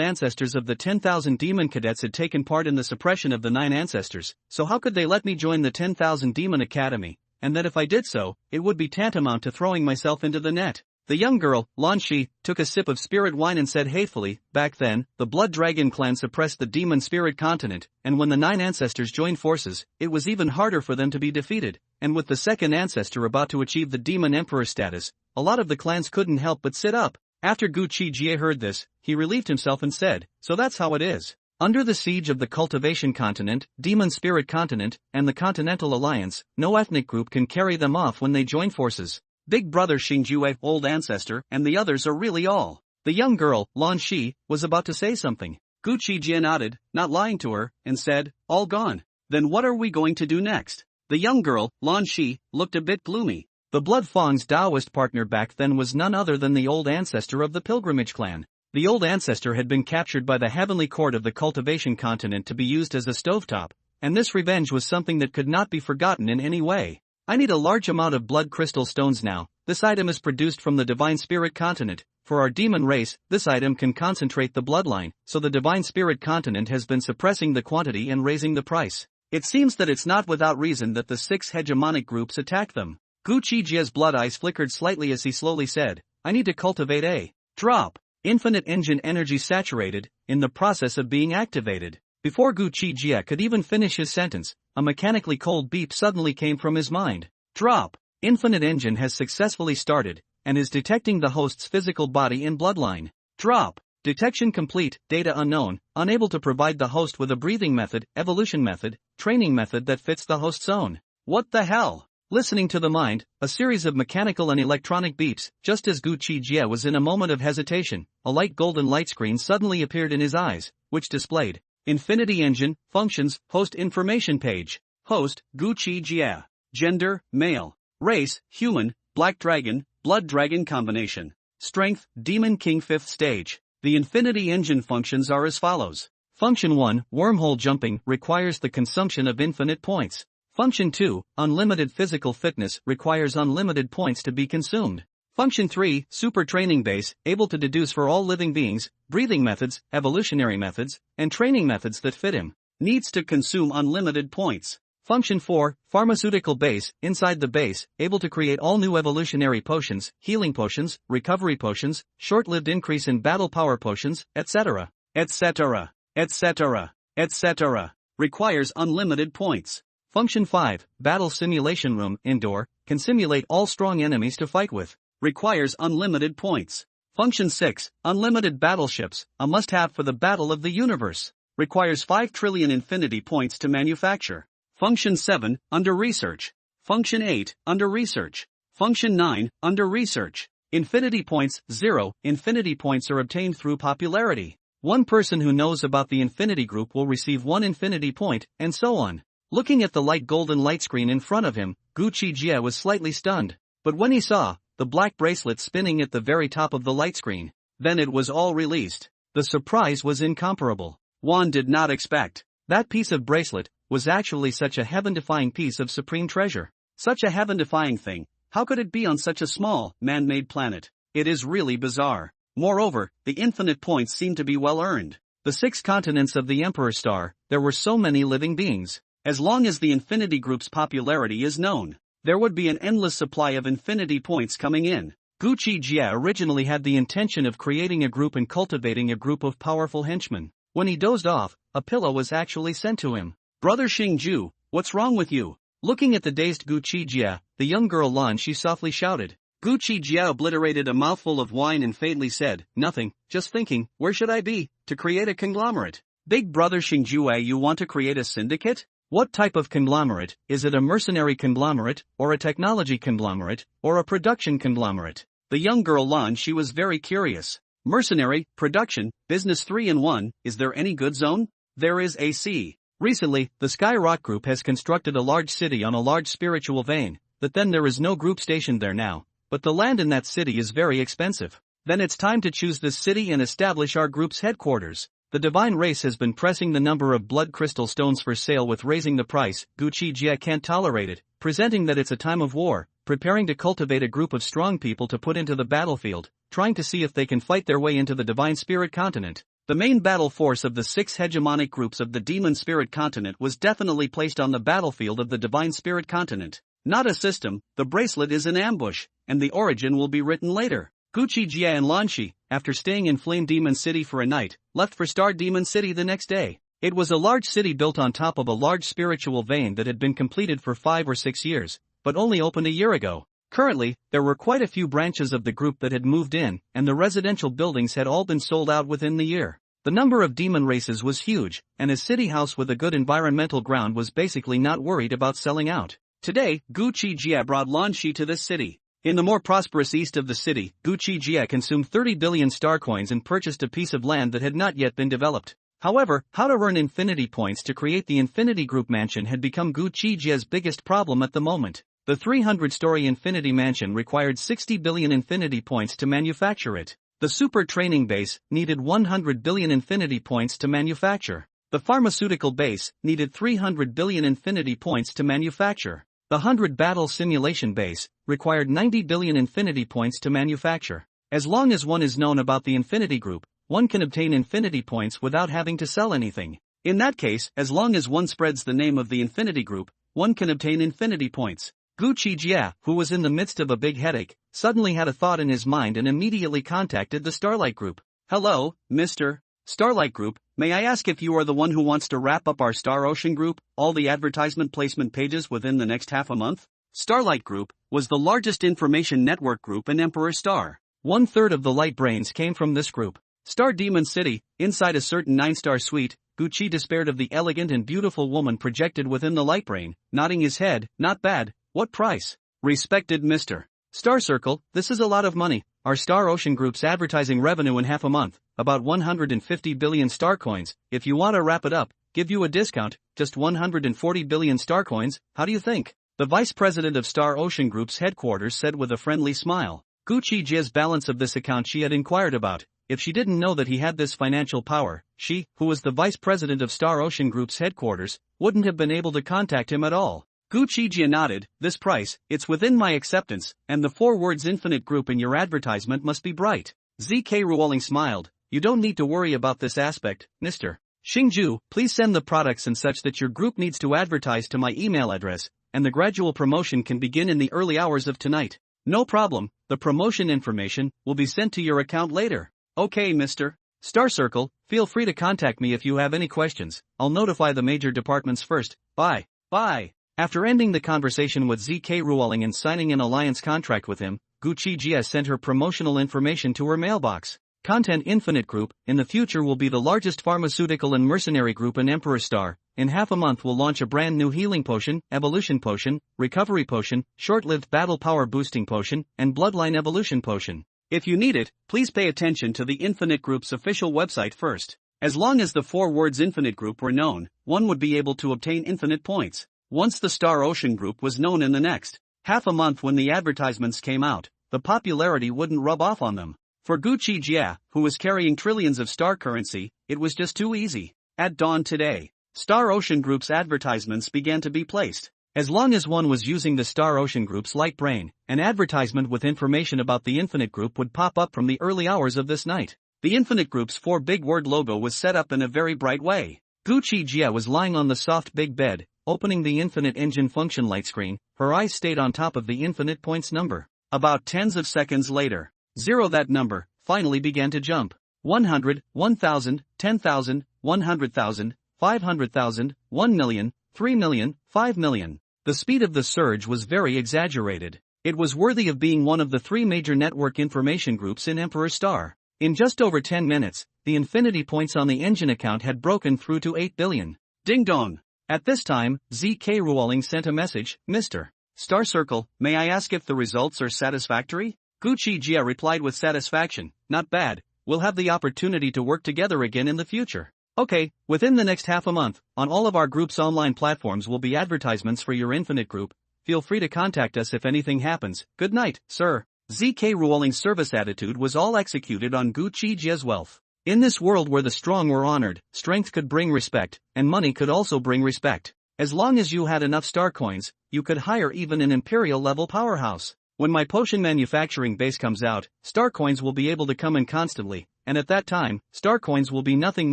ancestors of the 10,000 demon cadets had taken part in the suppression of the 9 ancestors, so how could they let me join the 10,000 Demon Academy, and that if I did so, it would be tantamount to throwing myself into the net?" The young girl, Lan Shi, took a sip of spirit wine and said hatefully, "Back then, the Blood Dragon clan suppressed the Demon Spirit Continent, and when the 9 ancestors joined forces, it was even harder for them to be defeated, and with the second ancestor about to achieve the Demon Emperor status, a lot of the clans couldn't help but sit up." After Gu Qi Jie heard this, he relieved himself and said, "So that's how it is. Under the siege of the Cultivation Continent, Demon Spirit Continent, and the Continental Alliance, no ethnic group can carry them off when they join forces. Big brother Xingjue, old ancestor, and the others are really all." The young girl, Lan Shi, was about to say something. Gu Qi Jie nodded, not lying to her, and said, "All gone. Then what are we going to do next?" The young girl, Lan Shi, looked a bit gloomy. The Blood Fang's Taoist partner back then was none other than the old ancestor of the Pilgrimage clan. The old ancestor had been captured by the heavenly court of the Cultivation Continent to be used as a stovetop, and this revenge was something that could not be forgotten in any way. "I need a large amount of blood crystal stones now. This item is produced from the Divine Spirit Continent. For our demon race, this item can concentrate the bloodline, so the Divine Spirit Continent has been suppressing the quantity and raising the price. It seems that it's not without reason that the 6 hegemonic groups attack them." Gu Qi Jie's blood eyes flickered slightly as he slowly said, "I need to cultivate a drop. Infinite engine energy saturated, in the process of being activated." Before Gu Qi Jie could even finish his sentence, a mechanically cold beep suddenly came from his mind. "Drop. Infinite engine has successfully started, and is detecting the host's physical body and bloodline. Drop. Detection complete, data unknown, unable to provide the host with a breathing method, evolution method, training method that fits the host's own." What the hell? Listening to the mind, a series of mechanical and electronic beeps, just as Gu Qi Jie was in a moment of hesitation, a light golden light screen suddenly appeared in his eyes, which displayed Infinity Engine, Functions, Host Information Page. Host, Gu Qi Jie. Gender, Male. Race, Human, Black Dragon, Blood Dragon Combination. Strength, Demon King 5th Stage. The Infinity Engine functions are as follows. Function 1, wormhole jumping, requires the consumption of infinite points. Function 2, unlimited physical fitness, requires unlimited points to be consumed. Function 3, super training base, able to deduce for all living beings, breathing methods, evolutionary methods, and training methods that fit him, needs to consume unlimited points. Function 4, pharmaceutical base, inside the base, able to create all new evolutionary potions, healing potions, recovery potions, short-lived increase in battle power potions, etc., etc., etc., etc., requires unlimited points. Function 5, battle simulation room, indoor, can simulate all strong enemies to fight with, requires unlimited points. Function 6, unlimited battleships, a must-have for the battle of the universe, requires 5 trillion infinity points to manufacture. Function 7, under research. Function 8, under research. Function 9, under research. Infinity points, 0, infinity points are obtained through popularity. One person who knows about the infinity group will receive 1 infinity point, and so on. Looking at the light golden light screen in front of him, Gu Qi Jie was slightly stunned. But when he saw the black bracelet spinning at the very top of the light screen, then it was all released. The surprise was incomparable. Juan did not expect that piece of bracelet was actually such a heaven-defying piece of supreme treasure. Such a heaven-defying thing, how could it be on such a small, man-made planet? It is really bizarre. Moreover, the infinite points seem to be well earned. The 6 continents of the Emperor Star, there were so many living beings. As long as the Infinity Group's popularity is known, there would be an endless supply of infinity points coming in. Gu Qi Jie originally had the intention of creating a group and cultivating a group of powerful henchmen. When he dozed off, a pillow was actually sent to him. Brother Xingju, what's wrong with you? Looking at the dazed Gu Qi Jie, the young girl Lan Shi softly shouted. Gu Qi Jie obliterated a mouthful of wine and faintly said, nothing, just thinking, where should I be, to create a conglomerate? Big brother Xingju, you want to create a syndicate? What type of conglomerate? Is it a mercenary conglomerate, or a technology conglomerate, or a production conglomerate? The young girl Lan Shi was very curious. Mercenary, production, business 3 in 1, is there any good zone? There is AC. Recently, the Skyrock Group has constructed a large city on a large spiritual vein, but then there is no group stationed there now, but the land in that city is very expensive. Then it's time to choose this city and establish our group's headquarters. The divine race has been pressing the number of blood crystal stones for sale with raising the price. Gu Qi Jie can't tolerate it, presenting that it's a time of war, preparing to cultivate a group of strong people to put into the battlefield, trying to see if they can fight their way into the divine spirit continent. The main battle force of the 6 hegemonic groups of the demon spirit continent was definitely placed on the battlefield of the divine spirit continent. Not a system, the bracelet is an ambush, and the origin will be written later. Gu Qi Jie and Lan Shi, after staying in Flame Demon City for a night, left for Star Demon City the next day. It was a large city built on top of a large spiritual vein that had been completed for 5 or 6 years, but only opened a year ago. Currently, there were quite a few branches of the group that had moved in, and the residential buildings had all been sold out within the year. The number of demon races was huge, and a city house with a good environmental ground was basically not worried about selling out. Today, Gu Qi Jie brought Lan Shi to this city. In the more prosperous east of the city, Gu Qi Jie consumed 30 billion star coins and purchased a piece of land that had not yet been developed. However, how to earn infinity points to create the Infinity Group Mansion had become Gu Qi Jie's biggest problem at the moment. The 300-story Infinity Mansion required 60 billion infinity points to manufacture it. The Super Training Base needed 100 billion infinity points to manufacture. The Pharmaceutical Base needed 300 billion infinity points to manufacture. The 100 Battle Simulation Base required 90 billion infinity points to manufacture. As long as one is known about the Infinity Group, one can obtain infinity points without having to sell anything. In that case, as long as one spreads the name of the Infinity Group, one can obtain infinity points. Gu Qi Jie, who was in the midst of a big headache, suddenly had a thought in his mind and immediately contacted the Starlight Group. Hello, Mr. Starlight Group, may I ask if you are the one who wants to wrap up our Star Ocean Group, all the advertisement placement pages within the next half a month? Starlight Group was the largest information network group in Emperor Star. 1/3 of the light brains came from this group. Star Demon City, inside a certain 9-star suite, Gu Qi despaired of the elegant and beautiful woman projected within the light brain, nodding his head. Not bad, what price? Respected Mr. Star Circle, this is a lot of money. Our Star Ocean Group's advertising revenue in half a month, about 150 billion star coins. If you want to wrap it up, give you a discount, just 140 billion star coins, how do you think? The vice president of Star Ocean Group's headquarters said with a friendly smile. Gu Qi Jie's balance of this account she had inquired about. if she didn't know that he had this financial power, she, who was the vice president of Star Ocean Group's headquarters, wouldn't have been able to contact him at all. Gu Qi Jie nodded. This price, it's within my acceptance, and the 4 words infinite group in your advertisement must be bright. ZK Ruoling smiled. You don't need to worry about this aspect, Mr. Xingju, please send the products and such that your group needs to advertise to my email address, and the gradual promotion can begin in the early hours of tonight. No problem, the promotion information will be sent to your account later. Okay, Mr. Star Circle, feel free to contact me if you have any questions. I'll notify the major departments first. Bye. Bye. After ending the conversation with ZK Ruoling and signing an alliance contract with him, Gu Qi Jie sent her promotional information to her mailbox. Content Infinite Group, in the future will be the largest pharmaceutical and mercenary group in Emperor Star. In half a month we'll launch a brand new healing potion, evolution potion, recovery potion, short-lived battle power boosting potion, and bloodline evolution potion. If you need it, please pay attention to the Infinite Group's official website first. As long as the 4 words Infinite Group were known, one would be able to obtain infinite points. Once the Star Ocean Group was known in the next half a month when the advertisements came out, the popularity wouldn't rub off on them. For Gu Qi Jie, who was carrying trillions of star currency, it was just too easy. At dawn today, Star Ocean Group's advertisements began to be placed. As long as one was using the Star Ocean Group's light brain, an advertisement with information about the Infinite Group would pop up from the early hours of this night. The Infinite Group's 4 big word logo was set up in a very bright way. Gu Qi Jie was lying on the soft big bed, opening the Infinite Engine function light screen. Her eyes stayed on top of the Infinite Points number. About tens of seconds later, that number finally began to jump. 100, 1,000, 10,000, 100,000, 500,000, 1 million, 3 million, 5 million. The speed of the surge was very exaggerated. It was worthy of being one of the 3 major network information groups in Emperor Star. In just over 10 minutes, the infinity points on the engine account had broken through to 8 billion. Ding dong! At this time, ZK Ruoling sent a message. Mr. Star Circle, may I ask if the results are satisfactory? Gu Qi Jie replied with satisfaction. Not bad, we'll have the opportunity to work together again in the future. Okay, within the next half a month, on all of our group's online platforms will be advertisements for your Infinite Group. Feel free to contact us if anything happens. Good night, sir. ZK Ruoling's service attitude was all executed on Gu Qi Jie's wealth. In this world where the strong were honored, strength could bring respect, and money could also bring respect. As long as you had enough star coins, you could hire even an imperial-level powerhouse. When my potion manufacturing base comes out, star coins will be able to come in constantly, and at that time, star coins will be nothing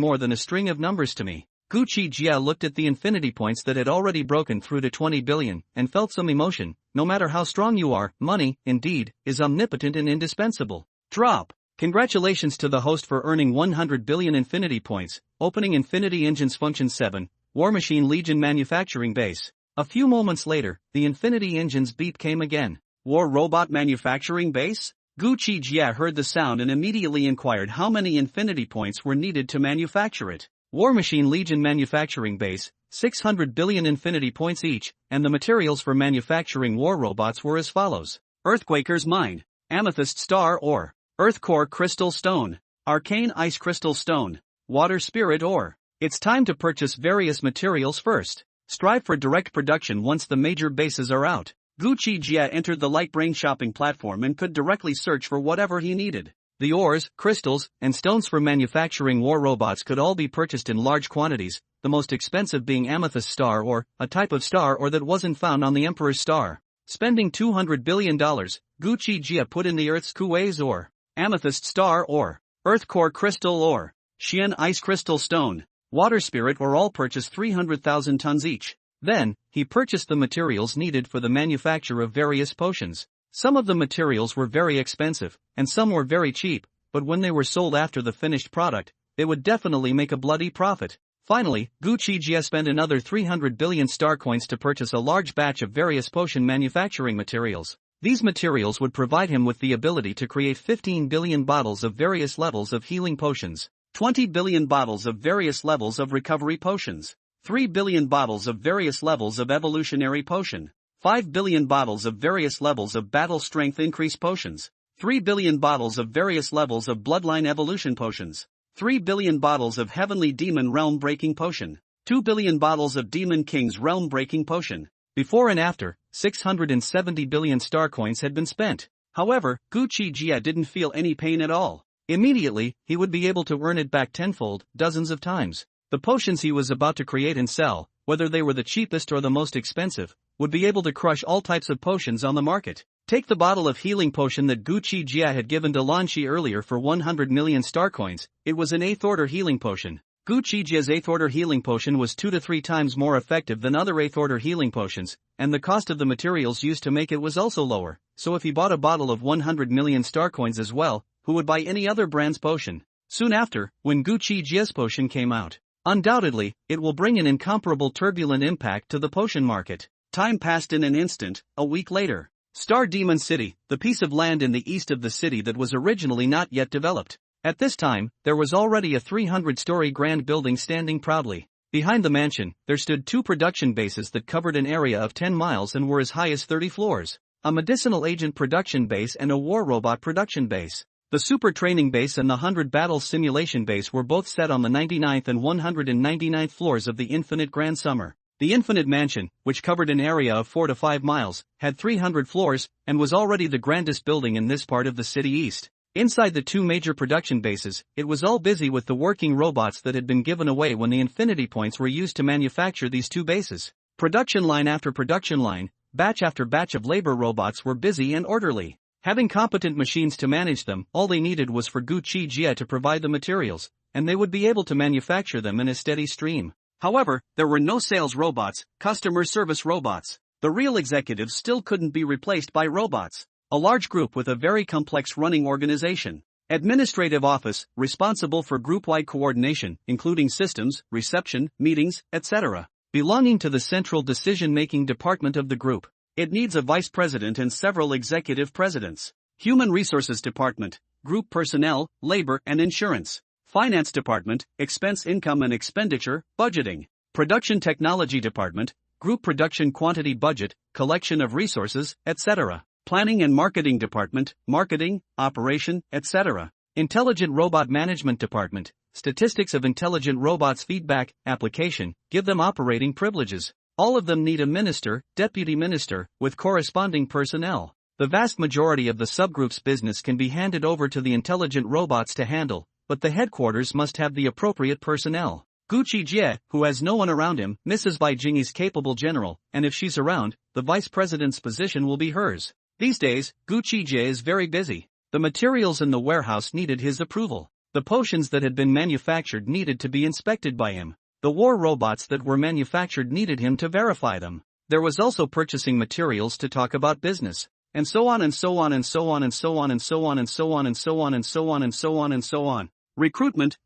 more than a string of numbers to me. Gu Qi Jie looked at the infinity points that had already broken through to 20 billion, and felt some emotion. No matter how strong you are, money, indeed, is omnipotent and indispensable. Drop. Congratulations to the host for earning 100 billion infinity points. Opening Infinity Engines Function 7, War Machine Legion Manufacturing Base. A few moments later, the Infinity Engines beep came again. War Robot Manufacturing Base? Gu Qi Jie heard the sound and immediately inquired how many infinity points were needed to manufacture it. War Machine Legion Manufacturing Base, 600 billion infinity points each, and the materials for manufacturing war robots were as follows. Earthquaker's Mine, Amethyst Star Ore, Earth Core Crystal Stone, Arcane Ice Crystal Stone, Water Spirit Ore. It's time to purchase various materials first. Strive for direct production once the major bases are out. Gu Qi Jie entered the Light Brain shopping platform and could directly search for whatever he needed. The ores, crystals, and stones for manufacturing war robots could all be purchased in large quantities, the most expensive being Amethyst Star Ore, a type of star ore that wasn't found on the Emperor's star. Spending $200 billion, Gu Qi Jie put in the Earth's Kuei's ore, Amethyst Star Ore, Earth Core Crystal Ore, Xian Ice Crystal Stone, Water Spirit Ore, all purchased 300,000 tons each. Then, he purchased the materials needed for the manufacture of various potions. Some of the materials were very expensive, and some were very cheap, but when they were sold after the finished product, they would definitely make a bloody profit. Finally, Gu Qi Jie spent another 300 billion star coins to purchase a large batch of various potion manufacturing materials. These materials would provide him with the ability to create 15 billion bottles of various levels of healing potions, 20 billion bottles of various levels of recovery potions, 3 billion bottles of various levels of evolutionary potion, 5 billion bottles of various levels of battle strength increase potions, 3 billion bottles of various levels of bloodline evolution potions, 3 billion bottles of heavenly demon realm breaking potion, 2 billion bottles of demon king's realm breaking potion. Before and after, 670 billion star coins had been spent. However, Gu Qi Jie didn't feel any pain at all. Immediately, he would be able to earn it back tenfold, dozens of times. The potions he was about to create and sell, whether they were the cheapest or the most expensive, would be able to crush all types of potions on the market. Take the bottle of healing potion that Gu Qi Jie had given to Lan Shi earlier for 100 million star coins. It was an 8th order healing potion. Gu Qi Jie's 8th order healing potion was 2 to 3 times more effective than other 8th order healing potions, and the cost of the materials used to make it was also lower. So if he bought a bottle of 100 million star coins as well, who would buy any other brand's potion? Soon after, when Gu Qi Jie's potion came out, undoubtedly, it will bring an incomparable turbulent impact to the potion market. Time passed in an instant. A week later, Star Demon City, the piece of land in the east of the city that was originally not yet developed. At this time, there was already a 300-story grand building standing proudly. Behind the mansion, there stood 2 production bases that covered an area of 10 miles and were as high as 30 floors. A medicinal agent production base and a war robot production base. The super training base and the 100 battle simulation base were both set on the 99th and 199th floors of the Infinite Grand Summer. The Infinite Mansion, which covered an area of 4 to 5 miles, had 300 floors, and was already the grandest building in this part of the city east. Inside the 2 major production bases, it was all busy with the working robots that had been given away when the Infinity Points were used to manufacture these 2 bases. Production line after production line, batch after batch of labor robots were busy and orderly. Having competent machines to manage them, all they needed was for Gu Qi Jie to provide the materials, and they would be able to manufacture them in a steady stream. However, there were no sales robots, customer service robots. The real executives still couldn't be replaced by robots. A large group with a very complex running organization. Administrative office, responsible for group-wide coordination, including systems, reception, meetings, etc. Belonging to the central decision-making department of the group. It needs a vice president and several executive presidents. Human Resources Department, Group Personnel, Labor and Insurance. Finance Department, Expense Income and Expenditure, Budgeting. Production Technology Department, Group Production Quantity Budget, Collection of Resources, etc. Planning and Marketing Department, Marketing, Operation, etc. Intelligent Robot Management Department, Statistics of Intelligent Robots Feedback, Application, give them operating privileges. All of them need a minister, deputy minister, with corresponding personnel. The vast majority of the subgroup's business can be handed over to the intelligent robots to handle, but the headquarters must have the appropriate personnel. Gu Qi Jie, who has no one around him, misses Bai Jingyi's capable general, and if she's around, the vice president's position will be hers. These days, Gu Qi Jie is very busy. The materials in the warehouse needed his approval. The potions that had been manufactured needed to be inspected by him. The war robots that were manufactured needed him to verify them. There was also purchasing materials to talk about business. And so on and so on and so on and so on and so on and so on and so on and so on and so on and so on. Recruitment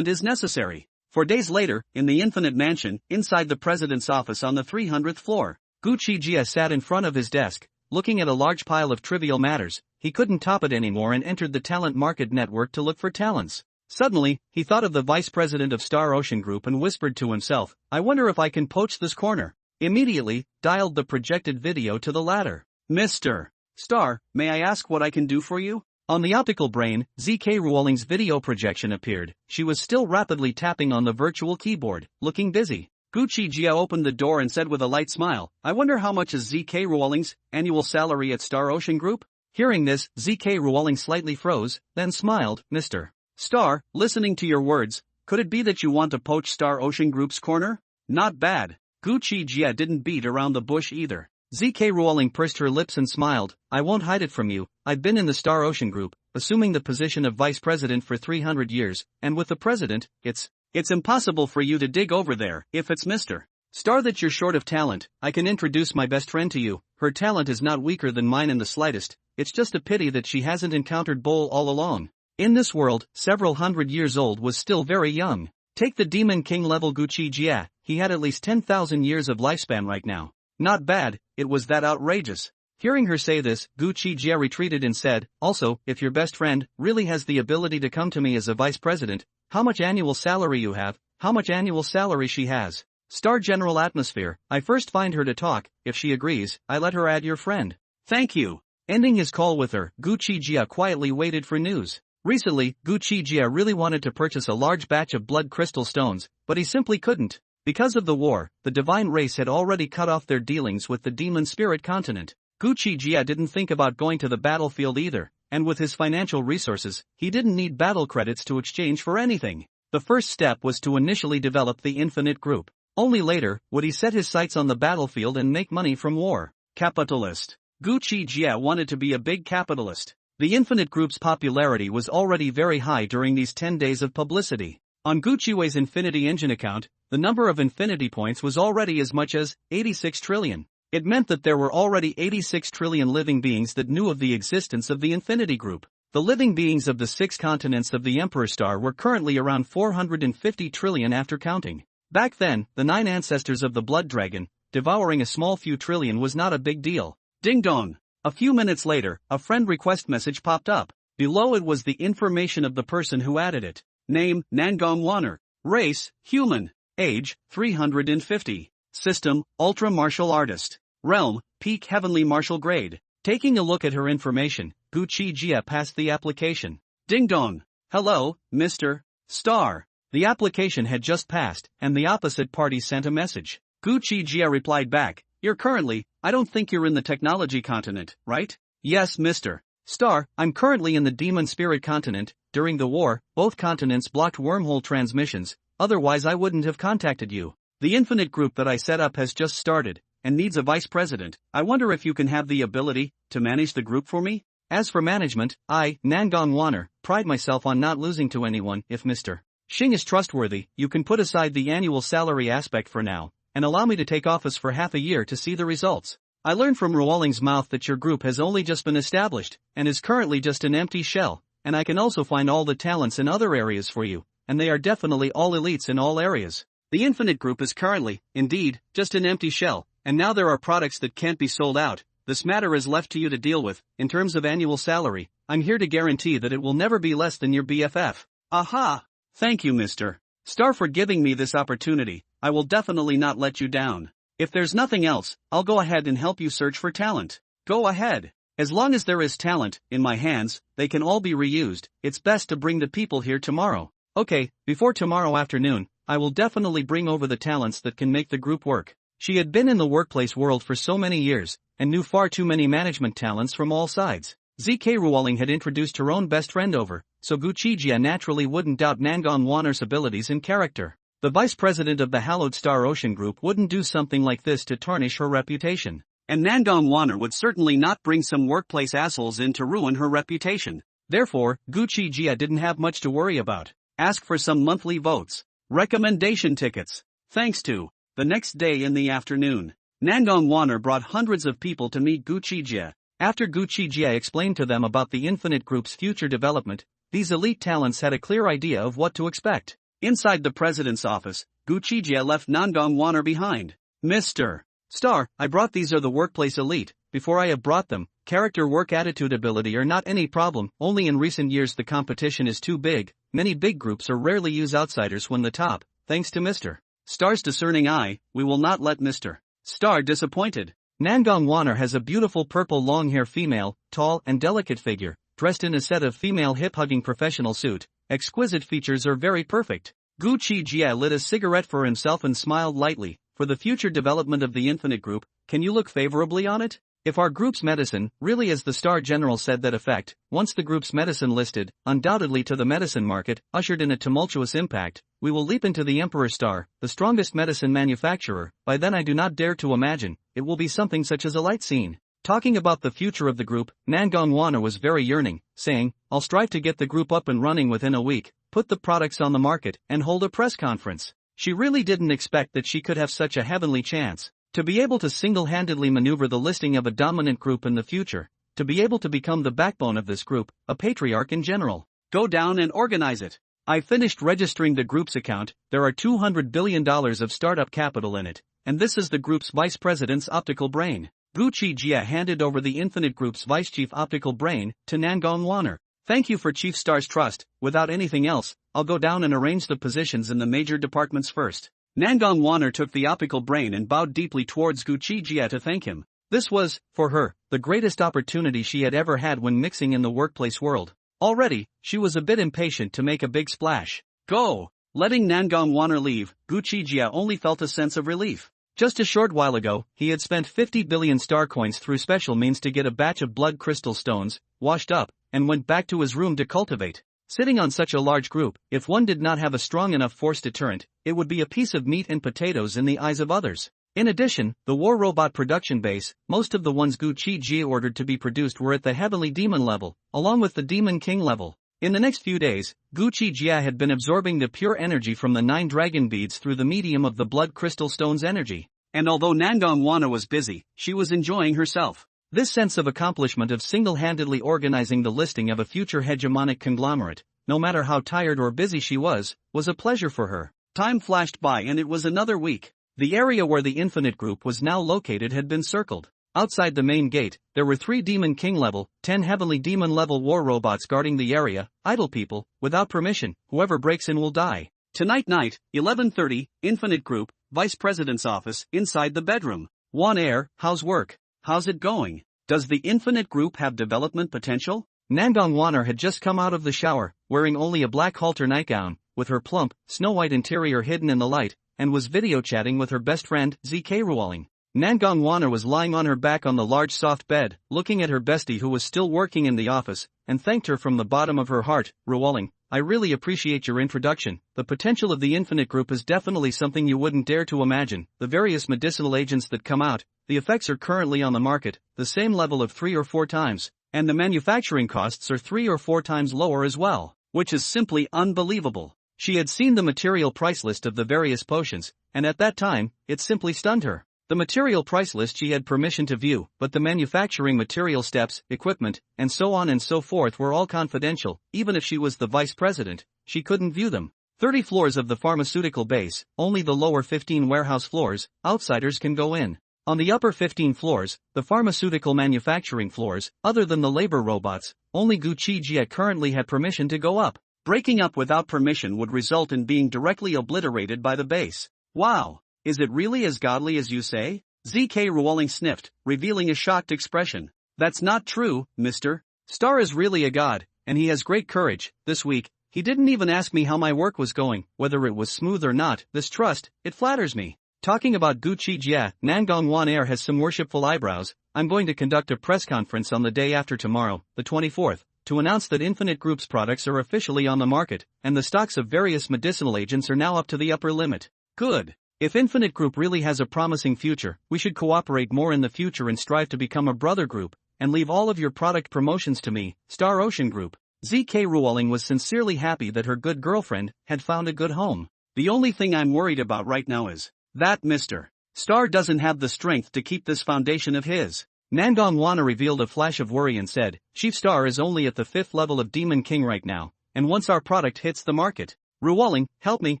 is necessary. 4 days later, in the Infinite Mansion, inside the president's office on the 300th floor, Gu Qi Jie sat in front of his desk, looking at a large pile of trivial matters. He couldn't top it anymore and entered the talent market network to look for talents. Suddenly, he thought of the vice president of Star Ocean Group and whispered to himself, I wonder if I can poach this corner. Immediately, dialed the projected video to the latter. Mr. Star, may I ask what I can do for you? On the optical brain, ZK Ruoling's video projection appeared. She was still rapidly tapping on the virtual keyboard, looking busy. Gu Qi Jie opened the door and said with a light smile, I wonder how much is ZK Ruoling's annual salary at Star Ocean Group? Hearing this, ZK Ruoling slightly froze, then smiled. Mr. Star, listening to your words, could it be that you want to poach Star Ocean Group's corner? Not bad. Gu Qi Jie didn't beat around the bush either. ZK Ruoling pursed her lips and smiled, I won't hide it from you, I've been in the Star Ocean Group, assuming the position of vice president for 300 years, and with the president, it's impossible for you to dig over there. If it's Mr. Star that you're short of talent, I can introduce my best friend to you. Her talent is not weaker than mine in the slightest, it's just a pity that she hasn't encountered Bowl all along. In this world, several hundred years old was still very young. Take the Demon King level Gu Qi Jie, he had at least 10,000 years of lifespan right now. Not bad, it was that outrageous. Hearing her say this, Gu Qi Jie retreated and said, also, if your best friend really has the ability to come to me as a vice president, how much annual salary you have, how much annual salary she has. Star General Atmosphere, I first find her to talk, if she agrees, I let her add your friend. Thank you. Ending his call with her, Gu Qi Jie quietly waited for news. Recently, Gu Qi Jie really wanted to purchase a large batch of blood crystal stones, but he simply couldn't. Because of the war, the divine race had already cut off their dealings with the demon spirit continent. Gu Qi Jie didn't think about going to the battlefield either. and with his financial resources, he didn't need battle credits to exchange for anything. The first step was to initially develop the Infinite Group. Only later would he set his sights on the battlefield and make money from war. Capitalist. Gu Qi Jie wanted to be a big capitalist. The Infinite Group's popularity was already very high during these 10 days of publicity. On Gu Qiwei's Infinity Engine account, the number of infinity points was already as much as 86 trillion. It meant that there were already 86 trillion living beings that knew of the existence of the Infinity Group. The living beings of the 6 continents of the Emperor Star were currently around 450 trillion after counting. Back then, the 9 ancestors of the Blood Dragon, devouring a small few trillion was not a big deal. Ding dong. A few minutes later, a friend request message popped up. Below it was the information of the person who added it. Name, Nangong Wanner. Race, human. Age, 350. System, Ultra Martial Artist. Realm, Peak Heavenly Martial Grade. Taking a look at her information, Gu Qi Jie passed the application. Ding dong. Hello, Mr. Star. The application had just passed, and the opposite party sent a message. Gu Qi Jie replied back, I don't think you're in the technology continent, right? Yes, Mr. Star, I'm currently in the demon spirit continent. During the war, both continents blocked wormhole transmissions, otherwise I wouldn't have contacted you. The Infinite Group that I set up has just started, and needs a vice president. I wonder if you can have the ability to manage the group for me? As for management, I, Nangong Wanner, pride myself on not losing to anyone. If Mr. Xing is trustworthy, you can put aside the annual salary aspect for now, and allow me to take office for half a year to see the results. I learned from Ruoling's mouth that your group has only just been established, and is currently just an empty shell, and I can also find all the talents in other areas for you, and they are definitely all elites in all areas. The Infinite Group is currently, indeed, just an empty shell, and now there are products that can't be sold out. This matter is left to you to deal with. In terms of annual salary, I'm here to guarantee that it will never be less than your BFF. Aha! Thank you, Mr. Star, for giving me this opportunity. I will definitely not let you down. If there's nothing else, I'll go ahead and help you search for talent. Go ahead. As long as there is talent in my hands, they can all be reused. It's best to bring the people here tomorrow. Okay, before tomorrow afternoon, I will definitely bring over the talents that can make the group work. She had been in the workplace world for so many years, and knew far too many management talents from all sides. ZK Ruoling had introduced her own best friend over, so Gu Qi Jie naturally wouldn't doubt Nangong Wanner's abilities and character. The vice president of the Hallowed Star Ocean Group wouldn't do something like this to tarnish her reputation. And Nangong Wanner would certainly not bring some workplace assholes in to ruin her reputation. Therefore, Gu Qi Jie didn't have much to worry about. Ask for some monthly votes. Recommendation tickets. Thanks to. The next day in the afternoon, Nangong Wanner brought hundreds of people to meet Gu Qi Jie. After Gu Qi Jie explained to them about the Infinite Group's future development, these elite talents had a clear idea of what to expect. Inside the president's office, Gu Qi Jie left Nangong Wanner behind. Mr. Star, I brought these are the workplace elite. Before I have brought them, character, work ethic, ability are not any problem. Only in recent years the competition is too big. Many big groups are rarely use outsiders when the top. Thanks to Mr. Star's discerning eye, we will not let Mr. Star disappointed. Nangong Wanner has a beautiful purple long-hair female, tall and delicate figure, dressed in a set of female hip-hugging professional suit. Exquisite features are very perfect. Gu Qi Jie lit a cigarette for himself and smiled lightly. For the future development of the Infinite Group, can you look favorably on it? If our group's medicine, really as the Star General said that effect, once the group's medicine listed, undoubtedly to the medicine market, ushered in a tumultuous impact, we will leap into the Emperor Star, the strongest medicine manufacturer. By then I do not dare to imagine, it will be something such as a light scene. Talking about the future of the group, Nangong Wanner was very yearning, saying, I'll strive to get the group up and running within a week, put the products on the market, and hold a press conference. She really didn't expect that she could have such a heavenly chance. To be able to single-handedly maneuver the listing of a dominant group in the future, to be able to become the backbone of this group, a patriarch in general. Go down and organize it. I finished registering the group's account. There are $200 billion of startup capital in it, and this is the group's vice president's optical brain. Gu Qi Jie handed over the Infinite Group's vice chief optical brain to Nangong Wanner. Thank you for Chief Star's trust. Without anything else, I'll go down and arrange the positions in the major departments first. Nangong Wanner took the optical brain and bowed deeply towards Gu Qi Jie to thank him. This was, for her, the greatest opportunity she had ever had when mixing in the workplace world. Already, she was a bit impatient to make a big splash. Go! Letting Nangong Wanner leave, Gu Qi Jie only felt a sense of relief. Just a short while ago, he had spent 50 billion star coins through special means to get a batch of blood crystal stones, washed up, and went back to his room to cultivate. Sitting on such a large group, if one did not have a strong enough force deterrent, it would be a piece of meat and potatoes in the eyes of others. In addition, the war robot production base, most of the ones Gu Qi Jie ordered to be produced were at the heavenly demon level, along with the demon king level. In the next few days, Gu Qi Jie had been absorbing the pure energy from the 9 dragon beads through the medium of the blood crystal stone's energy. And although Nangong Wana was busy, she was enjoying herself. This sense of accomplishment of single-handedly organizing the listing of a future hegemonic conglomerate, no matter how tired or busy she was a pleasure for her. Time flashed by and it was another week. The area where the Infinite Group was now located had been circled. Outside the main gate, there were 3 Demon King level, 10 Heavenly Demon level war robots guarding the area. Idle people, without permission, whoever breaks in will die. Tonight night, 11:30, Infinite Group, Vice President's office, inside the bedroom. Wan Air, how's work? How's it going? Does the Infinite Group have development potential? Nangong Waner had just come out of the shower, wearing only a black halter nightgown, with her plump, snow-white interior hidden in the light, and was video chatting with her best friend, ZK Ruoling. Nangong Waner was lying on her back on the large soft bed, looking at her bestie who was still working in the office, and thanked her from the bottom of her heart. Ruoling, I really appreciate your introduction. The potential of the Infinite Group is definitely something you wouldn't dare to imagine. The various medicinal agents that come out, the effects are currently on the market, the same level of 3 or 4 times, and the manufacturing costs are 3 or 4 times lower as well, which is simply unbelievable. She had seen the material price list of the various potions, and at that time, it simply stunned her. The material price list she had permission to view, but the manufacturing material steps, equipment, and so on and so forth were all confidential. Even if she was the vice president, she couldn't view them. 30 floors of the pharmaceutical base, only the lower 15 warehouse floors, outsiders can go in. On the upper 15 floors, the pharmaceutical manufacturing floors, other than the labor robots, only Gu Qi Jie currently had permission to go up. Breaking up without permission would result in being directly obliterated by the base. Wow! Is it really as godly as you say? ZK Ruoling sniffed, revealing a shocked expression. That's not true, mister. Star is really a god, and he has great courage. This week, he didn't even ask me how my work was going, whether it was smooth or not. This trust, it flatters me. Talking about Gu Qi Jie, Nangong Wan Air has some worshipful eyebrows. I'm going to conduct a press conference on the day after tomorrow, the 24th, to announce that Infinite Group's products are officially on the market, and the stocks of various medicinal agents are now up to the upper limit. Good. If Infinite Group really has a promising future, we should cooperate more in the future and strive to become a brother group, and leave all of your product promotions to me, Star Ocean Group. ZK Ruoling was sincerely happy that her good girlfriend had found a good home. The only thing I'm worried about right now is that Mr. Star doesn't have the strength to keep this foundation of his. Nangong Wana revealed a flash of worry and said, Chief Star is only at the 5th level of Demon King right now, and once our product hits the market, Ruoling, help me,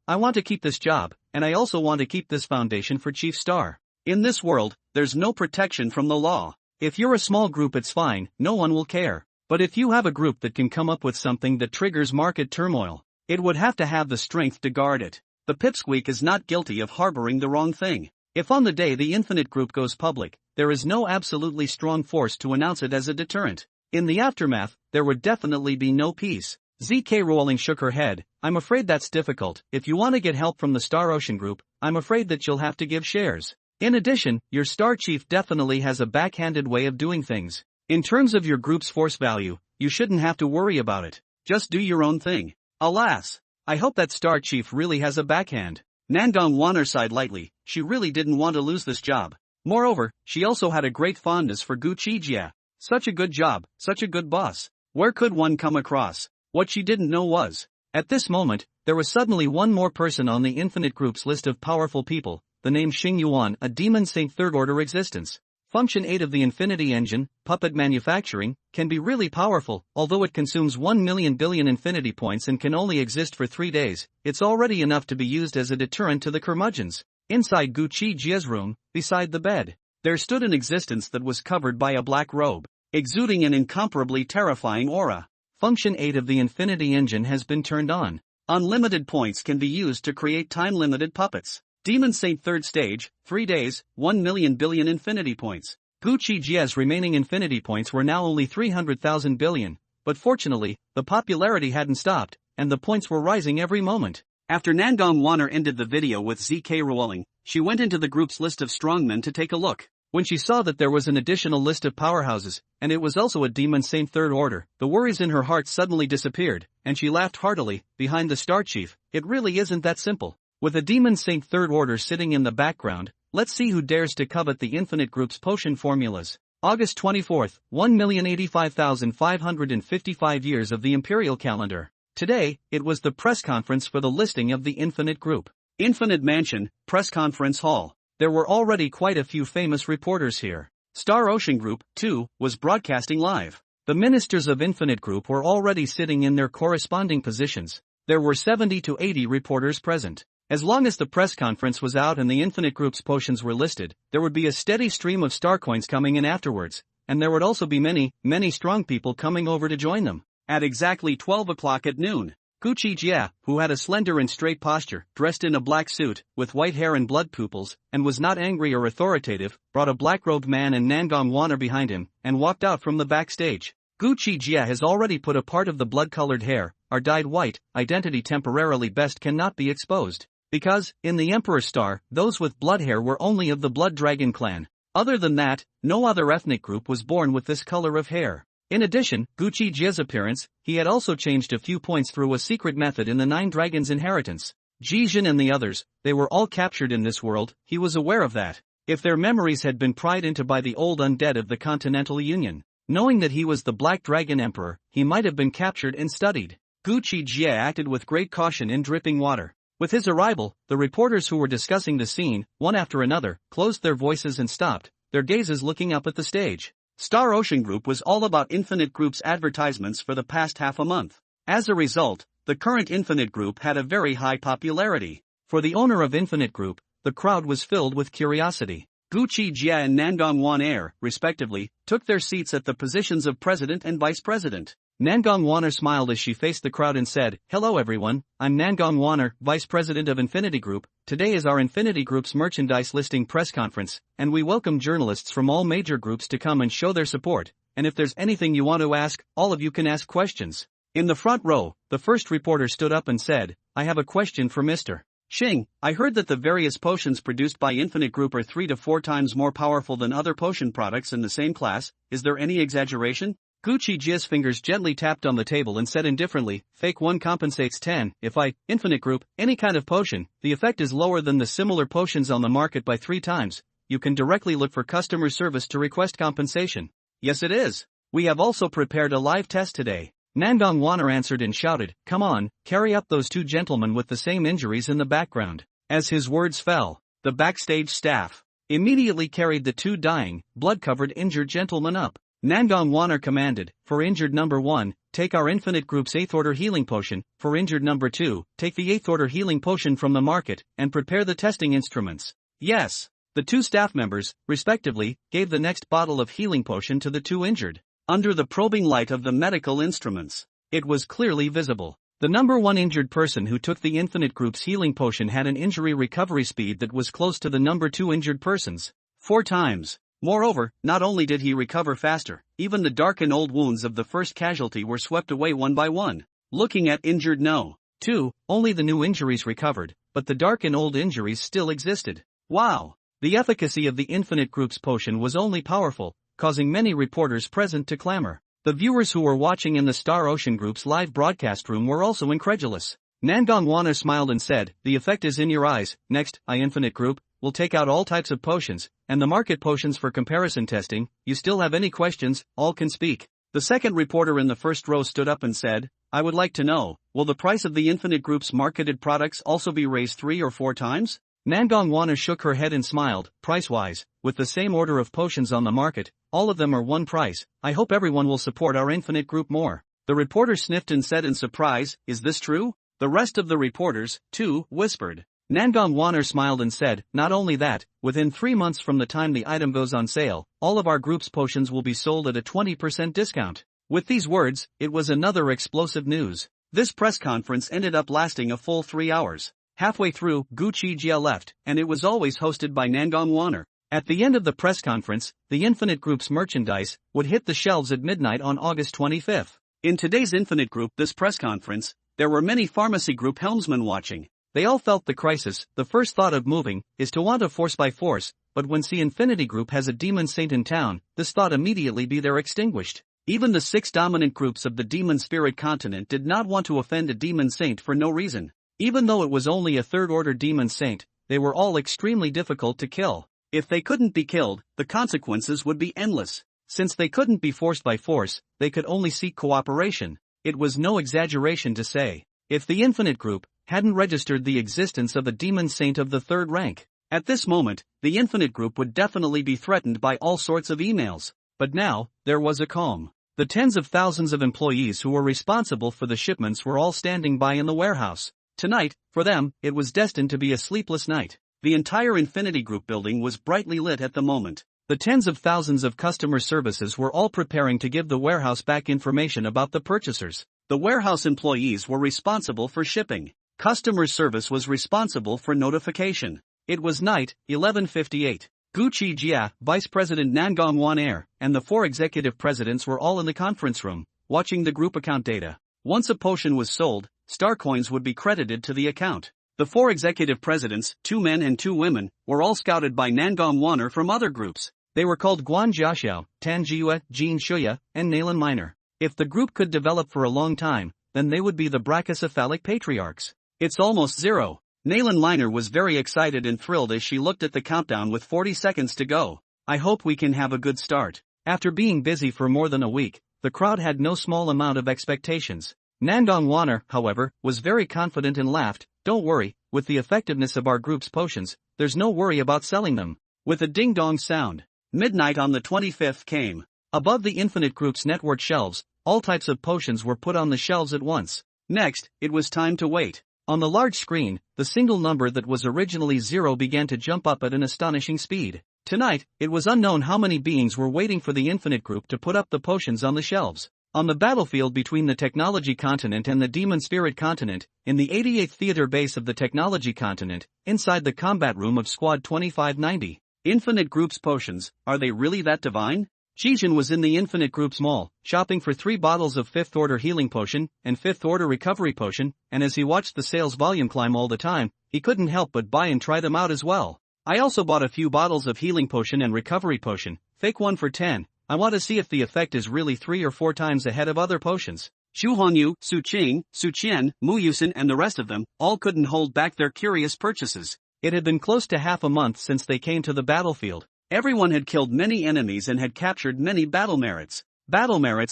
I want to keep this job, and I also want to keep this foundation for Chief Star. In this world, there's no protection from the law. If you're a small group it's fine, no one will care. But if you have a group that can come up with something that triggers market turmoil, it would have to have the strength to guard it. The pipsqueak is not guilty of harboring the wrong thing. If on the day the Infinite Group goes public, there is no absolutely strong force to announce it as a deterrent, in the aftermath, there would definitely be no peace. ZK Ruoling shook her head. I'm afraid that's difficult. If you want to get help from the Star Ocean Group, I'm afraid that you'll have to give shares. In addition, your Star Chief definitely has a backhanded way of doing things. In terms of your group's force value, you shouldn't have to worry about it. Just do your own thing. Alas, I hope that Star Chief really has a backhand. Nangong Waner sighed lightly. She really didn't want to lose this job. Moreover, she also had a great fondness for Gu Qi Jie. Such a good job, such a good boss. Where could one come across? What she didn't know was, at this moment, there was suddenly one more person on the Infinite Group's list of powerful people, the name Xing Yuan, a demon saint third-order existence. Function 8 of the Infinity Engine, puppet manufacturing, can be really powerful, although it consumes 1 million billion infinity points and can only exist for 3 days, it's already enough to be used as a deterrent to the curmudgeons. Inside Gu Qi Jie's room, beside the bed, there stood an existence that was covered by a black robe, exuding an incomparably terrifying aura. Function 8 of the Infinity Engine has been turned on. Unlimited points can be used to create time-limited puppets. Demon Saint 3rd stage, 3 days, 1 million billion infinity points. Gu Qi Jie's remaining infinity points were now only 300,000 billion, but fortunately, the popularity hadn't stopped, and the points were rising every moment. After Nangong Waner ended the video with ZK Ruoling, she went into the group's list of strongmen to take a look. When she saw that there was an additional list of powerhouses, and it was also a demon saint third order, the worries in her heart suddenly disappeared, and she laughed heartily. Behind the Star Chief, it really isn't that simple. With a demon saint third order sitting in the background, let's see who dares to covet the Infinite Group's potion formulas. August 24th, 1,085,555 years of the Imperial calendar. Today, it was the press conference for the listing of the Infinite Group. Infinite Mansion, Press Conference Hall. There were already quite a few famous reporters here. Star Ocean Group, too, was broadcasting live. The ministers of Infinite Group were already sitting in their corresponding positions. There were 70 to 80 reporters present. As long as the press conference was out and the Infinite Group's potions were listed, there would be a steady stream of star coins coming in afterwards, and there would also be many, many strong people coming over to join them. At exactly 12 o'clock at noon, Gu Qi Jie, who had a slender and straight posture, dressed in a black suit, with white hair and blood pupils, and was not angry or authoritative, brought a black-robed man and Nangong Waner behind him, and walked out from the backstage. Gu Qi Jie has already put a part of the blood-colored hair, or dyed white, identity temporarily best cannot be exposed. Because, in the Emperor's Star, those with blood hair were only of the Blood Dragon clan. Other than that, no other ethnic group was born with this color of hair. In addition, Gu Qi Jie's appearance, he had also changed a few points through a secret method in the Nine Dragons' inheritance. Jijin and the others, they were all captured in this world, he was aware of that. If their memories had been pried into by the old undead of the Continental Union, knowing that he was the Black Dragon Emperor, he might have been captured and studied. Gu Qi Jie acted with great caution in dripping water. With his arrival, the reporters who were discussing the scene, one after another, closed their voices and stopped, their gazes looking up at the stage. Star Ocean Group was all about Infinite Group's advertisements for the past half a month. As a result, the current Infinite Group had a very high popularity. For the owner of Infinite Group, the crowd was filled with curiosity. Gu Qi Jie and Nangong Waner, respectively, took their seats at the positions of president and vice president. Nangong Waner smiled as she faced the crowd and said, "Hello everyone, I'm Nangong Waner, Vice President of Infinity Group. Today is our Infinity Group's merchandise listing press conference, and we welcome journalists from all major groups to come and show their support, and if there's anything you want to ask, all of you can ask questions." In the front row, the first reporter stood up and said, "I have a question for Mr. Xing. I heard that the various potions produced by Infinite Group are 3 to 4 times more powerful than other potion products in the same class. Is there any exaggeration?" Gu Qi Jie's fingers gently tapped on the table and said indifferently, "Fake 1 compensates 10. If Infinite Group, any kind of potion, the effect is lower than the similar potions on the market by 3 times. You can directly look for customer service to request compensation." "Yes it is. We have also prepared a live test today." Nangong Waner answered and shouted, "Come on, carry up those 2 gentlemen with the same injuries in the background." As his words fell, the backstage staff immediately carried the 2 dying, blood-covered injured gentlemen up. Nangong Waner commanded, "For injured number 1, take our Infinite Group's 8th Order healing potion. For injured number 2, take the 8th Order healing potion from the market, and prepare the testing instruments." Yes. The 2 staff members, respectively, gave the next bottle of healing potion to the 2 injured. Under the probing light of the medical instruments, it was clearly visible. The number 1 injured person who took the Infinite Group's healing potion had an injury recovery speed that was close to the number 2 injured person's 4 times. Moreover, not only did he recover faster, even the dark and old wounds of the first casualty were swept away one by one. Looking at injured no. 2, only the new injuries recovered, but the dark and old injuries still existed. Wow! The efficacy of the Infinite Group's potion was only powerful, causing many reporters present to clamor. The viewers who were watching in the Star Ocean Group's live broadcast room were also incredulous. Nangong Waner smiled and said, "The effect is in your eyes. Next, Infinite Group will take out all types of potions, and the market potions for comparison testing. You still have any questions? All can speak." The second reporter in the first row stood up and said, "I would like to know, will the price of the Infinite Group's marketed products also be raised 3 or 4 times? Nangong Waner shook her head and smiled, "Price-wise, with the same order of potions on the market, all of them are 1 price. I hope everyone will support our Infinite Group more." The reporter sniffed and said in surprise, "Is this true?" The rest of the reporters, too, whispered. Nangong Waner smiled and said, "Not only that, within 3 months from the time the item goes on sale, all of our group's potions will be sold at a 20% discount." With these words, it was another explosive news. This press conference ended up lasting a full 3 hours. Halfway through, Gu Qi Jie left, and it was always hosted by Nangong Waner. At the end of the press conference, the Infinite Group's merchandise would hit the shelves at midnight on August 25th. In today's Infinite Group this press conference, there were many pharmacy group helmsmen watching. They all felt the crisis. The first thought of moving is to want to force by force, but when C Infinity Group has a demon saint in town, this thought immediately be there extinguished. Even the 6 dominant groups of the demon spirit continent did not want to offend a demon saint for no reason. Even though it was only a third-order demon saint, they were all extremely difficult to kill. If they couldn't be killed, the consequences would be endless. Since they couldn't be forced by force, they could only seek cooperation. It was no exaggeration to say, if the Infinite Group hadn't registered the existence of a demon saint of the 3rd rank, at this moment, the Infinite Group would definitely be threatened by all sorts of emails. But now, there was a calm. The tens of thousands of employees who were responsible for the shipments were all standing by in the warehouse. Tonight, for them, it was destined to be a sleepless night. The entire Infinity Group building was brightly lit at the moment. The tens of thousands of customer services were all preparing to give the warehouse back information about the purchasers. The warehouse employees were responsible for shipping. Customer service was responsible for notification. It was night, 11:58. Gu Qi Jie, Vice President Nangong Wan Air, and the 4 executive presidents were all in the conference room, watching the group account data. Once a potion was sold, star coins would be credited to the account. The 4 executive presidents, 2 men and 2 women, were all scouted by Nangong Waner from other groups. They were called Guan Jiaxiao, Tan Jiue, Jin Shuya, and Nalan Minor. If the group could develop for a long time, then they would be the brachycephalic patriarchs. It's almost 0. Nalan Liner was very excited and thrilled as she looked at the countdown with 40 seconds to go. I hope we can have a good start. After being busy for more than a week, the crowd had no small amount of expectations. Nangong Waner, however, was very confident and laughed, "Don't worry, with the effectiveness of our group's potions, there's no worry about selling them." With a ding-dong sound, midnight on the 25th came. Above the Infinite Group's network shelves, all types of potions were put on the shelves at once. Next, it was time to wait. On the large screen, the single number that was originally 0 began to jump up at an astonishing speed. Tonight, it was unknown how many beings were waiting for the Infinite Group to put up the potions on the shelves. On the battlefield between the Technology Continent and the Demon Spirit Continent, in the 88th Theater Base of the Technology Continent, inside the combat room of Squad 2590. Infinite Group's potions, are they really that divine? Jijin was in the Infinite Group's mall, shopping for 3 bottles of 5th Order Healing Potion and 5th Order Recovery Potion, and as he watched the sales volume climb all the time, he couldn't help but buy and try them out as well. I also bought a few bottles of Healing Potion and Recovery Potion, fake one for 10, I want to see if the effect is really 3 or 4 times ahead of other potions. Xu Huanyu, Su Qing, Su Qian, Mu Yusin and the rest of them, all couldn't hold back their curious purchases. It had been close to half a month since they came to the battlefield. Everyone had killed many enemies and had captured many battle merits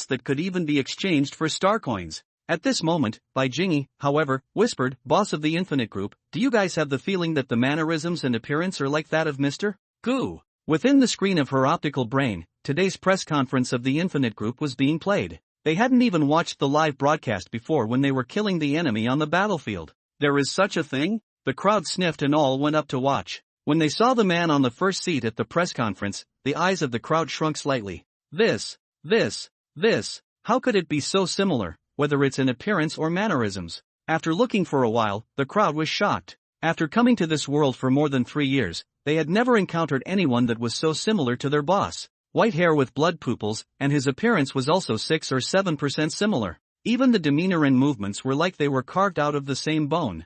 that could even be exchanged for star coins. At this moment, Bai Jingyi, however, whispered, "Boss of the Infinite Group, do you guys have the feeling that the mannerisms and appearance are like that of Mr. Gu?" Within the screen of her optical brain, today's press conference of the Infinite Group was being played. They hadn't even watched the live broadcast before when they were killing the enemy on the battlefield. There is such a thing? The crowd sniffed and all went up to watch. When they saw the man on the first seat at the press conference, the eyes of the crowd shrunk slightly. This, how could it be so similar, whether it's in appearance or mannerisms? After looking for a while, the crowd was shocked. After coming to this world for more than 3 years, they had never encountered anyone that was so similar to their boss. White hair with blood pupils, and his appearance was also 6 or 7% similar. Even the demeanor and movements were like they were carved out of the same bone.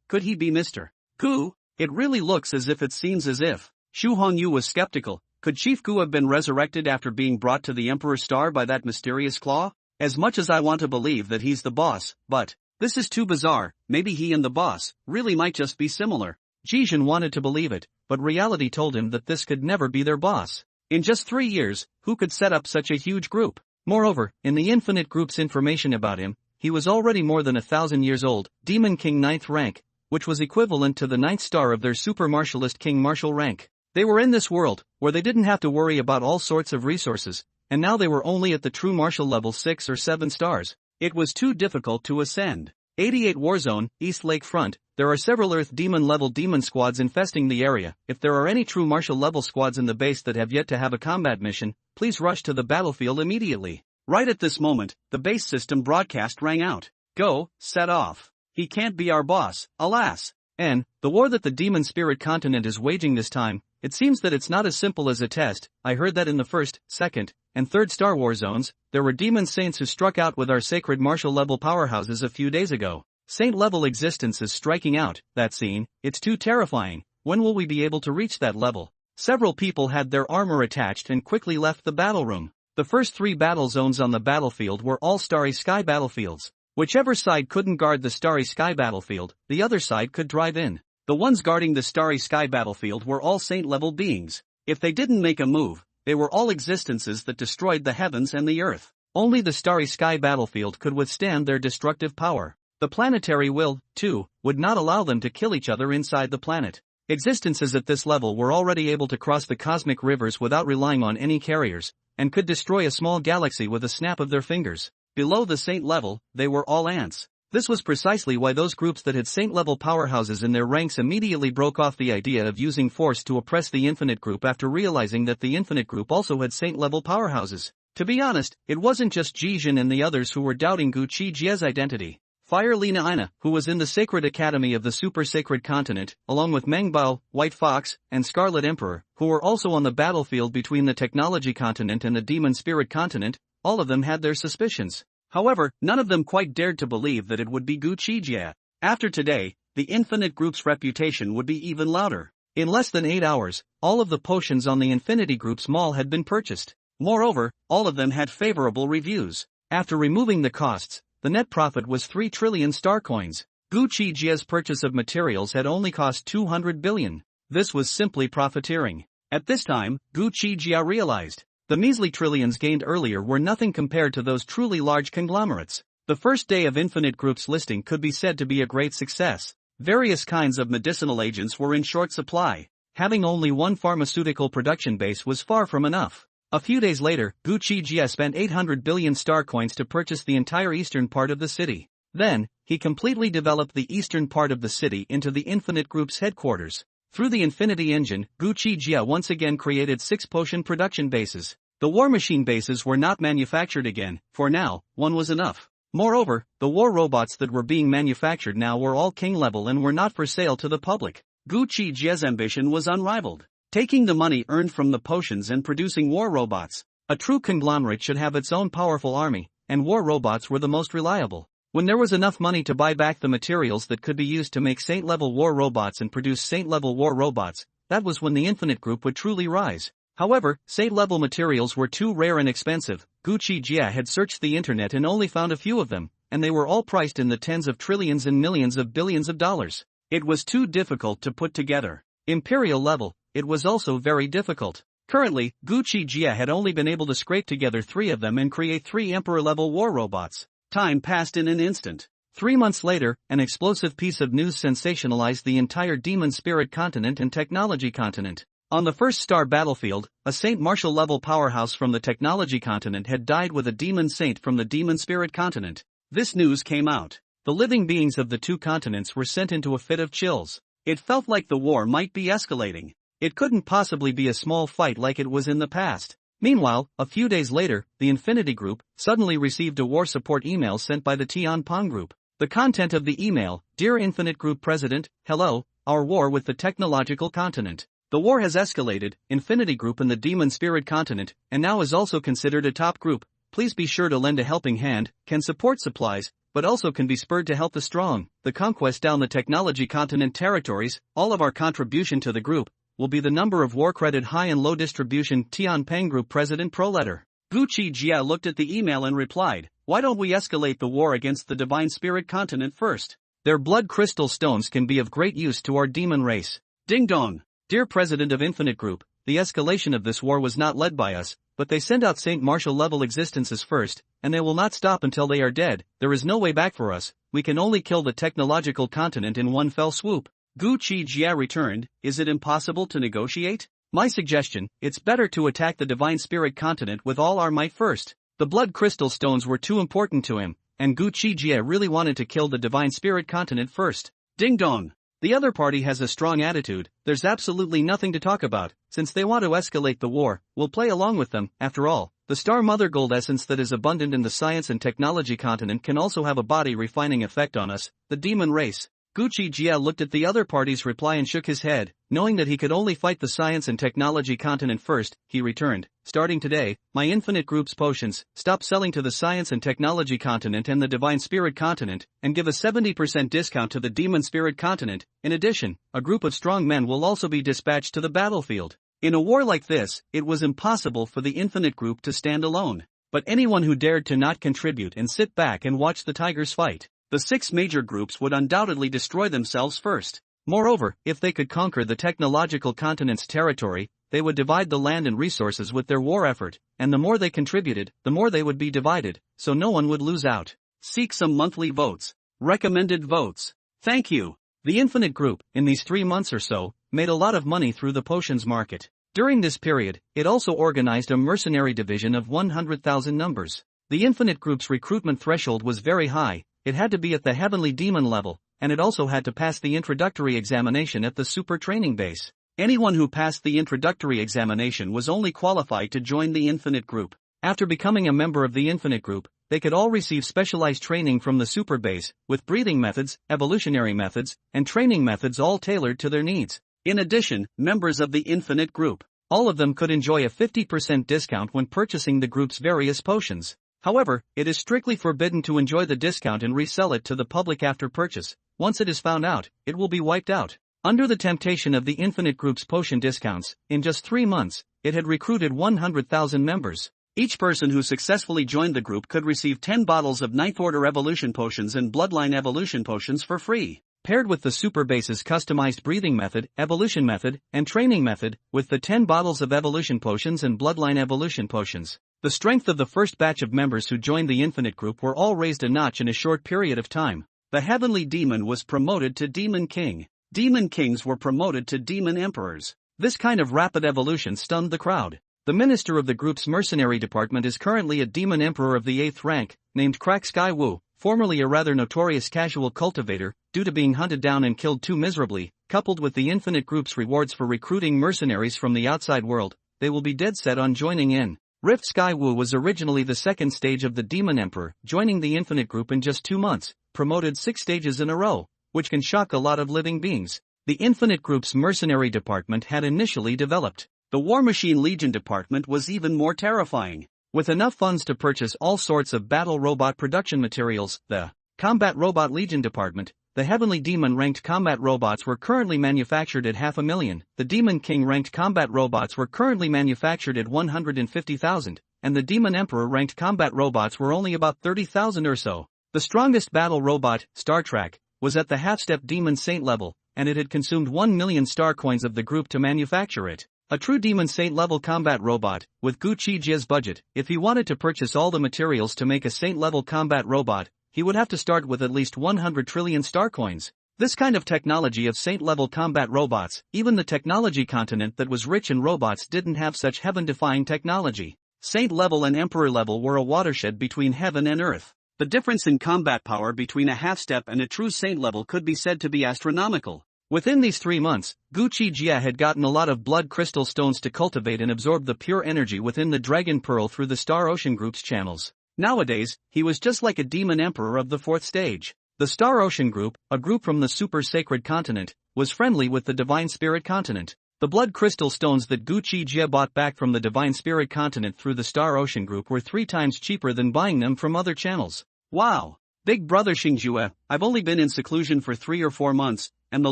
Could he be Mr. Gu? It really looks as if it seems as if. Xu Hongyu was skeptical. Could Chief Gu have been resurrected after being brought to the Emperor's Star by that mysterious claw? As much as I want to believe that he's the boss, but this is too bizarre. Maybe he and the boss really might just be similar. Jijin wanted to believe it, but reality told him that this could never be their boss. In just 3 years, who could set up such a huge group? Moreover, in the Infinite Group's information about him, he was already more than 1,000 years old, Demon King 9th rank, which was equivalent to the 9th star of their super martialist king martial rank. They were in this world, where they didn't have to worry about all sorts of resources, and now they were only at the true martial level 6 or 7 stars. It was too difficult to ascend. 88 Warzone, East Lake Front, there are several Earth Demon level demon squads infesting the area. If there are any true martial level squads in the base that have yet to have a combat mission, please rush to the battlefield immediately. Right at this moment, the base system broadcast rang out. Go, set off. He can't be our boss, alas. And, the war that the Demon Spirit Continent is waging this time, it seems that it's not as simple as a test. I heard that in the 1st, 2nd, and 3rd Star War zones, there were demon saints who struck out with our sacred martial level powerhouses a few days ago. Saint level existence is striking out, that scene, it's too terrifying. When will we be able to reach that level? Several people had their armor attached and quickly left the battle room. The first 3 battle zones on the battlefield were all Starry Sky battlefields. Whichever side couldn't guard the Starry Sky battlefield, the other side could drive in. The ones guarding the Starry Sky battlefield were all saint-level beings. If they didn't make a move, they were all existences that destroyed the heavens and the earth. Only the Starry Sky battlefield could withstand their destructive power. The planetary will, too, would not allow them to kill each other inside the planet. Existences at this level were already able to cross the cosmic rivers without relying on any carriers, and could destroy a small galaxy with a snap of their fingers. Below the saint level, they were all ants. This was precisely why those groups that had saint-level powerhouses in their ranks immediately broke off the idea of using force to oppress the Infinite Group after realizing that the Infinite Group also had saint-level powerhouses. To be honest, it wasn't just Jijin and the others who were doubting Gu Qi Jie's identity. Fire Lina Ina, who was in the Sacred Academy of the Super-Sacred Continent, along with Mengbao, White Fox, and Scarlet Emperor, who were also on the battlefield between the Technology Continent and the Demon Spirit Continent, all of them had their suspicions. However, none of them quite dared to believe that it would be Gu Qi Jie. After today, the Infinite Group's reputation would be even louder. In less than 8 hours, all of the potions on the Infinity Group's mall had been purchased. Moreover, all of them had favorable reviews. After removing the costs, the net profit was 3 trillion star coins. Gu Qi Jie's purchase of materials had only cost 200 billion. This was simply profiteering. At this time, Gu Qi Jie realized the measly trillions gained earlier were nothing compared to those truly large conglomerates. The first day of Infinite Group's listing could be said to be a great success. Various kinds of medicinal agents were in short supply. Having only one pharmaceutical production base was far from enough. A few days later, Gu Qi Jie spent 800 billion star coins to purchase the entire eastern part of the city. Then, he completely developed the eastern part of the city into the Infinite Group's headquarters. Through the Infinity Engine, Gu Qi Jie once again created 6 potion production bases. The war machine bases were not manufactured again, for now, one was enough. Moreover, the war robots that were being manufactured now were all king level and were not for sale to the public. Gu Qi Jie's ambition was unrivaled. Taking the money earned from the potions and producing war robots. A true conglomerate should have its own powerful army, and war robots were the most reliable. When there was enough money to buy back the materials that could be used to make saint-level war robots and produce saint-level war robots, that was when the Infinite Group would truly rise. However, saint-level materials were too rare and expensive. Gu Qi Jie had searched the internet and only found a few of them, and they were all priced in the tens of trillions and millions of billions of dollars. It was too difficult to put together. Imperial level, it was also very difficult. Currently, Gu Qi Jie had only been able to scrape together 3 of them and create 3 Emperor-level war robots. Time passed in an instant. 3 months later, an explosive piece of news sensationalized the entire Demon Spirit Continent and Technology Continent. On the first star battlefield, a Saint Martial-level powerhouse from the Technology Continent had died with a Demon Saint from the Demon Spirit Continent. This news came out. The living beings of the 2 continents were sent into a fit of chills. It felt like the war might be escalating. It couldn't possibly be a small fight like it was in the past. Meanwhile, a few days later, the Infinity Group suddenly received a war support email sent by the Tianping Group. The content of the email: Dear Infinite Group President, hello, our war with the technological continent. The war has escalated, Infinity Group and the Demon Spirit Continent, and now is also considered a top group. Please be sure to lend a helping hand, can support supplies, but also can be spurred to help the strong. The conquest down the Technology Continent territories, all of our contribution to the group, will be the number of war credit high and low distribution. Tianping Group President Pro Letter. Gu Qi Jie looked at the email and replied, why don't we escalate the war against the Divine Spirit Continent first? Their blood crystal stones can be of great use to our demon race. Ding dong. Dear President of Infinite Group, the escalation of this war was not led by us, but they sent out Saint Martial level existences first, and they will not stop until they are dead. There is no way back for us, we can only kill the technological continent in one fell swoop. Gu Qi Jie returned, is it impossible to negotiate? My suggestion, it's better to attack the Divine Spirit Continent with all our might first. The blood crystal stones were too important to him, and Gu Qi Jie really wanted to kill the Divine Spirit Continent first. Ding dong. The other party has a strong attitude, there's absolutely nothing to talk about. Since they want to escalate the war, we'll play along with them. After all, the Star Mother Gold essence that is abundant in the Science and Technology Continent can also have a body refining effect on us, the demon race. Gu Qi Jie looked at the other party's reply and shook his head, knowing that he could only fight the Science and Technology Continent first. He returned, starting today, my Infinite Group's potions, stop selling to the Science and Technology Continent and the Divine Spirit Continent, and give a 70% discount to the Demon Spirit Continent. In addition, a group of strong men will also be dispatched to the battlefield. In a war like this, it was impossible for the Infinite Group to stand alone. But anyone who dared to not contribute and sit back and watch the tigers fight, the 6 major groups would undoubtedly destroy themselves first. Moreover, if they could conquer the technological continent's territory, they would divide the land and resources with their war effort, and the more they contributed, the more they would be divided, so no one would lose out. Seek some monthly votes. Recommended votes. Thank you. The Infinite Group, in these 3 months or so, made a lot of money through the potions market. During this period, it also organized a mercenary division of 100,000 numbers. The Infinite Group's recruitment threshold was very high, it had to be at the Heavenly Demon level, and it also had to pass the introductory examination at the Super Training Base. Anyone who passed the introductory examination was only qualified to join the Infinite Group. After becoming a member of the Infinite Group, they could all receive specialized training from the Super Base, with breathing methods, evolutionary methods, and training methods all tailored to their needs. In addition, members of the Infinite Group, all of them could enjoy a 50% discount when purchasing the group's various potions. However, it is strictly forbidden to enjoy the discount and resell it to the public after purchase. Once it is found out, it will be wiped out. Under the temptation of the Infinite Group's potion discounts, in just 3 months, it had recruited 100,000 members. Each person who successfully joined the group could receive 10 bottles of 9th Order Evolution Potions and Bloodline Evolution Potions for free. Paired with the Super Base's customized breathing method, evolution method, and training method, with the 10 bottles of evolution potions and bloodline evolution potions, the strength of the first batch of members who joined the Infinite Group were all raised a notch in a short period of time. The Heavenly Demon was promoted to Demon King. Demon Kings were promoted to Demon Emperors. This kind of rapid evolution stunned the crowd. The minister of the group's mercenary department is currently a Demon Emperor of the 8th rank, named Crack Sky Wu, formerly a rather notorious casual cultivator, due to being hunted down and killed too miserably. Coupled with the Infinite Group's rewards for recruiting mercenaries from the outside world, they will be dead set on joining in. Rift Sky Wu was originally the second stage of the Demon Emperor, joining the Infinite Group in just 2 months, promoted 6 stages in a row, which can shock a lot of living beings. The Infinite Group's mercenary department had initially developed. The War Machine Legion department was even more terrifying. With enough funds to purchase all sorts of battle robot production materials, the Combat Robot Legion department, the Heavenly Demon ranked combat robots were currently manufactured at 500,000, the Demon King ranked combat robots were currently manufactured at 150,000, and the Demon Emperor ranked combat robots were only about 30,000 or so. The strongest battle robot, Star Trek, was at the half-step Demon Saint level, and it had consumed 1 million star coins of the group to manufacture it. A true Demon Saint level combat robot, with Gu Qi Jie's budget, if he wanted to purchase all the materials to make a Saint level combat robot, he would have to start with at least 100 trillion star coins. This kind of technology of Saint level combat robots, even the technology continent that was rich in robots didn't have such heaven-defying technology. Saint level and Emperor level were a watershed between heaven and earth. The difference in combat power between a half-step and a true Saint level could be said to be astronomical. Within these 3 months, Gu Qi Jie had gotten a lot of blood crystal stones to cultivate and absorb the pure energy within the Dragon Pearl through the Star Ocean Group's channels. Nowadays, he was just like a Demon Emperor of the 4th stage. The Star Ocean Group, a group from the Super Sacred Continent, was friendly with the Divine Spirit Continent. The blood crystal stones that Gu Qi Jie bought back from the Divine Spirit Continent through the Star Ocean Group were 3 times cheaper than buying them from other channels. Wow! Big brother Xingjue, I've only been in seclusion for 3 or 4 months, and the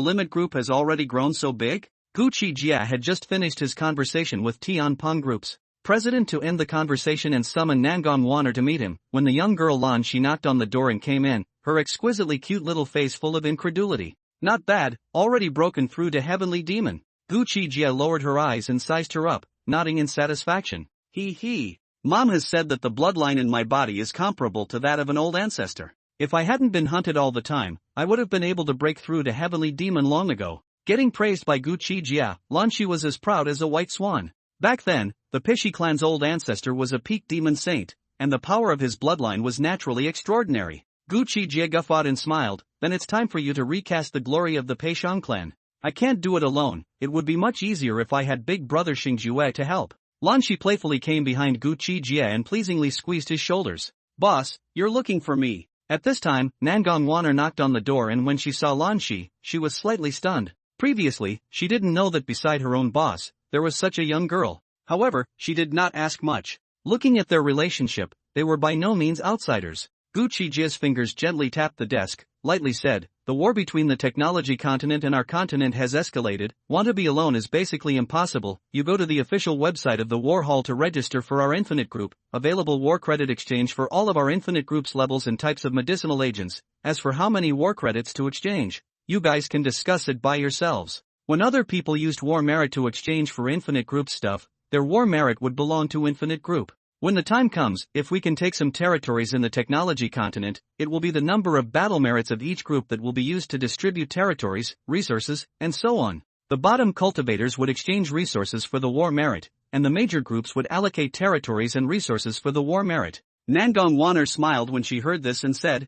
Limit Group has already grown so big? Gu Qi Jie had just finished his conversation with Tianpeng Group's president to end the conversation and summon Nangang Waner to meet him, when the young girl Lan Shi knocked on the door and came in, her exquisitely cute little face full of incredulity. Not bad, already broken through to Heavenly Demon. Gu Qi Jie lowered her eyes and sized her up, nodding in satisfaction. He. Mom has said that the bloodline in my body is comparable to that of an old ancestor. If I hadn't been hunted all the time, I would have been able to break through to Heavenly Demon long ago. Getting praised by Gu Qi Jie, Lan Shi was as proud as a white swan. Back then, the Pishi clan's old ancestor was a peak demon saint, and the power of his bloodline was naturally extraordinary. Gu Qi Jie guffawed and smiled. Then it's time for you to recast the glory of the Peishang clan. I can't do it alone, it would be much easier if I had big brother Xingjue to help. Lan Shi playfully came behind Gu Qi Jie and pleasingly squeezed his shoulders. Boss, you're looking for me. At this time, Nangang Waner knocked on the door, and when she saw Lan Shi, she was slightly stunned. Previously, she didn't know that beside her own boss, there was such a young girl. However, she did not ask much. Looking at their relationship, they were by no means outsiders. Gu Qi Jie's fingers gently tapped the desk, lightly said, "The war between the technology continent and our continent has escalated. Want to be alone is basically impossible. You go to the official website of the War Hall to register for our Infinite Group, available war credit exchange for all of our Infinite Group's levels and types of medicinal agents. As for how many war credits to exchange, you guys can discuss it by yourselves." When other people used war merit to exchange for Infinite Group stuff, their war merit would belong to Infinite Group. When the time comes, if we can take some territories in the technology continent, it will be the number of battle merits of each group that will be used to distribute territories, resources, and so on. The bottom cultivators would exchange resources for the war merit, and the major groups would allocate territories and resources for the war merit. Nangong Wanner smiled when she heard this and said,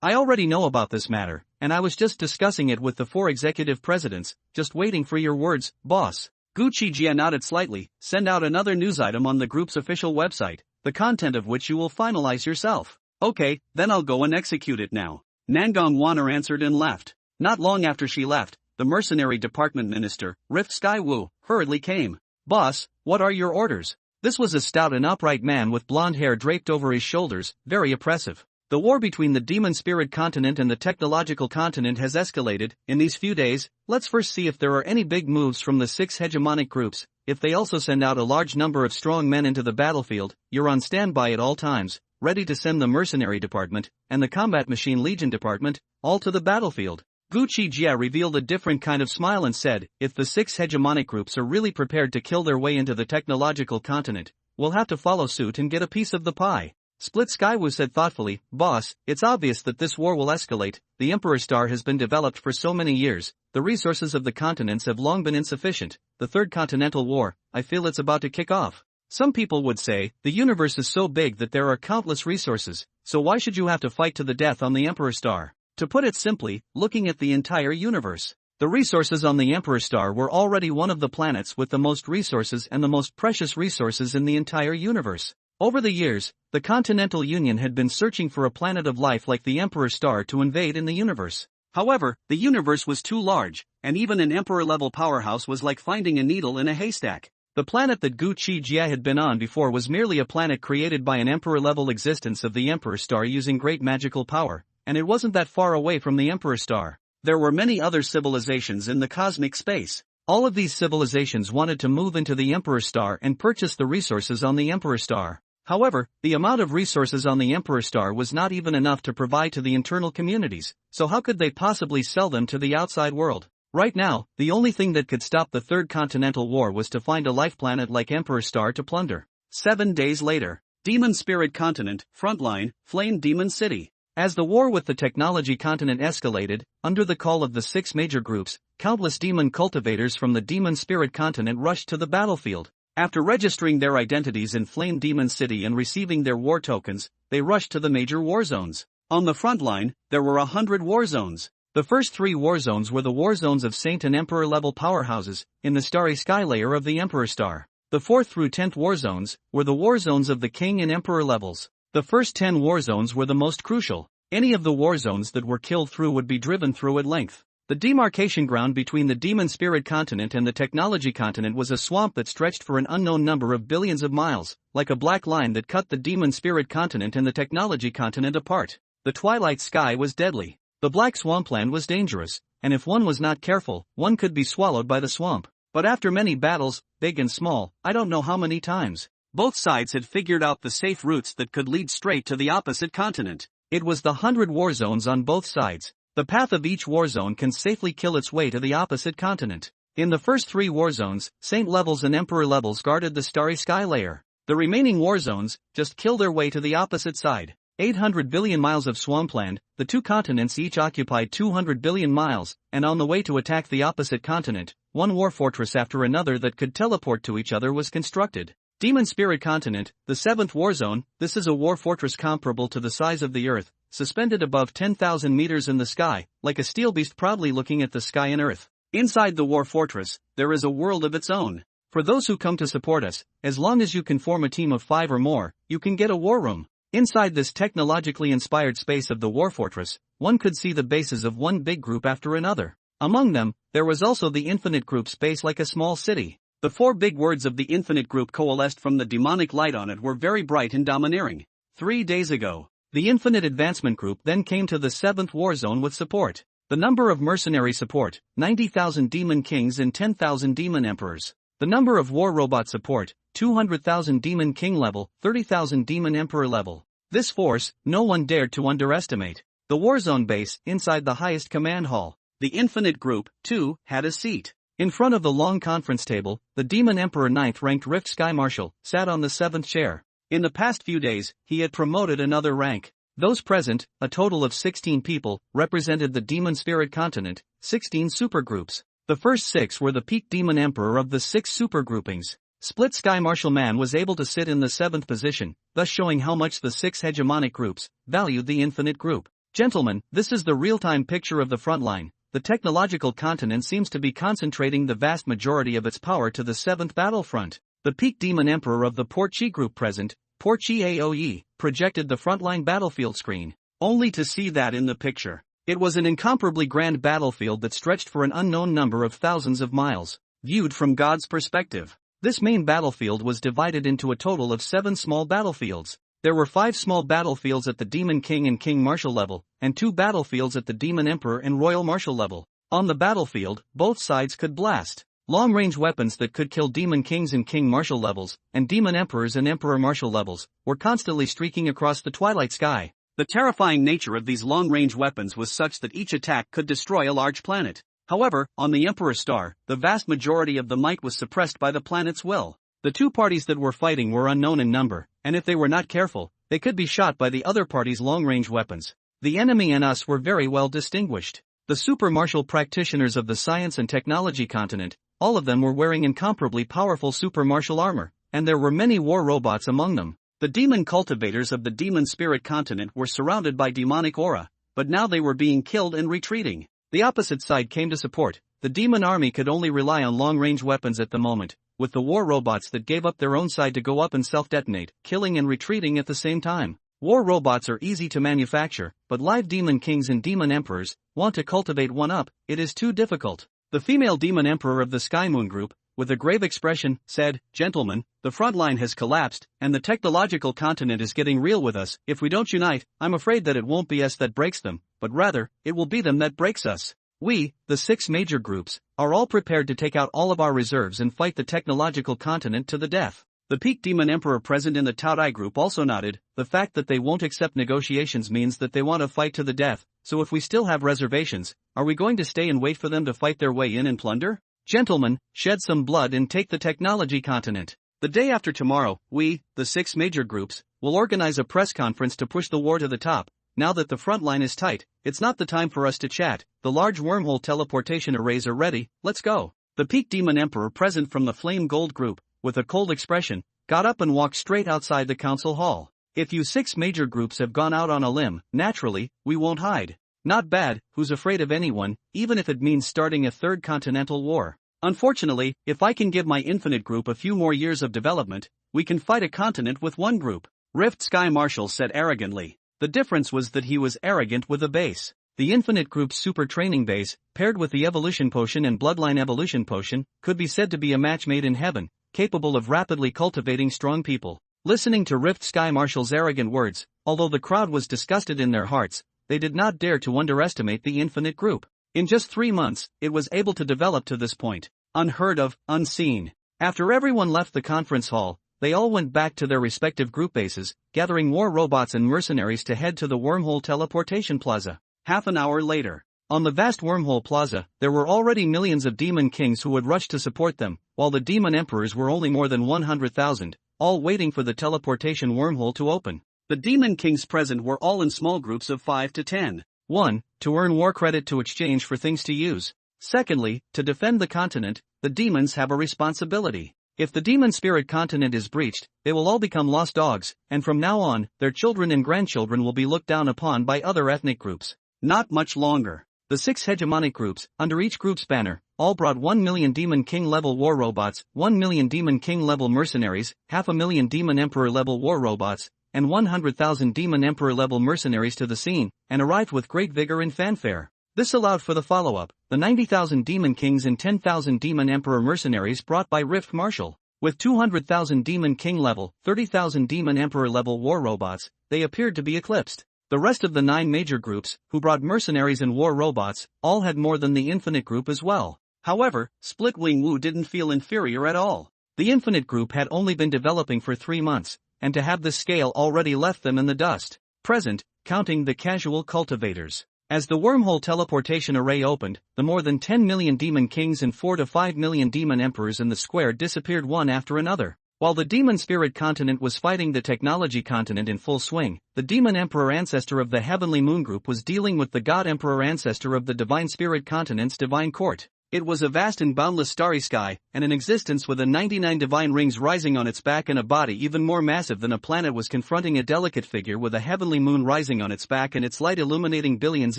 I already know about this matter, and I was just discussing it with the 4 executive presidents, just waiting for your words, boss. Gu Qi Jie nodded slightly. Send out another news item on the group's official website, the content of which you will finalize yourself. Okay, then I'll go and execute it now. Nangong Wanner answered and left. Not long after she left, the mercenary department minister, Rift Sky Wu, hurriedly came. Boss, what are your orders? This was a stout and upright man with blonde hair draped over his shoulders, very oppressive. The war between the demon spirit continent and the technological continent has escalated. In these few days, let's first see if there are any big moves from the 6 hegemonic groups. If they also send out a large number of strong men into the battlefield, you're on standby at all times, ready to send the mercenary department and the combat machine legion department all to the battlefield. Gu Qi Jie revealed a different kind of smile and said, if the 6 hegemonic groups are really prepared to kill their way into the technological continent, we'll have to follow suit and get a piece of the pie. Split Skywu said thoughtfully, Boss, it's obvious that this war will escalate. The Emperor Star has been developed for so many years, the resources of the continents have long been insufficient. The Third Continental War, I feel it's about to kick off. Some people would say, the universe is so big that there are countless resources, so why should you have to fight to the death on the Emperor Star? To put it simply, looking at the entire universe, the resources on the Emperor Star were already one of the planets with the most resources and the most precious resources in the entire universe. Over the years, the Continental Union had been searching for a planet of life like the Emperor Star to invade in the universe. However, the universe was too large, and even an Emperor-level powerhouse was like finding a needle in a haystack. The planet that Gu Qi Jie had been on before was merely a planet created by an Emperor-level existence of the Emperor Star using great magical power, and it wasn't that far away from the Emperor Star. There were many other civilizations in the cosmic space. All of these civilizations wanted to move into the Emperor Star and purchase the resources on the Emperor Star. However, the amount of resources on the Emperor Star was not even enough to provide to the internal communities, so how could they possibly sell them to the outside world? Right now, the only thing that could stop the Third Continental War was to find a life planet like Emperor Star to plunder. 7 days later, Demon Spirit Continent, Frontline, Flame Demon City. As the war with the technology continent escalated, under the call of the 6 major groups, countless demon cultivators from the Demon Spirit Continent rushed to the battlefield. After registering their identities in Flame Demon City and receiving their war tokens, they rushed to the major war zones. On the front line, there were 100 war zones. The first 3 war zones were the war zones of Saint and Emperor level powerhouses, in the starry sky layer of the Emperor Star. The 4th through 10th war zones were the war zones of the King and Emperor levels. The first 10 war zones were the most crucial. Any of the war zones that were killed through would be driven through at length. The demarcation ground between the Demon Spirit Continent and the Technology Continent was a swamp that stretched for an unknown number of billions of miles, like a black line that cut the Demon Spirit Continent and the Technology Continent apart. The twilight sky was deadly. The black swampland was dangerous, and if one was not careful, one could be swallowed by the swamp. But after many battles, big and small, I don't know how many times, both sides had figured out the safe routes that could lead straight to the opposite continent. It was the 100 war zones on both sides. The path of each war zone can safely kill its way to the opposite continent. In the first 3 war zones, Saint levels and Emperor levels guarded the starry sky layer. The remaining war zones just kill their way to the opposite side. 800 billion miles of swampland, the 2 continents each occupied 200 billion miles, and on the way to attack the opposite continent, one war fortress after another that could teleport to each other was constructed. Demon Spirit Continent, the 7th war zone, this is a war fortress comparable to the size of the Earth, suspended above 10,000 meters in the sky, like a steel beast proudly looking at the sky and Earth. Inside the war fortress, there is a world of its own. For those who come to support us, as long as you can form a team of 5 or more, you can get a war room. Inside this technologically inspired space of the war fortress, one could see the bases of one big group after another. Among them, there was also the Infinite Group space like a small city. The 4 big words of the Infinite Group coalesced from the demonic light on it were very bright and domineering. 3 days ago, The Infinite Advancement Group then came to the 7th war zone with support. The number of mercenary support, 90,000 Demon Kings and 10,000 Demon Emperors. The number of war robot support, 200,000 Demon King level, 30,000 Demon Emperor level. This force, no one dared to underestimate. The Warzone base, inside the highest command hall. The Infinite Group, too, had a seat. In front of the long conference table, the Demon Emperor 9th ranked Rift Sky Marshal, sat on the 7th chair. In the past few days, he had promoted another rank. Those present, a total of 16 people, represented the Demon Spirit Continent, 16 supergroups. The first 6 were the peak Demon Emperor of the 6 supergroupings. Split Sky Marshal Man was able to sit in the 7th position, thus showing how much the 6 hegemonic groups valued the Infinite Group. Gentlemen, this is the real-time picture of the front line. The technological continent seems to be concentrating the vast majority of its power to the 7th battlefront. The peak Demon Emperor of the Port Chi group present, Port Chi Aoe, projected the frontline battlefield screen, only to see that in the picture. It was an incomparably grand battlefield that stretched for an unknown number of thousands of miles. Viewed from God's perspective, this main battlefield was divided into a total of 7 small battlefields. There were 5 small battlefields at the Demon King and King Marshal level, and 2 battlefields at the Demon Emperor and Royal Marshal level. On the battlefield, both sides could blast long-range weapons that could kill Demon Kings and King Marshal levels, and Demon Emperors and Emperor Marshal levels, were constantly streaking across the twilight sky. The terrifying nature of these long-range weapons was such that each attack could destroy a large planet. However, on the Emperor Star, the vast majority of the might was suppressed by the planet's will. The 2 parties that were fighting were unknown in number, and if they were not careful, they could be shot by the other party's long-range weapons. The enemy and us were very well distinguished. The super martial practitioners of the science and technology continent, all of them were wearing incomparably powerful super martial armor, and there were many war robots among them. The demon cultivators of the demon spirit continent were surrounded by demonic aura, but now they were being killed and retreating. The opposite side came to support. The demon army could only rely on long-range weapons at the moment, with the war robots that gave up their own side to go up and self-detonate, killing and retreating at the same time. War robots are easy to manufacture, but live demon kings and demon emperors want to cultivate one up. It is too difficult. The female demon emperor of the Sky Moon group, with a grave expression, said, "Gentlemen, the front line has collapsed, and the technological continent is getting real with us. If we don't unite, I'm afraid that it won't be us that breaks them, but rather, it will be them that breaks us. We, the 6 major groups, are all prepared to take out all of our reserves and fight the technological continent to the death." The peak demon emperor present in the Taodai group also nodded. The fact that they won't accept negotiations means that they want to fight to the death, so if we still have reservations, are we going to stay and wait for them to fight their way in and plunder? Gentlemen, shed some blood and take the technology continent. The day after tomorrow, we, the 6 major groups, will organize a press conference to push the war to the top. Now that the front line is tight, it's not the time for us to chat. The large wormhole teleportation arrays are ready, let's go. The peak demon emperor present from the Flame Gold group, with a cold expression, got up and walked straight outside the council hall. If you 6 major groups have gone out on a limb, naturally, we won't hide. Not bad, who's afraid of anyone, even if it means starting a 3rd continental war. Unfortunately, if I can give my infinite group a few more years of development, we can fight a continent with one group. Rift Sky Marshal said arrogantly. The difference was that he was arrogant with a base. The infinite group's super training base, paired with the evolution potion and bloodline evolution potion, could be said to be a match made in heaven, capable of rapidly cultivating strong people. Listening to Rift Sky Marshal's arrogant words, although the crowd was disgusted in their hearts, they did not dare to underestimate the infinite group. In just 3 months, it was able to develop to this point. Unheard of, unseen. After everyone left the conference hall, they all went back to their respective group bases, gathering war robots and mercenaries to head to the wormhole teleportation plaza. Half an hour later, on the vast wormhole plaza, there were already millions of demon kings who would rush to support them, while the demon emperors were only more than 100,000, all waiting for the teleportation wormhole to open. The demon kings present were all in small groups of 5 to 10. 1. To earn war credit to exchange for things to use. Secondly, to defend the continent. The demons have a responsibility. If the demon spirit continent is breached, they will all become lost dogs, and from now on, their children and grandchildren will be looked down upon by other ethnic groups. Not much longer. The 6 hegemonic groups, under each group's banner, all brought 1 million Demon King level war robots, 1 million Demon King level mercenaries, 500,000 Demon Emperor level war robots, and 100,000 Demon Emperor level mercenaries to the scene, and arrived with great vigor and fanfare. This allowed for the follow-up, the 90,000 Demon Kings and 10,000 Demon Emperor mercenaries brought by Rift Marshal. With 200,000 Demon King level, 30,000 Demon Emperor level war robots, they appeared to be eclipsed. The rest of the 9 major groups, who brought mercenaries and war robots, all had more than the Infinite group as well. However, Split Wing Wu didn't feel inferior at all. The Infinite group had only been developing for 3 months, and to have this scale already left them in the dust. Present, counting the casual cultivators. As the wormhole teleportation array opened, the more than 10 million demon kings and 4 to 5 million demon emperors in the square disappeared one after another. While the demon spirit continent was fighting the technology continent in full swing, the demon emperor ancestor of the heavenly moon group was dealing with the god emperor ancestor of the divine spirit continent's divine court. It was a vast and boundless starry sky, and an existence with 99 divine rings rising on its back and a body even more massive than a planet was confronting a delicate figure with a heavenly moon rising on its back and its light illuminating billions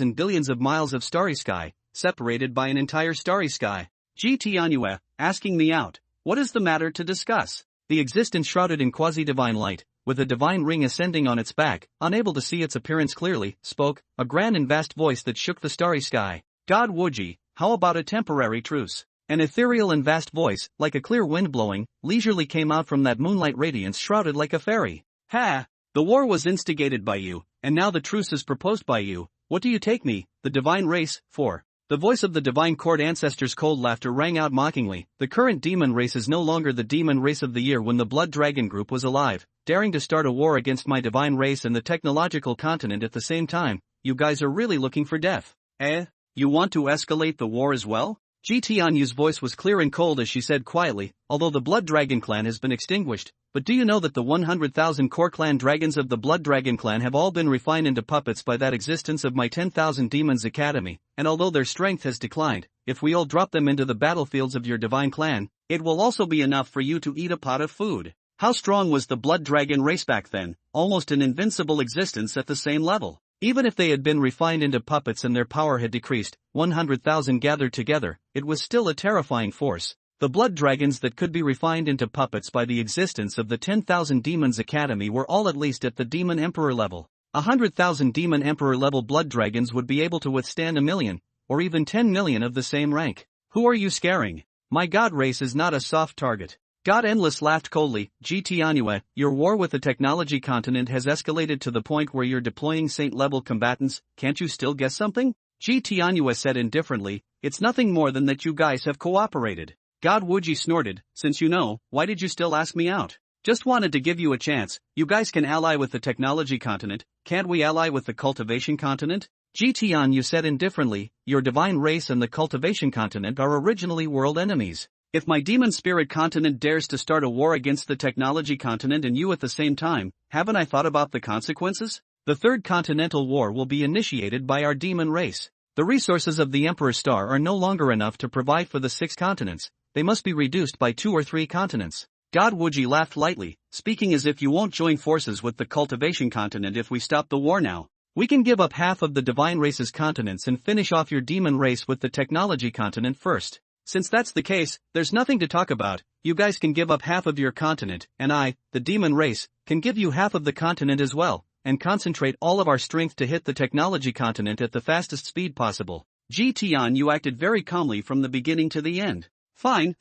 and billions of miles of starry sky, separated by an entire starry sky. Ji Tianyue, asking me out. What is the matter to discuss? The existence shrouded in quasi-divine light, with a divine ring ascending on its back, unable to see its appearance clearly, spoke, a grand and vast voice that shook the starry sky. God Wuji, how about a temporary truce? An ethereal and vast voice, like a clear wind blowing, leisurely came out from that moonlight radiance shrouded like a fairy. Ha! The war was instigated by you, and now the truce is proposed by you. What do you take me, the divine race, for? The voice of the divine court ancestors' cold laughter rang out mockingly. The current demon race is no longer the demon race of the year when the Blood Dragon group was alive, daring to start a war against my divine race and the technological continent at the same time. You guys are really looking for death. Eh? You want to escalate the war as well? Ji Tianyu's voice was clear and cold as she said quietly, although the Blood Dragon clan has been extinguished, but do you know that the 100,000 core clan dragons of the Blood Dragon clan have all been refined into puppets by that existence of my 10,000 demons academy, and although their strength has declined, if we all drop them into the battlefields of your divine clan, it will also be enough for you to eat a pot of food. How strong was the Blood Dragon race back then? Almost an invincible existence at the same level. Even if they had been refined into puppets and their power had decreased, 100,000 gathered together, it was still a terrifying force. The blood dragons that could be refined into puppets by the existence of the 10,000 Demons Academy were all at least at the Demon Emperor level. 100,000 Demon Emperor level blood dragons would be able to withstand 1 million, or even 10 million of the same rank. Who are you scaring? My god race is not a soft target. God Endless laughed coldly. Ji Tianyue, your war with the technology continent has escalated to the point where you're deploying saint-level combatants. Can't you still guess something? Ji Tianyue said indifferently, it's nothing more than that you guys have cooperated. God Wuji snorted, since you know, why did you still ask me out? Just wanted to give you a chance. You guys can ally with the technology continent, can't we ally with the cultivation continent? Ji Tianyue said indifferently, your divine race and the cultivation continent are originally world enemies. If my demon spirit continent dares to start a war against the technology continent and you at the same time, haven't I thought about the consequences? The Third Continental War will be initiated by our demon race. The resources of the Emperor Star are no longer enough to provide for the 6 continents, they must be reduced by 2 or 3 continents. God Wuji laughed lightly, speaking as if you won't join forces with the cultivation continent if we stop the war now. We can give up half of the divine race's continents and finish off your demon race with the technology continent first. Since that's the case, there's nothing to talk about. You guys can give up half of your continent, and I, the demon race, can give you half of the continent as well, and concentrate all of our strength to hit the technology continent at the fastest speed possible. Ji Tian, you acted very calmly from the beginning to the end. Fine,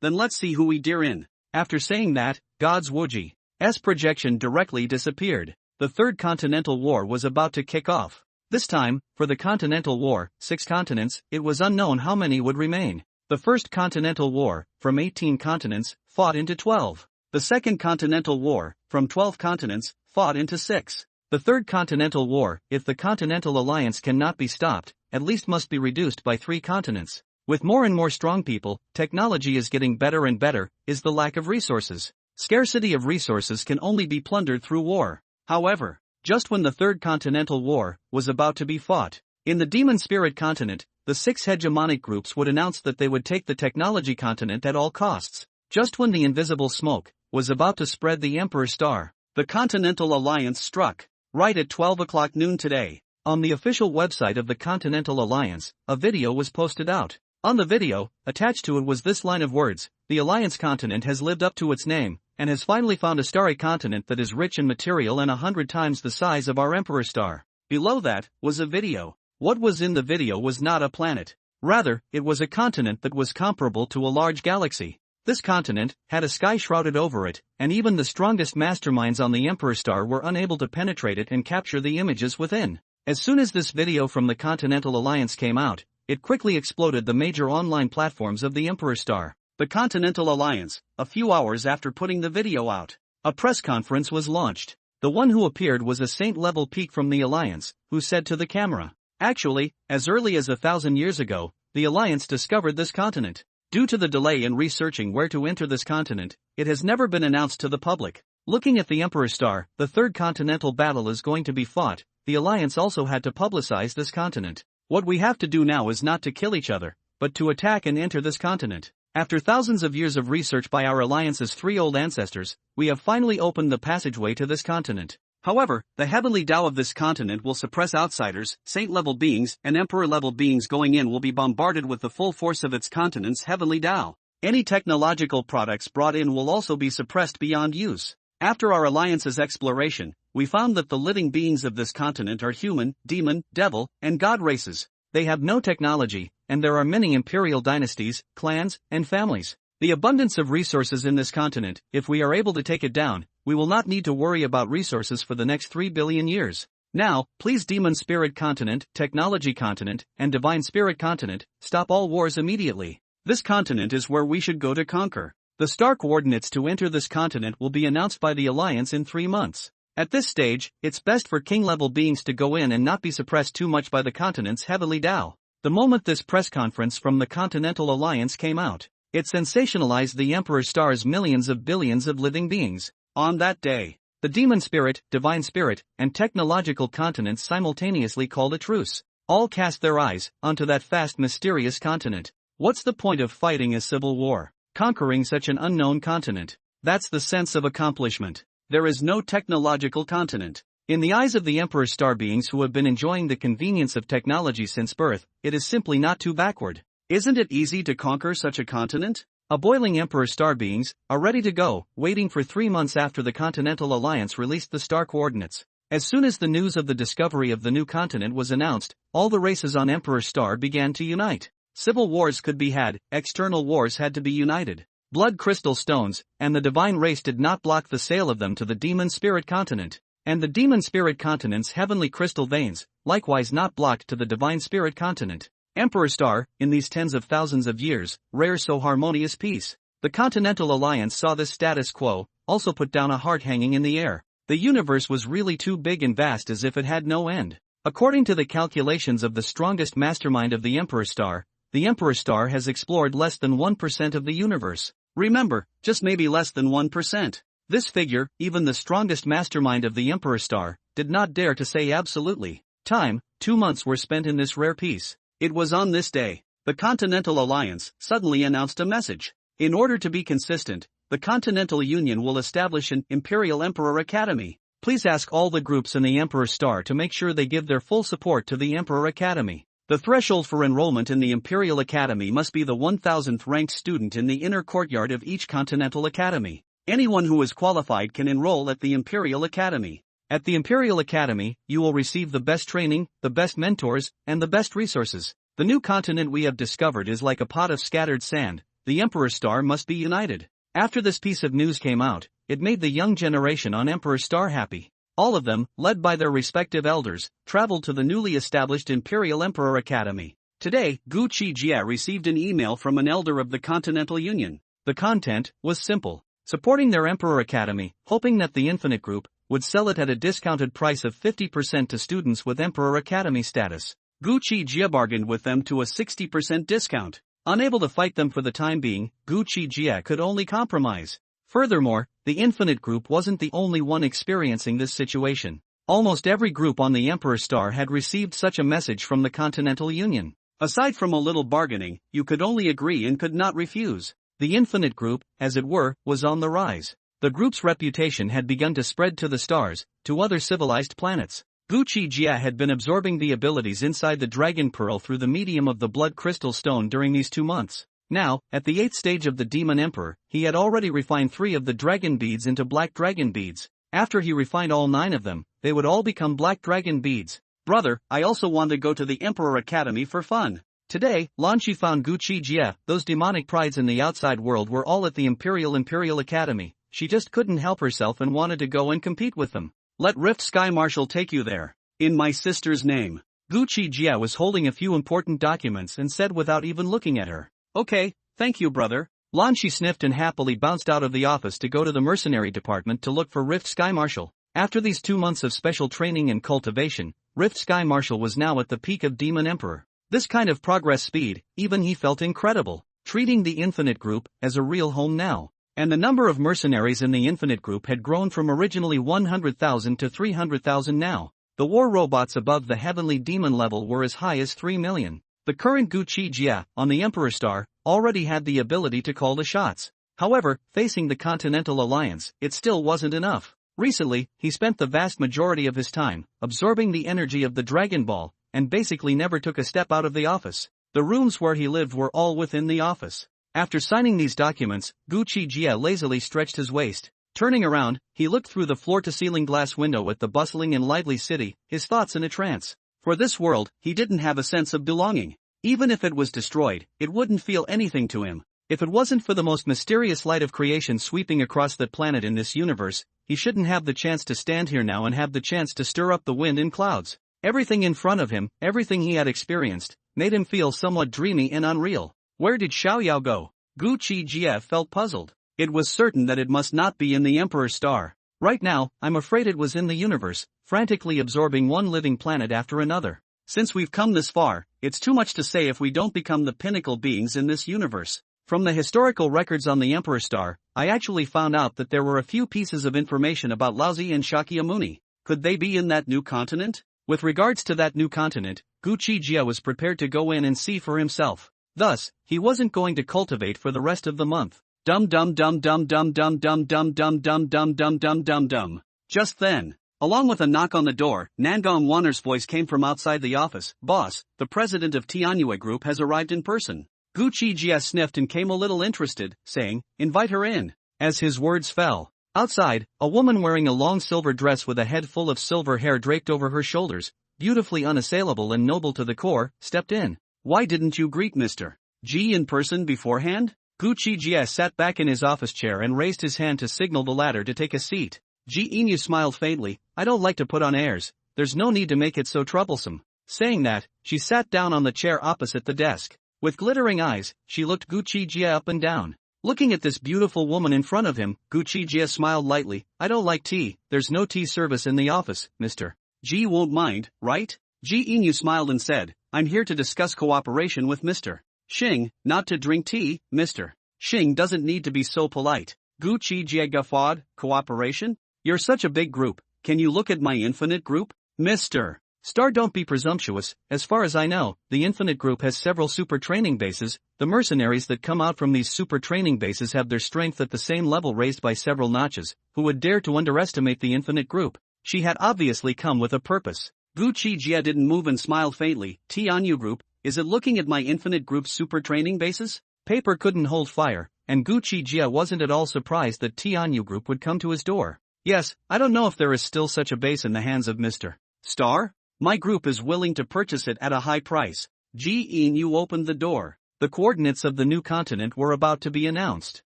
then let's see who we deer in. After saying that, God's Wuji's projection directly disappeared. The Third Continental War was about to kick off. This time, for the Continental War, 6 continents, it was unknown how many would remain. The First Continental War, from 18 continents, fought into 12. The Second Continental War, from 12 continents, fought into 6. The Third Continental War, if the Continental Alliance cannot be stopped, at least must be reduced by 3 continents. With more and more strong people, technology is getting better and better, is the lack of resources. Scarcity of resources can only be plundered through war. However, just when the Third Continental War was about to be fought, in the Demon Spirit continent, the 6 hegemonic groups would announce that they would take the technology continent at all costs. Just when the invisible smoke was about to spread the Emperor Star, the Continental Alliance struck. Right at 12 o'clock noon today, on the official website of the Continental Alliance, a video was posted out. On the video, attached to it was this line of words, the Alliance continent has lived up to its name, and has finally found a starry continent that is rich in material and 100 times the size of our Emperor Star. Below that, was a video. What was in the video was not a planet. Rather, it was a continent that was comparable to a large galaxy. This continent had a sky shrouded over it, and even the strongest masterminds on the Emperor Star were unable to penetrate it and capture the images within. As soon as this video from the Continental Alliance came out, it quickly exploded the major online platforms of the Emperor Star. The Continental Alliance, a few hours after putting the video out, a press conference was launched. The one who appeared was a saint-level peak from the Alliance, who said to the camera, "Actually, as early as 1,000 years ago, the Alliance discovered this continent. Due to the delay in researching where to enter this continent, it has never been announced to the public. Looking at the Emperor Star, the third continental battle is going to be fought. The Alliance also had to publicize this continent. What we have to do now is not to kill each other, but to attack and enter this continent. After thousands of years of research by our Alliance's three old ancestors, we have finally opened the passageway to this continent. However, the heavenly Tao of this continent will suppress outsiders, saint-level beings, and emperor-level beings going in will be bombarded with the full force of its continent's heavenly Tao. Any technological products brought in will also be suppressed beyond use. After our Alliance's exploration, we found that the living beings of this continent are human, demon, devil, and god races. They have no technology, and there are many imperial dynasties, clans, and families. The abundance of resources in this continent, if we are able to take it down, we will not need to worry about resources for the next 3 billion years. Now, please Demon Spirit Continent, Technology Continent, and Divine Spirit Continent, stop all wars immediately. This continent is where we should go to conquer. The star coordinates to enter this continent will be announced by the Alliance in 3 months. At this stage, it's best for king-level beings to go in and not be suppressed too much by the continent's heavenly Tao. The moment this press conference from the Continental Alliance came out, it sensationalized the Emperor Star's millions of billions of living beings. On that day, the Demon Spirit, Divine Spirit, and Technological continents simultaneously called a truce. All cast their eyes onto that vast mysterious continent. What's the point of fighting a civil war? Conquering such an unknown continent. That's the sense of accomplishment. There is no technological continent. In the eyes of the Emperor Star beings who have been enjoying the convenience of technology since birth, it is simply not too backward. Isn't it easy to conquer such a continent? A boiling Emperor Star beings are ready to go, waiting for 3 months after the Continental Alliance released the star coordinates. As soon as the news of the discovery of the new continent was announced, all the races on Emperor Star began to unite. Civil wars could be had, external wars had to be united. Blood crystal stones, and the divine race did not block the sale of them to the Demon Spirit Continent. And the Demon Spirit Continent's heavenly crystal veins, likewise not blocked to the Divine Spirit Continent. Emperor Star, in these tens of thousands of years, rare so harmonious peace. The Continental Alliance saw this status quo, also put down a heart hanging in the air. The universe was really too big and vast as if it had no end. According to the calculations of the strongest mastermind of the Emperor Star has explored less than 1% of the universe. Remember, just maybe less than 1%. This figure, even the strongest mastermind of the Emperor Star, did not dare to say absolutely. 2 months were spent in this rare peace. It was on this day, the Continental Alliance suddenly announced a message. In order to be consistent, the Continental Union will establish an Imperial Emperor Academy. Please ask all the groups in the Emperor Star to make sure they give their full support to the Emperor Academy. The threshold for enrollment in the Imperial Academy must be the 1000th ranked student in the inner courtyard of each Continental Academy. Anyone who is qualified can enroll at the Imperial Academy. At the Imperial Academy, you will receive the best training, the best mentors, and the best resources. The new continent we have discovered is like a pot of scattered sand. The Emperor Star must be united. After this piece of news came out, it made the young generation on Emperor Star happy. All of them, led by their respective elders, traveled to the newly established Imperial Emperor Academy. Today, Gu Qi Jie received an email from an elder of the Continental Union. The content was simple. Supporting their Emperor Academy, hoping that the Infinite Group would sell it at a discounted price of 50% to students with Emperor Academy status. Gu Qi Jie bargained with them to a 60% discount. Unable to fight them for the time being, Gu Qi Jie could only compromise. Furthermore, the Infinite Group wasn't the only one experiencing this situation. Almost every group on the Emperor Star had received such a message from the Continental Union. Aside from a little bargaining, you could only agree and could not refuse. The Infinite Group, as it were, was on the rise. The group's reputation had begun to spread to the stars, to other civilized planets. Gu Qi Jie had been absorbing the abilities inside the Dragon Pearl through the medium of the Blood Crystal Stone during these 2 months. Now, at the 8th stage of the Demon Emperor, he had already refined 3 of the Dragon Beads into Black Dragon Beads. After he refined all 9 of them, they would all become Black Dragon Beads. Brother, I also want to go to the Emperor Academy for fun. Today, Lan Shi found Gu Qi Jie. Those demonic prides in the outside world were all at the Imperial Academy. She just couldn't help herself and wanted to go and compete with them. Let Rift Sky Marshal take you there. In my sister's name. Gu Qi Jie was holding a few important documents and said without even looking at her. Okay, thank you brother. Lan Shi sniffed and happily bounced out of the office to go to the mercenary department to look for Rift Sky Marshal. After these 2 months of special training and cultivation, Rift Sky Marshal was now at the peak of Demon Emperor. This kind of progress speed, even he felt incredible, treating the Infinite Group as a real home now. And the number of mercenaries in the Infinite Group had grown from originally 100,000 to 300,000 now. The war robots above the heavenly demon level were as high as 3 million. The current Gu Qi Jie, on the Emperor Star, already had the ability to call the shots. However, facing the Continental Alliance, it still wasn't enough. Recently, he spent the vast majority of his time absorbing the energy of the Dragon Ball, and basically never took a step out of the office. The rooms where he lived were all within the office. After signing these documents, Gu Qi Jie lazily stretched his waist. Turning around, he looked through the floor-to-ceiling glass window at the bustling and lively city, his thoughts in a trance. For this world, he didn't have a sense of belonging. Even if it was destroyed, it wouldn't feel anything to him. If it wasn't for the most mysterious light of creation sweeping across that planet in this universe, he shouldn't have the chance to stand here now and have the chance to stir up the wind in clouds. Everything in front of him, everything he had experienced, made him feel somewhat dreamy and unreal. Where did Xiaoyao go? Gu Qi Jie felt puzzled. It was certain that it must not be in the Emperor's Star. Right now, I'm afraid it was in the universe, frantically absorbing one living planet after another. Since we've come this far, it's too much to say if we don't become the pinnacle beings in this universe. From the historical records on the Emperor's Star, I actually found out that there were a few pieces of information about Laozi and Shakyamuni. Could they be in that new continent? With regards to that new continent, Gu Qi Jie was prepared to go in and see for himself. Thus, he wasn't going to cultivate for the rest of the month. Dum dum dum dum dum dum dum dum dum dum dum dum dum dum dum. Just then, along with a knock on the door, Nangong Wanner's voice came from outside the office. Boss, the president of Tianyue Group has arrived in person. Gu Qi Jie sniffed and came a little interested, saying, invite her in. As his words fell, outside, a woman wearing a long silver dress with a head full of silver hair draped over her shoulders, beautifully unassailable and noble to the core, stepped in. Why didn't you greet Mr. Ji in person beforehand? Gu Qi Jie sat back in his office chair and raised his hand to signal the latter to take a seat. Ji Inu smiled faintly. I don't like to put on airs, there's no need to make it so troublesome. Saying that, she sat down on the chair opposite the desk. With glittering eyes, she looked Gu Qi Jie up and down. Looking at this beautiful woman in front of him, Gu Qi Jie smiled lightly. I don't like tea, there's no tea service in the office, Mr. Ji won't mind, right? Ji Inu smiled and said, I'm here to discuss cooperation with Mr. Xing, not to drink tea, Mr. Xing doesn't need to be so polite. Gu Qi Jie guffawed, cooperation? You're such a big group, can you look at my infinite group? Mr. Star, don't be presumptuous. As far as I know, the Infinite Group has several super training bases. The mercenaries that come out from these super training bases have their strength at the same level raised by several notches. Who would dare to underestimate the Infinite Group? She had obviously come with a purpose. Gu Qi Jie didn't move and smiled faintly. Tianyu Group, is it looking at my Infinite Group's super training bases? Paper couldn't hold fire, and Gu Qi Jie wasn't at all surprised that Tianyu Group would come to his door. Yes, I don't know if there is still such a base in the hands of Mr. Star? My group is willing to purchase it at a high price. Ji Inu opened the door. The coordinates of the new continent were about to be announced.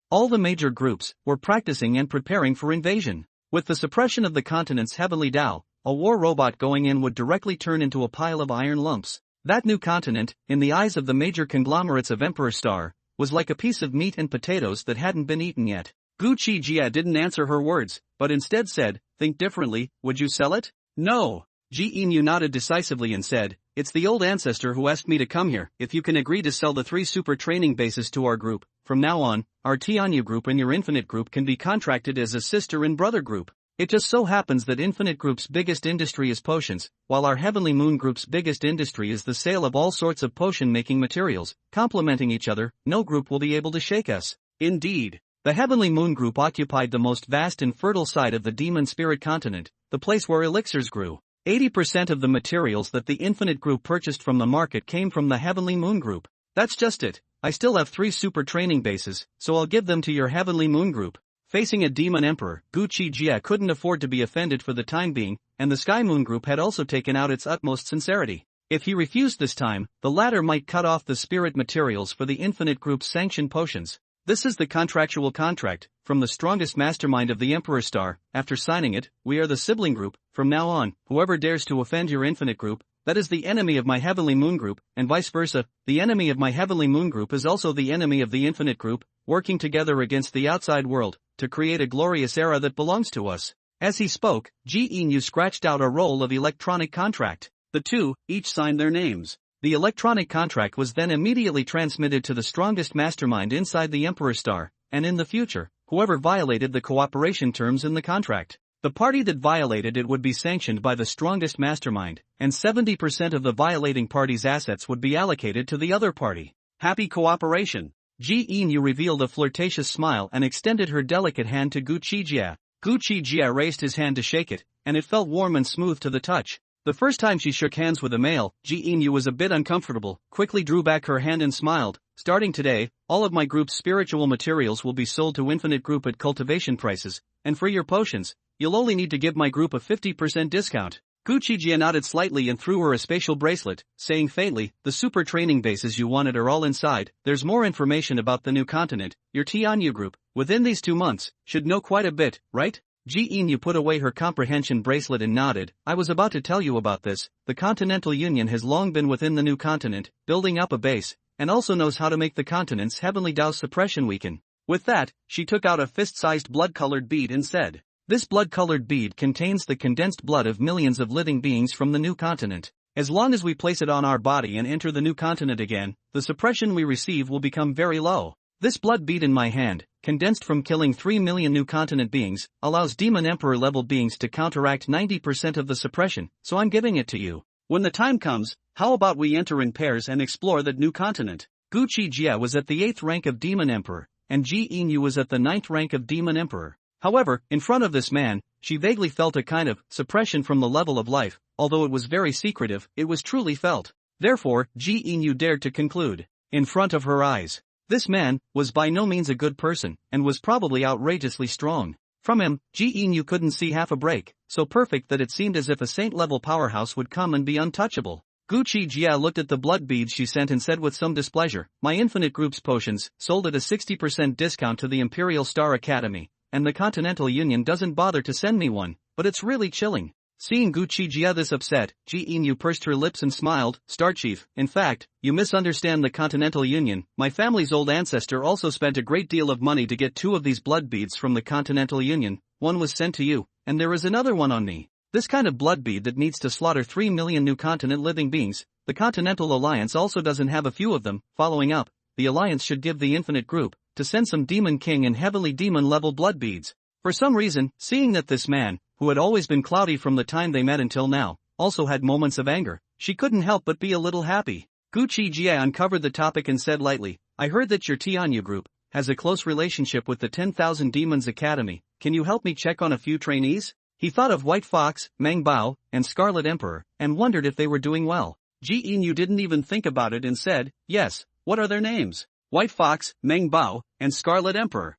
All the major groups were practicing and preparing for invasion. With the suppression of the continent's heavenly Tao, a war robot going in would directly turn into a pile of iron lumps. That new continent, in the eyes of the major conglomerates of Emperor Star, was like a piece of meat and potatoes that hadn't been eaten yet. Gu Qi Jie didn't answer her words, but instead said, think differently, would you sell it? No. Ji Inu nodded decisively and said, it's the old ancestor who asked me to come here. If you can agree to sell the 3 super training bases to our group, from now on, our Tianyu group and your Infinite group can be contracted as a sister and brother group. It just so happens that Infinite group's biggest industry is potions, while our Heavenly Moon group's biggest industry is the sale of all sorts of potion-making materials, complementing each other. No group will be able to shake us. Indeed. The Heavenly Moon group occupied the most vast and fertile site of the Demon Spirit continent, the place where elixirs grew. 80% of the materials that the Infinite Group purchased from the market came from the Heavenly Moon Group. That's just it. I still have 3 super training bases, so I'll give them to your Heavenly Moon Group. Facing a demon emperor, Gu Qi Jie couldn't afford to be offended for the time being, and the Sky Moon Group had also taken out its utmost sincerity. If he refused this time, the latter might cut off the spirit materials for the Infinite Group's sanctioned potions. This is the contractual contract, from the strongest mastermind of the Emperor Star. After signing it, we are the sibling group. From now on, whoever dares to offend your Infinite Group, that is the enemy of my Heavenly Moon Group, and vice versa. The enemy of my Heavenly Moon Group is also the enemy of the Infinite Group, working together against the outside world, to create a glorious era that belongs to us. As he spoke, Ji Inu scratched out a roll of electronic contract. The two, each signed their names. The electronic contract was then immediately transmitted to the strongest mastermind inside the Emperor Star, and in the future, whoever violated the cooperation terms in the contract, the party that violated it would be sanctioned by the strongest mastermind, and 70% of the violating party's assets would be allocated to the other party. Happy cooperation. Ji Inu revealed a flirtatious smile and extended her delicate hand to Gu Qi Jie. Gu Qi Jie raised his hand to shake it, and it felt warm and smooth to the touch. The first time she shook hands with a male, Ji Inu was a bit uncomfortable, quickly drew back her hand and smiled. Starting today, all of my group's spiritual materials will be sold to Infinite Group at cultivation prices, and for your potions, you'll only need to give my group a 50% discount. Gu Qi Jie nodded slightly and threw her a spatial bracelet, saying faintly, the super training bases you wanted are all inside. There's more information about the new continent. Your Tianyu group, within these 2 months, should know quite a bit, right? Ji Inu put away her comprehension bracelet and nodded. I was about to tell you about this. The Continental Union has long been within the new continent, building up a base, and also knows how to make the continent's heavenly Dao suppression weaken. With that, she took out a fist-sized blood-colored bead and said, this blood-colored bead contains the condensed blood of millions of living beings from the new continent. As long as we place it on our body and enter the new continent again, the suppression we receive will become very low. This blood bead in my hand, condensed from killing 3 million new continent beings, allows Demon Emperor level beings to counteract 90% of the suppression, so I'm giving it to you. When the time comes, how about we enter in pairs and explore that new continent? Gu Qi Jie was at the 8th rank of Demon Emperor, and Ji Inu was at the 9th rank of Demon Emperor. However, in front of this man, she vaguely felt a kind of suppression from the level of life. Although it was very secretive, it was truly felt. Therefore, Ji Inu dared to conclude. In front of her eyes, this man was by no means a good person, and was probably outrageously strong. From him, Ji Inu couldn't see half a break, so perfect that it seemed as if a saint-level powerhouse would come and be untouchable. Gu Qi Jie looked at the blood beads she sent and said with some displeasure, my Infinite Group's potions, sold at a 60% discount to the Imperial Star Academy, and the Continental Union doesn't bother to send me one, but it's really chilling. Seeing Gu Qi Jie this upset, Ji Inu pursed her lips and smiled. Star Chief, in fact, you misunderstand the Continental Union. My family's old ancestor also spent a great deal of money to get 2 of these blood beads from the Continental Union. One was sent to you, and there is another one on me. This kind of blood bead that needs to slaughter 3 million new continent living beings. The Continental Alliance also doesn't have a few of them. Following up, the Alliance should give the Infinite Group to send some Demon King and Heavenly Demon level blood beads. For some reason, seeing that this man, who had always been cloudy from the time they met until now, also had moments of anger, she couldn't help but be a little happy. Gu Qi Jie uncovered the topic and said lightly, I heard that your Tianyu group has a close relationship with the 10,000 Demons Academy. Can you help me check on a few trainees? He thought of White Fox, Mamba, and Scarlet Emperor, and wondered if they were doing well. Ji Inu didn't even think about it and said, yes, what are their names? White Fox, Mamba, and Scarlet Emperor.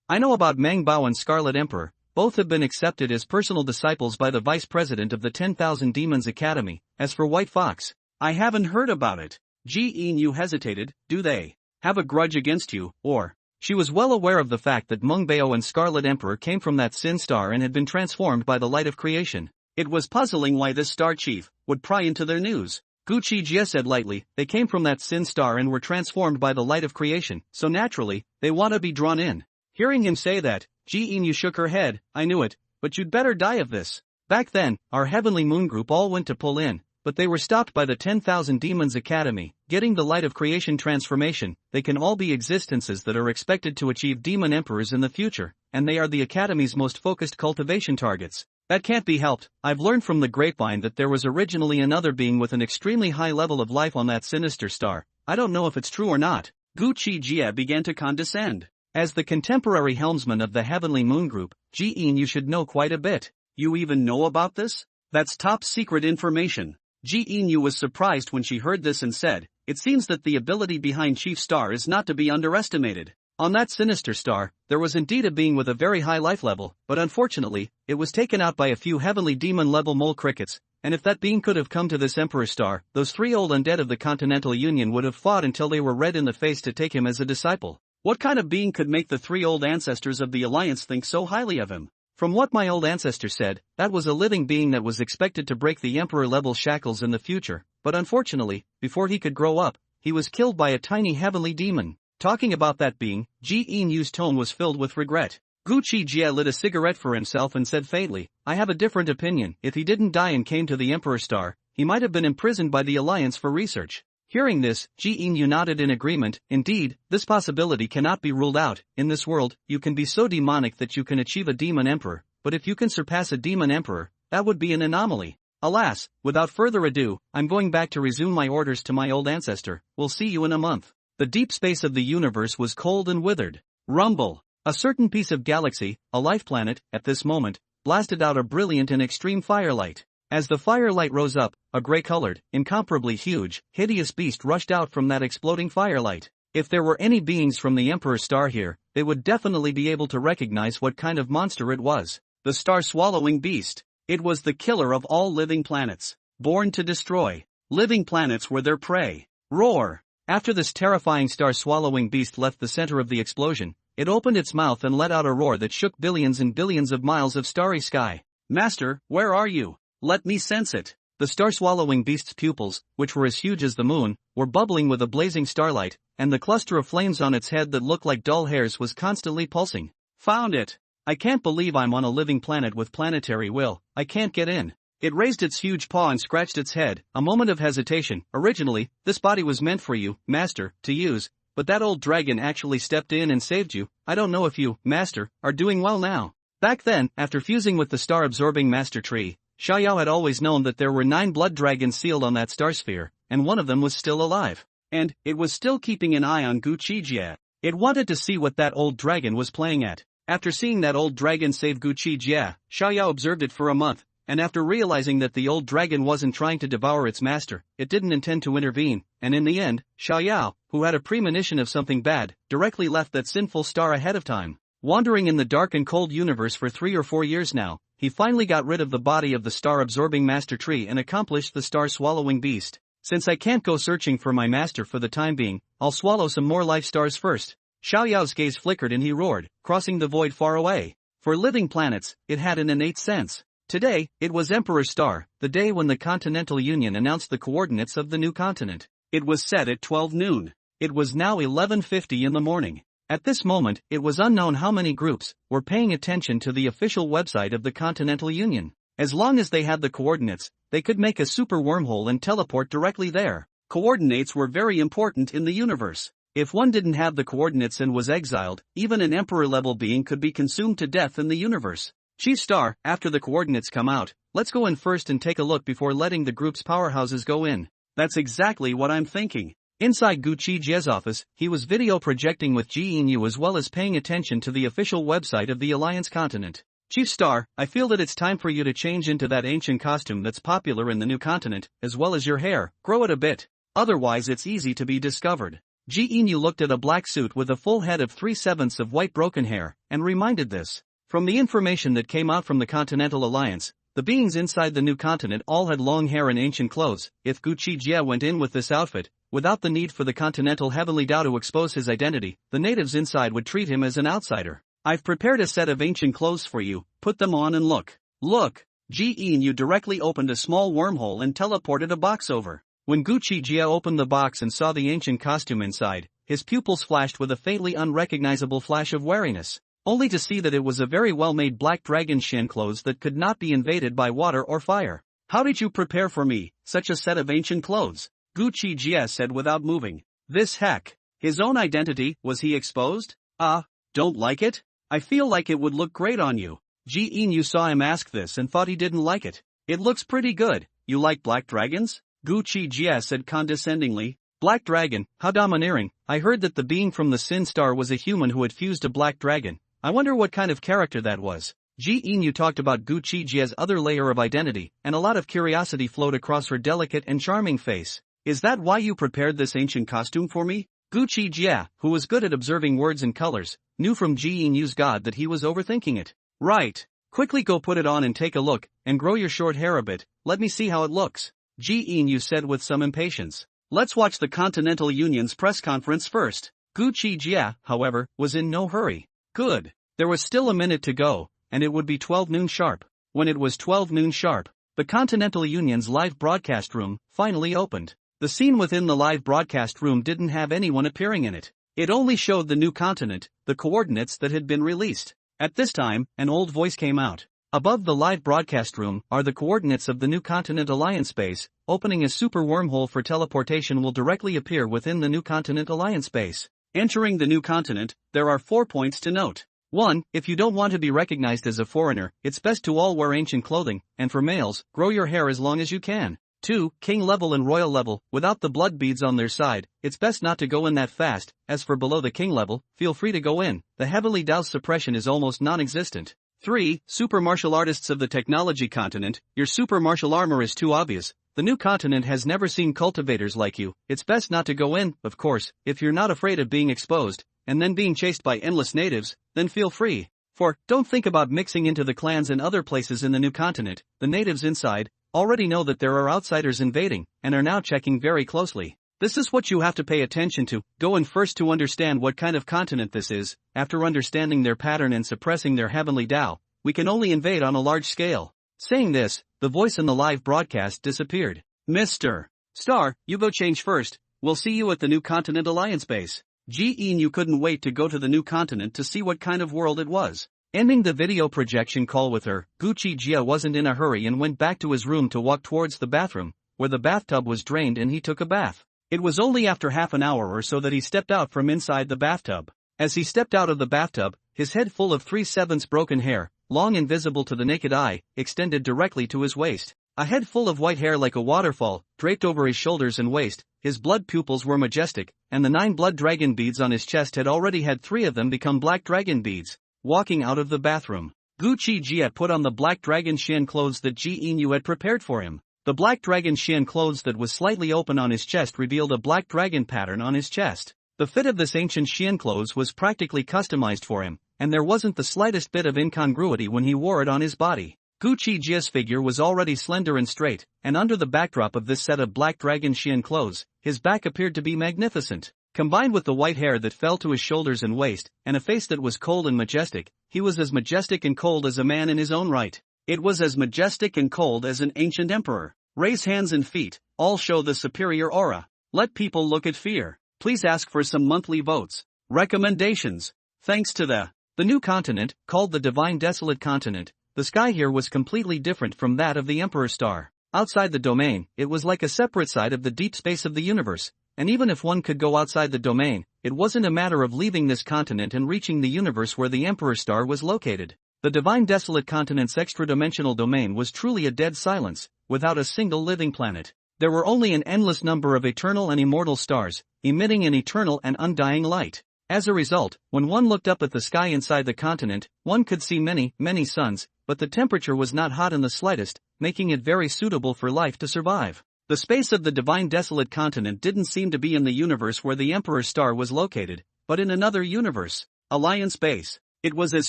I know about Mamba and Scarlet Emperor. Both have been accepted as personal disciples by the Vice President of the 10,000 Demons Academy. As for White Fox, I haven't heard about it. Ji Inu hesitated. Do they have a grudge against you, or? She was well aware of the fact that Mengbao and Scarlet Emperor came from that Sin Star and had been transformed by the light of creation. It was puzzling why this Star Chief would pry into their news. Gu Qi Jie said lightly, they came from that Sin Star and were transformed by the light of creation, so naturally, they want to be drawn in. Hearing him say that, Ji Inu shook her head. I knew it, but you'd better die of this. Back then, our Heavenly Moon Group all went to pull in, but they were stopped by the 10,000 Demons Academy. Getting the light of creation transformation, they can all be existences that are expected to achieve Demon Emperors in the future, and they are the Academy's most focused cultivation targets. That can't be helped. I've learned from the grapevine that there was originally another being with an extremely high level of life on that sinister star. I don't know if it's true or not. Gu Qi Jie began to condescend. As the contemporary helmsman of the Heavenly Moon Group, Ji Inu should know quite a bit. You even know about this? That's top secret information. Ji Inu was surprised when she heard this and said, it seems that the ability behind Chief Star is not to be underestimated. On that sinister star, there was indeed a being with a very high life level, but unfortunately, it was taken out by a few heavenly demon level mole crickets, and if that being could have come to this Emperor Star, those three old undead of the Continental Union would have fought until they were red in the face to take him as a disciple. What kind of being could make the three old ancestors of the Alliance think so highly of him? From what my old ancestor said, that was a living being that was expected to break the Emperor-level shackles in the future, but unfortunately, before he could grow up, he was killed by a tiny heavenly demon. Talking about that being, Ji Yinyu's tone was filled with regret. Gu Qi Jie lit a cigarette for himself and said faintly, I have a different opinion. If he didn't die and came to the Emperor Star, he might have been imprisoned by the Alliance for research. Hearing this, Ji Yinyu nodded in agreement. Indeed, this possibility cannot be ruled out. In this world, you can be so demonic that you can achieve a demon emperor, but if you can surpass a demon emperor, that would be an anomaly. Alas, without further ado, I'm going back to resume my orders to my old ancestor. We'll see you in a month. The deep space of the universe was cold and withered. Rumble. A certain piece of galaxy, a life planet, at this moment, blasted out a brilliant and extreme firelight. As the firelight rose up, a gray-colored, incomparably huge, hideous beast rushed out from that exploding firelight. If there were any beings from the Emperor Star here, they would definitely be able to recognize what kind of monster it was. The star-swallowing beast. It was the killer of all living planets. Born to destroy. Living planets were their prey. Roar! After this terrifying star-swallowing beast left the center of the explosion, it opened its mouth and let out a roar that shook billions and billions of miles of starry sky. Master, where are you? Let me sense it. The star-swallowing beast's pupils, which were as huge as the moon, were bubbling with a blazing starlight, and the cluster of flames on its head that looked like dull hairs was constantly pulsing. Found it! I can't believe I'm on a living planet with planetary will. I can't get in. It raised its huge paw and scratched its head. A moment of hesitation. Originally, this body was meant for you, Master, to use, but that old dragon actually stepped in and saved you. I don't know if you, Master, are doing well now. Back then, after fusing with the star-absorbing Master Tree, Xiaoyao had always known that there were 9 blood dragons sealed on that star sphere, and one of them was still alive. And, it was still keeping an eye on Gu Qi Jie. It wanted to see what that old dragon was playing at. After seeing that old dragon save Gu Qi Jie, Xiaoyao observed it for a month, and after realizing that the old dragon wasn't trying to devour its master, it didn't intend to intervene, and in the end, Xiaoyao, who had a premonition of something bad, directly left that sinful star ahead of time. Wandering in the dark and cold universe for 3 or 4 years now, he finally got rid of the body of the star-absorbing Master Tree and accomplished the star-swallowing beast. Since I can't go searching for my master for the time being, I'll swallow some more life stars first. Xiaoyao's gaze flickered and he roared, crossing the void far away. For living planets, it had an innate sense. Today, it was Emperor Star, the day when the Continental Union announced the coordinates of the new continent. It was set at 12 noon. It was now 11:50 in the morning. At this moment, it was unknown how many groups were paying attention to the official website of the Continental Union. As long as they had the coordinates, they could make a super wormhole and teleport directly there. Coordinates were very important in the universe. If one didn't have the coordinates and was exiled, even an emperor-level being could be consumed to death in the universe. Chief Star, after the coordinates come out, let's go in first and take a look before letting the group's powerhouses go in. That's exactly what I'm thinking. Inside Gu Qi Jie's office, he was video projecting with Ji Yinyu as well as paying attention to the official website of the Alliance continent. Chief Star, I feel that it's time for you to change into that ancient costume that's popular in the new continent, as well as your hair, grow it a bit. Otherwise it's easy to be discovered. Ji Yinyu looked at a black suit with a full head of 3/7 of white broken hair, and reminded this. From the information that came out from the Continental Alliance, the beings inside the new continent all had long hair and ancient clothes. If Gu Qi Jie went in with this outfit, without the need for the Continental Heavenly Dao to expose his identity, the natives inside would treat him as an outsider. I've prepared a set of ancient clothes for you, put them on and look. Look! Ji Yinyu directly opened a small wormhole and teleported a box over. When Gu Qi Jie opened the box and saw the ancient costume inside, his pupils flashed with a faintly unrecognizable flash of wariness, only to see that it was a very well-made black dragon shin clothes that could not be invaded by water or fire. How did you prepare for me such a set of ancient clothes? Gu Qi Jie said without moving. This heck. His own identity, was he exposed? Don't like it? I feel like it would look great on you. Ji Yinyu saw him ask this and thought he didn't like it. It looks pretty good. You like black dragons? Gu Qi Jie said condescendingly. Black dragon, how domineering. I heard that the being from the Sin Star was a human who had fused a black dragon. I wonder what kind of character that was. Ji Yinyu talked about Gu Qi Jie's other layer of identity, and a lot of curiosity flowed across her delicate and charming face. Is that why you prepared this ancient costume for me? Gu Qi Jie, who was good at observing words and colors, knew from Ji Yinyu's god that he was overthinking it. Right. Quickly go put it on and take a look, and grow your short hair a bit, let me see how it looks. Yen said with some impatience. Let's watch the Continental Union's press conference first. Gu Qi Jie, however, was in no hurry. Good. There was still a minute to go, and it would be 12 noon sharp. When it was 12 noon sharp, the Continental Union's live broadcast room finally opened. The scene within the live broadcast room didn't have anyone appearing in it. It only showed the new continent, the coordinates that had been released. At this time, an old voice came out. Above the live broadcast room are the coordinates of the new continent Alliance base. Opening a super wormhole for teleportation will directly appear within the new continent Alliance base. Entering the new continent, there are 4 points to note. 1. If you don't want to be recognized as a foreigner, it's best to all wear ancient clothing, and for males, grow your hair as long as you can. 2. King level and royal level, without the blood beads on their side, it's best not to go in that fast. As for below the king level, feel free to go in, the heavily doused suppression is almost non-existent. 3. Super martial artists of the technology continent, your super martial armor is too obvious. The new continent has never seen cultivators like you, it's best not to go in, of course, if you're not afraid of being exposed, and then being chased by endless natives, then feel free. 4. Don't think about mixing into the clans and other places in the new continent, the natives inside already know that there are outsiders invading, and are now checking very closely. This is what you have to pay attention to. Go in first to understand what kind of continent this is. After understanding their pattern and suppressing their heavenly Tao, we can only invade on a large scale. Saying this, the voice in the live broadcast disappeared. Mr. Star, you go change first, we'll see you at the new continent Alliance base. Yen couldn't wait to go to the new continent to see what kind of world it was. Ending the video projection call with her, Gu Qi Jie wasn't in a hurry and went back to his room to walk towards the bathroom, where the bathtub was drained and he took a bath. It was only after half an hour or so that he stepped out from inside the bathtub. As he stepped out of the bathtub, his head full of 3/7 broken hair, long and visible to the naked eye, extended directly to his waist. A head full of white hair like a waterfall, draped over his shoulders and waist, his blood pupils were majestic, and the 9 blood dragon beads on his chest had already had 3 of them become black dragon beads. Walking out of the bathroom, Gu Qi Jie put on the black dragon Xian clothes that Yen had prepared for him. The black dragon Xian clothes that was slightly open on his chest revealed a black dragon pattern on his chest. The fit of this ancient Xian clothes was practically customized for him, and there wasn't the slightest bit of incongruity when he wore it on his body. Gu Qi Jie's figure was already slender and straight, and under the backdrop of this set of black dragon Xian clothes, his back appeared to be magnificent. Combined with the white hair that fell to his shoulders and waist, and a face that was cold and majestic, he was as majestic and cold as a man in his own right. It was as majestic and cold as an ancient emperor. Raise hands and feet, all show the superior aura. Let people look at fear. Please ask for some monthly votes. Recommendations. Thanks to the new continent, called the Divine Desolate Continent, the sky here was completely different from that of the Emperor Star. Outside the domain, it was like a separate side of the deep space of the universe. And even if one could go outside the domain, it wasn't a matter of leaving this continent and reaching the universe where the Emperor Star was located. The Divine Desolate Continent's extra-dimensional domain was truly a dead silence, without a single living planet. There were only an endless number of eternal and immortal stars, emitting an eternal and undying light. As a result, when one looked up at the sky inside the continent, one could see many, many suns, but the temperature was not hot in the slightest, making it very suitable for life to survive. The space of the Divine Desolate Continent didn't seem to be in the universe where the Emperor Star was located, but in another universe. Alliance base. It was as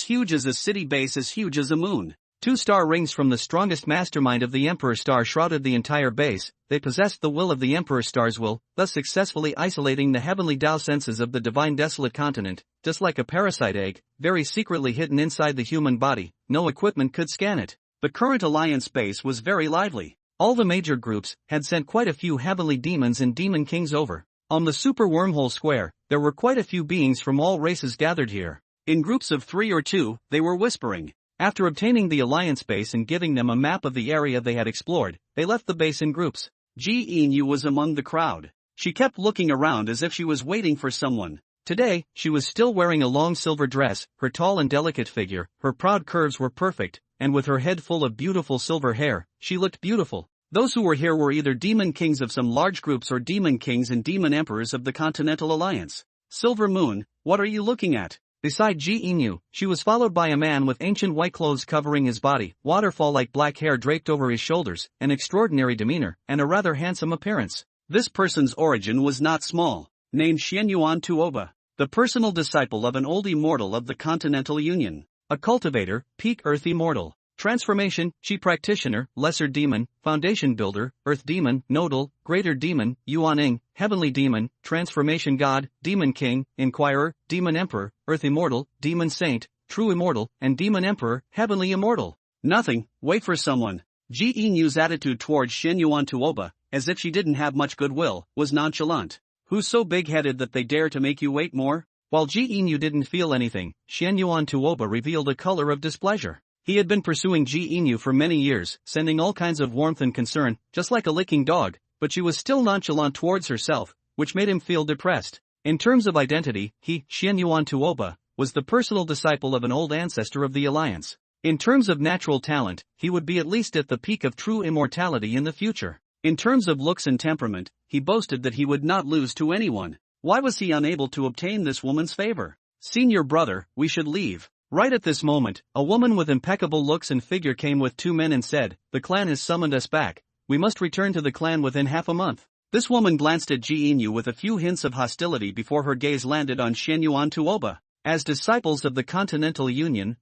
huge as a city base, as huge as a moon. 2-star rings from the strongest mastermind of the Emperor Star shrouded the entire base. They possessed the will of the Emperor Star's will, thus successfully isolating the heavenly Tao senses of the Divine Desolate Continent. Just like a parasite egg, very secretly hidden inside the human body, no equipment could scan it. The current Alliance base was very lively. All the major groups had sent quite a few heavenly demons and demon kings over. On the super wormhole square, there were quite a few beings from all races gathered here. In groups of 3 or 2, they were whispering. After obtaining the Alliance base and giving them a map of the area they had explored, they left the base in groups. Yen was among the crowd. She kept looking around as if she was waiting for someone. Today, she was still wearing a long silver dress, her tall and delicate figure, her proud curves were perfect, and with her head full of beautiful silver hair, she looked beautiful. Those who were here were either demon kings of some large groups or demon kings and demon emperors of the Continental Alliance. Silver Moon, what are you looking at? Beside Yen, she was followed by a man with ancient white clothes covering his body, waterfall-like black hair draped over his shoulders, an extraordinary demeanor, and a rather handsome appearance. This person's origin was not small. Named Xianyuan Tuoba, the personal disciple of an old immortal of the Continental Union. A cultivator, peak Earth immortal. Transformation, Qi Practitioner, Lesser Demon, Foundation Builder, Earth Demon, Nodal, Greater Demon, Yuaning, Heavenly Demon, Transformation God, Demon King, Inquirer, Demon Emperor, Earth Immortal, Demon Saint, True Immortal, and Demon Emperor, Heavenly Immortal. Nothing, wait for someone. Ji Yinyu's attitude towards Shen Yuan Tuoba, as if she didn't have much goodwill, was nonchalant. Who's so big-headed that they dare to make you wait more? While Ji Yinyu didn't feel anything, Shen Yuan Tuoba revealed a color of displeasure. He had been pursuing Ji Yinyu for many years, sending all kinds of warmth and concern, just like a licking dog, but she was still nonchalant towards herself, which made him feel depressed. In terms of identity, he, Shen Yuan Tuoba, was the personal disciple of an old ancestor of the Alliance. In terms of natural talent, he would be at least at the peak of true immortality in the future. In terms of looks and temperament, he boasted that he would not lose to anyone. Why was he unable to obtain this woman's favor? Senior brother, we should leave. Right at this moment, a woman with impeccable looks and figure came with two men and said, "The clan has summoned us back. We must return to the clan within half a month." This woman glanced at Ji Yinyu with a few hints of hostility before her gaze landed on Shen Yuan Tuoba. As disciples of the Continental Union,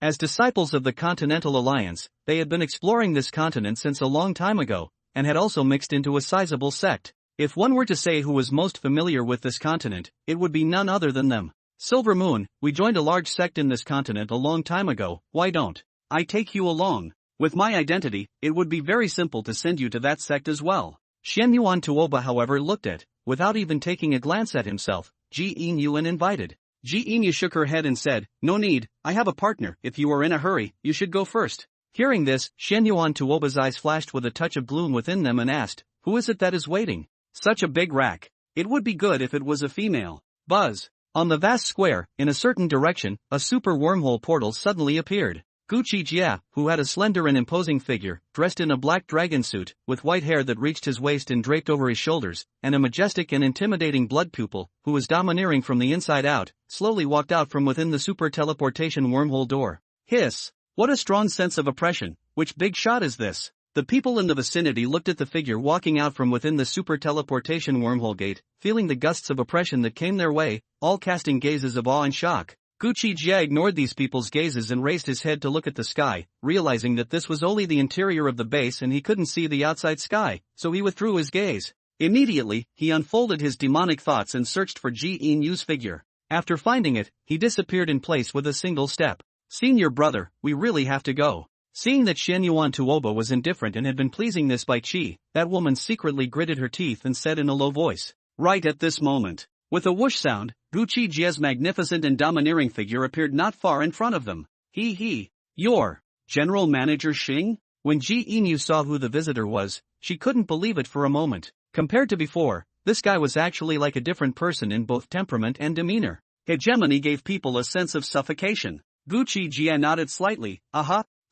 as disciples of the Continental Alliance, they had been exploring this continent since a long time ago, and had also mixed into a sizable sect. If one were to say who was most familiar with this continent, it would be none other than them. Silver Moon, we joined a large sect in this continent a long time ago, why don't I take you along? With my identity, it would be very simple to send you to that sect as well. Shen Yuan Tuoba however looked at, without even taking a glance at himself, Ji Yinyu and invited. Ji Yinyu shook her head and said, "No need, I have a partner. If you are in a hurry, you should go first." Hearing this, Shen Yuan Tuoba's eyes flashed with a touch of gloom within them and asked, "Who is it that is waiting? Such a big rack. It would be good if it was a female." Buzz. On the vast square, in a certain direction, a super wormhole portal suddenly appeared. Gu Qi Jie, who had a slender and imposing figure, dressed in a black dragon suit, with white hair that reached his waist and draped over his shoulders, and a majestic and intimidating blood pupil, who was domineering from the inside out, slowly walked out from within the super teleportation wormhole door. Hiss! What a strong sense of oppression. Which big shot is this? The people in the vicinity looked at the figure walking out from within the super teleportation wormhole gate, feeling the gusts of oppression that came their way, all casting gazes of awe and shock. Gu Qi Jie ignored these people's gazes and raised his head to look at the sky, realizing that this was only the interior of the base and he couldn't see the outside sky, so he withdrew his gaze. Immediately, he unfolded his demonic thoughts and searched for Ji Yinyu's figure. After finding it, he disappeared in place with a single step. "Senior brother, we really have to go." Seeing that Shen Yuan Tuoba was indifferent and had been pleasing this by Qi, that woman secretly gritted her teeth and said in a low voice, "Right at this moment." With a whoosh sound, Gu Qi Jie's magnificent and domineering figure appeared not far in front of them. You're General Manager Xing?" When Ji Yinyu saw who the visitor was, she couldn't believe it for a moment. Compared to before, this guy was actually like a different person in both temperament and demeanor. Hegemony gave people a sense of suffocation. Gu Qi Jie nodded slightly.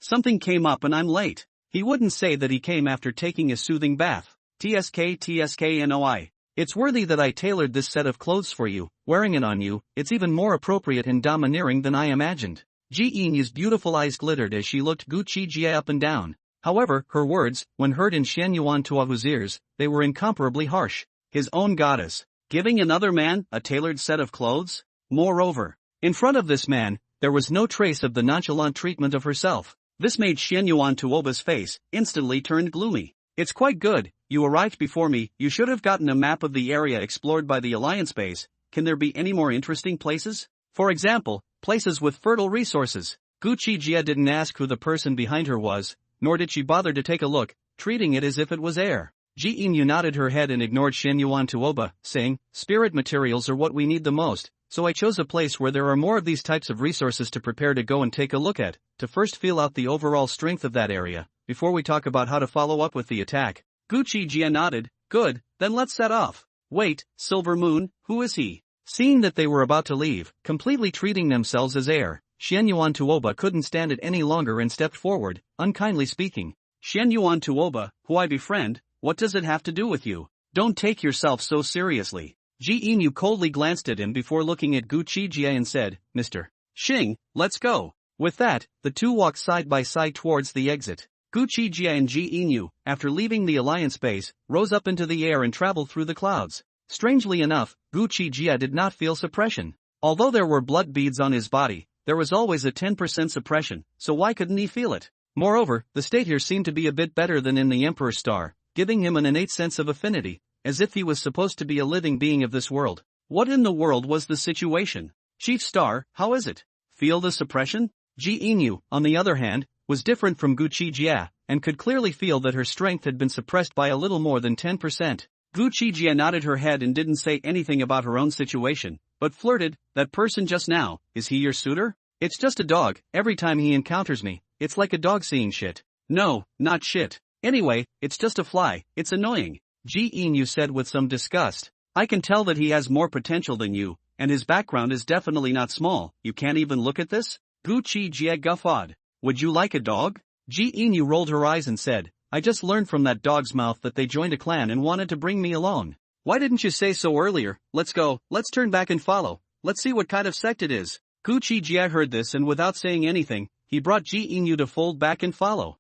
Something came up and I'm late." He wouldn't say that he came after taking a soothing bath. TSKNOI. "It's worthy that I tailored this set of clothes for you. Wearing it on you, it's even more appropriate and domineering than I imagined." Ji Yinyu's beautiful eyes glittered as she looked Gu Qi Jie up and down. However, her words, when heard in Shen Yuan Tuoba's ears, they were incomparably harsh. His own goddess, giving another man a tailored set of clothes? Moreover, in front of this man, there was no trace of the nonchalant treatment of herself. This made Shen Yuan Tuoba's face instantly turned gloomy. "It's quite good, you arrived before me. You should have gotten a map of the area explored by the Alliance base. Can there be any more interesting places? For example, places with fertile resources." Gu Qi Jie didn't ask who the person behind her was, nor did she bother to take a look, treating it as if it was air. Ji Yinyu nodded her head and ignored Shen Yuan Tuoba, saying, "Spirit materials are what we need the most. So I chose a place where there are more of these types of resources to prepare to go and take a look at, to first feel out the overall strength of that area, before we talk about how to follow up with the attack." Gu Qi Jie nodded. "Good, then let's set off." "Wait, Silver Moon, who is he?" Seeing that they were about to leave, completely treating themselves as air, Shen Yuan Tuoba couldn't stand it any longer and stepped forward, unkindly speaking. "Shen Yuan Tuoba, who I befriend, what does it have to do with you? Don't take yourself so seriously." Ji Yinyu coldly glanced at him before looking at Gu Qi Jie and said, "Mr. Xing, let's go." With that, the two walked side by side towards the exit. Gu Qi Jie and Ji Yinyu, after leaving the Alliance base, rose up into the air and traveled through the clouds. Strangely enough, Gu Qi Jie did not feel suppression. Although there were blood beads on his body, there was always a 10% suppression, so why couldn't he feel it? Moreover, the state here seemed to be a bit better than in the Emperor's Star, giving him an innate sense of affinity, as if he was supposed to be a living being of this world. What in the world was the situation? Chief Star, how is it? Feel the suppression? Ji Inu, on the other hand, was different from Gu Qi Jie, and could clearly feel that her strength had been suppressed by a little more than 10%. Gu Qi Jie nodded her head and didn't say anything about her own situation, but flirted, that person just now, is he your suitor? It's just a dog, every time he encounters me, it's like a dog seeing shit. No, not shit. Anyway, it's just a fly, it's annoying. Ji Inu said with some disgust. I can tell that he has more potential than you, and his background is definitely not small. You can't even look at this? Gu Qi Jie guffawed. Would you like a dog? Ji Inu rolled her eyes and said, I just learned from that dog's mouth that they joined a clan and wanted to bring me along. Why didn't you say so earlier? Let's go, let's turn back and follow. Let's see what kind of sect it is. Gu Qi Jie heard this and without saying anything, he brought Ji Inu to fold back and follow.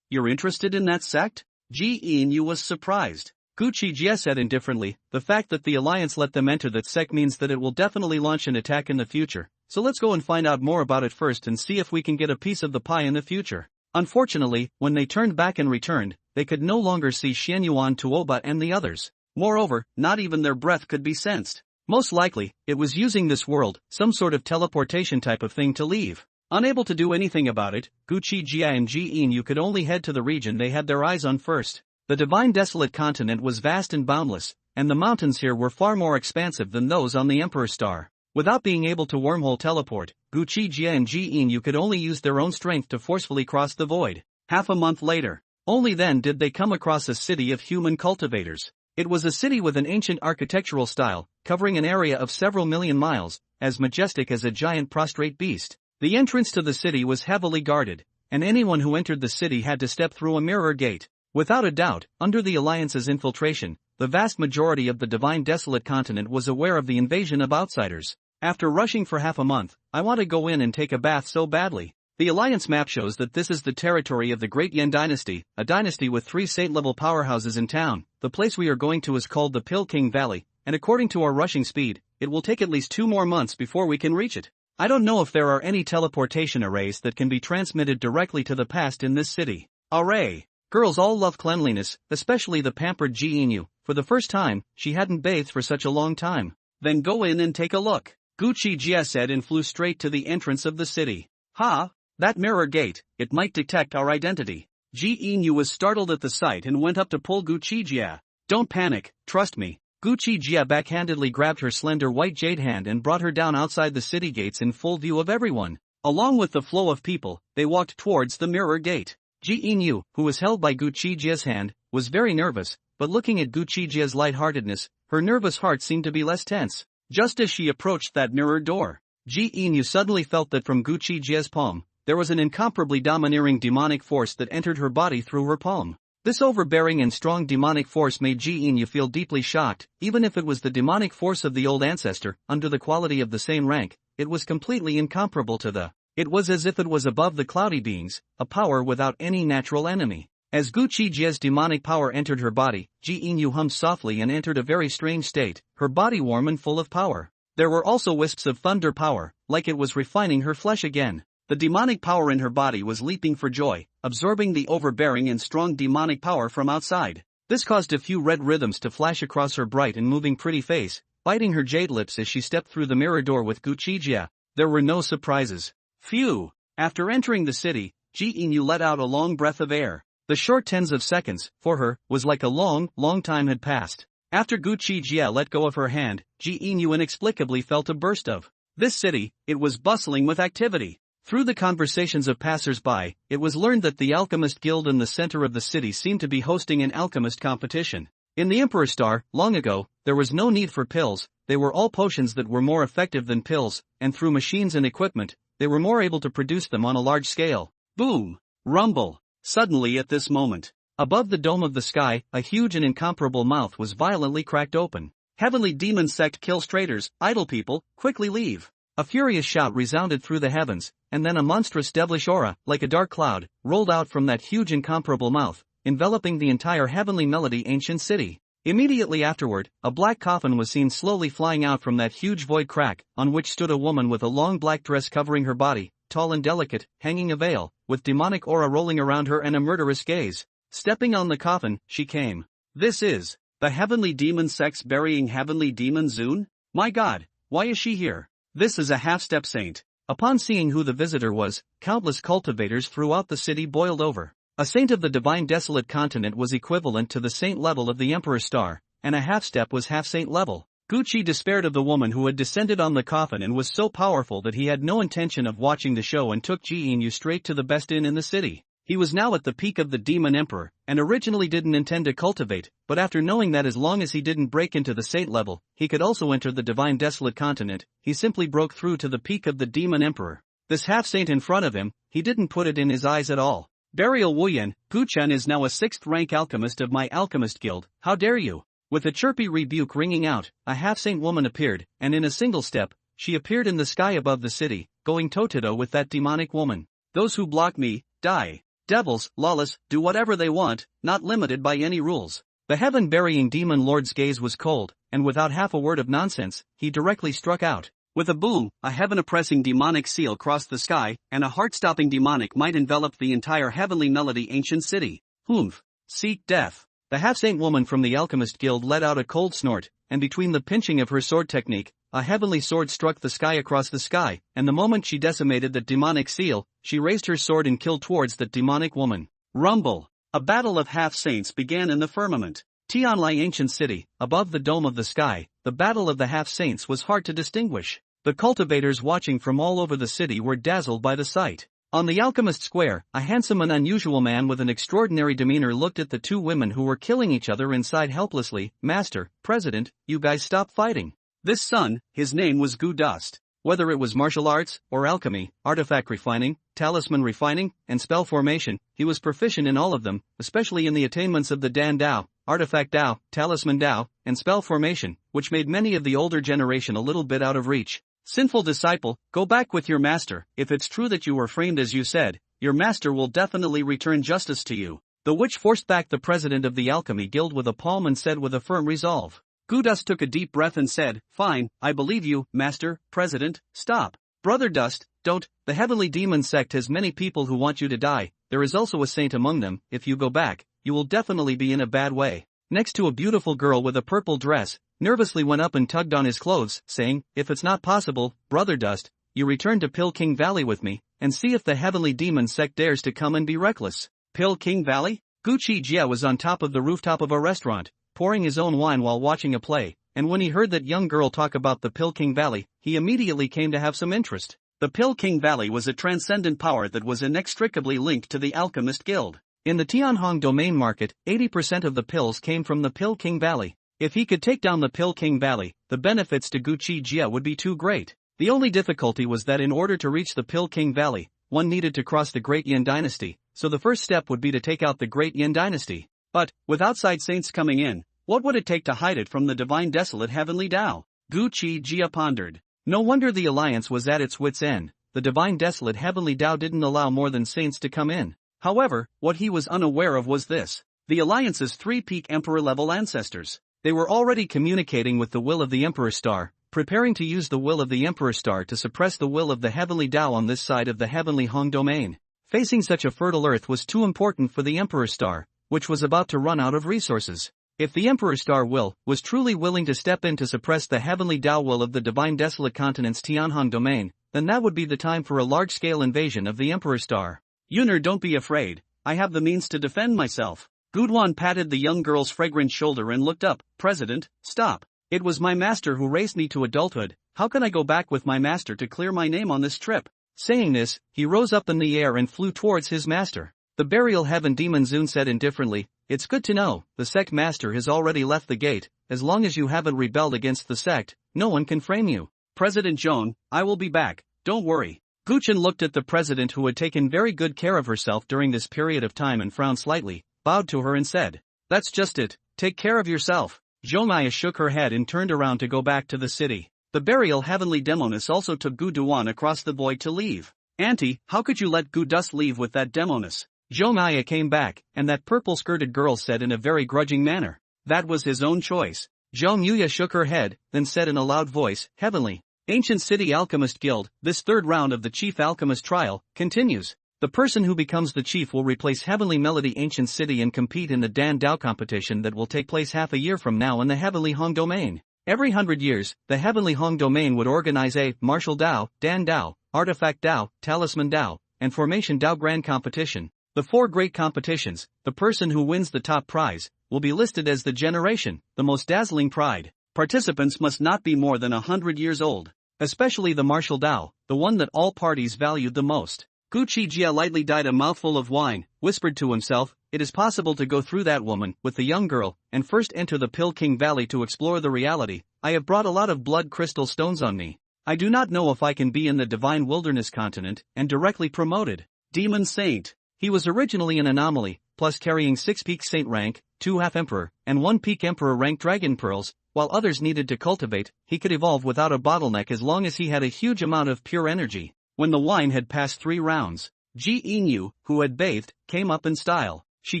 You're interested in that sect? Ji Inu was surprised. Gu Qi Jie said indifferently, the fact that the Alliance let them enter that sect means that it will definitely launch an attack in the future, so let's go and find out more about it first and see if we can get a piece of the pie in the future. Unfortunately, when they turned back and returned, they could no longer see Xianyuan Tuoba and the others. Moreover, not even their breath could be sensed. Most likely, it was using this world, some sort of teleportation type of thing to leave. Unable to do anything about it, Gu Qi Jie and Ji Inu could only head to the region they had their eyes on first. The divine desolate continent was vast and boundless, and the mountains here were far more expansive than those on the Emperor's Star. Without being able to wormhole teleport, Gu Qi Jie and Ji Inu could only use their own strength to forcefully cross the void. Half a month later, only then did they come across a city of human cultivators. It was a city with an ancient architectural style, covering an area of several million miles, as majestic as a giant prostrate beast. The entrance to the city was heavily guarded, and anyone who entered the city had to step through a mirror gate. Without a doubt, under the Alliance's infiltration, the vast majority of the divine desolate continent was aware of the invasion of outsiders. After rushing for half a month, I want to go in and take a bath so badly. The Alliance map shows that this is the territory of the Great Yen Dynasty, a dynasty with 3 saint-level powerhouses in town. The place we are going to is called the Pill King Valley, and according to our rushing speed, it will take at least 2 more months before we can reach it. I don't know if there are any teleportation arrays that can be transmitted directly to the past in this city. Array. Girls all love cleanliness, especially the pampered Ji Inu. For the first time, she hadn't bathed for such a long time. Then go in and take a look. Gu Qi Jie said and flew straight to the entrance of the city. That mirror gate, it might detect our identity. Ji Inu was startled at the sight and went up to pull Gu Qi Jie. Don't panic, trust me. Gu Qi Jie backhandedly grabbed her slender white jade hand and brought her down outside the city gates in full view of everyone. Along with the flow of people, they walked towards the mirror gate. Ji Inu, who was held by Gu Qi Jie's hand, was very nervous, but looking at Gu Qi Jie's lightheartedness, her nervous heart seemed to be less tense. Just as she approached that mirror door, Ji Inu suddenly felt that from Gu Qi Jie's palm, there was an incomparably domineering demonic force that entered her body through her palm. This overbearing and strong demonic force made Ji Inu feel deeply shocked. Even if it was the demonic force of the old ancestor, under the quality of the same rank, it was completely incomparable to the. It was as if it was above the cloudy beings, a power without any natural enemy. As Gu Qi Jie's demonic power entered her body, Ji Inu hummed softly and entered a very strange state, her body warm and full of power. There were also wisps of thunder power, like it was refining her flesh again. The demonic power in her body was leaping for joy, absorbing the overbearing and strong demonic power from outside. This caused a few red rhythms to flash across her bright and moving pretty face, biting her jade lips as she stepped through the mirror door with Gu Qi Jie. There were no surprises. Phew! After entering the city, Ji Inu let out a long breath of air. The short tens of seconds, for her, was like a long, long time had passed. After Gu Qi Jie let go of her hand, Ji Inu inexplicably felt a burst of. This city, it was bustling with activity. Through the conversations of passers-by, it was learned that the Alchemist Guild in the center of the city seemed to be hosting an alchemist competition. In the Emperor's Star, long ago, there was no need for pills, they were all potions that were more effective than pills, and through machines and equipment, they were more able to produce them on a large scale. Boom! Rumble! Suddenly at this moment, above the dome of the sky, a huge and incomparable mouth was violently cracked open. Heavenly demon sect kills traitors, idle people, quickly leave. A furious shout resounded through the heavens, and then a monstrous devilish aura, like a dark cloud, rolled out from that huge incomparable mouth, enveloping the entire heavenly melody ancient city. Immediately afterward, a black coffin was seen slowly flying out from that huge void crack, on which stood a woman with a long black dress covering her body, tall and delicate, hanging a veil, with demonic aura rolling around her and a murderous gaze. Stepping on the coffin, she came. This is the heavenly demon sex burying heavenly demon Zune? My god, why is she here? This is a half-step saint. Upon seeing who the visitor was, countless cultivators throughout the city boiled over. A saint of the divine desolate continent was equivalent to the saint level of the Emperor Star, and a half-step was half-saint level. Gu Qi despaired of the woman who had descended on the coffin and was so powerful that he had no intention of watching the show and took Jiyin straight to the best inn in the city. He was now at the peak of the demon emperor, and originally didn't intend to cultivate, but after knowing that as long as he didn't break into the saint level, he could also enter the divine desolate continent, he simply broke through to the peak of the demon emperor. This half-saint in front of him, he didn't put it in his eyes at all. Burial Wuyan, Gu Chen is now a 6th-rank alchemist of my alchemist guild, how dare you? With a chirpy rebuke ringing out, a half-saint woman appeared, and in a single step, she appeared in the sky above the city, going toe-to-toe with that demonic woman. Those who block me, die. Devils, lawless, do whatever they want, not limited by any rules. The heaven-burying demon lord's gaze was cold, and without half a word of nonsense, he directly struck out. With a boom, a heaven-oppressing demonic seal crossed the sky, and a heart-stopping demonic might enveloped the entire heavenly melody ancient city. Humph. Seek death. The half-saint woman from the Alchemist Guild let out a cold snort, and between the pinching of her sword technique, a heavenly sword struck the sky across the sky, and the moment she decimated the demonic seal, she raised her sword and killed towards that demonic woman. Rumble. A battle of half-saints began in the firmament. Tianlai ancient city, above the dome of the sky, the battle of the half-saints was hard to distinguish. The cultivators watching from all over the city were dazzled by the sight. On the Alchemist Square, a handsome and unusual man with an extraordinary demeanor looked at the two women who were killing each other inside helplessly. Master, President, you guys stop fighting. This son, his name was Gu Dust. Whether it was martial arts, or alchemy, artifact refining, talisman refining, and spell formation, he was proficient in all of them, especially in the attainments of the Dan Dao, artifact Dao, talisman Dao, and spell formation, which made many of the older generation a little bit out of reach. Sinful disciple, go back with your master. If it's true that you were framed as you said, your master will definitely return justice to you. The witch forced back the president of the Alchemy Guild with a palm and said with a firm resolve. Gu Dust took a deep breath and said, fine, I believe you, master, president, stop. Brother Dust, don't, the heavenly demon sect has many people who want you to die, there is also a saint among them, if you go back, you will definitely be in a bad way. Next to a beautiful girl with a purple dress, nervously went up and tugged on his clothes, saying, if it's not possible, Brother Dust, you return to Pill King Valley with me, and see if the heavenly demon sect dares to come and be reckless. Pill King Valley? Gu Qi Jie was on top of the rooftop of a restaurant, pouring his own wine while watching a play, and when he heard that young girl talk about the Pill King Valley, he immediately came to have some interest. The Pill King Valley was a transcendent power that was inextricably linked to the Alchemist Guild. In the Tianhong domain market, 80% of the pills came from the Pill King Valley. If he could take down the Pill King Valley, the benefits to Gu Qi Jie would be too great. The only difficulty was that in order to reach the Pill King Valley, one needed to cross the Great Yen Dynasty, so the first step would be to take out the Great Yen Dynasty. But, with outside saints coming in, what would it take to hide it from the divine desolate heavenly Tao? Gu Qi Jie pondered. No wonder the alliance was at its wit's end. The divine desolate heavenly Tao didn't allow more than saints to come in. However, what he was unaware of was this. The alliance's 3 peak emperor-level ancestors. They were already communicating with the will of the Emperor Star, preparing to use the will of the Emperor Star to suppress the will of the heavenly Tao on this side of the heavenly Hong domain. Facing such a fertile earth was too important for the Emperor Star, which was about to run out of resources. If the Emperor Star will was truly willing to step in to suppress the heavenly Tao will of the divine desolate continent's Tianhong domain, then that would be the time for a large-scale invasion of the Emperor Star. Yuner, don't be afraid, I have the means to defend myself. Guduan patted the young girl's fragrant shoulder and looked up. President, stop. It was my master who raised me to adulthood, how can I go back with my master to clear my name on this trip? Saying this, he rose up in the air and flew towards his master. The burial heaven demon Zune said indifferently, it's good to know, the sect master has already left the gate, as long as you haven't rebelled against the sect, no one can frame you. President Joan, I will be back, don't worry. Gu Chen looked at the president who had taken very good care of herself during this period of time and frowned slightly, bowed to her and said, that's just it, take care of yourself. Zhongmaya shook her head and turned around to go back to the city. The burial heavenly demoness also took Gu Duan across the void to leave. Auntie, how could you let Gu Dust leave with that demoness? Zhongmaya came back, and that purple-skirted girl said in a very grudging manner, That was his own choice. Zhou Yuya shook her head, then said in a loud voice, Heavenly. Ancient City Alchemist Guild, this third round of the Chief Alchemist Trial, continues. The person who becomes the chief will replace Heavenly Melody Ancient City and compete in the Dan Dao competition that will take place half a year from now in the Heavenly Hong Domain. Every 100 years, the Heavenly Hong Domain would organize a Martial Dao, Dan Dao, Artifact Dao, Talisman Dao, and Formation Dao Grand Competition. The 4 great competitions, the person who wins the top prize, will be listed as the generation, the most dazzling pride. Participants must not be more than 100 years old. Especially the Martial Dao, the one that all parties valued the most. Gu Qi Jie lightly died a mouthful of wine, whispered to himself, it is possible to go through that woman, with the young girl, and first enter the Pill King Valley to explore the reality. I have brought a lot of blood crystal stones on me. I do not know if I can be in the Divine Wilderness continent, and directly promoted. Demon Saint. He was originally an anomaly, plus carrying 6 peak saint rank, 2 half-emperor, and 1 peak emperor rank dragon pearls, while others needed to cultivate, he could evolve without a bottleneck as long as he had a huge amount of pure energy. When the wine had passed 3 rounds, Ji Yinyu, who had bathed, came up in style. She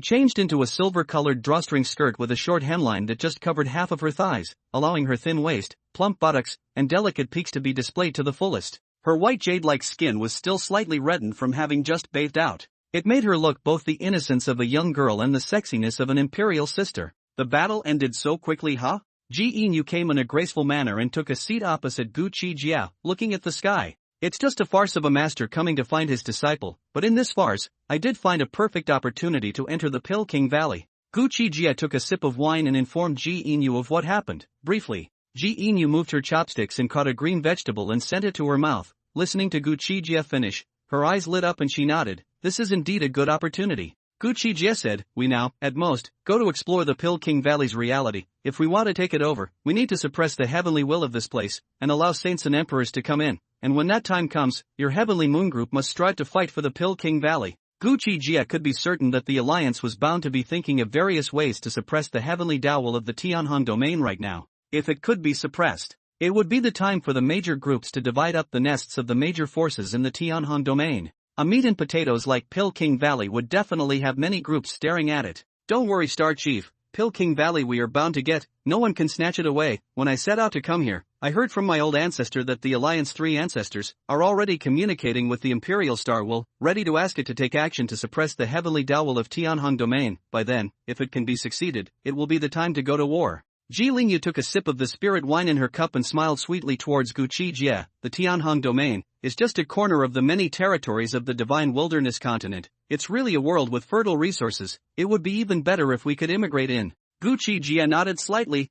changed into a silver-colored drawstring skirt with a short hemline that just covered half of her thighs, allowing her thin waist, plump buttocks, and delicate peaks to be displayed to the fullest. Her white jade-like skin was still slightly reddened from having just bathed out. It made her look both the innocence of a young girl and the sexiness of an imperial sister. The battle ended so quickly, huh? Ji Yinyu came in a graceful manner and took a seat opposite Gu Qi Jie, looking at the sky. It's just a farce of a master coming to find his disciple, but in this farce, I did find a perfect opportunity to enter the Pill King Valley. Gu Qi Jie took a sip of wine and informed Ji Yinyu of what happened. Briefly, Ji Yinyu moved her chopsticks and caught a green vegetable and sent it to her mouth. Listening to Gu Qi Jie finish, her eyes lit up and she nodded. This is indeed a good opportunity. Gu Qi Jie said, we now, at most, go to explore the Pill King Valley's reality. If we want to take it over, we need to suppress the heavenly will of this place, and allow saints and emperors to come in. And when that time comes, your heavenly moon group must strive to fight for the Pill King Valley. Gu Qi Jie could be certain that the alliance was bound to be thinking of various ways to suppress the heavenly Dao will of the Tianhong domain right now. If it could be suppressed, it would be the time for the major groups to divide up the nests of the major forces in the Tianhong domain. A meat and potatoes like Pill King Valley would definitely have many groups staring at it. Don't worry, Star Chief, Pill King Valley we are bound to get, no one can snatch it away. When I set out to come here, I heard from my old ancestor that the Alliance 3 ancestors are already communicating with the Imperial Star Will, ready to ask it to take action to suppress the heavenly Dao will of Tianhong domain. By then, if it can be succeeded, it will be the time to go to war. Ji Lingyu took a sip of the spirit wine in her cup and smiled sweetly towards Gu Qi Jie. The Tianhong domain is just a corner of the many territories of the Divine Wilderness continent. It's really a world with fertile resources. It would be even better if we could immigrate in. Gu Qi Jie nodded slightly.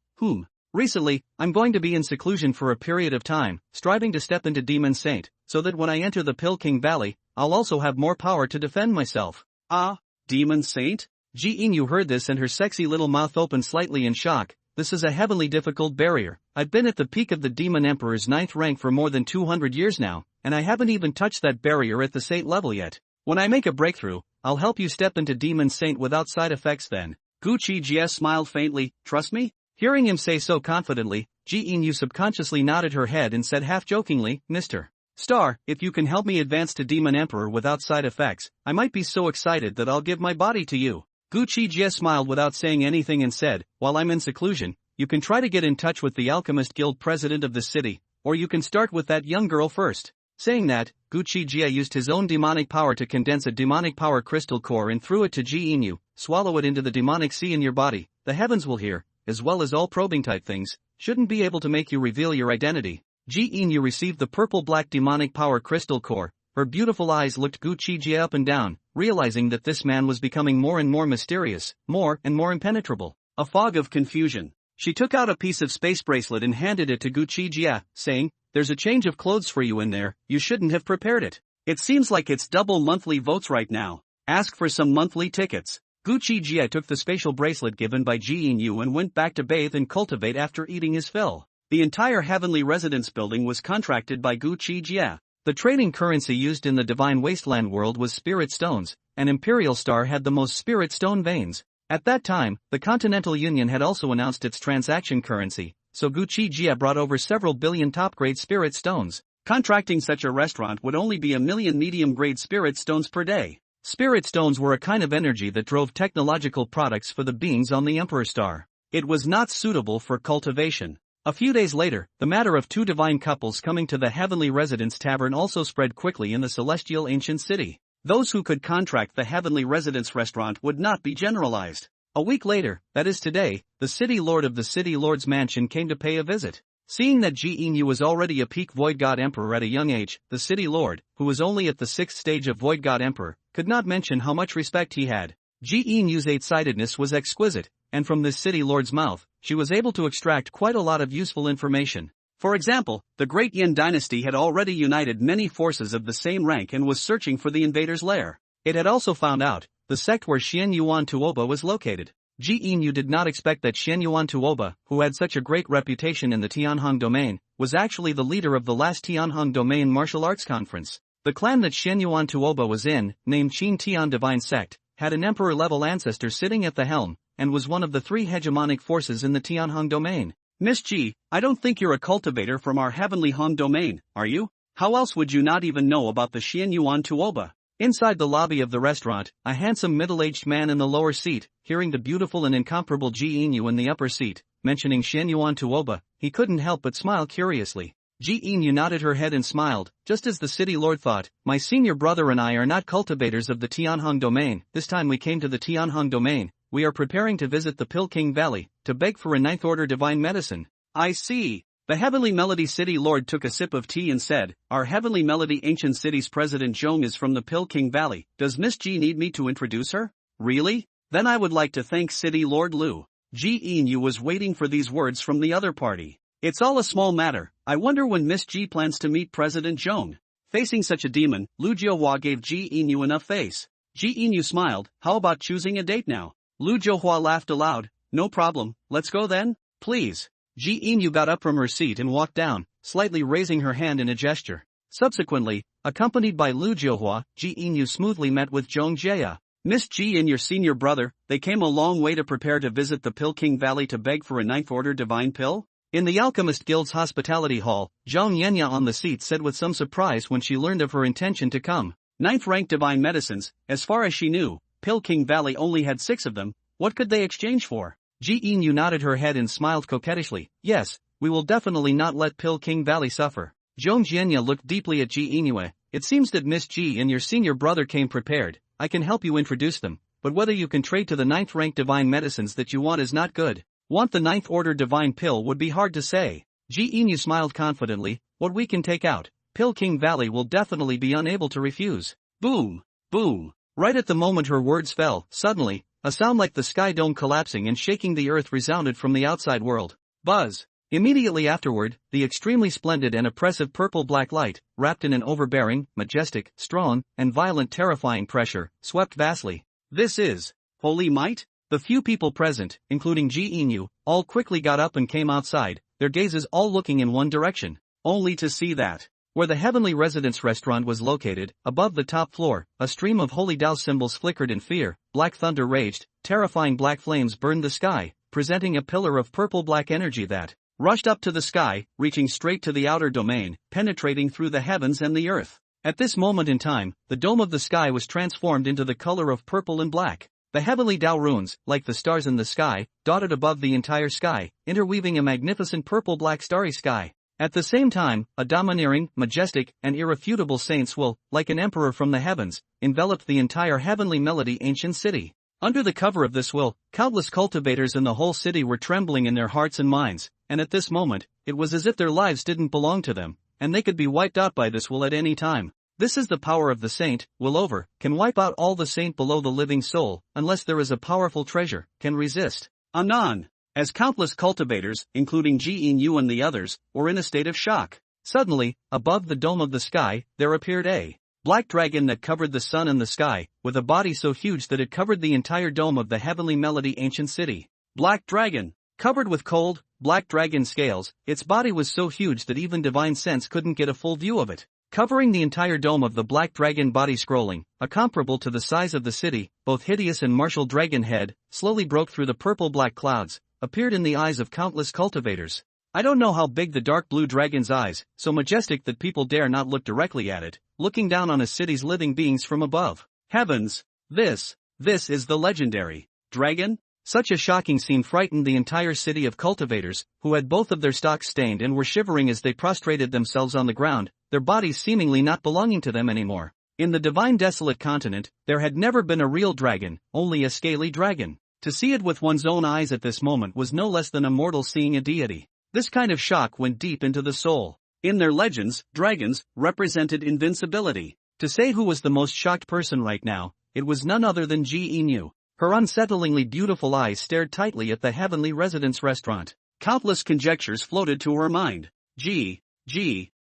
Recently, I'm going to be in seclusion for a period of time, striving to step into Demon Saint, so that when I enter the Pill King Valley, I'll also have more power to defend myself. Ah, Demon Saint? Ji Yinyu heard this and her sexy little mouth opened slightly in shock. This is a heavily difficult barrier. I've been at the peak of the Demon Emperor's 9th rank for more than 200 years now, and I haven't even touched that barrier at the Saint level yet. When I make a breakthrough, I'll help you step into Demon Saint without side effects then. Gu Qi Jie smiled faintly, trust me? Hearing him say so confidently, Ji Yinyu subconsciously nodded her head and said half-jokingly, Mr. Star, if you can help me advance to Demon Emperor without side effects, I might be so excited that I'll give my body to you. Gu Qi Jie smiled without saying anything and said, while I'm in seclusion, you can try to get in touch with the Alchemist Guild president of the city, or you can start with that young girl first. Saying that, Gu Qi Jie used his own demonic power to condense a demonic power crystal core and threw it to Ji Yinyu. Swallow it into the demonic sea in your body. The heavens will hear, as well as all probing type things, shouldn't be able to make you reveal your identity. Ji Yinyu received the purple-black demonic power crystal core. Her beautiful eyes looked Gu Qi Jie up and down, realizing that this man was becoming more and more mysterious, more and more impenetrable. A fog of confusion. She took out a piece of space bracelet and handed it to Gu Qi Jie, saying, there's a change of clothes for you in there, you shouldn't have prepared it. It seems like it's double monthly votes right now. Ask for some monthly tickets. Gu Qi Jie took the spatial bracelet given by Ji Yinyu and went back to bathe and cultivate after eating his fill. The entire heavenly residence building was contracted by Gu Qi Jie. The trading currency used in the divine wasteland world was spirit stones, and Imperial Star had the most spirit stone veins. At that time, the Continental Union had also announced its transaction currency, so Gu Qi Jie brought over several billion top-grade spirit stones. Contracting such a restaurant would only be 1 million medium-grade spirit stones per day. Spirit stones were a kind of energy that drove technological products for the beings on the Emperor Star. It was not suitable for cultivation. A few days later, the matter of two divine couples coming to the Heavenly Residence Tavern also spread quickly in the celestial ancient city. Those who could contract the Heavenly Residence restaurant would not be generalized. A week later, that is today, the city lord of the city lord's mansion came to pay a visit. Seeing that Ji Yinyu was already a peak Void God Emperor at a young age, the city lord, who was only at the 6th stage of Void God Emperor, could not mention how much respect he had. Ji Yinyu's eight-sidedness was exquisite, and from this city lord's mouth, she was able to extract quite a lot of useful information. For example, the great Yen Dynasty had already united many forces of the same rank and was searching for the invader's lair. It had also found out the sect where Xian Yuan Tuoba was located. Ji Yinyu did not expect that Xian Yuan Tuoba, who had such a great reputation in the Tianhong domain, was actually the leader of the last Tianhong domain martial arts conference. The clan that Xian Yuan Tuoba was in, named Qin Tian Divine Sect, had an emperor-level ancestor sitting at the helm, and was one of the three hegemonic forces in the Tianhong domain. Miss Ji, I don't think you're a cultivator from our heavenly Hong domain, are you? How else would you not even know about the Xian Yuan Tuoba? Inside the lobby of the restaurant, a handsome middle-aged man in the lower seat, hearing the beautiful and incomparable Ji Yinyu in the upper seat, mentioning Xian Yuan Tuoba, he couldn't help but smile curiously. Ji Yinyu nodded her head and smiled, just as the city lord thought, my senior brother and I are not cultivators of the Tianhong domain. This time we came to the Tianhong domain, we are preparing to visit the Pilking Valley, to beg for a ninth order divine medicine. I see. The Heavenly Melody City Lord took a sip of tea and said, our Heavenly Melody Ancient City's President Zhong is from the Pilking Valley. Does Miss Ji need me to introduce her? Really? Then I would like to thank City Lord Lu. Ji Yinyu was waiting for these words from the other party. It's all a small matter. I wonder when Miss Ji plans to meet President Zhong. Facing such a demon, Lu Jiuhua gave Ji Yinyu enough face. Ji Yinyu smiled, how about choosing a date now? Lu Jiuhua laughed aloud, no problem, let's go then, please. Ji Yinyu got up from her seat and walked down, slightly raising her hand in a gesture. Subsequently, accompanied by Lu Jiuhua, Ji Yinyu smoothly met with Zhong Jia. Miss Ji and your senior brother, they came a long way to prepare to visit the Pilking Valley to beg for a ninth order divine pill? In the Alchemist Guild's hospitality hall, Zhang Yenya on the seat said with some surprise when she learned of her intention to come. Ninth rank divine medicines, as far as she knew, Pilking Valley only had 6 of them. What could they exchange for? Ji Yinyu nodded her head and smiled coquettishly. Yes, we will definitely not let Pilking Valley suffer. Zhong Jianya looked deeply at Ji Yinyu. It seems that Miss Ji and your senior brother came prepared. I can help you introduce them, but whether you can trade to the 9th rank divine medicines that you want is not good. Want the 9th order divine pill would be hard to say. Ji Yinyu smiled confidently. What we can take out, Pilking Valley will definitely be unable to refuse. Boom! Boom! Right at the moment her words fell, suddenly, a sound like the sky dome collapsing and shaking the earth resounded from the outside world. Buzz! Immediately afterward, the extremely splendid and oppressive purple-black light, wrapped in an overbearing, majestic, strong, and violent terrifying pressure, swept vastly. This is holy might? The few people present, including Ji Yinyu, all quickly got up and came outside, their gazes all looking in one direction, only to see that, where the Heavenly Residence restaurant was located, above the top floor, a stream of holy Dao symbols flickered in fear, black thunder raged, terrifying black flames burned the sky, presenting a pillar of purple-black energy that rushed up to the sky, reaching straight to the outer domain, penetrating through the heavens and the earth. At this moment in time, the dome of the sky was transformed into the color of purple and black. The heavenly Dao runes, like the stars in the sky, dotted above the entire sky, interweaving a magnificent purple-black starry sky. At the same time, a domineering, majestic, and irrefutable saint's will, like an emperor from the heavens, enveloped the entire Heavenly Melody ancient city. Under the cover of this will, countless cultivators in the whole city were trembling in their hearts and minds, and at this moment, it was as if their lives didn't belong to them, and they could be wiped out by this will at any time. This is the power of the saint, will over, can wipe out all the saint below the living soul, unless there is a powerful treasure, can resist. Anon. As countless cultivators, including Ji Yinyu and the others, were in a state of shock. Suddenly, above the dome of the sky, there appeared a black dragon that covered the sun and the sky, with a body so huge that it covered the entire dome of the Heavenly Melody ancient city. Black dragon. Covered with cold, black dragon scales, its body was so huge that even divine sense couldn't get a full view of it. Covering the entire dome of the black dragon body scrolling, a comparable to the size of the city, both hideous and martial dragon head, slowly broke through the purple-black clouds, appeared in the eyes of countless cultivators. I don't know how big the dark blue dragon's eyes, so majestic that people dare not look directly at it, looking down on a city's living beings from above. Heavens! This is the legendary dragon? Such a shocking scene frightened the entire city of cultivators, who had both of their stocks stained and were shivering as they prostrated themselves on the ground, their bodies seemingly not belonging to them anymore. In the divine desolate continent, there had never been a real dragon, only a scaly dragon. To see it with one's own eyes at this moment was no less than a mortal seeing a deity. This kind of shock went deep into the soul. In their legends, dragons represented invincibility. To say who was the most shocked person right now, it was none other than Ji Inu. Her unsettlingly beautiful eyes stared tightly at the heavenly residence restaurant. Countless conjectures floated to her mind.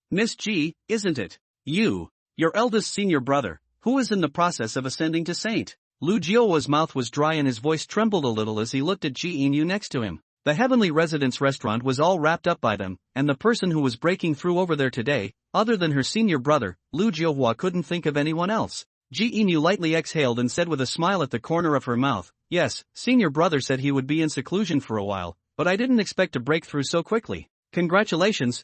Miss G, isn't it? Your eldest senior brother, who is in the process of ascending to saint. Lu Jiuhua's mouth was dry and his voice trembled a little as he looked at Ji Inu next to him. The heavenly residence restaurant was all wrapped up by them, and the person who was breaking through over there today, other than her senior brother, Lu Jiuhua couldn't think of anyone else. Ji Inu lightly exhaled and said with a smile at the corner of her mouth, "Yes, senior brother said he would be in seclusion for a while, but I didn't expect to break through so quickly. Congratulations."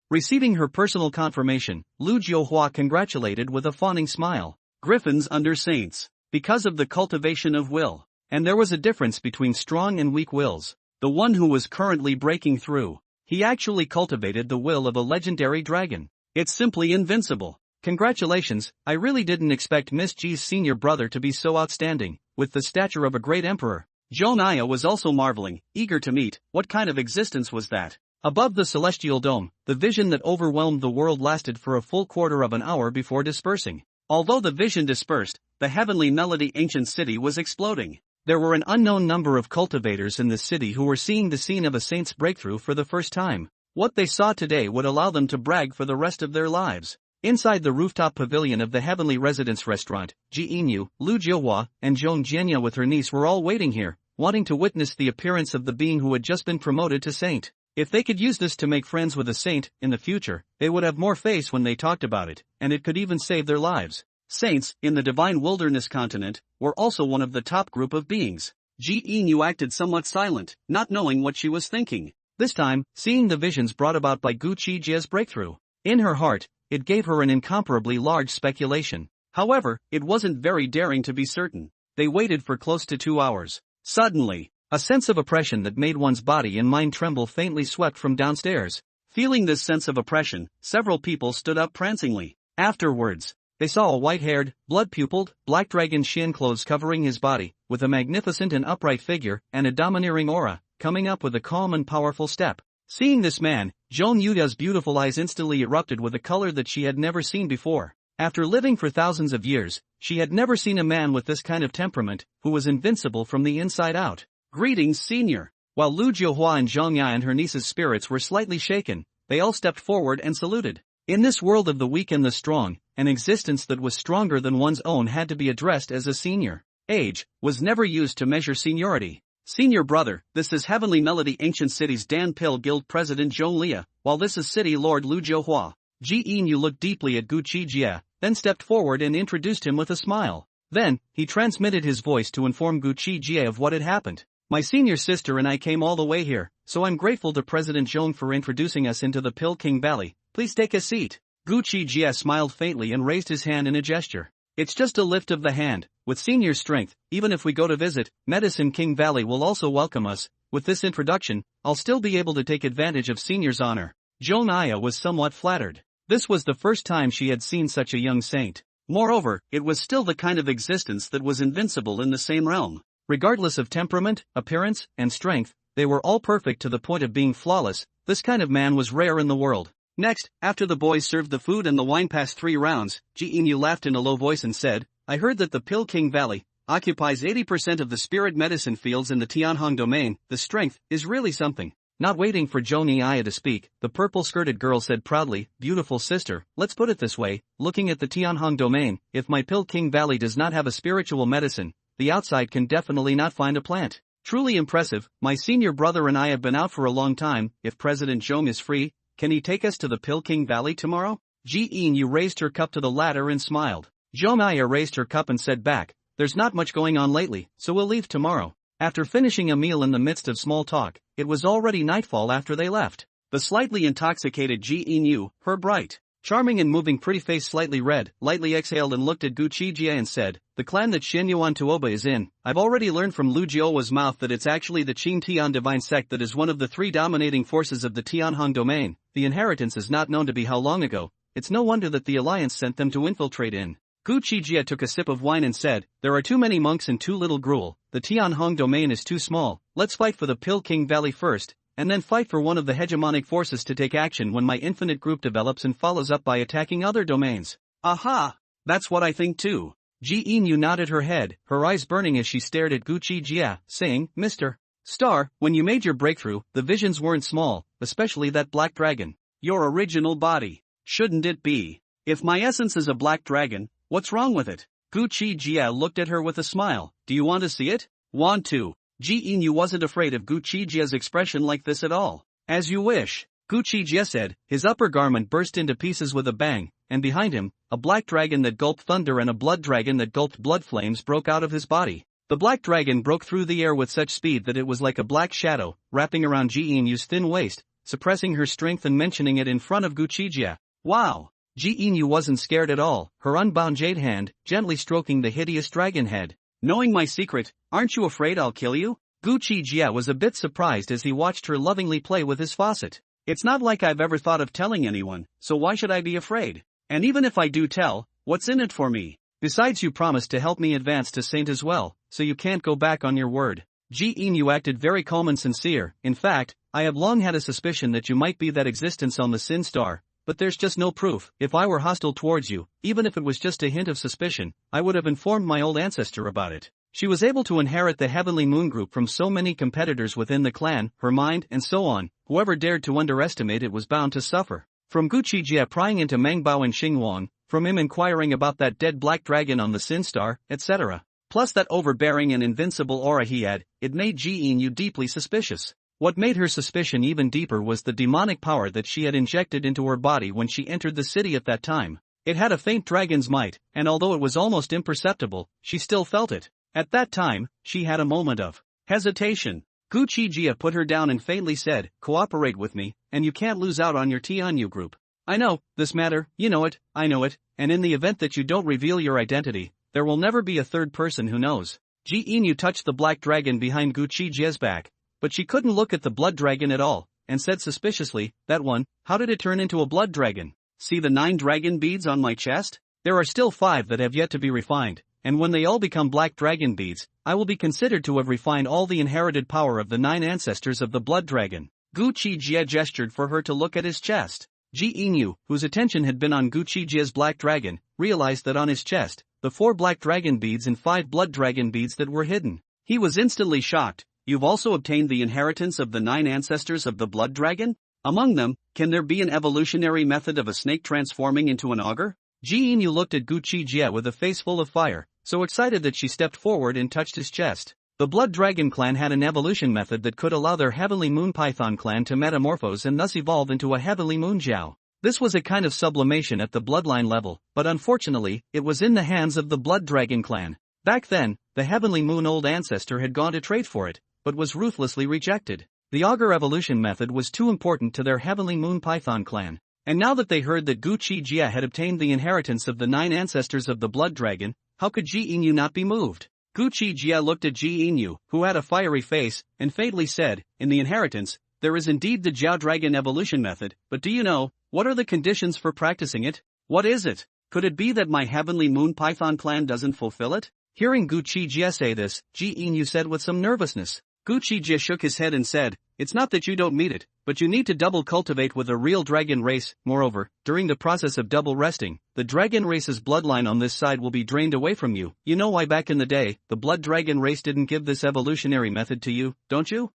Receiving her personal confirmation, Lu Jiuhua congratulated with a fawning smile. Griffins under saints. Because of the cultivation of will. And there was a difference between strong and weak wills. The one who was currently breaking through. He actually cultivated the will of a legendary dragon. It's simply invincible. Congratulations, I really didn't expect Miss G's senior brother to be so outstanding, with the stature of a great emperor. Zhou Naya was also marveling, eager to meet. What kind of existence was that? Above the celestial dome, the vision that overwhelmed the world lasted for a full quarter of an hour before dispersing. Although the vision dispersed, the heavenly melody ancient city was exploding. There were an unknown number of cultivators in the city who were seeing the scene of a saint's breakthrough for the first time. What they saw today would allow them to brag for the rest of their lives. Inside the rooftop pavilion of the heavenly residence restaurant, Ji Inu, Lu Jiuhua, and Zhong Jianya with her niece were all waiting here, wanting to witness the appearance of the being who had just been promoted to saint. If they could use this to make friends with a saint, in the future, they would have more face when they talked about it, and it could even save their lives. Saints, in the divine wilderness continent, were also one of the top group of beings. Ji Inu acted somewhat silent, not knowing what she was thinking. This time, seeing the visions brought about by Gu Qi Jie's breakthrough. In her heart, it gave her an incomparably large speculation. However, it wasn't very daring to be certain. They waited for close to 2 hours. Suddenly, a sense of oppression that made one's body and mind tremble faintly swept from downstairs. Feeling this sense of oppression, several people stood up prancingly. Afterwards, they saw a white-haired, blood-pupiled, black dragon Shin clothes covering his body, with a magnificent and upright figure and a domineering aura, coming up with a calm and powerful step. Seeing this man, Zhong Yuda's beautiful eyes instantly erupted with a color that she had never seen before. After living for thousands of years, she had never seen a man with this kind of temperament, who was invincible from the inside out. "Greetings, senior." While Lu Jiuhua and Zhong Ya and her niece's spirits were slightly shaken, they all stepped forward and saluted. In this world of the weak and the strong, an existence that was stronger than one's own had to be addressed as a senior. Age was never used to measure seniority. "Senior brother, this is Heavenly Melody Ancient City's Dan Pil Guild President Zhong Lia, while this is City Lord Lu Jiuhua." Ji Inu looked deeply at Gu Qi Jie, then stepped forward and introduced him with a smile. Then, he transmitted his voice to inform Gu Qi Jie of what had happened. "My senior sister and I came all the way here, so I'm grateful to President Zhong for introducing us into the Pil King Valley. Please take a seat." Gu Qi Jie smiled faintly and raised his hand in a gesture. "It's just a lift of the hand. With senior strength, even if we go to visit, Medicine King Valley will also welcome us. With this introduction, I'll still be able to take advantage of senior's honor." Zhong Naya was somewhat flattered. This was the first time she had seen such a young saint. Moreover, it was still the kind of existence that was invincible in the same realm. Regardless of temperament, appearance, and strength, they were all perfect to the point of being flawless. This kind of man was rare in the world. Next, after the boys served the food and the wine past 3 rounds, Ji Inu laughed in a low voice and said, "I heard that the Pil King Valley occupies 80% of the spirit medicine fields in the Tianhong domain. The strength is really something." Not waiting for Zhou Naya to speak, the purple-skirted girl said proudly, "Beautiful sister, let's put it this way, looking at the Tianhong domain, if my Pil King Valley does not have a spiritual medicine, the outside can definitely not find a plant. Truly impressive. My senior brother and I have been out for a long time. If President Zhong is free, can he take us to the Pil King Valley tomorrow?" Ji Inu raised her cup to the latter and smiled. Zhou Naya raised her cup and said back, "There's not much going on lately, so we'll leave tomorrow." After finishing a meal in the midst of small talk, it was already nightfall after they left. The slightly intoxicated Ji Inu, her bright, Charming and moving pretty face slightly red, lightly exhaled and looked at Gu Qi Jie and said, the clan that Xianyuan Tuoba is in, I've already learned from Lu Jiowa's mouth that it's actually the Qin Tian divine sect that is one of the three dominating forces of the Tianhong domain. The inheritance is not known to be how long ago. It's no wonder that the alliance sent them to infiltrate in. Gu Qi Jie took a sip of wine and said, there are too many monks and too little gruel. The Tianhong domain is too small. Let's fight for the Pilking Valley first, and then fight for one of the hegemonic forces to take action when my infinite group develops and follows up by attacking other domains. Aha! That's what I think too. Ji Inu nodded her head, her eyes burning as she stared at Gu Qi Jie, saying, Mr. Star, when you made your breakthrough, the visions weren't small, especially that black dragon. Your original body. Shouldn't it be? If my essence is a black dragon, what's wrong with it? Gu Qi Jie looked at her with a smile. Do you want to see it? Want to? Ji Inu wasn't afraid of Gu Qi Jie's expression like this at all. As you wish. Gu Qi Jie said, his upper garment burst into pieces with a bang, and behind him, a black dragon that gulped thunder and a blood dragon that gulped blood flames broke out of his body. The black dragon broke through the air with such speed that it was like a black shadow, wrapping around Ji Inu's thin waist, suppressing her strength and mentioning it in front of Gu Qi Jie. Wow! Ji Inu wasn't scared at all, her unbound jade hand, gently stroking the hideous dragon head. Knowing my secret, aren't you afraid I'll kill you? Gu Qi Jie was a bit surprised as he watched her lovingly play with his faucet. It's not like I've ever thought of telling anyone, so why should I be afraid? And even if I do tell, what's in it for me? Besides, you promised to help me advance to saint as well, so you can't go back on your word. Ji Inu acted very calm and sincere. In fact, I have long had a suspicion that you might be that existence on the Sin Star, but there's just no proof. If I were hostile towards you, even if it was just a hint of suspicion, I would have informed my old ancestor about it. She was able to inherit the Heavenly Moon group from so many competitors within the clan, her mind, and so on. Whoever dared to underestimate it was bound to suffer. From Gu Qi Jie prying into Mangbao and Xingwang, from him inquiring about that dead black dragon on the Sin Star, etc. Plus that overbearing and invincible aura he had, it made Ji Inu deeply suspicious. What made her suspicion even deeper was the demonic power that she had injected into her body when she entered the city at that time. It had a faint dragon's might, and although it was almost imperceptible, she still felt it. At that time, she had a moment of hesitation. Gu Qi Jie put her down and faintly said, cooperate with me, and you can't lose out on your Tianyu group. I know, this matter, you know it, I know it, and in the event that you don't reveal your identity, there will never be a third person who knows. Ji Inu touched the black dragon behind Gu Qi Jie's back, but she couldn't look at the blood dragon at all, and said suspiciously, that one, how did it turn into a blood dragon? See the 9 dragon beads on my chest? There are still 5 that have yet to be refined, and when they all become black dragon beads, I will be considered to have refined all the inherited power of the 9 ancestors of the blood dragon. Gu Qi Jie gestured for her to look at his chest. Ji Inu, whose attention had been on Gu Qi Jie's black dragon, realized that on his chest, the 4 black dragon beads and 5 blood dragon beads that were hidden. He was instantly shocked. You've also obtained the inheritance of the 9 ancestors of the blood dragon? Among them, can there be an evolutionary method of a snake transforming into an augur? Ji Inu looked at Gu Qi Jie with a face full of fire, so excited that she stepped forward and touched his chest. The Blood Dragon clan had an evolution method that could allow their Heavenly Moon Python clan to metamorphose and thus evolve into a Heavenly Moon Jiao. This was a kind of sublimation at the bloodline level, but unfortunately, it was in the hands of the Blood Dragon clan. Back then, the Heavenly Moon old ancestor had gone to trade for it, but was ruthlessly rejected. The augur evolution method was too important to their Heavenly Moon Python clan. And now that they heard that Gu Qi Jie had obtained the inheritance of the 9 ancestors of the Blood Dragon, how could Ji Inu not be moved? Gu Qi Jie looked at Ji Inu, who had a fiery face, and faintly said, in the inheritance, there is indeed the Jiao Dragon evolution method, but do you know, what are the conditions for practicing it? What is it? Could it be that my Heavenly Moon Python clan doesn't fulfill it? Hearing Gu Qi Jie say this, Ji Inu said with some nervousness. Gu Qi Jie shook his head and said, it's not that you don't meet it, but you need to double cultivate with a real dragon race. Moreover, during the process of double resting, the dragon race's bloodline on this side will be drained away from you. You know why back in the day, the blood dragon race didn't give this evolutionary method to you, don't you?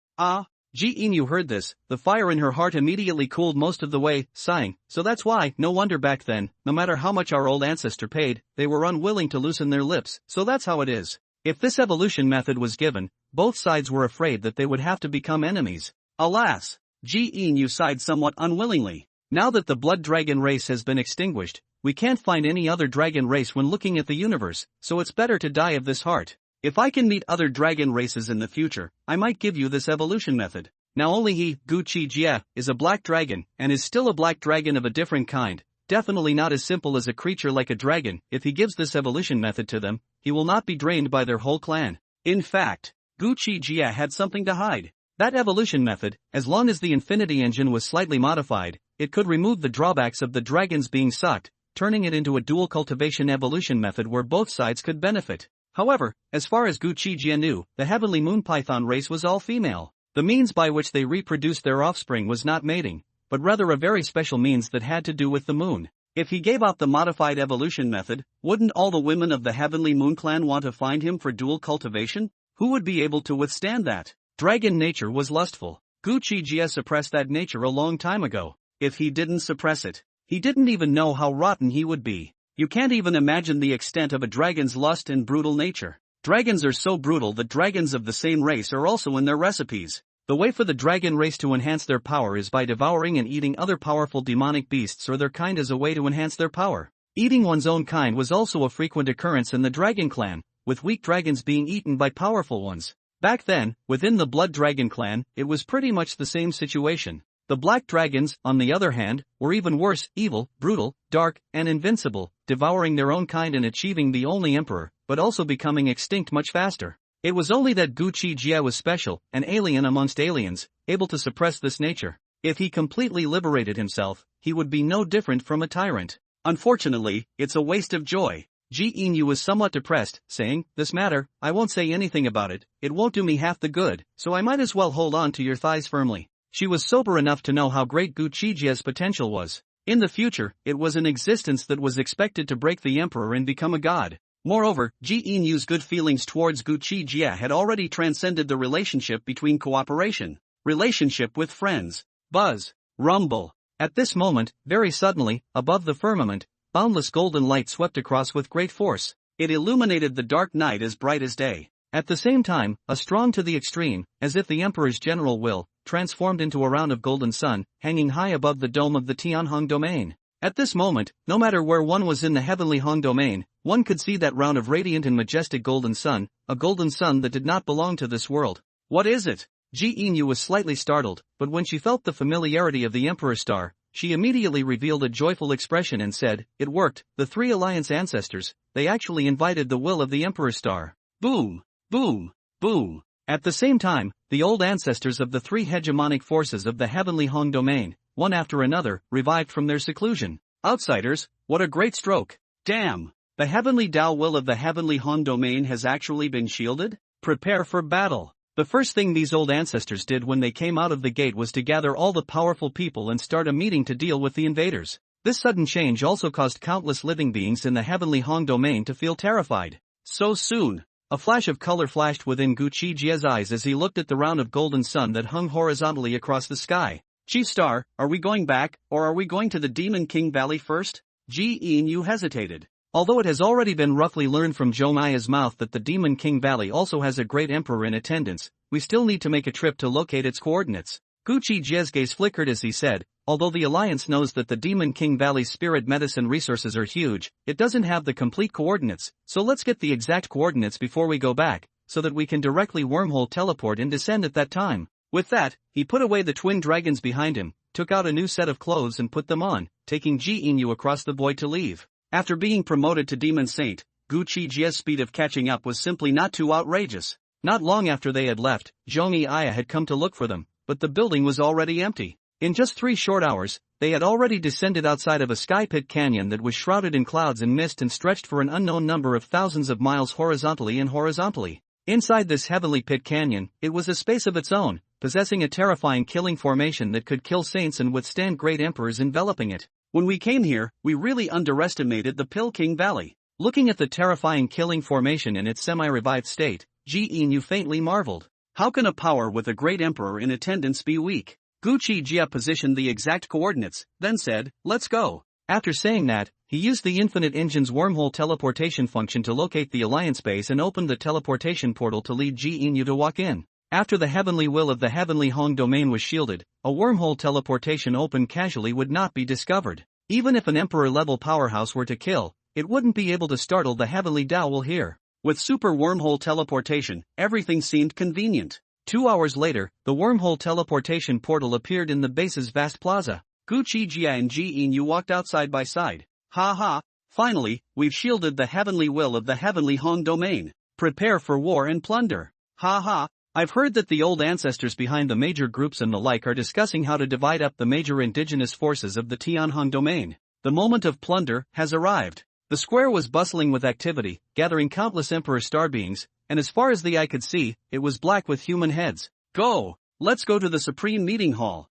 Ji Inu heard this, the fire in her heart immediately cooled most of the way, sighing, so that's why, no wonder back then, no matter how much our old ancestor paid, they were unwilling to loosen their lips, so that's how it is. If this evolution method was given, both sides were afraid that they would have to become enemies. Alas! Ji Inu sighed somewhat unwillingly. Now that the blood dragon race has been extinguished, we can't find any other dragon race when looking at the universe, so it's better to die of this heart. If I can meet other dragon races in the future, I might give you this evolution method. Now only he, Gu Qi Jie, is a black dragon, and is still a black dragon of a different kind, definitely not as simple as a creature like a dragon. If he gives this evolution method to them, he will not be drained by their whole clan. In fact, Gu Qi Jie had something to hide. That evolution method, as long as the Infinity Engine was slightly modified, it could remove the drawbacks of the dragons being sucked, turning it into a dual cultivation evolution method where both sides could benefit. However, as far as Gu Qi Jie knew, the heavenly moon python race was all female. The means by which they reproduced their offspring was not mating, but rather a very special means that had to do with the moon. If he gave out the modified evolution method, wouldn't all the women of the heavenly moon clan want to find him for dual cultivation? Who would be able to withstand that? Dragon nature was lustful. Gu Qi Jie suppressed that nature a long time ago. If he didn't suppress it, he didn't even know how rotten he would be. You can't even imagine the extent of a dragon's lust and brutal nature. Dragons are so brutal that dragons of the same race are also in their recipes. The way for the dragon race to enhance their power is by devouring and eating other powerful demonic beasts or their kind as a way to enhance their power. Eating one's own kind was also a frequent occurrence in the dragon clan, with weak dragons being eaten by powerful ones. Back then, within the Blood Dragon clan, it was pretty much the same situation. The black dragons, on the other hand, were even worse, evil, brutal, dark, and invincible, devouring their own kind and achieving the only emperor, but also becoming extinct much faster. It was only that Gu Qi Jie was special, an alien amongst aliens, able to suppress this nature. If he completely liberated himself, he would be no different from a tyrant. Unfortunately, it's a waste of joy. Ji Inu was somewhat depressed, saying, "This matter, I won't say anything about it, it won't do me half the good, so I might as well hold on to your thighs firmly." She was sober enough to know how great Gu Qi Jie's potential was. In the future, it was an existence that was expected to break the emperor and become a god. Moreover, Ji Inu's good feelings towards Gu Qi Jie had already transcended the relationship between cooperation. Relationship with friends. Buzz. Rumble. At this moment, very suddenly, above the firmament, boundless golden light swept across with great force. It illuminated the dark night as bright as day. At the same time, a strong to the extreme, as if the emperor's general will, transformed into a round of golden sun, hanging high above the dome of the Tianhong domain. At this moment, no matter where one was in the heavenly Hong domain, one could see that round of radiant and majestic golden sun, a golden sun that did not belong to this world. What is it? Ji Inu was slightly startled, but when she felt the familiarity of the Emperor Star, she immediately revealed a joyful expression and said, "It worked, the three Alliance ancestors, they actually invited the will of the Emperor Star." Boom! Boom! Boom! At the same time, the old ancestors of the three hegemonic forces of the heavenly Hong domain, one after another, revived from their seclusion. Outsiders, what a great stroke! Damn! The heavenly Tao will of the heavenly Han domain has actually been shielded? Prepare for battle. The first thing these old ancestors did when they came out of the gate was to gather all the powerful people and start a meeting to deal with the invaders. This sudden change also caused countless living beings in the heavenly Hong domain to feel terrified. So soon. A flash of color flashed within Gu Qi Jie's eyes as he looked at the round of golden sun that hung horizontally across the sky. "Chief Star, are we going back, or are we going to the Demon King Valley first?" Ji Inu hesitated. Although it has already been roughly learned from Zhou Maya's mouth that the Demon King Valley also has a great emperor in attendance, we still need to make a trip to locate its coordinates. Gu Qi Jie's gaze flickered as he said, "Although the Alliance knows that the Demon King Valley's spirit medicine resources are huge, it doesn't have the complete coordinates, so let's get the exact coordinates before we go back, so that we can directly wormhole teleport and descend at that time." With that, he put away the twin dragons behind him, took out a new set of clothes and put them on, taking Ji Inu across the void to leave. After being promoted to Demon Saint, Gu Qi Jie's speed of catching up was simply not too outrageous. Not long after they had left, Zhongyi Aya had come to look for them, but the building was already empty. In just 3 short hours, they had already descended outside of a sky pit canyon that was shrouded in clouds and mist and stretched for an unknown number of thousands of miles horizontally and horizontally. Inside this heavenly pit canyon, it was a space of its own, possessing a terrifying killing formation that could kill saints and withstand great emperors enveloping it. When we came here, we really underestimated the Pill King Valley. Looking at the terrifying killing formation in its semi-revived state, Ji Inu faintly marveled. How can a power with a great emperor in attendance be weak? Gu Qi Jie positioned the exact coordinates, then said, "Let's go." After saying that, he used the Infinite Engine's wormhole teleportation function to locate the Alliance base and opened the teleportation portal to lead Ji Inu to walk in. After the heavenly will of the heavenly Hong domain was shielded, a wormhole teleportation opened casually would not be discovered. Even if an emperor-level powerhouse were to kill, it wouldn't be able to startle the heavenly Tao will here. With super wormhole teleportation, everything seemed convenient. 2 hours later, the wormhole teleportation portal appeared in the base's vast plaza. Gu Qi Jie and Ji Inu walked out side by side. Ha ha, finally, we've shielded the heavenly will of the heavenly Hong domain. Prepare for war and plunder. Ha ha, I've heard that the old ancestors behind the major groups and the like are discussing how to divide up the major indigenous forces of the Tianhong domain. The moment of plunder has arrived. The square was bustling with activity, gathering countless Emperor star beings, and as far as the eye could see, it was black with human heads. Go! Let's go to the Supreme Meeting Hall.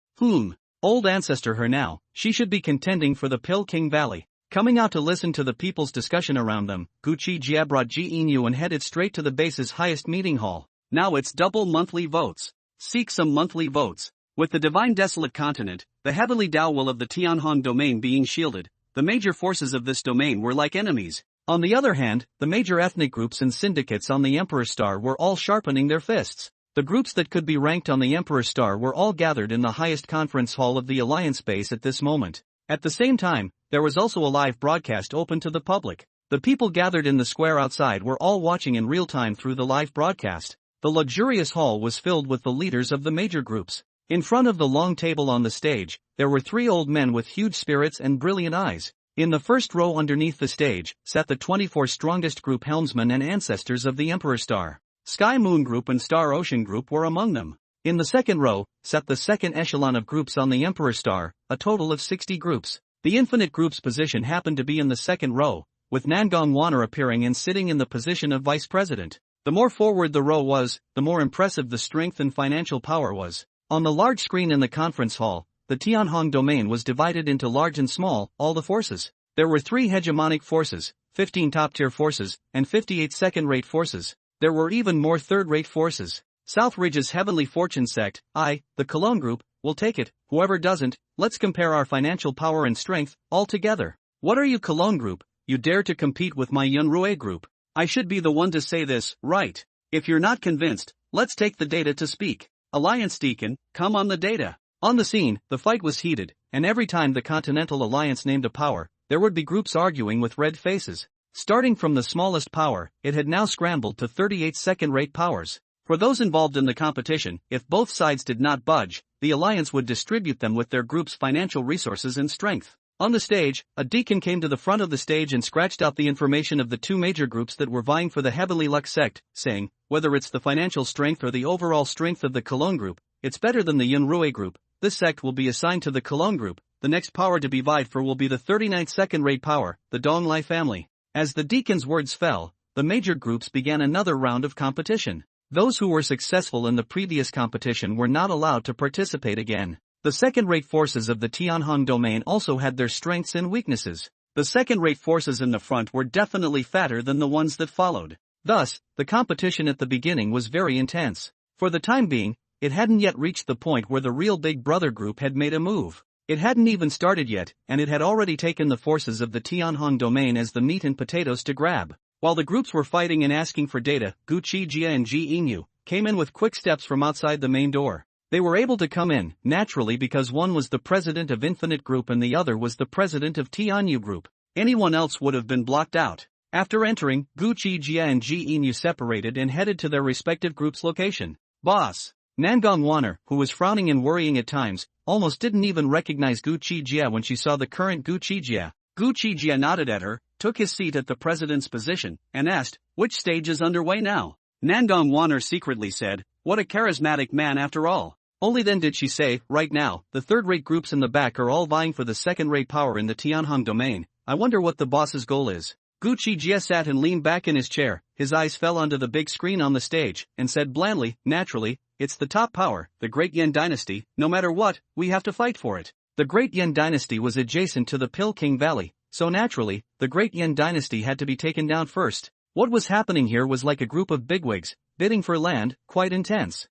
Old ancestor her now, she should be contending for the Pill King Valley. Coming out to listen to the people's discussion around them, Gu Qi Jie brought Ji Inu and headed straight to the base's highest meeting hall. Now it's double monthly votes. Seek some monthly votes. With the divine desolate continent, the heavenly Tao will of the Tianhong domain being shielded, the major forces of this domain were like enemies. On the other hand, the major ethnic groups and syndicates on the Emperor Star were all sharpening their fists. The groups that could be ranked on the Emperor Star were all gathered in the highest conference hall of the Alliance base at this moment. At the same time, there was also a live broadcast open to the public. The people gathered in the square outside were all watching in real time through the live broadcast. The luxurious hall was filled with the leaders of the major groups. In front of the long table on the stage, there were 3 old men with huge spirits and brilliant eyes. In the first row underneath the stage, sat the 24 strongest group helmsmen and ancestors of the Emperor Star. Sky Moon Group and Star Ocean Group were among them. In the second row, sat the second echelon of groups on the Emperor Star, a total of 60 groups. The Infinite Group's position happened to be in the second row, with Nangong Wanner appearing and sitting in the position of vice president. The more forward the row was, the more impressive the strength and financial power was. On the large screen in the conference hall, the Tianhong domain was divided into large and small, all the forces. There were 3 hegemonic forces, 15 top-tier forces, and 58 second-rate forces. There were even more third-rate forces. Southridge's Heavenly Fortune sect, the Cologne Group, will take it. Whoever doesn't, let's compare our financial power and strength, all together. What are you, Cologne Group? You dare to compete with my Yunrui Group? I should be the one to say this, right? If you're not convinced, let's take the data to speak. Alliance Deacon, come on the data. On the scene, the fight was heated, and every time the Continental Alliance named a power, there would be groups arguing with red faces. Starting from the smallest power, it had now scrambled to 38 second-rate powers. For those involved in the competition, if both sides did not budge, the alliance would distribute them with their group's financial resources and strength. On the stage, a deacon came to the front of the stage and scratched out the information of the 2 major groups that were vying for the Heavenly Luck sect, saying, whether it's the financial strength or the overall strength of the Cologne Group, it's better than the Yunrui Group. This sect will be assigned to the Cologne Group. The next power to be vied for will be the 39th second-rate power, the Donglai family. As the deacon's words fell, the major groups began another round of competition. Those who were successful in the previous competition were not allowed to participate again. The second-rate forces of the Tianhong domain also had their strengths and weaknesses. The second-rate forces in the front were definitely fatter than the ones that followed. Thus, the competition at the beginning was very intense. For the time being, it hadn't yet reached the point where the real Big Brother group had made a move. It hadn't even started yet, and it had already taken the forces of the Tianhong domain as the meat and potatoes to grab. While the groups were fighting and asking for data, Gu Qi Jie and Ji Inu came in with quick steps from outside the main door. They were able to come in, naturally, because one was the president of Infinite Group and the other was the president of Tianyu Group. Anyone else would have been blocked out. After entering, Gu Qi Jie and Ji Inu separated and headed to their respective group's location. Boss! Nangong Wanner, who was frowning and worrying at times, almost didn't even recognize Gu Qi Jie when she saw the current Gu Qi Jie. Gu Qi Jie nodded at her, took his seat at the president's position, and asked, which stage is underway now? Nangong Wanner secretly said, what a charismatic man after all. Only then did she say, right now, the third-rate groups in the back are all vying for the second-rate power in the Tianhong domain. I wonder what the boss's goal is. Gu Qi Jie sat and leaned back in his chair, his eyes fell onto the big screen on the stage, and said blandly, naturally, it's the top power, the Great Yen Dynasty, no matter what, we have to fight for it. The Great Yen Dynasty was adjacent to the Pill King Valley, so naturally, the Great Yen Dynasty had to be taken down first. What was happening here was like a group of bigwigs, bidding for land, quite intense.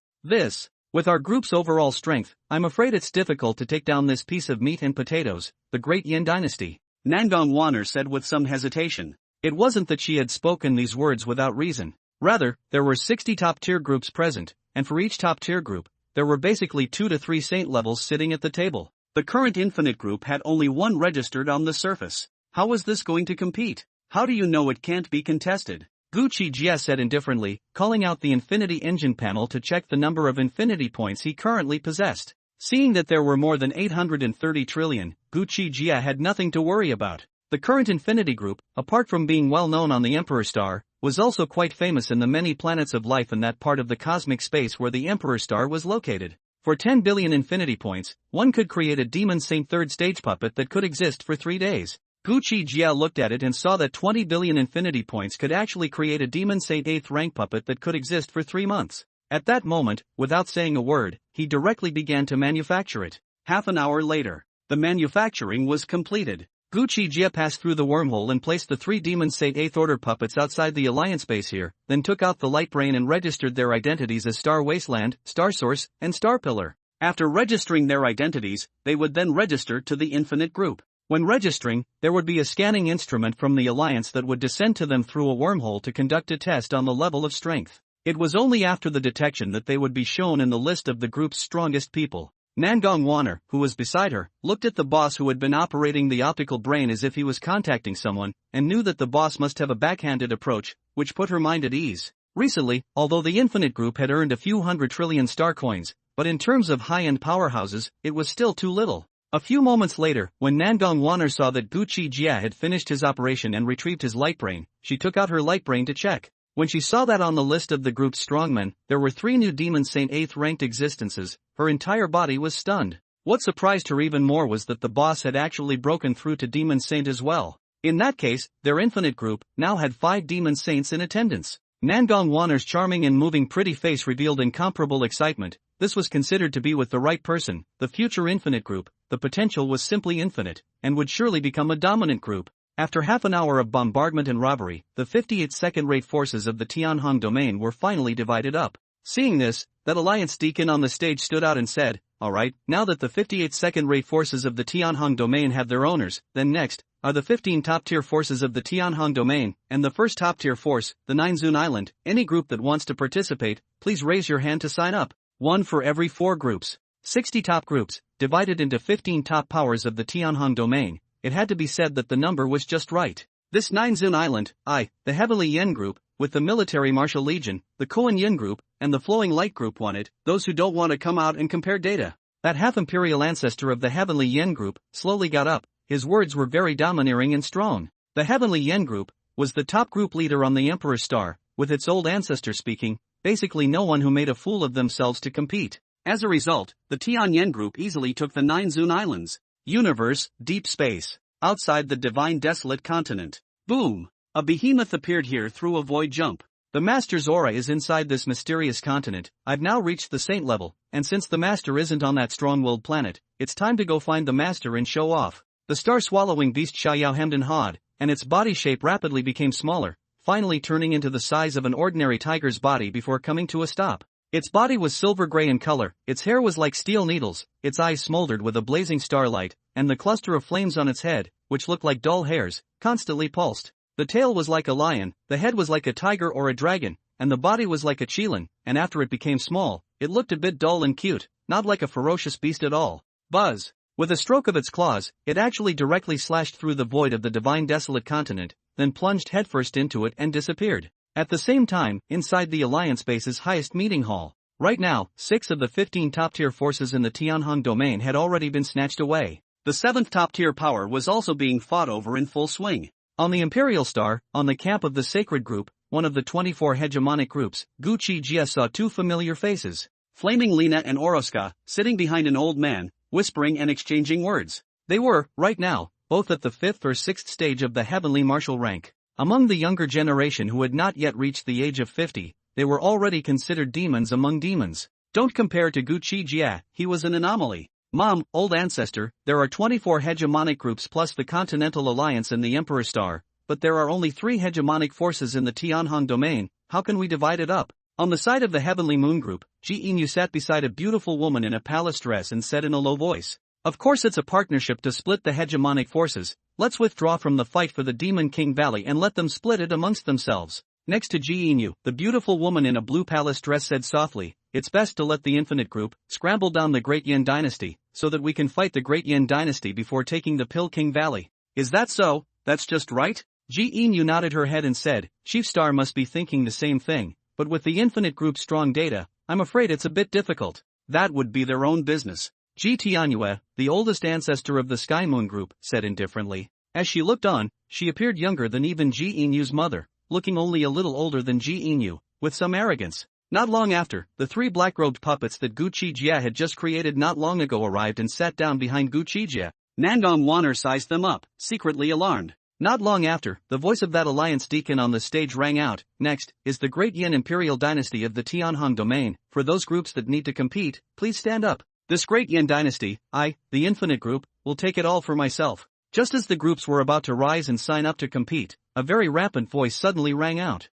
With our group's overall strength, I'm afraid it's difficult to take down this piece of meat and potatoes, the Great Yen Dynasty. Nangong Wanner said with some hesitation. It wasn't that she had spoken these words without reason. Rather, there were 60 top-tier groups present, and for each top-tier group, there were basically 2 to 3 saint levels sitting at the table. The current Infinite Group had only one registered on the surface. How was this going to compete? How do you know it can't be contested? Gu Qi Jie said indifferently, calling out the Infinity Engine panel to check the number of Infinity points he currently possessed. Seeing that there were more than 830 trillion, Gu Qi Jie had nothing to worry about. The current Infinity Group, apart from being well known on the Emperor Star, was also quite famous in the many planets of life in that part of the cosmic space where the Emperor Star was located. For 10 billion infinity points, one could create a Demon Saint 3rd stage puppet that could exist for 3 days. Gu Qi Jie looked at it and saw that 20 billion infinity points could actually create a Demon Saint 8th rank puppet that could exist for 3 months. At that moment, without saying a word, he directly began to manufacture it. Half an hour later, the manufacturing was completed. Gu Qi Jie passed through the wormhole and placed the 3 Demon Saint 8th Order puppets outside the Alliance base here, then took out the light brain and registered their identities as Star Wasteland, Star Source, and Star Pillar. After registering their identities, they would then register to the Infinite Group. When registering, there would be a scanning instrument from the Alliance that would descend to them through a wormhole to conduct a test on the level of strength. It was only after the detection that they would be shown in the list of the group's strongest people. Nangong Wanner, who was beside her, looked at the boss who had been operating the optical brain as if he was contacting someone, and knew that the boss must have a backhanded approach, which put her mind at ease. Recently, although the Infinite Group had earned a few 100 trillion star coins, but in terms of high-end powerhouses, it was still too little. A few moments later, when Nangong Wanner saw that Gu Qi Jie had finished his operation and retrieved his light brain, she took out her light brain to check. When she saw that on the list of the group's strongmen, there were 3 new Demon Saint 8th ranked existences, her entire body was stunned. What surprised her even more was that the boss had actually broken through to Demon Saint as well. In that case, their Infinite Group now had 5 Demon Saints in attendance. Nangong Wanner's charming and moving pretty face revealed incomparable excitement. This was considered to be with the right person, the future Infinite Group. The potential was simply infinite, and would surely become a dominant group. After half an hour of bombardment and robbery, the 58 second-rate forces of the Tianhong domain were finally divided up. Seeing this, that Alliance deacon on the stage stood out and said, "Alright, now that the 58 second-rate forces of the Tianhong domain have their owners, then next are the 15 top-tier forces of the Tianhong domain, and the first top-tier force, the Ninezun Island. Any group that wants to participate, please raise your hand to sign up. 1 for every 4 groups. 60 top groups, divided into 15 top powers of the Tianhong domain." It had to be said that the number was just right. This Ninezun Island, the Heavenly Yen Group, with the Military Martial Legion, the Koan Yin Group, and the Flowing Light Group wanted, those who don't want to come out and compare data. That half-imperial ancestor of the Heavenly Yen Group slowly got up. His words were very domineering and strong. The Heavenly Yen Group was the top group leader on the Emperor's Star, with its old ancestor speaking, basically no one who made a fool of themselves to compete. As a result, the Tian Yen Group easily took the Ninezun Islands. Universe, deep space, outside the divine desolate continent. Boom! A behemoth appeared here through a void jump. The Master's aura is inside this mysterious continent. I've now reached the saint level, and since the Master isn't on that strong-willed planet, it's time to go find the Master and show off. The star-swallowing beast Xiao hemmed and hawed, and its body shape rapidly became smaller, finally turning into the size of an ordinary tiger's body before coming to a stop. Its body was silver gray in color, its hair was like steel needles, its eyes smoldered with a blazing starlight, and the cluster of flames on its head, which looked like dull hairs, constantly pulsed. The tail was like a lion, the head was like a tiger or a dragon, and the body was like a qilin, and after it became small, it looked a bit dull and cute, not like a ferocious beast at all. Buzz! With a stroke of its claws, it actually directly slashed through the void of the divine desolate continent, then plunged headfirst into it and disappeared. At the same time, inside the Alliance base's highest meeting hall. Right now, 6 of the 15 top-tier forces in the Tianhong domain had already been snatched away. The 7th top-tier power was also being fought over in full swing. On the Imperial Star, on the camp of the Sacred Group, one of the 24 hegemonic groups, Gu Qi Jie saw 2 familiar faces. Flaming Lena and Oroska, sitting behind an old man, whispering and exchanging words. They were, right now, both at the 5th or 6th stage of the heavenly martial rank. Among the younger generation who had not yet reached the age of 50, they were already considered demons among demons. Don't compare to Gu Qi Jie, he was an anomaly. Mom, old ancestor, there are 24 hegemonic groups plus the Continental Alliance and the Emperor Star, but there are only 3 hegemonic forces in the Tianhong domain. How can we divide it up? On the side of the Heavenly Moon Group, Ji Inu sat beside a beautiful woman in a palace dress and said in a low voice, "Of course it's a partnership to split the hegemonic forces. Let's withdraw from the fight for the Demon King Valley and let them split it amongst themselves." Next to Ji Inu, the beautiful woman in a blue palace dress said softly, "It's best to let the Infinite Group scramble down the Great Yen Dynasty, so that we can fight the Great Yen Dynasty before taking the Pill King Valley." "Is that so? That's just right?" Ji Inu nodded her head and said, "Chief Star must be thinking the same thing, but with the Infinite Group's strong data, I'm afraid it's a bit difficult." "That would be their own business." Ji Tianyue, the oldest ancestor of the Sky Moon group, said indifferently. As she looked on, she appeared younger than even Ji Inyu's mother, looking only a little older than Ji Inyu, with some arrogance. Not long after, the three black-robed puppets that Gu Qi Jie had just created not long ago arrived and sat down behind Gu Qi Jie. Nangong Wanner sized them up, secretly alarmed. Not long after, the voice of that alliance deacon on the stage rang out. Next, is the great Yen Imperial Dynasty of the Tianhong domain. For those groups that need to compete, please stand up. This great Yen Dynasty, I, the Infinite Group, will take it all for myself. Just as the groups were about to rise and sign up to compete, a very rampant voice suddenly rang out.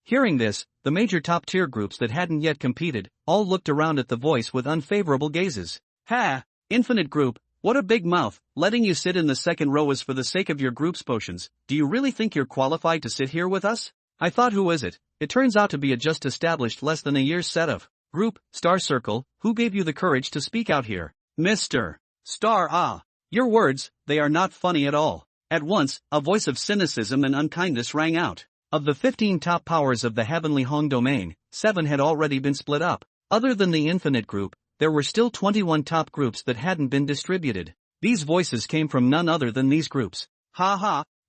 Hearing this, the major top-tier groups that hadn't yet competed, all looked around at the voice with unfavorable gazes. Ha! Infinite Group, what a big mouth, letting you sit in the second row is for the sake of your group's potions. Do you really think you're qualified to sit here with us? I thought, who is it? It turns out to be a just established less than a year's set of group, Star Circle. Who gave you the courage to speak out here? Mr. Star. Your words, they are not funny at all. At once, a voice of cynicism and unkindness rang out. Of the 15 top powers of the Heavenly Hong domain, 7 had already been split up. Other than the Infinite Group, there were still 21 top groups that hadn't been distributed. These voices came from none other than these groups.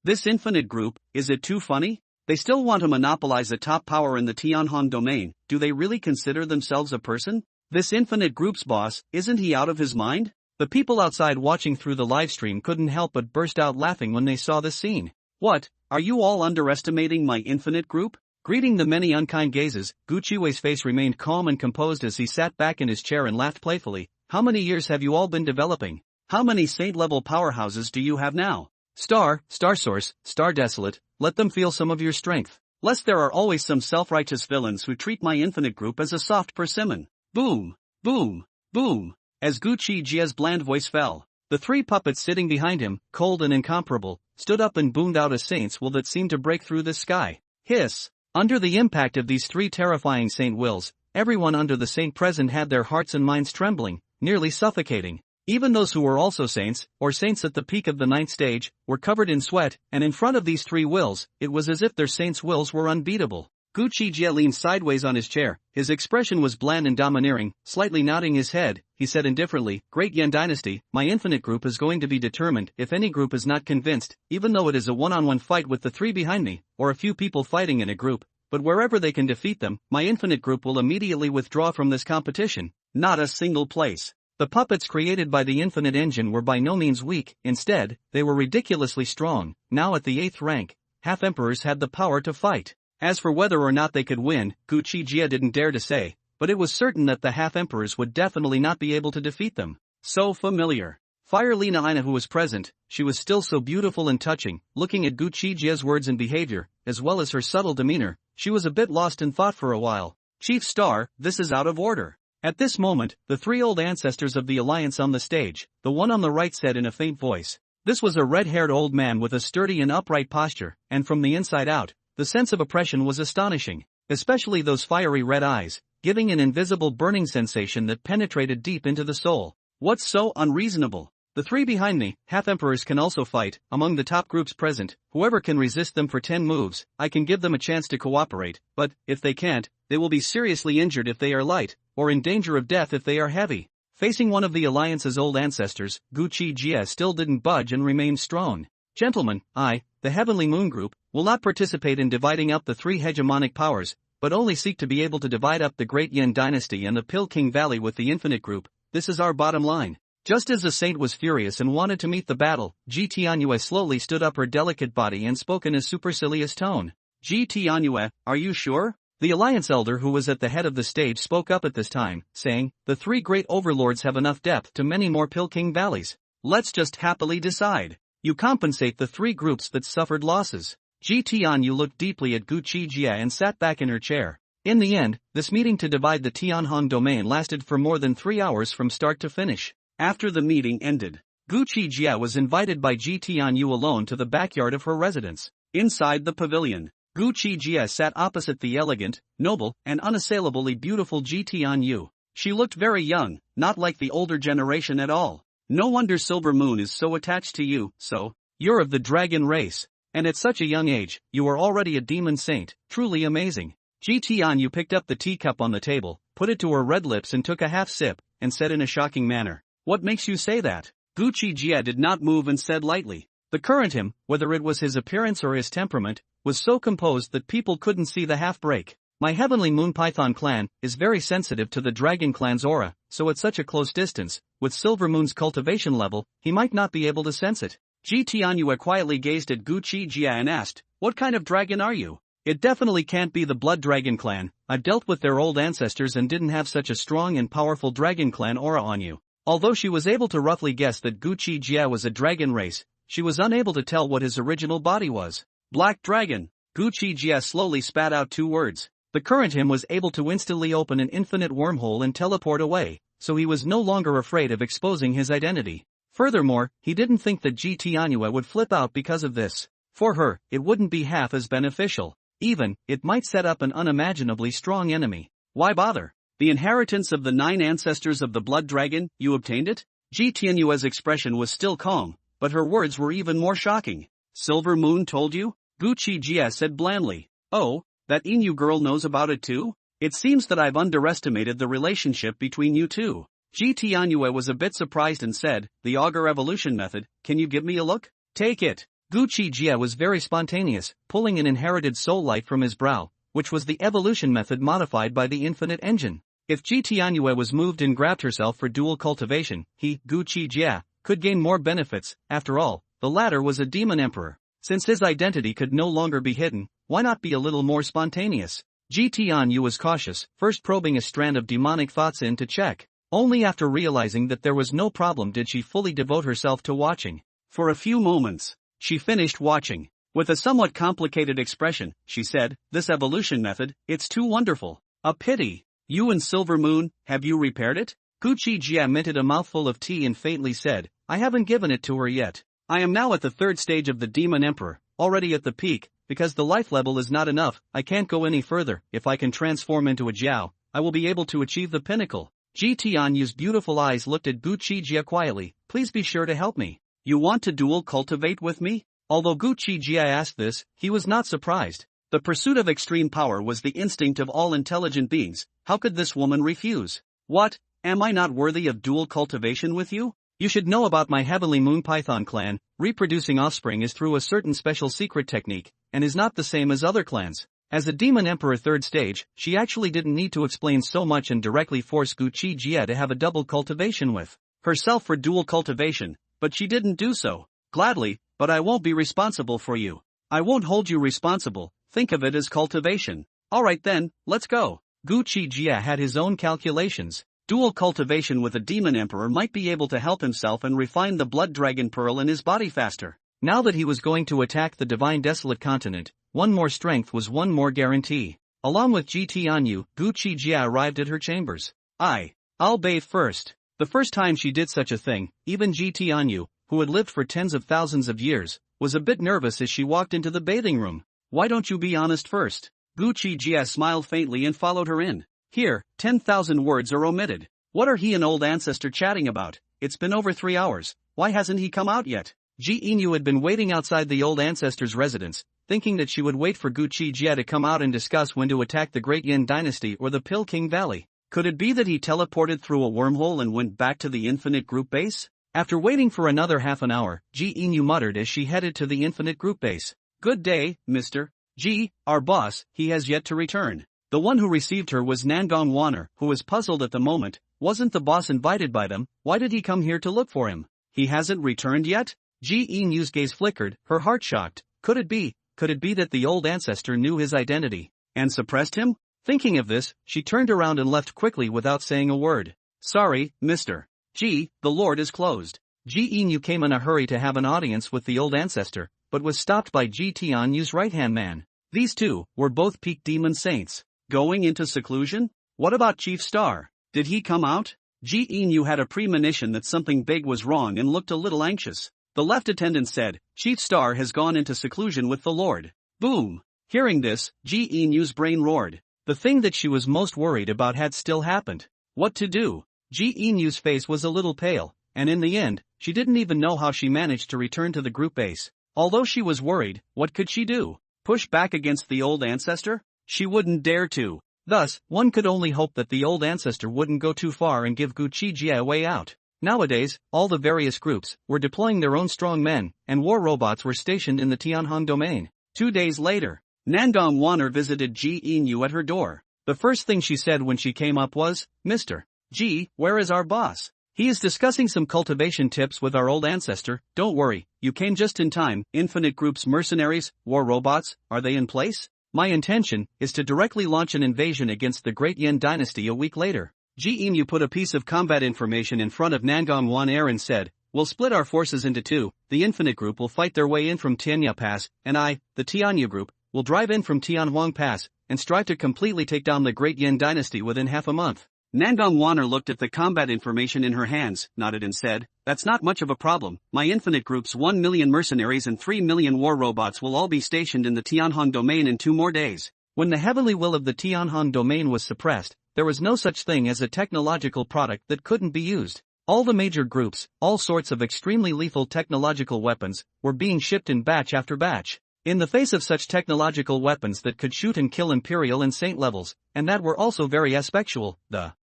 This Infinite Group, is it too funny? They still want to monopolize a top power in the Tianhong domain. Do they really consider themselves a person? This Infinite Group's boss, isn't he out of his mind? The people outside watching through the livestream couldn't help but burst out laughing when they saw this scene. What, are you all underestimating my Infinite Group? Greeting the many unkind gazes, Gu Qiwei's face remained calm and composed as he sat back in his chair and laughed playfully. How many years have you all been developing? How many saint-level powerhouses do you have now? Star Source, Star Desolate, let them feel some of your strength. Lest there are always some self-righteous villains who treat my Infinite Group as a soft persimmon. Boom, boom, boom. As Gu Qi Jie's bland voice fell, the 3 puppets sitting behind him, cold and incomparable, stood up and boomed out a saint's will that seemed to break through the sky. Hiss! Under the impact of these 3 terrifying saint wills, everyone under the saint present had their hearts and minds trembling, nearly suffocating. Even those who were also saints, or saints at the peak of the 9th stage, were covered in sweat, and in front of these 3 wills, it was as if their saints' wills were unbeatable. Gu Qi Jie leaned sideways on his chair. His expression was bland and domineering. Slightly nodding his head, he said indifferently, Great Yen Dynasty, my Infinite Group is going to be determined if any group is not convinced, even though it is a one-on-one fight with the 3 behind me, or a few people fighting in a group, but wherever they can defeat them, my Infinite Group will immediately withdraw from this competition. Not a single place. The puppets created by the Infinite Engine were by no means weak. Instead, they were ridiculously strong. Now at the 8th rank, half-emperors had the power to fight. As for whether or not they could win, Gu Qi Jie didn't dare to say, but it was certain that the half-emperors would definitely not be able to defeat them. So familiar. Fire Lina Ina, who was present, she was still so beautiful and touching. Looking at Gu Qi Jie's words and behavior, as well as her subtle demeanor, she was a bit lost in thought for a while. Chief Star, this is out of order. At this moment, the 3 old ancestors of the alliance on the stage, the one on the right said in a faint voice. This was a red-haired old man with a sturdy and upright posture, and from the inside out, the sense of oppression was astonishing, especially those fiery red eyes, giving an invisible burning sensation that penetrated deep into the soul. What's so unreasonable? The 3 behind me, half-emperors, can also fight. Among the top groups present, whoever can resist them for 10 moves, I can give them a chance to cooperate, but, if they can't, they will be seriously injured if they are light, or in danger of death if they are heavy. Facing one of the alliance's old ancestors, Gu Qi Jie still didn't budge and remained strong. Gentlemen, I, the Heavenly Moon Group, will not participate in dividing up the 3 hegemonic powers, but only seek to be able to divide up the Great Yen Dynasty and the Pill King Valley with the Infinite Group. This is our bottom line. Just as the saint was furious and wanted to meet the battle, Ji Tianyue slowly stood up her delicate body and spoke in a supercilious tone. Ji Tianyue, are you sure? The alliance elder who was at the head of the stage spoke up at this time, saying, the 3 great overlords have enough depth to many more Pill King Valleys. Let's just happily decide. You compensate the 3 groups that suffered losses. Ji Tianyu looked deeply at Gu Qi Jie and sat back in her chair. In the end, this meeting to divide the Tianhong domain lasted for more than 3 hours from start to finish. After the meeting ended, Gu Qi Jie was invited by Ji Tianyu alone to the backyard of her residence. Inside the pavilion, Gu Qi Jie sat opposite the elegant, noble, and unassailably beautiful Ji Tianyu. She looked very young, not like the older generation at all. No wonder Silver Moon is so attached to you. So, you're of the dragon race. And at such a young age, you are already a demon saint. Truly amazing. Ji Tianyu picked up the teacup on the table, put it to her red lips and took a half sip, and said in a shocking manner, What makes you say that? Gu Qi Jie did not move and said lightly. The current him, whether it was his appearance or his temperament, was so composed that people couldn't see the half-break. My heavenly moon python clan is very sensitive to the dragon clan's aura, so at such a close distance, with Silver Moon's cultivation level, he might not be able to sense it. Ji Tianyue quietly gazed at Gu Qi Jie and asked, "What kind of dragon are you?" "It definitely can't be the Blood Dragon clan. I've dealt with their old ancestors and didn't have such a strong and powerful dragon clan aura on you." Although she was able to roughly guess that Gu Qi Jie was a dragon race, she was unable to tell what his original body was. Black dragon. Gu Qi Jie slowly spat out 2 words. The current him was able to instantly open an infinite wormhole and teleport away, so he was no longer afraid of exposing his identity. Furthermore, he didn't think that Ji Tianyue would flip out because of this. For her, it wouldn't be half as beneficial. Even, it might set up an unimaginably strong enemy. Why bother? The inheritance of the 9 ancestors of the Blood Dragon, you obtained it? Ji Tianyue's expression was still calm, but her words were even more shocking. Silver Moon told you? Gu Qi Jie said blandly. Oh, that Inu girl knows about it too? It seems that I've underestimated the relationship between you two. Ji Tianyue was a bit surprised and said, "The auger evolution method, can you give me a look?" "Take it." Gu Qi Jie was very spontaneous, pulling an inherited soul light from his brow, which was the evolution method modified by the infinite engine. If Ji Tianyue was moved and grabbed herself for dual cultivation, he, Gu Qi Jie, could gain more benefits. After all, the latter was a demon emperor. Since his identity could no longer be hidden, why not be a little more spontaneous? Ji Tianyue was cautious, first probing a strand of demonic thoughts in to check. Only after realizing that there was no problem did she fully devote herself to watching. For a few moments, she finished watching. With a somewhat complicated expression, she said, "This evolution method, it's too wonderful. A pity. You and Silver Moon, have you repaired it?" Gu Qi Jie minted a mouthful of tea and faintly said, "I haven't given it to her yet. I am now at the 3rd stage of the Demon Emperor, already at the peak. Because the life level is not enough, I can't go any further. If I can transform into a Jiao, I will be able to achieve the pinnacle." Ji Tianyue's beautiful eyes looked at Gu Qi Jie quietly. "Please be sure to help me. You want to dual cultivate with me?" Although Gu Qi Jie asked this, he was not surprised. The pursuit of extreme power was the instinct of all intelligent beings. How could this woman refuse? "What, am I not worthy of dual cultivation with you? You should know about my heavenly moon python clan. Reproducing offspring is through a certain special secret technique, and is not the same as other clans." As a Demon Emperor 3rd stage, she actually didn't need to explain so much and directly force Gu Qi Jie to have a double cultivation with herself for dual cultivation, but she didn't do so. "Gladly, but I won't be responsible for you. I won't hold you responsible, think of it as cultivation." "Alright then, let's go." Gu Qi Jie had his own calculations. Dual cultivation with a Demon Emperor might be able to help himself and refine the Blood Dragon Pearl in his body faster. Now that he was going to attack the Divine Desolate Continent, one more strength was one more guarantee. Along with Ji Tianyue, Gu Qi Jie arrived at her chambers. I'll bathe first." The first time she did such a thing, even Ji Tianyue, who had lived for tens of thousands of years, was a bit nervous as she walked into the bathing room. "Why don't you be honest first?" Gu Qi Jie smiled faintly and followed her in. "Here, 10,000 words are omitted. What are he and old ancestor chatting about? It's been over 3 hours, why hasn't he come out yet?" Ji Inu had been waiting outside the old ancestor's residence, thinking that she would wait for Gu Qi Jie to come out and discuss when to attack the Great Yen Dynasty or the Pill King Valley. Could it be that he teleported through a wormhole and went back to the Infinite Group Base? After waiting for another half an hour, Ji Inu muttered as she headed to the Infinite Group Base. "Good day, Mr. Ji, our boss, he has yet to return." The one who received her was Nangong Wanner, who was puzzled at the moment. Wasn't the boss invited by them? Why did he come here to look for him? He hasn't returned yet? Ji Inu's gaze flickered, her heart shocked. Could it be that the old ancestor knew his identity and suppressed him? Thinking of this, she turned around and left quickly without saying a word. "Sorry, Mr. Ji, the Lord is closed." Ji Inu came in a hurry to have an audience with the old ancestor, but was stopped by Ji Tianyu's right-hand man. These two were both peak demon saints. Going into seclusion? What about Chief Star? Did he come out? Ji Inu had a premonition that something big was wrong and looked a little anxious. The left attendant said, "Chief Star has gone into seclusion with the Lord." Boom! Hearing this, Ji Inu's brain roared. The thing that she was most worried about had still happened. What to do? Ji Inu's face was a little pale, and in the end, she didn't even know how she managed to return to the group base. Although she was worried, what could she do? Push back against the old ancestor? She wouldn't dare to. Thus, one could only hope that the old ancestor wouldn't go too far and give Gu Qi Jie a way out. Nowadays, all the various groups were deploying their own strong men, and war robots were stationed in the Tianhong domain. 2 days later, Nandong Wanner visited Ji Yinyu at her door. The first thing she said when she came up was, "Mr. Ji, where is our boss? He is discussing some cultivation tips with our old ancestor. Don't worry, you came just in time. Infinite Group's mercenaries, war robots, are they in place? My intention is to directly launch an invasion against the great Yen Dynasty a week later." Ji Yinyu put a piece of combat information in front of Nangong Wan'er and said, "We'll split our forces into two. The Infinite Group will fight their way in from Tianya Pass, and I, the Tianya Group, will drive in from Tianhuang Pass, and strive to completely take down the great Yen Dynasty within half a month." Nandong Wanner looked at the combat information in her hands, nodded and said, "That's not much of a problem. My Infinite Group's 1 million mercenaries and 3 million war robots will all be stationed in the Tianhong domain in 2 more days." When the heavenly will of the Tianhong domain was suppressed, there was no such thing as a technological product that couldn't be used. All the major groups, all sorts of extremely lethal technological weapons, were being shipped in batch after batch. In the face of such technological weapons that could shoot and kill Imperial and Saint levels, and that were also very aspectual,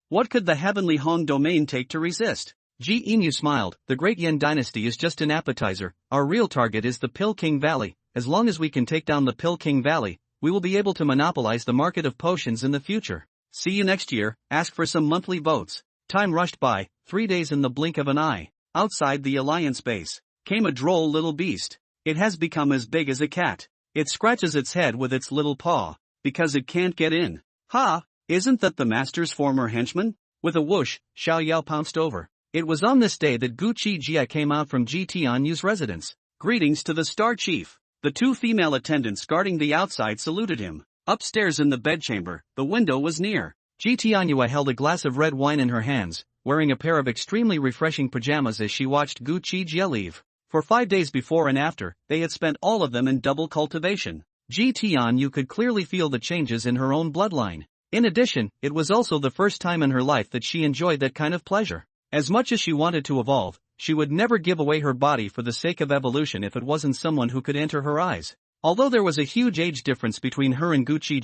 what could the heavenly Hong domain take to resist? Ji Yinyu smiled. "The great Yen Dynasty is just an appetizer. Our real target is the Pill King Valley. As long as we can take down the Pill King Valley, we will be able to monopolize the market of potions in the future. See you next year. Ask for some monthly votes." Time rushed by, 3 days in the blink of an eye. Outside the Alliance base came a droll little beast. It has become as big as a cat. It scratches its head with its little paw, because it can't get in. "Ha! Isn't that the master's former henchman?" With a whoosh, Xiao Yao pounced over. It was on this day that Gu Qi Jie came out from Ji Tianyu's residence. "Greetings to the Star Chief." The 2 female attendants guarding the outside saluted him. Upstairs in the bedchamber, the window was near. Ji Tianyu held a glass of red wine in her hands, wearing a pair of extremely refreshing pajamas as she watched Gu Qi Jie leave. For 5 days before and after, they had spent all of them in double cultivation. Ji Tianyu could clearly feel the changes in her own bloodline. In addition, it was also the first time in her life that she enjoyed that kind of pleasure. As much as she wanted to evolve, she would never give away her body for the sake of evolution if it wasn't someone who could enter her eyes. Although there was a huge age difference between her and Gu Qi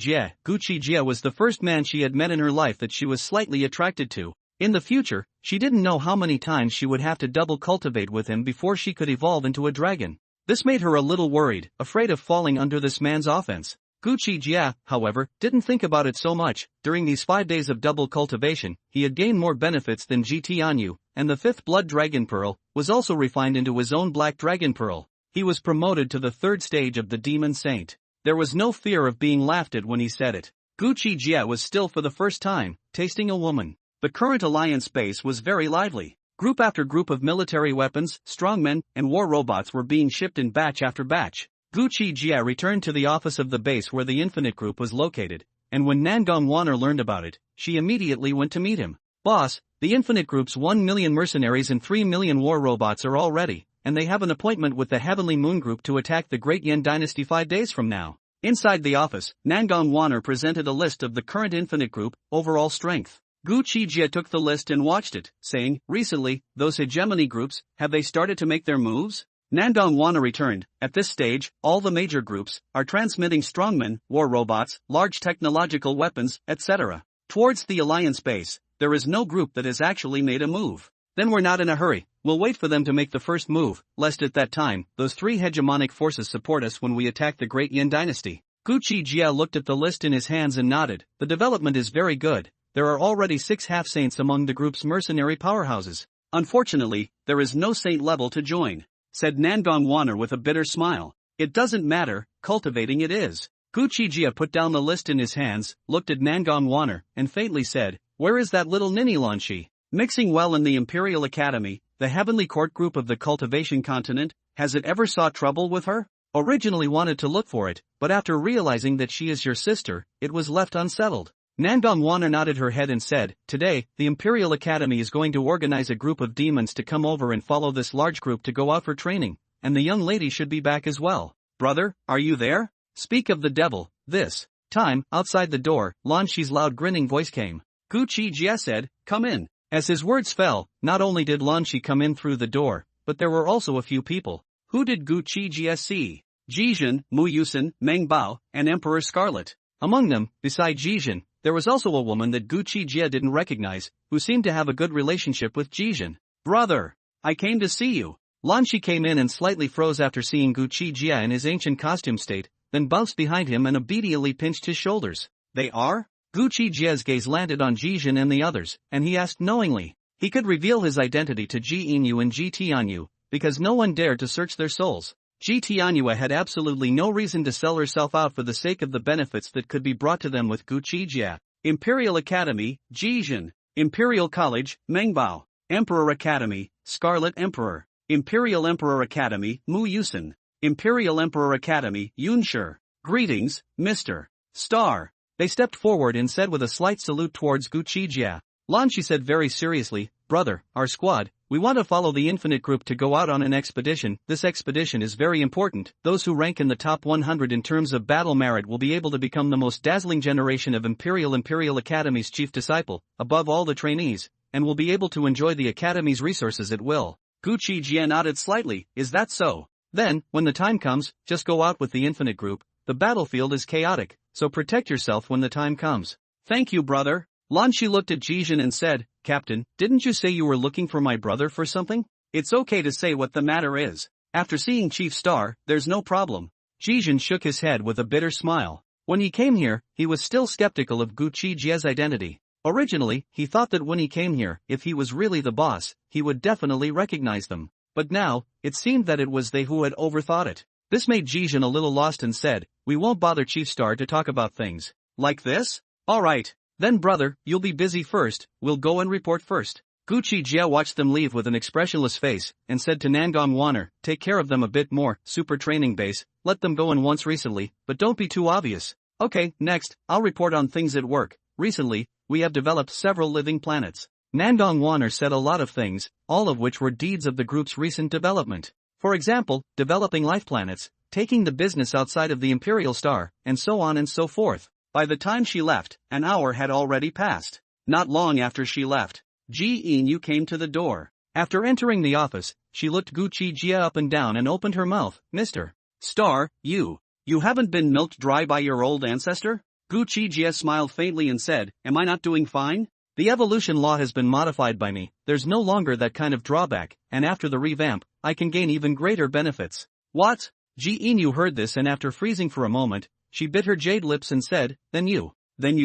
Jie was the first man she had met in her life that she was slightly attracted to. In the future, she didn't know how many times she would have to double cultivate with him before she could evolve into a dragon. This made her a little worried, afraid of falling under this man's offense. Gu Qi Jie, however, didn't think about it so much. During these 5 days of double cultivation, he had gained more benefits than Ji Tianyu, and the 5th blood dragon pearl was also refined into his own black dragon pearl. He was promoted to the 3rd stage of the Demon Saint. There was no fear of being laughed at when he said it. Gu Qi Jie was still for the first time tasting a woman. The current alliance base was very lively. Group after group of military weapons, strongmen, and war robots were being shipped in batch after batch. Gu Qi Jie returned to the office of the base where the Infinite Group was located, and when Nangong Wanner learned about it, she immediately went to meet him. "Boss, the Infinite Group's 1 million mercenaries and 3 million war robots are all ready, and they have an appointment with the Heavenly Moon Group to attack the Great Yen Dynasty 5 days from now." Inside the office, Nangong Wanner presented a list of the current Infinite Group, overall strength. Gu Qi Jie took the list and watched it, saying, "Recently, those hegemony groups, have they started to make their moves?" Nandong Wanner returned. "At this stage, all the major groups are transmitting strongmen, war robots, large technological weapons, etc. towards the alliance base. There is no group that has actually made a move." "Then we're not in a hurry. We'll wait for them to make the first move, lest at that time, those 3 hegemonic forces support us when we attack the Great Yen Dynasty." Gu Qi Jie looked at the list in his hands and nodded. "The development is very good. There are already 6 half-saints among the group's mercenary powerhouses. Unfortunately, there is no saint level to join," said Nandong Wanner with a bitter smile. "It doesn't matter, cultivating it is." Gu Qi Jie put down the list in his hands, looked at Nangong Wanner, and faintly said, "Where is that little ninny Lanshi? Mixing well in the Imperial Academy, the Heavenly Court group of the cultivation continent, has it ever sought trouble with her? Originally wanted to look for it, but after realizing that she is your sister, it was left unsettled." Nandong Wanner nodded her head and said, "Today, the Imperial Academy is going to organize a group of demons to come over and follow this large group to go out for training, and the young lady should be back as well. Brother, are you there? Speak of the devil." This time, outside the door, Lan Shi's loud grinning voice came. Gu Qi Jie said, "Come in." As his words fell, not only did Lan Shi come in through the door, but there were also a few people. Who did Gu Qi Jie see? Jizhen, Mu Yusen, Meng Bao, and Emperor Scarlet. Among them, beside Jizhen, there was also a woman that Gu Qi Jie didn't recognize, who seemed to have a good relationship with Jizhen. Brother! I came to see you. Lan Shi came in and slightly froze after seeing Gu Qi Jie in his ancient costume state, then bounced behind him and obediently pinched his shoulders. They are? Gu Qi Jie's gaze landed on Jijin and the others, and he asked knowingly. He could reveal his identity to Ji Inyu and Ji Tianyu, because no one dared to search their souls. Ji Tianyu had absolutely no reason to sell herself out for the sake of the benefits that could be brought to them with Gu Qi Jie. Imperial Academy, Jijin. Imperial College, Mengbao. Emperor Academy, Scarlet Emperor. Imperial Emperor Academy, Mu Yusen. Imperial Emperor Academy, Yunshi. Greetings, Mr. Star. They stepped forward and said with a slight salute towards Gu Qi Jie. Lan Shi said very seriously, brother, our squad, we want to follow the Infinite Group to go out on an expedition. This expedition is very important. Those who rank in the top 100 in terms of battle merit will be able to become the most dazzling generation of Imperial Academy's chief disciple, above all the trainees, and will be able to enjoy the Academy's resources at will. Gu Qi Jie nodded slightly, is that so? Then, when the time comes, just go out with the Infinite Group. The battlefield is chaotic, so protect yourself when the time comes. Thank you, brother. Lan Shi looked at Jijin and said, Captain, didn't you say you were looking for my brother for something? It's okay to say what the matter is. After seeing Chief Star, there's no problem. Jijin shook his head with a bitter smile. When he came here, he was still skeptical of Gu Qi Jie's identity. Originally, he thought that when he came here, if he was really the boss, he would definitely recognize them. But now, it seemed that it was they who had overthought it. This made Jijin a little lost and said, we won't bother Chief Star to talk about things. Like this? Alright. Then brother, you'll be busy first, we'll go and report first. Gu Qi Jie watched them leave with an expressionless face, and said to Nangong Wanner, take care of them a bit more, super training base, let them go in once recently, but don't be too obvious. Okay, next, I'll report on things at work. Recently, we have developed several living planets. Nangong Wanner said a lot of things, all of which were deeds of the group's recent development. For example, developing life planets, taking the business outside of the Imperial Star, and so on and so forth. By the time she left, an hour had already passed. Not long after she left, Ji Inyu came to the door. After entering the office, she looked Gu Qi Jie up and down and opened her mouth. Mr. Star, you haven't been milked dry by your old ancestor? Gu Qi Jie smiled faintly and said, am I not doing fine? The evolution law has been modified by me, there's no longer that kind of drawback, and after the revamp, I can gain even greater benefits. What? Ji Inyu heard this and after freezing for a moment, she bit her jade lips and said, then you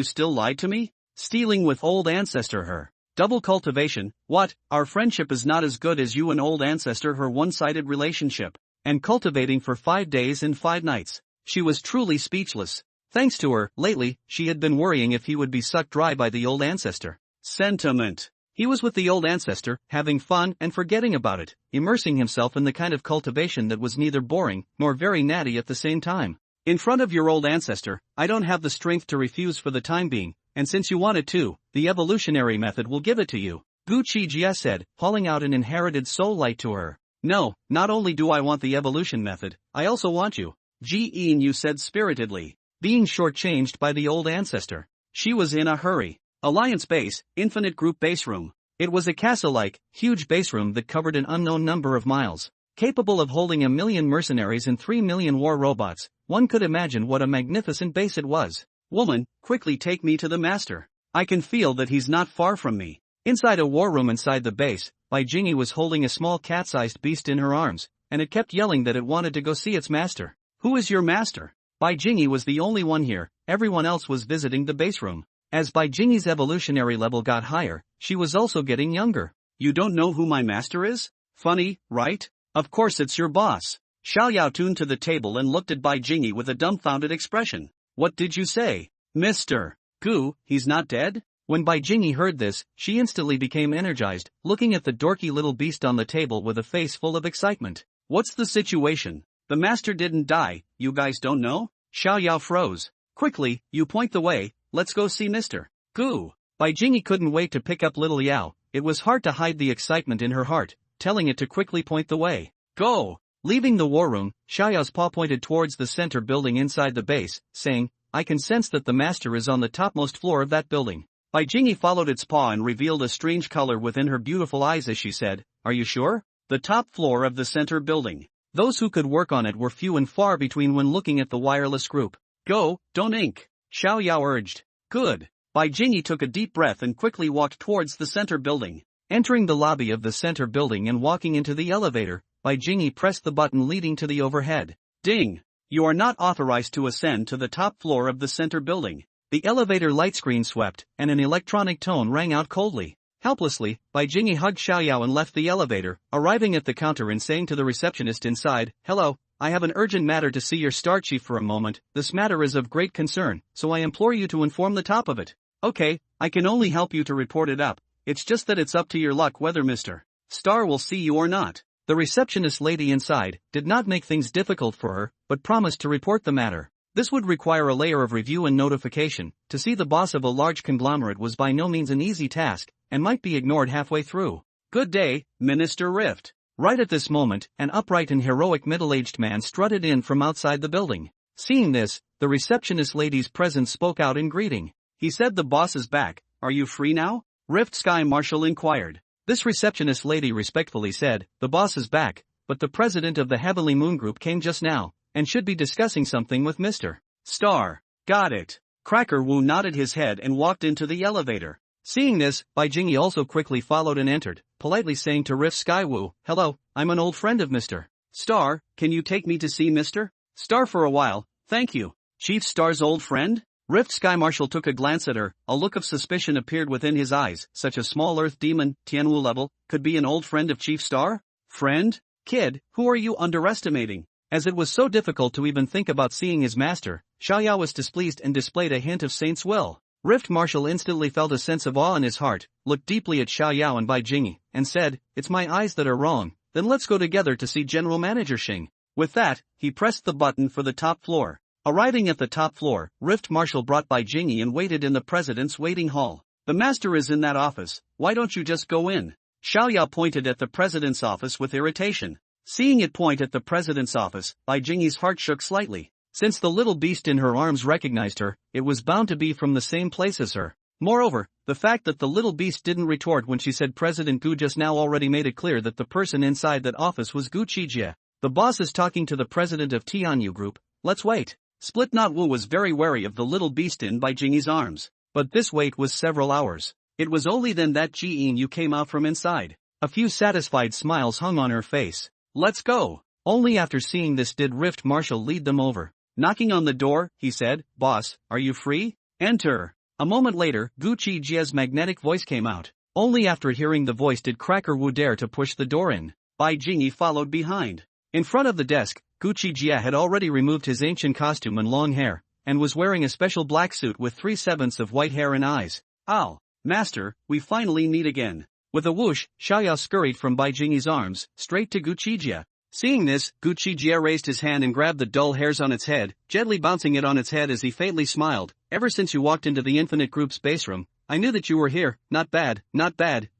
still lied to me? Stealing with old ancestor her. Double cultivation, what? Our friendship is not as good as you and old ancestor her one-sided relationship. And cultivating for 5 days and 5 nights. She was truly speechless. Thanks to her, lately, she had been worrying if he would be sucked dry by the old ancestor. Sentiment. He was with the old ancestor, having fun and forgetting about it, immersing himself in the kind of cultivation that was neither boring nor very natty at the same time. In front of your old ancestor, I don't have the strength to refuse for the time being, and since you want it to, the evolutionary method will give it to you. Gu Qi Jie said, hauling out an inherited soul light to her. No, not only do I want the evolution method, I also want you. Ji Inyu said spiritedly, being shortchanged by the old ancestor. She was in a hurry. Alliance Base, Infinite Group Base Room. It was a castle-like, huge base room that covered an unknown number of miles. Capable of holding 1 million mercenaries and 3 million war robots, one could imagine what a magnificent base it was. Woman, quickly take me to the master. I can feel that he's not far from me. Inside a war room inside the base, Bai Jingyi was holding a small cat-sized beast in her arms, and it kept yelling that it wanted to go see its master. Who is your master? Bai Jingyi was the only one here, everyone else was visiting the base room. As Bai Jingyi's evolutionary level got higher, she was also getting younger. You don't know who my master is? Funny, right? Of course it's your boss. Xiao Yao tuned to the table and looked at Bai Jingyi with a dumbfounded expression. What did you say? Mr. Gu, he's not dead? When Bai Jingyi heard this, she instantly became energized, looking at the dorky little beast on the table with a face full of excitement. What's the situation? The master didn't die, you guys don't know? Xiao Yao froze. Quickly, you point the way, let's go see Mr. Gu. Bai Jingyi couldn't wait to pick up little Yao, it was hard to hide the excitement in her heart, telling it to quickly point the way. Go! Leaving the war room, Xiao Yao's paw pointed towards the center building inside the base, saying, I can sense that the master is on the topmost floor of that building. Bai Jingyi followed its paw and revealed a strange color within her beautiful eyes as she said, Are you sure? The top floor of the center building. Those who could work on it were few and far between when looking at the wireless group. Go, don't ink. Xiao Yao urged. Good. Bai Jingyi took a deep breath and quickly walked towards the center building. Entering the lobby of the center building and walking into the elevator, Bai Jingyi pressed the button leading to the overhead. Ding! You are not authorized to ascend to the top floor of the center building. The elevator light screen swept, and an electronic tone rang out coldly. Helplessly, Bai Jingyi hugged Xiaoyao and left the elevator, arriving at the counter and saying to the receptionist inside, "Hello, I have an urgent matter to see your star chief for a moment. This matter is of great concern, so I implore you to inform the top of it." "Okay, I can only help you to report it up. It's just that it's up to your luck whether Mr. Star will see you or not." The receptionist lady inside did not make things difficult for her, but promised to report the matter. This would require a layer of review and notification. To see the boss of a large conglomerate was by no means an easy task, and might be ignored halfway through. "Good day, Minister Rift." Right at this moment, an upright and heroic middle-aged man strutted in from outside the building. Seeing this, the receptionist lady's presence spoke out in greeting. "He said the boss is back. Are you free now?" Rift Sky Marshal inquired. This receptionist lady respectfully said, "The boss is back, but the president of the Heavenly Moon Group came just now, and should be discussing something with Mr. Star." "Got it." Cracker Wu nodded his head and walked into the elevator. Seeing this, Bai Jingyi also quickly followed and entered, politely saying to Rift Sky Wu, "Hello, I'm an old friend of Mr. Star, can you take me to see Mr. Star for a while, thank you." "Chief Star's old friend?" Rift Sky Marshal took a glance at her, a look of suspicion appeared within his eyes. Such a small earth demon, Tianwu level, could be an old friend of Chief Star? "Friend? Kid, who are you underestimating?" As it was so difficult to even think about seeing his master, Xiaoyao was displeased and displayed a hint of saint's will. Rift Marshal instantly felt a sense of awe in his heart, looked deeply at Xiaoyao and Bai Jingyi, and said, "It's my eyes that are wrong, then let's go together to see General Manager Xing." With that, he pressed the button for the top floor. Arriving at the top floor, Rift Marshal brought Bai Jingyi and waited in the president's waiting hall. "The master is in that office, why don't you just go in?" Xiaoyao pointed at the president's office with irritation. Seeing it point at the president's office, Bai Jingyi's heart shook slightly. Since the little beast in her arms recognized her, it was bound to be from the same place as her. Moreover, the fact that the little beast didn't retort when she said President Gu just now already made it clear that the person inside that office was Gu Qi Jie. The boss is talking to the president of Tianyu Group, let's wait. Split Knot Wu was very wary of the little beast in Bai Jingyi's arms, but this wait was several hours. It was only then that Ji Yu came out from inside. A few satisfied smiles hung on her face. "Let's go." Only after seeing this did Rift Marshal lead them over. Knocking on the door, he said, "Boss, are you free? Enter." A moment later, Gu Qi Jie's magnetic voice came out. Only after hearing the voice did Cracker Wu dare to push the door in. Bai Jingyi followed behind. In front of the desk, Gu Qi Jie had already removed his ancient costume and long hair, and was wearing a special black suit with 3/7 of white hair and eyes. "Oh, master, we finally meet again." With a whoosh, Xiaoyao scurried from Bai Jingyi's arms, straight to Gu Qi Jie. Seeing this, Gu Qi Jie raised his hand and grabbed the dull hairs on its head, gently bouncing it on its head as he faintly smiled. "Ever since you walked into the Infinite Group's base room, I knew that you were here. Not bad,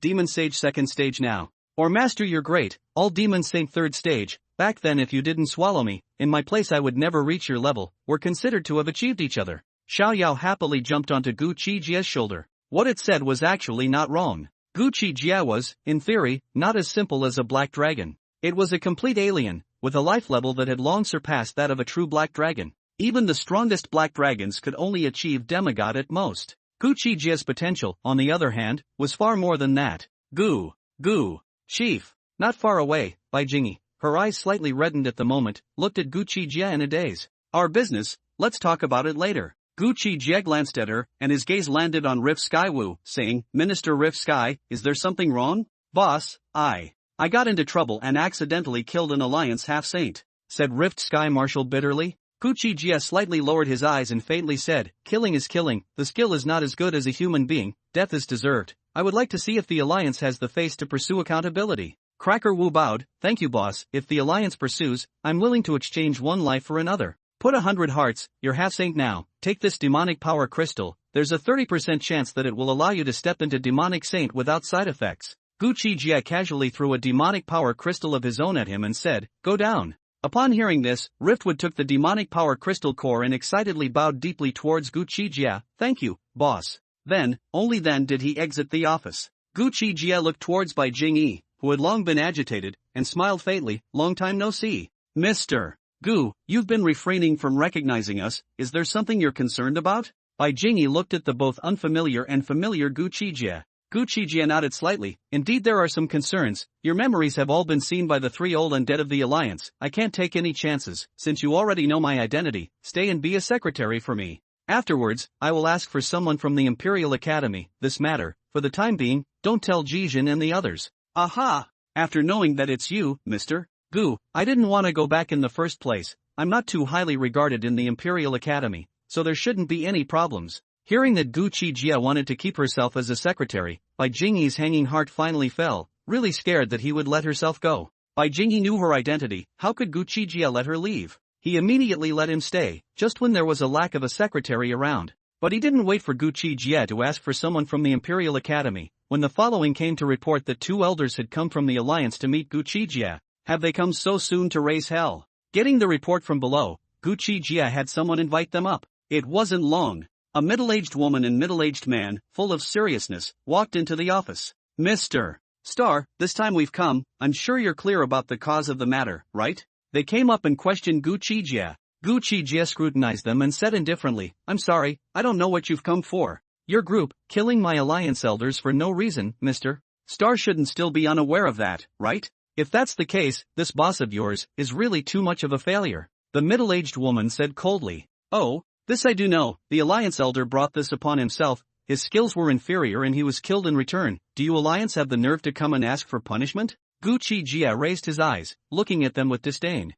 Demon Sage 2nd stage now. Or Master, you're great, All Demon Saint 3rd stage. Back then if you didn't swallow me, in my place I would never reach your level. We're considered to have achieved each other." Xiaoyao happily jumped onto Gu Qi Jie's shoulder. What it said was actually not wrong. Gu Qi Jie was, in theory, not as simple as a black dragon. It was a complete alien, with a life level that had long surpassed that of a true black dragon. Even the strongest black dragons could only achieve demigod at most. Gu Qi Jie's potential, on the other hand, was far more than that. Gu, Chief. Not far away, Bai Jingyi, her eyes slightly reddened at the moment, looked at Gu Qi Jie in a daze. "Our business, let's talk about it later." Gu Qi Jie glanced at her, and his gaze landed on Rift Sky Wu, saying, "Minister Rift Sky, is there something wrong?" "Boss, I got into trouble and accidentally killed an Alliance half-saint," said Rift Sky Marshal bitterly. Gu Qi Jie slightly lowered his eyes and faintly said, "Killing is killing, the skill is not as good as a human being, death is deserved. I would like to see if the Alliance has the face to pursue accountability." Cracker Wu bowed, "Thank you boss, if the Alliance pursues, I'm willing to exchange one life for another. Put 100 hearts, you're half-saint now, take this demonic power crystal, there's a 30% chance that it will allow you to step into demonic saint without side effects." Gu Qi Jie casually threw a demonic power crystal of his own at him and said, "Go down." Upon hearing this, Riftwood took the demonic power crystal core and excitedly bowed deeply towards Gu Qi Jie. "Thank you, boss." Then, only then did he exit the office. Gu Qi Jie looked towards Bai Jingyi, who had long been agitated, and smiled faintly, "Long time no see. Mr. Gu, you've been refraining from recognizing us, is there something you're concerned about?" Bai Jingyi looked at the both unfamiliar and familiar Gu Qi Jie. Gu Qi Jie nodded slightly. Indeed, there are some concerns. Your memories have all been seen by the 3 old undead of the Alliance. I can't take any chances. Since you already know my identity, stay and be a secretary for me. Afterwards, I will ask for someone from the Imperial Academy. This matter, for the time being, don't tell Jijin and the others. Aha! After knowing that it's you, Mr. Gu, I didn't want to go back in the first place. I'm not too highly regarded in the Imperial Academy, so there shouldn't be any problems. Hearing that Gu Qi Jie wanted to keep herself as a secretary, Bai Jingyi's hanging heart finally fell, really scared that he would let herself go. Bai Jingyi knew her identity. How could Gu Qi Jie let her leave? He immediately let him stay, just when there was a lack of a secretary around. But he didn't wait for Gu Qi Jie to ask for someone from the Imperial Academy. When the following came to report that 2 elders had come from the Alliance to meet Gu Qi Jie, have they come so soon to raise hell? Getting the report from below, Gu Qi Jie had someone invite them up. It wasn't long. A middle-aged woman and middle-aged man, full of seriousness, walked into the office. Mr. Star, this time we've come. I'm sure you're clear about the cause of the matter, right? They came up and questioned Gu Qi Jie. Gu Qi Jie scrutinized them and said indifferently, I'm sorry, I don't know what you've come for. Your group, killing my Alliance elders for no reason, Mr. Star shouldn't still be unaware of that, right? If that's the case, this boss of yours is really too much of a failure. The middle-aged woman said coldly. Oh, this I do know. The Alliance elder brought this upon himself. His skills were inferior and he was killed in return. Do you Alliance have the nerve to come and ask for punishment? Gu Qi Jie raised his eyes, looking at them with disdain.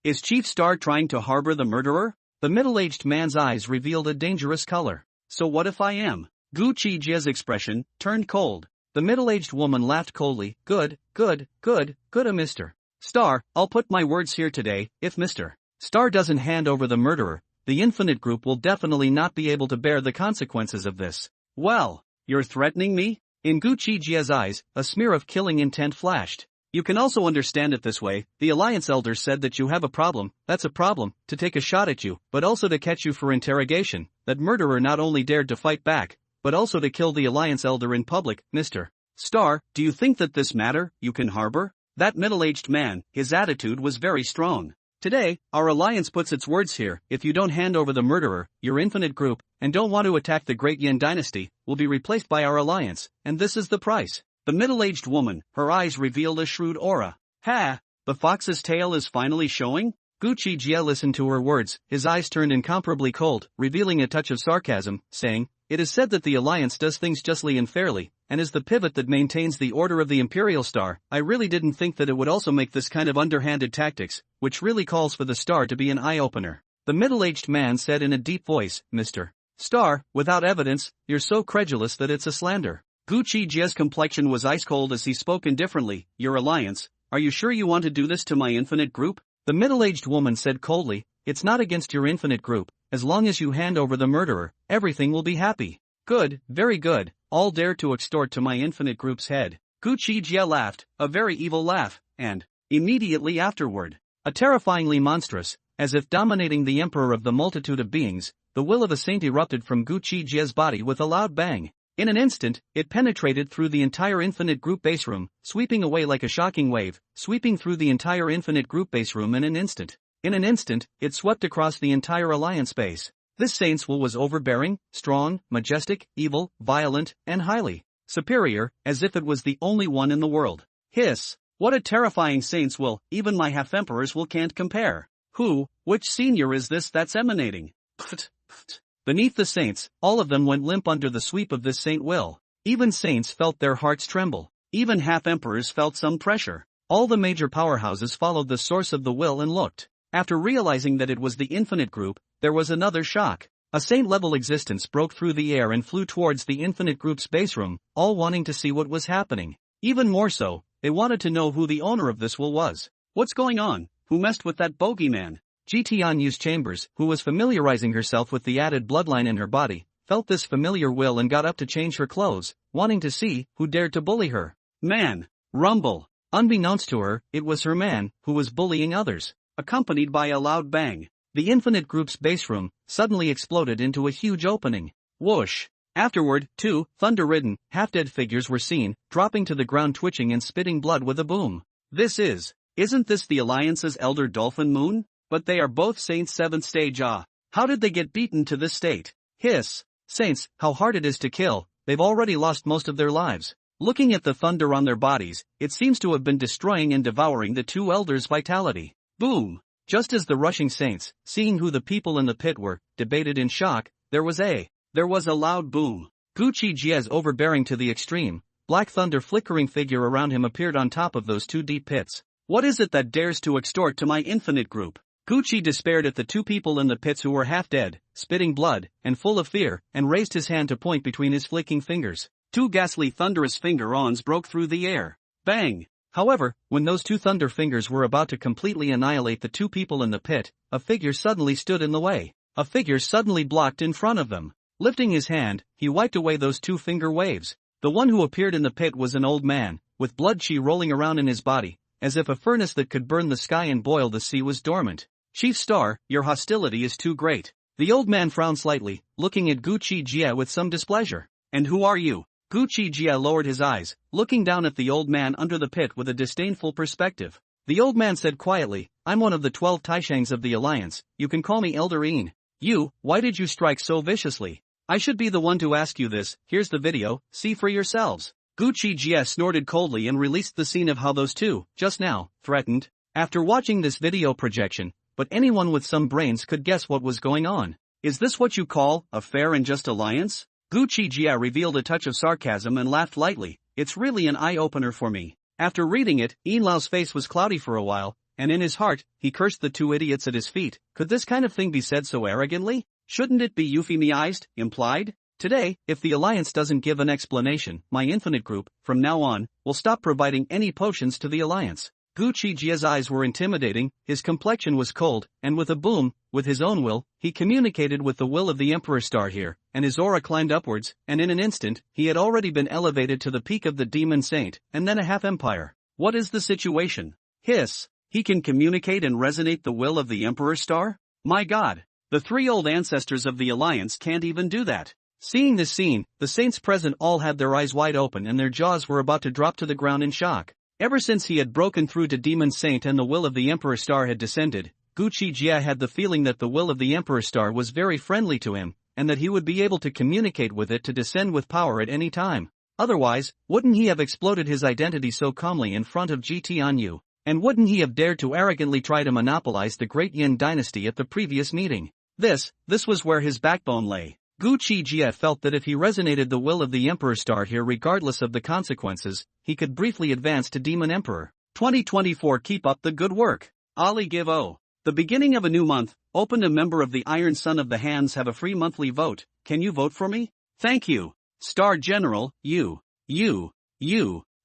Is Chief Star trying to harbor the murderer? The middle-aged man's eyes revealed a dangerous color. So what if I am? Gu Qi Jie's expression turned cold. The middle-aged woman laughed coldly. Good, Mr. Star, I'll put my words here today. If Mr. Star doesn't hand over the murderer, the Infinite Group will definitely not be able to bear the consequences of this. Well, you're threatening me? In Gu Qi Jie's eyes, a smear of killing intent flashed. You can also understand it this way. The Alliance Elder said that you have a problem. That's a problem, to take a shot at you, but also to catch you for interrogation. That murderer not only dared to fight back, but also to kill the Alliance Elder in public. Mr. Star, do you think that this matter you can harbor? That middle-aged man, his attitude was very strong. Today, our Alliance puts its words here. If you don't hand over the murderer, your Infinite Group, and don't want to attack the great Yen Dynasty, will be replaced by our Alliance, and this is the price. The middle-aged woman, her eyes revealed a shrewd aura. Ha! The fox's tail is finally showing? Gu Qi Jie listened to her words, his eyes turned incomparably cold, revealing a touch of sarcasm, saying, It is said that the Alliance does things justly and fairly, and is the pivot that maintains the order of the Imperial Star. I really didn't think that it would also make this kind of underhanded tactics, which really calls for the Star to be an eye-opener. The middle-aged man said in a deep voice, Mr. Star, without evidence, you're so credulous that it's a slander. Gu Qi Jie's complexion was ice-cold as he spoke indifferently. Your Alliance, are you sure you want to do this to my Infinite Group? The middle-aged woman said coldly, It's not against your Infinite Group. As long as you hand over the murderer, everything will be happy. Good, very good. All dare to extort to my Infinite Group's head. Gu Qi Jie laughed, a very evil laugh, and, immediately afterward, a terrifyingly monstrous, as if dominating the emperor of the multitude of beings, the will of a saint erupted from Gu Qi Jie's body with a loud bang. In an instant, it penetrated through the entire Infinite Group base room, sweeping away like a shocking wave, sweeping through the entire Infinite Group base room in an instant. In an instant, it swept across the entire Alliance base. This saint's will was overbearing, strong, majestic, evil, violent, and highly superior, as if it was the only one in the world. Hiss! What a terrifying saint's will, even my half-emperor's will can't compare. Which senior is this that's emanating? Pft, pft. Beneath the saints, all of them went limp under the sweep of this saint will. Even saints felt their hearts tremble. Even half-emperors felt some pressure. All the major powerhouses followed the source of the will and looked. After realizing that it was the Infinite Group, there was another shock. A saint-level existence broke through the air and flew towards the Infinite Group's base room, all wanting to see what was happening. Even more so, they wanted to know who the owner of this will was. What's going on? Who messed with that bogeyman? Tianyu's Chambers, who was familiarizing herself with the added bloodline in her body, felt this familiar will and got up to change her clothes, wanting to see who dared to bully her. Man! Rumble! Unbeknownst to her, it was her man, who was bullying others. Accompanied by a loud bang, the Infinite Group's base room suddenly exploded into a huge opening. Whoosh! Afterward, 2 thunder-ridden, half-dead figures were seen, dropping to the ground twitching and spitting blood with a boom. Isn't this the Alliance's Elder Dolphin Moon? But they are both Saints 7th stage. How did they get beaten to this state? Hiss! Saints, how hard it is to kill. they've already lost most of their lives. Looking at the thunder on their bodies, it seems to have been destroying and devouring the two elders' vitality. Boom! Just as the rushing saints, seeing who the people in the pit were, debated in shock, there was a loud boom. Gu Qi Jie's overbearing to the extreme, black thunder flickering figure around him appeared on top of those two deep pits. What is it that dares to extort to my infinite group? Gu Qi despaired at the two people in the pits who were half dead, spitting blood, and full of fear, and raised his hand to point between his flicking fingers. Two ghastly thunderous finger-ons broke through the air. Bang! However, when those two thunder fingers were about to completely annihilate the two people in the pit, a figure suddenly stood in the way. A figure suddenly blocked in front of them. Lifting his hand, he wiped away those two finger waves. The one who appeared in the pit was an old man, with blood qi rolling around in his body, as if a furnace that could burn the sky and boil the sea was dormant. Chief Star, your hostility is too great. The old man frowned slightly, looking at Gu Qi Jie with some displeasure. And who are you? Gu Qi Jie lowered his eyes, looking down at the old man under the pit with a disdainful perspective. The old man said quietly, I'm one of the 12 Taishangs of the Alliance, you can call me Elder Yin. You, why did you strike so viciously? I should be the one to ask you this, here's the video, see for yourselves. Gu Qi Jie snorted coldly and released the scene of how those two, just now, threatened. After watching this video projection, but anyone with some brains could guess what was going on. Is this what you call a fair and just alliance? Gu Qi Jie revealed a touch of sarcasm and laughed lightly. It's really an eye-opener for me. After reading it, Yin Lao's face was cloudy for a while, and in his heart, he cursed the two idiots at his feet. Could this kind of thing be said so arrogantly? Shouldn't it be euphemized, implied? Today, if the Alliance doesn't give an explanation, my infinite group, from now on, will stop providing any potions to the Alliance. Gu Qi Jie's eyes were intimidating, his complexion was cold, and with a boom, with his own will, he communicated with the will of the Emperor Star here, and his aura climbed upwards, and in an instant, he had already been elevated to the peak of the Demon Saint, and then a half-empire. What is the situation? Hiss! He can communicate and resonate the will of the Emperor Star? My God! The three old ancestors of the Alliance can't even do that. Seeing this scene, the saints present all had their eyes wide open and their jaws were about to drop to the ground in shock. Ever since he had broken through to Demon Saint and the will of the Emperor Star had descended, Gu Qi Jie had the feeling that the will of the Emperor Star was very friendly to him, and that he would be able to communicate with it to descend with power at any time. Otherwise, wouldn't he have exploded his identity so calmly in front of GT Anyu? And wouldn't he have dared to arrogantly try to monopolize the great Yen Dynasty at the previous meeting? This was where his backbone lay. Gu Qi Jie felt that if he resonated the will of the Emperor Star here regardless of the consequences, he could briefly advance to Demon Emperor. 2024. Keep up the good work. Ali give O. The beginning of a new month, open a member of the Iron Son of the Hands have a free monthly vote. Can you vote for me? Thank you. Star General, you.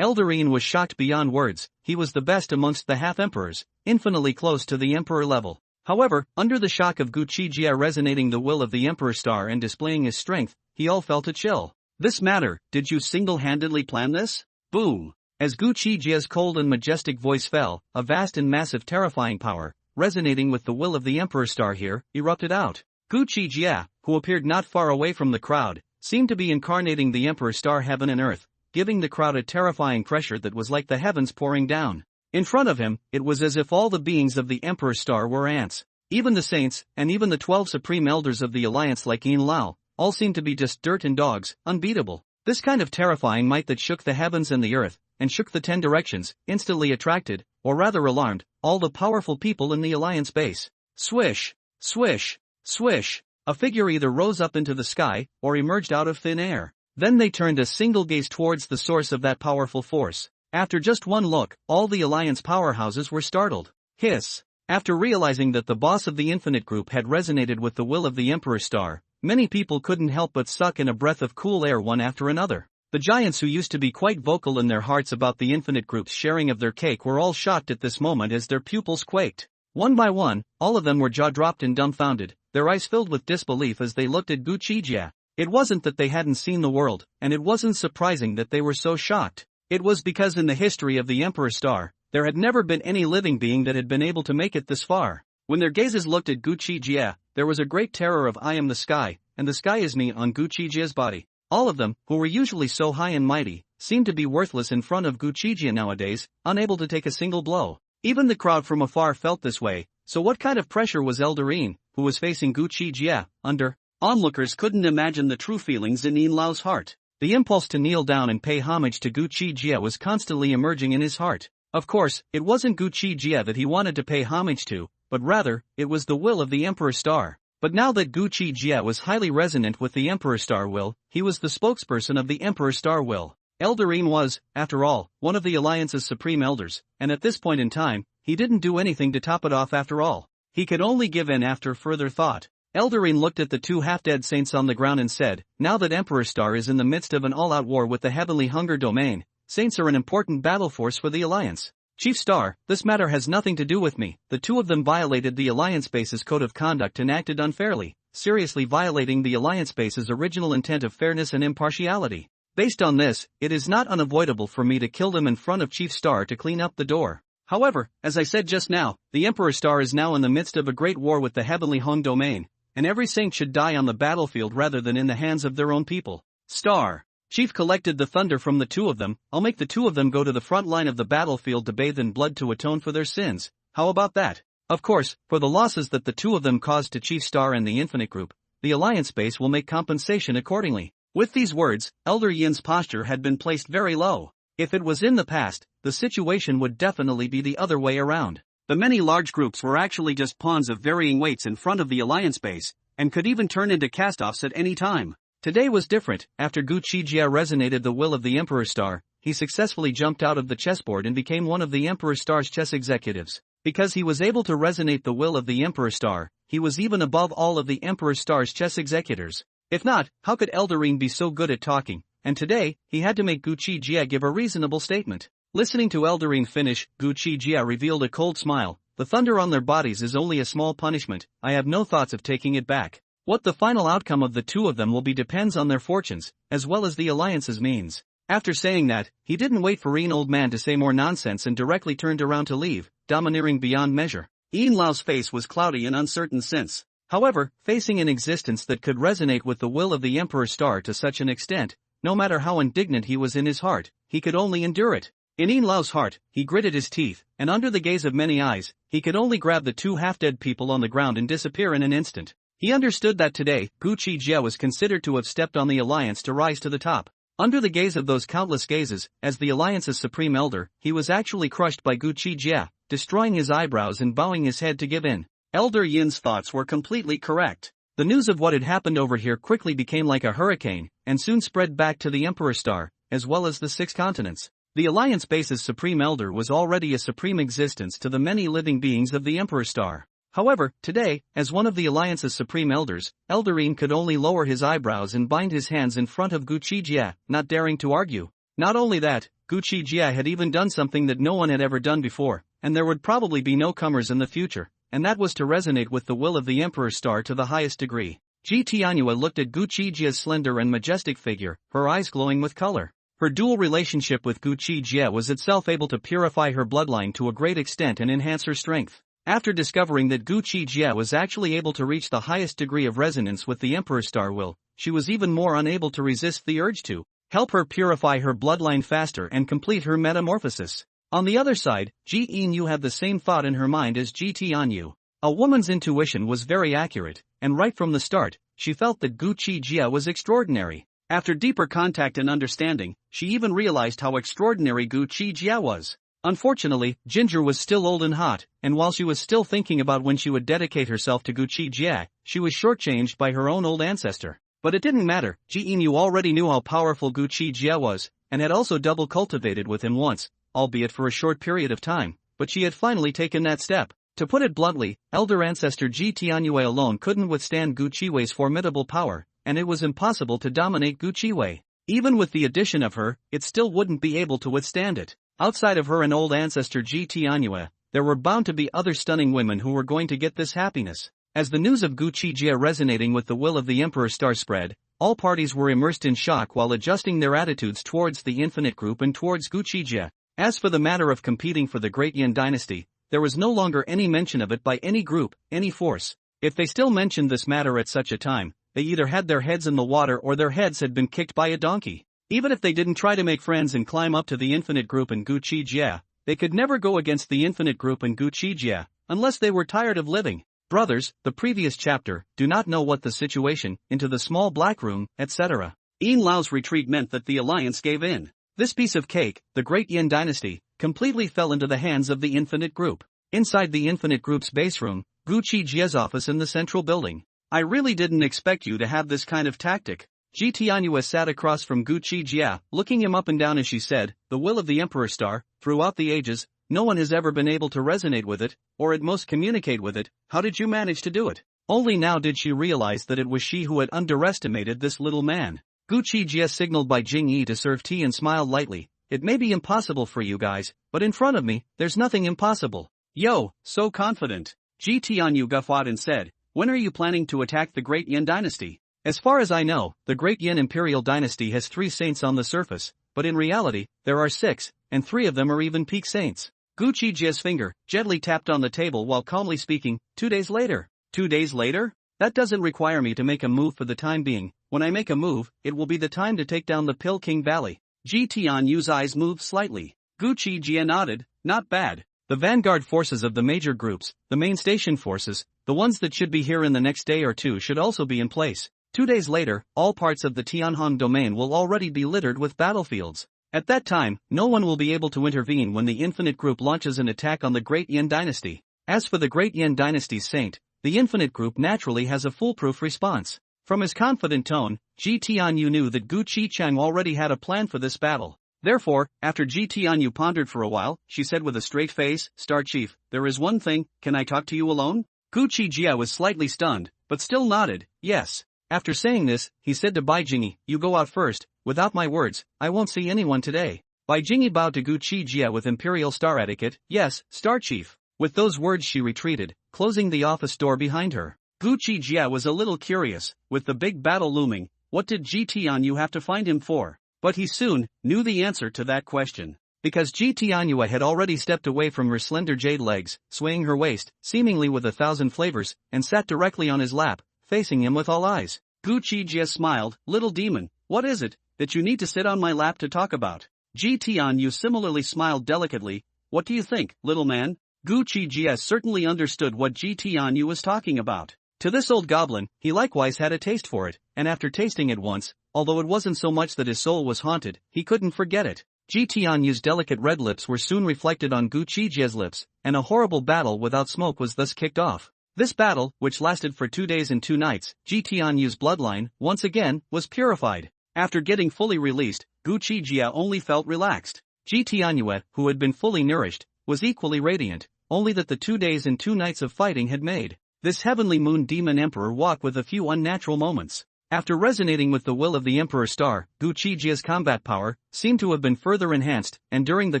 Eldarine was shocked beyond words. He was the best amongst the half-emperors, infinitely close to the emperor level. However, under the shock of Gu Qi Jie resonating the will of the Emperor Star and displaying his strength, he all felt a chill. This matter, did you single-handedly plan this? Boom! As Gu Qi Jie's cold and majestic voice fell, a vast and massive terrifying power, resonating with the will of the Emperor Star here, erupted out. Gu Qi Jie, who appeared not far away from the crowd, seemed to be incarnating the Emperor Star heaven and earth, giving the crowd a terrifying pressure that was like the heavens pouring down. In front of him, it was as if all the beings of the Emperor Star were ants. Even the saints, and even the 12 supreme elders of the Alliance like Yin Lao, all seemed to be just dirt and dogs, unbeatable. This kind of terrifying might that shook the heavens and the earth, and shook the 10 directions, instantly attracted, or rather alarmed, all the powerful people in the Alliance base. Swish, swish, swish. A figure either rose up into the sky, or emerged out of thin air. Then they turned a single gaze towards the source of that powerful force. After just one look, all the Alliance powerhouses were startled. Hiss. After realizing that the boss of the Infinite Group had resonated with the will of the Emperor Star, many people couldn't help but suck in a breath of cool air one after another. The giants who used to be quite vocal in their hearts about the Infinite Group's sharing of their cake were all shocked at this moment as their pupils quaked. One by one, all of them were jaw-dropped and dumbfounded, their eyes filled with disbelief as they looked at Gu Qi Jie. It wasn't that they hadn't seen the world, and it wasn't surprising that they were so shocked. It was because in the history of the Emperor Star, there had never been any living being that had been able to make it this far. When their gazes looked at Gu Qi Jie, there was a great terror of I am the sky, and the sky is me on Gu Qi Jie's body. All of them, who were usually so high and mighty, seemed to be worthless in front of Gu Qi Jie nowadays, unable to take a single blow. Even the crowd from afar felt this way, so what kind of pressure was Eldarine, who was facing Gu Qi Jie, under? Onlookers couldn't imagine the true feelings in Yin Lao's heart. The impulse to kneel down and pay homage to Gu Qi Jie was constantly emerging in his heart. Of course, it wasn't Gu Qi Jie that he wanted to pay homage to, but rather, it was the will of the Emperor Star. But now that Gu Qi Jie was highly resonant with the Emperor Star will, he was the spokesperson of the Emperor Star will. Eldarine was, after all, one of the Alliance's supreme elders, and at this point in time, he didn't do anything to top it off after all. He could only give in after further thought. Eldarine looked at the two half-dead saints on the ground and said, now that Emperor Star is in the midst of an all-out war with the Heavenly Hunger Domain, saints are an important battle force for the Alliance. Chief Star, this matter has nothing to do with me. The two of them violated the Alliance Base's code of conduct and acted unfairly, seriously violating the Alliance Base's original intent of fairness and impartiality. Based on this, it is not unavoidable for me to kill them in front of Chief Star to clean up the door. However, as I said just now, the Emperor Star is now in the midst of a great war with the Heavenly Hung Domain, and every saint should die on the battlefield rather than in the hands of their own people. Star. Chief collected the thunder from the two of them. I'll make the two of them go to the front line of the battlefield to bathe in blood to atone for their sins. How about that? Of course, for the losses that the two of them caused to Chief Star and the Infinite Group, the Alliance Base will make compensation accordingly. With these words, Elder Yin's posture had been placed very low. If it was in the past, the situation would definitely be the other way around. The many large groups were actually just pawns of varying weights in front of the Alliance Base, and could even turn into cast-offs at any time. Today was different. After Gu Qi Jie resonated the will of the Emperor Star, he successfully jumped out of the chessboard and became one of the Emperor Star's chess executives. Because he was able to resonate the will of the Emperor Star, he was even above all of the Emperor Star's chess executors. If not, how could Eldarine be so good at talking? And today, he had to make Gu Qi Jie give a reasonable statement. Listening to Eldarine finish, Gu Qi Jie revealed a cold smile. The thunder on their bodies is only a small punishment. I have no thoughts of taking it back. What the final outcome of the two of them will be depends on their fortunes, as well as the Alliance's means. After saying that, he didn't wait for Yin Old Man to say more nonsense and directly turned around to leave, domineering beyond measure. Yin Lao's face was cloudy and uncertain since, however, facing an existence that could resonate with the will of the Emperor Star to such an extent, no matter how indignant he was in his heart, he could only endure it. In Yin Lao's heart, he gritted his teeth, and under the gaze of many eyes, he could only grab the two half-dead people on the ground and disappear in an instant. He understood that today, Gu Qi Jie was considered to have stepped on the Alliance to rise to the top. Under the gaze of those countless gazes, as the Alliance's supreme elder, he was actually crushed by Gu Qi Jie, destroying his eyebrows and bowing his head to give in. Elder Yin's thoughts were completely correct. The news of what had happened over here quickly became like a hurricane, and soon spread back to the Emperor Star, as well as the 6 continents. The Alliance Base's supreme elder was already a supreme existence to the many living beings of the Emperor Star. However, today, as one of the Alliance's supreme elders, Eldarine could only lower his eyebrows and bind his hands in front of Gu Qi Jie, not daring to argue. Not only that, Gu Qi Jie had even done something that no one had ever done before, and there would probably be no comers in the future, and that was to resonate with the will of the Emperor Star to the highest degree. Ji Tianhua looked at Gu Qi Jie's slender and majestic figure, her eyes glowing with color. Her dual relationship with Gu Qi Jie was itself able to purify her bloodline to a great extent and enhance her strength. After discovering that Gu Qi Jie was actually able to reach the highest degree of resonance with the Emperor Star will, she was even more unable to resist the urge to help her purify her bloodline faster and complete her metamorphosis. On the other side, Ji Yin had the same thought in her mind as Ji Tianyu. A woman's intuition was very accurate, and right from the start, she felt that Gu Qi Jie was extraordinary. After deeper contact and understanding, she even realized how extraordinary Gu Qi Jie was. Unfortunately, Ginger was still old and hot, and while she was still thinking about when she would dedicate herself to Gu Qi Jie, she was shortchanged by her own old ancestor. But it didn't matter. Ji Yin already knew how powerful Gu Qi Jie was, and had also double cultivated with him once, albeit for a short period of time, but she had finally taken that step. To put it bluntly, elder ancestor Ji Tianhua alone couldn't withstand Gu Qiwei's formidable power, and it was impossible to dominate Gu Qiwei. Even with the addition of her, it still wouldn't be able to withstand it. Outside of her and old ancestor Ji Tianhua, there were bound to be other stunning women who were going to get this happiness. As the news of Gu Qi Jie resonating with the will of the Emperor Star spread, all parties were immersed in shock while adjusting their attitudes towards the Infinite Group and towards Gu Qi Jie. As for the matter of competing for the great Yen Dynasty, there was no longer any mention of it by any group, any force. If they still mentioned this matter at such a time, they either had their heads in the water or their heads had been kicked by a donkey. Even if they didn't try to make friends and climb up to the Infinite Group and Gu Qi Jie, they could never go against the Infinite Group and Gu Qi Jie, unless they were tired of living. Brothers, the previous chapter, do not know what the situation, into the small black room, etc. Yin Lao's retreat meant that the alliance gave in. This piece of cake, the Great Yen Dynasty, completely fell into the hands of the Infinite Group. Inside the Infinite Group's base room, Gu Qi Jie's office in the central building. I really didn't expect you to have this kind of tactic. Ji Tianyue sat across from Gu Qi Jie, looking him up and down as she said, the will of the Emperor Star, throughout the ages, no one has ever been able to resonate with it, or at most communicate with it. How did you manage to do it? Only now did she realize that it was she who had underestimated this little man. Gu Qi Jie signaled by Jing Yi to serve tea and smiled lightly. It may be impossible for you guys, but in front of me, there's nothing impossible. Yo, so confident. Ji Tianyue guffawed and said, when are you planning to attack the Great Yen Dynasty? As far as I know, the Great Yen Imperial Dynasty has 3 saints on the surface, but in reality, there are 6, and 3 of them are even peak saints. Gu Qi Jie's finger gently tapped on the table while calmly speaking, 2 days later. 2 days later? That doesn't require me to make a move for the time being. When I make a move, it will be the time to take down the Pill King Valley. Ji Tianyue's eyes moved slightly. Gu Qi Jie nodded, not bad. The vanguard forces of the major groups, the main station forces, the ones that should be here in the next day or 2 should also be in place. 2 days later, all parts of the Tianhong domain will already be littered with battlefields. At that time, no one will be able to intervene when the Infinite Group launches an attack on the Great Yen Dynasty. As for the Great Yen Dynasty's saint, the Infinite Group naturally has a foolproof response. From his confident tone, Ji Tianyue knew that Gu Qi Chang already had a plan for this battle. Therefore, after Ji Tianyue pondered for a while, she said with a straight face, Star Chief, there is one thing, can I talk to you alone? Gu Qi Jie was slightly stunned, but still nodded, yes. After saying this, he said to Bai Jingyi, you go out first, without my words, I won't see anyone today. Bai Jingyi bowed to Gu Qi Jie with Imperial Star etiquette, yes, Star Chief. With those words she retreated, closing the office door behind her. Gu Qi Jie was a little curious, with the big battle looming, what did Ji Tianyue have to find him for? But he soon knew the answer to that question. Because Ji Tianyue had already stepped away from her slender jade legs, swaying her waist, seemingly with 1,000 flavors, and sat directly on his lap, facing him with all eyes. Gu Qi Jie smiled, little demon, what is it that you need to sit on my lap to talk about? Ji Tianyue similarly smiled delicately, what do you think, little man? Gu Qi Jie certainly understood what Ji Tianyue was talking about. To this old goblin, he likewise had a taste for it, and after tasting it once, although it wasn't so much that his soul was haunted, he couldn't forget it. Ji Tianyue's delicate red lips were soon reflected on Gu Qi Jie's lips, and a horrible battle without smoke was thus kicked off. This battle, which lasted for 2 days and 2 nights, Ji Tianyue's bloodline, once again, was purified. After getting fully released, Gu Qi Jie only felt relaxed. Ji Tianyue, who had been fully nourished, was equally radiant, only that the 2 days and 2 nights of fighting had made this heavenly moon demon emperor walk with a few unnatural moments. After resonating with the will of the Emperor Star, Gu Qi Jie's combat power seemed to have been further enhanced, and during the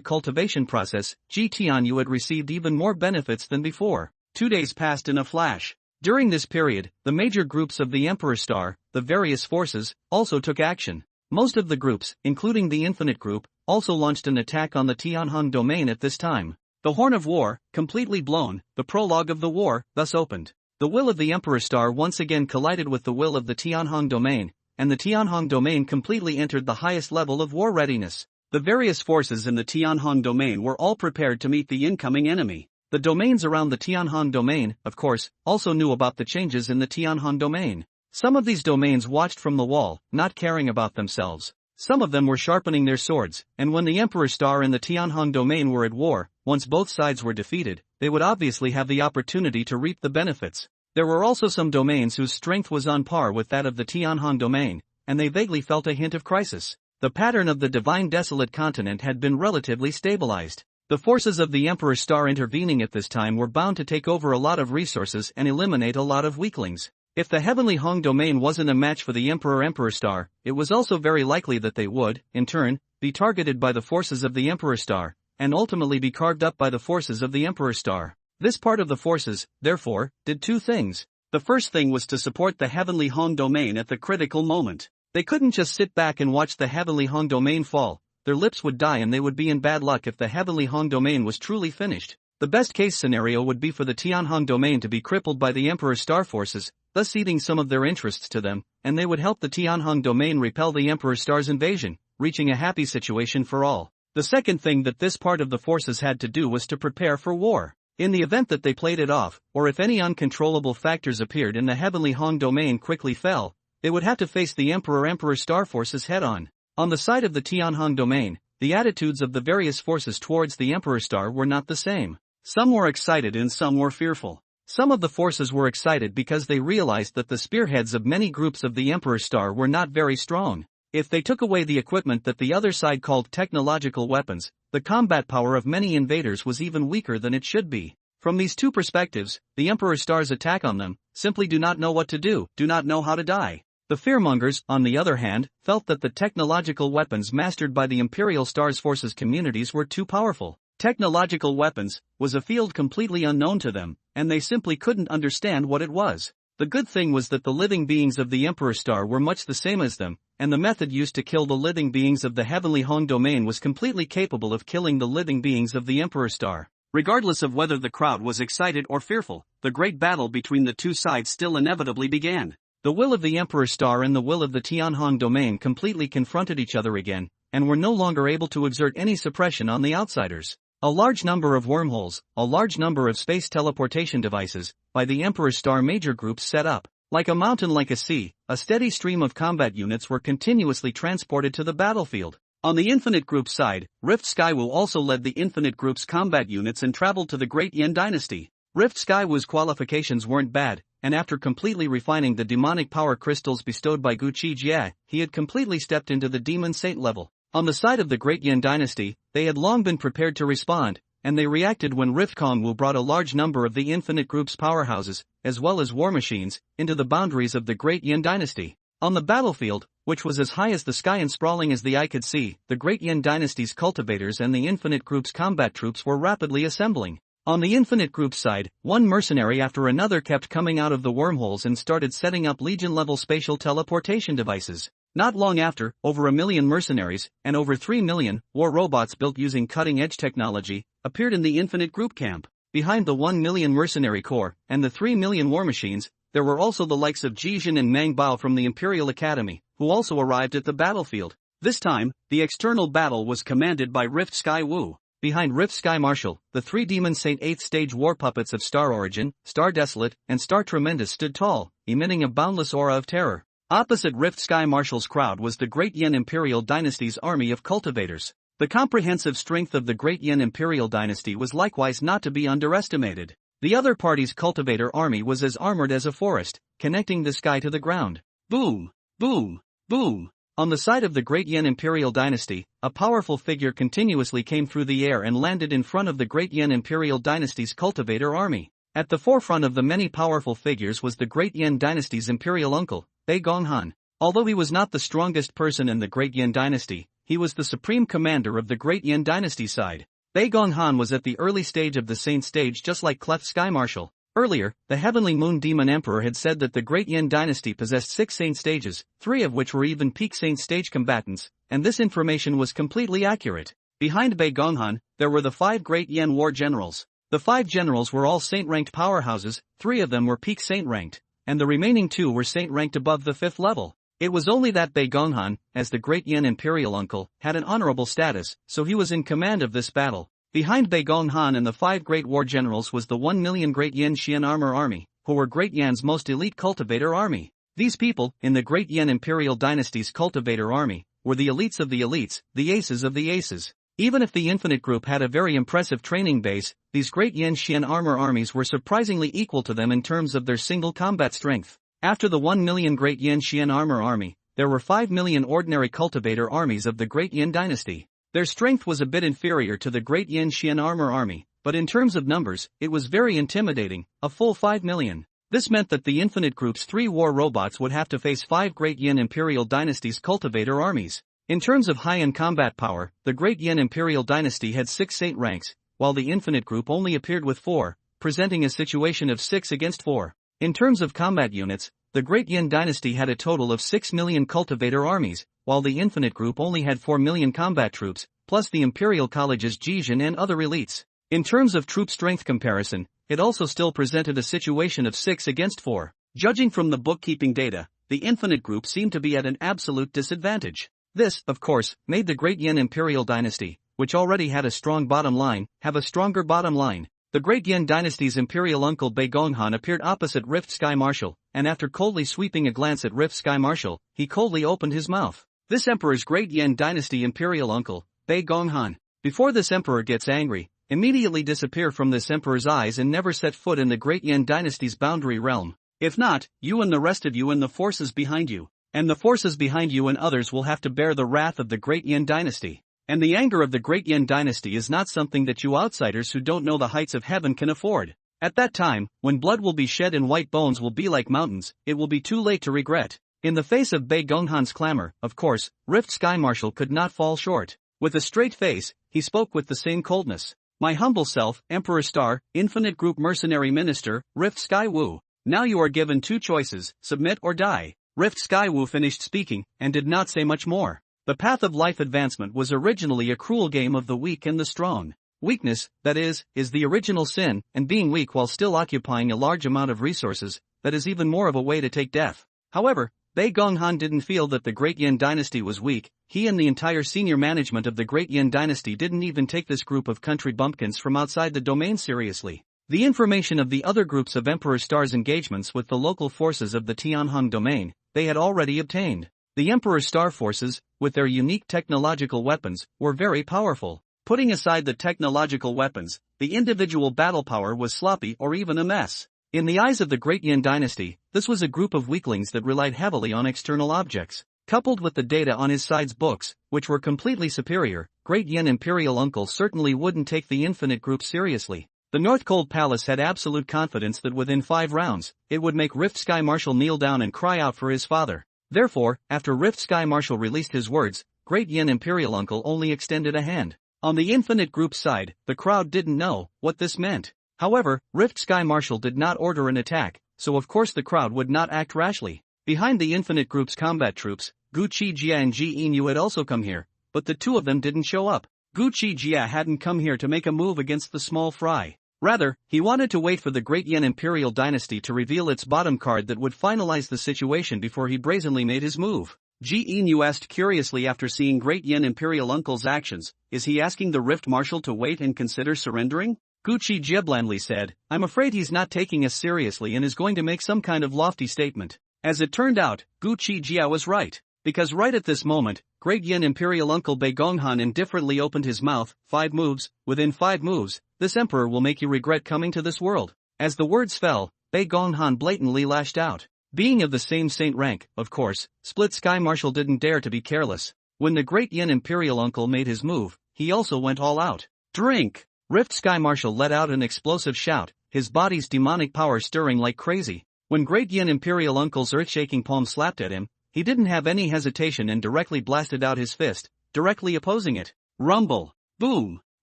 cultivation process, Ji Tianyue had received even more benefits than before. 2 days passed in a flash. During this period, the major groups of the Emperor Star, the various forces, also took action. Most of the groups, including the Infinite Group, also launched an attack on the Tianhong domain at this time. The Horn of War, completely blown, the prologue of the war, thus opened. The will of the Emperor Star once again collided with the will of the Tianhong domain, and the Tianhong domain completely entered the highest level of war readiness. The various forces in the Tianhong domain were all prepared to meet the incoming enemy. The domains around the Tianhong domain, of course, also knew about the changes in the Tianhong domain. Some of these domains watched from the wall, not caring about themselves. Some of them were sharpening their swords, and when the Emperor Star and the Tianhong domain were at war, once both sides were defeated, they would obviously have the opportunity to reap the benefits. There were also some domains whose strength was on par with that of the Tianhong domain, and they vaguely felt a hint of crisis. The pattern of the divine desolate continent had been relatively stabilized. The forces of the Emperor Star intervening at this time were bound to take over a lot of resources and eliminate a lot of weaklings. If the Heavenly Hong domain wasn't a match for the Emperor Star, it was also very likely that they would, in turn, be targeted by the forces of the Emperor Star, and ultimately be carved up by the forces of the Emperor Star. This part of the forces, therefore, did 2 things. The first thing was to support the Heavenly Hong domain at the critical moment. They couldn't just sit back and watch the Heavenly Hong domain fall. Their lips would die and they would be in bad luck if the Heavenly Hong domain was truly finished. The best case scenario would be for the Tianhong domain to be crippled by the Emperor Star forces, thus ceding some of their interests to them, and they would help the Tianhong domain repel the Emperor Star's invasion, reaching a happy situation for all. The second thing that this part of the forces had to do was to prepare for war. In the event that they played it off, or if any uncontrollable factors appeared and the Heavenly Hong domain quickly fell, they would have to face the Emperor Star forces head-on. On the side of the Tianhong domain, the attitudes of the various forces towards the Emperor Star were not the same. Some were excited and some were fearful. Some of the forces were excited because they realized that the spearheads of many groups of the Emperor Star were not very strong. If they took away the equipment that the other side called technological weapons, the combat power of many invaders was even weaker than it should be. From these two perspectives, the Emperor Star's attack on them simply do not know what to do not know how to die. The fearmongers, on the other hand, felt that the technological weapons mastered by the Imperial Star's forces communities were too powerful. Technological weapons was a field completely unknown to them, and they simply couldn't understand what it was. The good thing was that the living beings of the Emperor Star were much the same as them, and the method used to kill the living beings of the Heavenly Hong domain was completely capable of killing the living beings of the Emperor Star. Regardless of whether the crowd was excited or fearful, the great battle between the two sides still inevitably began. The will of the Emperor Star and the will of the Tianhong domain completely confronted each other again, and were no longer able to exert any suppression on the outsiders. A large number of wormholes, a large number of space teleportation devices, by the Emperor Star major groups set up. Like a mountain like a sea, a steady stream of combat units were continuously transported to the battlefield. On the Infinite Group side, Rift Skywu also led the Infinite Group's combat units and traveled to the Great Yen Dynasty. Rift Skywu's qualifications weren't bad, and after completely refining the demonic power crystals bestowed by Gu Qi Jie, he had completely stepped into the Demon Saint level. On the side of the Great Yen Dynasty, they had long been prepared to respond, and they reacted when Rift Kongwu brought a large number of the Infinite Group's powerhouses, as well as war machines, into the boundaries of the Great Yen Dynasty. On the battlefield, which was as high as the sky and sprawling as the eye could see, the Great Yen Dynasty's cultivators and the Infinite Group's combat troops were rapidly assembling. On the Infinite Group's side, one mercenary after another kept coming out of the wormholes and started setting up Legion-level spatial teleportation devices. Not long after, over 1 million mercenaries, and over 3 million, war robots built using cutting-edge technology, appeared in the Infinite Group camp. Behind the 1 million mercenary corps, and the 3 million war machines, there were also the likes of Jijin and Mang Bao from the Imperial Academy, who also arrived at the battlefield. This time, the external battle was commanded by Rift Skywu. Behind Rift Sky Marshal, the 3 Demon Saint 8th stage war puppets of Star Origin, Star Desolate, and Star Tremendous stood tall, emitting a boundless aura of terror. Opposite Rift Sky Marshal's crowd was the Great Yen Imperial Dynasty's army of cultivators. The comprehensive strength of the Great Yen Imperial Dynasty was likewise not to be underestimated. The other party's cultivator army was as armored as a forest, connecting the sky to the ground. Boom! Boom! Boom! On the side of the Great Yen Imperial Dynasty, a powerful figure continuously came through the air and landed in front of the Great Yen Imperial Dynasty's cultivator army. At the forefront of the many powerful figures was the Great Yen Dynasty's imperial uncle, Bei Gonghan. Although he was not the strongest person in the Great Yen Dynasty, he was the supreme commander of the Great Yen Dynasty side. Bei Gonghan was at the early stage of the Saint stage just like Cleft Sky Marshal. Earlier, the Heavenly Moon Demon Emperor had said that the Great Yen Dynasty possessed 6 Saint stages, 3 of which were even peak Saint stage combatants, and this information was completely accurate. Behind Bei Gonghan, there were the 5 Great Yen War Generals. The 5 generals were all Saint-ranked powerhouses, 3 of them were peak Saint-ranked, and the remaining 2 were Saint-ranked above the 5th level. It was only that Bei Gonghan, as the Great Yen Imperial Uncle, had an honorable status, so he was in command of this battle. Behind Bei Gonghan and the 5 great war generals was the 1 million Great Yen Xian Armor Army, who were Great Yan's most elite cultivator army. These people, in the Great Yen Imperial Dynasty's cultivator army, were the elites of the elites, the aces of the aces. Even if the Infinite Group had a very impressive training base, these Great Yen Xian Armor armies were surprisingly equal to them in terms of their single combat strength. After the 1 million Great Yen Xian Armor army, there were 5 million ordinary cultivator armies of the Great Yen Dynasty. Their strength was a bit inferior to the Great Yen Xian Armor army, but in terms of numbers, it was very intimidating, a full 5 million. This meant that the Infinite Group's 3 war robots would have to face 5 Great Yen Imperial Dynasty's cultivator armies. In terms of high-end combat power, the Great Yen Imperial Dynasty had 6 Saint ranks, while the Infinite Group only appeared with 4, presenting a situation of 6 against 4. In terms of combat units, the Great Yen Dynasty had a total of 6 million cultivator armies, while the Infinite Group only had 4 million combat troops, plus the Imperial College's Jijin and other elites. In terms of troop strength comparison, it also still presented a situation of 6 against 4. Judging from the bookkeeping data, the Infinite Group seemed to be at an absolute disadvantage. This, of course, made the Great Yen Imperial Dynasty, which already had a strong bottom line, have a stronger bottom line. The great Yen Dynasty's imperial uncle Bei Gonghan appeared opposite Rift Sky Marshal, and after coldly sweeping a glance at Rift Sky Marshal, he coldly opened his mouth. This emperor's great Yen Dynasty imperial uncle, Bei Gonghan. Before this emperor gets angry, immediately disappear from this emperor's eyes and never set foot in the great Yen Dynasty's boundary realm. If not, you and the rest of you and the forces behind you, and the forces behind you and others will have to bear the wrath of the great Yen Dynasty. And the anger of the great Yen Dynasty is not something that you outsiders who don't know the heights of heaven can afford. At that time, when blood will be shed and white bones will be like mountains, it will be too late to regret. In the face of Bei Gonghan's clamor, of course, Rift Sky Marshal could not fall short. With a straight face, he spoke with the same coldness. My humble self, Emperor Star, Infinite Group Mercenary Minister, Rift Sky Wu. Now you are given two choices, submit or die. Rift Sky Wu finished speaking, and did not say much more. The path of life advancement was originally a cruel game of the weak and the strong. Weakness, that is the original sin, and being weak while still occupying a large amount of resources, that is even more of a way to take death. However, Bei Gonghan didn't feel that the Great Yen Dynasty was weak. He and the entire senior management of the Great Yen Dynasty didn't even take this group of country bumpkins from outside the domain seriously. The information of the other groups of Emperor Star's engagements with the local forces of the Tianheng domain, they had already obtained. The Emperor Star forces, with their unique technological weapons, were very powerful. Putting aside the technological weapons, the individual battle power was sloppy or even a mess. In the eyes of the Great Yen Dynasty, this was a group of weaklings that relied heavily on external objects. Coupled with the data on his side's books, which were completely superior, Great Yen Imperial Uncle certainly wouldn't take the Infinite Group seriously. The North Cold Palace had absolute confidence that within 5 rounds, it would make Rift Sky Marshal kneel down and cry out for his father. Therefore, after Rift Sky Marshal released his words, Great Yen Imperial Uncle only extended a hand. On the Infinite Group's side, the crowd didn't know what this meant. However, Rift Sky Marshal did not order an attack, so of course the crowd would not act rashly. Behind the Infinite Group's combat troops, Gu Qi Jie and Ji Inu had also come here, but the two of them didn't show up. Gu Qi Jie hadn't come here to make a move against the small fry. Rather, he wanted to wait for the Great Yen Imperial Dynasty to reveal its bottom card that would finalize the situation before he brazenly made his move. Ji Inu asked curiously after seeing Great Yen Imperial Uncle's actions, is he asking the Rift Marshal to wait and consider surrendering? Gu Qi Jie blandly said, I'm afraid he's not taking us seriously and is going to make some kind of lofty statement. As it turned out, Gu Qi Jie was right. Because right at this moment, Great Yen Imperial Uncle Bei Gonghan indifferently opened his mouth. 5 moves, within 5 moves, this emperor will make you regret coming to this world. As the words fell, Bei Gonghan blatantly lashed out. Being of the same saint rank, of course, Split Sky Marshal didn't dare to be careless. When the Great Yen Imperial Uncle made his move, he also went all out. Drink! Rift Sky Marshal let out an explosive shout, his body's demonic power stirring like crazy. When Great Yen Imperial Uncle's earth-shaking palm slapped at him, he didn't have any hesitation and directly blasted out his fist, directly opposing it. Rumble! Boom!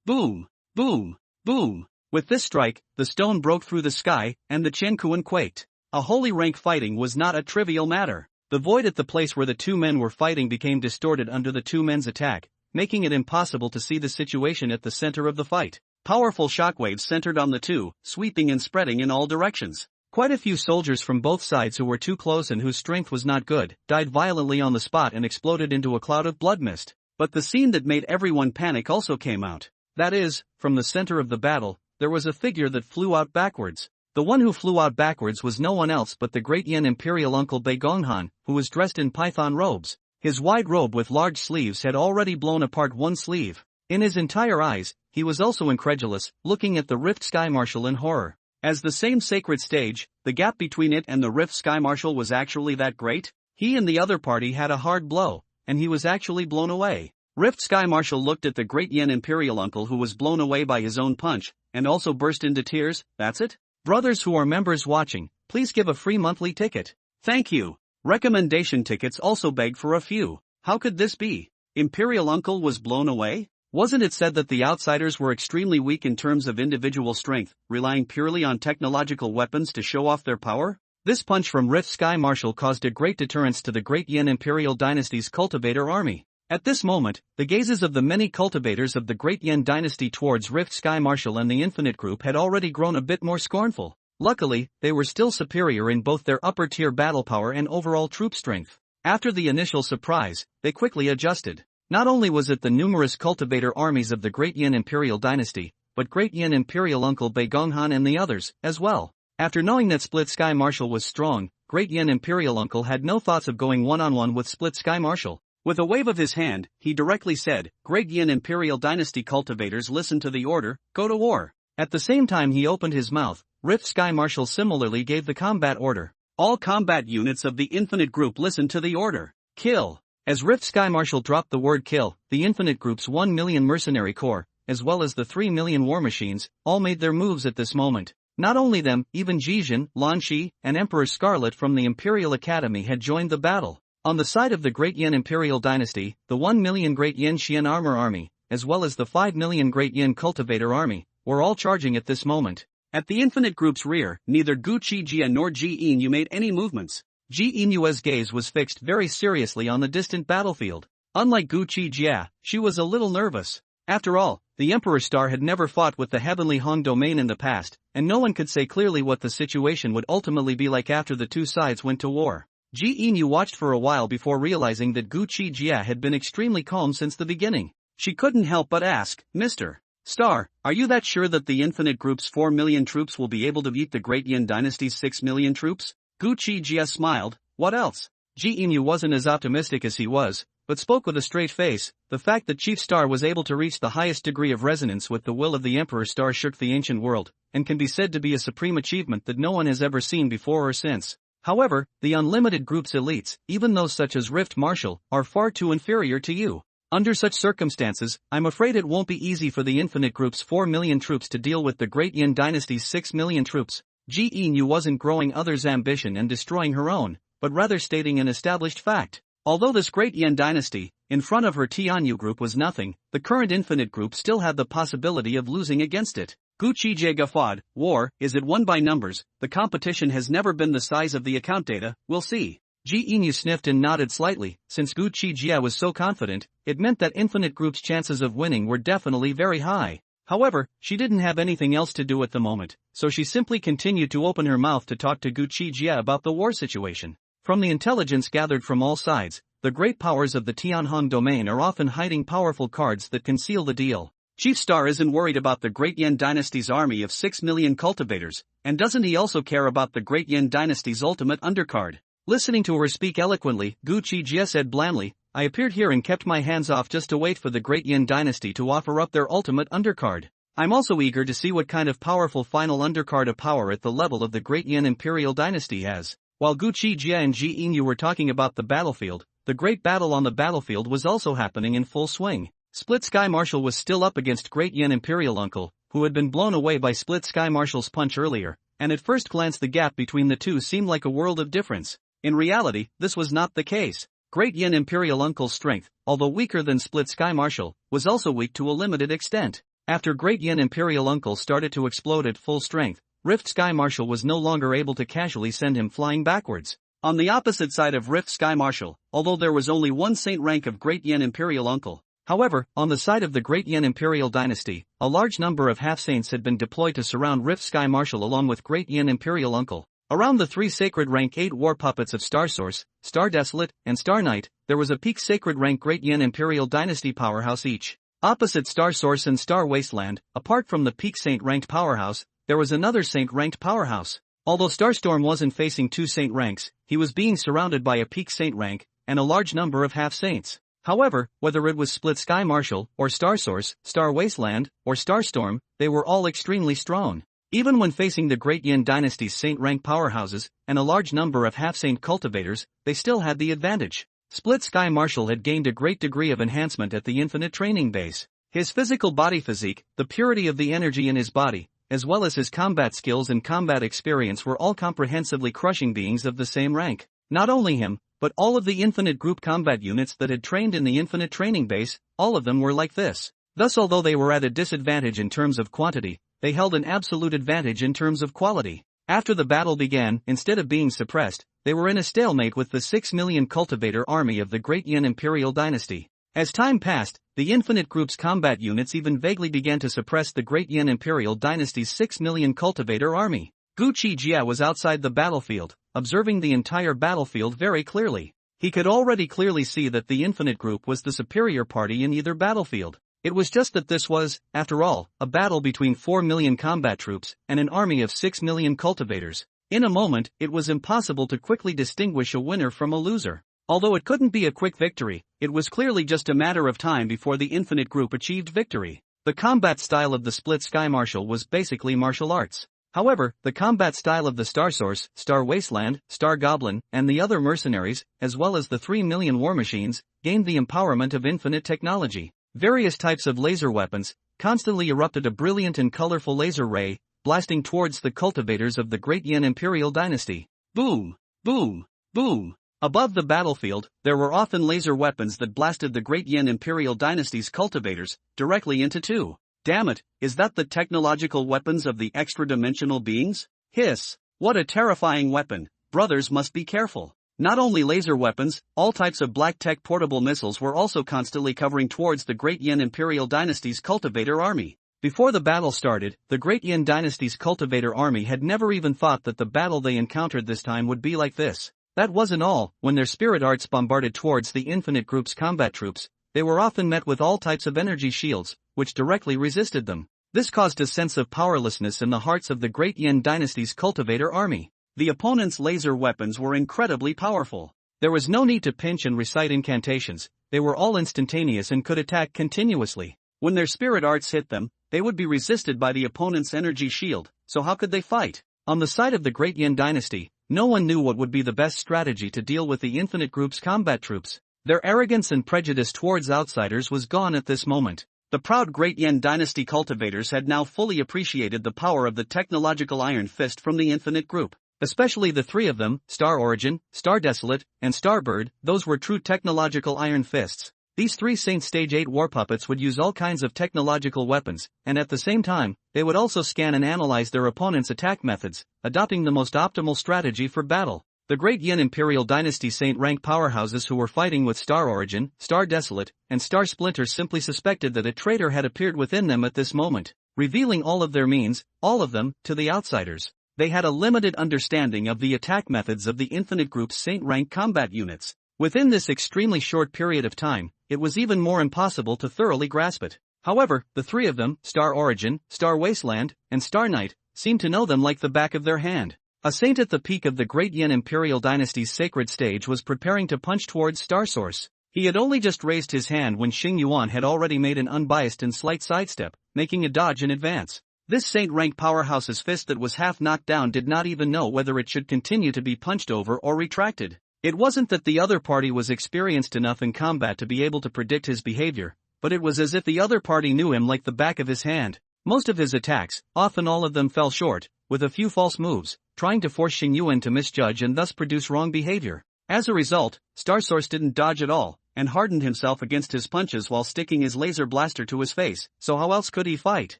Boom! Boom! Boom! With this strike, the stone broke through the sky, and the Qiankuan quaked. A holy rank fighting was not a trivial matter. The void at the place where the two men were fighting became distorted under the two men's attack, making it impossible to see the situation at the center of the fight. Powerful shockwaves centered on the two, sweeping and spreading in all directions. Quite a few soldiers from both sides who were too close and whose strength was not good, died violently on the spot and exploded into a cloud of blood mist. But the scene that made everyone panic also came out. That is, from the center of the battle, there was a figure that flew out backwards. The one who flew out backwards was no one else but the Great Yen Imperial Uncle Bei Gonghan, who was dressed in python robes. His wide robe with large sleeves had already blown apart one sleeve. In his entire eyes, he was also incredulous, looking at the Rift Sky Marshal in horror. As the same sacred stage, the gap between it and the Rift Sky Marshal was actually that great? He and the other party had a hard blow, and he was actually blown away. Rift Sky Marshal looked at the Great Yen Imperial Uncle who was blown away by his own punch, and also burst into tears. That's it? Brothers who are members watching, please give a free monthly ticket. Thank you. Recommendation tickets also beg for a few. How could this be? Imperial Uncle was blown away? Wasn't it said that the outsiders were extremely weak in terms of individual strength, relying purely on technological weapons to show off their power? This punch from Rift Sky Marshal caused a great deterrence to the Great Yen Imperial Dynasty's cultivator army. At this moment, the gazes of the many cultivators of the Great Yen Dynasty towards Rift Sky Marshal and the Infinite Group had already grown a bit more scornful. Luckily, they were still superior in both their upper-tier battle power and overall troop strength. After the initial surprise, they quickly adjusted. Not only was it the numerous cultivator armies of the Great Yen Imperial Dynasty, but Great Yen Imperial Uncle Bei Gonghan and the others, as well. After knowing that Split Sky Marshal was strong, Great Yen Imperial Uncle had no thoughts of going one-on-one with Split Sky Marshal. With a wave of his hand, he directly said, "Great Yen Imperial Dynasty cultivators, listen to the order, go to war." At the same time he opened his mouth, Rift Sky Marshal similarly gave the combat order. "All combat units of the Infinite Group listen to the order. Kill." As Rift Sky Marshal dropped the word kill, the Infinite Group's 1 million mercenary corps, as well as the 3 million war machines, all made their moves at this moment. Not only them, even Zhizhen, Lan Shi, and Emperor Scarlet from the Imperial Academy had joined the battle. On the side of the Great Yen Imperial Dynasty, the 1 million Great Yen Xian Armor Army, as well as the 5 million Great Yen Cultivator Army, were all charging at this moment. At the Infinite Group's rear, neither Gu Qi Jie nor Ji Yin made any movements. Ji Inu's gaze was fixed very seriously on the distant battlefield. Unlike Gu Qi Jie, she was a little nervous. After all, the Emperor Star had never fought with the Heavenly Hong domain in the past, and no one could say clearly what the situation would ultimately be like after the two sides went to war. Ji Inu watched for a while before realizing that Gu Qi Jie had been extremely calm since the beginning. She couldn't help but ask, "Mr. Star, are you that sure that the Infinite Group's 4 million troops will be able to beat the Great Yen Dynasty's 6 million troops?" Gu Qi Jie smiled. "What else?" Ji Inu wasn't as optimistic as he was, but spoke with a straight face. The fact that Chief Star was able to reach the highest degree of resonance with the will of the Emperor Star shook the ancient world, and can be said to be a supreme achievement that no one has ever seen before or since. However, the Unlimited Group's elites, even those such as Rift Marshal, are far too inferior to you. Under such circumstances, I'm afraid it won't be easy for the Infinite Group's 4 million troops to deal with the Great Yen Dynasty's 6 million troops. Ji Inu wasn't growing others' ambition and destroying her own, but rather stating an established fact. Although this Great Yen Dynasty, in front of her Tianyu Group was nothing, the current Infinite Group still had the possibility of losing against it. Gu Qi Jie guffawed, "War, is it won by numbers? The competition has never been the size of the account data, we'll see." Ji Inu sniffed and nodded slightly. Since Gu Qi Jie was so confident, it meant that Infinite Group's chances of winning were definitely very high. However, she didn't have anything else to do at the moment, so she simply continued to open her mouth to talk to Gu Qi Jie about the war situation. From the intelligence gathered from all sides, the great powers of the Tianhong domain are often hiding powerful cards that can seal the deal. Chief Star isn't worried about the Great Yen Dynasty's army of 6 million cultivators, and doesn't he also care about the Great Yen Dynasty's ultimate undercard? Listening to her speak eloquently, Gu Qi Jie said blandly, "I appeared here and kept my hands off just to wait for the Great Yen Dynasty to offer up their ultimate undercard. I'm also eager to see what kind of powerful final undercard of power at the level of the Great Yen Imperial Dynasty has." While Gu Qi Jie and Ji Inu were talking about the battlefield, the great battle on the battlefield was also happening in full swing. Split Sky Marshal was still up against Great Yen Imperial Uncle, who had been blown away by Split Sky Marshal's punch earlier, and at first glance the gap between the two seemed like a world of difference. In reality, this was not the case. Great Yen Imperial Uncle's strength, although weaker than Split Sky Marshal, was also weak to a limited extent. After Great Yen Imperial Uncle started to explode at full strength, Rift Sky Marshal was no longer able to casually send him flying backwards. On the opposite side of Rift Sky Marshal, although there was only one saint rank of Great Yen Imperial Uncle. However, on the side of the Great Yen Imperial Dynasty, a large number of half-saints had been deployed to surround Rift Sky Marshal along with Great Yen Imperial Uncle. Around the 3 sacred rank 8 war puppets of Star Source, Star Desolate, and Star Knight, there was a peak sacred rank Great Yen Imperial Dynasty powerhouse each. Opposite Star Source and Star Wasteland, apart from the peak saint ranked powerhouse, there was another saint-ranked powerhouse. Although Starstorm wasn't facing 2 saint ranks, he was being surrounded by a peak saint rank, and a large number of half-saints. However, whether it was Split Sky Marshal, or Star Source, Star Wasteland, or Starstorm, they were all extremely strong. Even when facing the Great Yen Dynasty's saint-rank powerhouses, and a large number of half-saint cultivators, they still had the advantage. Split Sky Marshal had gained a great degree of enhancement at the Infinite Training Base. His physical body physique, the purity of the energy in his body, as well as his combat skills and combat experience were all comprehensively crushing beings of the same rank. Not only him, but all of the Infinite Group combat units that had trained in the Infinite Training Base, all of them were like this. Thus, although they were at a disadvantage in terms of quantity, they held an absolute advantage in terms of quality. After the battle began, instead of being suppressed, they were in a stalemate with the 6 million cultivator army of the Great Yen Imperial Dynasty. As time passed, the Infinite Group's combat units even vaguely began to suppress the Great Yen Imperial Dynasty's 6 million cultivator army. Gu Qi Jie was outside the battlefield, observing the entire battlefield very clearly. He could already clearly see that the Infinite Group was the superior party in either battlefield. It was just that this was, after all, a battle between 4 million combat troops and an army of 6 million cultivators. In a moment, it was impossible to quickly distinguish a winner from a loser. Although it couldn't be a quick victory, it was clearly just a matter of time before the Infinite Group achieved victory. The combat style of the split Sky Martial was basically martial arts. However, the combat style of the Star Source, Star Wasteland, Star Goblin, and the other mercenaries, as well as the 3 million war machines, gained the empowerment of infinite technology. Various types of laser weapons constantly erupted a brilliant and colorful laser ray, blasting towards the cultivators of the Great Yen Imperial Dynasty. Boom! Boom! Boom! Above the battlefield, there were often laser weapons that blasted the Great Yen Imperial Dynasty's cultivators directly into two. Damn it, is that the technological weapons of the extra-dimensional beings? Hiss! What a terrifying weapon, brothers must be careful. Not only laser weapons, all types of black tech portable missiles were also constantly covering towards the Great Yen Imperial Dynasty's cultivator army. Before the battle started, the Great Yen Dynasty's cultivator army had never even thought that the battle they encountered this time would be like this. That wasn't all. When their spirit arts bombarded towards the Infinite Group's combat troops, they were often met with all types of energy shields, which directly resisted them. This caused a sense of powerlessness in the hearts of the Great Yen Dynasty's cultivator army. The opponent's laser weapons were incredibly powerful. There was no need to pinch and recite incantations, they were all instantaneous and could attack continuously. When their spirit arts hit them, they would be resisted by the opponent's energy shield, so how could they fight? On the side of the Great Yen Dynasty, no one knew what would be the best strategy to deal with the Infinite Group's combat troops. Their arrogance and prejudice towards outsiders was gone at this moment. The proud Great Yen Dynasty cultivators had now fully appreciated the power of the technological Iron Fist from the Infinite Group. Especially the three of them, Star Origin, Star Desolate, and Starbird, those were true technological Iron Fists. These three Saint Stage 8 war puppets would use all kinds of technological weapons, and at the same time, they would also scan and analyze their opponent's attack methods, adopting the most optimal strategy for battle. The Great Yen Imperial Dynasty Saint rank powerhouses who were fighting with Star Origin, Star Desolate, and Star Splinter simply suspected that a traitor had appeared within them at this moment, revealing all of their means, all of them, to the outsiders. They had a limited understanding of the attack methods of the Infinite Group's Saint rank combat units. Within this extremely short period of time, it was even more impossible to thoroughly grasp it. However, the three of them, Star Origin, Star Wasteland, and Star Knight, seemed to know them like the back of their hand. A saint at the peak of the Great Yen Imperial Dynasty's sacred stage was preparing to punch towards Star Source. He had only just raised his hand when Xing Yuan had already made an unbiased and slight sidestep, making a dodge in advance. This saint-rank powerhouse's fist that was half knocked down did not even know whether it should continue to be punched over or retracted. It wasn't that the other party was experienced enough in combat to be able to predict his behavior, but it was as if the other party knew him like the back of his hand. Most of his attacks, often all of them, fell short, with a few false moves, trying to force Xing Yuan to misjudge and thus produce wrong behavior. As a result, Starsource didn't dodge at all, and hardened himself against his punches while sticking his laser blaster to his face, so how else could he fight?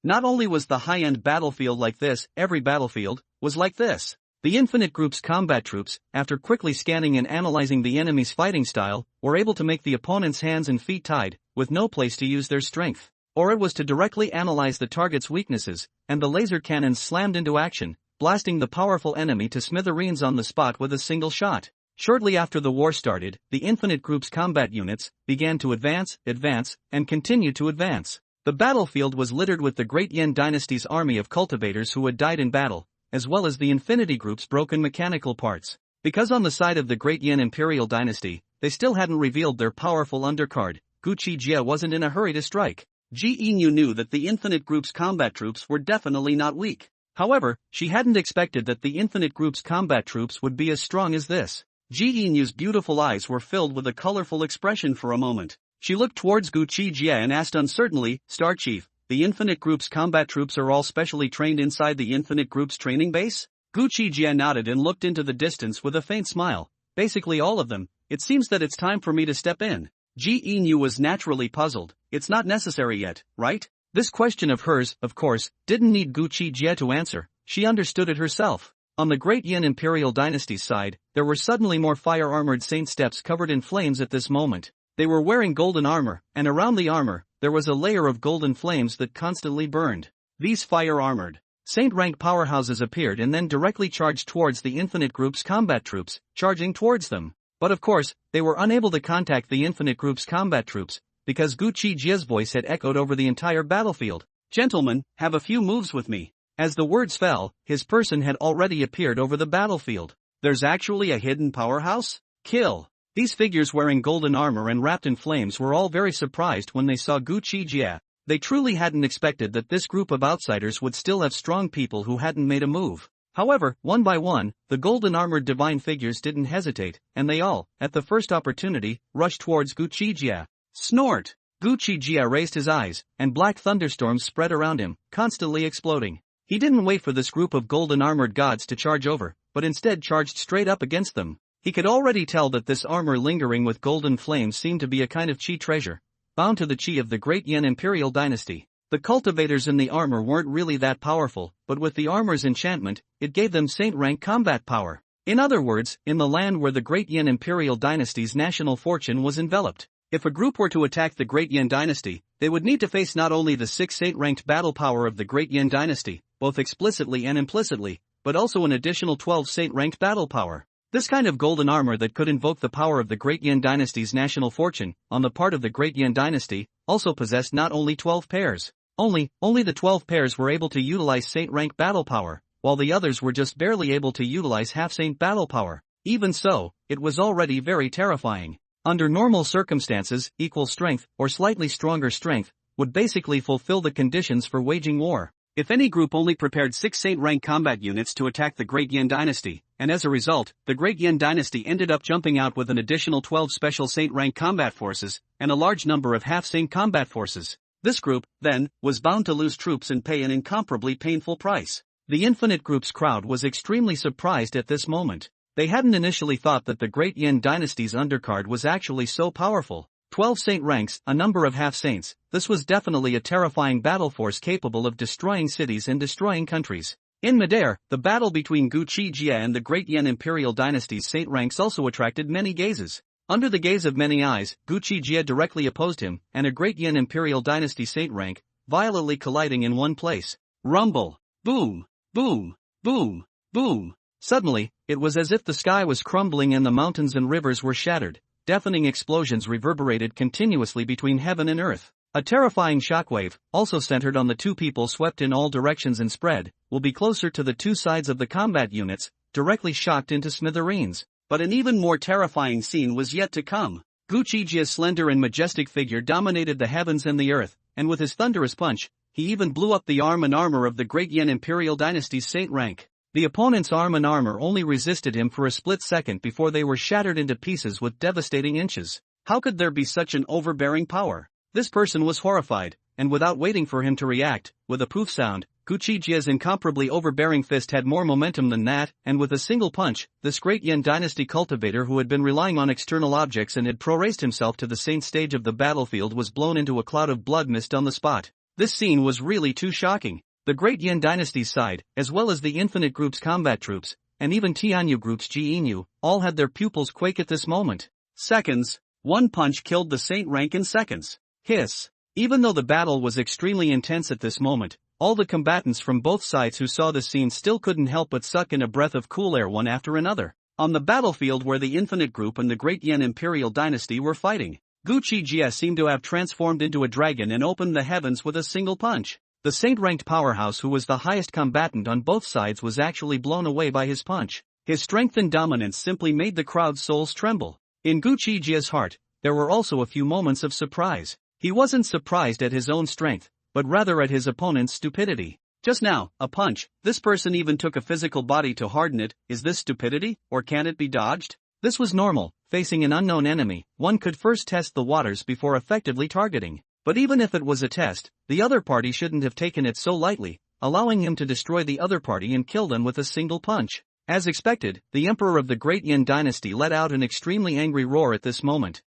Not only was the high-end battlefield like this, every battlefield was like this. The Infinite Group's combat troops, after quickly scanning and analyzing the enemy's fighting style, were able to make the opponent's hands and feet tied, with no place to use their strength. Or it was to directly analyze the target's weaknesses, and the laser cannons slammed into action, blasting the powerful enemy to smithereens on the spot with a single shot. Shortly after the war started, the Infinite Group's combat units began to advance, and continue to advance. The battlefield was littered with the Great Yen Dynasty's army of cultivators who had died in battle, as well as the Infinity Group's broken mechanical parts. Because on the side of the Great Yen Imperial Dynasty, they still hadn't revealed their powerful undercard, Gu Qi Jie wasn't in a hurry to strike. Ji Yinyu knew that the Infinite Group's combat troops were definitely not weak. However, she hadn't expected that the Infinite Group's combat troops would be as strong as this. Ji Yinyu's beautiful eyes were filled with a colorful expression for a moment. She looked towards Gu Qi Jie and asked uncertainly, Star Chief, the Infinite Group's combat troops are all specially trained inside the Infinite Group's training base? Gu Qi Jie nodded and looked into the distance with a faint smile. Basically all of them. It seems that it's time for me to step in. Ji Yinyu was naturally puzzled. It's not necessary yet, right? This question of hers, of course, didn't need Gu Qi Jie to answer. She understood it herself. On the Great Yen Imperial Dynasty's side, there were suddenly more fire-armored saint steps covered in flames at this moment. They were wearing golden armor, and around the armor, there was a layer of golden flames that constantly burned. These fire-armored saint-rank powerhouses appeared and then directly charged towards the Infinite Group's combat troops, charging towards them. But of course, they were unable to contact the Infinite Group's combat troops, because Gu Qi Jie's voice had echoed over the entire battlefield. "Gentlemen, have a few moves with me." As the words fell, his person had already appeared over the battlefield. "There's actually a hidden powerhouse? Kill!" These figures wearing golden armor and wrapped in flames were all very surprised when they saw Gu Qi Jie. They truly hadn't expected that this group of outsiders would still have strong people who hadn't made a move. However, one by one, the golden-armored divine figures didn't hesitate, and they all, at the first opportunity, rushed towards Gu Qi Jie. Snort! Gu Qi Jie raised his eyes, and black thunderstorms spread around him, constantly exploding. He didn't wait for this group of golden-armored gods to charge over, but instead charged straight up against them. He could already tell that this armor lingering with golden flames seemed to be a kind of Qi treasure, bound to the Qi of the great Yen Imperial Dynasty. The cultivators in the armor weren't really that powerful, but with the armor's enchantment, it gave them saint-rank combat power. In other words, in the land where the great Yen Imperial Dynasty's national fortune was enveloped, if a group were to attack the great Yen Dynasty, they would need to face not only the 6 saint-ranked battle power of the great Yen Dynasty, both explicitly and implicitly, but also an additional 12 saint-ranked battle power. This kind of golden armor that could invoke the power of the great Yen Dynasty's national fortune, on the part of the great Yen Dynasty, also possessed not only 12 pairs. Only the 12 pairs were able to utilize saint-rank battle power, while the others were just barely able to utilize half-saint battle power. Even so, it was already very terrifying. Under normal circumstances, equal strength, or slightly stronger strength, would basically fulfill the conditions for waging war. If any group only prepared 6 saint-rank combat units to attack the great Yen Dynasty, and as a result, the great Yen Dynasty ended up jumping out with an additional 12 special saint-rank combat forces, and a large number of half-saint combat forces. This group, then, was bound to lose troops and pay an incomparably painful price. The Infinite Group's crowd was extremely surprised at this moment. They hadn't initially thought that the great Yen Dynasty's undercard was actually so powerful. 12 saint ranks, a number of half-saints, this was definitely a terrifying battle force capable of destroying cities and destroying countries. In midair, the battle between Gu Qi Jie and the great Yen Imperial Dynasty's saint ranks also attracted many gazes. Under the gaze of many eyes, Gu Qi Jie directly opposed him, and a great Yen Imperial Dynasty saint rank, violently colliding in one place. Rumble! Boom! Boom! Boom! Boom! Suddenly, it was as if the sky was crumbling and the mountains and rivers were shattered. Deafening explosions reverberated continuously between heaven and earth. A terrifying shockwave, also centered on the two people swept in all directions and spread, will be closer to the two sides of the combat units, directly shocked into smithereens. But an even more terrifying scene was yet to come. Gu Qi Jie's slender and majestic figure dominated the heavens and the earth, and with his thunderous punch, he even blew up the arm and armor of the great Yen Imperial Dynasty's saint rank. The opponent's arm and armor only resisted him for a split second before they were shattered into pieces with devastating inches. How could there be such an overbearing power? This person was horrified, and without waiting for him to react, with a poof sound, Gu Qi Jie's incomparably overbearing fist had more momentum than that, and with a single punch, this great Yen Dynasty cultivator who had been relying on external objects and had pro-raised himself to the saint stage of the battlefield was blown into a cloud of blood mist on the spot. This scene was really too shocking. The great Yen Dynasty's side, as well as the Infinite Group's combat troops, and even Tianyu Group's Ji Inyu, all had their pupils quake at this moment. Seconds. One punch killed the saint rank in seconds. Hiss. Even though the battle was extremely intense at this moment, all the combatants from both sides who saw the scene still couldn't help but suck in a breath of cool air one after another. On the battlefield where the Infinite Group and the great Yen Imperial Dynasty were fighting, Gu Qi Jie seemed to have transformed into a dragon and opened the heavens with a single punch. The saint-ranked powerhouse who was the highest combatant on both sides was actually blown away by his punch. His strength and dominance simply made the crowd's souls tremble. In Gu Qi Jie's heart, there were also a few moments of surprise. He wasn't surprised at his own strength, but rather at his opponent's stupidity. Just now, a punch, this person even took a physical body to harden it. Is this stupidity, or can it be dodged? This was normal. Facing an unknown enemy, one could first test the waters before effectively targeting. But even if it was a test, the other party shouldn't have taken it so lightly, allowing him to destroy the other party and kill them with a single punch. As expected, the Emperor of the Great Yen Dynasty let out an extremely angry roar at this moment.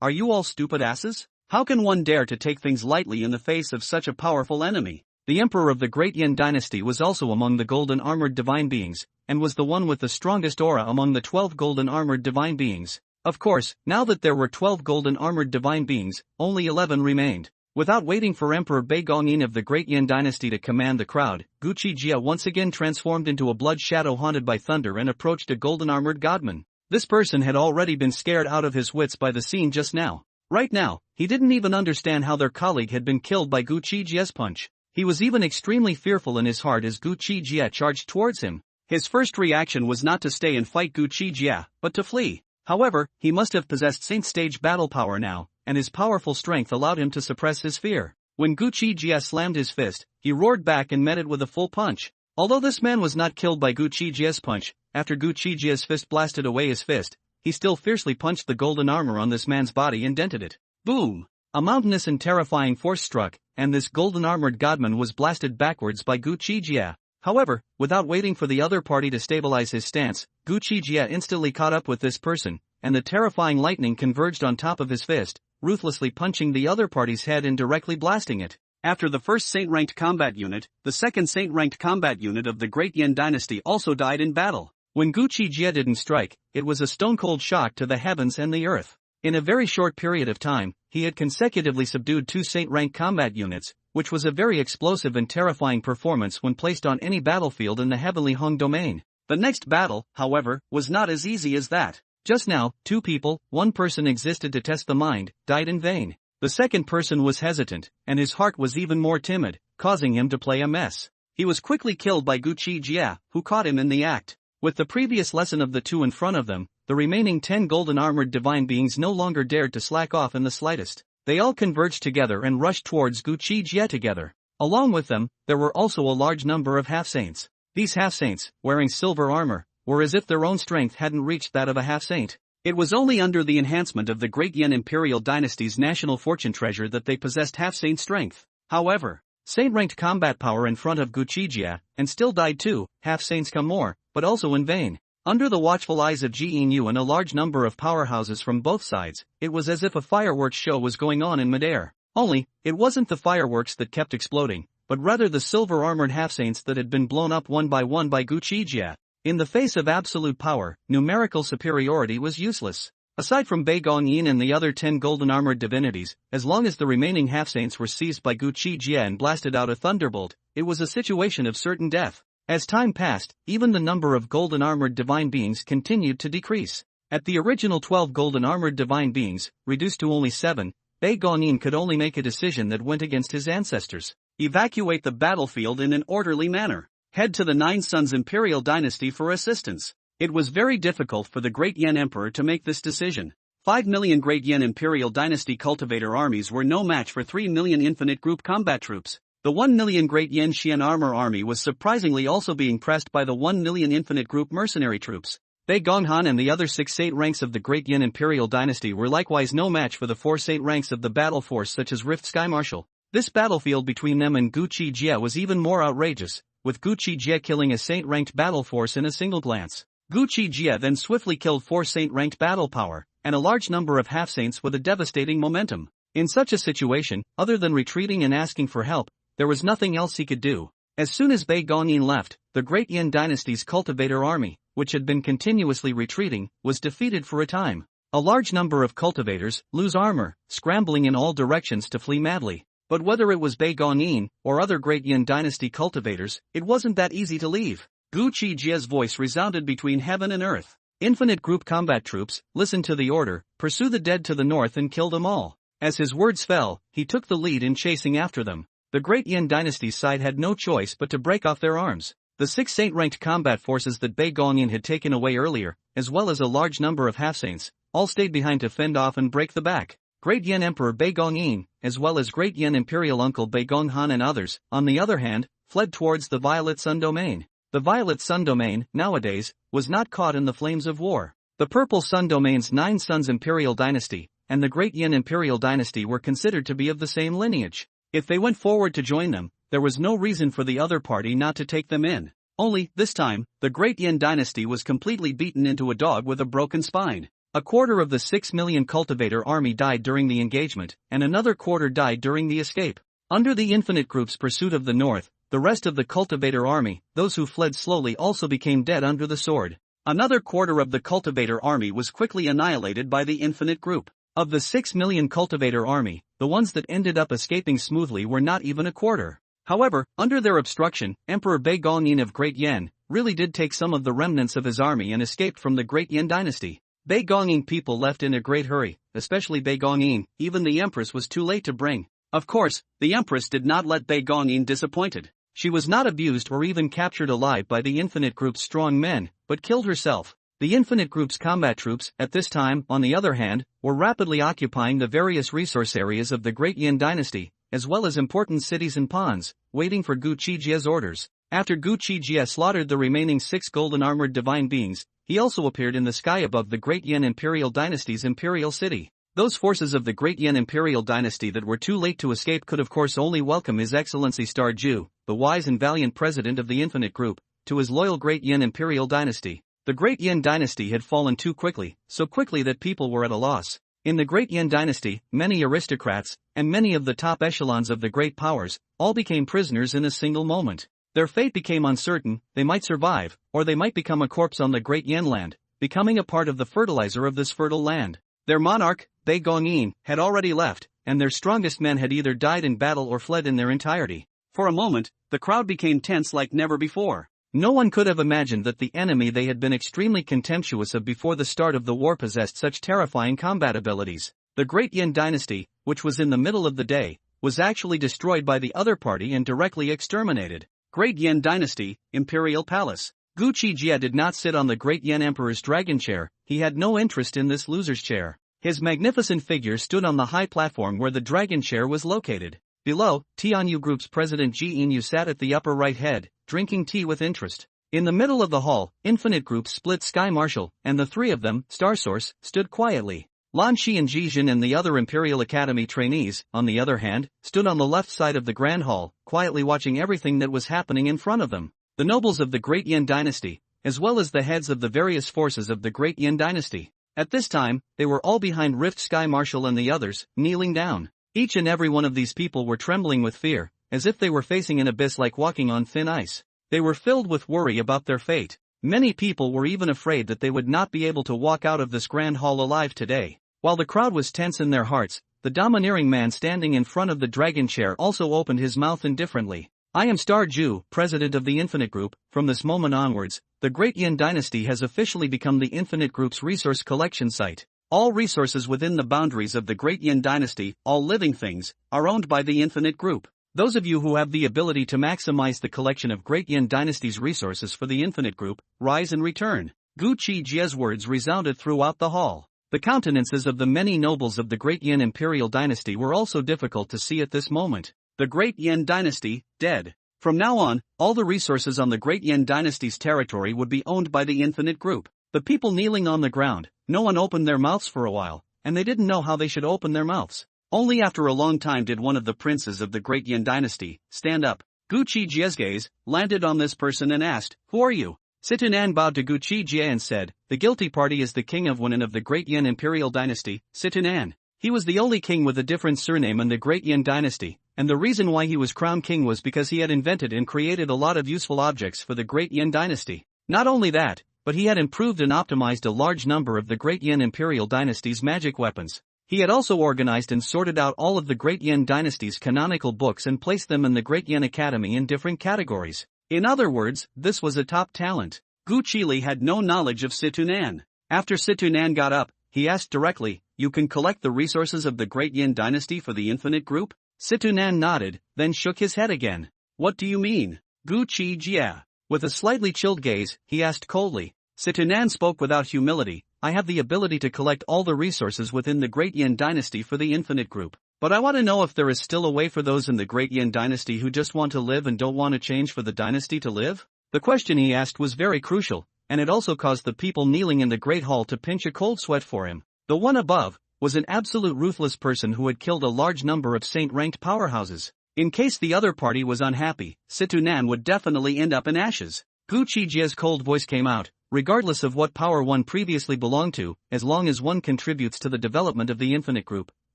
Are you all stupid asses? How can one dare to take things lightly in the face of such a powerful enemy? The Emperor of the Great Yen Dynasty was also among the golden armored divine beings, and was the one with the strongest aura among the 12 golden armored divine beings. Of course, now that there were 12 golden armored divine beings, only 11 remained. Without waiting for Emperor Beigongyin of the Great Yen Dynasty to command the crowd, Gu Qi Jie once again transformed into a blood shadow haunted by thunder and approached a golden armored godman. This person had already been scared out of his wits by the scene just now. Right now, he didn't even understand how their colleague had been killed by Gu Qi Jie's punch. He was even extremely fearful in his heart as Gu Qi Jie charged towards him. His first reaction was not to stay and fight Gu Qi Jie, but to flee. However, he must have possessed Saint stage battle power now, and his powerful strength allowed him to suppress his fear. When Gu Qi Jie slammed his fist, he roared back and met it with a full punch. Although this man was not killed by Gu Qi Jie's punch, after Gu Qi Jie's fist blasted away his fist, he still fiercely punched the golden armor on this man's body and dented it. Boom! A mountainous and terrifying force struck, and this golden-armored godman was blasted backwards by Gu Qi Jie. However, without waiting for the other party to stabilize his stance, Gu Qi Jie instantly caught up with this person, and the terrifying lightning converged on top of his fist, ruthlessly punching the other party's head and directly blasting it. After the first Saint-ranked combat unit, the second Saint-ranked combat unit of the Great Yen Dynasty also died in battle. When Gu Qi Jie didn't strike, it was a stone-cold shock to the heavens and the earth. In a very short period of time, he had consecutively subdued 2 Saint-ranked combat units, which was a very explosive and terrifying performance when placed on any battlefield in the heavenly Hung domain. The next battle, however, was not as easy as that. Just now, 2 people, 1 person existed to test the mind, died in vain. The second person was hesitant, and his heart was even more timid, causing him to play a mess. He was quickly killed by Gu Qi Jie, who caught him in the act. With the previous lesson of the 2 in front of them, the remaining 10 golden-armored divine beings no longer dared to slack off in the slightest. They all converged together and rushed towards Gu Qi Jie together. Along with them, there were also a large number of half-saints. These half-saints, wearing silver armor, were as if their own strength hadn't reached that of a half-saint. It was only under the enhancement of the Great Yen Imperial Dynasty's national fortune treasure that they possessed half-saint strength. However, Saint-ranked combat power in front of Gu Qi Jie, and still died too, half-saints come more, but also in vain. Under the watchful eyes of Ji Yin Yu and a large number of powerhouses from both sides, it was as if a fireworks show was going on in midair. Only, it wasn't the fireworks that kept exploding, but rather the silver-armored half-saints that had been blown up one by Gu Qi Jie. In the face of absolute power, numerical superiority was useless. Aside from Bei Gongyin and the other 10 golden-armored divinities, as long as the remaining half-saints were seized by Gu Qi Jie and blasted out a thunderbolt, it was a situation of certain death. As time passed, even the number of golden-armored divine beings continued to decrease. At the original 12 golden-armored divine beings, reduced to only 7, Bei Gongyin could only make a decision that went against his ancestors. Evacuate the battlefield in an orderly manner. Head to the 9 Sons Imperial Dynasty for assistance. It was very difficult for the Great Yen Emperor to make this decision. 5 million Great Yen Imperial Dynasty cultivator armies were no match for 3 million infinite group combat troops. The 1 million Great Yen Xian armor army was surprisingly also being pressed by the 1 million infinite group mercenary troops. Bei Gonghan and the other 6 Saint ranks of the Great Yen Imperial Dynasty were likewise no match for the 4 Saint ranks of the battle force such as Rift Sky Marshal. This battlefield between them and Gu Qi Jie was even more outrageous, with Gu Qi Jie killing a Saint-ranked battle force in a single glance. Gu Qi Jie then swiftly killed 4 Saint-ranked battle power, and a large number of half-saints with a devastating momentum. In such a situation, other than retreating and asking for help, there was nothing else he could do. As soon as Bei Gongyin left, the Great Yen Dynasty's cultivator army, which had been continuously retreating, was defeated for a time. A large number of cultivators lose armor, scrambling in all directions to flee madly. But whether it was Bei Gongyin or other Great Yen Dynasty cultivators, it wasn't that easy to leave. Gu Qi Jie's voice resounded between heaven and earth. Infinite group combat troops, listen to the order, pursue the dead to the north and kill them all. As his words fell, he took the lead in chasing after them. The Great Yen Dynasty's side had no choice but to break off their arms. The 6 Saint-ranked combat forces that Bei Gongyin had taken away earlier, as well as a large number of half-saints, all stayed behind to fend off and break the back. Great Yen Emperor Bei Gongyin, as well as Great Yen Imperial Uncle Bei Gonghan and others, on the other hand, fled towards the Violet Sun Domain. The Violet Sun Domain, nowadays, was not caught in the flames of war. The Purple Sun Domain's 9 Sons Imperial Dynasty, and the Great Yen Imperial Dynasty were considered to be of the same lineage. If they went forward to join them, there was no reason for the other party not to take them in. Only, this time, the Great Yen Dynasty was completely beaten into a dog with a broken spine. A quarter of the 6 million cultivator army died during the engagement, and another quarter died during the escape. Under the Infinite Group's pursuit of the north, the rest of the cultivator army, those who fled slowly, also became dead under the sword. Another quarter of the cultivator army was quickly annihilated by the Infinite Group. Of the 6 million cultivator army, the ones that ended up escaping smoothly were not even a quarter. However, under their obstruction, Emperor Bei Gongyin of Great Yen really did take some of the remnants of his army and escaped from the Great Yen Dynasty. Bei Gongyin people left in a great hurry, especially Bei Gongyin. Even the Empress was too late to bring. Of course, the Empress did not let Bei Gongyin disappointed. She was not abused or even captured alive by the Infinite Group's strong men, but killed herself. The Infinite Group's combat troops, at this time, on the other hand, were rapidly occupying the various resource areas of the Great Yen Dynasty, as well as important cities and pawns, waiting for Gu Qi Jie's orders. After Gu Qi Jie slaughtered the remaining 6 golden-armored divine beings, he also appeared in the sky above the Great Yen Imperial Dynasty's imperial city. Those forces of the Great Yen Imperial Dynasty that were too late to escape could of course only welcome His Excellency Star Ju, the wise and valiant president of the Infinite Group, to his loyal Great Yen Imperial Dynasty. The Great Yen Dynasty had fallen too quickly, so quickly that people were at a loss. In the Great Yen Dynasty, many aristocrats, and many of the top echelons of the great powers, all became prisoners in a single moment. Their fate became uncertain. They might survive, or they might become a corpse on the Great Yen land, becoming a part of the fertilizer of this fertile land. Their monarch, Bei Gongyin, had already left, and their strongest men had either died in battle or fled in their entirety. For a moment, the crowd became tense like never before. No one could have imagined that the enemy they had been extremely contemptuous of before the start of the war possessed such terrifying combat abilities. The Great Yen Dynasty, which was in the middle of the day, was actually destroyed by the other party and directly exterminated. Great Yen Dynasty, Imperial Palace. Gu Qi Jie did not sit on the Great Yen Emperor's dragon chair. He had no interest in this loser's chair. His magnificent figure stood on the high platform where the dragon chair was located. Below, Tianyu Group's president Ji Yinyu sat at the upper right head, drinking tea with interest. In the middle of the hall, Infinite Group's split Sky Marshal, and the three of them, Star Source, stood quietly. Lan Shi and Jijin and the other Imperial Academy trainees, on the other hand, stood on the left side of the Grand Hall, quietly watching everything that was happening in front of them. The nobles of the Great Yen Dynasty, as well as the heads of the various forces of the Great Yen Dynasty. At this time, they were all behind Rift Sky Marshal and the others, kneeling down. Each and every one of these people were trembling with fear, as if they were facing an abyss like walking on thin ice. They were filled with worry about their fate. Many people were even afraid that they would not be able to walk out of this grand hall alive today. While the crowd was tense in their hearts, the domineering man standing in front of the dragon chair also opened his mouth indifferently. I am Star Ju, president of the Infinite Group. From this moment onwards, the Great Yen Dynasty has officially become the Infinite Group's resource collection site. All resources within the boundaries of the Great Yen Dynasty, all living things, are owned by the Infinite Group. Those of you who have the ability to maximize the collection of Great Yen Dynasty's resources for the Infinite Group, rise and return. Gu Qi Jie's words resounded throughout the hall. The countenances of the many nobles of the Great Yen Imperial Dynasty were also difficult to see at this moment. The Great Yen Dynasty, dead. From now on, all the resources on the Great Yen Dynasty's territory would be owned by the Infinite Group. The people kneeling on the ground, no one opened their mouths for a while, and they didn't know how they should open their mouths. Only after a long time did one of the princes of the Great Yen Dynasty stand up. Gu Qi Jie's gaze landed on this person and asked, "Who are you?" Situnan bowed to Gu Qi Jie and said, "The guilty party is the King of Wanan of the Great Yen Imperial Dynasty, Situnan." He was the only king with a different surname in the Great Yen Dynasty, and the reason why he was crowned king was because he had invented and created a lot of useful objects for the Great Yen Dynasty. Not only that, but he had improved and optimized a large number of the Great Yen Imperial Dynasty's magic weapons. He had also organized and sorted out all of the Great Yen Dynasty's canonical books and placed them in the Great Yen Academy in different categories. In other words, this was a top talent. Gu Qili had no knowledge of Situnan. After Situnan got up, he asked directly, "You can collect the resources of the Great Yen Dynasty for the Infinite Group?" Situnan nodded, then shook his head again. "What do you mean?" Gu Qi Jie. With a slightly chilled gaze, he asked coldly. Situnan spoke without humility, "I have the ability to collect all the resources within the Great Yen Dynasty for the Infinite Group. But I want to know if there is still a way for those in the Great Yen Dynasty who just want to live and don't want to change for the dynasty to live?" The question he asked was very crucial, and it also caused the people kneeling in the Great Hall to pinch a cold sweat for him. The one above was an absolute ruthless person who had killed a large number of saint-ranked powerhouses. In case the other party was unhappy, Situnan would definitely end up in ashes. Gu Qi Jie's cold voice came out, "Regardless of what power one previously belonged to, as long as one contributes to the development of the Infinite Group,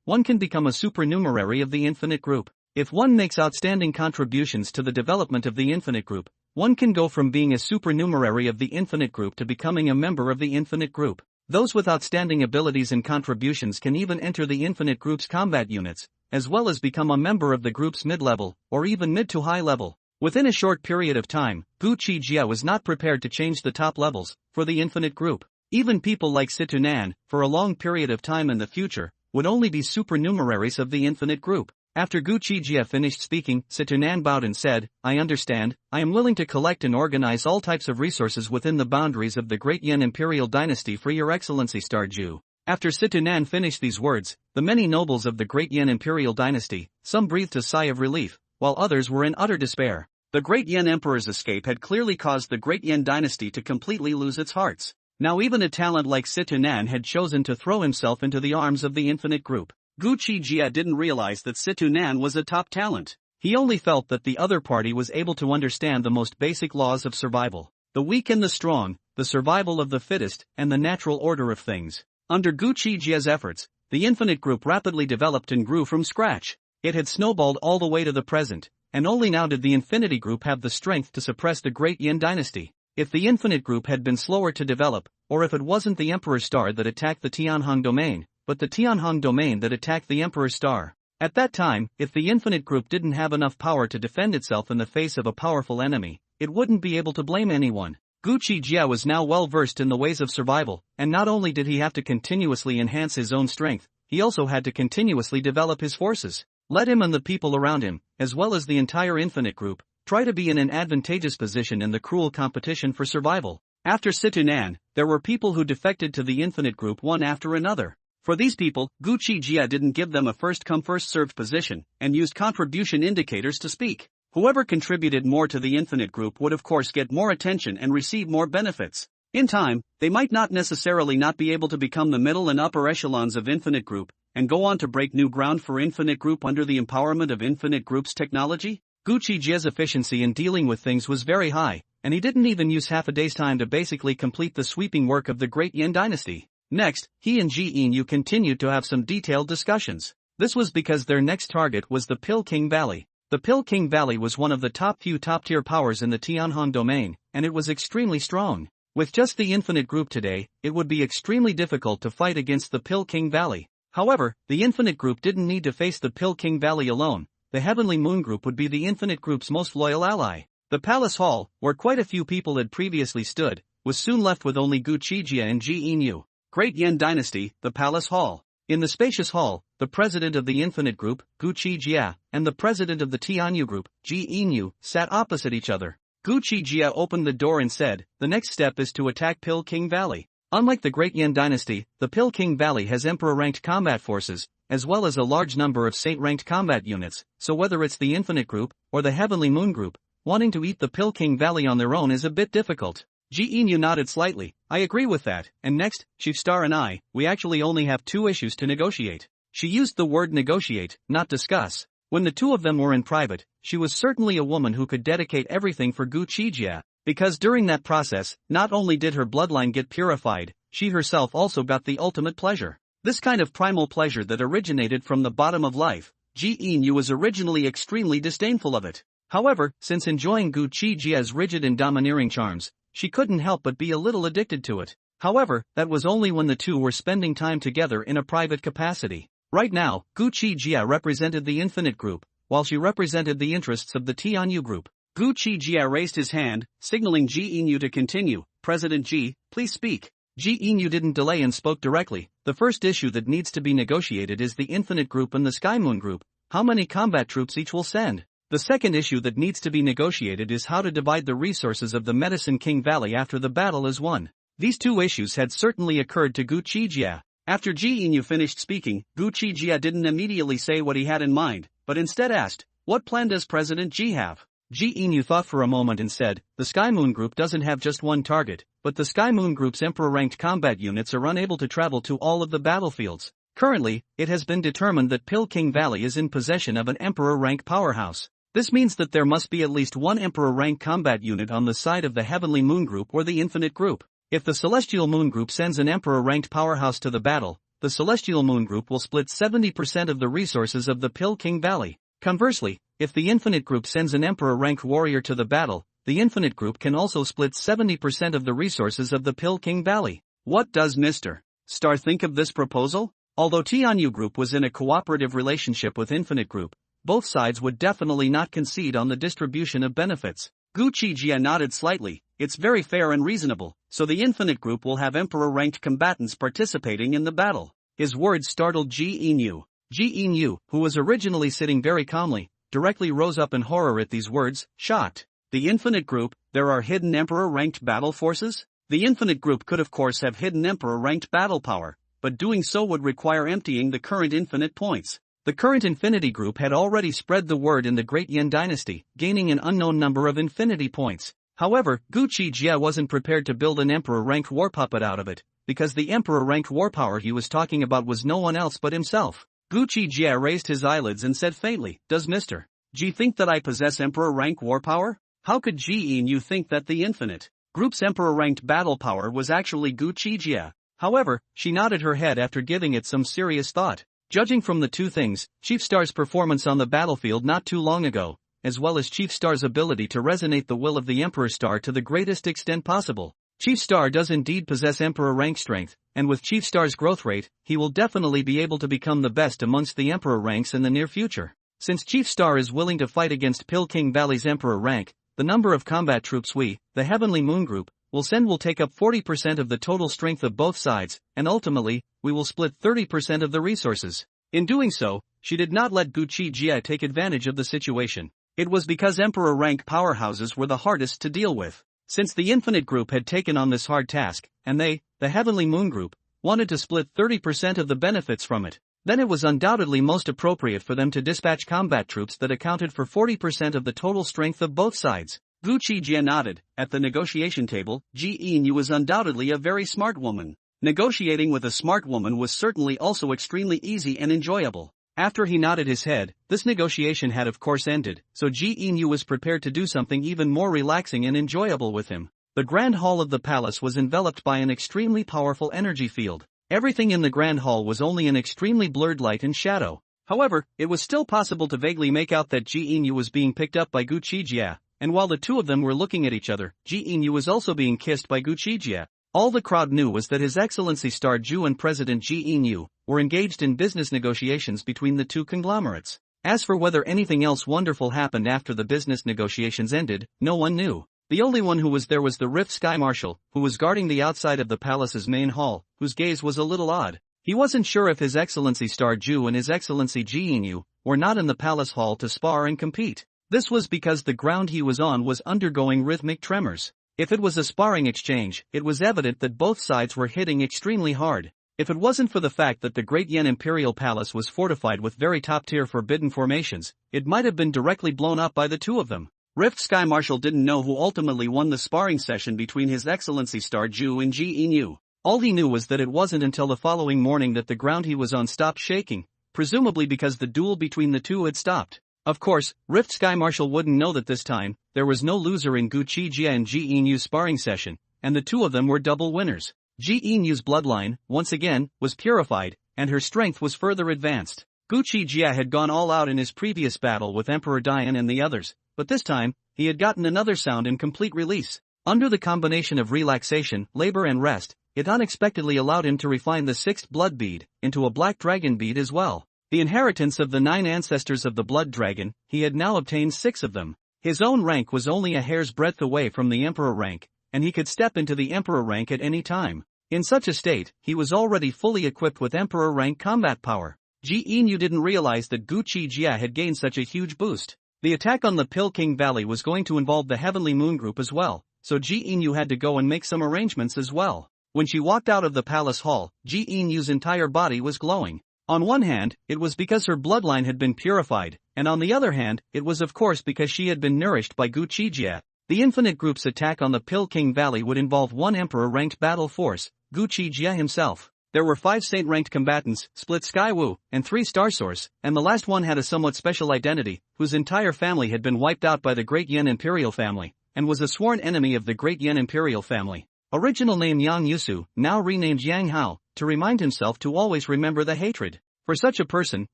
one can become a supernumerary of the Infinite Group. If one makes outstanding contributions to the development of the Infinite Group, one can go from being a supernumerary of the Infinite Group to becoming a member of the Infinite Group. Those with outstanding abilities and contributions can even enter the Infinite Group's combat units, as well as become a member of the group's mid-level, or even mid to high level." Within a short period of time, Gu Qi Jie was not prepared to change the top levels for the Infinite Group. Even people like Situnan, for a long period of time in the future, would only be supernumeraries of the infinite group. After Gu Qi Jie finished speaking, Situnan bowed and said, I understand, I am willing to collect and organize all types of resources within the boundaries of the great Yen Imperial Dynasty for your excellency Star Ju. After Situnan finished these words, the many nobles of the great Yen Imperial Dynasty, some breathed a sigh of relief, while others were in utter despair. The great Yen Emperor's escape had clearly caused the great Yen Dynasty to completely lose its hearts. Now even a talent like Situnan had chosen to throw himself into the arms of the infinite group. Gu Qi Jie didn't realize that Situnan was a top talent. He only felt that the other party was able to understand the most basic laws of survival. The weak and the strong, the survival of the fittest, and the natural order of things. Under Gu Qi Jie's efforts, the infinite group rapidly developed and grew from scratch. It had snowballed all the way to the present, and only now did the infinity group have the strength to suppress the great Yen Dynasty. If the infinite group had been slower to develop, or if it wasn't the Emperor's star that attacked the Tianhong domain, but the Tianhong domain that attacked the Emperor's star. At that time, if the infinite group didn't have enough power to defend itself in the face of a powerful enemy, it wouldn't be able to blame anyone. Gu Qi Jie was now well versed in the ways of survival, and not only did he have to continuously enhance his own strength, he also had to continuously develop his forces. Let him and the people around him, as well as the entire infinite group, try to be in an advantageous position in the cruel competition for survival. After Situnan, there were people who defected to the infinite group one after another. For these people, Gu Qi Jie didn't give them a first-come first-served position, and used contribution indicators to speak. Whoever contributed more to the infinite group would of course get more attention and receive more benefits. In time, they might not necessarily not be able to become the middle and upper echelons of infinite group, and go on to break new ground for infinite group under the empowerment of infinite group's technology. Gu Qi Jie's efficiency in dealing with things was very high, and he didn't even use half a day's time to basically complete the sweeping work of the great Yen Dynasty. Next, he and Ji Yin continued to have some detailed discussions. This was because their next target was the Pill King Valley. The Pill King Valley was one of the few top-tier powers in the Tianhong domain, and it was extremely strong. With just the infinite group today, it would be extremely difficult to fight against the Pill King Valley. However, the infinite group didn't need to face the Pill King Valley alone. The Heavenly Moon group would be the infinite group's most loyal ally. The Palace Hall, where quite a few people had previously stood, was soon left with only Gu Qi Jie and Ji Yin. Great Yen Dynasty, the Palace Hall. In the spacious hall, the president of the infinite group, Gu Qi Jie, and the president of the Tianyu group, Ji Yin, sat opposite each other. Gu Qi Jie opened the door and said, the next step is to attack Pill King Valley. Unlike the Great Yen Dynasty, the Pill King Valley has Emperor-ranked combat forces, as well as a large number of Saint-ranked combat units, so whether it's the Infinite Group, or the Heavenly Moon Group, wanting to eat the Pill King Valley on their own is a bit difficult. Ji Yin nodded slightly. I agree with that, and next, Chief Star and I, we actually only have 2 issues to negotiate. She used the word negotiate, not discuss. When the two of them were in private, she was certainly a woman who could dedicate everything for Gu Qi Jie, because during that process, not only did her bloodline get purified, she herself also got the ultimate pleasure. This kind of primal pleasure that originated from the bottom of life, Ji Yin was originally extremely disdainful of it. However, since enjoying Gu Qi Jie's rigid and domineering charms, she couldn't help but be a little addicted to it. However, that was only when the two were spending time together in a private capacity. Right now, Gu Qi Jie represented the Infinite Group, while she represented the interests of the Tianyu Group. Gu Qi Jie raised his hand, signaling Ji Yin to continue. President Ji, please speak. Ji Yin didn't delay and spoke directly. The first issue that needs to be negotiated is the Infinite Group and the Sky Moon Group. How many combat troops each will send? The second issue that needs to be negotiated is how to divide the resources of the Medicine King Valley after the battle is won. These two issues had certainly occurred to Gu Qi Jie. After Ji Yin finished speaking, Gu Qi Jie didn't immediately say what he had in mind, but instead asked, what plan does President Ji have? Ji Yin thought for a moment and said, the Sky Moon Group doesn't have just one target, but the Sky Moon Group's Emperor-ranked combat units are unable to travel to all of the battlefields. Currently, it has been determined that Pill King Valley is in possession of an Emperor-rank powerhouse. This means that there must be at least one Emperor-rank combat unit on the side of the Heavenly Moon Group or the Infinite Group. If the Celestial Moon Group sends an Emperor-ranked powerhouse to the battle, the Celestial Moon Group will split 70% of the resources of the Pill King Valley. Conversely, if the Infinite Group sends an Emperor-ranked warrior to the battle, the Infinite Group can also split 70% of the resources of the Pill King Valley. What does Mr. Star think of this proposal? Although Tianyu Group was in a cooperative relationship with Infinite Group, both sides would definitely not concede on the distribution of benefits. Gu Qi Jie nodded slightly. it's very fair and reasonable, so the Infinite Group will have Emperor-ranked combatants participating in the battle. His words startled Ji Inu. Ji Inu, who was originally sitting very calmly, directly rose up in horror at these words, shocked. The Infinite Group, there are hidden Emperor-ranked battle forces? The Infinite Group could of course have hidden Emperor-ranked battle power, but doing so would require emptying the current infinite points. The current Infinity Group had already spread the word in the Great Yen Dynasty, gaining an unknown number of infinity points. However, Gu Qi Jie wasn't prepared to build an Emperor-ranked war puppet out of it, because the Emperor-ranked war power he was talking about was no one else but himself. Gu Qi Jie raised his eyelids and said faintly, "Does Mr. Ji think that I possess Emperor-rank war power?" How could Ji Inu think that the Infinite Group's Emperor-ranked battle power was actually Gu Qi Jie? However, she nodded her head after giving it some serious thought. Judging from the two things, Chief Star's performance on the battlefield not too long ago, as well as Chief Star's ability to resonate the will of the Emperor Star to the greatest extent possible, Chief Star does indeed possess Emperor rank strength, and with Chief Star's growth rate, he will definitely be able to become the best amongst the Emperor ranks in the near future. Since Chief Star is willing to fight against Pilking Valley's Emperor rank, the number of combat troops we, the Heavenly Moon Group, will send will take up 40% of the total strength of both sides, and ultimately, we will split 30% of the resources. In doing so, she did not let Gu Qi Jie take advantage of the situation. It was because Emperor rank powerhouses were the hardest to deal with. Since the Infinite Group had taken on this hard task, and they, the Heavenly Moon Group, wanted to split 30% of the benefits from it, then it was undoubtedly most appropriate for them to dispatch combat troops that accounted for 40% of the total strength of both sides. Gu Qi Jie nodded. At the negotiation table, Ji Inu was undoubtedly a very smart woman. Negotiating with a smart woman was certainly also extremely easy and enjoyable. After he nodded his head, this negotiation had of course ended, so Ji Inu was prepared to do something even more relaxing and enjoyable with him. The Grand Hall of the palace was enveloped by an extremely powerful energy field. Everything in the Grand Hall was only an extremely blurred light and shadow. However, it was still possible to vaguely make out that Ji Inu was being picked up by Gu Qi Jie, and while the two of them were looking at each other, Ji Inu was also being kissed by Gu Qi Jie. All the crowd knew was that His Excellency Star Ju and President Ji Inu were engaged in business negotiations between the two conglomerates. As for whether anything else wonderful happened after the business negotiations ended, no one knew. The only one who was there was the Rift Sky Marshal, who was guarding the outside of the palace's main hall, whose gaze was a little odd. He wasn't sure if His Excellency Star Ju and His Excellency Ji Inu were not in the palace hall to spar and compete. This was because the ground he was on was undergoing rhythmic tremors. If it was a sparring exchange, it was evident that both sides were hitting extremely hard. If it wasn't for the fact that the Great Yen Imperial Palace was fortified with very top-tier forbidden formations, it might have been directly blown up by the two of them. Rift Sky Marshal didn't know who ultimately won the sparring session between His Excellency Star Ju and Ji Inu. All he knew was that it wasn't until the following morning that the ground he was on stopped shaking, presumably because the duel between the two had stopped. Of course, Rift Sky Marshal wouldn't know that this time, there was no loser in Gu Qi Jie and Ji Inu's sparring session, and the two of them were double winners. Ji Inu's bloodline, once again, was purified, and her strength was further advanced. Gu Qi Jie had gone all out in his previous battle with Emperor Dian and the others, but this time, he had gotten another sound and complete release. Under the combination of relaxation, labor and rest, it unexpectedly allowed him to refine the sixth blood bead into a black dragon bead as well. The inheritance of the 9 ancestors of the blood dragon, he had now obtained 6 of them. His own rank was only a hair's breadth away from the Emperor rank, and he could step into the Emperor rank at any time. In such a state, he was already fully equipped with Emperor rank combat power. Ji Inu didn't realize that Gu Qi Jie had gained such a huge boost. The attack on the Pilking Valley was going to involve the Heavenly Moon Group as well, so Ji Inu had to go and make some arrangements as well. When she walked out of the palace hall, Ji Inu's entire body was glowing. On one hand, it was because her bloodline had been purified, and on the other hand, it was of course because she had been nourished by Gu Qi Jie. The Infinite Group's attack on the Pilking Valley would involve one Emperor-ranked battle force, Gu Qi Jie himself. There were 5 Saint-ranked combatants, split Sky Wu, and 3 Star Source, and the last one had a somewhat special identity, whose entire family had been wiped out by the Great Yen Imperial family, and was a sworn enemy of the Great Yen Imperial family. Original name Yang Yusu, now renamed Yang Hao, to remind himself to always remember the hatred. For such a person,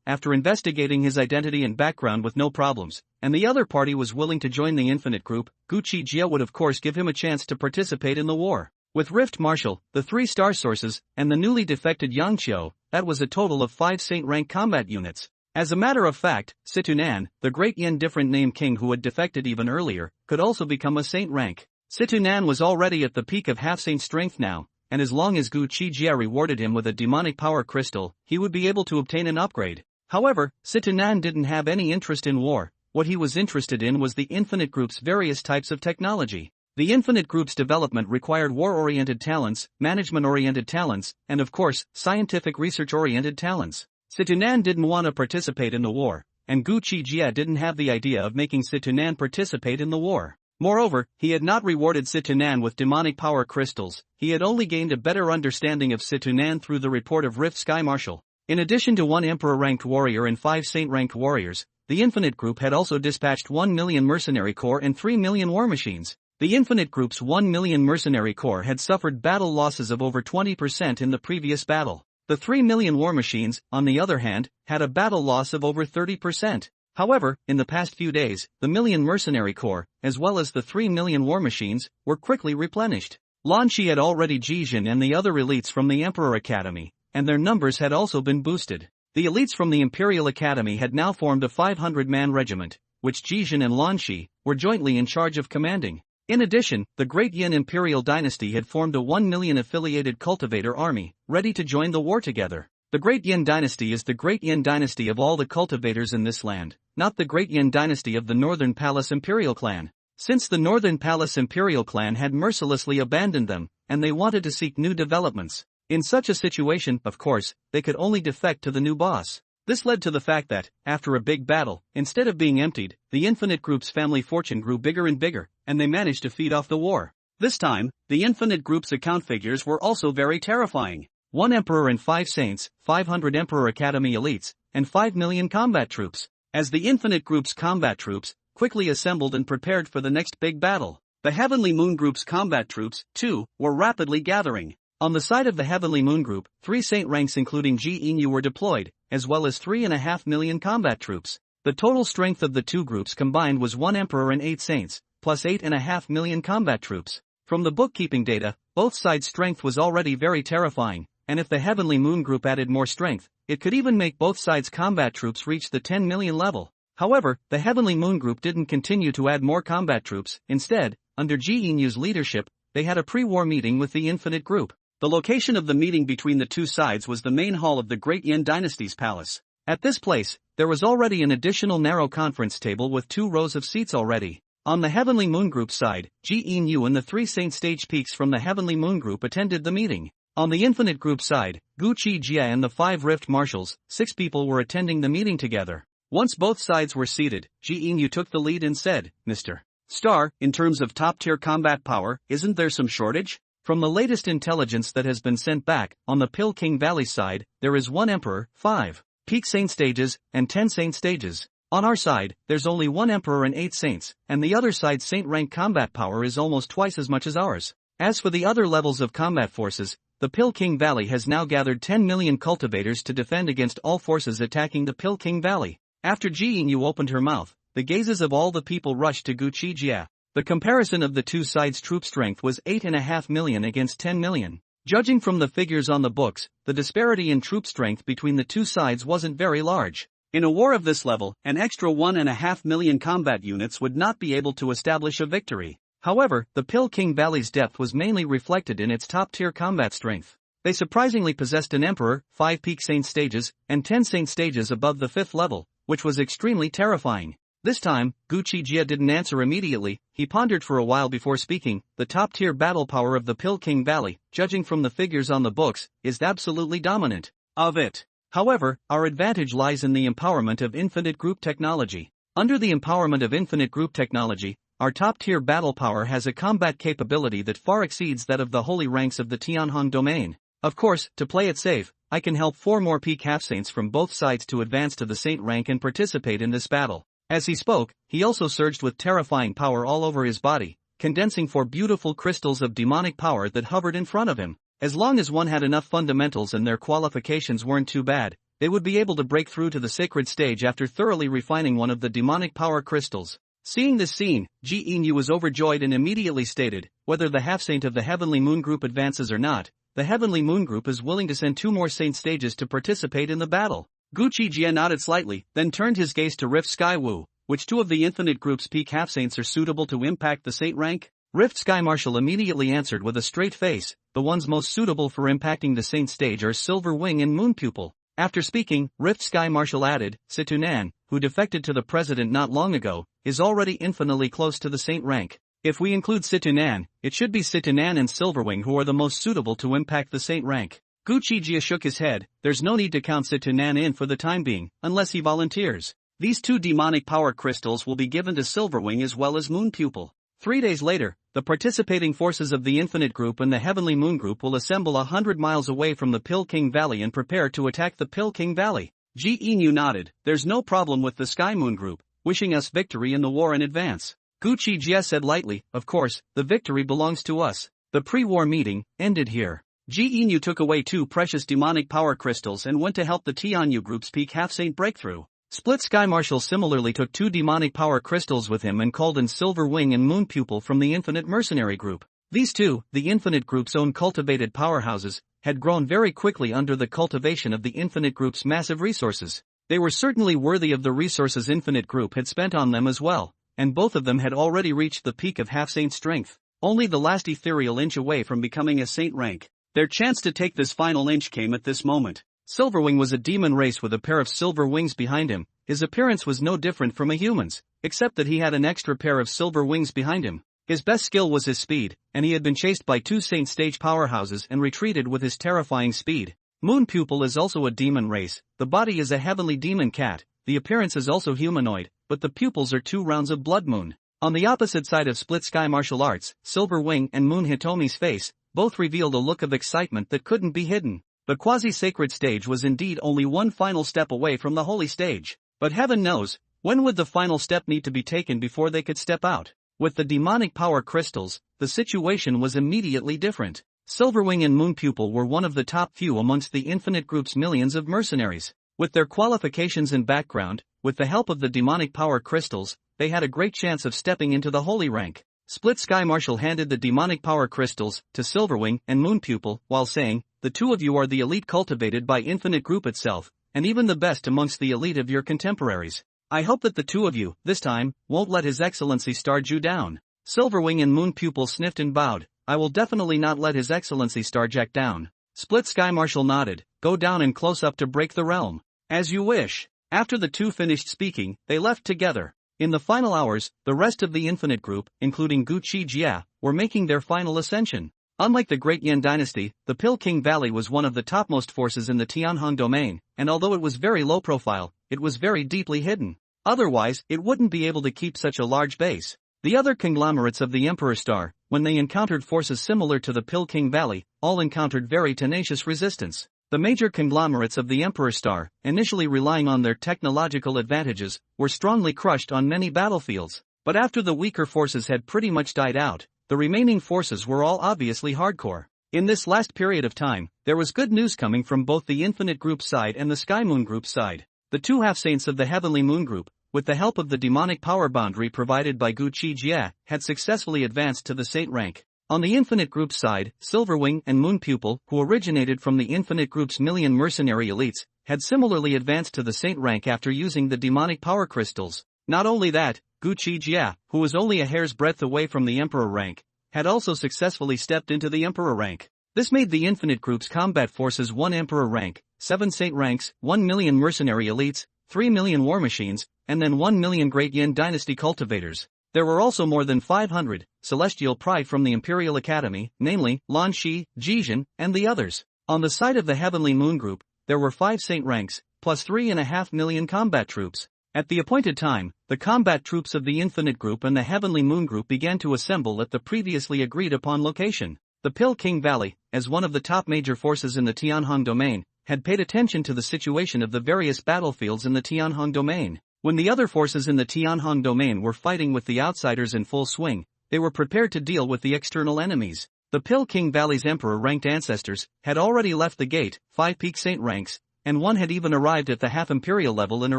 after investigating his identity and background with no problems, and the other party was willing to join the Infinite Group, Gu Qi Jie would of course give him a chance to participate in the war. With Rift Marshal, the 3 Star Sources, and the newly defected Yang Qiu, that was a total of 5 Saint-rank combat units. As a matter of fact, Situnan, the Great Yen different name king who had defected even earlier, could also become a Saint rank. Situnan was already at the peak of half-saint strength now, and as long as Gu Qi Jie rewarded him with a demonic power crystal, he would be able to obtain an upgrade. However, Situnan didn't have any interest in war. What he was interested in was the Infinite Group's various types of technology. The Infinite Group's development required war-oriented talents, management-oriented talents, and of course, scientific research-oriented talents. Situnan didn't want to participate in the war, and Gu Qi Jie didn't have the idea of making Situnan participate in the war. Moreover, he had not rewarded Situnan with demonic power crystals, he had only gained a better understanding of Situnan through the report of Rift Sky Marshal. In addition to 1 Emperor-ranked warrior and 5 Saint-ranked warriors, the Infinite Group had also dispatched 1 million mercenary corps and 3 million war machines. The Infinite Group's 1 million mercenary corps had suffered battle losses of over 20% in the previous battle. The 3 million war machines, on the other hand, had a battle loss of over 30%. However, in the past few days, the million mercenary corps, as well as the 3 million war machines, were quickly replenished. Lanshi had already Jijin and the other elites from the Emperor Academy, and their numbers had also been boosted. The elites from the Imperial Academy had now formed a 500-man regiment, which Jijin and Lanshi were jointly in charge of commanding. In addition, the Great Yen Imperial Dynasty had formed a 1 million affiliated cultivator army, ready to join the war together. The Great Yen Dynasty is the Great Yen Dynasty of all the cultivators in this land, not the Great Yen Dynasty of the Northern Palace Imperial Clan. Since the Northern Palace Imperial Clan had mercilessly abandoned them, and they wanted to seek new developments. In such a situation, of course, they could only defect to the new boss. This led to the fact that, after a big battle, instead of being emptied, the Infinite Group's family fortune grew bigger and bigger, and they managed to feed off the war. This time, the Infinite Group's account figures were also very terrifying. 1 Emperor and 5 Saints, 500 Emperor Academy elites, and 5 million combat troops. As the Infinite Group's combat troops quickly assembled and prepared for the next big battle, the Heavenly Moon Group's combat troops, too, were rapidly gathering. On the side of the Heavenly Moon Group, 3 Saint ranks including Ji Inyu were deployed, as well as 3.5 million combat troops. The total strength of the two groups combined was 1 Emperor and 8 Saints, plus 8.5 million combat troops. From the bookkeeping data, both sides' strength was already very terrifying, and if the Heavenly Moon Group added more strength, it could even make both sides' combat troops reach the 10 million level. However, the Heavenly Moon Group didn't continue to add more combat troops. Instead, under Ji Inyu's leadership, they had a pre-war meeting with the Infinite Group. The location of the meeting between the two sides was the main hall of the Great Yen Dynasty's palace. At this place, there was already an additional narrow conference table with 2 rows of seats already. On the Heavenly Moon Group side, Ji Inyu and the 3 Saint Stage Peaks from the Heavenly Moon Group attended the meeting. On the Infinite Group side, Gu Qi Jie and the 5 Rift Marshals, 6 people were attending the meeting together. Once both sides were seated, Ji Inyu took the lead and said, "Mr. Star, in terms of top-tier combat power, isn't there some shortage? From the latest intelligence that has been sent back, on the Pill King Valley side, there is 1 Emperor, 5 Peak Saint Stages, and 10 Saint Stages. On our side, there's only 1 Emperor and 8 Saints, and the other side's Saint-rank combat power is almost twice as much as ours. As for the other levels of combat forces, the Pill King Valley has now gathered 10 million cultivators to defend against all forces attacking the Pill King Valley." After Ji Inyu opened her mouth, the gazes of all the people rushed to Gu Qi Jie. The comparison of the two sides' troop strength was 8.5 million against 10 million. Judging from the figures on the books, the disparity in troop strength between the two sides wasn't very large. In a war of this level, an extra 1.5 million combat units would not be able to establish a victory. However, the Pill King Valley's depth was mainly reflected in its top-tier combat strength. They surprisingly possessed an Emperor, 5 Peak Saint Stages, and 10 Saint Stages above the 5th level, which was extremely terrifying. This time, Gu Qi Jie didn't answer immediately. He pondered for a while before speaking. The top-tier battle power of the Pill King Valley, judging from the figures on the books, is absolutely dominant. Of it. However, our advantage lies in the empowerment of Infinite Group technology. Under the empowerment of Infinite Group technology, our top-tier battle power has a combat capability that far exceeds that of the holy ranks of the Tianhong domain. Of course, to play it safe, I can help 4 more Peak Half-Saints from both sides to advance to the Saint rank and participate in this battle. As he spoke, he also surged with terrifying power all over his body, condensing 4 beautiful crystals of demonic power that hovered in front of him. As long as one had enough fundamentals and their qualifications weren't too bad, they would be able to break through to the sacred stage after thoroughly refining one of the demonic power crystals. Seeing this scene, Ji Inyu was overjoyed and immediately stated, "Whether the half-saint of the Heavenly Moon Group advances or not, the Heavenly Moon Group is willing to send 2 more Saint Stages to participate in the battle." Gu Qi Jie nodded slightly, then turned his gaze to Rift Sky Wu. "Which 2 of the Infinite Group's Peak Half-Saints are suitable to impact the Saint rank?" Rift Sky Marshal immediately answered with a straight face, the ones most suitable for impacting the Saint stage are Silver Wing and Moon Pupil. After speaking, Rift Sky Marshal added, Situnan, who defected to the president not long ago, is already infinitely close to the Saint rank. If we include Situnan, it should be Situnan and Silverwing who are the most suitable to impact the Saint rank. Gu Qi Jie shook his head. There's no need to count Situnan in for the time being, unless he volunteers. These 2 demonic power crystals will be given to Silverwing as well as Moon Pupil. 3 days later, the participating forces of the Infinite Group and the Heavenly Moon Group will assemble 100 miles away from the Pill King Valley and prepare to attack the Pill King Valley. Ji Inu nodded. There's no problem with the Sky Moon Group, wishing us victory in the war in advance. Gu Qi Jie said lightly, of course, the victory belongs to us. The pre-war meeting ended here. Ji Inu took away 2 precious demonic power crystals and went to help the Tianyu Group's Peak Half-Saint breakthrough. Split Sky Marshal similarly took 2 demonic power crystals with him and called in Silver Wing and Moon Pupil from the Infinite Mercenary Group. These 2, the Infinite Group's own cultivated powerhouses, had grown very quickly under the cultivation of the Infinite Group's massive resources. They were certainly worthy of the resources Infinite Group had spent on them as well, and both of them had already reached the peak of half-saint strength, only the last ethereal inch away from becoming a saint rank. Their chance to take this final inch came at this moment. Silverwing was a demon race with a pair of silver wings behind him. His appearance was no different from a human's, except that he had an extra pair of silver wings behind him. His best skill was his speed, and he had been chased by 2 Saint stage powerhouses and retreated with his terrifying speed. Moon Pupil is also a demon race. The body is a heavenly demon cat. The appearance is also humanoid, but the pupils are 2 rounds of blood moon. On the opposite side of Split Sky Martial Arts, Silver Wing and Moon Hitomi's face both revealed a look of excitement that couldn't be hidden. The quasi-sacred stage was indeed only one final step away from the holy stage. But heaven knows, when would the final step need to be taken before they could step out? With the demonic power crystals, the situation was immediately different. Silverwing and Moon Pupil were one of the top few amongst the Infinite Group's millions of mercenaries. With their qualifications and background, with the help of the demonic power crystals, they had a great chance of stepping into the holy rank. Split Sky Marshal handed the demonic power crystals to Silverwing and Moon Pupil while saying, the 2 of you are the elite cultivated by Infinite Group itself, and even the best amongst the elite of your contemporaries. I hope that the 2 of you, this time, won't let His Excellency star you down. Silverwing and Moon Pupil sniffed and bowed. I will definitely not let His Excellency star Jack down. Split Sky Marshal nodded. Go down and close up to break the realm. As you wish. After the 2 finished speaking, they left together. In the final hours, the rest of the Infinite Group, including Gu Qi Jie, were making their final ascension. Unlike the Great Yen Dynasty, the Pill King Valley was one of the topmost forces in the Tianhong domain, and although it was very low profile, it was very deeply hidden. Otherwise, it wouldn't be able to keep such a large base. The other conglomerates of the Emperor Star, when they encountered forces similar to the Pill King Valley, all encountered very tenacious resistance. The major conglomerates of the Emperor Star, initially relying on their technological advantages, were strongly crushed on many battlefields. But after the weaker forces had pretty much died out, the remaining forces were all obviously hardcore. In this last period of time, there was good news coming from both the Infinite Group side and the Sky Moon Group side. The 2 half-saints of the Heavenly Moon Group, with the help of the demonic power boundary provided by Gu Qi Jie, had successfully advanced to the saint rank. On the Infinite Group side, Silverwing and Moon Pupil, who originated from the Infinite Group's million mercenary elites, had similarly advanced to the saint rank after using the demonic power crystals. Not only that, Gu Qi Jie, who was only a hair's breadth away from the Emperor rank, had also successfully stepped into the Emperor rank. This made the Infinite Group's combat forces 1 Emperor rank, 7 saint ranks, 1 million mercenary elites, 3 million war machines, and then 1 million Great Yen Dynasty cultivators. There were also more than 500 celestial pride from the Imperial Academy, namely, Lan Shi, Jizhen, and the others. On the side of the Heavenly Moon Group, there were 5 saint ranks, plus 3.5 million combat troops. At the appointed time, the combat troops of the Infinite Group and the Heavenly Moon Group began to assemble at the previously agreed upon location. The Pill King Valley, as one of the top major forces in the Tianhong domain, had paid attention to the situation of the various battlefields in the Tianhong domain. When the other forces in the Tianhong domain were fighting with the outsiders in full swing, they were prepared to deal with the external enemies. The Pill King Valley's Emperor-ranked ancestors had already left the gate, 5 peak saint ranks, and 1 had even arrived at the half-imperial level in a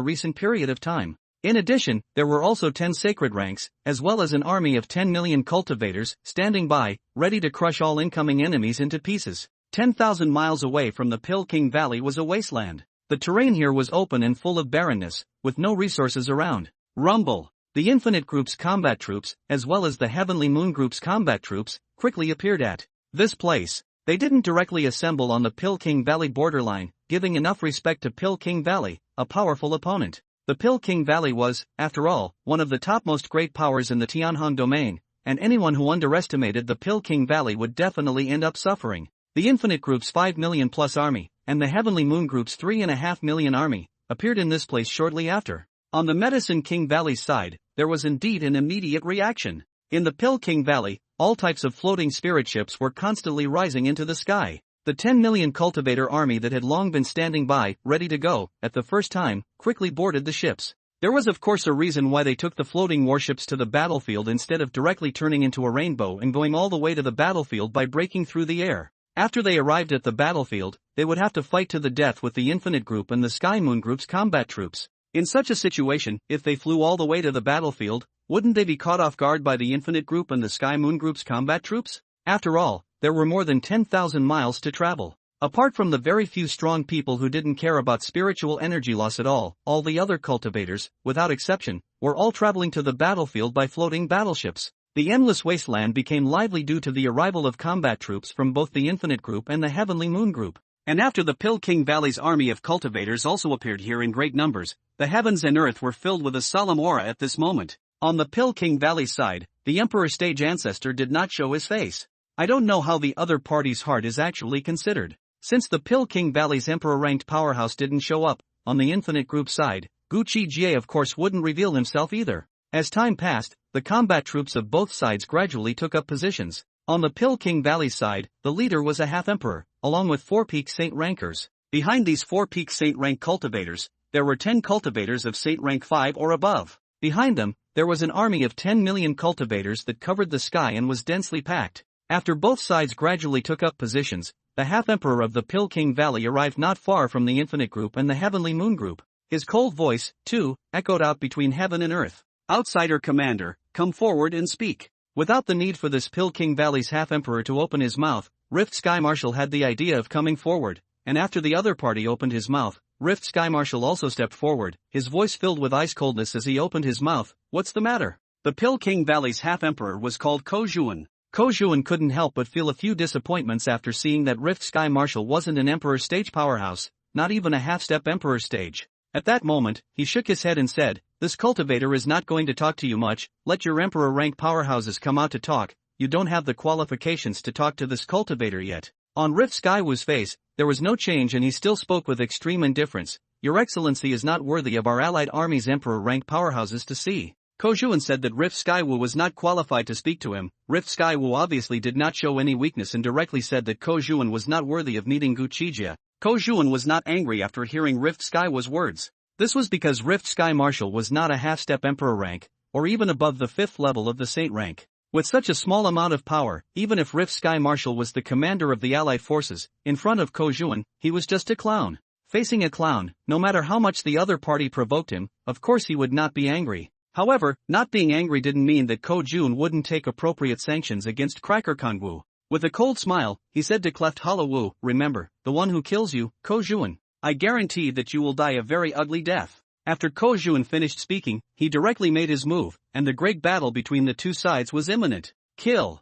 recent period of time. In addition, there were also 10 sacred ranks, as well as an army of 10 million cultivators, standing by, ready to crush all incoming enemies into pieces. 10,000 miles away from the Pill King Valley was a wasteland. The terrain here was open and full of barrenness, with no resources around. Rumble. the Infinite Group's combat troops, as well as the Heavenly Moon Group's combat troops, quickly appeared at this place. They didn't directly assemble on the Pilking Valley borderline, giving enough respect to Pilking Valley, a powerful opponent. The Pilking Valley was, after all, one of the topmost great powers in the Tianhong domain, and anyone who underestimated the Pilking Valley would definitely end up suffering. The Infinite Group's 5 million plus army, and the Heavenly Moon Group's 3.5 million army, appeared in this place shortly after. On the Medicine King Valley's side, there was indeed an immediate reaction. In the Pilking Valley, all types of floating spirit ships were constantly rising into the sky. The 10 million cultivator army that had long been standing by, ready to go, at the first time, quickly boarded the ships. There was of course a reason why they took the floating warships to the battlefield instead of directly turning into a rainbow and going all the way to the battlefield by breaking through the air. After they arrived at the battlefield, they would have to fight to the death with the Infinite Group and the Sky Moon Group's combat troops. In such a situation, if they flew all the way to the battlefield, wouldn't they be caught off guard by the Infinite Group and the Sky Moon Group's combat troops? After all, there were more than 10,000 miles to travel. Apart from the very few strong people who didn't care about spiritual energy loss at all the other cultivators, without exception, were all traveling to the battlefield by floating battleships. The endless wasteland became lively due to the arrival of combat troops from both the Infinite Group and the Heavenly Moon Group. And after the Pilking Valley's army of cultivators also appeared here in great numbers, the heavens and earth were filled with a solemn aura at this moment. On the Pilking Valley side, the Emperor Stage Ancestor did not show his face. I don't know how the other party's heart is actually considered. Since the Pilking Valley's Emperor-ranked powerhouse didn't show up, on the Infinite Group side, Gu Qi Jie of course wouldn't reveal himself either. As time passed, the combat troops of both sides gradually took up positions. On the Pilking Valley side, the leader was a half-emperor, along with 4 peak saint rankers. Behind these 4 peak saint rank cultivators, there were 10 cultivators of saint rank 5 or above. Behind them, there was an army of 10 million cultivators that covered the sky and was densely packed. After both sides gradually took up positions, the half-emperor of the Pilking Valley arrived not far from the Infinite Group and the Heavenly Moon Group. His cold voice, too, echoed out between heaven and earth. "Outsider commander, come forward and speak." Without the need for this Pilking Valley's half-emperor to open his mouth, Rift Sky Marshal had the idea of coming forward, and after the other party opened his mouth, Rift Sky Marshal also stepped forward, his voice filled with ice coldness as he opened his mouth. "What's the matter?" The Pilking Valley's half-emperor was called Gu Qi. Gu Qi couldn't help but feel a few disappointments after seeing that Rift Sky Marshal wasn't an Emperor stage powerhouse, not even a half-step Emperor stage. At that moment, he shook his head and said, "This cultivator is not going to talk to you much. Let your Emperor rank powerhouses come out to talk. You don't have the qualifications to talk to this cultivator yet." On Rift Sky Wu's face, there was no change and he still spoke with extreme indifference. "Your Excellency is not worthy of our allied army's Emperor rank powerhouses to see." Gu Qi said that Rift Sky Wu was not qualified to speak to him. Rift Sky Wu obviously did not show any weakness and directly said that Gu Qi was not worthy of meeting Gu Qi Jie. Gu Qi was not angry after hearing Rift Sky Wu's words. This was because Rift Sky Marshal was not a half-step Emperor rank, or even above the 5th level of the Saint rank. With such a small amount of power, even if Rift Sky Marshal was the commander of the Allied forces, in front of Gu Qi, he was just a clown. Facing a clown, no matter how much the other party provoked him, of course he would not be angry. However, not being angry didn't mean that Gu Qi wouldn't take appropriate sanctions against Cracker Kong Wu. With a cold smile, he said to Cleft Hollow Wu, "Remember, the one who kills you, Gu Qi. I guarantee that you will die a very ugly death." After Gu Qi finished speaking, he directly made his move, and the great battle between the two sides was imminent. Kill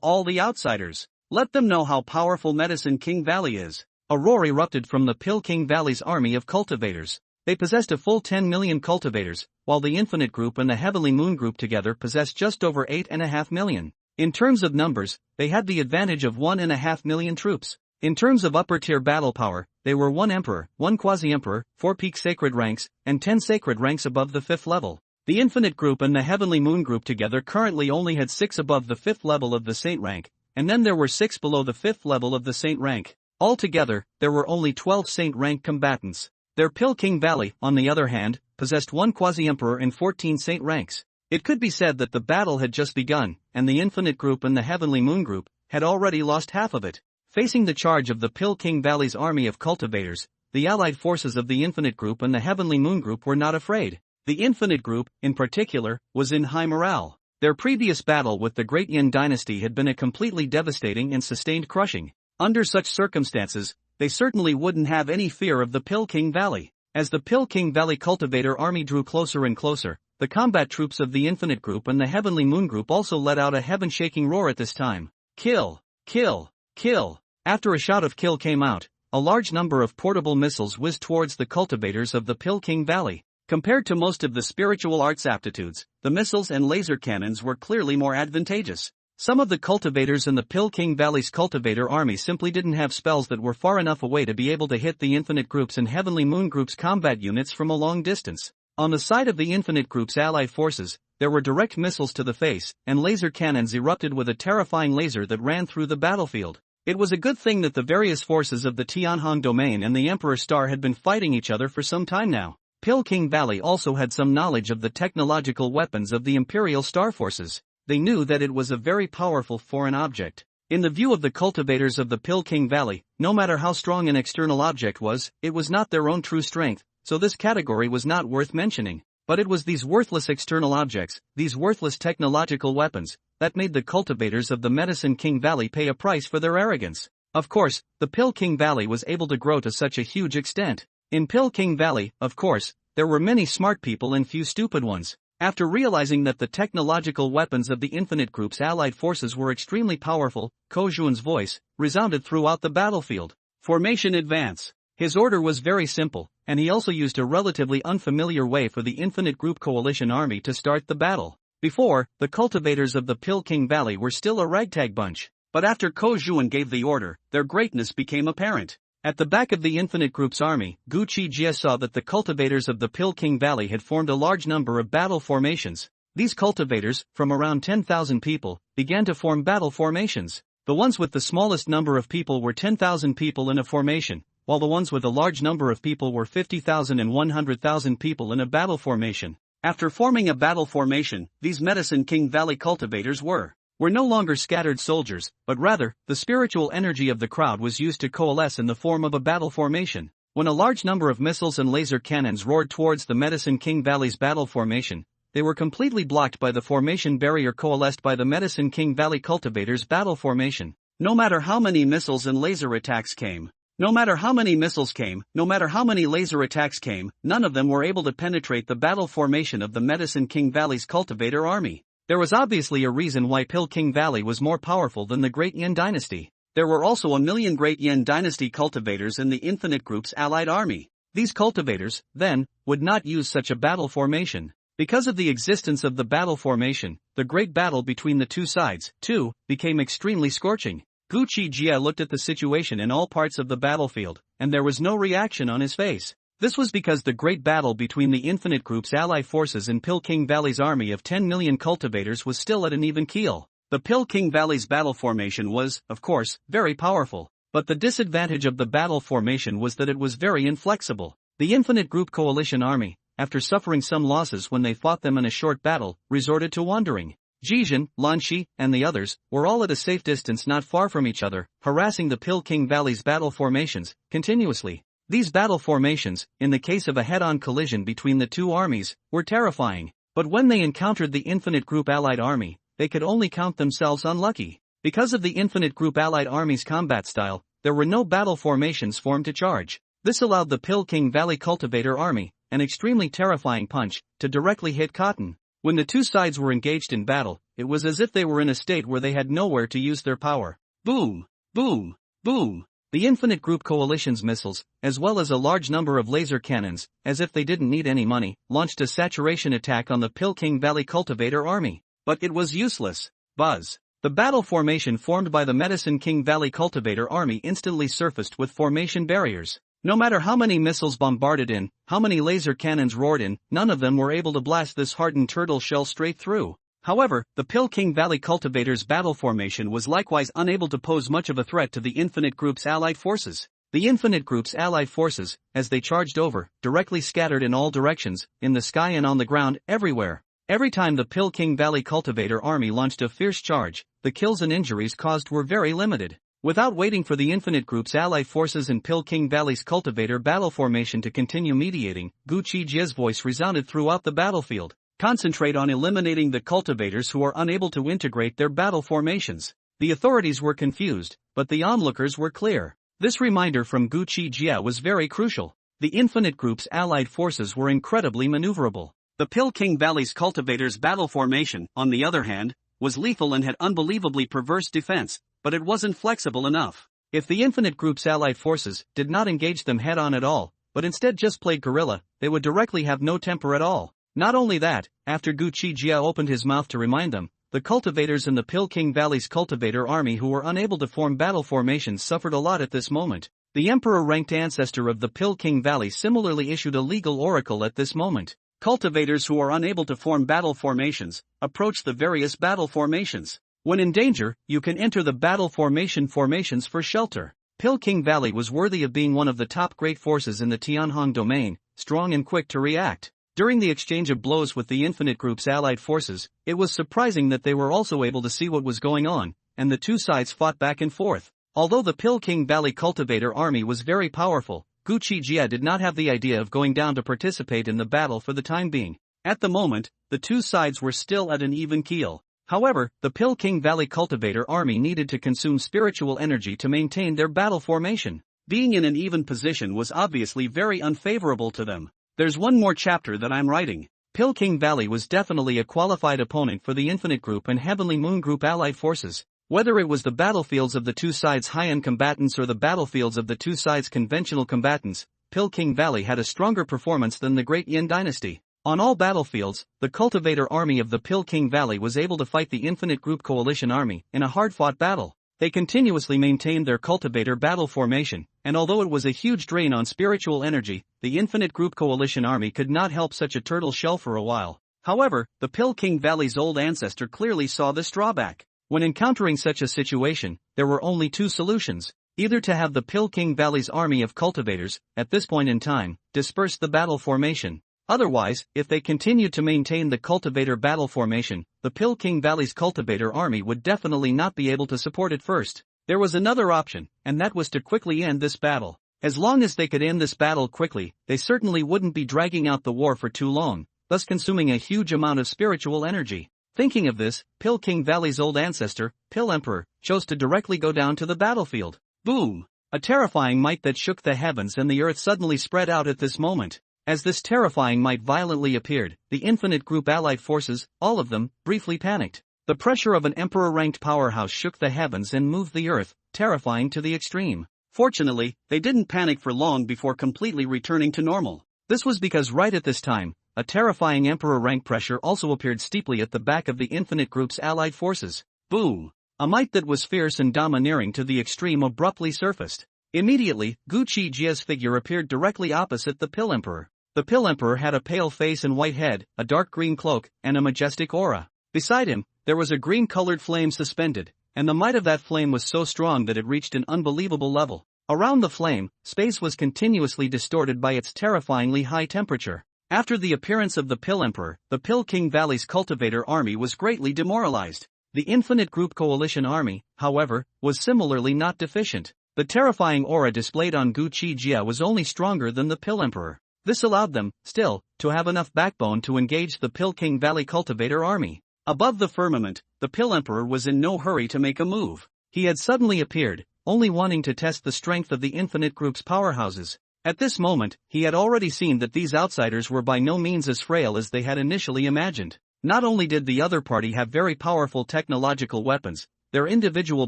all the outsiders. Let them know how powerful Medicine King Valley is. A roar erupted from the Pilking Valley's army of cultivators. They possessed a full 10 million cultivators, while the Infinite Group and the Heavenly Moon Group together possessed just over 8.5 million. In terms of numbers, they had the advantage of 1.5 million troops. In terms of upper-tier battle power, they were 1 Emperor, 1 Quasi-Emperor, 4 peak sacred ranks, and 10 sacred ranks above the 5th level. The Infinite Group and the Heavenly Moon Group together currently only had 6 above the 5th level of the Saint rank, and then there were 6 below the 5th level of the Saint rank. Altogether, there were only 12 Saint rank combatants. Their Pilking Valley, on the other hand, possessed 1 Quasi-Emperor and 14 Saint ranks. It could be said that the battle had just begun, and the Infinite Group and the Heavenly Moon Group had already lost half of it. Facing the charge of the Pilking Valley's army of cultivators, the allied forces of the Infinite Group and the Heavenly Moon Group were not afraid. The Infinite Group, in particular, was in high morale. Their previous battle with the Great Yen Dynasty had been a completely devastating and sustained crushing. Under such circumstances, they certainly wouldn't have any fear of the Pilking Valley. As the Pilking Valley cultivator army drew closer and closer, the combat troops of the Infinite Group and the Heavenly Moon Group also let out a heaven-shaking roar at this time. Kill! Kill! Kill! After a shout of kill came out, a large number of portable missiles whizzed towards the cultivators of the Peking Valley. Compared to most of the spiritual arts aptitudes, the missiles and laser cannons were clearly more advantageous. Some of the cultivators in the Peking Valley's cultivator army simply didn't have spells that were far enough away to be able to hit the Infinite Group's and Heavenly Moon Group's combat units from a long distance. On the side of the Infinite Group's allied forces, there were direct missiles to the face, and laser cannons erupted with a terrifying laser that ran through the battlefield. It was a good thing that the various forces of the Tianhong domain and the Emperor Star had been fighting each other for some time now. Peking Valley also had some knowledge of the technological weapons of the Imperial Star Forces. They knew that it was a very powerful foreign object. In the view of the cultivators of the Peking Valley, no matter how strong an external object was, it was not their own true strength, so this category was not worth mentioning. But it was these worthless external objects, these worthless technological weapons, that made the cultivators of the Medicine King Valley pay a price for their arrogance. Of course, the Peking Valley was able to grow to such a huge extent. In Peking Valley, of course, there were many smart people and few stupid ones. After realizing that the technological weapons of the Infinite Group's allied forces were extremely powerful, Gu Qi voice resounded throughout the battlefield. Formation advance. His order was very simple, and he also used a relatively unfamiliar way for the Infinite Group coalition army to start the battle. Before, the cultivators of the Peking Valley were still a ragtag bunch, but after Gu Qi gave the order, their greatness became apparent. At the back of the Infinite Group's army, Gu Qi Jie saw that the cultivators of the Peking Valley had formed a large number of battle formations. These cultivators, from around 10,000 people, began to form battle formations. The ones with the smallest number of people were 10,000 people in a formation, while the ones with a large number of people were 50,000 and 100,000 people in a battle formation. After forming a battle formation, these Medicine King Valley cultivators were no longer scattered soldiers, but rather, the spiritual energy of the crowd was used to coalesce in the form of a battle formation. When a large number of missiles and laser cannons roared towards the Medicine King Valley's battle formation, they were completely blocked by the formation barrier coalesced by the Medicine King Valley cultivators' battle formation. No matter how many missiles and laser attacks came, no matter how many missiles came, no matter how many laser attacks came, none of them were able to penetrate the battle formation of the Medicine King Valley's cultivator army. There was obviously a reason why Peking Valley was more powerful than the Great Yen Dynasty. There were also 1,000,000 Great Yen Dynasty cultivators in the Infinite Group's allied army. These cultivators, then, would not use such a battle formation. Because of the existence of the battle formation, the great battle between the two sides, too, became extremely scorching. Gu Qi Jie looked at the situation in all parts of the battlefield, and there was no reaction on his face. This was because the great battle between the Infinite Group's allied forces and Peking Valley's army of 10 million cultivators was still at an even keel. The Peking Valley's battle formation was, of course, very powerful, but the disadvantage of the battle formation was that it was very inflexible. The Infinite Group coalition army, after suffering some losses when they fought them in a short battle, resorted to wandering. Jijin, Lanxi, and the others were all at a safe distance not far from each other, harassing the Peking Valley's battle formations continuously. These battle formations, in the case of a head-on collision between the two armies, were terrifying, but when they encountered the Infinite Group allied army, they could only count themselves unlucky. Because of the Infinite Group allied army's combat style, there were no battle formations formed to charge. This allowed the Peking Valley cultivator army, an extremely terrifying punch, to directly hit cotton. When the two sides were engaged in battle, it was as if they were in a state where they had nowhere to use their power. Boom! Boom! Boom! The Infinite Group coalition's missiles, as well as a large number of laser cannons, as if they didn't need any money, launched a saturation attack on the Peking Valley cultivator army. But it was useless. Buzz. The battle formation formed by the Medicine King Valley cultivator army instantly surfaced with formation barriers. No matter how many missiles bombarded in, how many laser cannons roared in, none of them were able to blast this hardened turtle shell straight through. However, the Peking Valley cultivators' battle formation was likewise unable to pose much of a threat to the Infinite Group's allied forces. The Infinite Group's allied forces, as they charged over, directly scattered in all directions, in the sky and on the ground, everywhere. Every time the Peking Valley cultivator army launched a fierce charge, the kills and injuries caused were very limited. Without waiting for the Infinite Group's allied forces and Peking Valley's cultivator battle formation to continue mediating, Gu Qi Jie's voice resounded throughout the battlefield. Concentrate on eliminating the cultivators who are unable to integrate their battle formations. The authorities were confused, but the onlookers were clear. This reminder from Gu Qi Jie was very crucial. The Infinite Group's allied forces were incredibly maneuverable. The Pill King Valley's cultivators' battle formation, on the other hand, was lethal and had unbelievably perverse defense, but it wasn't flexible enough. If the Infinite Group's allied forces did not engage them head-on at all, but instead just played guerrilla, they would directly have no temper at all. Not only that, after Gu Qi Jie opened his mouth to remind them, the cultivators in the Pill King Valley's cultivator army who were unable to form battle formations suffered a lot at this moment. The Emperor-ranked ancestor of the Pill King Valley similarly issued a legal oracle at this moment. Cultivators who are unable to form battle formations, approach the various battle formations. When in danger, you can enter the battle formations for shelter. Pill King Valley was worthy of being one of the top great forces in the Tianhong domain, strong and quick to react. During the exchange of blows with the Infinite Group's allied forces, it was surprising that they were also able to see what was going on, and the two sides fought back and forth. Although the Pill King Valley cultivator army was very powerful, Gu Qi Jie did not have the idea of going down to participate in the battle for the time being. At the moment, the two sides were still at an even keel. However, the Pill King Valley cultivator army needed to consume spiritual energy to maintain their battle formation. Being in an even position was obviously very unfavorable to them. There's one more chapter that I'm writing. Pill King Valley was definitely a qualified opponent for the Infinite Group and Heavenly Moon Group allied forces. Whether it was the battlefields of the two sides' high-end combatants or the battlefields of the two sides' conventional combatants, Pill King Valley had a stronger performance than the great Yen Dynasty. On all battlefields, the cultivator army of the Pill King Valley was able to fight the Infinite Group Coalition army in a hard-fought battle. They continuously maintained their cultivator battle formation, and although it was a huge drain on spiritual energy, the Infinite Group Coalition army could not help such a turtle shell for a while. However, the Pill King Valley's old ancestor clearly saw this drawback. When encountering such a situation, there were only two solutions: either to have the Pill King Valley's army of cultivators, at this point in time, disperse the battle formation. Otherwise, if they continued to maintain the cultivator battle formation, the Pill King Valley's cultivator army would definitely not be able to support it first. There was another option, and that was to quickly end this battle. As long as they could end this battle quickly, they certainly wouldn't be dragging out the war for too long, thus consuming a huge amount of spiritual energy. Thinking of this, Pill King Valley's old ancestor, Pill Emperor, chose to directly go down to the battlefield. Boom! A terrifying might that shook the heavens and the earth suddenly spread out at this moment. As this terrifying might violently appeared, the Infinite Group allied forces, all of them, briefly panicked. The pressure of an emperor-ranked powerhouse shook the heavens and moved the earth, terrifying to the extreme. Fortunately, they didn't panic for long before completely returning to normal. This was because right at this time, a terrifying emperor-rank pressure also appeared steeply at the back of the Infinite Group's allied forces. Boom! A might that was fierce and domineering to the extreme abruptly surfaced. Immediately, Gu Qi Jie's figure appeared directly opposite the Pill Emperor. The Pill Emperor had a pale face and white head, a dark green cloak, and a majestic aura. Beside him, there was a green-colored flame suspended, and the might of that flame was so strong that it reached an unbelievable level. Around the flame, space was continuously distorted by its terrifyingly high temperature. After the appearance of the Pill Emperor, the Pill King Valley's cultivator army was greatly demoralized. The Infinite Group Coalition army, however, was similarly not deficient. The terrifying aura displayed on Gu Qi Jie was only stronger than the Pill Emperor. This allowed them, still, to have enough backbone to engage the Pill King Valley cultivator army. Above the firmament, the Pill Emperor was in no hurry to make a move. He had suddenly appeared, only wanting to test the strength of the Infinite Group's powerhouses. At this moment, he had already seen that these outsiders were by no means as frail as they had initially imagined. Not only did the other party have very powerful technological weapons, their individual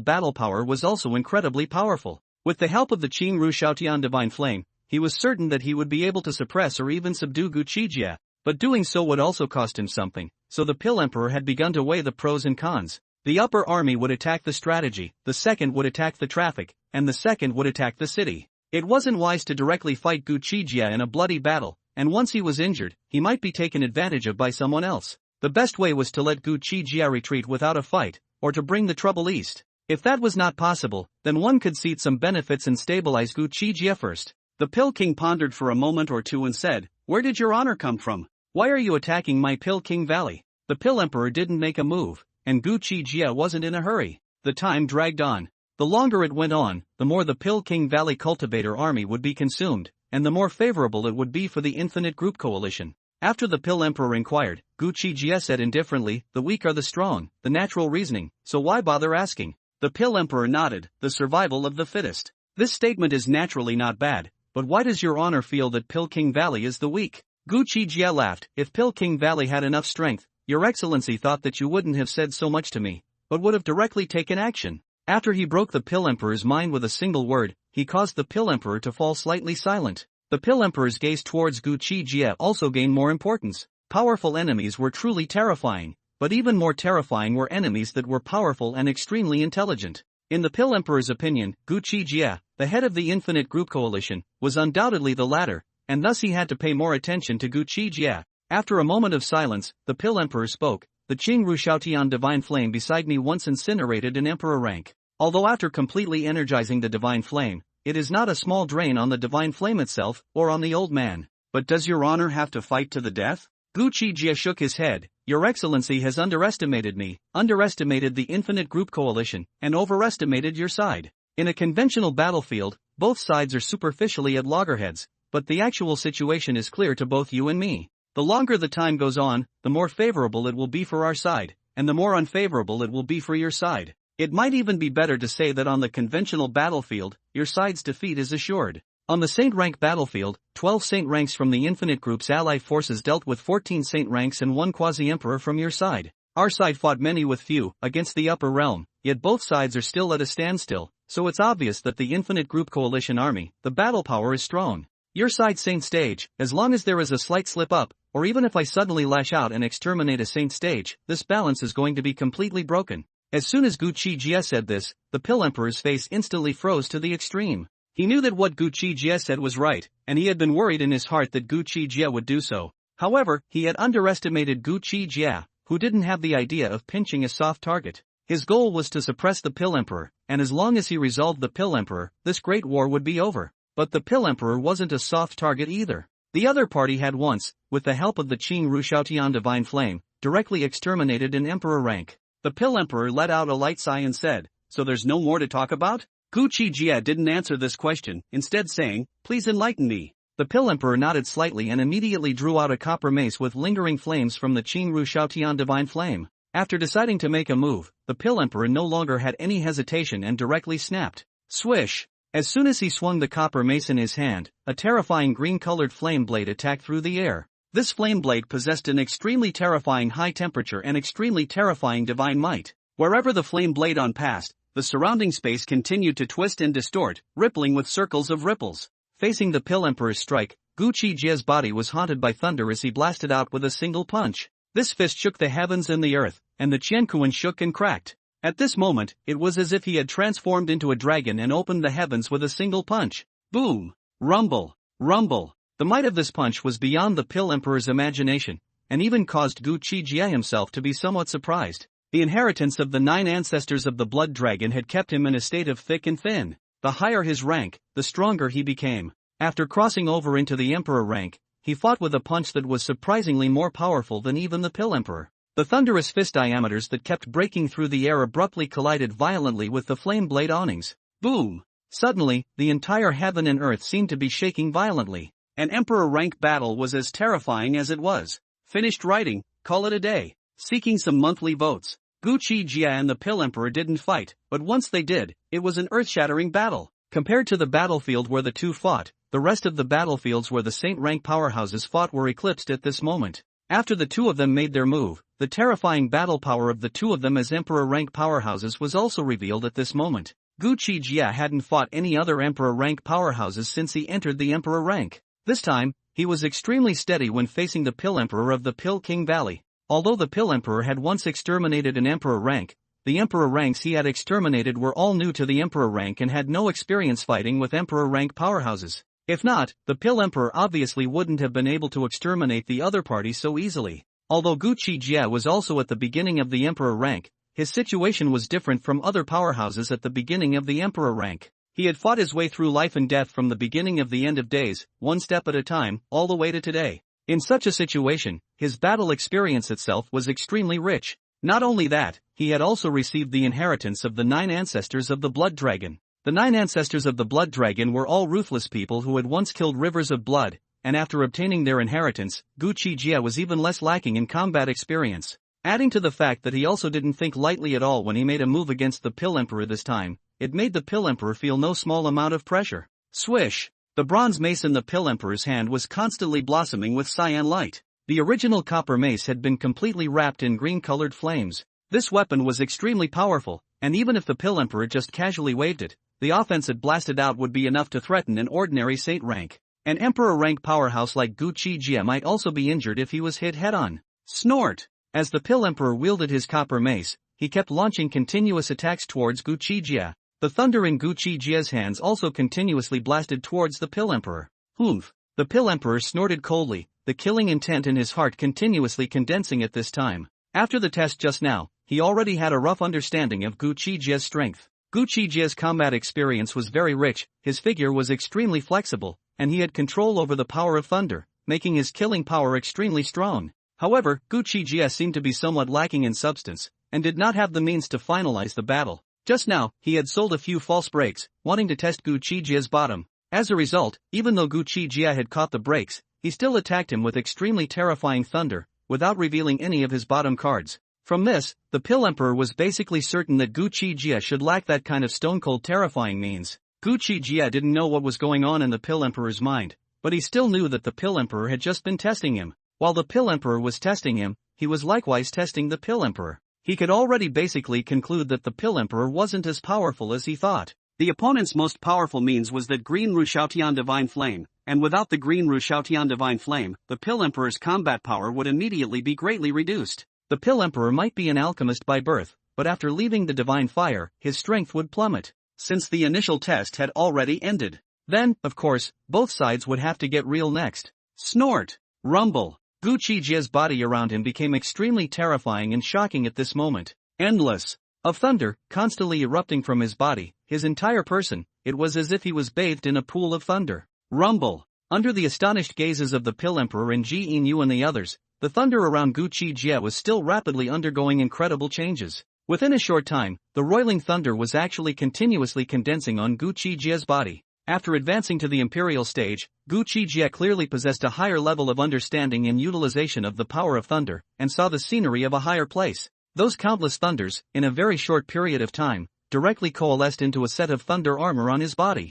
battle power was also incredibly powerful. With the help of the Qing Ru Shaotian Divine Flame, he was certain that he would be able to suppress or even subdue Gu Qi Jie, but doing so would also cost him something, so the Pill Emperor had begun to weigh the pros and cons. The upper army would attack the strategy, the second would attack the traffic, and the second would attack the city. It wasn't wise to directly fight Gu Qi Jie in a bloody battle, and once he was injured, he might be taken advantage of by someone else. The best way was to let Gu Qi Jie retreat without a fight, or to bring the trouble east. If that was not possible, then one could seek some benefits and stabilize Gu Qi Jie first. The Pill King pondered for a moment or two and said, "Where did your honor come from? Why are you attacking my Pill King Valley?" The Pill Emperor didn't make a move, and Gu Qi Jie wasn't in a hurry. The time dragged on. The longer it went on, the more the Pill King Valley cultivator army would be consumed, and the more favorable it would be for the Infinite Group Coalition. After the Pill Emperor inquired, Gu Qi Jie said indifferently, "The weak are the strong, the natural reasoning, so why bother asking?" The Pill Emperor nodded, "The survival of the fittest. This statement is naturally not bad, but why does your honor feel that Pill King Valley is the weak?" Gu Qi Jie laughed. If Pill King Valley had enough strength, Your Excellency thought that you wouldn't have said so much to me, but would have directly taken action. After he broke the Pill Emperor's mind with a single word, he caused the Pill Emperor to fall slightly silent. The Pill Emperor's gaze towards Gu Qi Jie also gained more importance. Powerful enemies were truly terrifying, but even more terrifying were enemies that were powerful and extremely intelligent. In the Pill Emperor's opinion, Gu Qi Jie, the head of the Infinite Group Coalition, was undoubtedly the latter, and thus he had to pay more attention to Gu Qi Jie. After a moment of silence, the Pill Emperor spoke. The Qing Ru Shaotian Divine Flame beside me once incinerated an Emperor rank. Although after completely energizing the Divine Flame, it is not a small drain on the Divine Flame itself, or on the old man. But does your honor have to fight to the death? Gu Qi Jie shook his head. Your Excellency has underestimated me, underestimated the Infinite Group Coalition, and overestimated your side. In a conventional battlefield, both sides are superficially at loggerheads, but the actual situation is clear to both you and me. The longer the time goes on, the more favorable it will be for our side, and the more unfavorable it will be for your side. It might even be better to say that on the conventional battlefield, your side's defeat is assured. On the Saint Rank battlefield, 12 Saint Ranks from the Infinite Group's allied forces dealt with 14 Saint Ranks and 1 Quasi-Emperor from your side. Our side fought many with few, against the upper realm, yet both sides are still at a standstill, so it's obvious that the Infinite Group Coalition army, the battle power is strong. Your side's Saint stage, as long as there is a slight slip up, or even if I suddenly lash out and exterminate a Saint stage, this balance is going to be completely broken. As soon as Gu Qi Jie said this, the Pill Emperor's face instantly froze to the extreme. He knew that what Gu Qi Jie said was right, and he had been worried in his heart that Gu Qi Jie would do so. However, he had underestimated Gu Qi Jie, who didn't have the idea of pinching a soft target. His goal was to suppress the Pill Emperor, and as long as he resolved the Pill Emperor, this great war would be over. But the Pill Emperor wasn't a soft target either. The other party had once, with the help of the Qing Ru Shaotian Divine Flame, directly exterminated an Emperor rank. The Pill Emperor let out a light sigh and said, "So there's no more to talk about?" Gu Qi Jie didn't answer this question, instead saying, "Please enlighten me." The Pill Emperor nodded slightly and immediately drew out a copper mace with lingering flames from the Qing Ru Shaotian Divine Flame. After deciding to make a move, the Pill Emperor no longer had any hesitation and directly snapped. Swish! As soon as he swung the copper mace in his hand, a terrifying green-colored flame blade attacked through the air. This flame blade possessed an extremely terrifying high temperature and extremely terrifying divine might. Wherever the flame blade on passed, the surrounding space continued to twist and distort, rippling with circles of ripples. Facing the Pill Emperor's strike, Gu Qi Jie's body was haunted by thunder as he blasted out with a single punch. This fist shook the heavens and the earth, and the Qiankuan shook and cracked. At this moment, it was as if he had transformed into a dragon and opened the heavens with a single punch. Boom! Rumble! Rumble! The might of this punch was beyond the Pill Emperor's imagination, and even caused Gu Qi Jie himself to be somewhat surprised. The inheritance of the 9 ancestors of the Blood Dragon had kept him in a state of thick and thin. The higher his rank, the stronger he became. After crossing over into the Emperor rank, he fought with a punch that was surprisingly more powerful than even the Pill Emperor. The thunderous fist diameters that kept breaking through the air abruptly collided violently with the flame blade awnings. Boom! Suddenly, the entire heaven and earth seemed to be shaking violently. An Emperor rank battle was as terrifying as it was. Finished writing, call it a day. Seeking some monthly votes. Gu Qi Jie and the Pill Emperor didn't fight, but once they did, it was an earth-shattering battle. Compared to the battlefield where the two fought, the rest of the battlefields where the Saint rank powerhouses fought were eclipsed at this moment. After the two of them made their move, the terrifying battle power of the two of them as Emperor rank powerhouses was also revealed at this moment. Gu Qi Jie hadn't fought any other Emperor rank powerhouses since he entered the Emperor rank. This time, he was extremely steady when facing the Pill Emperor of the Pill King Valley. Although the Pill Emperor had once exterminated an Emperor rank, the Emperor ranks he had exterminated were all new to the Emperor rank and had no experience fighting with Emperor rank powerhouses. If not, the Pill Emperor obviously wouldn't have been able to exterminate the other party so easily. Although Gu Qi Jie was also at the beginning of the Emperor rank, his situation was different from other powerhouses at the beginning of the Emperor rank. He had fought his way through life and death from the beginning of the end of days, one step at a time, all the way to today. In such a situation, his battle experience itself was extremely rich. Not only that, he had also received the inheritance of the 9 ancestors of the Blood Dragon. The 9 ancestors of the Blood Dragon were all ruthless people who had once killed rivers of blood, and after obtaining their inheritance, Gu Qi Jie was even less lacking in combat experience. Adding to the fact that he also didn't think lightly at all when he made a move against the Pill Emperor this time, it made the Pill Emperor feel no small amount of pressure. Swish! The bronze mace in the Pill Emperor's hand was constantly blossoming with cyan light. The original copper mace had been completely wrapped in green-colored flames. This weapon was extremely powerful, and even if the Pill Emperor just casually waved it, the offense it blasted out would be enough to threaten an ordinary saint rank. An emperor rank powerhouse like Gu Qi Jie might also be injured if he was hit head-on. Snort! As the Pill Emperor wielded his copper mace, he kept launching continuous attacks towards Gu Qi Jie. The thunder in Gu Qi Jie's hands also continuously blasted towards the Pill Emperor. Oomph! The Pill Emperor snorted coldly, the killing intent in his heart continuously condensing at this time. After the test just now, he already had a rough understanding of Gu Qi Jie's strength. Gu Qi Jie's combat experience was very rich, his figure was extremely flexible, and he had control over the power of thunder, making his killing power extremely strong. However, Gu Qi Jie seemed to be somewhat lacking in substance, and did not have the means to finalize the battle. Just now, he had sold a few false breaks, wanting to test Gu Qi Jie's bottom. As a result, even though Gu Qi Jie had caught the breaks, he still attacked him with extremely terrifying thunder, without revealing any of his bottom cards. From this, the Pill Emperor was basically certain that Gu Qi Jie should lack that kind of stone-cold terrifying means. Gu Qi Jie didn't know what was going on in the Pill Emperor's mind, but he still knew that the Pill Emperor had just been testing him. While the Pill Emperor was testing him, he was likewise testing the Pill Emperor. He could already basically conclude that the Pill Emperor wasn't as powerful as he thought. The opponent's most powerful means was that green Rushaotian Divine Flame, and without the green Rushaotian Divine Flame, the Pill Emperor's combat power would immediately be greatly reduced. The Pill Emperor might be an alchemist by birth, but after leaving the Divine Fire, his strength would plummet, since the initial test had already ended. Then, of course, both sides would have to get real next. Snort! Rumble! Gu Qi Jie's body around him became extremely terrifying and shocking at this moment. Endless of thunder, constantly erupting from his body, his entire person, it was as if he was bathed in a pool of thunder. Rumble! Under the astonished gazes of the Pill Emperor and Ji Yin and the others, the thunder around Gu Qi Jie was still rapidly undergoing incredible changes. Within a short time, the roiling thunder was actually continuously condensing on Gu Qi Jie's body. After advancing to the imperial stage, Gu Qi Jie clearly possessed a higher level of understanding and utilization of the power of thunder, and saw the scenery of a higher place. Those countless thunders, in a very short period of time, directly coalesced into a set of thunder armor on his body.